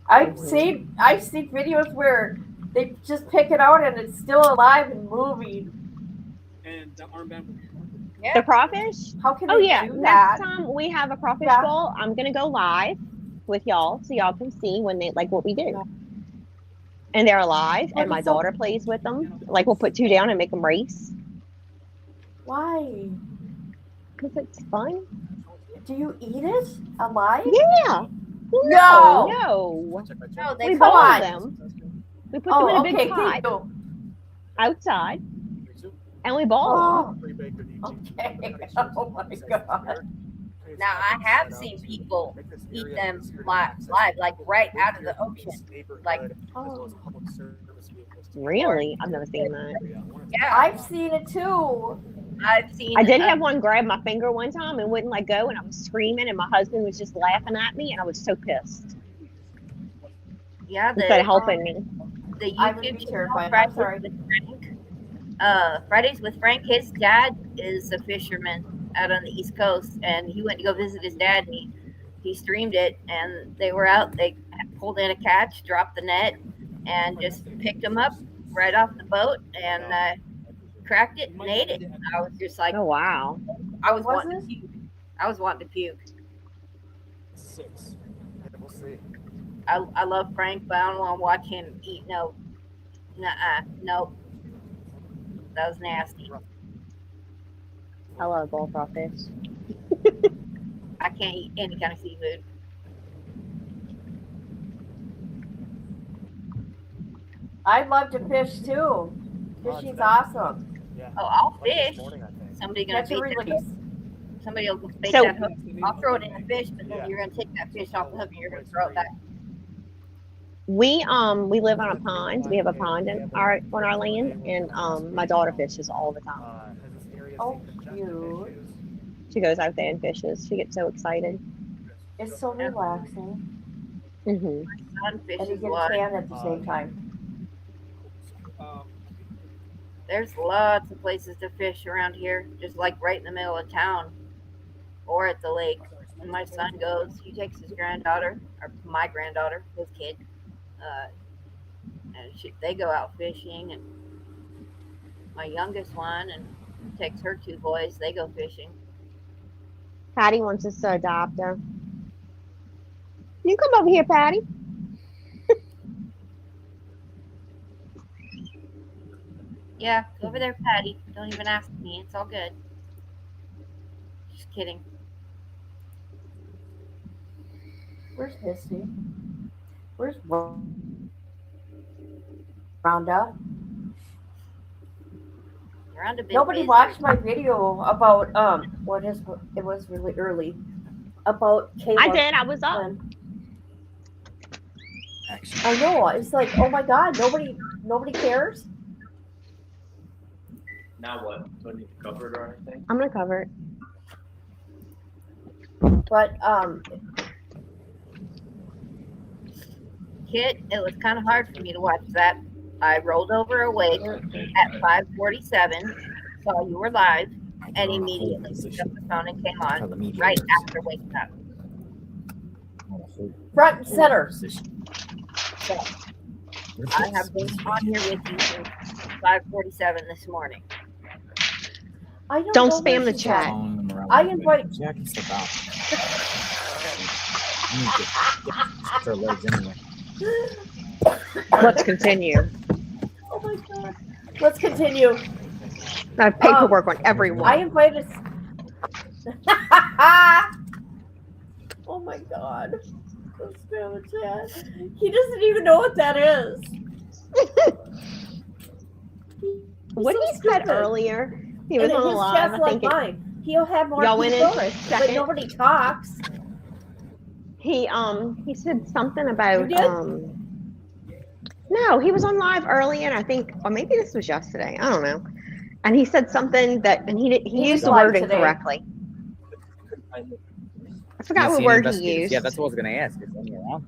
I've seen videos where they just pick it out and it's still alive and moving. And the armband. Yeah. The crawfish? How can Oh they yeah. do Next that? time we have a crawfish Yeah. bowl, I'm gonna go live with y'all so y'all can see when they what we do. And they're alive, and my daughter plays with them. Like we'll put two down and make them race. Why? Because it's fun. Do you eat it alive? Yeah. No. No. No, We they boil them. We put them in a big okay, pot thank you. outside, and we boil them. Okay. Oh my God. Now I have seen people eat them live, like right out of the ocean. Like, oh, Really? I've never seen that. yeah, I've seen it too. I've seen. I did have one grab my finger one time and wouldn't let go, and I was screaming, and my husband was just laughing at me, and I was so pissed. Yeah, Instead of helping me. The I would be YouTube terrified. channel I'm sorry. Fridays with Frank. Fridays with Frank. His dad is a fisherman out on the East Coast, and he went to go visit his dad, and he streamed it, and they were out. They pulled in a catch, dropped the net, and just picked him up right off the boat and cracked it and ate it. I was just like, oh wow. I was wanting to puke. I was wanting to puke. 6. Yeah, we'll see. I love Frank, but I don't want to watch him eat. No, nope. That was nasty. I love bull crawfish. I can't eat any kind of seafood. I love to fish too. Fishing's awesome. Yeah. Oh, I'll fish. Somebody gonna Catch and bait that release. hook. Somebody will bait So- that hook. I'll throw it in the fish, but then you're gonna take that fish off the hook and you're gonna throw it back. We live on a pond. We have a pond on our land, and my daughter fishes all the time. Oh, cute. She goes out there and fishes. She gets so excited. It's so relaxing. Mm-hmm. Son And you fishes get a lot. tan at the same time. There's lots of places to fish around here, just like right in the middle of town or at the lake. When my son goes, he takes his granddaughter, or my granddaughter, his kid, and they go out fishing. And my youngest one and takes her 2 boys, they go fishing. Patty wants us to adopt her. You come over here, Patty. Yeah, go over there, Patty. Don't even ask me. It's all good. Just kidding. Where's Misty? Where's Rhonda? Rhonda been Nobody busy. watched my video about it was really early about Caleb. I did. I was up. Actually, I know. It's like, oh my God, nobody cares. Now what? Do I need to cover it or anything? I'm gonna cover it. But Kit, it was kind of hard for me to watch that. I rolled over awake at 5:47, saw you were live, and immediately picked up the phone and came on right after waking up. front and center. So I have been on here with you since 5:47 this morning. I Don't know where spam the she's chat. at. I invite. Jackie, step out. I need to get her legs anyway. Let's continue. Oh my God. Let's continue. I have paperwork on everyone. I invited. Oh my God. Let's spam the chat. He doesn't even know what that is. What so he said earlier, he was and on his live. chat's I like think it, mine. He'll have more y'all went in people, for a but second. nobody talks. He said something about You did? No, he was on live early, and I think, or maybe this was yesterday. I don't know. And he said something that, and he He used was the live word today. incorrectly. I You forgot see what any word he investigators? used. Yeah, that's what I was gonna ask. Is any around?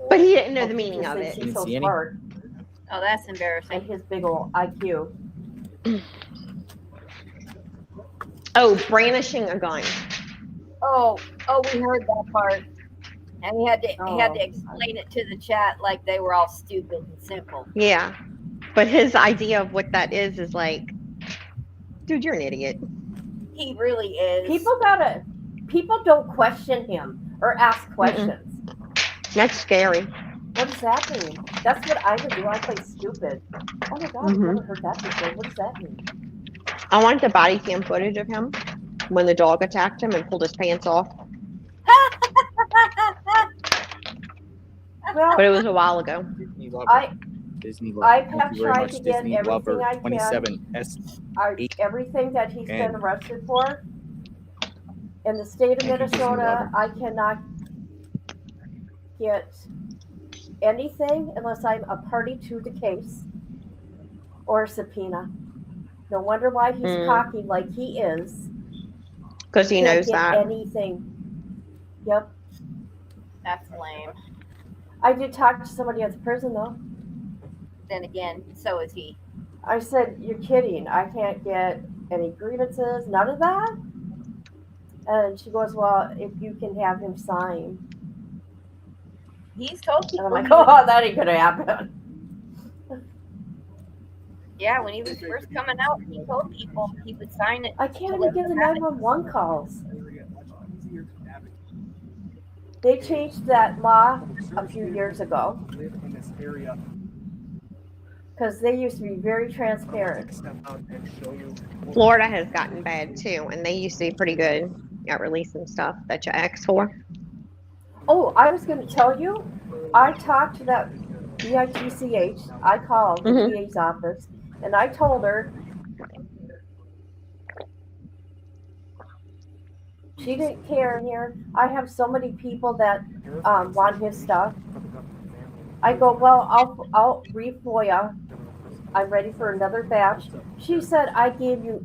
But he didn't know the meaning Just of thinks it. he's Didn't so see any? smart. Oh, that's embarrassing. And his big old IQ. Oh, brandishing a gun. Oh, we heard that part, and he had to explain it to the chat like they were all stupid and simple. Yeah, but his idea of what that is like, dude, you're an idiot. He really is. People don't question him or ask questions. That's scary. What does that mean? That's what I would do. I play stupid. Oh my God, I've never heard that before. What does that mean? I want the body cam footage of him when the dog attacked him and pulled his pants off. Well, But it was a while ago. Disney Lover. I Thank have you very tried much. to get Disney everything Lover I can. 27S. Everything that he's been And- arrested for. In the state of Thank you, Disney Minnesota, Lover. I cannot get anything unless I'm a party to the case or a subpoena. No wonder why he's cocky like he is. Because he Can't knows get that. anything. Yep. That's lame. I did talk to somebody at the prison though. Then again, so is he. I said, "You're kidding. I can't get any grievances, none of that." And she goes, "Well, if you can have him sign." He's told And people. I'm like, "Oh, that ain't gonna happen." Yeah, when he was first coming out, he told people he would sign it. I can't even get the 911 calls. They changed that law a few years ago because they used to be very transparent. Florida has gotten bad too, and they used to be pretty good at releasing stuff that you asked for. Oh, I was going to tell you, I talked to that BITCH. I called the DA's office, and I told her she didn't care here. I have so many people that want his stuff. I go, well, I'll re-FOIA. I'm ready for another batch. She said, I gave you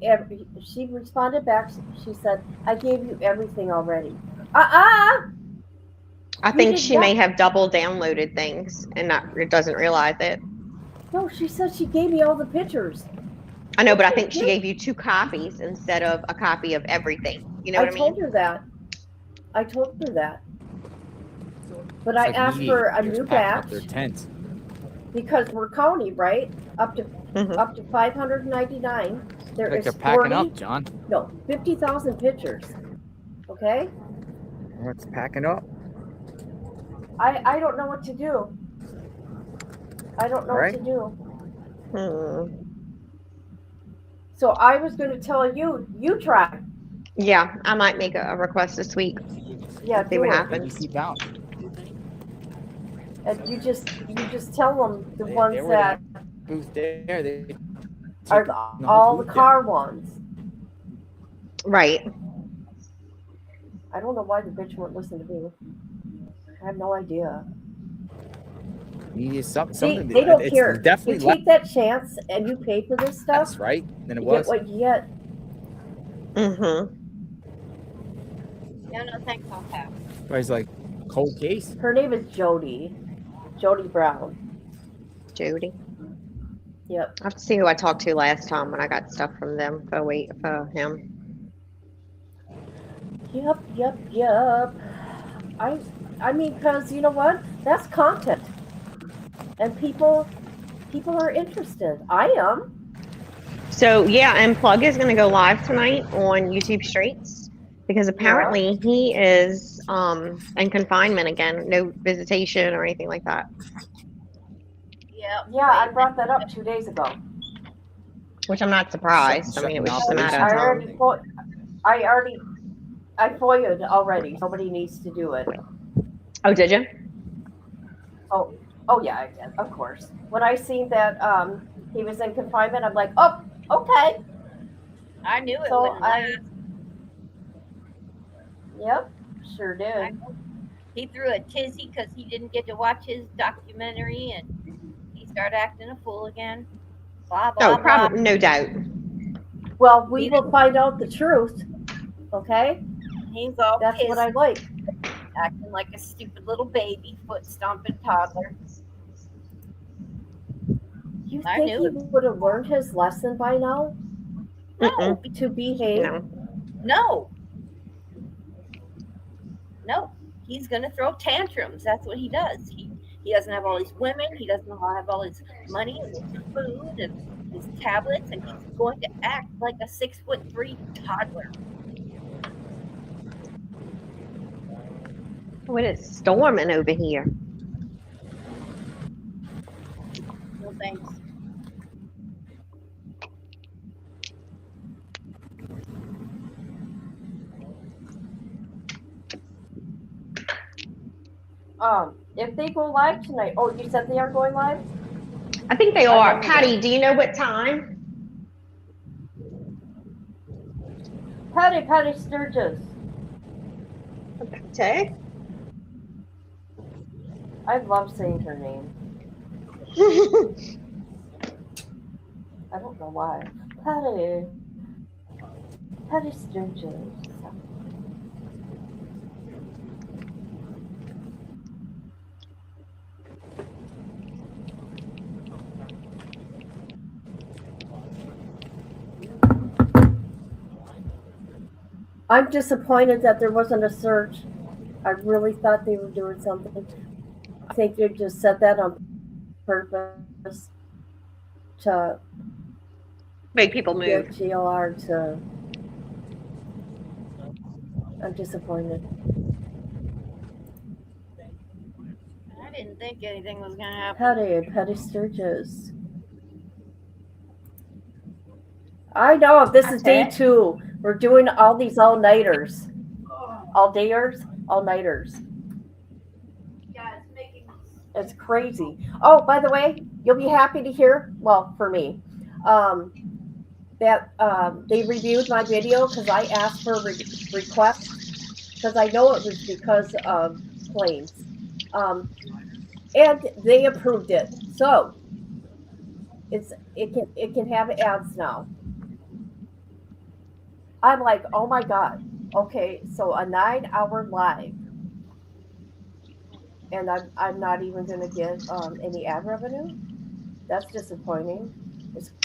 she responded back. She said, I gave you everything already. I think she may have double downloaded things and doesn't realize it. No, she said she gave me all the pictures. I know, but I think she gave you 2 copies instead of a copy of everything. You know what I mean? I told her that. But I asked for a new batch because we're county, right? Up to 599. There is They're packing up, John. No, 50,000 pictures. Okay. It's packing up. I don't know what to do. I don't know what to do. So I was going to tell you, you try. Yeah, I might make a request this week. Yeah, see what happens. And you just tell them the ones that Who's there? are all the car ones. Right. I don't know why the bitch won't listen to me. I have no idea. Media, They something. don't It's care. definitely You take that chance and you pay for this stuff. less, right? Than it You was. get what you get. Mm-hmm. No, thanks, I'll pass. Everybody's like, cold case. Her name is Jody. Jody Brown. Jody. Yep. I have to see who I talked to last time when I got stuff from them. For him. Yep. I mean, because you know what? That's content, and people are interested. I am. So yeah, and Plug is going to go live tonight on YouTube Streets because apparently he is in confinement again. No visitation or anything like that. Yeah, I brought that up 2 days ago. Which I'm not surprised. I mean, it was just a matter of time. I FOIA'd already. Nobody needs to do it. Oh, did you? Oh yeah, I did. Of course. When I seen that he was in confinement, I'm like, oh, okay. I knew it So wouldn't last. Yep, sure did. He threw a tizzy because he didn't get to watch his documentary, and he started acting a fool again. Blah blah. Oh, probably, no doubt. Well, we will find out the truth. Okay. He's all That's pissed, what I like. acting like a stupid little baby, foot stomping toddler. You I think knew he it. would have learned his lesson by now? No. To behave? No. He's gonna throw tantrums. That's what he does. He doesn't have all these women. He doesn't have all his money and his food and his tablets, and he's going to act like a 6'3" toddler. What is storming over here? No thanks. If they go live tonight, oh, you said they are going live? I think they are. Patty, do you know what time? Patty Sturgis. Okay. I love saying her name. I don't know why. Patty Sturgis. I'm disappointed that there wasn't a search. I really thought they were doing something. I think they just said that on purpose to make people move. Get GLR to. I'm disappointed. I didn't think anything was gonna happen. Patty Sturgis. I know, this is day 2. We're doing all these all-nighters. All-dayers, all-nighters. Yeah, it's making me. It's crazy. Oh, by the way, you'll be happy to hear, well, for me, that they reviewed my video because I asked for a request because I know it was because of planes. And they approved it. So it can have ads now. I'm like, oh my God. Okay, so a 9-hour live. And I'm not even gonna get any ad revenue. That's disappointing.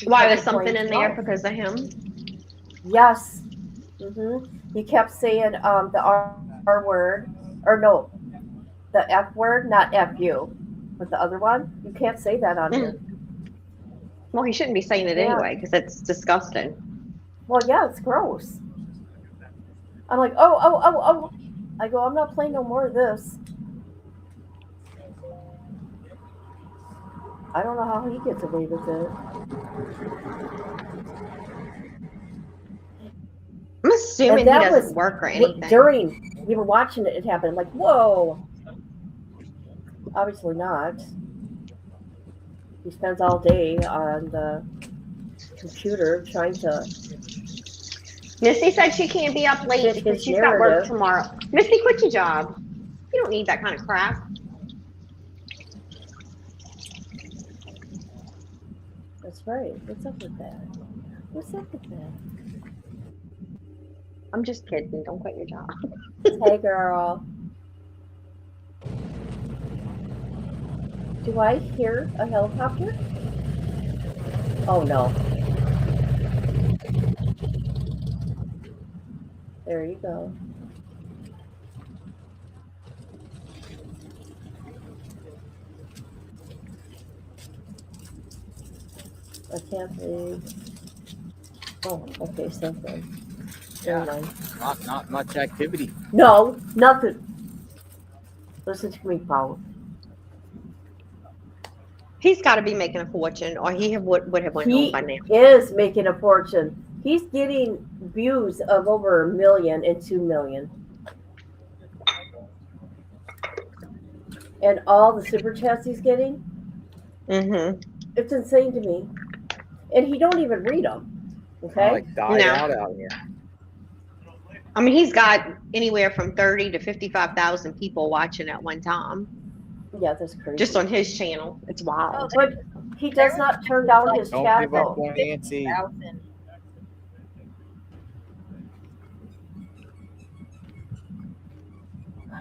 Why was something in there because of him? Yes. He kept saying the R word, or no, the F word, not FU, but the other one. You can't say that on here. Well, he shouldn't be saying it anyway because it's disgusting. Well, yeah, it's gross. I'm like, oh. I go, I'm not playing no more of this. I don't know how he gets away with it. I'm assuming he doesn't work or anything. During we were watching it happen. I'm like, whoa. Obviously not. He spends all day on the computer trying to. Misty said she can't be up late because she's got work tomorrow. Misty, quit your job. You don't need that kind of crap. That's right. What's up with that? What's up with that? I'm just kidding. Don't quit your job. Hey, girl. Do I hear a helicopter? Oh, no. There you go. I can't believe. Oh, okay, same thing. Never mind. Not much activity. No, nothing. Listen to me, Paul. He's got to be making a fortune, or he would have went home by now. He is making a fortune. He's getting views of over 1 million and 2 million. And all the super chats he's getting, it's insane to me. And he don't even read them. Okay? Like died out here. I mean, he's got anywhere from 30 to 55,000 people watching at one time. Yeah, that's crazy. Just on his channel. It's wild. But he does not turn down his Don't chat give up though. on Nancy.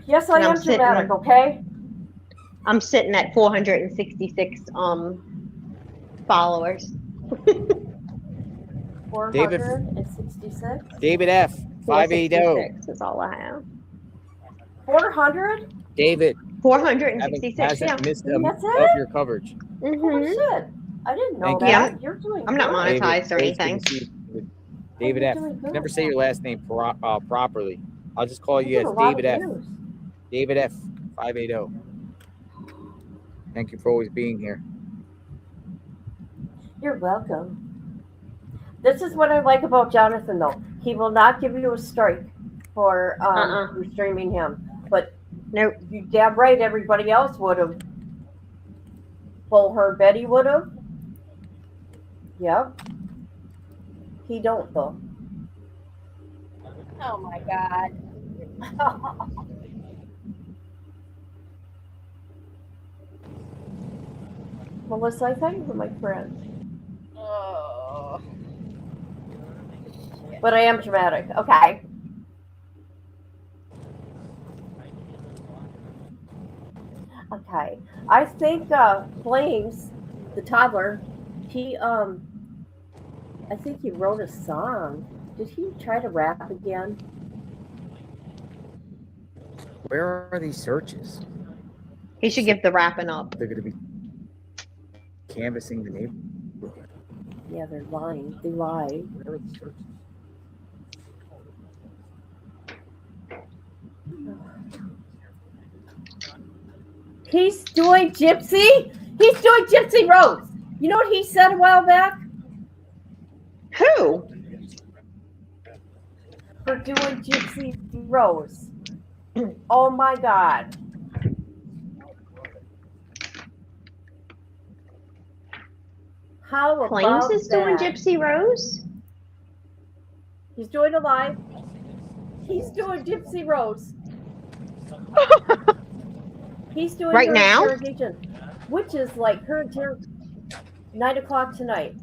Yes, I am dramatic, okay? I'm sitting at 466 followers. 466? David F. 580. 466 is all I have. 400? David. 466, hasn't missed That's of it? your coverage. Holy shit. I didn't know Thank you. that. You're doing I'm not good. monetized or David, anything. it's good to see you. David F. doing good. Never say your last name properly. I'll just call you You're as doing a lot David of F. views. David F. 580. Thank you for always being here. You're welcome. This is what I like about Jonathan, though. He will not give you a strike for streaming him. But nope. You damn right everybody else would have. Bullhorn Betty would have. Yep. He don't, though. Oh my God. Melissa, I thought you were my friend. Oh. But I am dramatic. Okay. Okay. I think Flames, the toddler, he I think he wrote a song. Did he try to rap again? Where are these searches? He should give the wrapping up. They're going to be canvassing the neighborhood. Yeah, they're lying. They lie. Where are the searches? He's doing Gypsy? He's doing Gypsy Rose. You know what he said a while back? Who? For doing Gypsy Rose. Oh my God. How about Flames is doing that? Gypsy Rose? He's doing a live. He's doing Gypsy Rose. He's doing Right her now? interrogation, which is like her 9 o'clock tonight.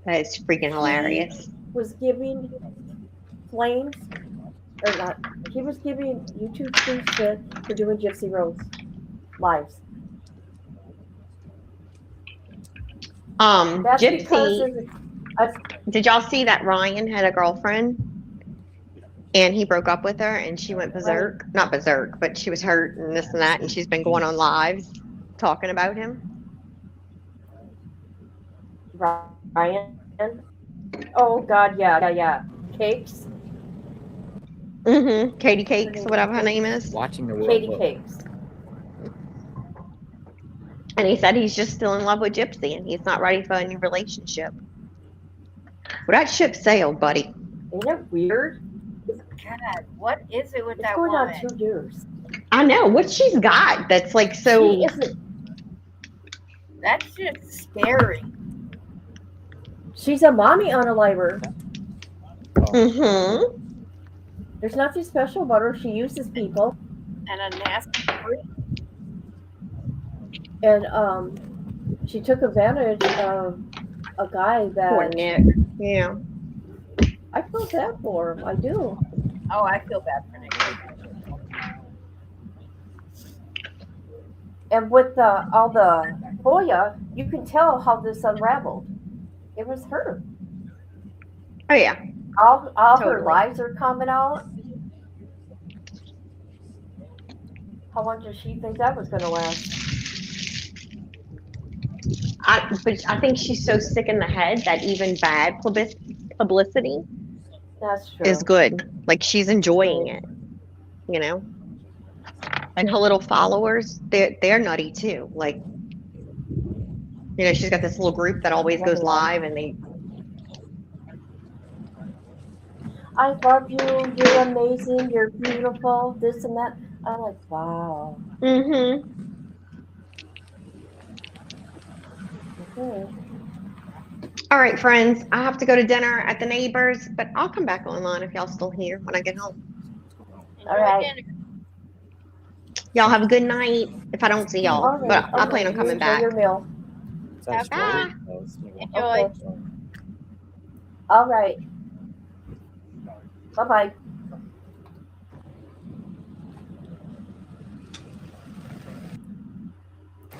That is freaking hilarious. He was giving Flames, or not, he was giving YouTube free shit for doing Gypsy Rose lives. That's because Gypsy. Did y'all see that Ryan had a girlfriend and he broke up with her and she went berserk? Not berserk, but she was hurt and this and that, and she's been going on lives talking about him. Ryan? Oh God, yeah. Cakes? Katie Cakes, whatever her name is. Watching the world. Katie Cakes. And he said he's just still in love with Gypsy and he's not ready for a new relationship. Well, that ship sailed, buddy. Isn't that weird? God, what is it with It's that going woman? on 2 years. I know. What she's got that's like so. She isn't. That's just scary. She's a mommy unaliver. Mm-hmm. There's nothing special about her. She uses people. And a nasty freak. And She took advantage of a guy that. Poor Nick. Yeah. I feel bad for him. I do. Oh, I feel bad for Nick. And with all the FOIA, you can tell how this unraveled. It was her. Oh yeah. All her Totally. lies are coming out. How long does she think that was going to last? But I think she's so sick in the head that even bad publicity That's true. is good. Like she's enjoying it, you know. And her little followers, they're nutty too. Like, you know, she's got this little group that always goes live, and they. I love you. You're amazing. You're beautiful. This and that. I'm like, wow. Mm-hmm. Okay. All right, friends. I have to go to dinner at the neighbors, but I'll come back online if y'all still here when I get home. All right. Y'all have a good night. If I don't see y'all, All right. but I Okay. plan on You coming enjoy back. your meal. Bye. Enjoy. Okay. All right. Bye-bye.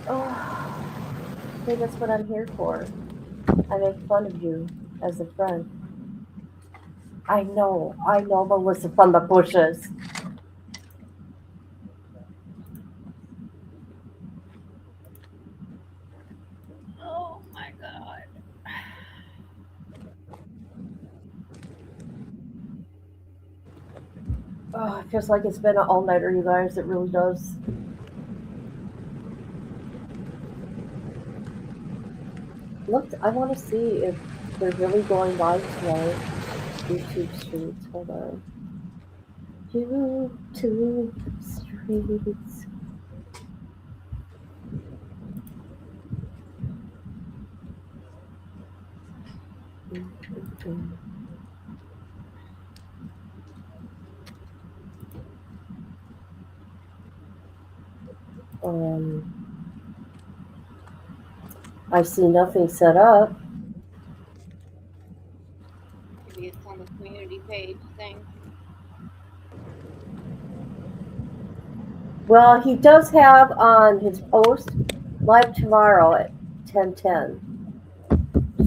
Oh, hey, that's what I'm here for. I make fun of you as a friend. I know, Melissa from the bushes. Oh my God. Oh, it feels like it's been an all-nighter, you guys. It really does. Look, I want to see if they're really going live tonight. YouTube streets. Hold on. YouTube streets. I see nothing set up. Maybe it's on the community page thing. Well, he does have on his post live tomorrow at 10:10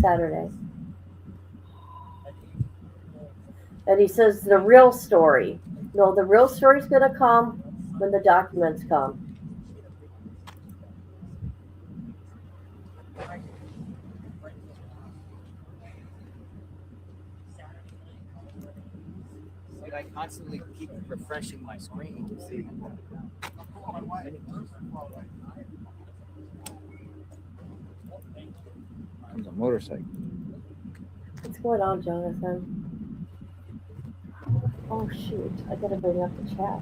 Saturday. And he says the real story. No, the real story's going to come when the documents come. I constantly keep refreshing my screen to see. Comes a motorcycle. What's going on, Jonathan? Oh, shoot. I got to bring up the chat.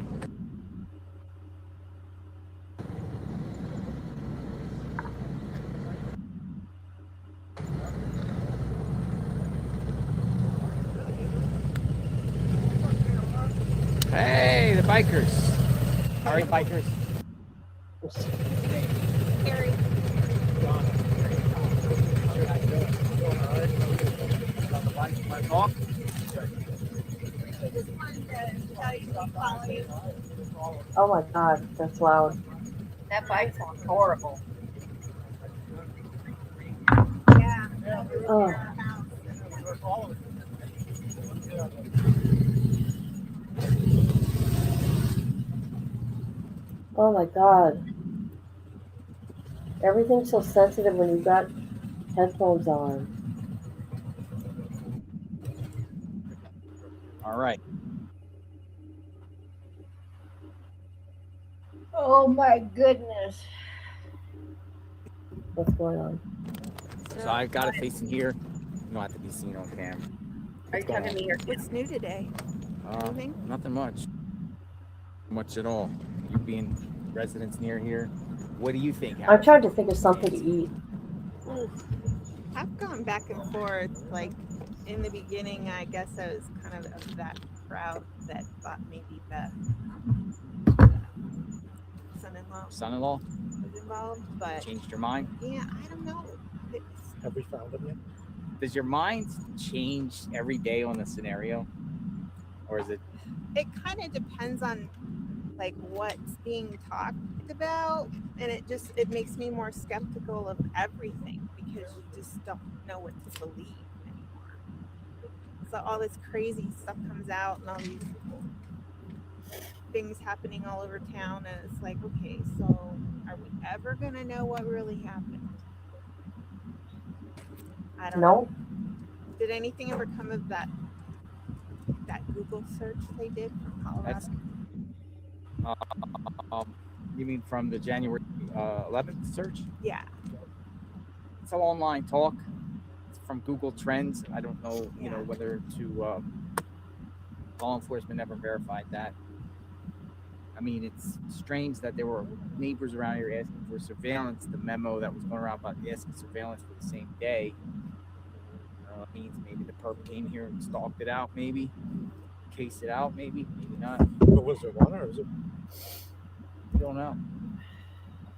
Hey, the bikers. All right, bikers. Gary. Oh my God, that's loud. That bike sounds horrible. Oh. Oh my God. Everything's so sensitive when you've got headphones on. All right. Oh my goodness. What's going on? So I got it facing here. You don't have to be seen on camera. Are you talking to me or What's new today? Anything? Nothing much. Much at all. You being residents near here, what do you think? I'm trying to think of something to eat. I've gone back and forth. Like in the beginning, I guess I was kind of that crowd that thought maybe the son-in-law Son-in-law? was in involved, but Changed your mind? yeah, I don't know. Have we found them yet? Does your mind change every day on the scenario, or is it? It kind of depends on like what's being talked about, and it makes me more skeptical of everything because you just don't know what to believe anymore. So all this crazy stuff comes out and all these things happening all over town, and it's like, okay, so are we ever gonna know what really happened? I don't know. Did anything ever come of that Google search they did for Colorado? You mean from the January 11th search? Yeah. It's all online talk. It's from Google Trends. I don't know, you know, whether to law enforcement never verified that. I mean, it's strange that there were neighbors around here asking for surveillance. The memo that was going around about asking surveillance for the same day means maybe the perp came here and stalked it out, maybe cased it out, maybe not. But was there one, or is it? I don't know.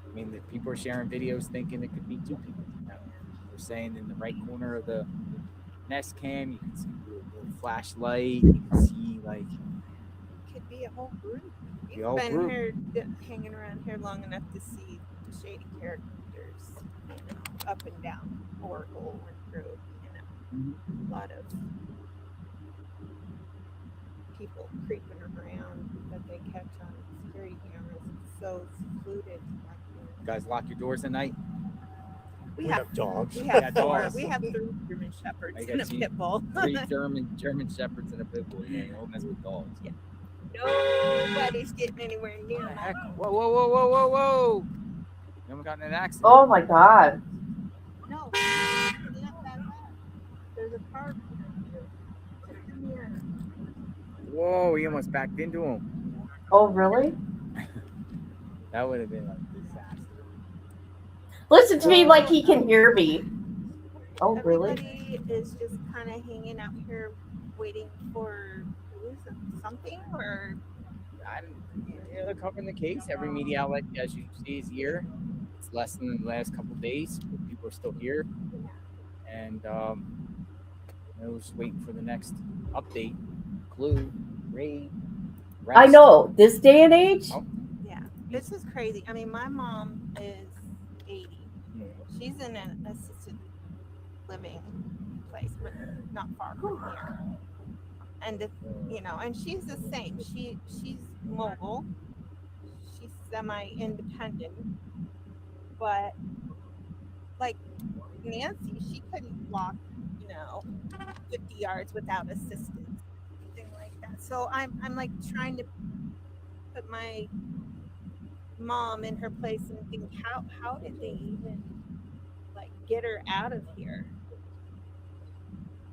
I mean, the people are sharing videos thinking it could be two people. They're saying in the right corner of the Nest cam, you can see a little flashlight. You can see like Could be a whole group. The You've whole been group. here, hanging around here long enough to see the shady characters, you know, up and down Oracle Road. You know, a lot of people creeping around that they catch on security cameras. It's so secluded. you guys lock your doors at night. We have dogs. We have Yeah, four. dogs. We have 3 German Shepherds I and a got you. pit bull. 3 German Shepherds and a pit bull. Yeah, you don't mess with dogs. Yeah. Nobody's getting anywhere near that. Whoa, whoa, whoa, whoa, whoa, whoa! You haven't gotten in an accident. Oh my God. No, not that bad. There's a car. Whoa, he almost backed into him. Oh, really? That would have been a disaster. Listen to me like he can hear me. Oh, really? Everybody is just kind of hanging out here waiting for something, or They're covering the case. Every media outlet, as you see, is here. It's less than the last couple of days. But people are still here, and we're just waiting for the next update, clue, raid. I know. This day and age? Oh. yeah, this is crazy. I mean, my mom is 80. She's in an assisted living place, but not far from here. And and she's the same. She's mobile. She's semi-independent, but like Nancy, she couldn't walk, 50 yards without assistance, anything like that. So I'm like trying to put my mom in her place and think, how did they even like get her out of here?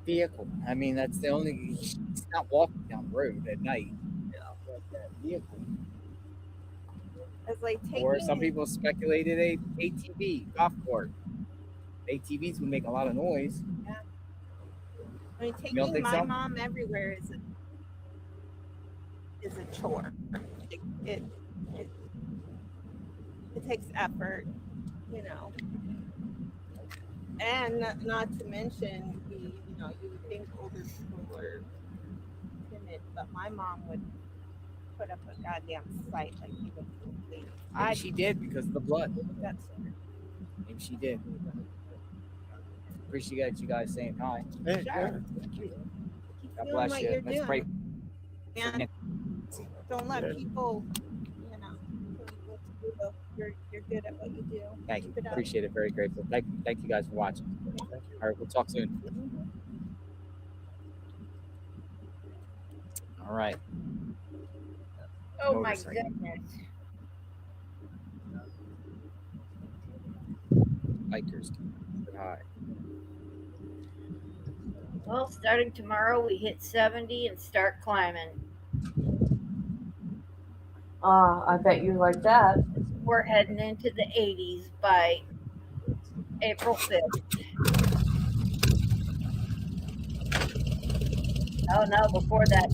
Vehicle. I mean, that's the only. She's not walking down the road at night. That vehicle. It's like Or some people speculated a ATV golf cart. ATVs would make a lot of noise. Yeah. I mean, You don't taking think my so? mom everywhere is a chore. It takes effort, and not to mention you would think older people were timid, but my mom would put up a goddamn fight like you would believe. Maybe she did because of the blood. That's Maybe she did. Appreciate you guys saying hi. Hey, Sure. thank you. God doing bless what you. you're Let's doing. pray. And don't let Yeah. people, tell you what to do, though. You're good at what you do. Thank you. Keep it up. Appreciate it. Very grateful. Thank you guys for watching. All right, we'll talk soon. All right. Oh my Motorcycle. goodness. Bikers. Hi. Well, starting tomorrow, we hit 70 and start climbing. I bet you like that. We're heading into the 80s by April 5th. Oh no, before that.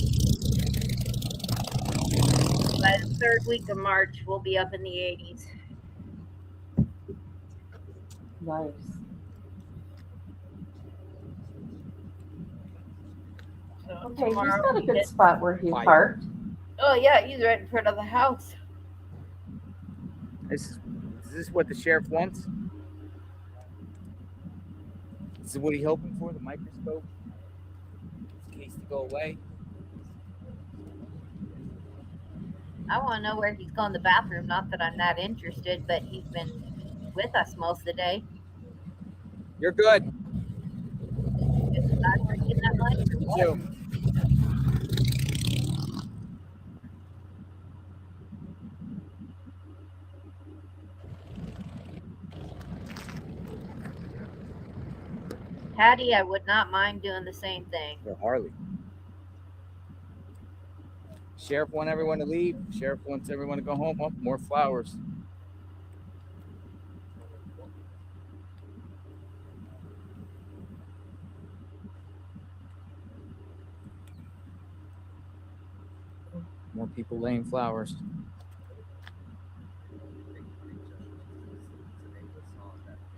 By the 3rd week of March, we'll be up in the 80s. Nice. So Okay, he's tomorrow got a we good hit. spot where he Fire. parked. Oh yeah, he's right in front of the house. Is this what the sheriff wants? This is what he's hoping for, the microscope? In case to go away? I want to know where he's going to the bathroom. Not that I'm not interested, but he's been with us most of the day. You're good. Is he not drinking that much or You what? too. Patty, I would not mind doing the same thing. Or Harley. Sheriff wants everyone to leave. Sheriff wants everyone to go home. Oh, more flowers. More people laying flowers.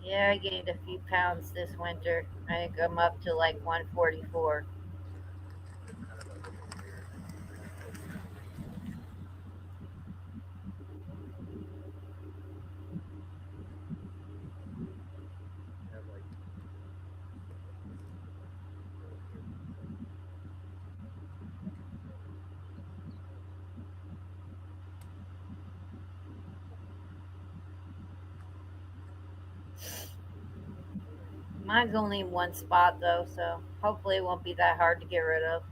Yeah, I gained a few pounds this winter. I think I'm up to like 144. Mine's only in one spot though, so hopefully it won't be that hard to get rid of.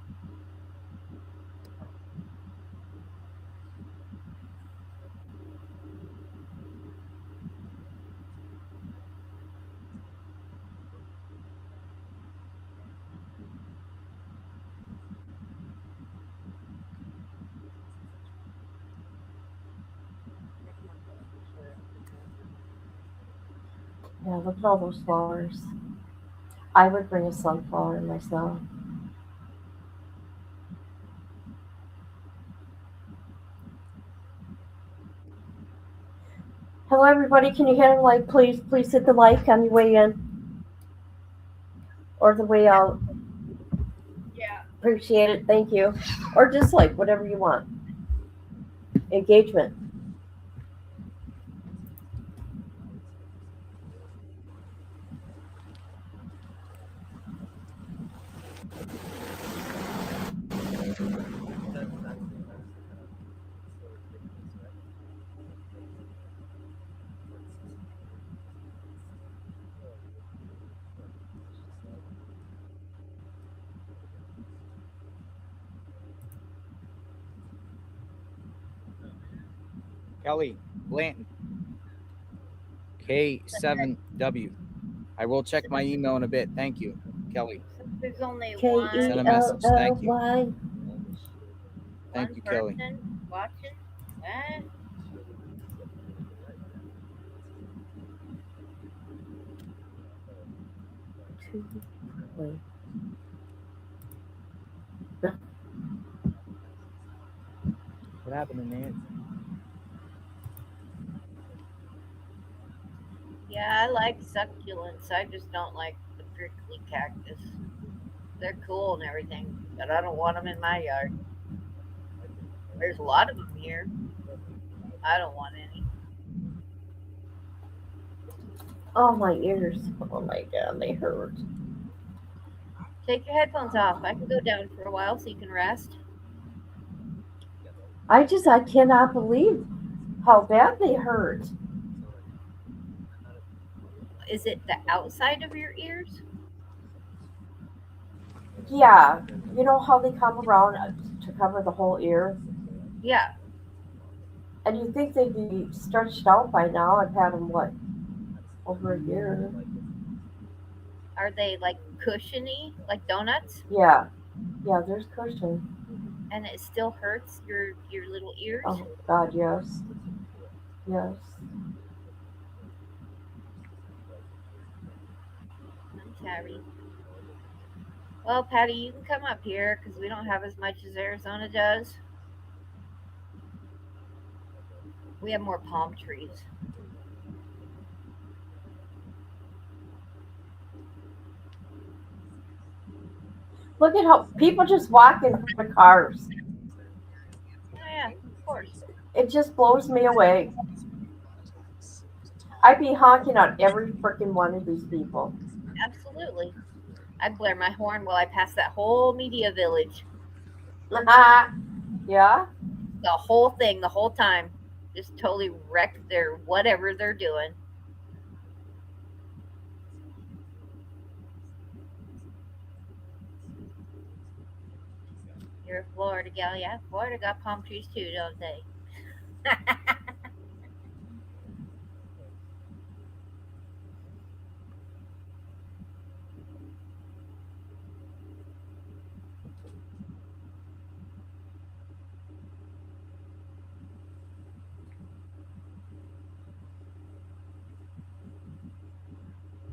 Yeah, look at all those flowers. I would bring a sunflower myself. Hello, everybody. Can you hit a like, please? Please hit the like on your way in or the way out. Yeah. Appreciate it. Thank you. Or dislike, whatever you want. Engagement. Kelly Blanton. K7W. I will check my email in a bit. Thank you, Kelly. There's only Send a message. Thank you. K-E-L-L-Y. Thank you, Kelly. person watching. What? Wait. What happened to Nancy? Yeah, I like succulents. I just don't like the prickly cactus. They're cool and everything, but I don't want them in my yard. There's a lot of them here. I don't want any. Oh, my ears. Oh, my God. They hurt. Take your headphones off. I can go down for a while so you can rest. I cannot believe how bad they hurt. Is it the outside of your ears? Yeah. You know how they come around to cover the whole ear? Yeah. And you think they'd be stretched out by now. I've had them, what, over a year? Are they like cushiony, like donuts? Yeah. Yeah, there's cushion. And it still hurts your little ears? Oh, God, yes. Yes. I'm sorry. Well, Patty, you can come up here because we don't have as much as Arizona does. We have more palm trees. Look at how people just walk in front of cars. Oh, yeah, of course. It just blows me away. I'd be honking on every freaking one of these people. Absolutely. I blare my horn while I pass that whole media village. Yeah? The whole thing, the whole time. Just totally wreck their whatever they're doing. You're a Florida gal. Yeah, Florida got palm trees too, don't they?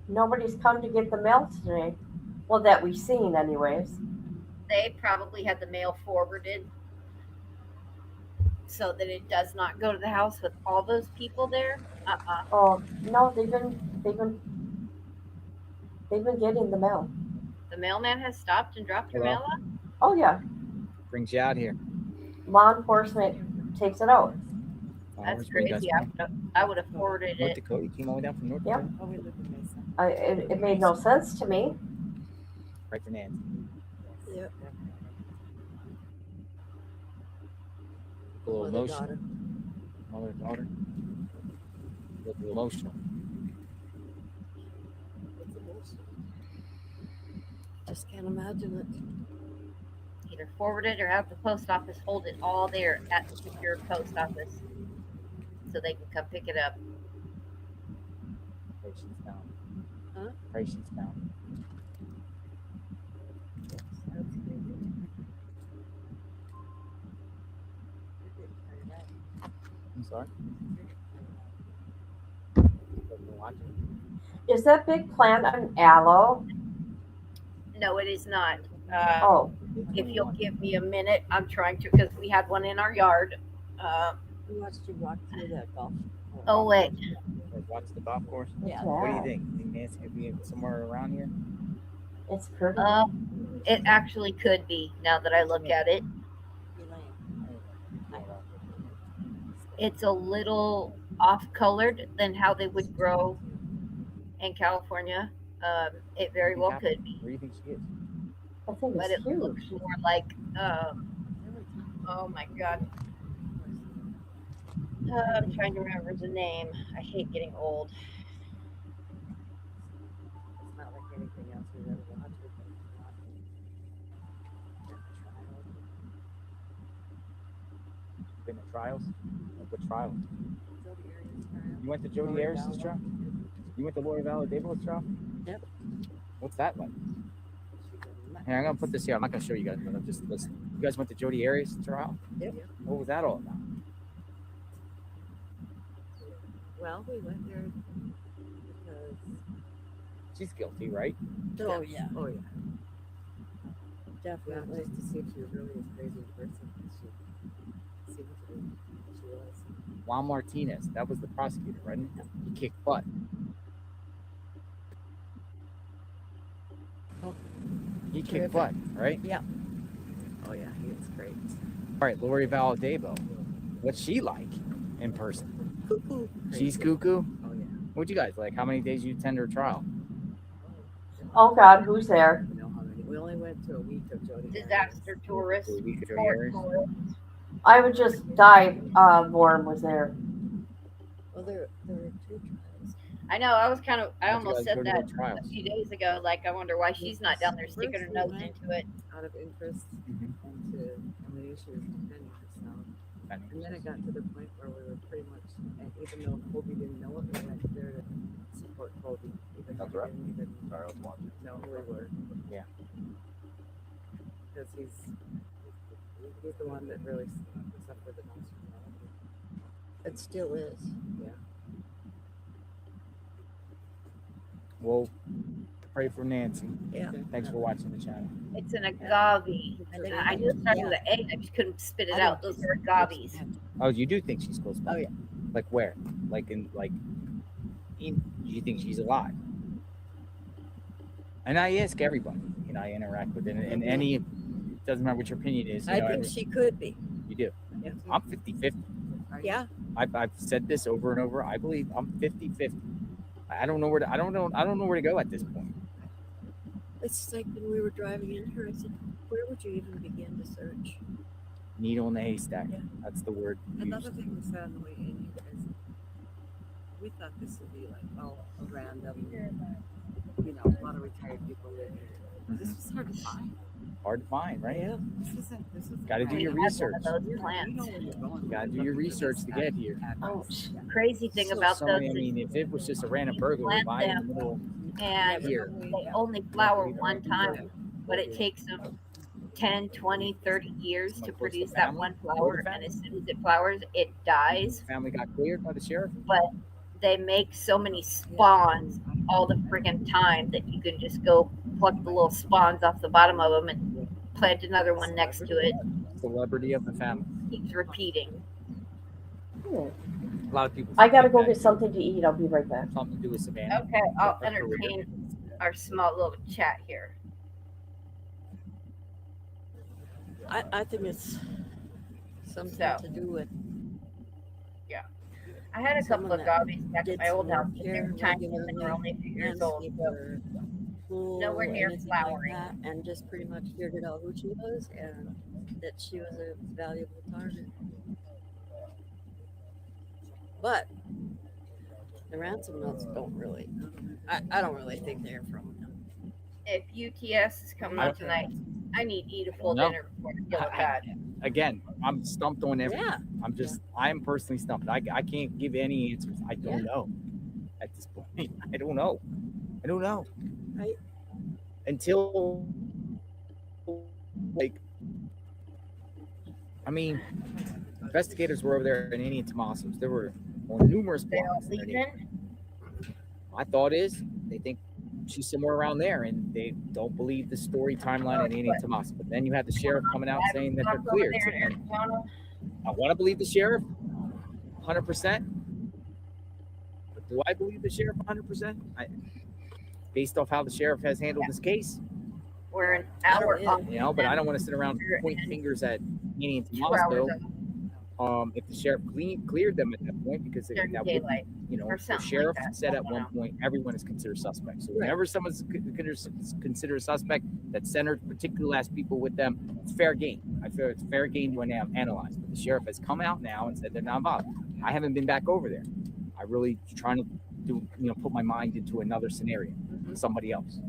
Nobody's come to get the mail today. Well, that we've seen, anyways. They probably had the mail forwarded so that it does not go to the house with all those people there. Oh no, they've been getting the mail. The mailman has stopped and dropped your Hello? mail off. Oh yeah, Brings you out here. law enforcement takes it out. That's Where you guys crazy. from? I would have forwarded North it. Dakota. You came all the way down from North Yep. Dakota? It made no sense to me. Right for Nancy. Yep. A little Mother, emotional. daughter. Mother, daughter. A little emotional. Just can't imagine it. Either forward it or have the post office hold it all there at the secure post office so they can come pick it up. Patience down. Huh? Patience down. I'm sorry. Is that big plant an aloe? No, it is not. Oh. If you'll give me a minute, I'm trying to, because we had one in our yard. We watched you walk through that golf. Oh, wait. Like watch the golf course? Yeah. What do you think? Think Nancy could be somewhere around here? It's pretty. It actually could be, now that I look at it. It's a little off-colored than how they would grow in California. It very well could be. Where do you think she is? I think But it's it huge. looks more like, oh my God. I'm trying to remember the name. I hate getting old. It's not like anything else we've ever watched. Been at trials? Like what trials? You went to Jody Harris's trial? You went to Lori Valladebo's trial? Yep. What's that like? Hey, I'm gonna put this here. I'm not gonna show you guys, but I'm just listening. You guys went to Jody Harris' trial? Yep. What was that all about? Well, we went there because. She's guilty, right? Oh yeah. Oh yeah. Definitely. Just to see if she was really as crazy a person as she seemed to be. She was. Juan Martinez, that was the prosecutor, right? He kicked butt. Oh. He kicked butt, right? Yeah. Oh yeah, he was great. All right, Lori Valladebo. What's she like in person? Cuckoo. She's cuckoo? Oh yeah. What'd you guys like? How many days you attend her trial? Oh God, who's there? I know how many. We only went to a week of Jody. Disaster tourist. A week of Jody Sport Harris? tourist. I would just die. Warren was there. Well, there were two trials. I know. I was kind of. I How'd you almost guys said go to that the trials? a few days ago. Like, I wonder why she's not down there sticking her First nose we went into it. out of interest and I mean, she was defending herself. And then it got to the point where we were pretty much, and even though Kobe didn't know it, we went there to support Kobe, even though he didn't even know who we were. Yeah. Because he's the one that really suffered the most from all of it. It still is. Yeah. Well, pray for Nancy. Yeah. Thanks for watching the channel. It's an agave. I knew it started with an A. I just couldn't spit it out. Those are agaves. Oh, you do think she's close by? Oh yeah. Like where? Like do you think she's alive? And I ask everybody, and I interact with it. And any, it doesn't matter what your opinion is. You I know, think she could be. You do. Yeah. I'm 50-50. Yeah. I've said this over and over. I believe I'm 50-50. I don't know where to go at this point. It's like when we were driving in here, I said, where would you even begin to search? Needle in the haystack. Yeah. That's the word. Another thing we said on the way in here is we thought this would be like all a random, you know, a lot of retired people live here. Mm-hmm. This was hard to find. Hard to find, right? Yeah. This is Got to do your research. Plants. Got to do your research to get here. Oh, crazy thing about those. I mean, if it was just a random burglar by in the middle and here, they only flower one time, but it takes them 10, 20, 30 years to produce that one flower, and as soon as it flowers, it dies. Family got cleared by the sheriff. But they make so many spawns all the friggin' time that you can just go pluck the little spawns off the bottom of them and plant another one next to it. Celebrity of the family. Keeps repeating. A lot of people. I gotta go get something to eat. I'll be right back. Something to do with Savannah. Okay, I'll entertain our small little chat here. I think it's something to do with. Yeah. I had a couple of doggies back at my old house, but they were tiny and they were only a few years old. So nowhere near flowering. Like that, and just pretty much figured out who she was and that she was a valuable target. But the ransom notes don't really, I don't really think they're from him. If UTS is coming out tonight, I need to eat a full dinner before I kill a cat. Again, I'm stumped on everything. Yeah. I'm personally stumped. I can't give any answers. I don't know at this point. I don't know. Right. Until, like, I mean, investigators were over there in Indian Tomasos. There were on numerous blocks. My thought is they think she's somewhere around there, and they don't believe the story timeline in Indian Tomaso. But then you have the sheriff coming out saying that they're cleared. So I want to believe the sheriff 100%. But do I believe the sheriff 100%? Based off how the sheriff has handled this case. We're an hour off. You know, but I don't want to sit around pointing fingers at Indian Tomaso. If the sheriff cleared them at that point, because that would, you know, the sheriff said at one point everyone is considered suspect. So whenever someone's considered a suspect that centered particular last people with them, it's fair game. I feel it's fair game to analyze. But the sheriff has come out now and said they're not involved. I haven't been back over there. I really trying to put my mind into another scenario, somebody else.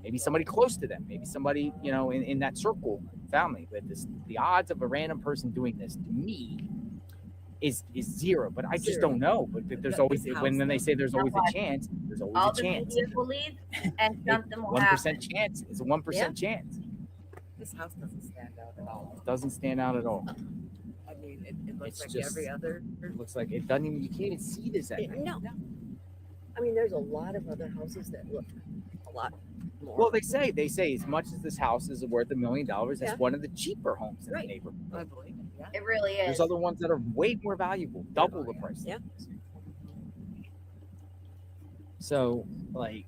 Maybe somebody close to them, maybe somebody, in that circle family. But the odds of a random person doing this to me is zero. But I just don't know. But there's always, when they say there's always a chance, there's always All a the chance. media believe, and something will happen. 1% chance is a 1% chance. This house doesn't stand out at all. It doesn't stand out at all. I mean, it looks It's like just- every other. It looks like it doesn't even, you can't even see this at night. No. I mean, there's a lot of other houses that look a lot more. Well, they say as much as this house is worth $1 million, it's one of the cheaper homes in the neighborhood. I believe it. Yeah. It really is. There's other ones that are way more valuable, double the price. Yeah. So, like,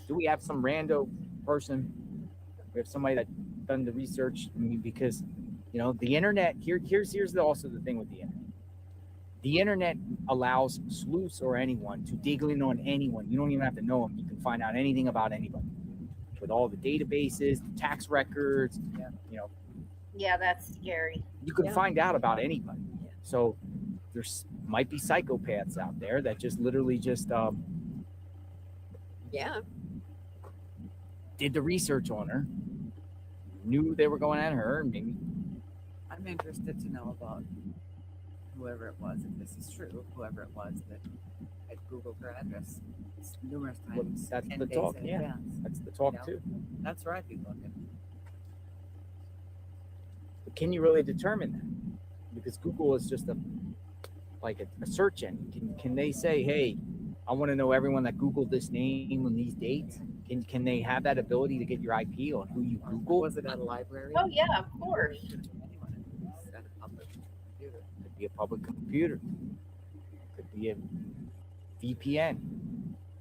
do we have some rando person? We have somebody that done the research. I mean, because the internet. Here's also the thing with the internet. The internet allows sleuths or anyone to dig in on anyone. You don't even have to know them. You can find out anything about anybody with all the databases, the tax records. Yeah, that's scary. You can find out about anybody. So there's might be psychopaths out there that just literally just did the research on her, knew they were going at her, and maybe. I'm interested to know about whoever it was, if this is true, whoever it was that had Googled her address numerous times. Well, that's 10 the days talk, in yeah. advance. That's the talk too. That's where I'd be looking. But can you really determine that? Because Google is just a search engine. Can they say, hey, I want to know everyone that Googled this name on these dates? Can they have that ability to get your IP on who you Google? Was it at a library? Oh yeah, of course. At a public computer. Could be a public computer. Could be a VPN.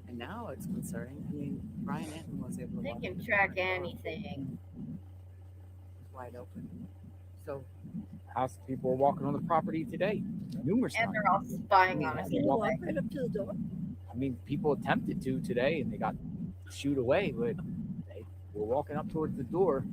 And And now it's concerning. I mean, Brian Anton was able to They walk can in the track door anything. wide open. So House people are walking on the property today, numerous And times. they're all spying on us. They walk right up to the door. I mean, people attempted to today, and they got shooed away, but they were walking up towards the door.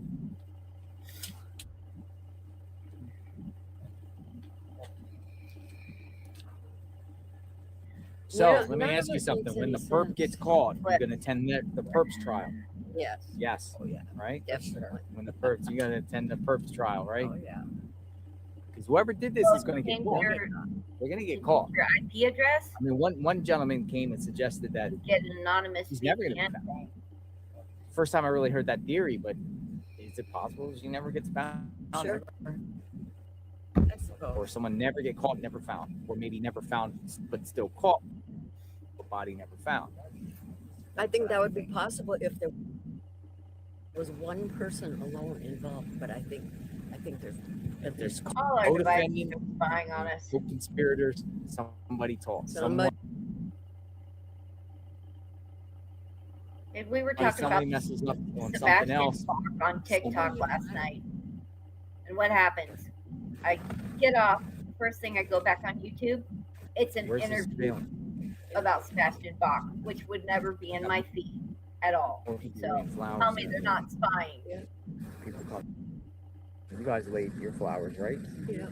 So Yeah, let me none of ask you it something. makes When any the perp sense. gets caught, you're going to attend the perp's trial. Yes. Yes. Oh, yeah. Right? Definitely. When the perps, you got to attend the perp's trial, right? Oh, yeah. Because whoever did this is going to get Change caught. your- They're going to get caught. Your IP address. I mean, one gentleman came and suggested that Get an anonymous he's never going to VPN. be found. First time I really heard that theory, but is it possible she never gets found? Sure. I suppose. Or someone never get caught, never found, or maybe never found but still caught, but body never found. I think that would be possible if there was one person alone involved, but I think If there's All our devices co-defendant, are spying on us. co-conspirators, somebody talks. Somebody- If we were Somebody, talking about messes up on something Sebastian else. Bach on TikTok last night, and what happens? I get off. First thing I go back on YouTube. It's an Where's this interview feeling? about Sebastian Bach, which would never be in my feed at all. Or people So laying flowers tell me in they're it. not spying. People call. You guys laid your flowers, right? Yeah.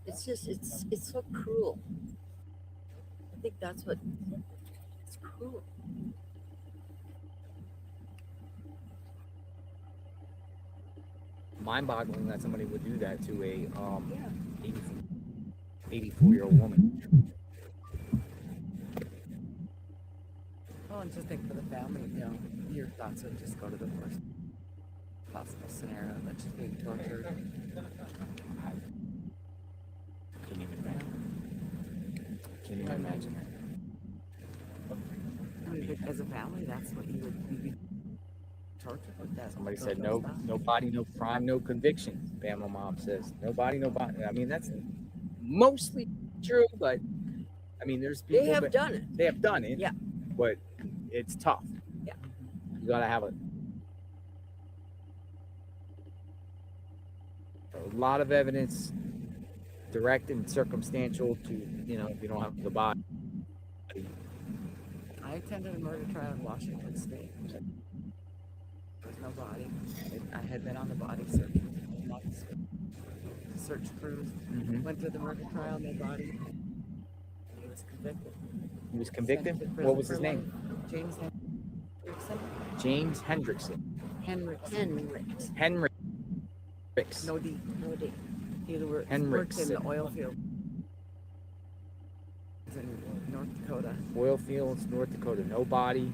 It's just it's so cruel. I think that's what it's cruel. Mind-boggling that somebody would do that to a 84-year-old woman. Well, and just think for the family, your thoughts would just go to the worst possible scenario that she's being tortured. Can't even imagine. Can't even imagine that. I mean, as a family, that's what you would be tortured with. That Somebody said no body, no crime, no conviction. Bama mom says no body, no body. I mean, that's mostly true, but I mean, there's people They have that- done it. They have done it. Yeah. But it's tough. Yeah. You gotta have a lot of evidence, direct and circumstantial to, if you don't have the body. I attended a murder trial in Washington State. There was no body. I had been on the body search for months. Search crews went to the murder trial, no body. He was convicted. He was convicted? Sent to prison What was for his life. name? James Hendrickson. James Hendrickson. Henricks. Henricks. No D. No D. He worked in the oil field. In North Dakota. Oil fields, North Dakota. No body.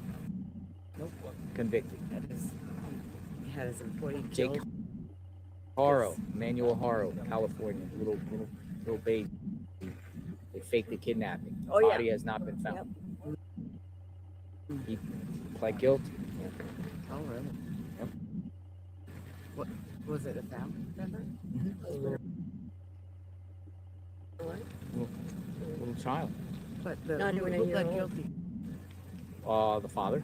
Nope. Convicted. He had his employee Jake killed. Haro, Manuel Haro, California. Little baby. They faked the kidnapping. The Oh, yeah. body has not been found. He pled guilty. Oh, really? Yep. What was it? A family member? Little child. But the Not who even a who year pled old. guilty? The father.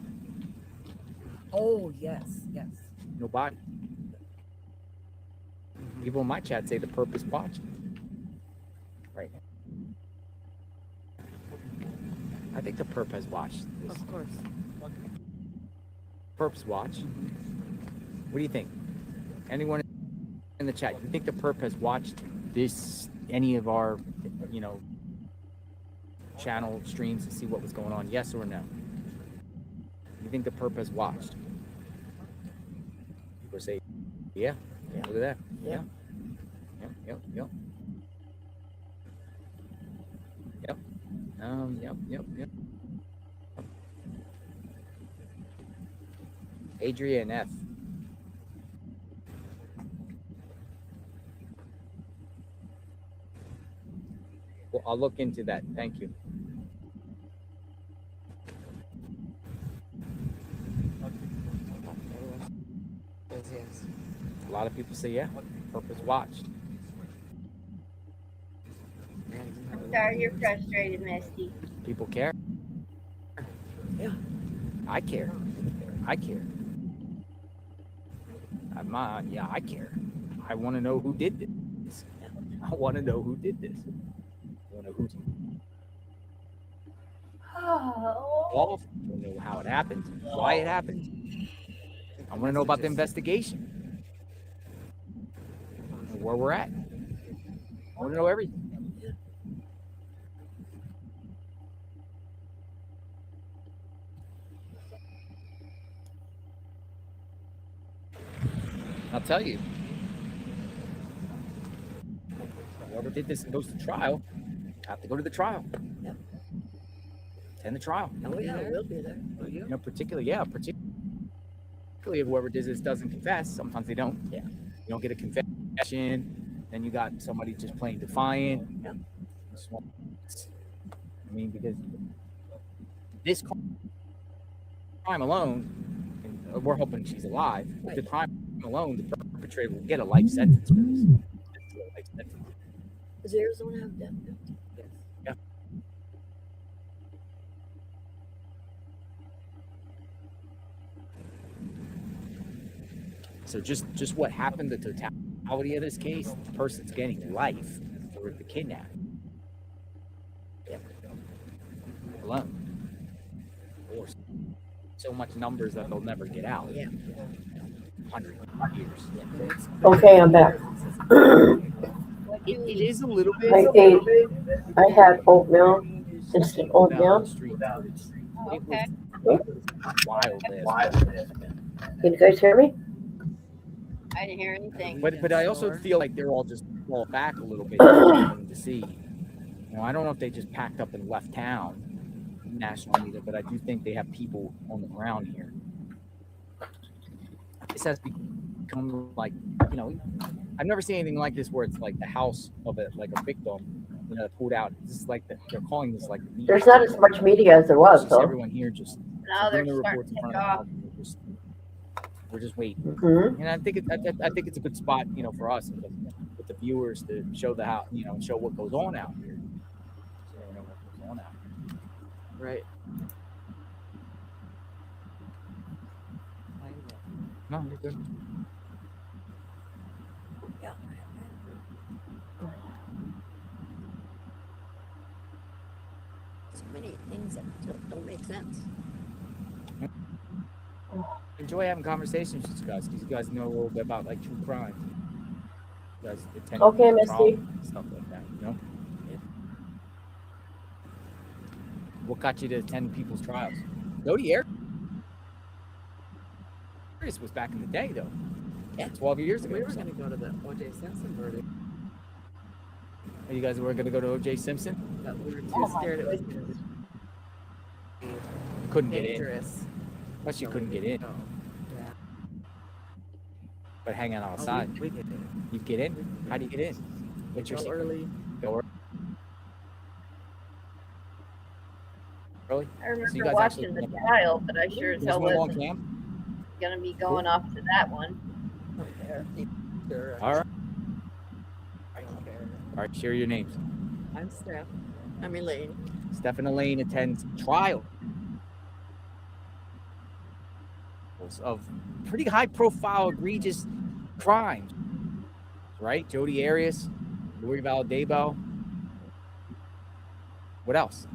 Oh, yes. No body. People in my chat say the perp is watching. Right now. I think the perp has watched this. Of course. Perp's watch. What do you think? Anyone in the chat, you think the perp has watched this, any of our, channel streams to see what was going on? Yes or no? You think the perp has watched? People say, yeah. Look at that. Yeah. Yep. Yep. Adrian F. Well, I'll look into that. Thank you. Yes. A lot of people say, yeah, purpose watched. Sorry you're frustrated, Misty. People care. Yeah. I care. I care. I care. I want to know who did this. I want to know who did this. I want to know who's involved. I want to know how it happened, why it happened. I want to know about the investigation, and where we're at. I want to know everything. I'll tell you. Whoever did this and goes to trial, have to go to the trial. Yep. Attend the trial. Oh yeah, we'll be there. You know, particularly if whoever did this doesn't confess. Sometimes they don't. Yeah. You don't get a confession, then you got somebody just playing defiant. Yeah. I mean, because this crime alone, and we're hoping she's alive. With the crime alone, the perpetrator will get a life sentence for this. Does Arizona have death penalty? Yes. Yeah. So just what happened, the totality of this case, the person's getting life for the kidnapping. Yep. Alone. Or so much numbers that they'll never get out. Yeah. 100 years. Yeah. Okay, I'm back. It is a little bit. I had oatmeal, instant oatmeal. Okay. Wild. Can you guys hear me? I didn't hear anything. But I also feel like they're all just brought back a little bit to see. You know, I don't know if they just packed up and left town, national media, but I do think they have people on the ground here. This has become like, you know, I've never seen anything like this where it's like the house of a victim, you know, pulled out. This is like they're calling this like the media. There's not as much media as there was, though. Everyone here just now they're starting to take off. We're just waiting, Mm-hmm. and I think it's a good spot, you know, for us with the viewers to show show what goes on out here. So you know what goes on out here. Right. No, you're good. Yeah. So many things that don't make sense. Enjoy having conversations with you guys because you guys know a little bit about like true crime. You guys attend Okay, Misty. stuff like that, you know. Yeah. What got you to attend people's trials? Jodi Arias was back in the day, though. Yeah. 12 years ago. We were going to go to the O.J. Simpson verdict, You guys were going to go to O.J. Simpson? but we were too scared it was You couldn't get in. dangerous. Plus, you So couldn't we get in. didn't go. Yeah. But hang out Oh, outside. we get in. You get in? How do you get in? What's your Go secret? early. Go early? I So you remember guys watching actually the went- trial, but I sure as You guys hell went on wasn't camp? going to be going off to that one. Sure. All right. I don't care. All right, share your names. I'm Steph. I'm Elaine. Steph and Elaine attends trial of pretty high-profile, egregious crimes, right? Jodi Arias, Lori Valadebo. What else?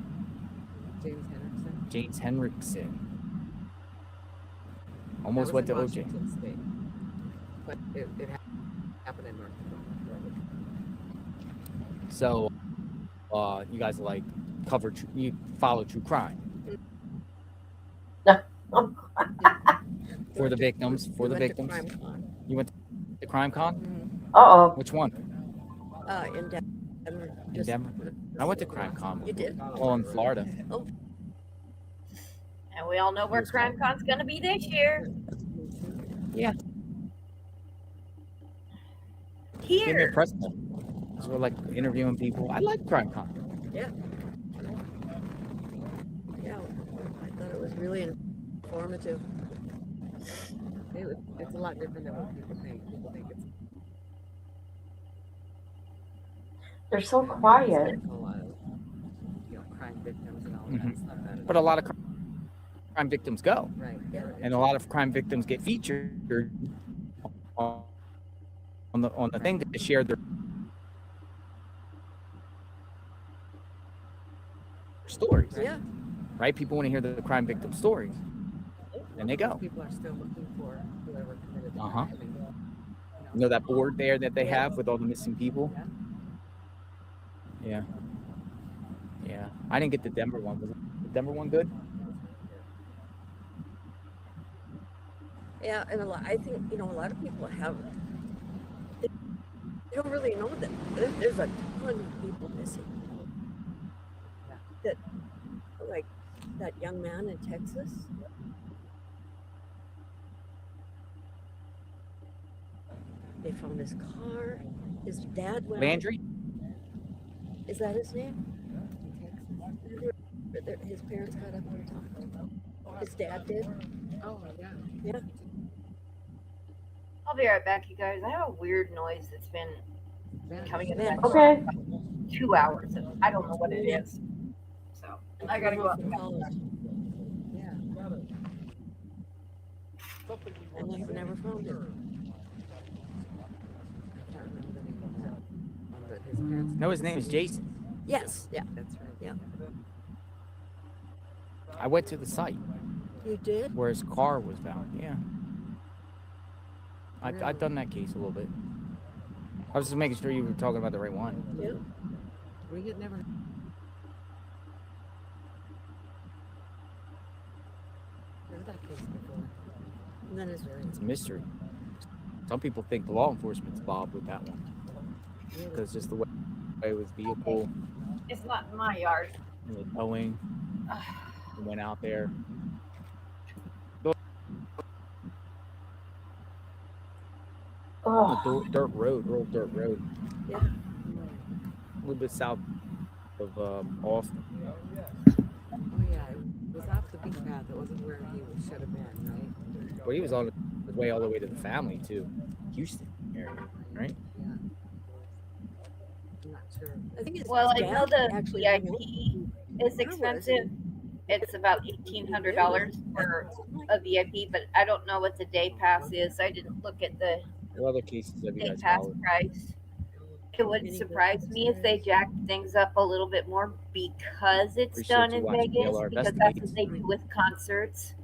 James Henderson. James Henriksen. That Almost was went to in OJ. Washington State. But it happened in North Dakota. So, you guys like you follow true crime for the victims. For the We went to victims, Crime Con. you went to Crime Con. Mhm. Which one? In Denver. In Denver. I went to Crime Con. You did? Well, in Florida. Oh, And we all know where Crime Con's going to be this year. Yeah. Give me a Here. press call. So we're like interviewing people. I like Crime Con. yeah. Yeah, I thought it was really informative. It's a lot different than what people think. People think it's They're so quiet. a lot of Mhm. It's not bad. But a lot of crime victims go, Right. Yeah. and a lot of crime victims get featured on the thing to share their stories. Yeah. Right? People want to hear the crime victim stories, and they go. People are still looking for whoever committed the Uh-huh. crime. You know that board there that they Yeah. have with all the missing people? Yeah. Yeah. I didn't get the Denver one. Was the Denver one good? Yeah, and I think a lot of people have. They don't really know that there's a ton of people missing. That, like that young man in Texas. They found his car. His dad went. Landry? Is that his name? His parents got up and talked. His dad did. Oh yeah. Yeah. I'll be right back, you guys. I have a weird noise that's been coming in. Man. Okay. For about 2 hours. And I don't know what it is. So I gotta go out and Yeah. And they've never found it. No, his name is Jason. Yes. Yeah. That's right. Yeah. I went to the site You did? where his car was found. Yeah. I've done that case a little bit. I was just making sure you were talking about the right one. Yeah. We had never. Heard that case before. And then it's It's a mystery. Some people think the law enforcement's Bob with that one. Because just the way it was vehicle It's not in my yard. and the towing. He went out there. Oh. A dirt road, real dirt road. Yeah. A little bit south of Austin. Oh yeah, it was off the beach path. It wasn't where he should have been, right? Well, he was on his way all the way to the family too. Houston area, right? I'm not sure. I think it's Well, I his know dad the actually VIP went is expensive. It's about $1,800 for a VIP, but I don't know what the day pass is. I didn't look at the What other cases have you day guys pass followed? price. It wouldn't surprise me if they jacked things up a little bit more because it's Appreciate done you in watching Vegas. BLR Because that's what they do with concerts.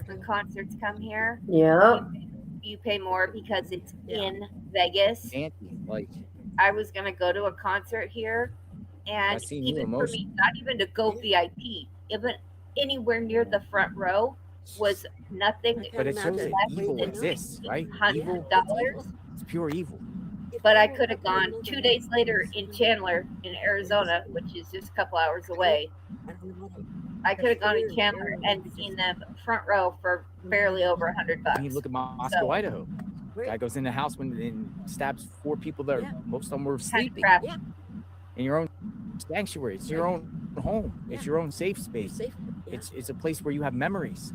When concerts come here, Yeah. you pay more because it's in Vegas. Nancy, like I was gonna go to a concert here, and I've seen you even in for most. me, not even to go VIP, even anywhere near the front row was nothing But it shows that less evil than exists, right? Evil, $100. it's pure evil. But I could have gone 2 days later in Chandler, in Arizona, which is just a couple hours away. I could have gone in Chandler and seen them front row for barely over $100. I mean, look at Moscow, Idaho. Guy goes in the house and stabs 4 people there. Most of them were sleeping. crap. In your own sanctuary. It's your own home. It's your own safe space. It's a place where you have memories.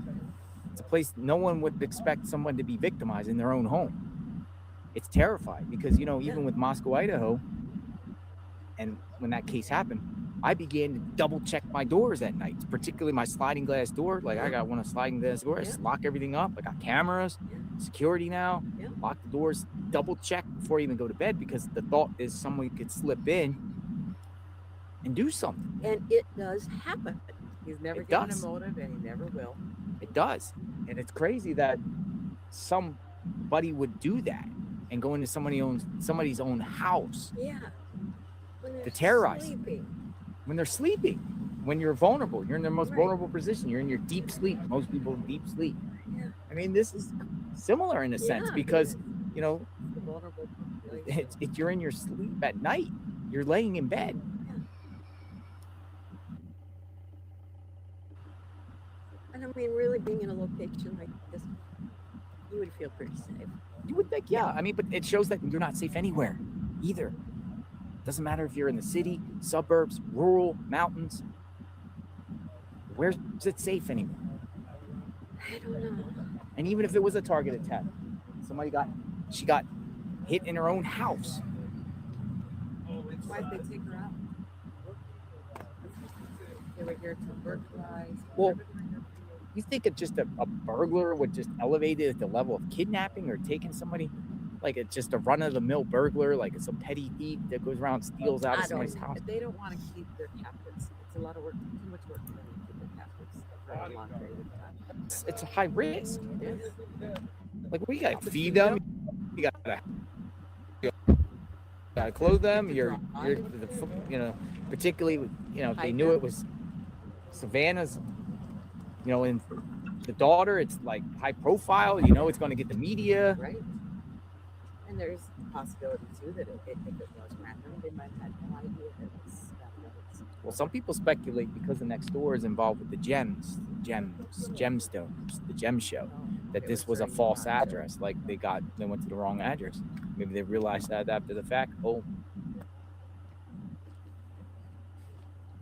It's a place no one would expect someone to be victimized in their own home. It's terrifying because, even with Moscow, Idaho, and when that case happened, I began to double check my doors at night, particularly my sliding glass door. Like I got one of sliding glass door. I just lock everything up. I got cameras, security now. Lock the doors, double check before I even go to bed because the thought is someone could slip in and do something. And it does happen. He's never It given does. a motive, and he never will. It does. And it's crazy that somebody would do that and go into somebody's own house Yeah. When to they're terrorize sleeping. them when they're sleeping, when you're vulnerable. You're in their most vulnerable position. You're in your deep sleep. Most people in deep sleep. Yeah. I mean, this is similar in a sense because, The vulnerable population. you're in your sleep at night. You're laying in bed. And I mean, really being in a location like this, you would feel pretty safe. You would think, yeah. I mean, but it shows that you're not safe anywhere either. Doesn't matter if you're in the city, suburbs, rural, mountains. Where's it safe anymore? I don't know. And even if it was a target attack, she got hit in her own house. Why'd they take her out? They were here to burglarize. Well, you think it's just a burglar would just elevate it at the level of kidnapping or taking somebody? Like it's just a run-of-the-mill burglar, like it's a petty thief that goes around and steals out of somebody's house. They don't want to keep their captives. It's a lot of work, too much work for them to keep their captives for a long period of time. It's a high risk. It is. Like we gotta feed them, you gotta clothe them. You're particularly if they knew it was Savannah's, and the daughter, it's like high profile. It's going to get the media. Right. And there's a possibility too that if it was random, they might have no idea that it was. Well, some people speculate because the next door is involved with the gemstones, the gem show, that this was a false address. Like they went to the wrong address. Maybe they realized that after the fact. Oh.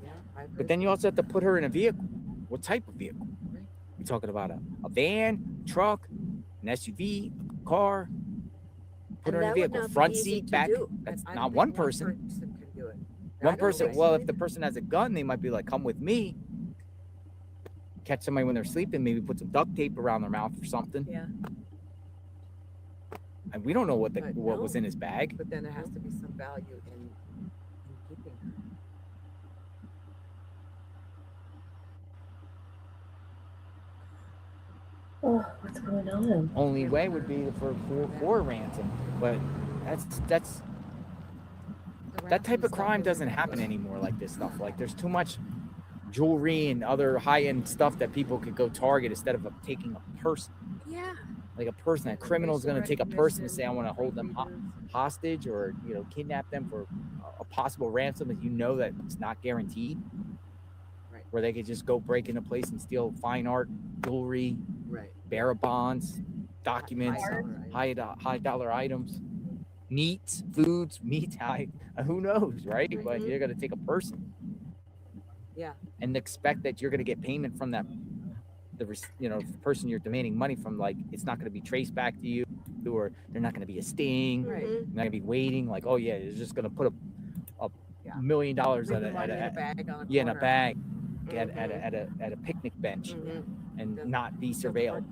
Yeah. But then you also have to put her in a vehicle. What type of vehicle? We're talking about a van, truck, an SUV, a car. Put her in a vehicle, front seat, back. That's not one person. Can do it. One person. Well, if the person has a gun, they might be like, "Come with me." Catch somebody when they're sleeping. Maybe put some duct tape around their mouth or something. Yeah. And we don't know what was in his bag. But then there has to be some value in keeping her. Oh, what's going on? Only way would be for ransom, but that's that type of crime doesn't happen anymore. Like this stuff, like there's too much jewelry and other high-end stuff that people could go target instead of taking a person. Yeah. Like a person, a criminal is going to take a person and say, "I want to hold them hostage or kidnap them for a possible ransom," that that it's not guaranteed. Right. Where they could just go break into a place and steal fine art, jewelry, right, bearer bonds, documents, high dollar items, meats, foods, meat. Who knows, right? Mm-hmm. But you're going to take a person, yeah, and expect that you're going to get payment from that, the person you're demanding money from. Like it's not going to be traced back to you, or they're not going to be a sting. Right. You're not going to be waiting. Like, oh yeah, you're just going to put a $1 million in a bag at a picnic bench and not be surveilled.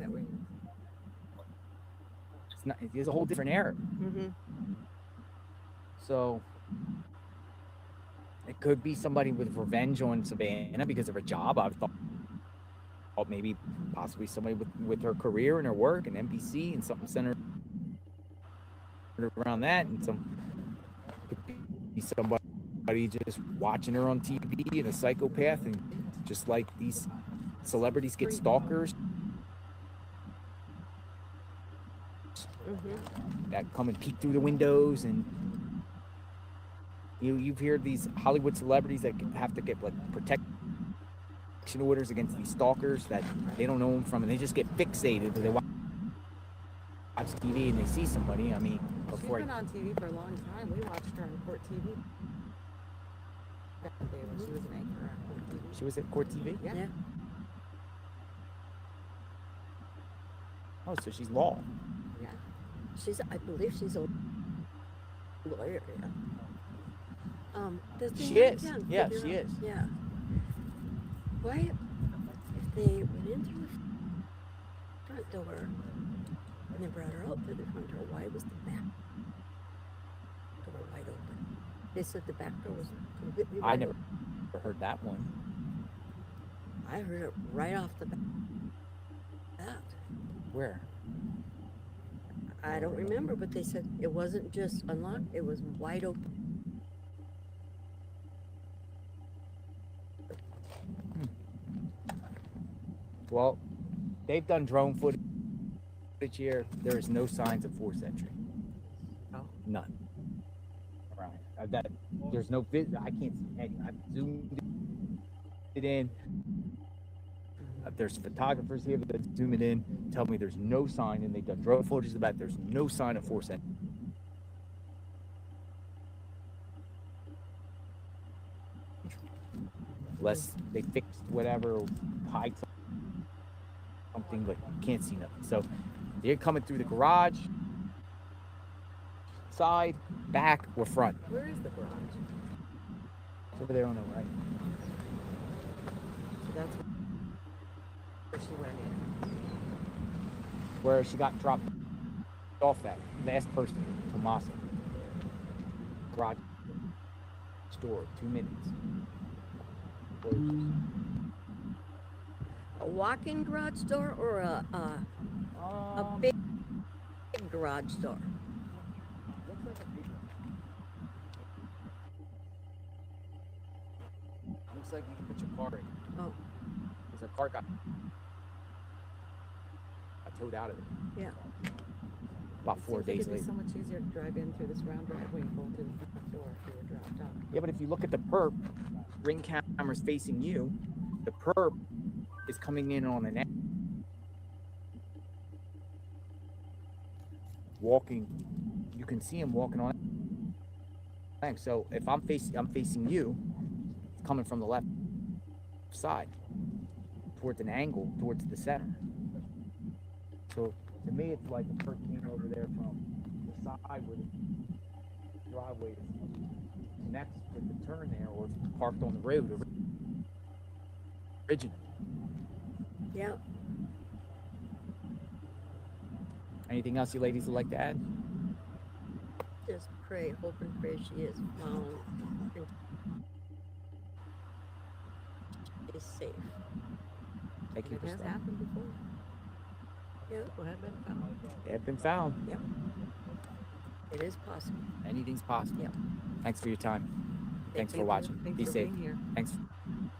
It's a whole different era. So it could be somebody with revenge on Savannah because of her job. I've thought maybe possibly somebody with her career and her work and NBC and something centered around that, and could be somebody just watching her on TV and a psychopath, and just like these celebrities get stalkers that come and peek through the windows, and you've heard these Hollywood celebrities that have to get like protection orders against these stalkers that they don't know them from, and they just get fixated because they watch TV and they see somebody. I mean, she's been on TV for a long time. We watched her on Court TV. That day when she was an anchor on Court TV. She was at Court TV? Yeah. Oh, so she's law. Yeah. I believe she's a lawyer. Yeah. She is. Yeah, she is. Yeah. Why, if they went in through the front door and they brought her out through the front door, why was the back door wide open? They said the back door was completely wide I never open. heard that one. I heard it right off the bat. Where? I don't remember, but they said it wasn't just unlocked, it was wide open. Well, they've done drone footage here. There is no signs of forced entry. Oh. None. Right. There's no I can't see any. I've zoomed it in. There's photographers here that zoom it in, tell me there's no sign, and they've done drone footage of that. There's no sign of forced entry. Unless they fixed whatever, hide something, but you can't see nothing. So they're coming through the garage, side, back, or front. Where is the garage? It's over there on the right. That's where she went in. Where she got dropped off at. Last person, Tommaso. Garage door, 2 minutes. Closes. A walk-in garage door or a big garage door? Looks like a big one. Looks like you can put your car in. Oh. Because her car got towed out of it. Yeah. About 4 days It'd be later. so much easier to drive in through this round driveway and go through the front door if you were dropped off. Yeah, but if you look at the perp, ring camera's facing you. The perp is coming in on an walking. You can see him walking on. So if I'm facing you, it's coming from the left side, towards an angle, towards the center. So to me, it's like the perp came over there from the side where the driveway connects with the turn there, or parked on the road originally. Yeah. Anything else you ladies would like to add? Just pray, hope and pray she is found and is safe. Thank you. It has happened before. Yeah. People have been found. They have been found. Yep. It is possible. Anything's possible. Yep. Thanks for your time. Thanks for you. watching. Thanks Be for safe. being here. Thanks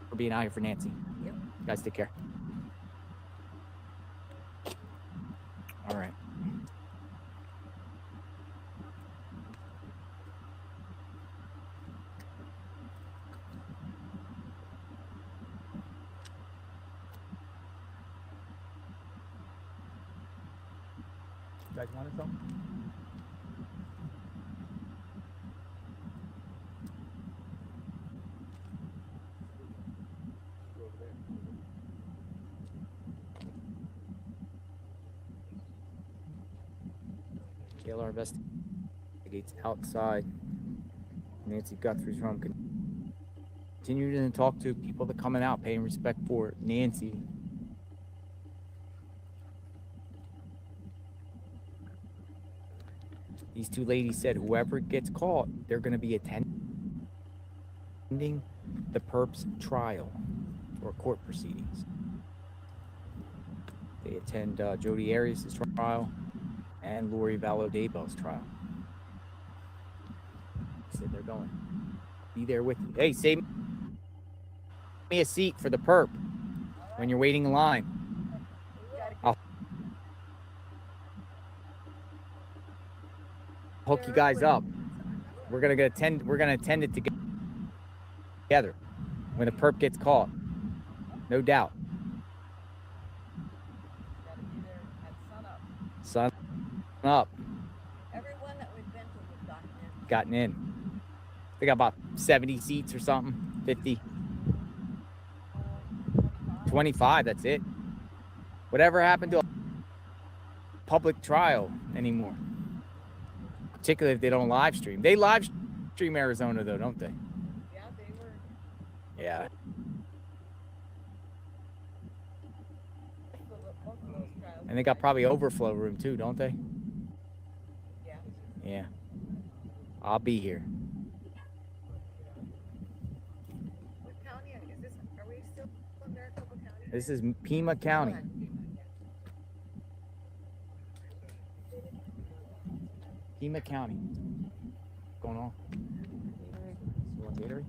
for being out here for Nancy. Yep. You guys take care. All right. You guys wanted something? Go over there. KLR investigates outside Nancy Guthrie's home. Continuing to talk to people that are coming out, paying respect for Nancy. These two ladies said whoever gets caught, they're going to be attending the perp's trial or court proceedings. They attend Jodi Arias' trial and Lori Vallow-Daybell's trial. They said they're going. Be there with you. Hey, save me a seat for the perp when you're waiting in line. I'll hook you guys up. We're gonna attend it together when the perp gets caught. No doubt. Sun up. Everyone that we've been to, we've Gotten in. They got about 70 seats or something. 50. 25, that's it. Whatever happened to a public trial anymore? Particularly if they don't live stream. They live stream Arizona though, don't they? Yeah, they were. Yeah. And they got probably overflow room too, don't they? Yeah. Yeah. I'll be here. What county is this? Are we still in Maricopa County? This is Pima County. Pima County. What's going on? You want Gatorade?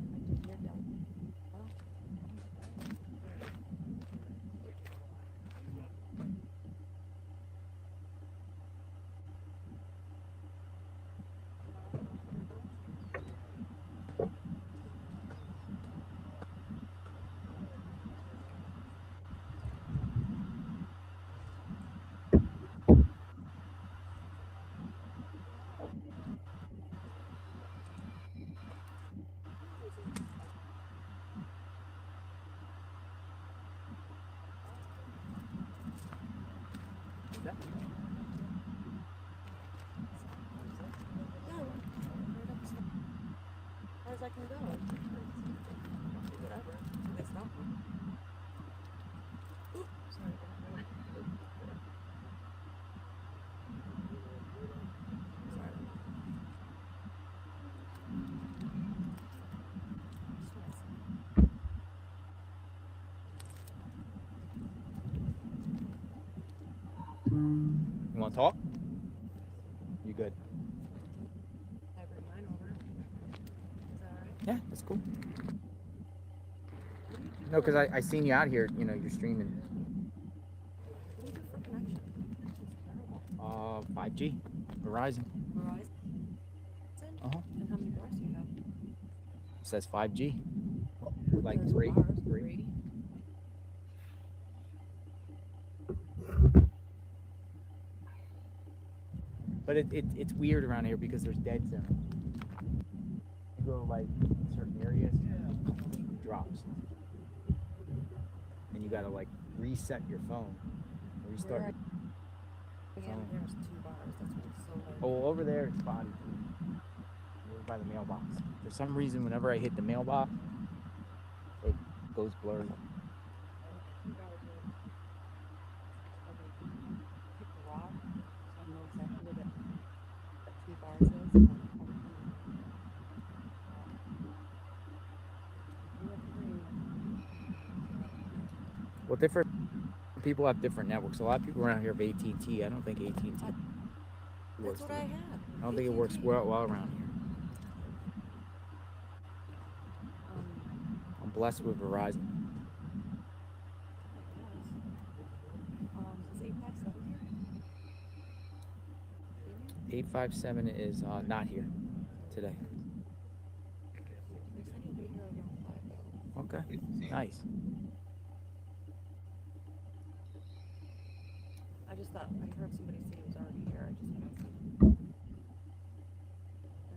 As far as I can go. Whatever. It's not. You want to talk? You good? I bring mine over. Is that all right? Yeah, that's cool. No, because I seen you out here. You know, you're streaming. What do you do for connection? 5G, Verizon. Verizon? Uh-huh. And how many bars do you have? It says 5G. Like There's 3. bars, 3. 380. But it's weird around here because there's dead zones. You go like certain areas, it drops. And you gotta like reset your phone. Restart your Yeah, phone. there's 2 bars. That's what's so hard. Oh, over there it's spotty. Over by the mailbox. For some reason, whenever I hit the mailbox, it goes blurry. Pick the rock, so I know exactly where that 2 bars is. Well, different people have different networks. A lot of people around here have AT&T. I don't think AT&T works. That's what I have. I don't think it works well around here. I'm blessed with Verizon. Is 857 here? 857 is not here today. They said he'll be here around 5 though. Okay, nice. I just thought I heard somebody say he was already here. I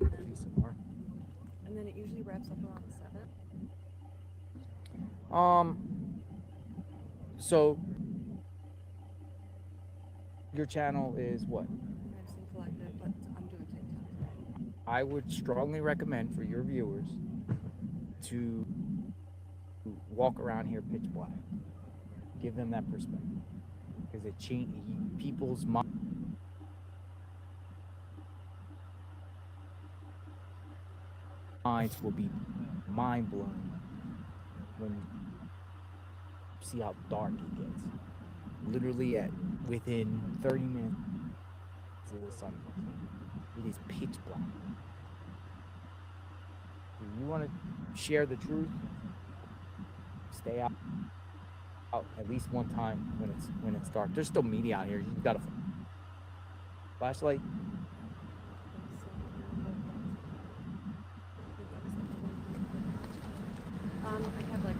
just haven't seen Some more. and then it usually wraps up around 7. So your channel is what? Medicine Collective, but I'm doing TikTok. I would strongly recommend for your viewers to walk around here pitch black. Give them that perspective. Because it changes people's minds will be mind blown when you see how dark it gets. Literally within 30 minutes of the sun, it is pitch black. If you want to share the truth, stay out at least one time when it's dark. There's still media out here. You got a flashlight. I have like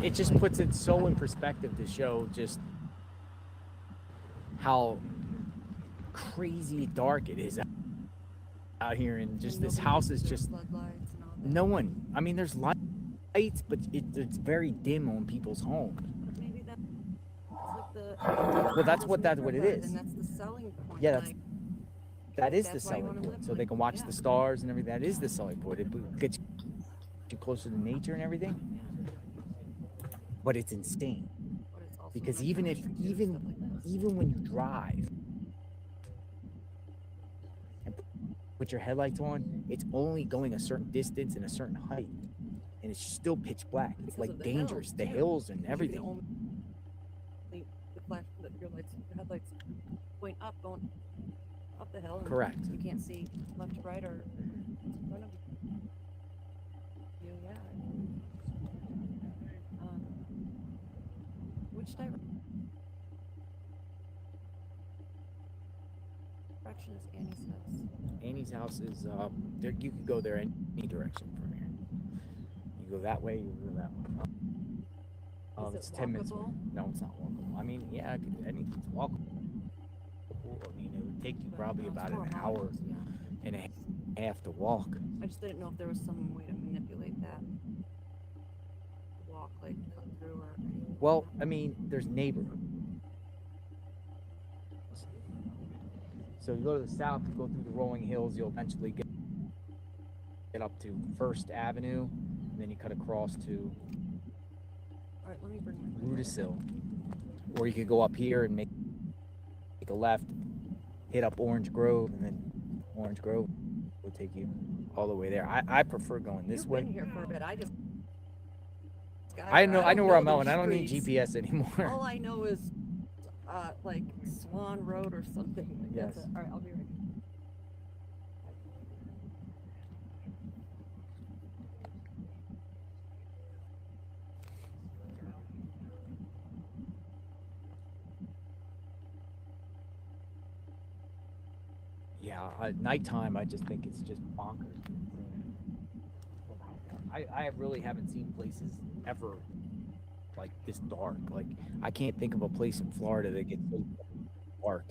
It just puts it so in perspective to show just how crazy dark it is out here, and just this house is just no one. I mean, there's lights, but it's very dim on people's homes. maybe that's like the Well, that's what it is. and that's the selling point. Yeah, like, that is the that's why you selling wanna point. live So like- they can watch yeah. the stars and everything. That is the selling point. It gets you closer to nature and everything. But it's insane But it's also because nice even to do stuff like this. even when you drive and put your headlights on, it's only going a certain distance and a certain height, and it's still pitch black. It's Because like of the dangerous. hills, The too. hills and You're the everything. only- the flash, your headlights going up, going up the hill. And Correct. You can't see left to right or in front of you. Yeah. Which direction is Annie's house? Annie's house is there. You could go there any direction from here. You go that way. You go that way. Is It's it 10 minutes. walkable? No, it's not walkable. I mean, yeah, anything's walkable. I mean, it would take you probably about an hour and a half to walk. I just didn't know if there was some way to manipulate that walk, like cut through or anything. Well, I mean, there's neighborhoods. So you go to the south, you go through the rolling hills, you'll eventually get up to First Avenue, and then you cut across to All right, let me bring my Rudisill. Or you could go up here and make a left, hit up Orange Grove, and then Orange Grove will take you all the way there. I prefer going this You've way. been here for a bit. I just I know where I'm these going. I don't need streets. GPS anymore. All I know is like Swan Road or something. Like Yes. That's it. All right, I'll be right back. Yeah, at nighttime, I just think it's just bonkers. I really haven't seen places ever like this dark. Like, I can't think of a place in Florida that gets so dark.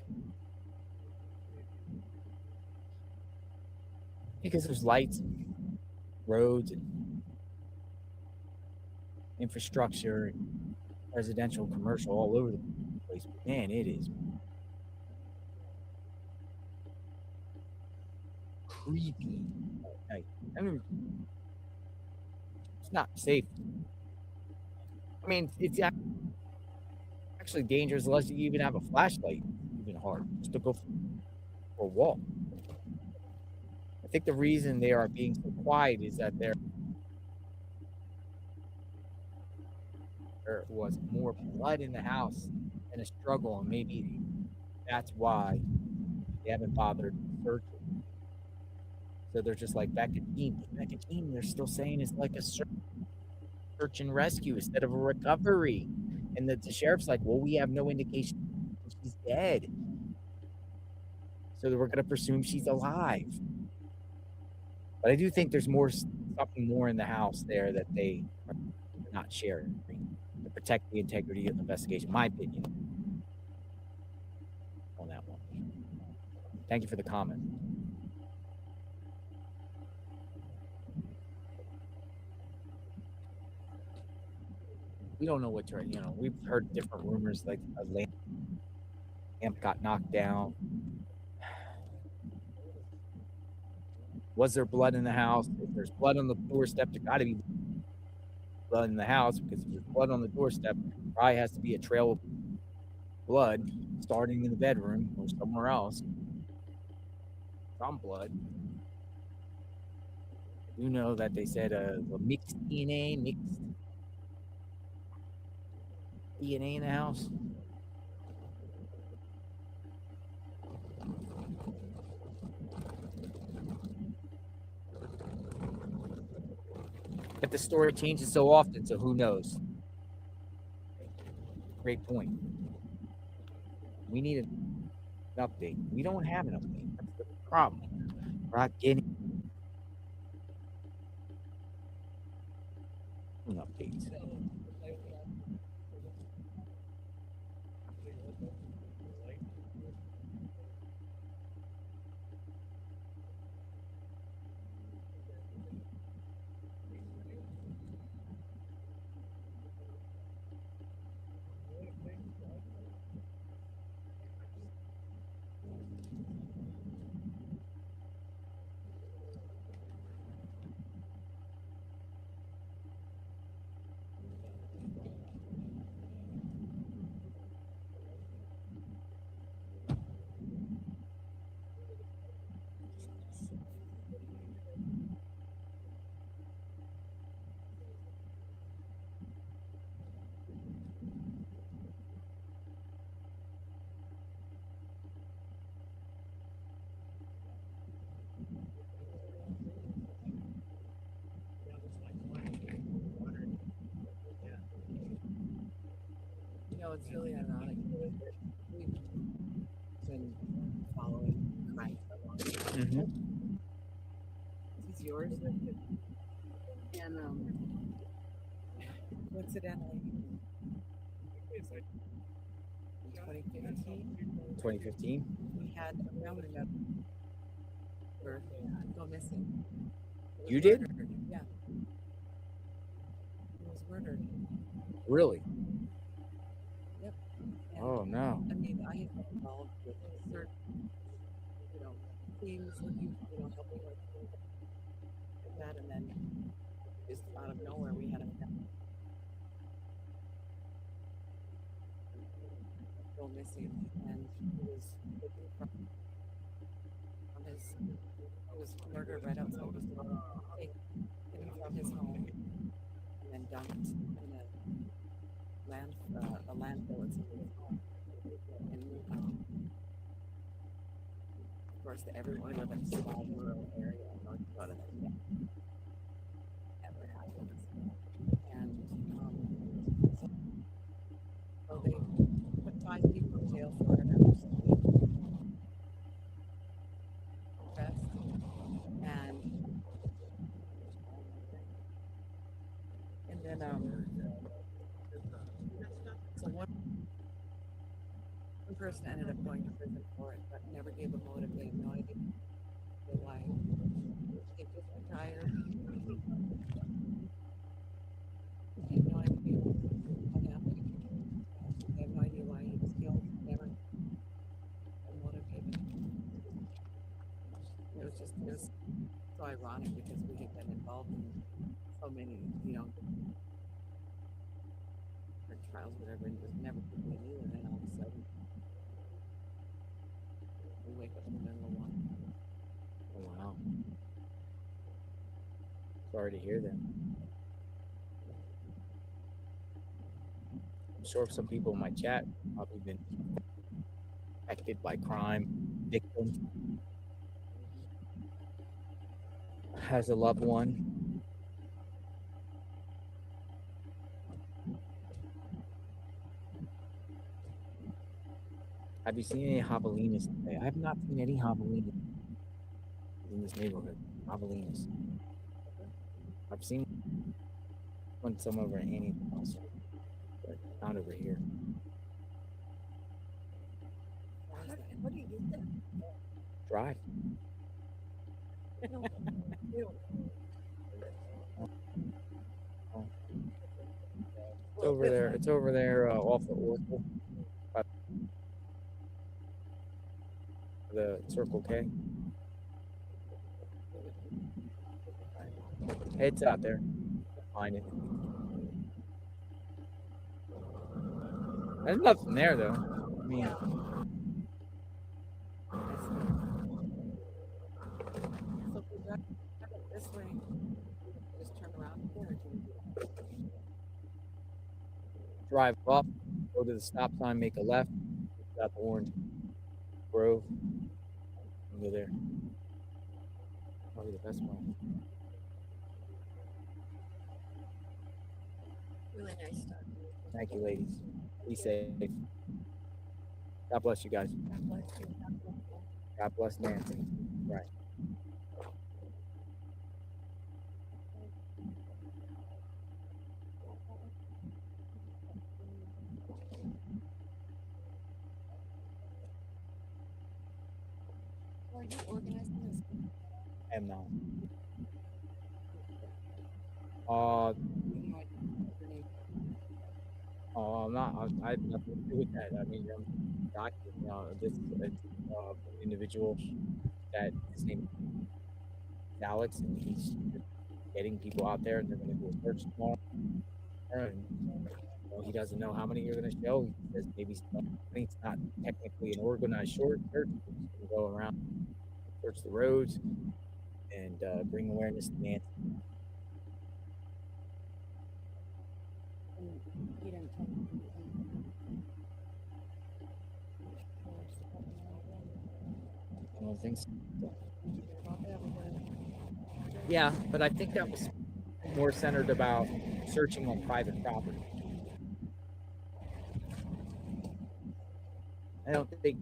Because there's lights, and roads, and infrastructure, and residential, commercial all over the place. But man, it is creepy at night. I mean, it's not safe. I mean, it's actually dangerous unless you even have a flashlight. Even hard just to go for a walk. I think the reason they are being so quiet is that there was more blood in the house and a struggle, and maybe that's why they haven't bothered searching. So they're just like back at team. They're still saying it's like a search and rescue instead of a recovery. And the sheriff's like, well, we have no indication she's dead. So we're going to presume she's alive. But I do think there's something more in the house there that they are not sharing to protect the integrity of the investigation. My opinion on that one. Thank you for the comment. We don't know what we've heard different rumors, like a lamp got knocked down. Was there blood in the house? If there's blood on the doorstep, there got to be blood in the house, because if there's blood on the doorstep, there probably has to be a trail of blood starting in the bedroom or somewhere else. Some blood. I do know that they said a mixed DNA in the house. But the story changes so often, so who knows? Great point. We need an update. We don't have an update. That's the problem. We're not getting updates. It's really ironic. We've been following crime for a long time. This is yours. And coincidentally, in 2015, we had a family member go missing. You did? Murdered. Yeah. He was murdered. Really? Yep. Oh no. I mean, I have been involved with certain, teams looking, helping with that, and then just out of nowhere we had a Jersey, and he was looking from his. He was murdered right outside his door, taken from his home, and then dumped in a landfill inside his home. And of course, everyone live in a small rural area in North Dakota that never happens. And so they put 5 people in jail for it. Arrest. And then so one person ended up going to prison for it, but never gave a motive. They had no idea why. They just retired. They had no idea what happened. They have no idea why he was killed. Never a motive given. It was so ironic because we had been involved in so many, trials, whatever, and it was never people we knew, and then all of a sudden we wake up in the middle of one. Oh, wow. Sorry to hear that. I'm sure some people in my chat probably been affected by crime, victims, has a loved one. Have you seen any javelinas today? I have not seen any javelinas in this neighborhood. Javelinas. I've seen one some over in Annie's house, but not over here. What do you get there? Drive. It's over there. It's over there off the Oracle. The Circle K. It's out there. Find it. There's nothing there though. I mean, So if we drive this way, just turn around here. drive up, go to the stop sign, make a left, got the orange grove, and go there. Probably the best one. Really nice stuff. Thank you, ladies. Be safe. God bless you guys. God bless you. God bless Nancy. Right. Are you organizing this? And now. I'm not. I have nothing to do with that. I mean, I'm this individual that his name is Alex, and he's getting people out there, and they're going to do a search tomorrow. And he doesn't know how many you're going to show. He says maybe it's not technically an organized short search. He's just going to go around, search the roads, and bring awareness to Nancy. You don't tell me. I don't think so. Yeah, but I think that was more centered about searching on private property. I don't think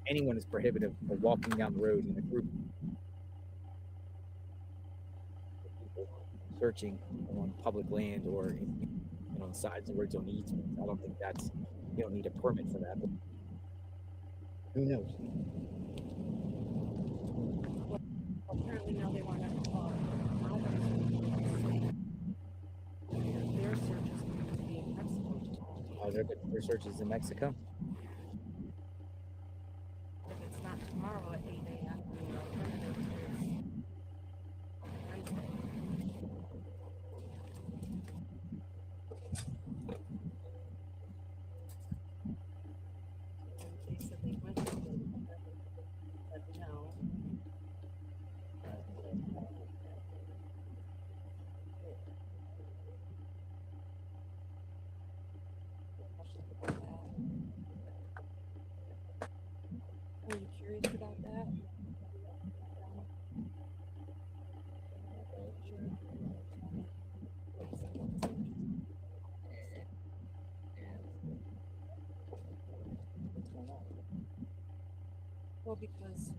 anyone is prohibited for walking down the road in a group. People searching on public land or on sides of roads on easements. I don't think you don't need a permit for that. But who knows? Well, apparently now they want to their search is going to be in Mexico. Their search is in Mexico. If it's not tomorrow at 8 a.m., the alternative is Wednesday. Well, because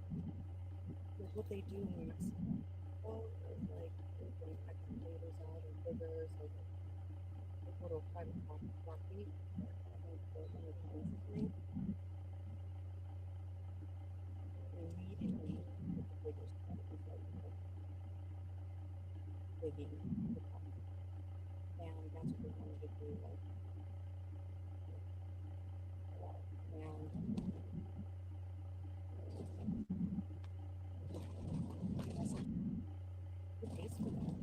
with what they do in Mexico, is like they're putting excavators out or diggers, or they go to a private property, like the one of the things, immediately the diggers start digging the property. And that's what they wanted to do, like, and who pays for that?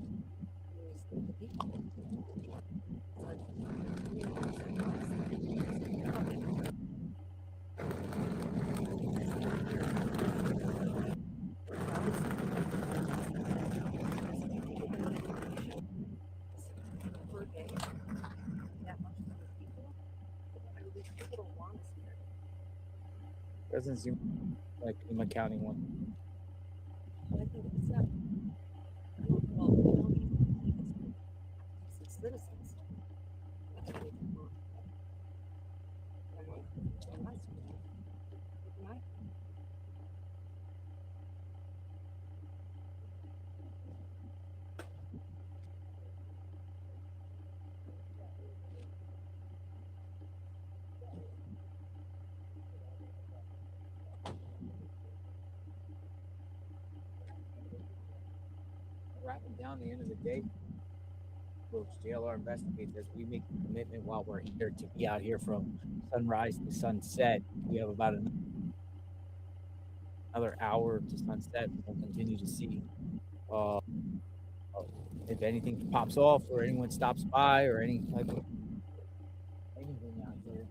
Is the people. Per day, that much for the people. I mean, these people don't want us here. Doesn't seem like FEMA County one. But I think it's not. Well, we don't need decent citizens. That's what we want. And that's my Wrapping down the end of the day, folks, JLR investigates as we make the commitment while we're here to be out here from sunrise to sunset. We have about another hour to sunset. We'll continue to see if anything pops off or anyone stops by or any type of anything out here.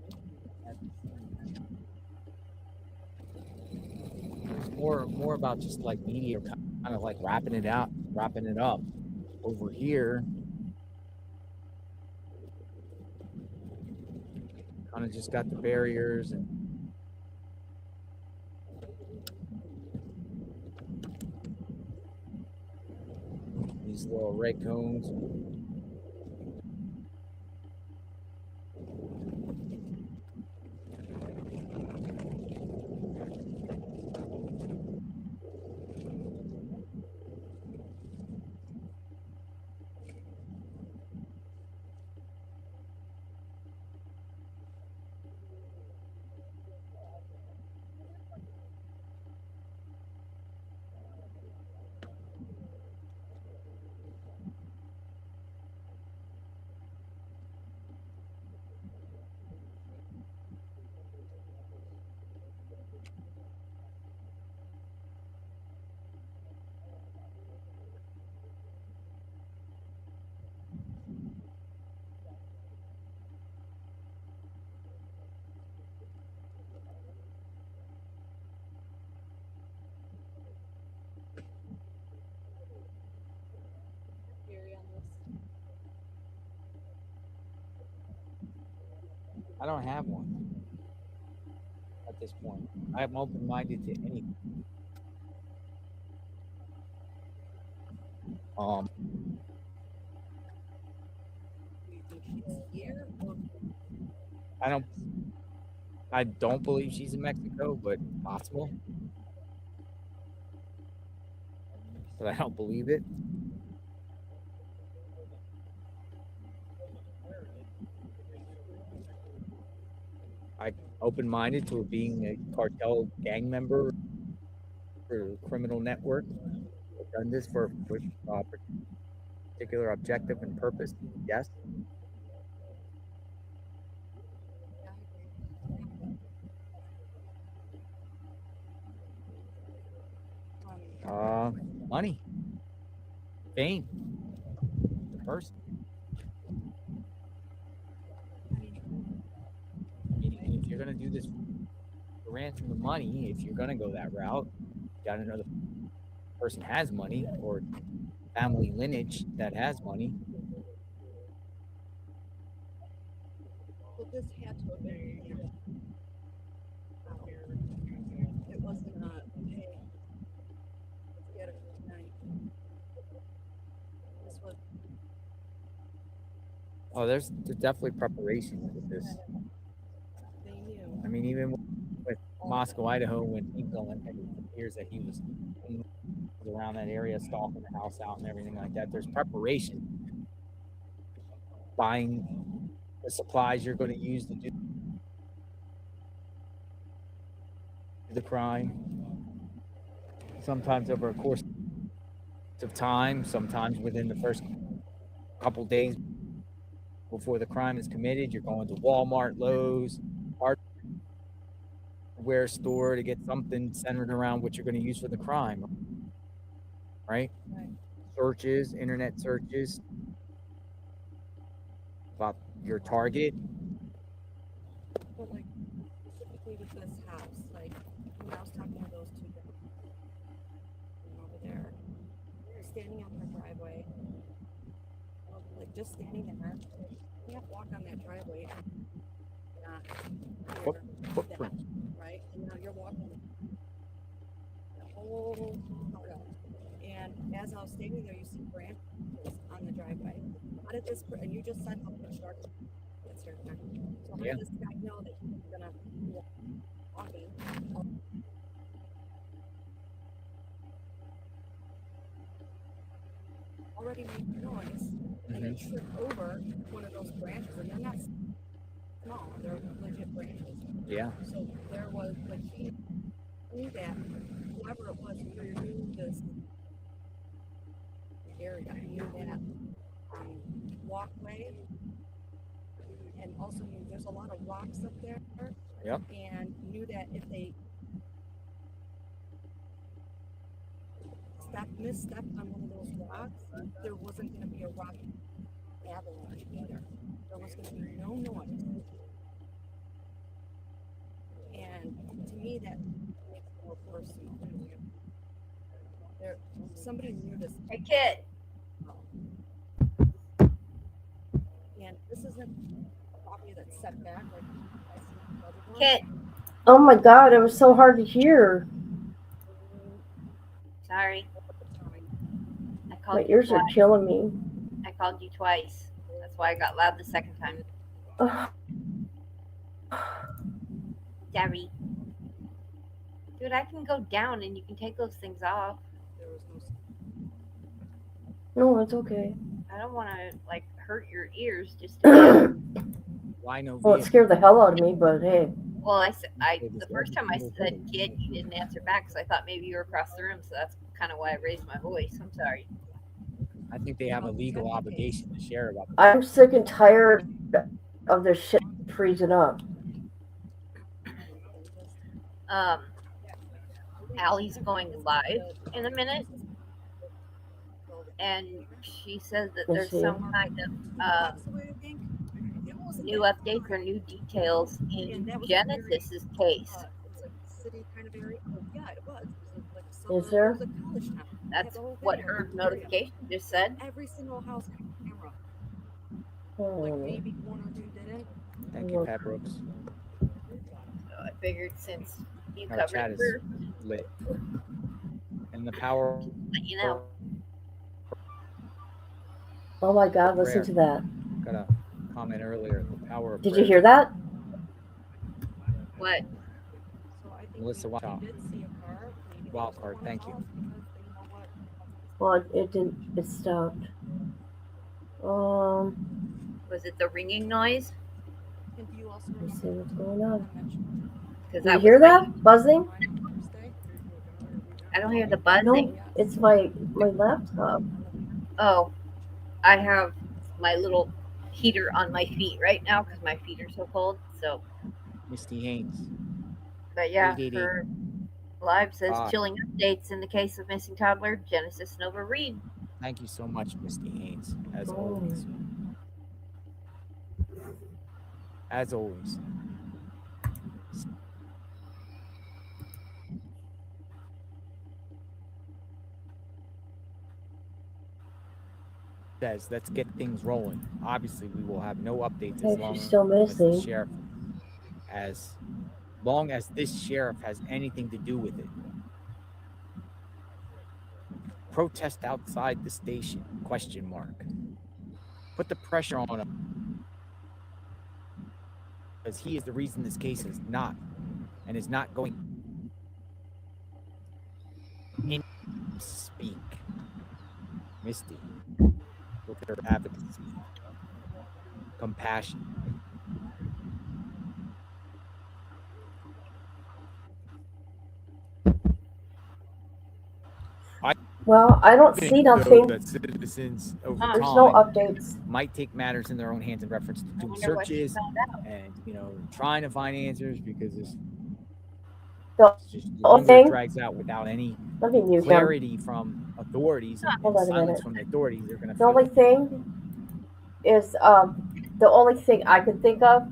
It's more about just like media kind of like wrapping it up over here. Kind of just got the barriers and these little red cones. theory on this. I don't have one at this point. I'm open-minded to anything. Do you think she's here, or I don't believe she's in Mexico, but possible. But I don't believe it. I'm open-minded to it being a cartel gang member or a criminal network. They've done this for a particular objective and purpose. Yes. Money, fame, the person. I mean, if you're gonna do this for ransom of money, if you're gonna go that route, you gotta know the person has money or family lineage that has money. well, this had to have been here. It wasn't hey, let's get it tonight. This was. Oh, there's definitely preparation with this. They knew. I mean, even with Moscow, Idaho, when he went, and it appears that he was around that area, stalking the house out and everything like that. There's preparation, buying the supplies you're going to use to do the crime. Sometimes over a course of time, sometimes within the first couple days before the crime is committed, you're going to Walmart, Lowe's, hardware store to get something centered around what you're going to use for the crime, right? Searches, internet searches about your target. But like specifically with this house, like when I was talking to those two guys over there, they're standing out their driveway, like just standing there. You have to walk on that driveway. Footprint. Right? And now you're walking the whole part of it. And as I was standing there, you see branches on the driveway. How did this, and you just said how much dark it's here. So how did this guy know that he was going to be walking? Already made noise, and then tripped over one of those branches, and they're not small, they're legit branches. Yeah. So there was, like, he knew that whoever it was who knew this area, knew that walkway, and also knew there's a lot of rocks up there. Yep. And knew that if they misstepped on one of those rocks, there wasn't going to be a rock avalanche either. There was going to be no noise. And to me, that makes it more personal. Somebody knew this. Hey, kid. And this isn't a property that's set back like I see other ones. Kid. Oh my God, it was so hard to hear. Sorry. I called My you ears are twice. killing me. I called you twice. That's why I got loud the second time. Sorry. Dude, I can go down and you can take those things off. No, it's okay. I don't want to like hurt your ears just to Why no? Well, it scared the hell out of me, but hey. Well, the first time I said kid, you didn't answer back because I thought maybe you were across the room, so that's kind of why I raised my voice. I'm sorry. I think they have a legal obligation to share about this. I'm sick and tired of this shit freezing up. Allie's going live in a minute, and she says that there's some kind of new updates or new details in Genesis's case. Is there? That's what her notification just said. Every single house had a camera. Oh. Like maybe one or two didn't. Thank you, Pat Brooks. So I figured since you Our covered chat it is for, lit. And the power. let you know. Oh my God, listen to that. Got a comment earlier. The power of Did prayer. you hear that? What? Melissa Wild card. Thank you. Well, it didn't. It stopped. Was it the ringing noise? Let's see what's going on. Because Did you hear that buzzing? I don't hear the buzzing. No, it's my laptop. Oh, I have my little heater on my feet right now because my feet are so cold. So, Misty Haynes. but yeah, 888. her live says Ah. chilling updates in the case of missing toddler Genesis Nova Reed. Thank you so much, Misty Haynes, as always. As always. Says, let's get things rolling. Obviously, we will have no updates Hey, as long she's still as the missing. sheriff, as long as this sheriff has anything to do with it. Protest outside the station? Question mark. Put the pressure on him, because he is the reason this case is not and is not going to speak. Misty, with her advocacy, compassion. Well, I don't see nothing. That citizens over There's time no updates. might take matters in their own hands in reference to doing wonder what she searches found out. and trying to find answers, because it's The just the only longer thing, it drags out without any let me mute him. clarity from authorities and Hold on a silence minute. from the authorities, they're going to The feel only it. thing is, the only thing I could think of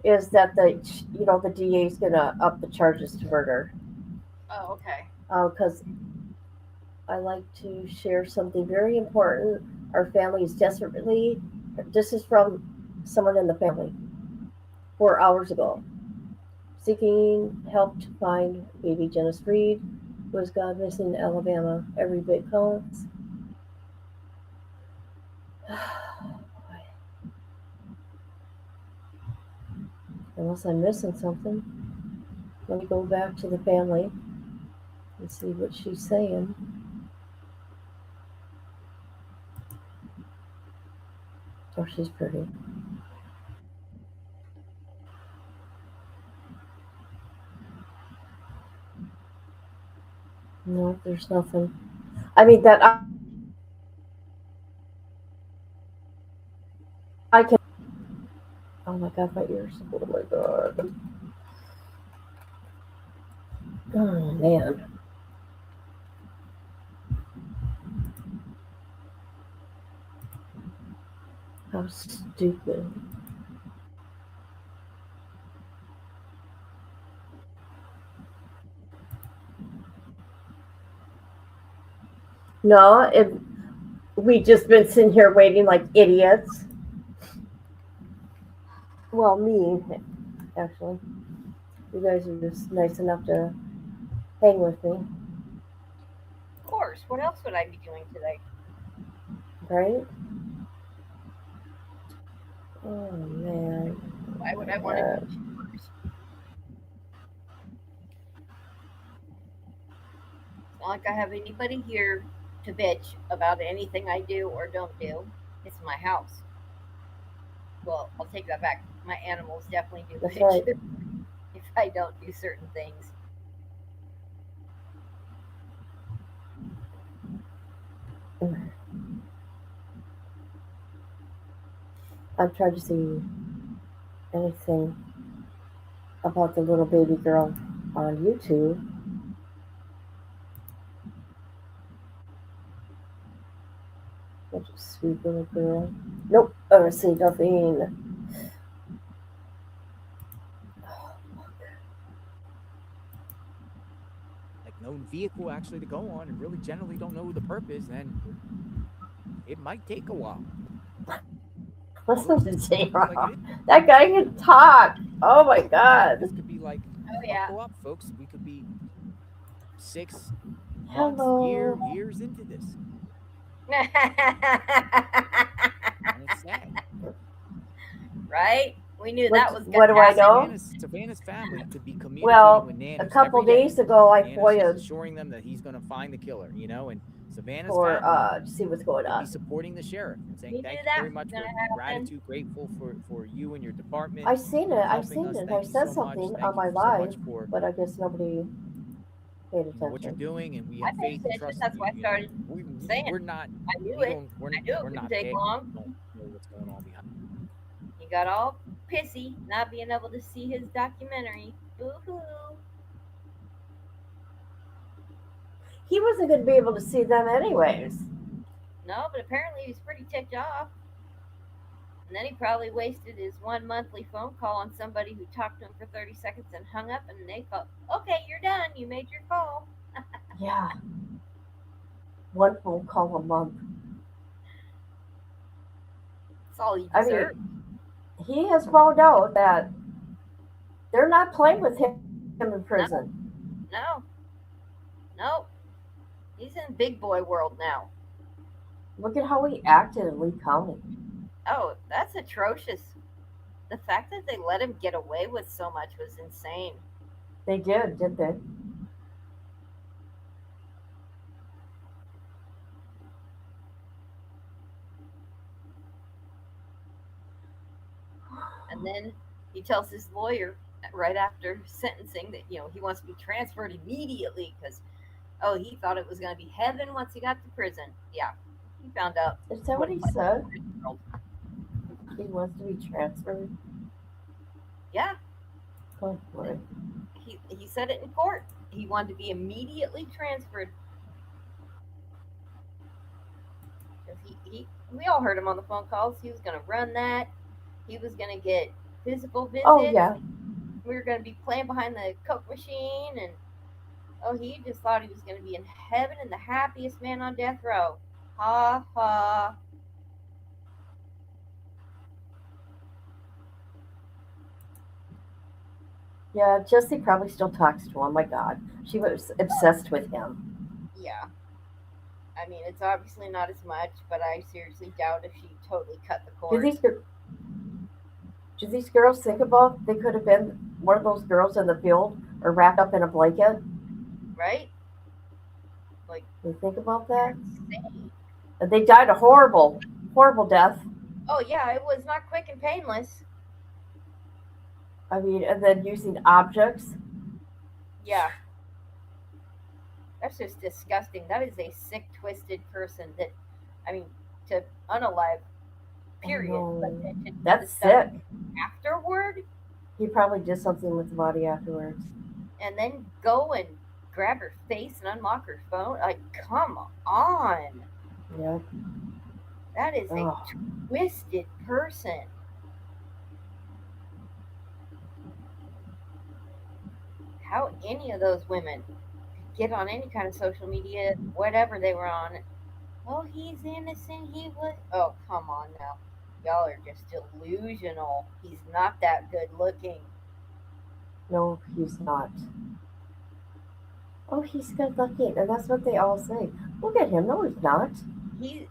is that the DA is gonna up the charges to murder. Oh, okay. Because I like to share something very important. Our family is desperately. This is from someone in the family. 4 hours ago, seeking help to find baby Janice Reed, who has gone missing in Alabama. Every bit counts. Unless I'm missing something. Let me go back to the family and see what she's saying. Oh, she's pretty. No, there's nothing. I mean, that I can. Oh my god, my ears. Oh my god. Oh man. How stupid. No, we just been sitting here waiting like idiots. Well, me, actually. You guys are just nice enough to hang with me, Of course. What else would I be doing today? right? Oh man. Why would I want to do chores? It's not like I have anybody here to bitch about anything I do or don't do. It's my house. Well, I'll take that back. My animals definitely do That's bitch right. if I don't do certain things. I've tried to see anything about the little baby girl on YouTube. Such a sweet little girl. Nope, I don't see nothing. Like no vehicle actually to go on, and really generally don't know the purpose, then it might take a while. Listen to J-Rock. That guy can talk. Oh my god. This could be like, buckle up, folks. We could be 6 months, years into this. And it's sad. Right? We knew that was What going do to I happen. know? Savannah's family could be communicating Well, with a Nanos couple every day. days ago, I Nanos is FOIA'd assuring them that he's going to find the killer, and Savannah's for family to see what's going could on. be supporting the sheriff and saying We thank knew you that very was much for gonna happen. gratitude, grateful for you and your department. I seen it. for I helping seen us. it. Thank I you said so much. something Thank on my you so much live, for but I guess nobody paid what you're attention. doing, and we I have paid faith and attention. trust That's in why I you. started saying We're not. I knew We it. don't. We're I knew it we're wouldn't not take there. long. We don't know what's going on behind. He got all pissy not being able to see his documentary. Boo-hoo. He wasn't going to be able to see them anyways. No, but apparently he was pretty ticked off. And then he probably wasted his one monthly phone call on somebody who talked to him for 30 seconds and hung up, and they called, okay, you're done. You made your call. Yeah. One phone call a month. That's all he I deserved. mean, he has found out that they're not playing with him in prison. No. Nope. He's in big boy world now. Look at how he acted in Lee County. Oh, that's atrocious. The fact that they let him get away with so much was insane. They did they? And then he tells his lawyer right after sentencing that he wants to be transferred immediately because he thought it was going to be heaven once he got to prison. Yeah, he found out. Is that what he said? He wants to be transferred. Yeah. Oh boy. He said it in court. He wanted to be immediately transferred. We all heard him on the phone calls. He was going to run that. He was going to get physical visits. Oh yeah. We were going to be playing behind the Coke machine, and he just thought he was going to be in heaven and the happiest man on death row. Ha ha. Yeah, Jesse probably still talks to him. My God, she was obsessed with him. Yeah. I mean, it's obviously not as much, but I seriously doubt if she totally cut the cord. Do these girls think about they could have been one of those girls in the field or wrapped up in a blanket? Right? Like, you think about that? And they died a horrible, horrible death. Oh yeah, it was not quick and painless. I mean, and then using objects. Yeah. That's just disgusting. That is a sick, twisted person that, I mean, to unalive, period. But that's sick. Afterward? He probably did something with the body afterwards. And then go and grab her face and unlock her phone? Like, come on. Yeah. That is a twisted person. How any of those women get on any kind of social media, whatever they were on. Oh, he's innocent. He was. Oh, come on now. Y'all are just delusional. He's not that good looking. No, he's not. Oh, he's good looking. And that's what they all say. Look at him. No, he's not. He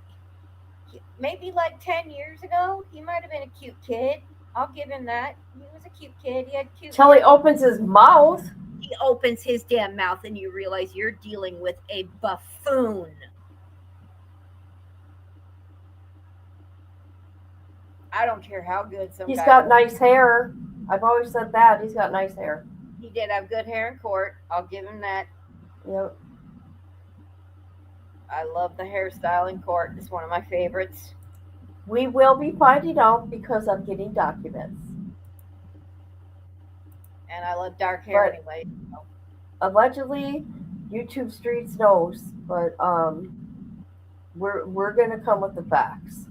maybe like 10 years ago, he might have been a cute kid. I'll give him that. He was a cute kid. He had cute. Till he opens his mouth. He opens his damn mouth and you realize you're dealing with a buffoon. I don't care how good He's got nice hair. I've always said that. He's got nice hair. He did have good hair in court. I'll give him that. Yep. I love the hairstyle in court. It's one of my favorites. We will be finding out because I'm getting documents. And I love dark hair anyway. So. Allegedly, YouTube Streets knows, but we're gonna come with the facts.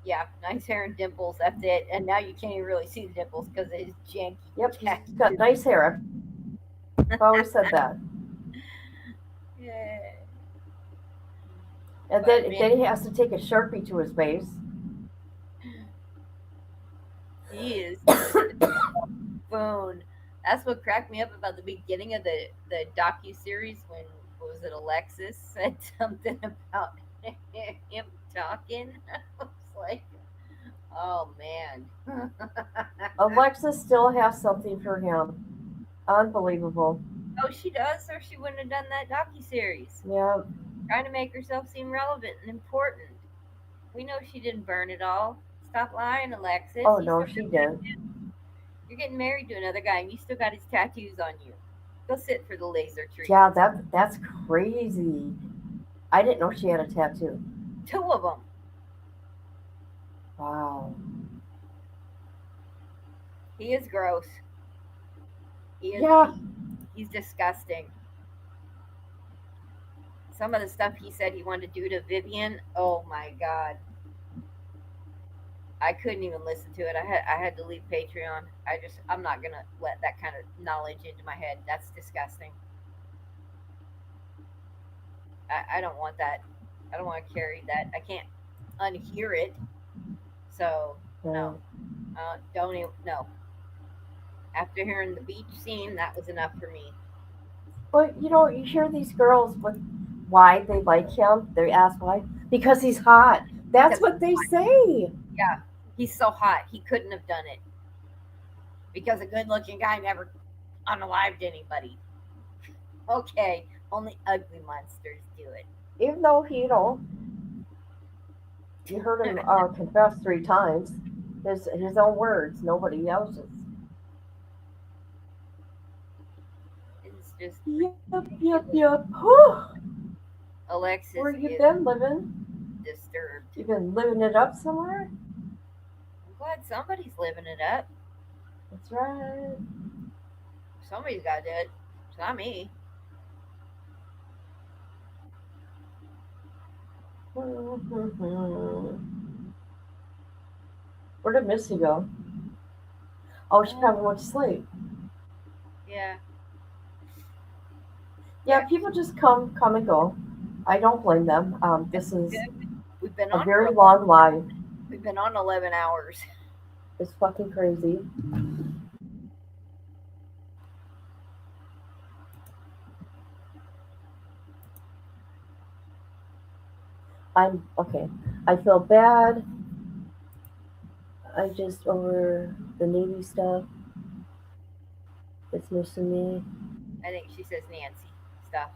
Yeah, nice hair and dimples. That's it. And now you can't even really see the dimples because it is janky. Yep, he's got nice hair. I've always said that. Yeah. And then he has to take a Sharpie to his face. He is phone. That's what cracked me up about the beginning of the docu-series when, what was it, Alexis said something about him talking. I was like, oh man. Alexis still has something for him. Unbelievable. Oh, she does, or she wouldn't have done that docu-series. Yeah. Trying to make herself seem relevant and important. We know she didn't burn it all. Stop lying, Alexis. Oh, no, she didn't. You're getting married to another guy and you still got his tattoos on you. Go sit for the laser treatment. Yeah, that's crazy. I didn't know she had a tattoo. 2 of them. Wow. He is gross. He is. Yeah. He's disgusting. Some of the stuff he said he wanted to do to Vivian, oh my God. I couldn't even listen to it. I had to leave Patreon. I'm not gonna let that kind of knowledge into my head. That's disgusting. I don't want that. I don't want to carry that. I can't unhear it. So no. Don't even no. After hearing the beach scene, that was enough for me. But you hear these girls with why they like him. They ask why. Because he's hot. That's what they say. Yeah, he's so hot. He couldn't have done it. Because a good-looking guy never unalived anybody. Okay, only ugly monsters do it. Even though he, you heard him confess 3 times. His own words, nobody else's. It's just Yep. Alexis Where you is been living? disturbed. You been living it up somewhere? I'm glad somebody's living it up. That's right. Somebody's got to do it. It's not me. Where did Missy go? Oh, she probably went to sleep. Yeah. Yeah, people just come and go. I don't blame them. This is We've been a on very for long life. We've been on 11 hours. It's fucking crazy. I'm okay. I feel bad. I just over the Navy stuff. It's missing me. I think she says Nancy stuff.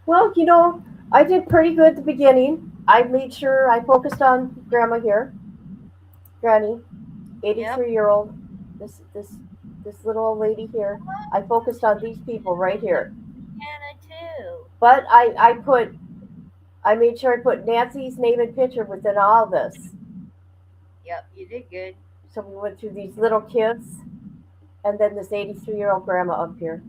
Well, I did pretty good at the beginning. I made sure I focused on Grandma here, Granny, 83-year-old. This little old lady here. I focused on these people right here. Anna too. But I made sure I put Nancy's name and picture within all this. Yep, you did good. So we went through these little kids, and then this 83-year-old grandma up here.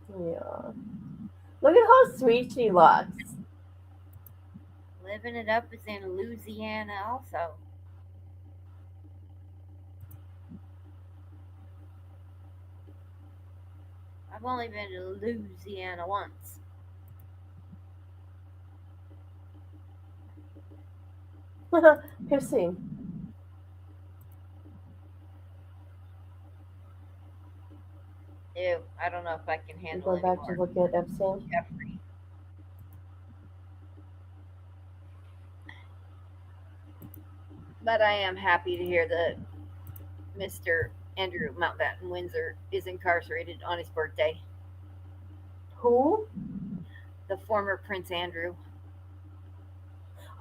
Yeah. Look at how sweet she looks. Living it up is in Louisiana also. I've only been to Louisiana once. Pissing. Ew, I don't know if I can You handle going back to look at Epstein? Jeffrey. But I am happy to hear that Mr. Andrew Mountbatten Windsor is incarcerated on his birthday. Who? The former Prince Andrew.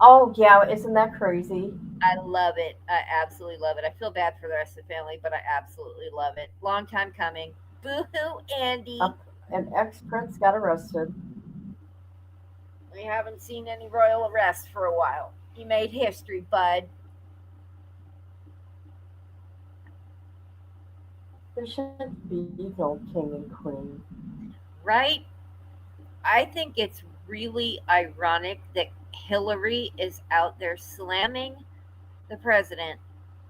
Oh, yeah, isn't that crazy? I love it. I absolutely love it. I feel bad for the rest of the family, but I absolutely love it. Long time coming. Boo-hoo, Andy. An ex-prince got arrested. We haven't seen any royal arrests for a while. You made history, bud. There shouldn't be no king and queen. Right? I think it's really ironic that Hillary is out there slamming the president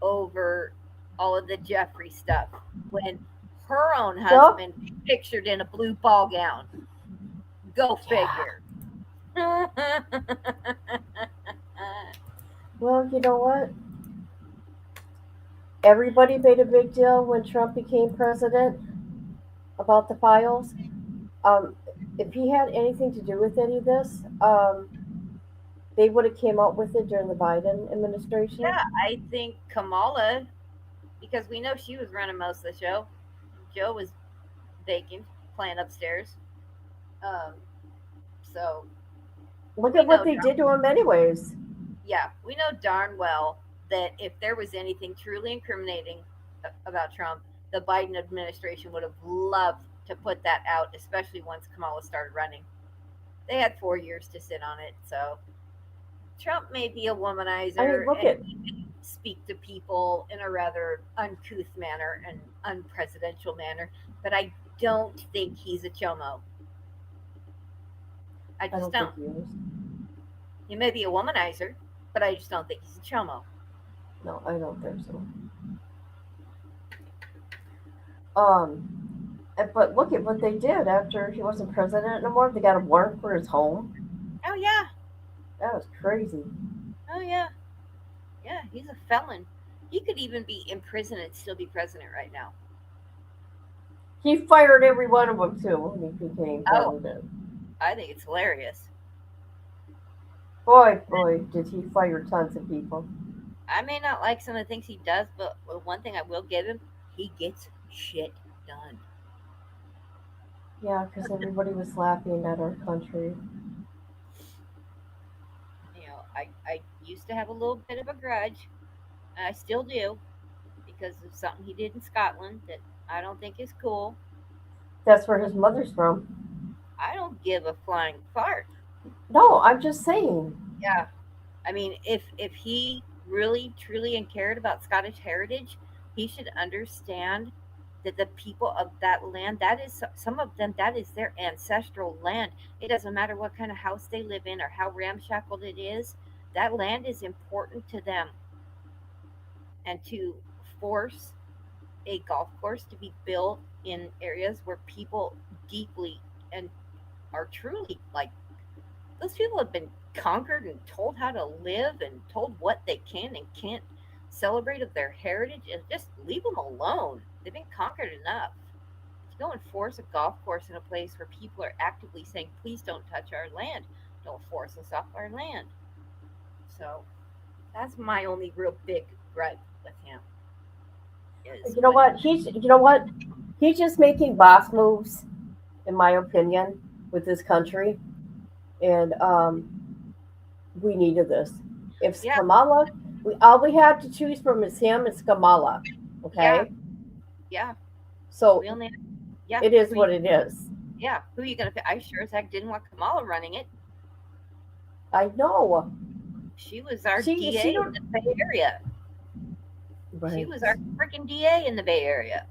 over all of the Jeffrey stuff when her own husband is pictured in a blue ball gown. Go figure. Well, you know what? Everybody made a big deal when Trump became president about the files. If he had anything to do with any of this, they would have came out with it during the Biden administration. Yeah, I think Kamala, because we know she was running most of the show. Joe was baking, playing upstairs. So look at what they did to him anyways. Yeah, we know darn well that if there was anything truly incriminating about Trump, the Biden administration would have loved to put that out, especially once Kamala started running. They had 4 years to sit on it, so Trump may be a womanizer and speak to people in a rather uncouth manner and unpresidential manner, but I don't think he's a chomo. I just don't. Think he is. He may be a womanizer, but I just don't think he's a chomo. No, I don't think so. But look at what they did after he wasn't president no more. They got a warrant for his home. Oh yeah, that was crazy. Oh yeah, yeah. He's a felon. He could even be in prison and still be president right now. He fired every one of them too when he became president. I think it's hilarious. Boy, did he fire tons of people. I may not like some of the things he does, but one thing I will give him, he gets shit done. Yeah, because everybody was laughing at our country. You know, I used to have a little bit of a grudge, and I still do, because of something he did in Scotland that I don't think is cool. That's where his mother's from. I don't give a flying fart. No, I'm just saying. Yeah. I mean, if he really truly and cared about Scottish heritage, he should understand that the people of that land, that is some of them, that is their ancestral land. It doesn't matter what kind of house they live in or how ramshackle it is. That land is important to them. And to force a golf course to be built in areas where people deeply and are truly like, those people have been conquered and told how to live and told what they can and can't celebrate of their heritage, and just leave them alone. They've been conquered enough. To go and force a golf course in a place where people are actively saying, please don't touch our land, don't force us off our land. So that's my only real big gripe with him. You know what? He's just making boss moves, in my opinion, with this country. And we needed this. If Kamala, all we had to choose from is him. It's Kamala. Okay. Yeah. So we only, yeah, it is what it is. Yeah. Who are you gonna pick? I sure as heck didn't want Kamala running it. I know. She was our DA in the Bay Area. Right. She was our freaking DA in the Bay Area.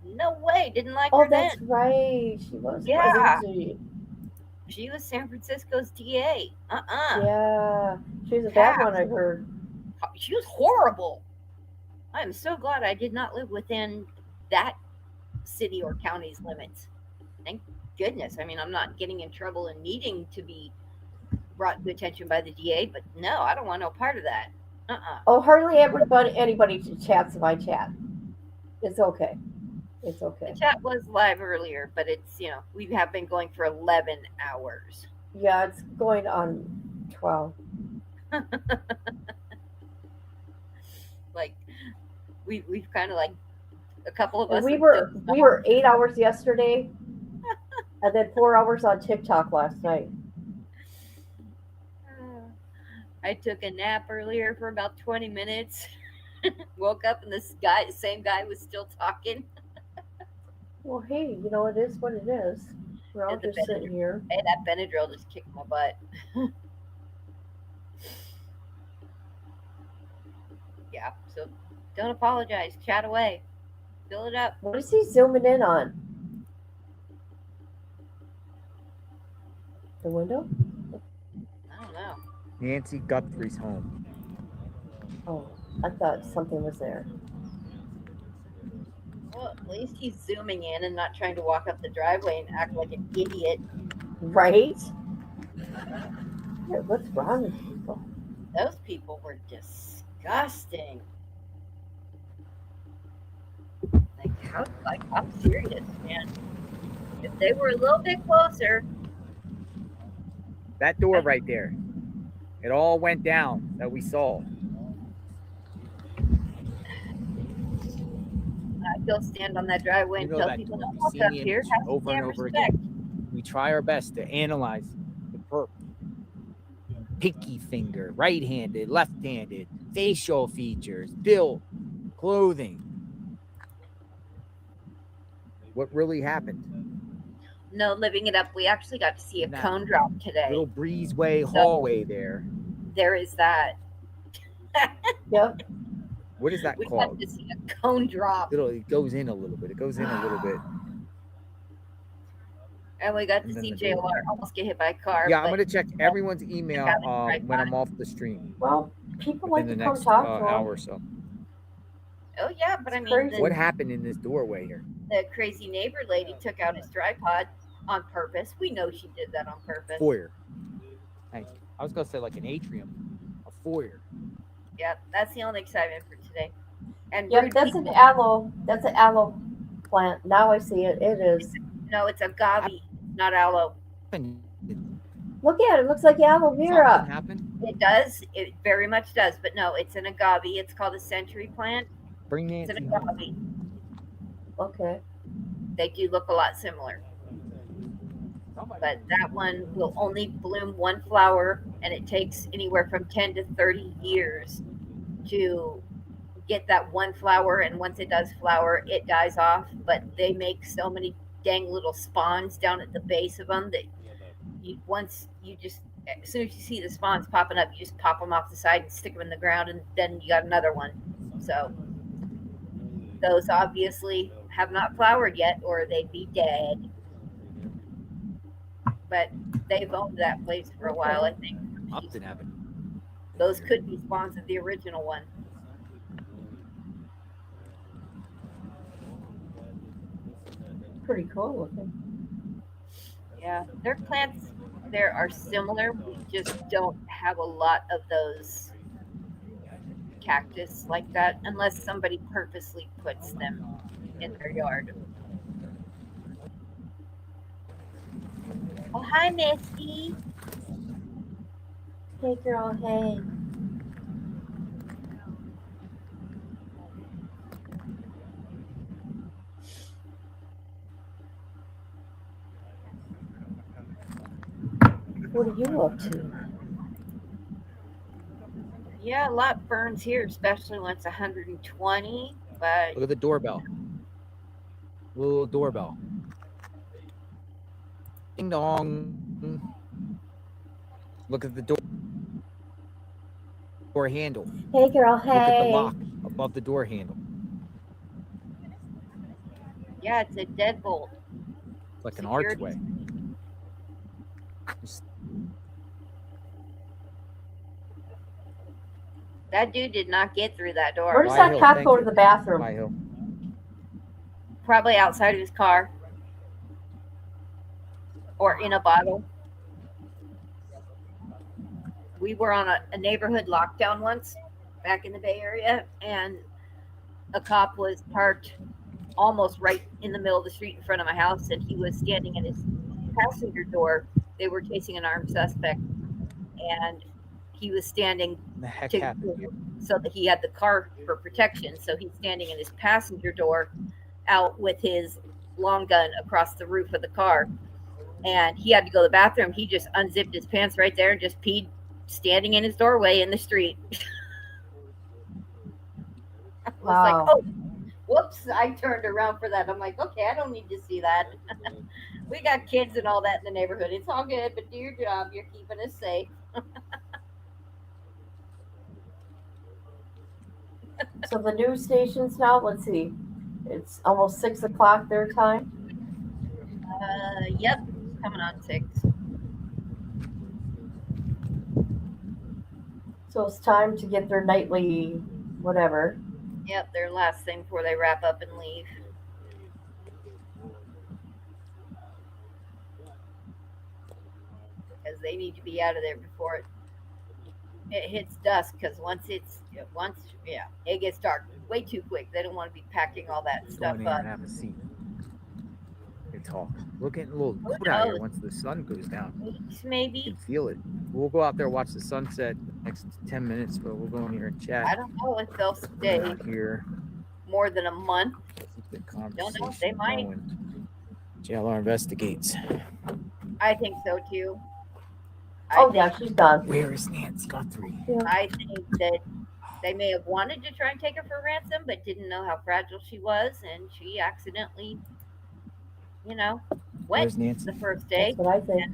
No way. Didn't like Oh, her that's then. right. She was. Yeah. Wasn't she? She was San Francisco's DA. Yeah. She was a bad one, I heard. She was horrible. I'm so glad I did not live within that city or county's limits. Thank goodness. I mean, I'm not getting in trouble and needing to be brought to attention by the DA, but no, I don't want no part of that. Oh, hardly anybody chats if I chat. It's okay. It's okay. The chat was live earlier, but it's, we have been going for 11 hours. Yeah, it's going on 12. Like, we've kind of like, a couple of us. We were 8 hours yesterday, and then 4 hours on TikTok last night. I took a nap earlier for about 20 minutes. Woke up and the same guy was still talking. Well, hey, it is what it is. We're all just sitting here. Hey, that Benadryl just kicked my butt. Yeah, so don't apologize. Chat away. Fill it up. What is he zooming in on? The window? I don't know. Nancy Guthrie's home. Oh, I thought something was there. Well, at least he's zooming in and not trying to walk up the driveway and act like an idiot. Right? Yeah, what's wrong with people? Those people were disgusting. I'm serious, man. If they were a little bit closer. That door right there. It all went down that we saw. I still stand on that driveway and tell people don't walk up here. Have Over and over again. We try our best to analyze the perp. Pinky finger, right-handed, left-handed, facial features, build, clothing. What really happened? No, living it up. We actually got to see a cone drop today. Little breezeway hallway there. There is that. Yep. What is that we called? got to see a cone drop. It goes in a little bit. It goes in a little bit. And we got to see JLR almost get hit by a car. Yeah, I'm gonna check everyone's email when I'm off the stream. Well, people like in to the come next talk to hour or so. Oh yeah, but I mean, What happened in this doorway here? The crazy neighbor lady took out his tripod on purpose. We know she did that on purpose. Foyer. Thank you. I was gonna say like an atrium, a foyer. Yeah, that's the only excitement for today. And Yep, that's an aloe. That's an aloe plant. Now I see it. It is. No, it's agave, not aloe. Look at it. It looks like aloe vera. Something happened. It does. It very much does. But no, it's an agave. It's called a century plant. Bring It's an Nancy home. agave. Okay. They do look a lot similar. But that one will only bloom one flower, and it takes anywhere from 10 to 30 years to get that one flower. And once it does flower, it dies off. But they make so many dang little spawns down at the base of them that as soon as you see the spawns popping up, you just pop them off the side and stick them in the ground, and then you got another one. So those obviously have not flowered yet, or they'd be dead. But they've owned that place for a while, I think. Upton Avenue. Those could be spawns of the original one. Pretty cool looking. Yeah, their plants there are similar. We just don't have a lot of those cactus like that unless somebody purposely puts them in their yard. Oh, hi, Misty. Hey, girl. Hey. What are you up to? Yeah, a lot burns here, especially when it's 120. But Look at the doorbell. Little doorbell. Ding dong. Look at the door handle. Hey, girl. Hey. Look at the lock above the door handle. yeah, it's a deadbolt. It's like an Security. archway. That dude did not get through that door. Where does that cat go to the bathroom? Bye, Hill. Probably outside of his car. Or in a bottle. We were on a neighborhood lockdown once back in the Bay Area, and a cop was parked almost right in the middle of the street in front of my house, and he was standing in his passenger door. They were chasing an armed suspect, and he was standing The heck happened here? so that he had the car for protection. So he's standing in his passenger door out with his long gun across the roof of the car. And he had to go to the bathroom. He just unzipped his pants right there and just peed standing in his doorway in the street. I was Wow. like, oh, whoops. I turned around for that. I'm like, okay, I don't need to see that. We got kids and all that in the neighborhood. It's all good, but do your job. You're keeping us safe. So the news stations now, let's see, it's almost 6 o'clock their time. Yep, coming on 6. So it's time to get their nightly whatever. Yep, their last thing before they wrap up and leave. Because they need to be out of there before it hits dusk. Because once it gets dark way too quick. They don't want to be packing all that Go stuff in there up. and have a seat. They talk. We're getting a little Who cold out here knows? once the sun goes down. Maybe. You can feel it. We'll go out there, watch the sunset the next 10 minutes, but we'll go in here and chat. I don't know if they'll stay Out here. more than a month. The Don't know. They conversation might. going. JLR investigates. I think so too. Oh, yeah, she's done. Where is Nancy Guthrie? I think that they may have wanted to try and take her for ransom, but didn't know how fragile she was, and she accidentally, went Where's Nancy? the first day. That's what I think.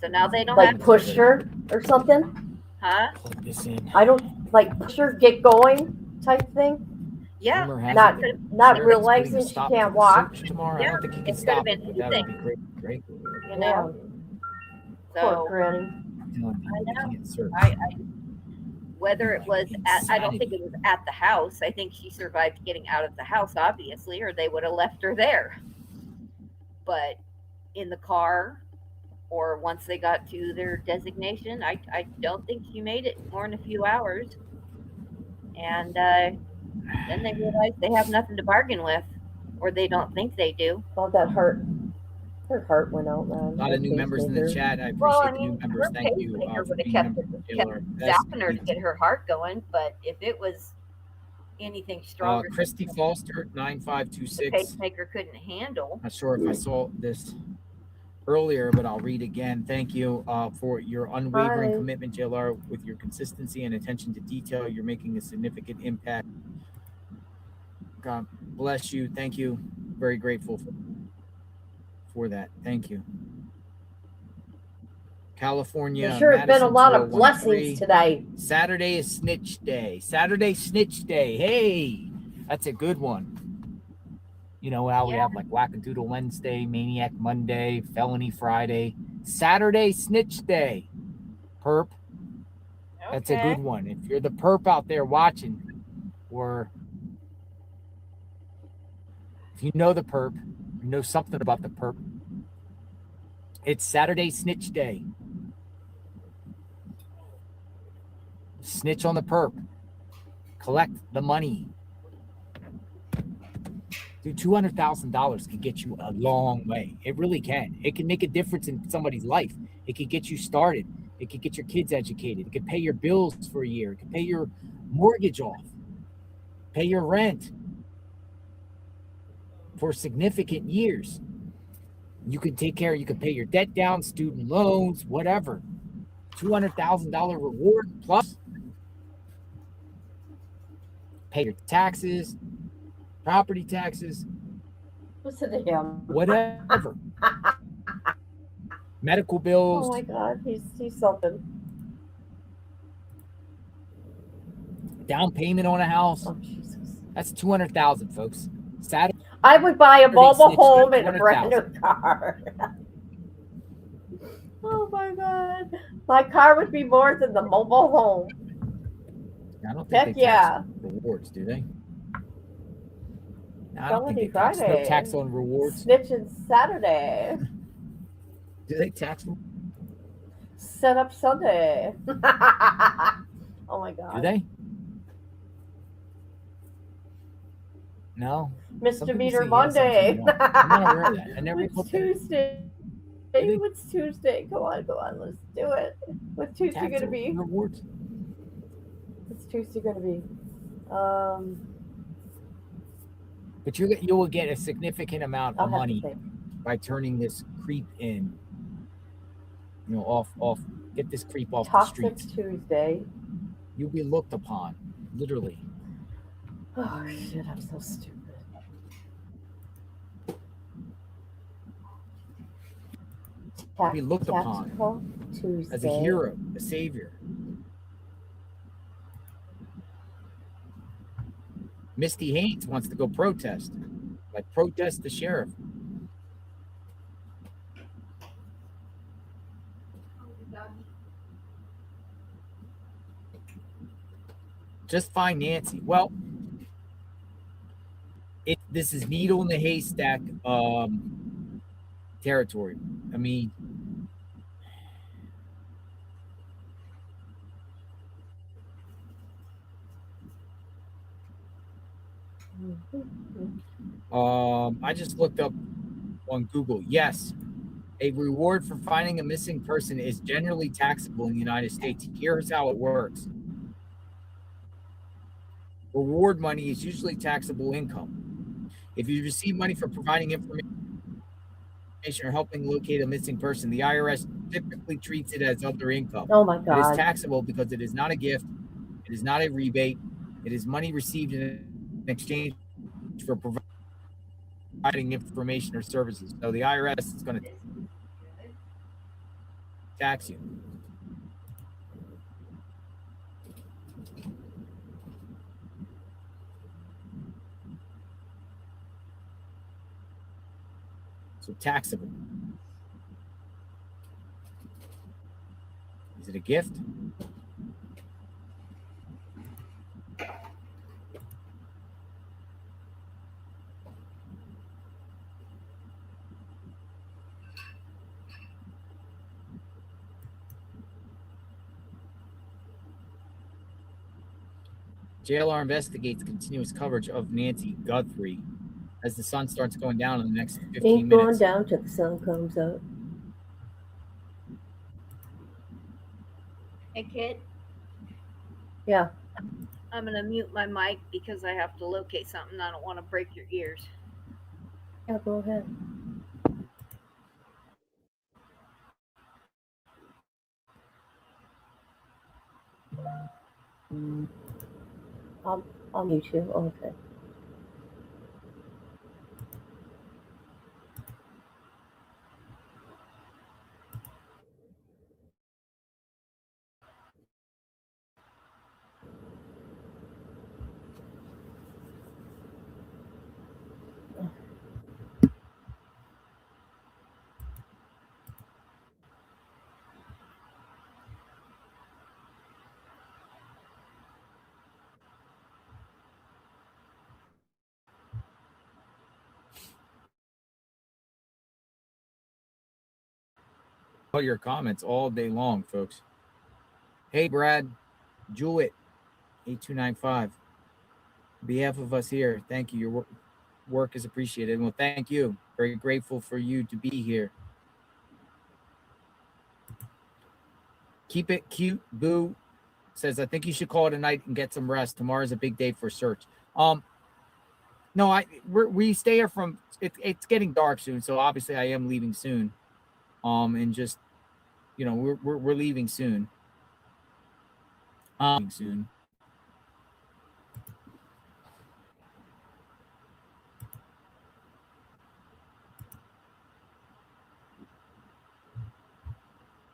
So now they don't Like have pushed her or something. Huh? Plug this in. I don't like push her, get going type thing. Yeah. Rumor has Not it that not Sheridan's realizing putting a she stop to can't the walk. search tomorrow. I Yeah, don't think he can it could've stop been it, but that would be anything. great. You know. Poor So granny. I know. Can't search. Whether it was I don't think it was at the house. I think she survived getting out of the house, obviously, or they would have left her there. But in the car, or once they got to their designation, I don't think she made it more than a few hours. And then they realize they have nothing to bargain with, or they don't think they do. Oh, that hurt. Her heart went out, man. A lot of new members in the chat. I appreciate Well, I the new mean, members. her Thank you pacemaker for would have being kept, members. zapping her to get her heart going, but if it was anything stronger, Christy Foster, the 9526. pacemaker couldn't handle. Not sure if I saw this earlier, but I'll read again. Thank you for your unwavering commitment, JLR, with your consistency and attention to detail. You're making a significant impact. God bless you. Thank you. Very grateful for that. Thank you. California. There sure has been a lot of blessings today. Saturday is Snitch Day. Saturday Snitch Day. Hey, that's a good one. You know how we have like Wackadoodle Wednesday, Maniac Monday, Felony Friday, Saturday Snitch Day. Perp. That's a good one. If you're the perp out there watching, or if you know the perp, you know something about the perp, it's Saturday Snitch Day. Snitch on the perp. Collect the money. Dude, $200,000 can get you a long way. It really can. It can make a difference in somebody's life. It can get you started. It can get your kids educated. It can pay your bills for a year. It can pay your mortgage off. Pay your rent for significant years. You can take care, you can pay your debt down, student loans, whatever. $200,000 reward plus pay your taxes, property taxes, Listen to him. whatever. Medical bills. Oh my God, he's something. Down payment on a house. Oh Jesus. That's $200,000, folks. Saturday. I would buy a mobile home and a 200,000. brand new car. Oh my God. My car would be more than the mobile home. I don't think Heck they tax yeah. rewards, do they? No, I don't Felony think they tax. No Friday. tax on rewards. Snitching Saturday. Do they tax them? Set up Sunday. Oh my God. Do they? No. Misdemeanor Some people say yes, Monday. some people don't. I'm not aware of that. I never It's looked at it. Tuesday. It's Tuesday. Come on. Let's do it. What's Tuesday Tax going to be? rewards. What's Tuesday going to be? But you will get a significant amount I'll of have to money think. by turning this creep in. You know, off. Get this creep off the Toxic streets. Tuesday. You'll be looked upon, literally. Oh shit! I'm so stupid. You'll be looked upon Tactical Tuesday. as a hero, a savior. Misty Haynes wants to go protest. Like, protest the sheriff. Just find Nancy. Well, this is needle in the haystack territory. I mean, I just looked up on Google. Yes, a reward for finding a missing person is generally taxable in the United States. Here's how it works. Reward money is usually taxable income. If you receive money for providing information or helping locate a missing person, the IRS typically treats it as other income. Oh my It God. is taxable because it is not a gift. It is not a rebate. It is money received in exchange for providing information or services. So the IRS is going to tax you. So taxable. Is it a gift? JLR investigates continuous coverage of Nancy Guthrie. as the sun starts going down in the next 15 Ain't going minutes. down till the sun comes up. Hey, kid, Yeah. I'm gonna mute my mic because I have to locate something. I don't want to break your ears. Yeah, go ahead. I'll mute you. Okay. All your comments all day long, folks. Hey, Brad, Jewett, 8295. On behalf of us here, thank you. Your work is appreciated. Well, thank you. Very grateful for you to be here. Keep it cute. Boo says, I think you should call it a night and get some rest. Tomorrow's a big day for search. No, we stay here from it's getting dark soon, so obviously I am leaving soon. And just we're leaving soon. Soon.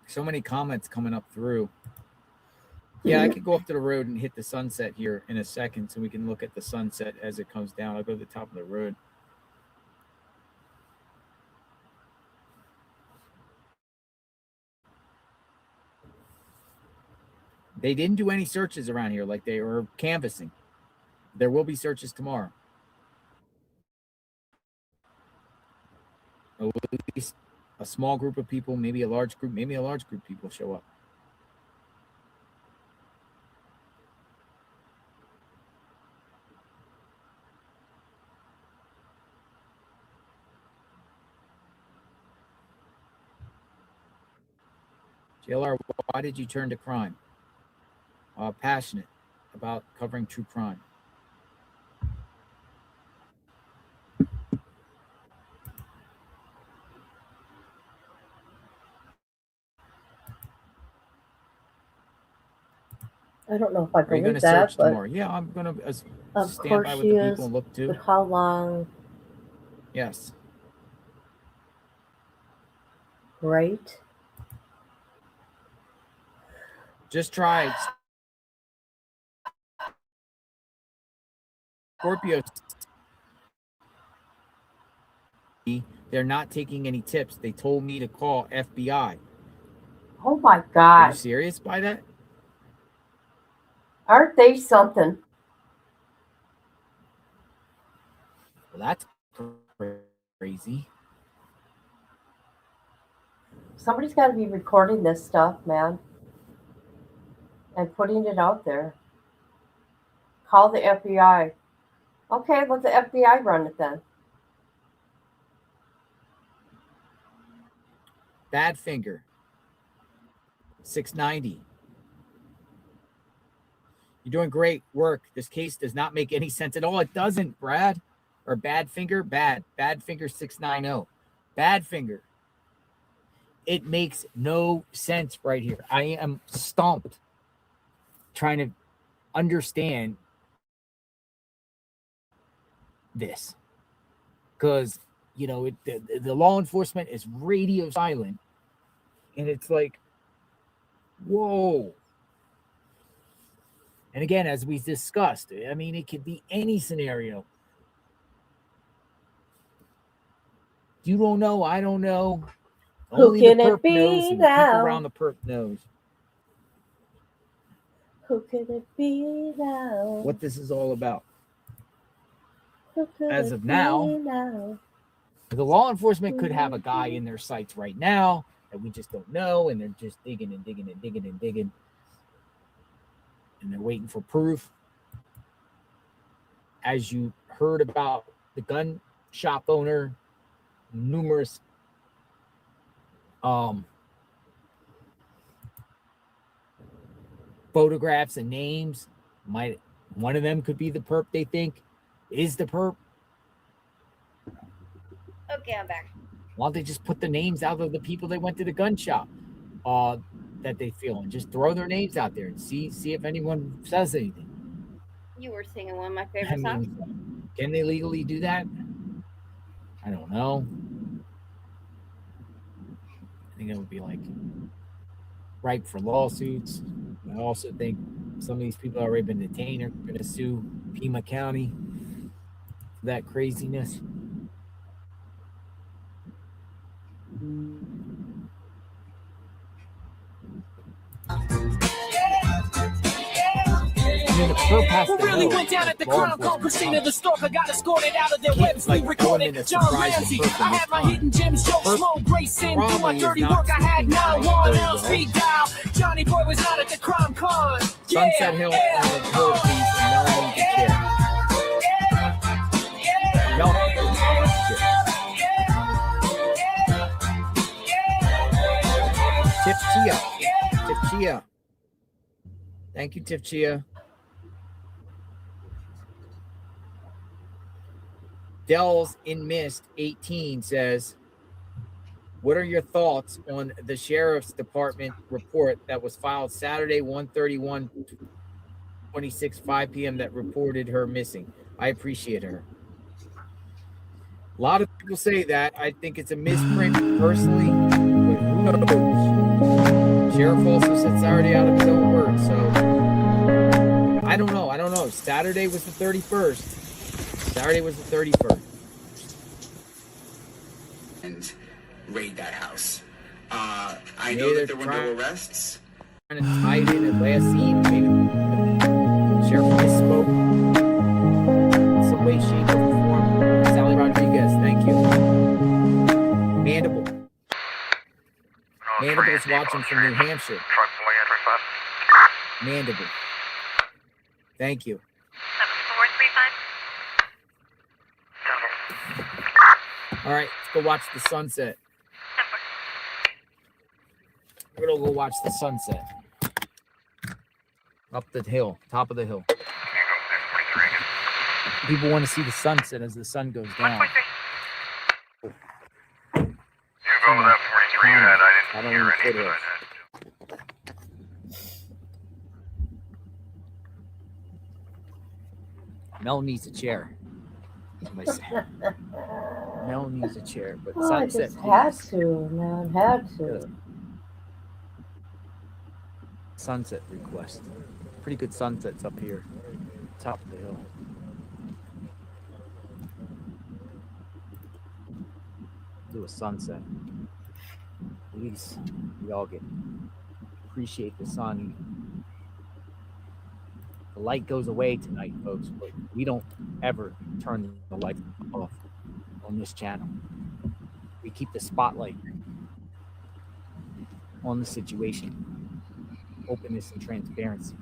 So many comments coming up through. Yeah, I could go up to the road and hit the sunset here in a second so we can look at the sunset as it comes down. I'll go to the top of the road. They didn't do any searches around here like they were canvassing. There will be searches tomorrow. At least a small group of people, maybe a large group of people show up. JLR, why did you turn to crime? Passionate about covering true crime. I don't know if I Are you going believe to that, search but tomorrow? Yeah, I'm going to of stand course by with she the is. people and look too. But how long? Yes. Right. Just try. Scorpio. They're not taking any tips. They told me to call FBI. Oh my Are you God. serious by that? Aren't they something? Well, that's crazy. Somebody's got to be recording this stuff, man, and putting it out there. Call the FBI. Okay, let the FBI run it then. Badfinger. 690. You're doing great work. This case does not make any sense at all. It doesn't, Brad. Or Badfinger, Badfinger 690. Badfinger. It makes no sense right here. I am stumped trying to understand this. Because, the law enforcement is radio silent. And it's like, whoa. And again, as we discussed, I mean, it could be any scenario. You don't know. I don't know. Who Only can the it perp knows, be and the people now? around the perp knows Who could it be now? what this is all about. Who could As it of be now, the law enforcement could have a guy in their sights right now that we just don't know, and they're just digging and digging and digging and digging, and they're waiting for proof. As you heard about the gun shop owner, numerous photographs and names. One of them could be the perp they think is the perp. Okay, I'm back. Why don't they just put the names out of the people that went to the gun shop that they feel, and just throw their names out there and see if anyone says anything? You were singing one of my favorite songs. Can they legally do that? I don't know. I think it would be like ripe for lawsuits. I also think some of these people have already been detained are going to sue Pima County for that craziness. Who really went down at the Crown called Christina the Stalker, got escorted out of their webs, we recorded John Ramsey. I had my hidden gems, Joe Slow, Grace in, do my dirty work, I had no one else, speed dial. Johnny Boy was not at the crime con. Sunset Hill on the hill, please, and Melanie the chair. Melanie the chair. Tiff Chia. Thank you, Tiff Chia. Dells in Mist 18 says, what are your thoughts on the Sheriff's Department report that was filed Saturday, 1/31/26, 5 p.m. that reported her missing? I appreciate her. A lot of people say that. I think it's a misprint personally, but who knows? Sheriff also said Saturday out of his own words, so I don't know. Saturday was the 31st. Saturday was the 31st. And raid that house. I know that there were no arrests. Trying to tie it in at last scene. Maybe Sheriff misspoke in some way, shape, or form. Sally Rodriguez, thank you. Mandible's watching from New Hampshire. Mandible. Thank you. 7435. All right, let's go watch the sunset. We're gonna go watch the sunset. Up the hill, top of the hill. People want to see the sunset as the sun goes down. You go with that 43 you had, I didn't hear any of it. Mel needs a chair. Mel needs a chair, but Oh, I sunset. just had to, man. Had to. Sunset request. Pretty good sunsets up here, top of the hill. Do a sunset. At least we all get appreciate the sun. The light goes away tonight, folks, but we don't ever turn the light off on this channel. We keep the spotlight on the situation, openness and transparency.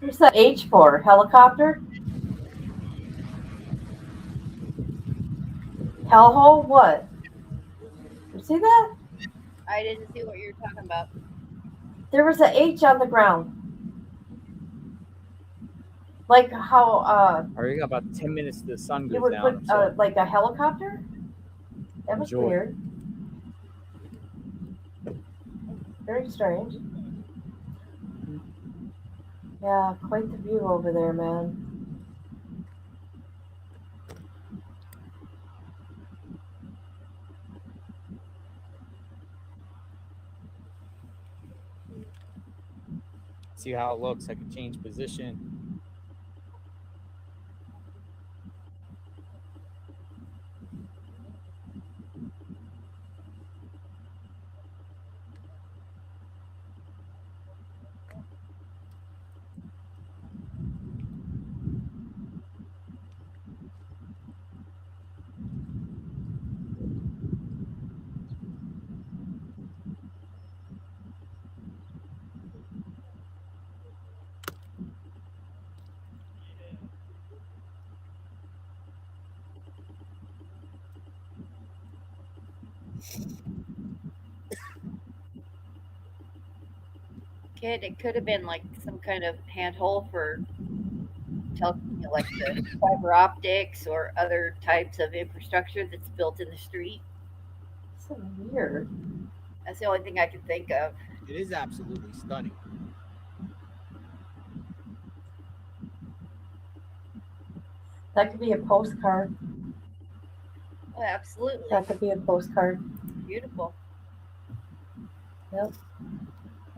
What's that H for? Helicopter? Hellhole? What? You see that? I didn't see what you were talking about. There was an H on the ground. Like how Are you got about 10 minutes to the sun you goes would down? put like a helicopter? That was Enjoy. weird. Very strange. Yeah, quite the view over there, man. See how it looks. I can change position. kid, it could have been like some kind of handhold for like the fiber optics or other types of infrastructure that's built in the street. So weird. That's the only thing I can think of. It is absolutely stunning. That could be a postcard. Oh, absolutely. That could be a postcard. Beautiful. Yep.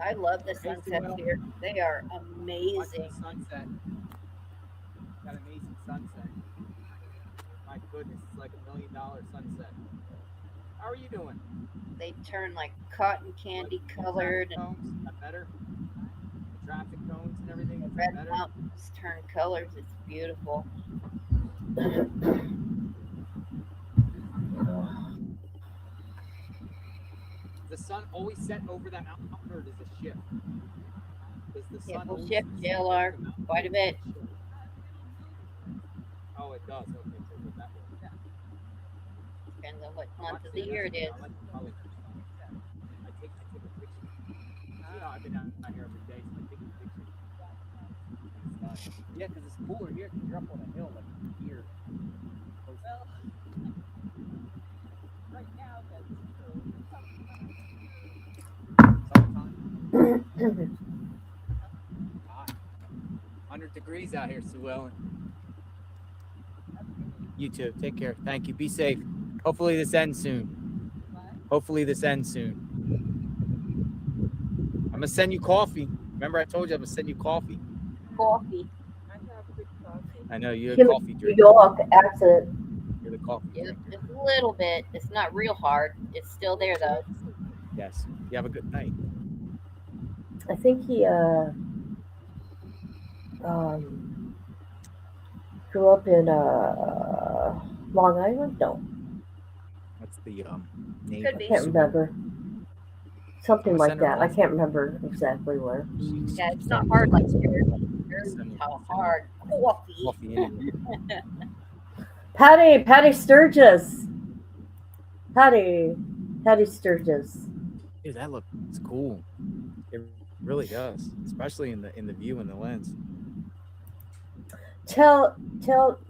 I love the sunsets here. They are amazing. Watching sunset. Got an amazing sunset. My goodness, it's like $1 million sunset. How are you doing? They turn like cotton candy colored. Cones, is that better? The traffic cones and everything, is Red that better? mountains turn colors. It's beautiful. Does the sun always set over that mountain, or does it shift? Does the sun It will always shift, set over JLR, the mountain? quite a bit. Oh, it does. Okay, so it goes that way. Yeah. Depends on what month of the year it is. I like the color. I take a picture. You know, I've been out here every day, so I take a picture. Yeah, because it's cooler here because you're up on a hill like here. Well, right now that's true. Hot. 100 degrees out here, Sue Ellen. You too. Take care. Thank you. Be safe. Hopefully this ends soon. Hopefully this ends soon. I'm gonna send you coffee. Remember I told you I'm gonna send you coffee. Coffee. I know you're a Kim, coffee you drinker. go off the accident. You're the coffee Yeah, drinker. just a little bit. It's not real hard. It's still there though. Yes. You have a good night. I think he grew up in Long Island. No, What's the name? Could of be. I can't remember. Something I'ma like send her that. I coffee. can't remember exactly where. Yeah, it's not hard like here's how hard coffee. Coffee anyway. Patty Sturgis. Patty Sturgis. Dude, that looks cool. It really does, especially in the view and the lens. Tell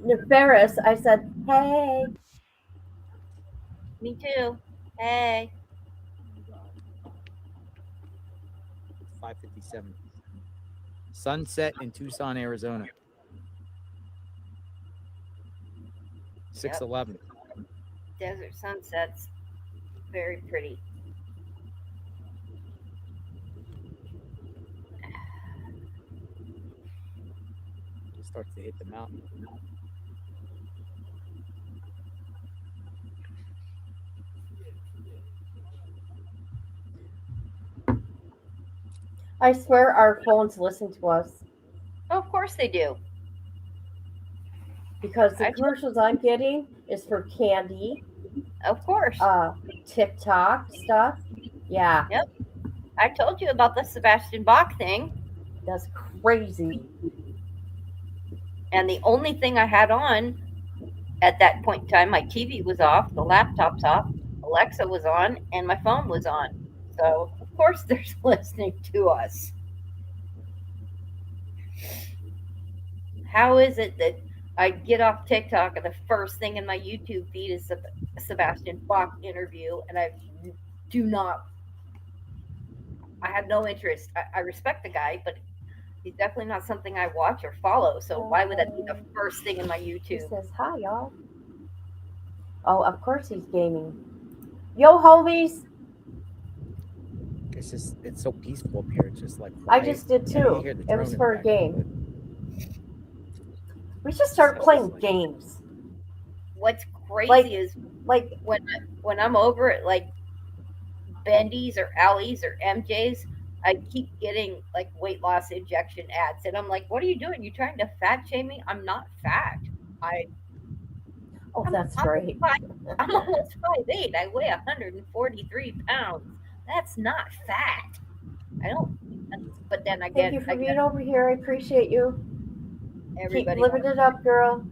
Nefaris I said, hey. Me too. Hey. 5:57. Sunset in Tucson, Arizona. 6:11. Desert sunsets. Very pretty. It starts to hit the mountain. I swear our phones listen to us Oh, of course they do. because the I- commercials I'm getting is for candy, Of course. TikTok stuff. Yeah, Yep. I told you about the Sebastian Bach thing. that's crazy. And the only thing I had on at that point in time, my TV was off, the laptop's off, Alexa was on, and my phone was on. So, of course, they're listening to us. How is it that I get off TikTok and the first thing in my YouTube feed is a Sebastian Bach interview, and I have no interest. I respect the guy, but he's definitely not something I watch or follow. So why would that be the first thing in my He YouTube? says, hi, y'all. Oh, of course he's gaming. Yo, homies. It's so peaceful up here. It's just like I quiet. just did Yeah, you too. hear the It drone was in the for a background, game. We should start playing games. What's crazy Like- is Like, when I'm over at like Bendy's or Allie's or MJ's, I keep getting like weight loss injection ads, and I'm like, "What are you doing? You trying to fat shame me? I'm not fat. oh, that's great. I'm almost 5'8". I weigh 143 pounds. That's not fat. I don't. But then I Thank get you for being over here. I appreciate you. everybody Keep living it up, girl.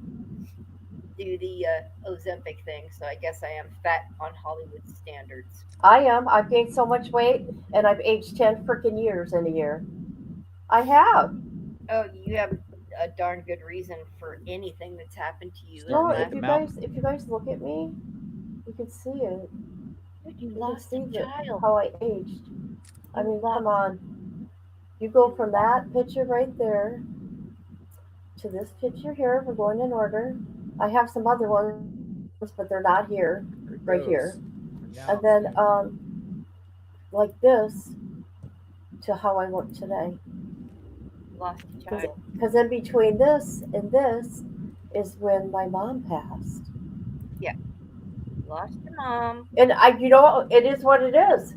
do the Ozempic thing, so I guess I am fat on Hollywood standards. I am. I've gained so much weight, and I've aged 10 freaking years in a year. I have. Oh, you have a darn good reason for anything that's happened to you in the No, last. if you guys look at me, you can see it. Dude, you You can lost see a child. how I aged. I mean, come on. You go from that picture right there to this picture here. We're going in order. I have some other ones, but they're not here. Right here. And then, like this to how I look today. Lost a child. Because in between this and this is when my mom passed. Yeah. Lost your mom. And it is what it is.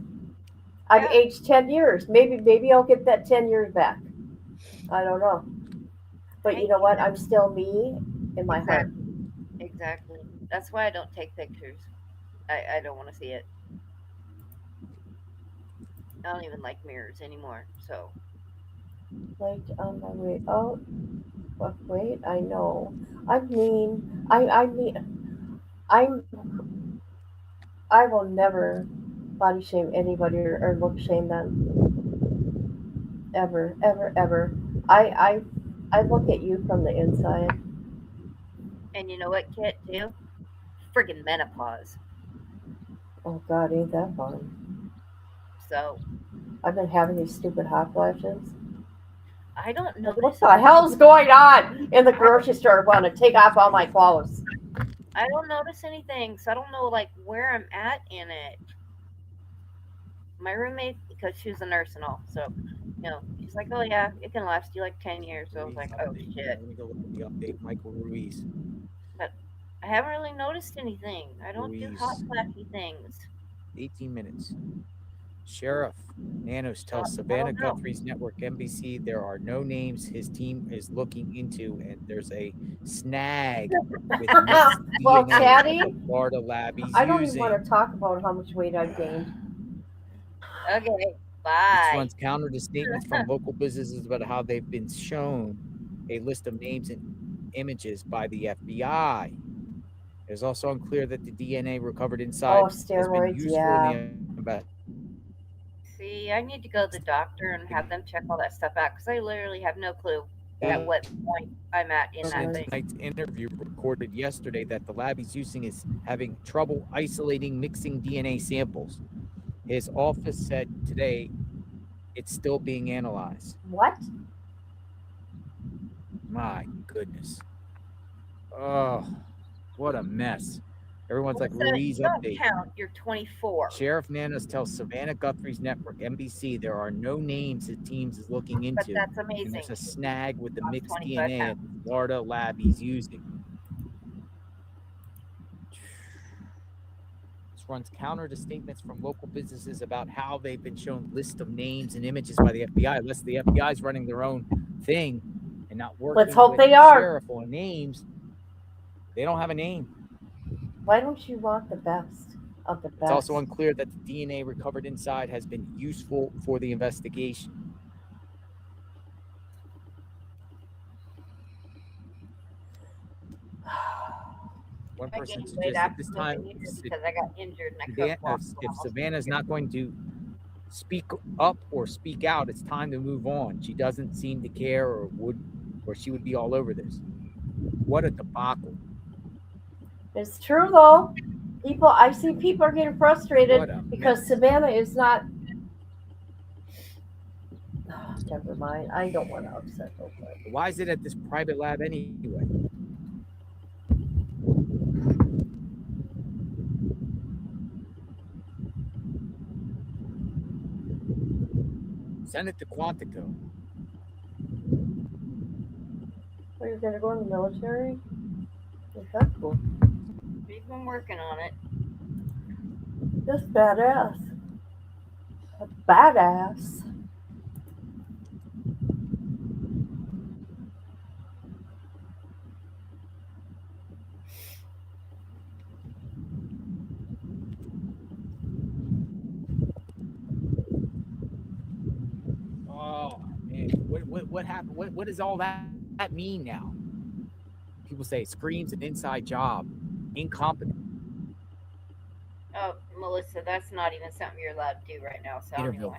I've aged 10 years. Maybe I'll get that 10 years back. I don't know. But you know what? I'm still me in my heart. Exactly. That's why I don't take pictures. I don't want to see it. I don't even like mirrors anymore. So. Like on my way out. But wait, I know. I mean, I will never body shame anybody or look shame them. Ever, ever, ever. I look at you from the inside. And you know what, Kit, too? Friggin' menopause. Oh God, ain't that fun? So. I've been having these stupid hot flashes. I don't know. What the hell's going on in the grocery store? I want to take off all my clothes. I don't notice anything, so I don't know like where I'm at in it. My roommate, because she's a nurse and all, so she's like, "Oh yeah, it can last you like 10 years." So I was like, "Oh shit." Let me go look at the update, Michael Ruiz. But I haven't really noticed anything. I don't do hot flashy things. 18 minutes. Sheriff Nanos tells Savannah Guthrie's network NBC there are no names his team is looking into, and there's a snag with well, Chatty, Florida lab he's I don't using. even want to talk about how much weight I've gained. Okay, bye. This runs counter to statements from local businesses about how they've been shown a list of names and images by the FBI. It is also unclear that the DNA recovered inside has been useful in the investigation. See, I need to go to the doctor and have them check all that stuff out because I literally have no clue at what point I'm at in that thing. Tonight's interview recorded yesterday that the lab he's using is having trouble isolating mixing DNA samples. His office said today it's still being analyzed. What? My goodness. Oh, what a mess. Everyone's like, Ruiz update. Count, you're 24. Sheriff Nanos tells Savannah Guthrie's network, NBC, there are no names his team is looking into. But that's amazing. And there's a snag with the mixed DNA at the Florida lab he's using. This runs counter to statements from local businesses about how they've been shown lists of names and images by the FBI. Unless the FBI is running their own thing and not working Let's hope with they the are. sheriff on names. They don't have a name. Why don't you want the best of the best? It's also unclear that the DNA recovered inside has been useful for the investigation. One person suggested this time because I got injured and if Savannah's not going to speak up or speak out, it's time to move on. She doesn't seem to care or she would be all over this. What a debacle. It's true though. I see people are getting frustrated because Savannah is not. Oh, never mind. I don't want to upset nobody. Why is it at this private lab anyway? Send it to Quantico. Well, you're going to go in the military? That's cool. We've been working on it. Just badass. A badass. Oh man, what happened? What does all that mean now? People say it screams an inside job, incompetent. Oh, Melissa, that's not even something you're allowed to do right now. So Interview.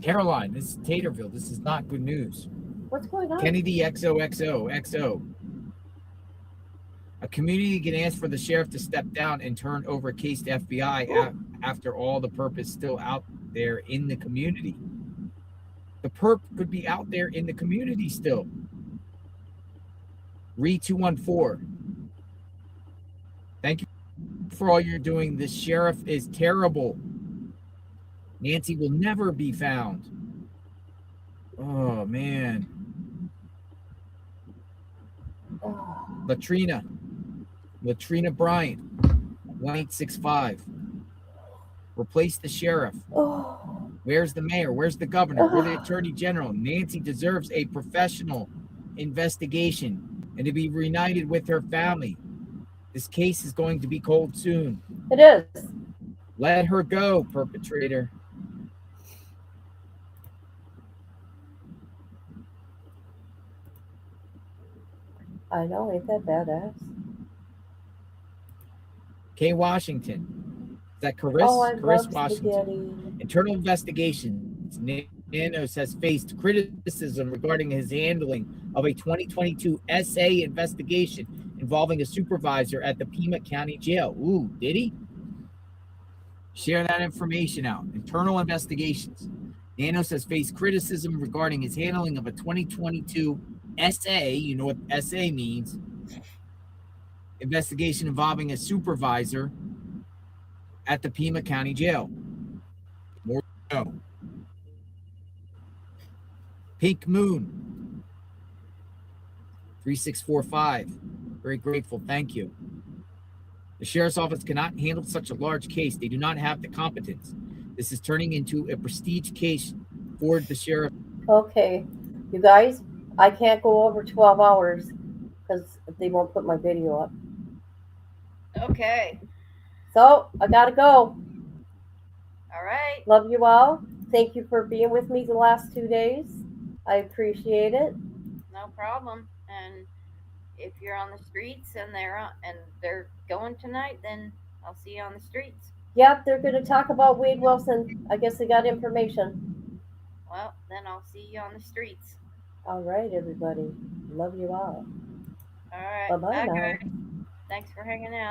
Caroline, this is Taterville. This is not good news. What's going on? Kennedy XOXO. A community can ask for the sheriff to step down and turn over a case to FBI after all the perp is still out there in the community. The perp could be out there in the community still. Re214. Thank you for all you're doing. This sheriff is terrible. Nancy will never be found. Oh, man. Latrina Bryant, 1865. Replace the sheriff. Where's the mayor? Where's the governor? Where's the attorney general? Nancy deserves a professional investigation and to be reunited with her family. This case is going to be cold soon. It is. Let her go, perpetrator. I know, ain't that badass? Kay Washington. Is that Chris? Oh, Chris Washington. Internal investigations. Nanos has faced criticism regarding his handling of a 2022 SA investigation involving a supervisor at the Pima County Jail. Ooh, did he? Share that information out. Internal investigations. Nanos has faced criticism regarding his handling of a 2022 SA, you know what SA means, investigation involving a supervisor at the Pima County Jail. More to go. Pink Moon, 3645. Very grateful. Thank you. The sheriff's office cannot handle such a large case. They do not have the competence. This is turning into a prestige case for the sheriff. Okay, you guys, I can't go over 12 hours because they won't put my video up. Okay. So I gotta go. All right. Love you all. Thank you for being with me the last 2 days. I appreciate it. No problem. And if you're on the streets and they're going tonight, then I'll see you on the streets. Yeah, they're going to talk about Wade Wilson. I guess they got information. Well, then I'll see you on the streets. All right, everybody. Love you all. All right. Bye-bye now. Thanks for hanging out.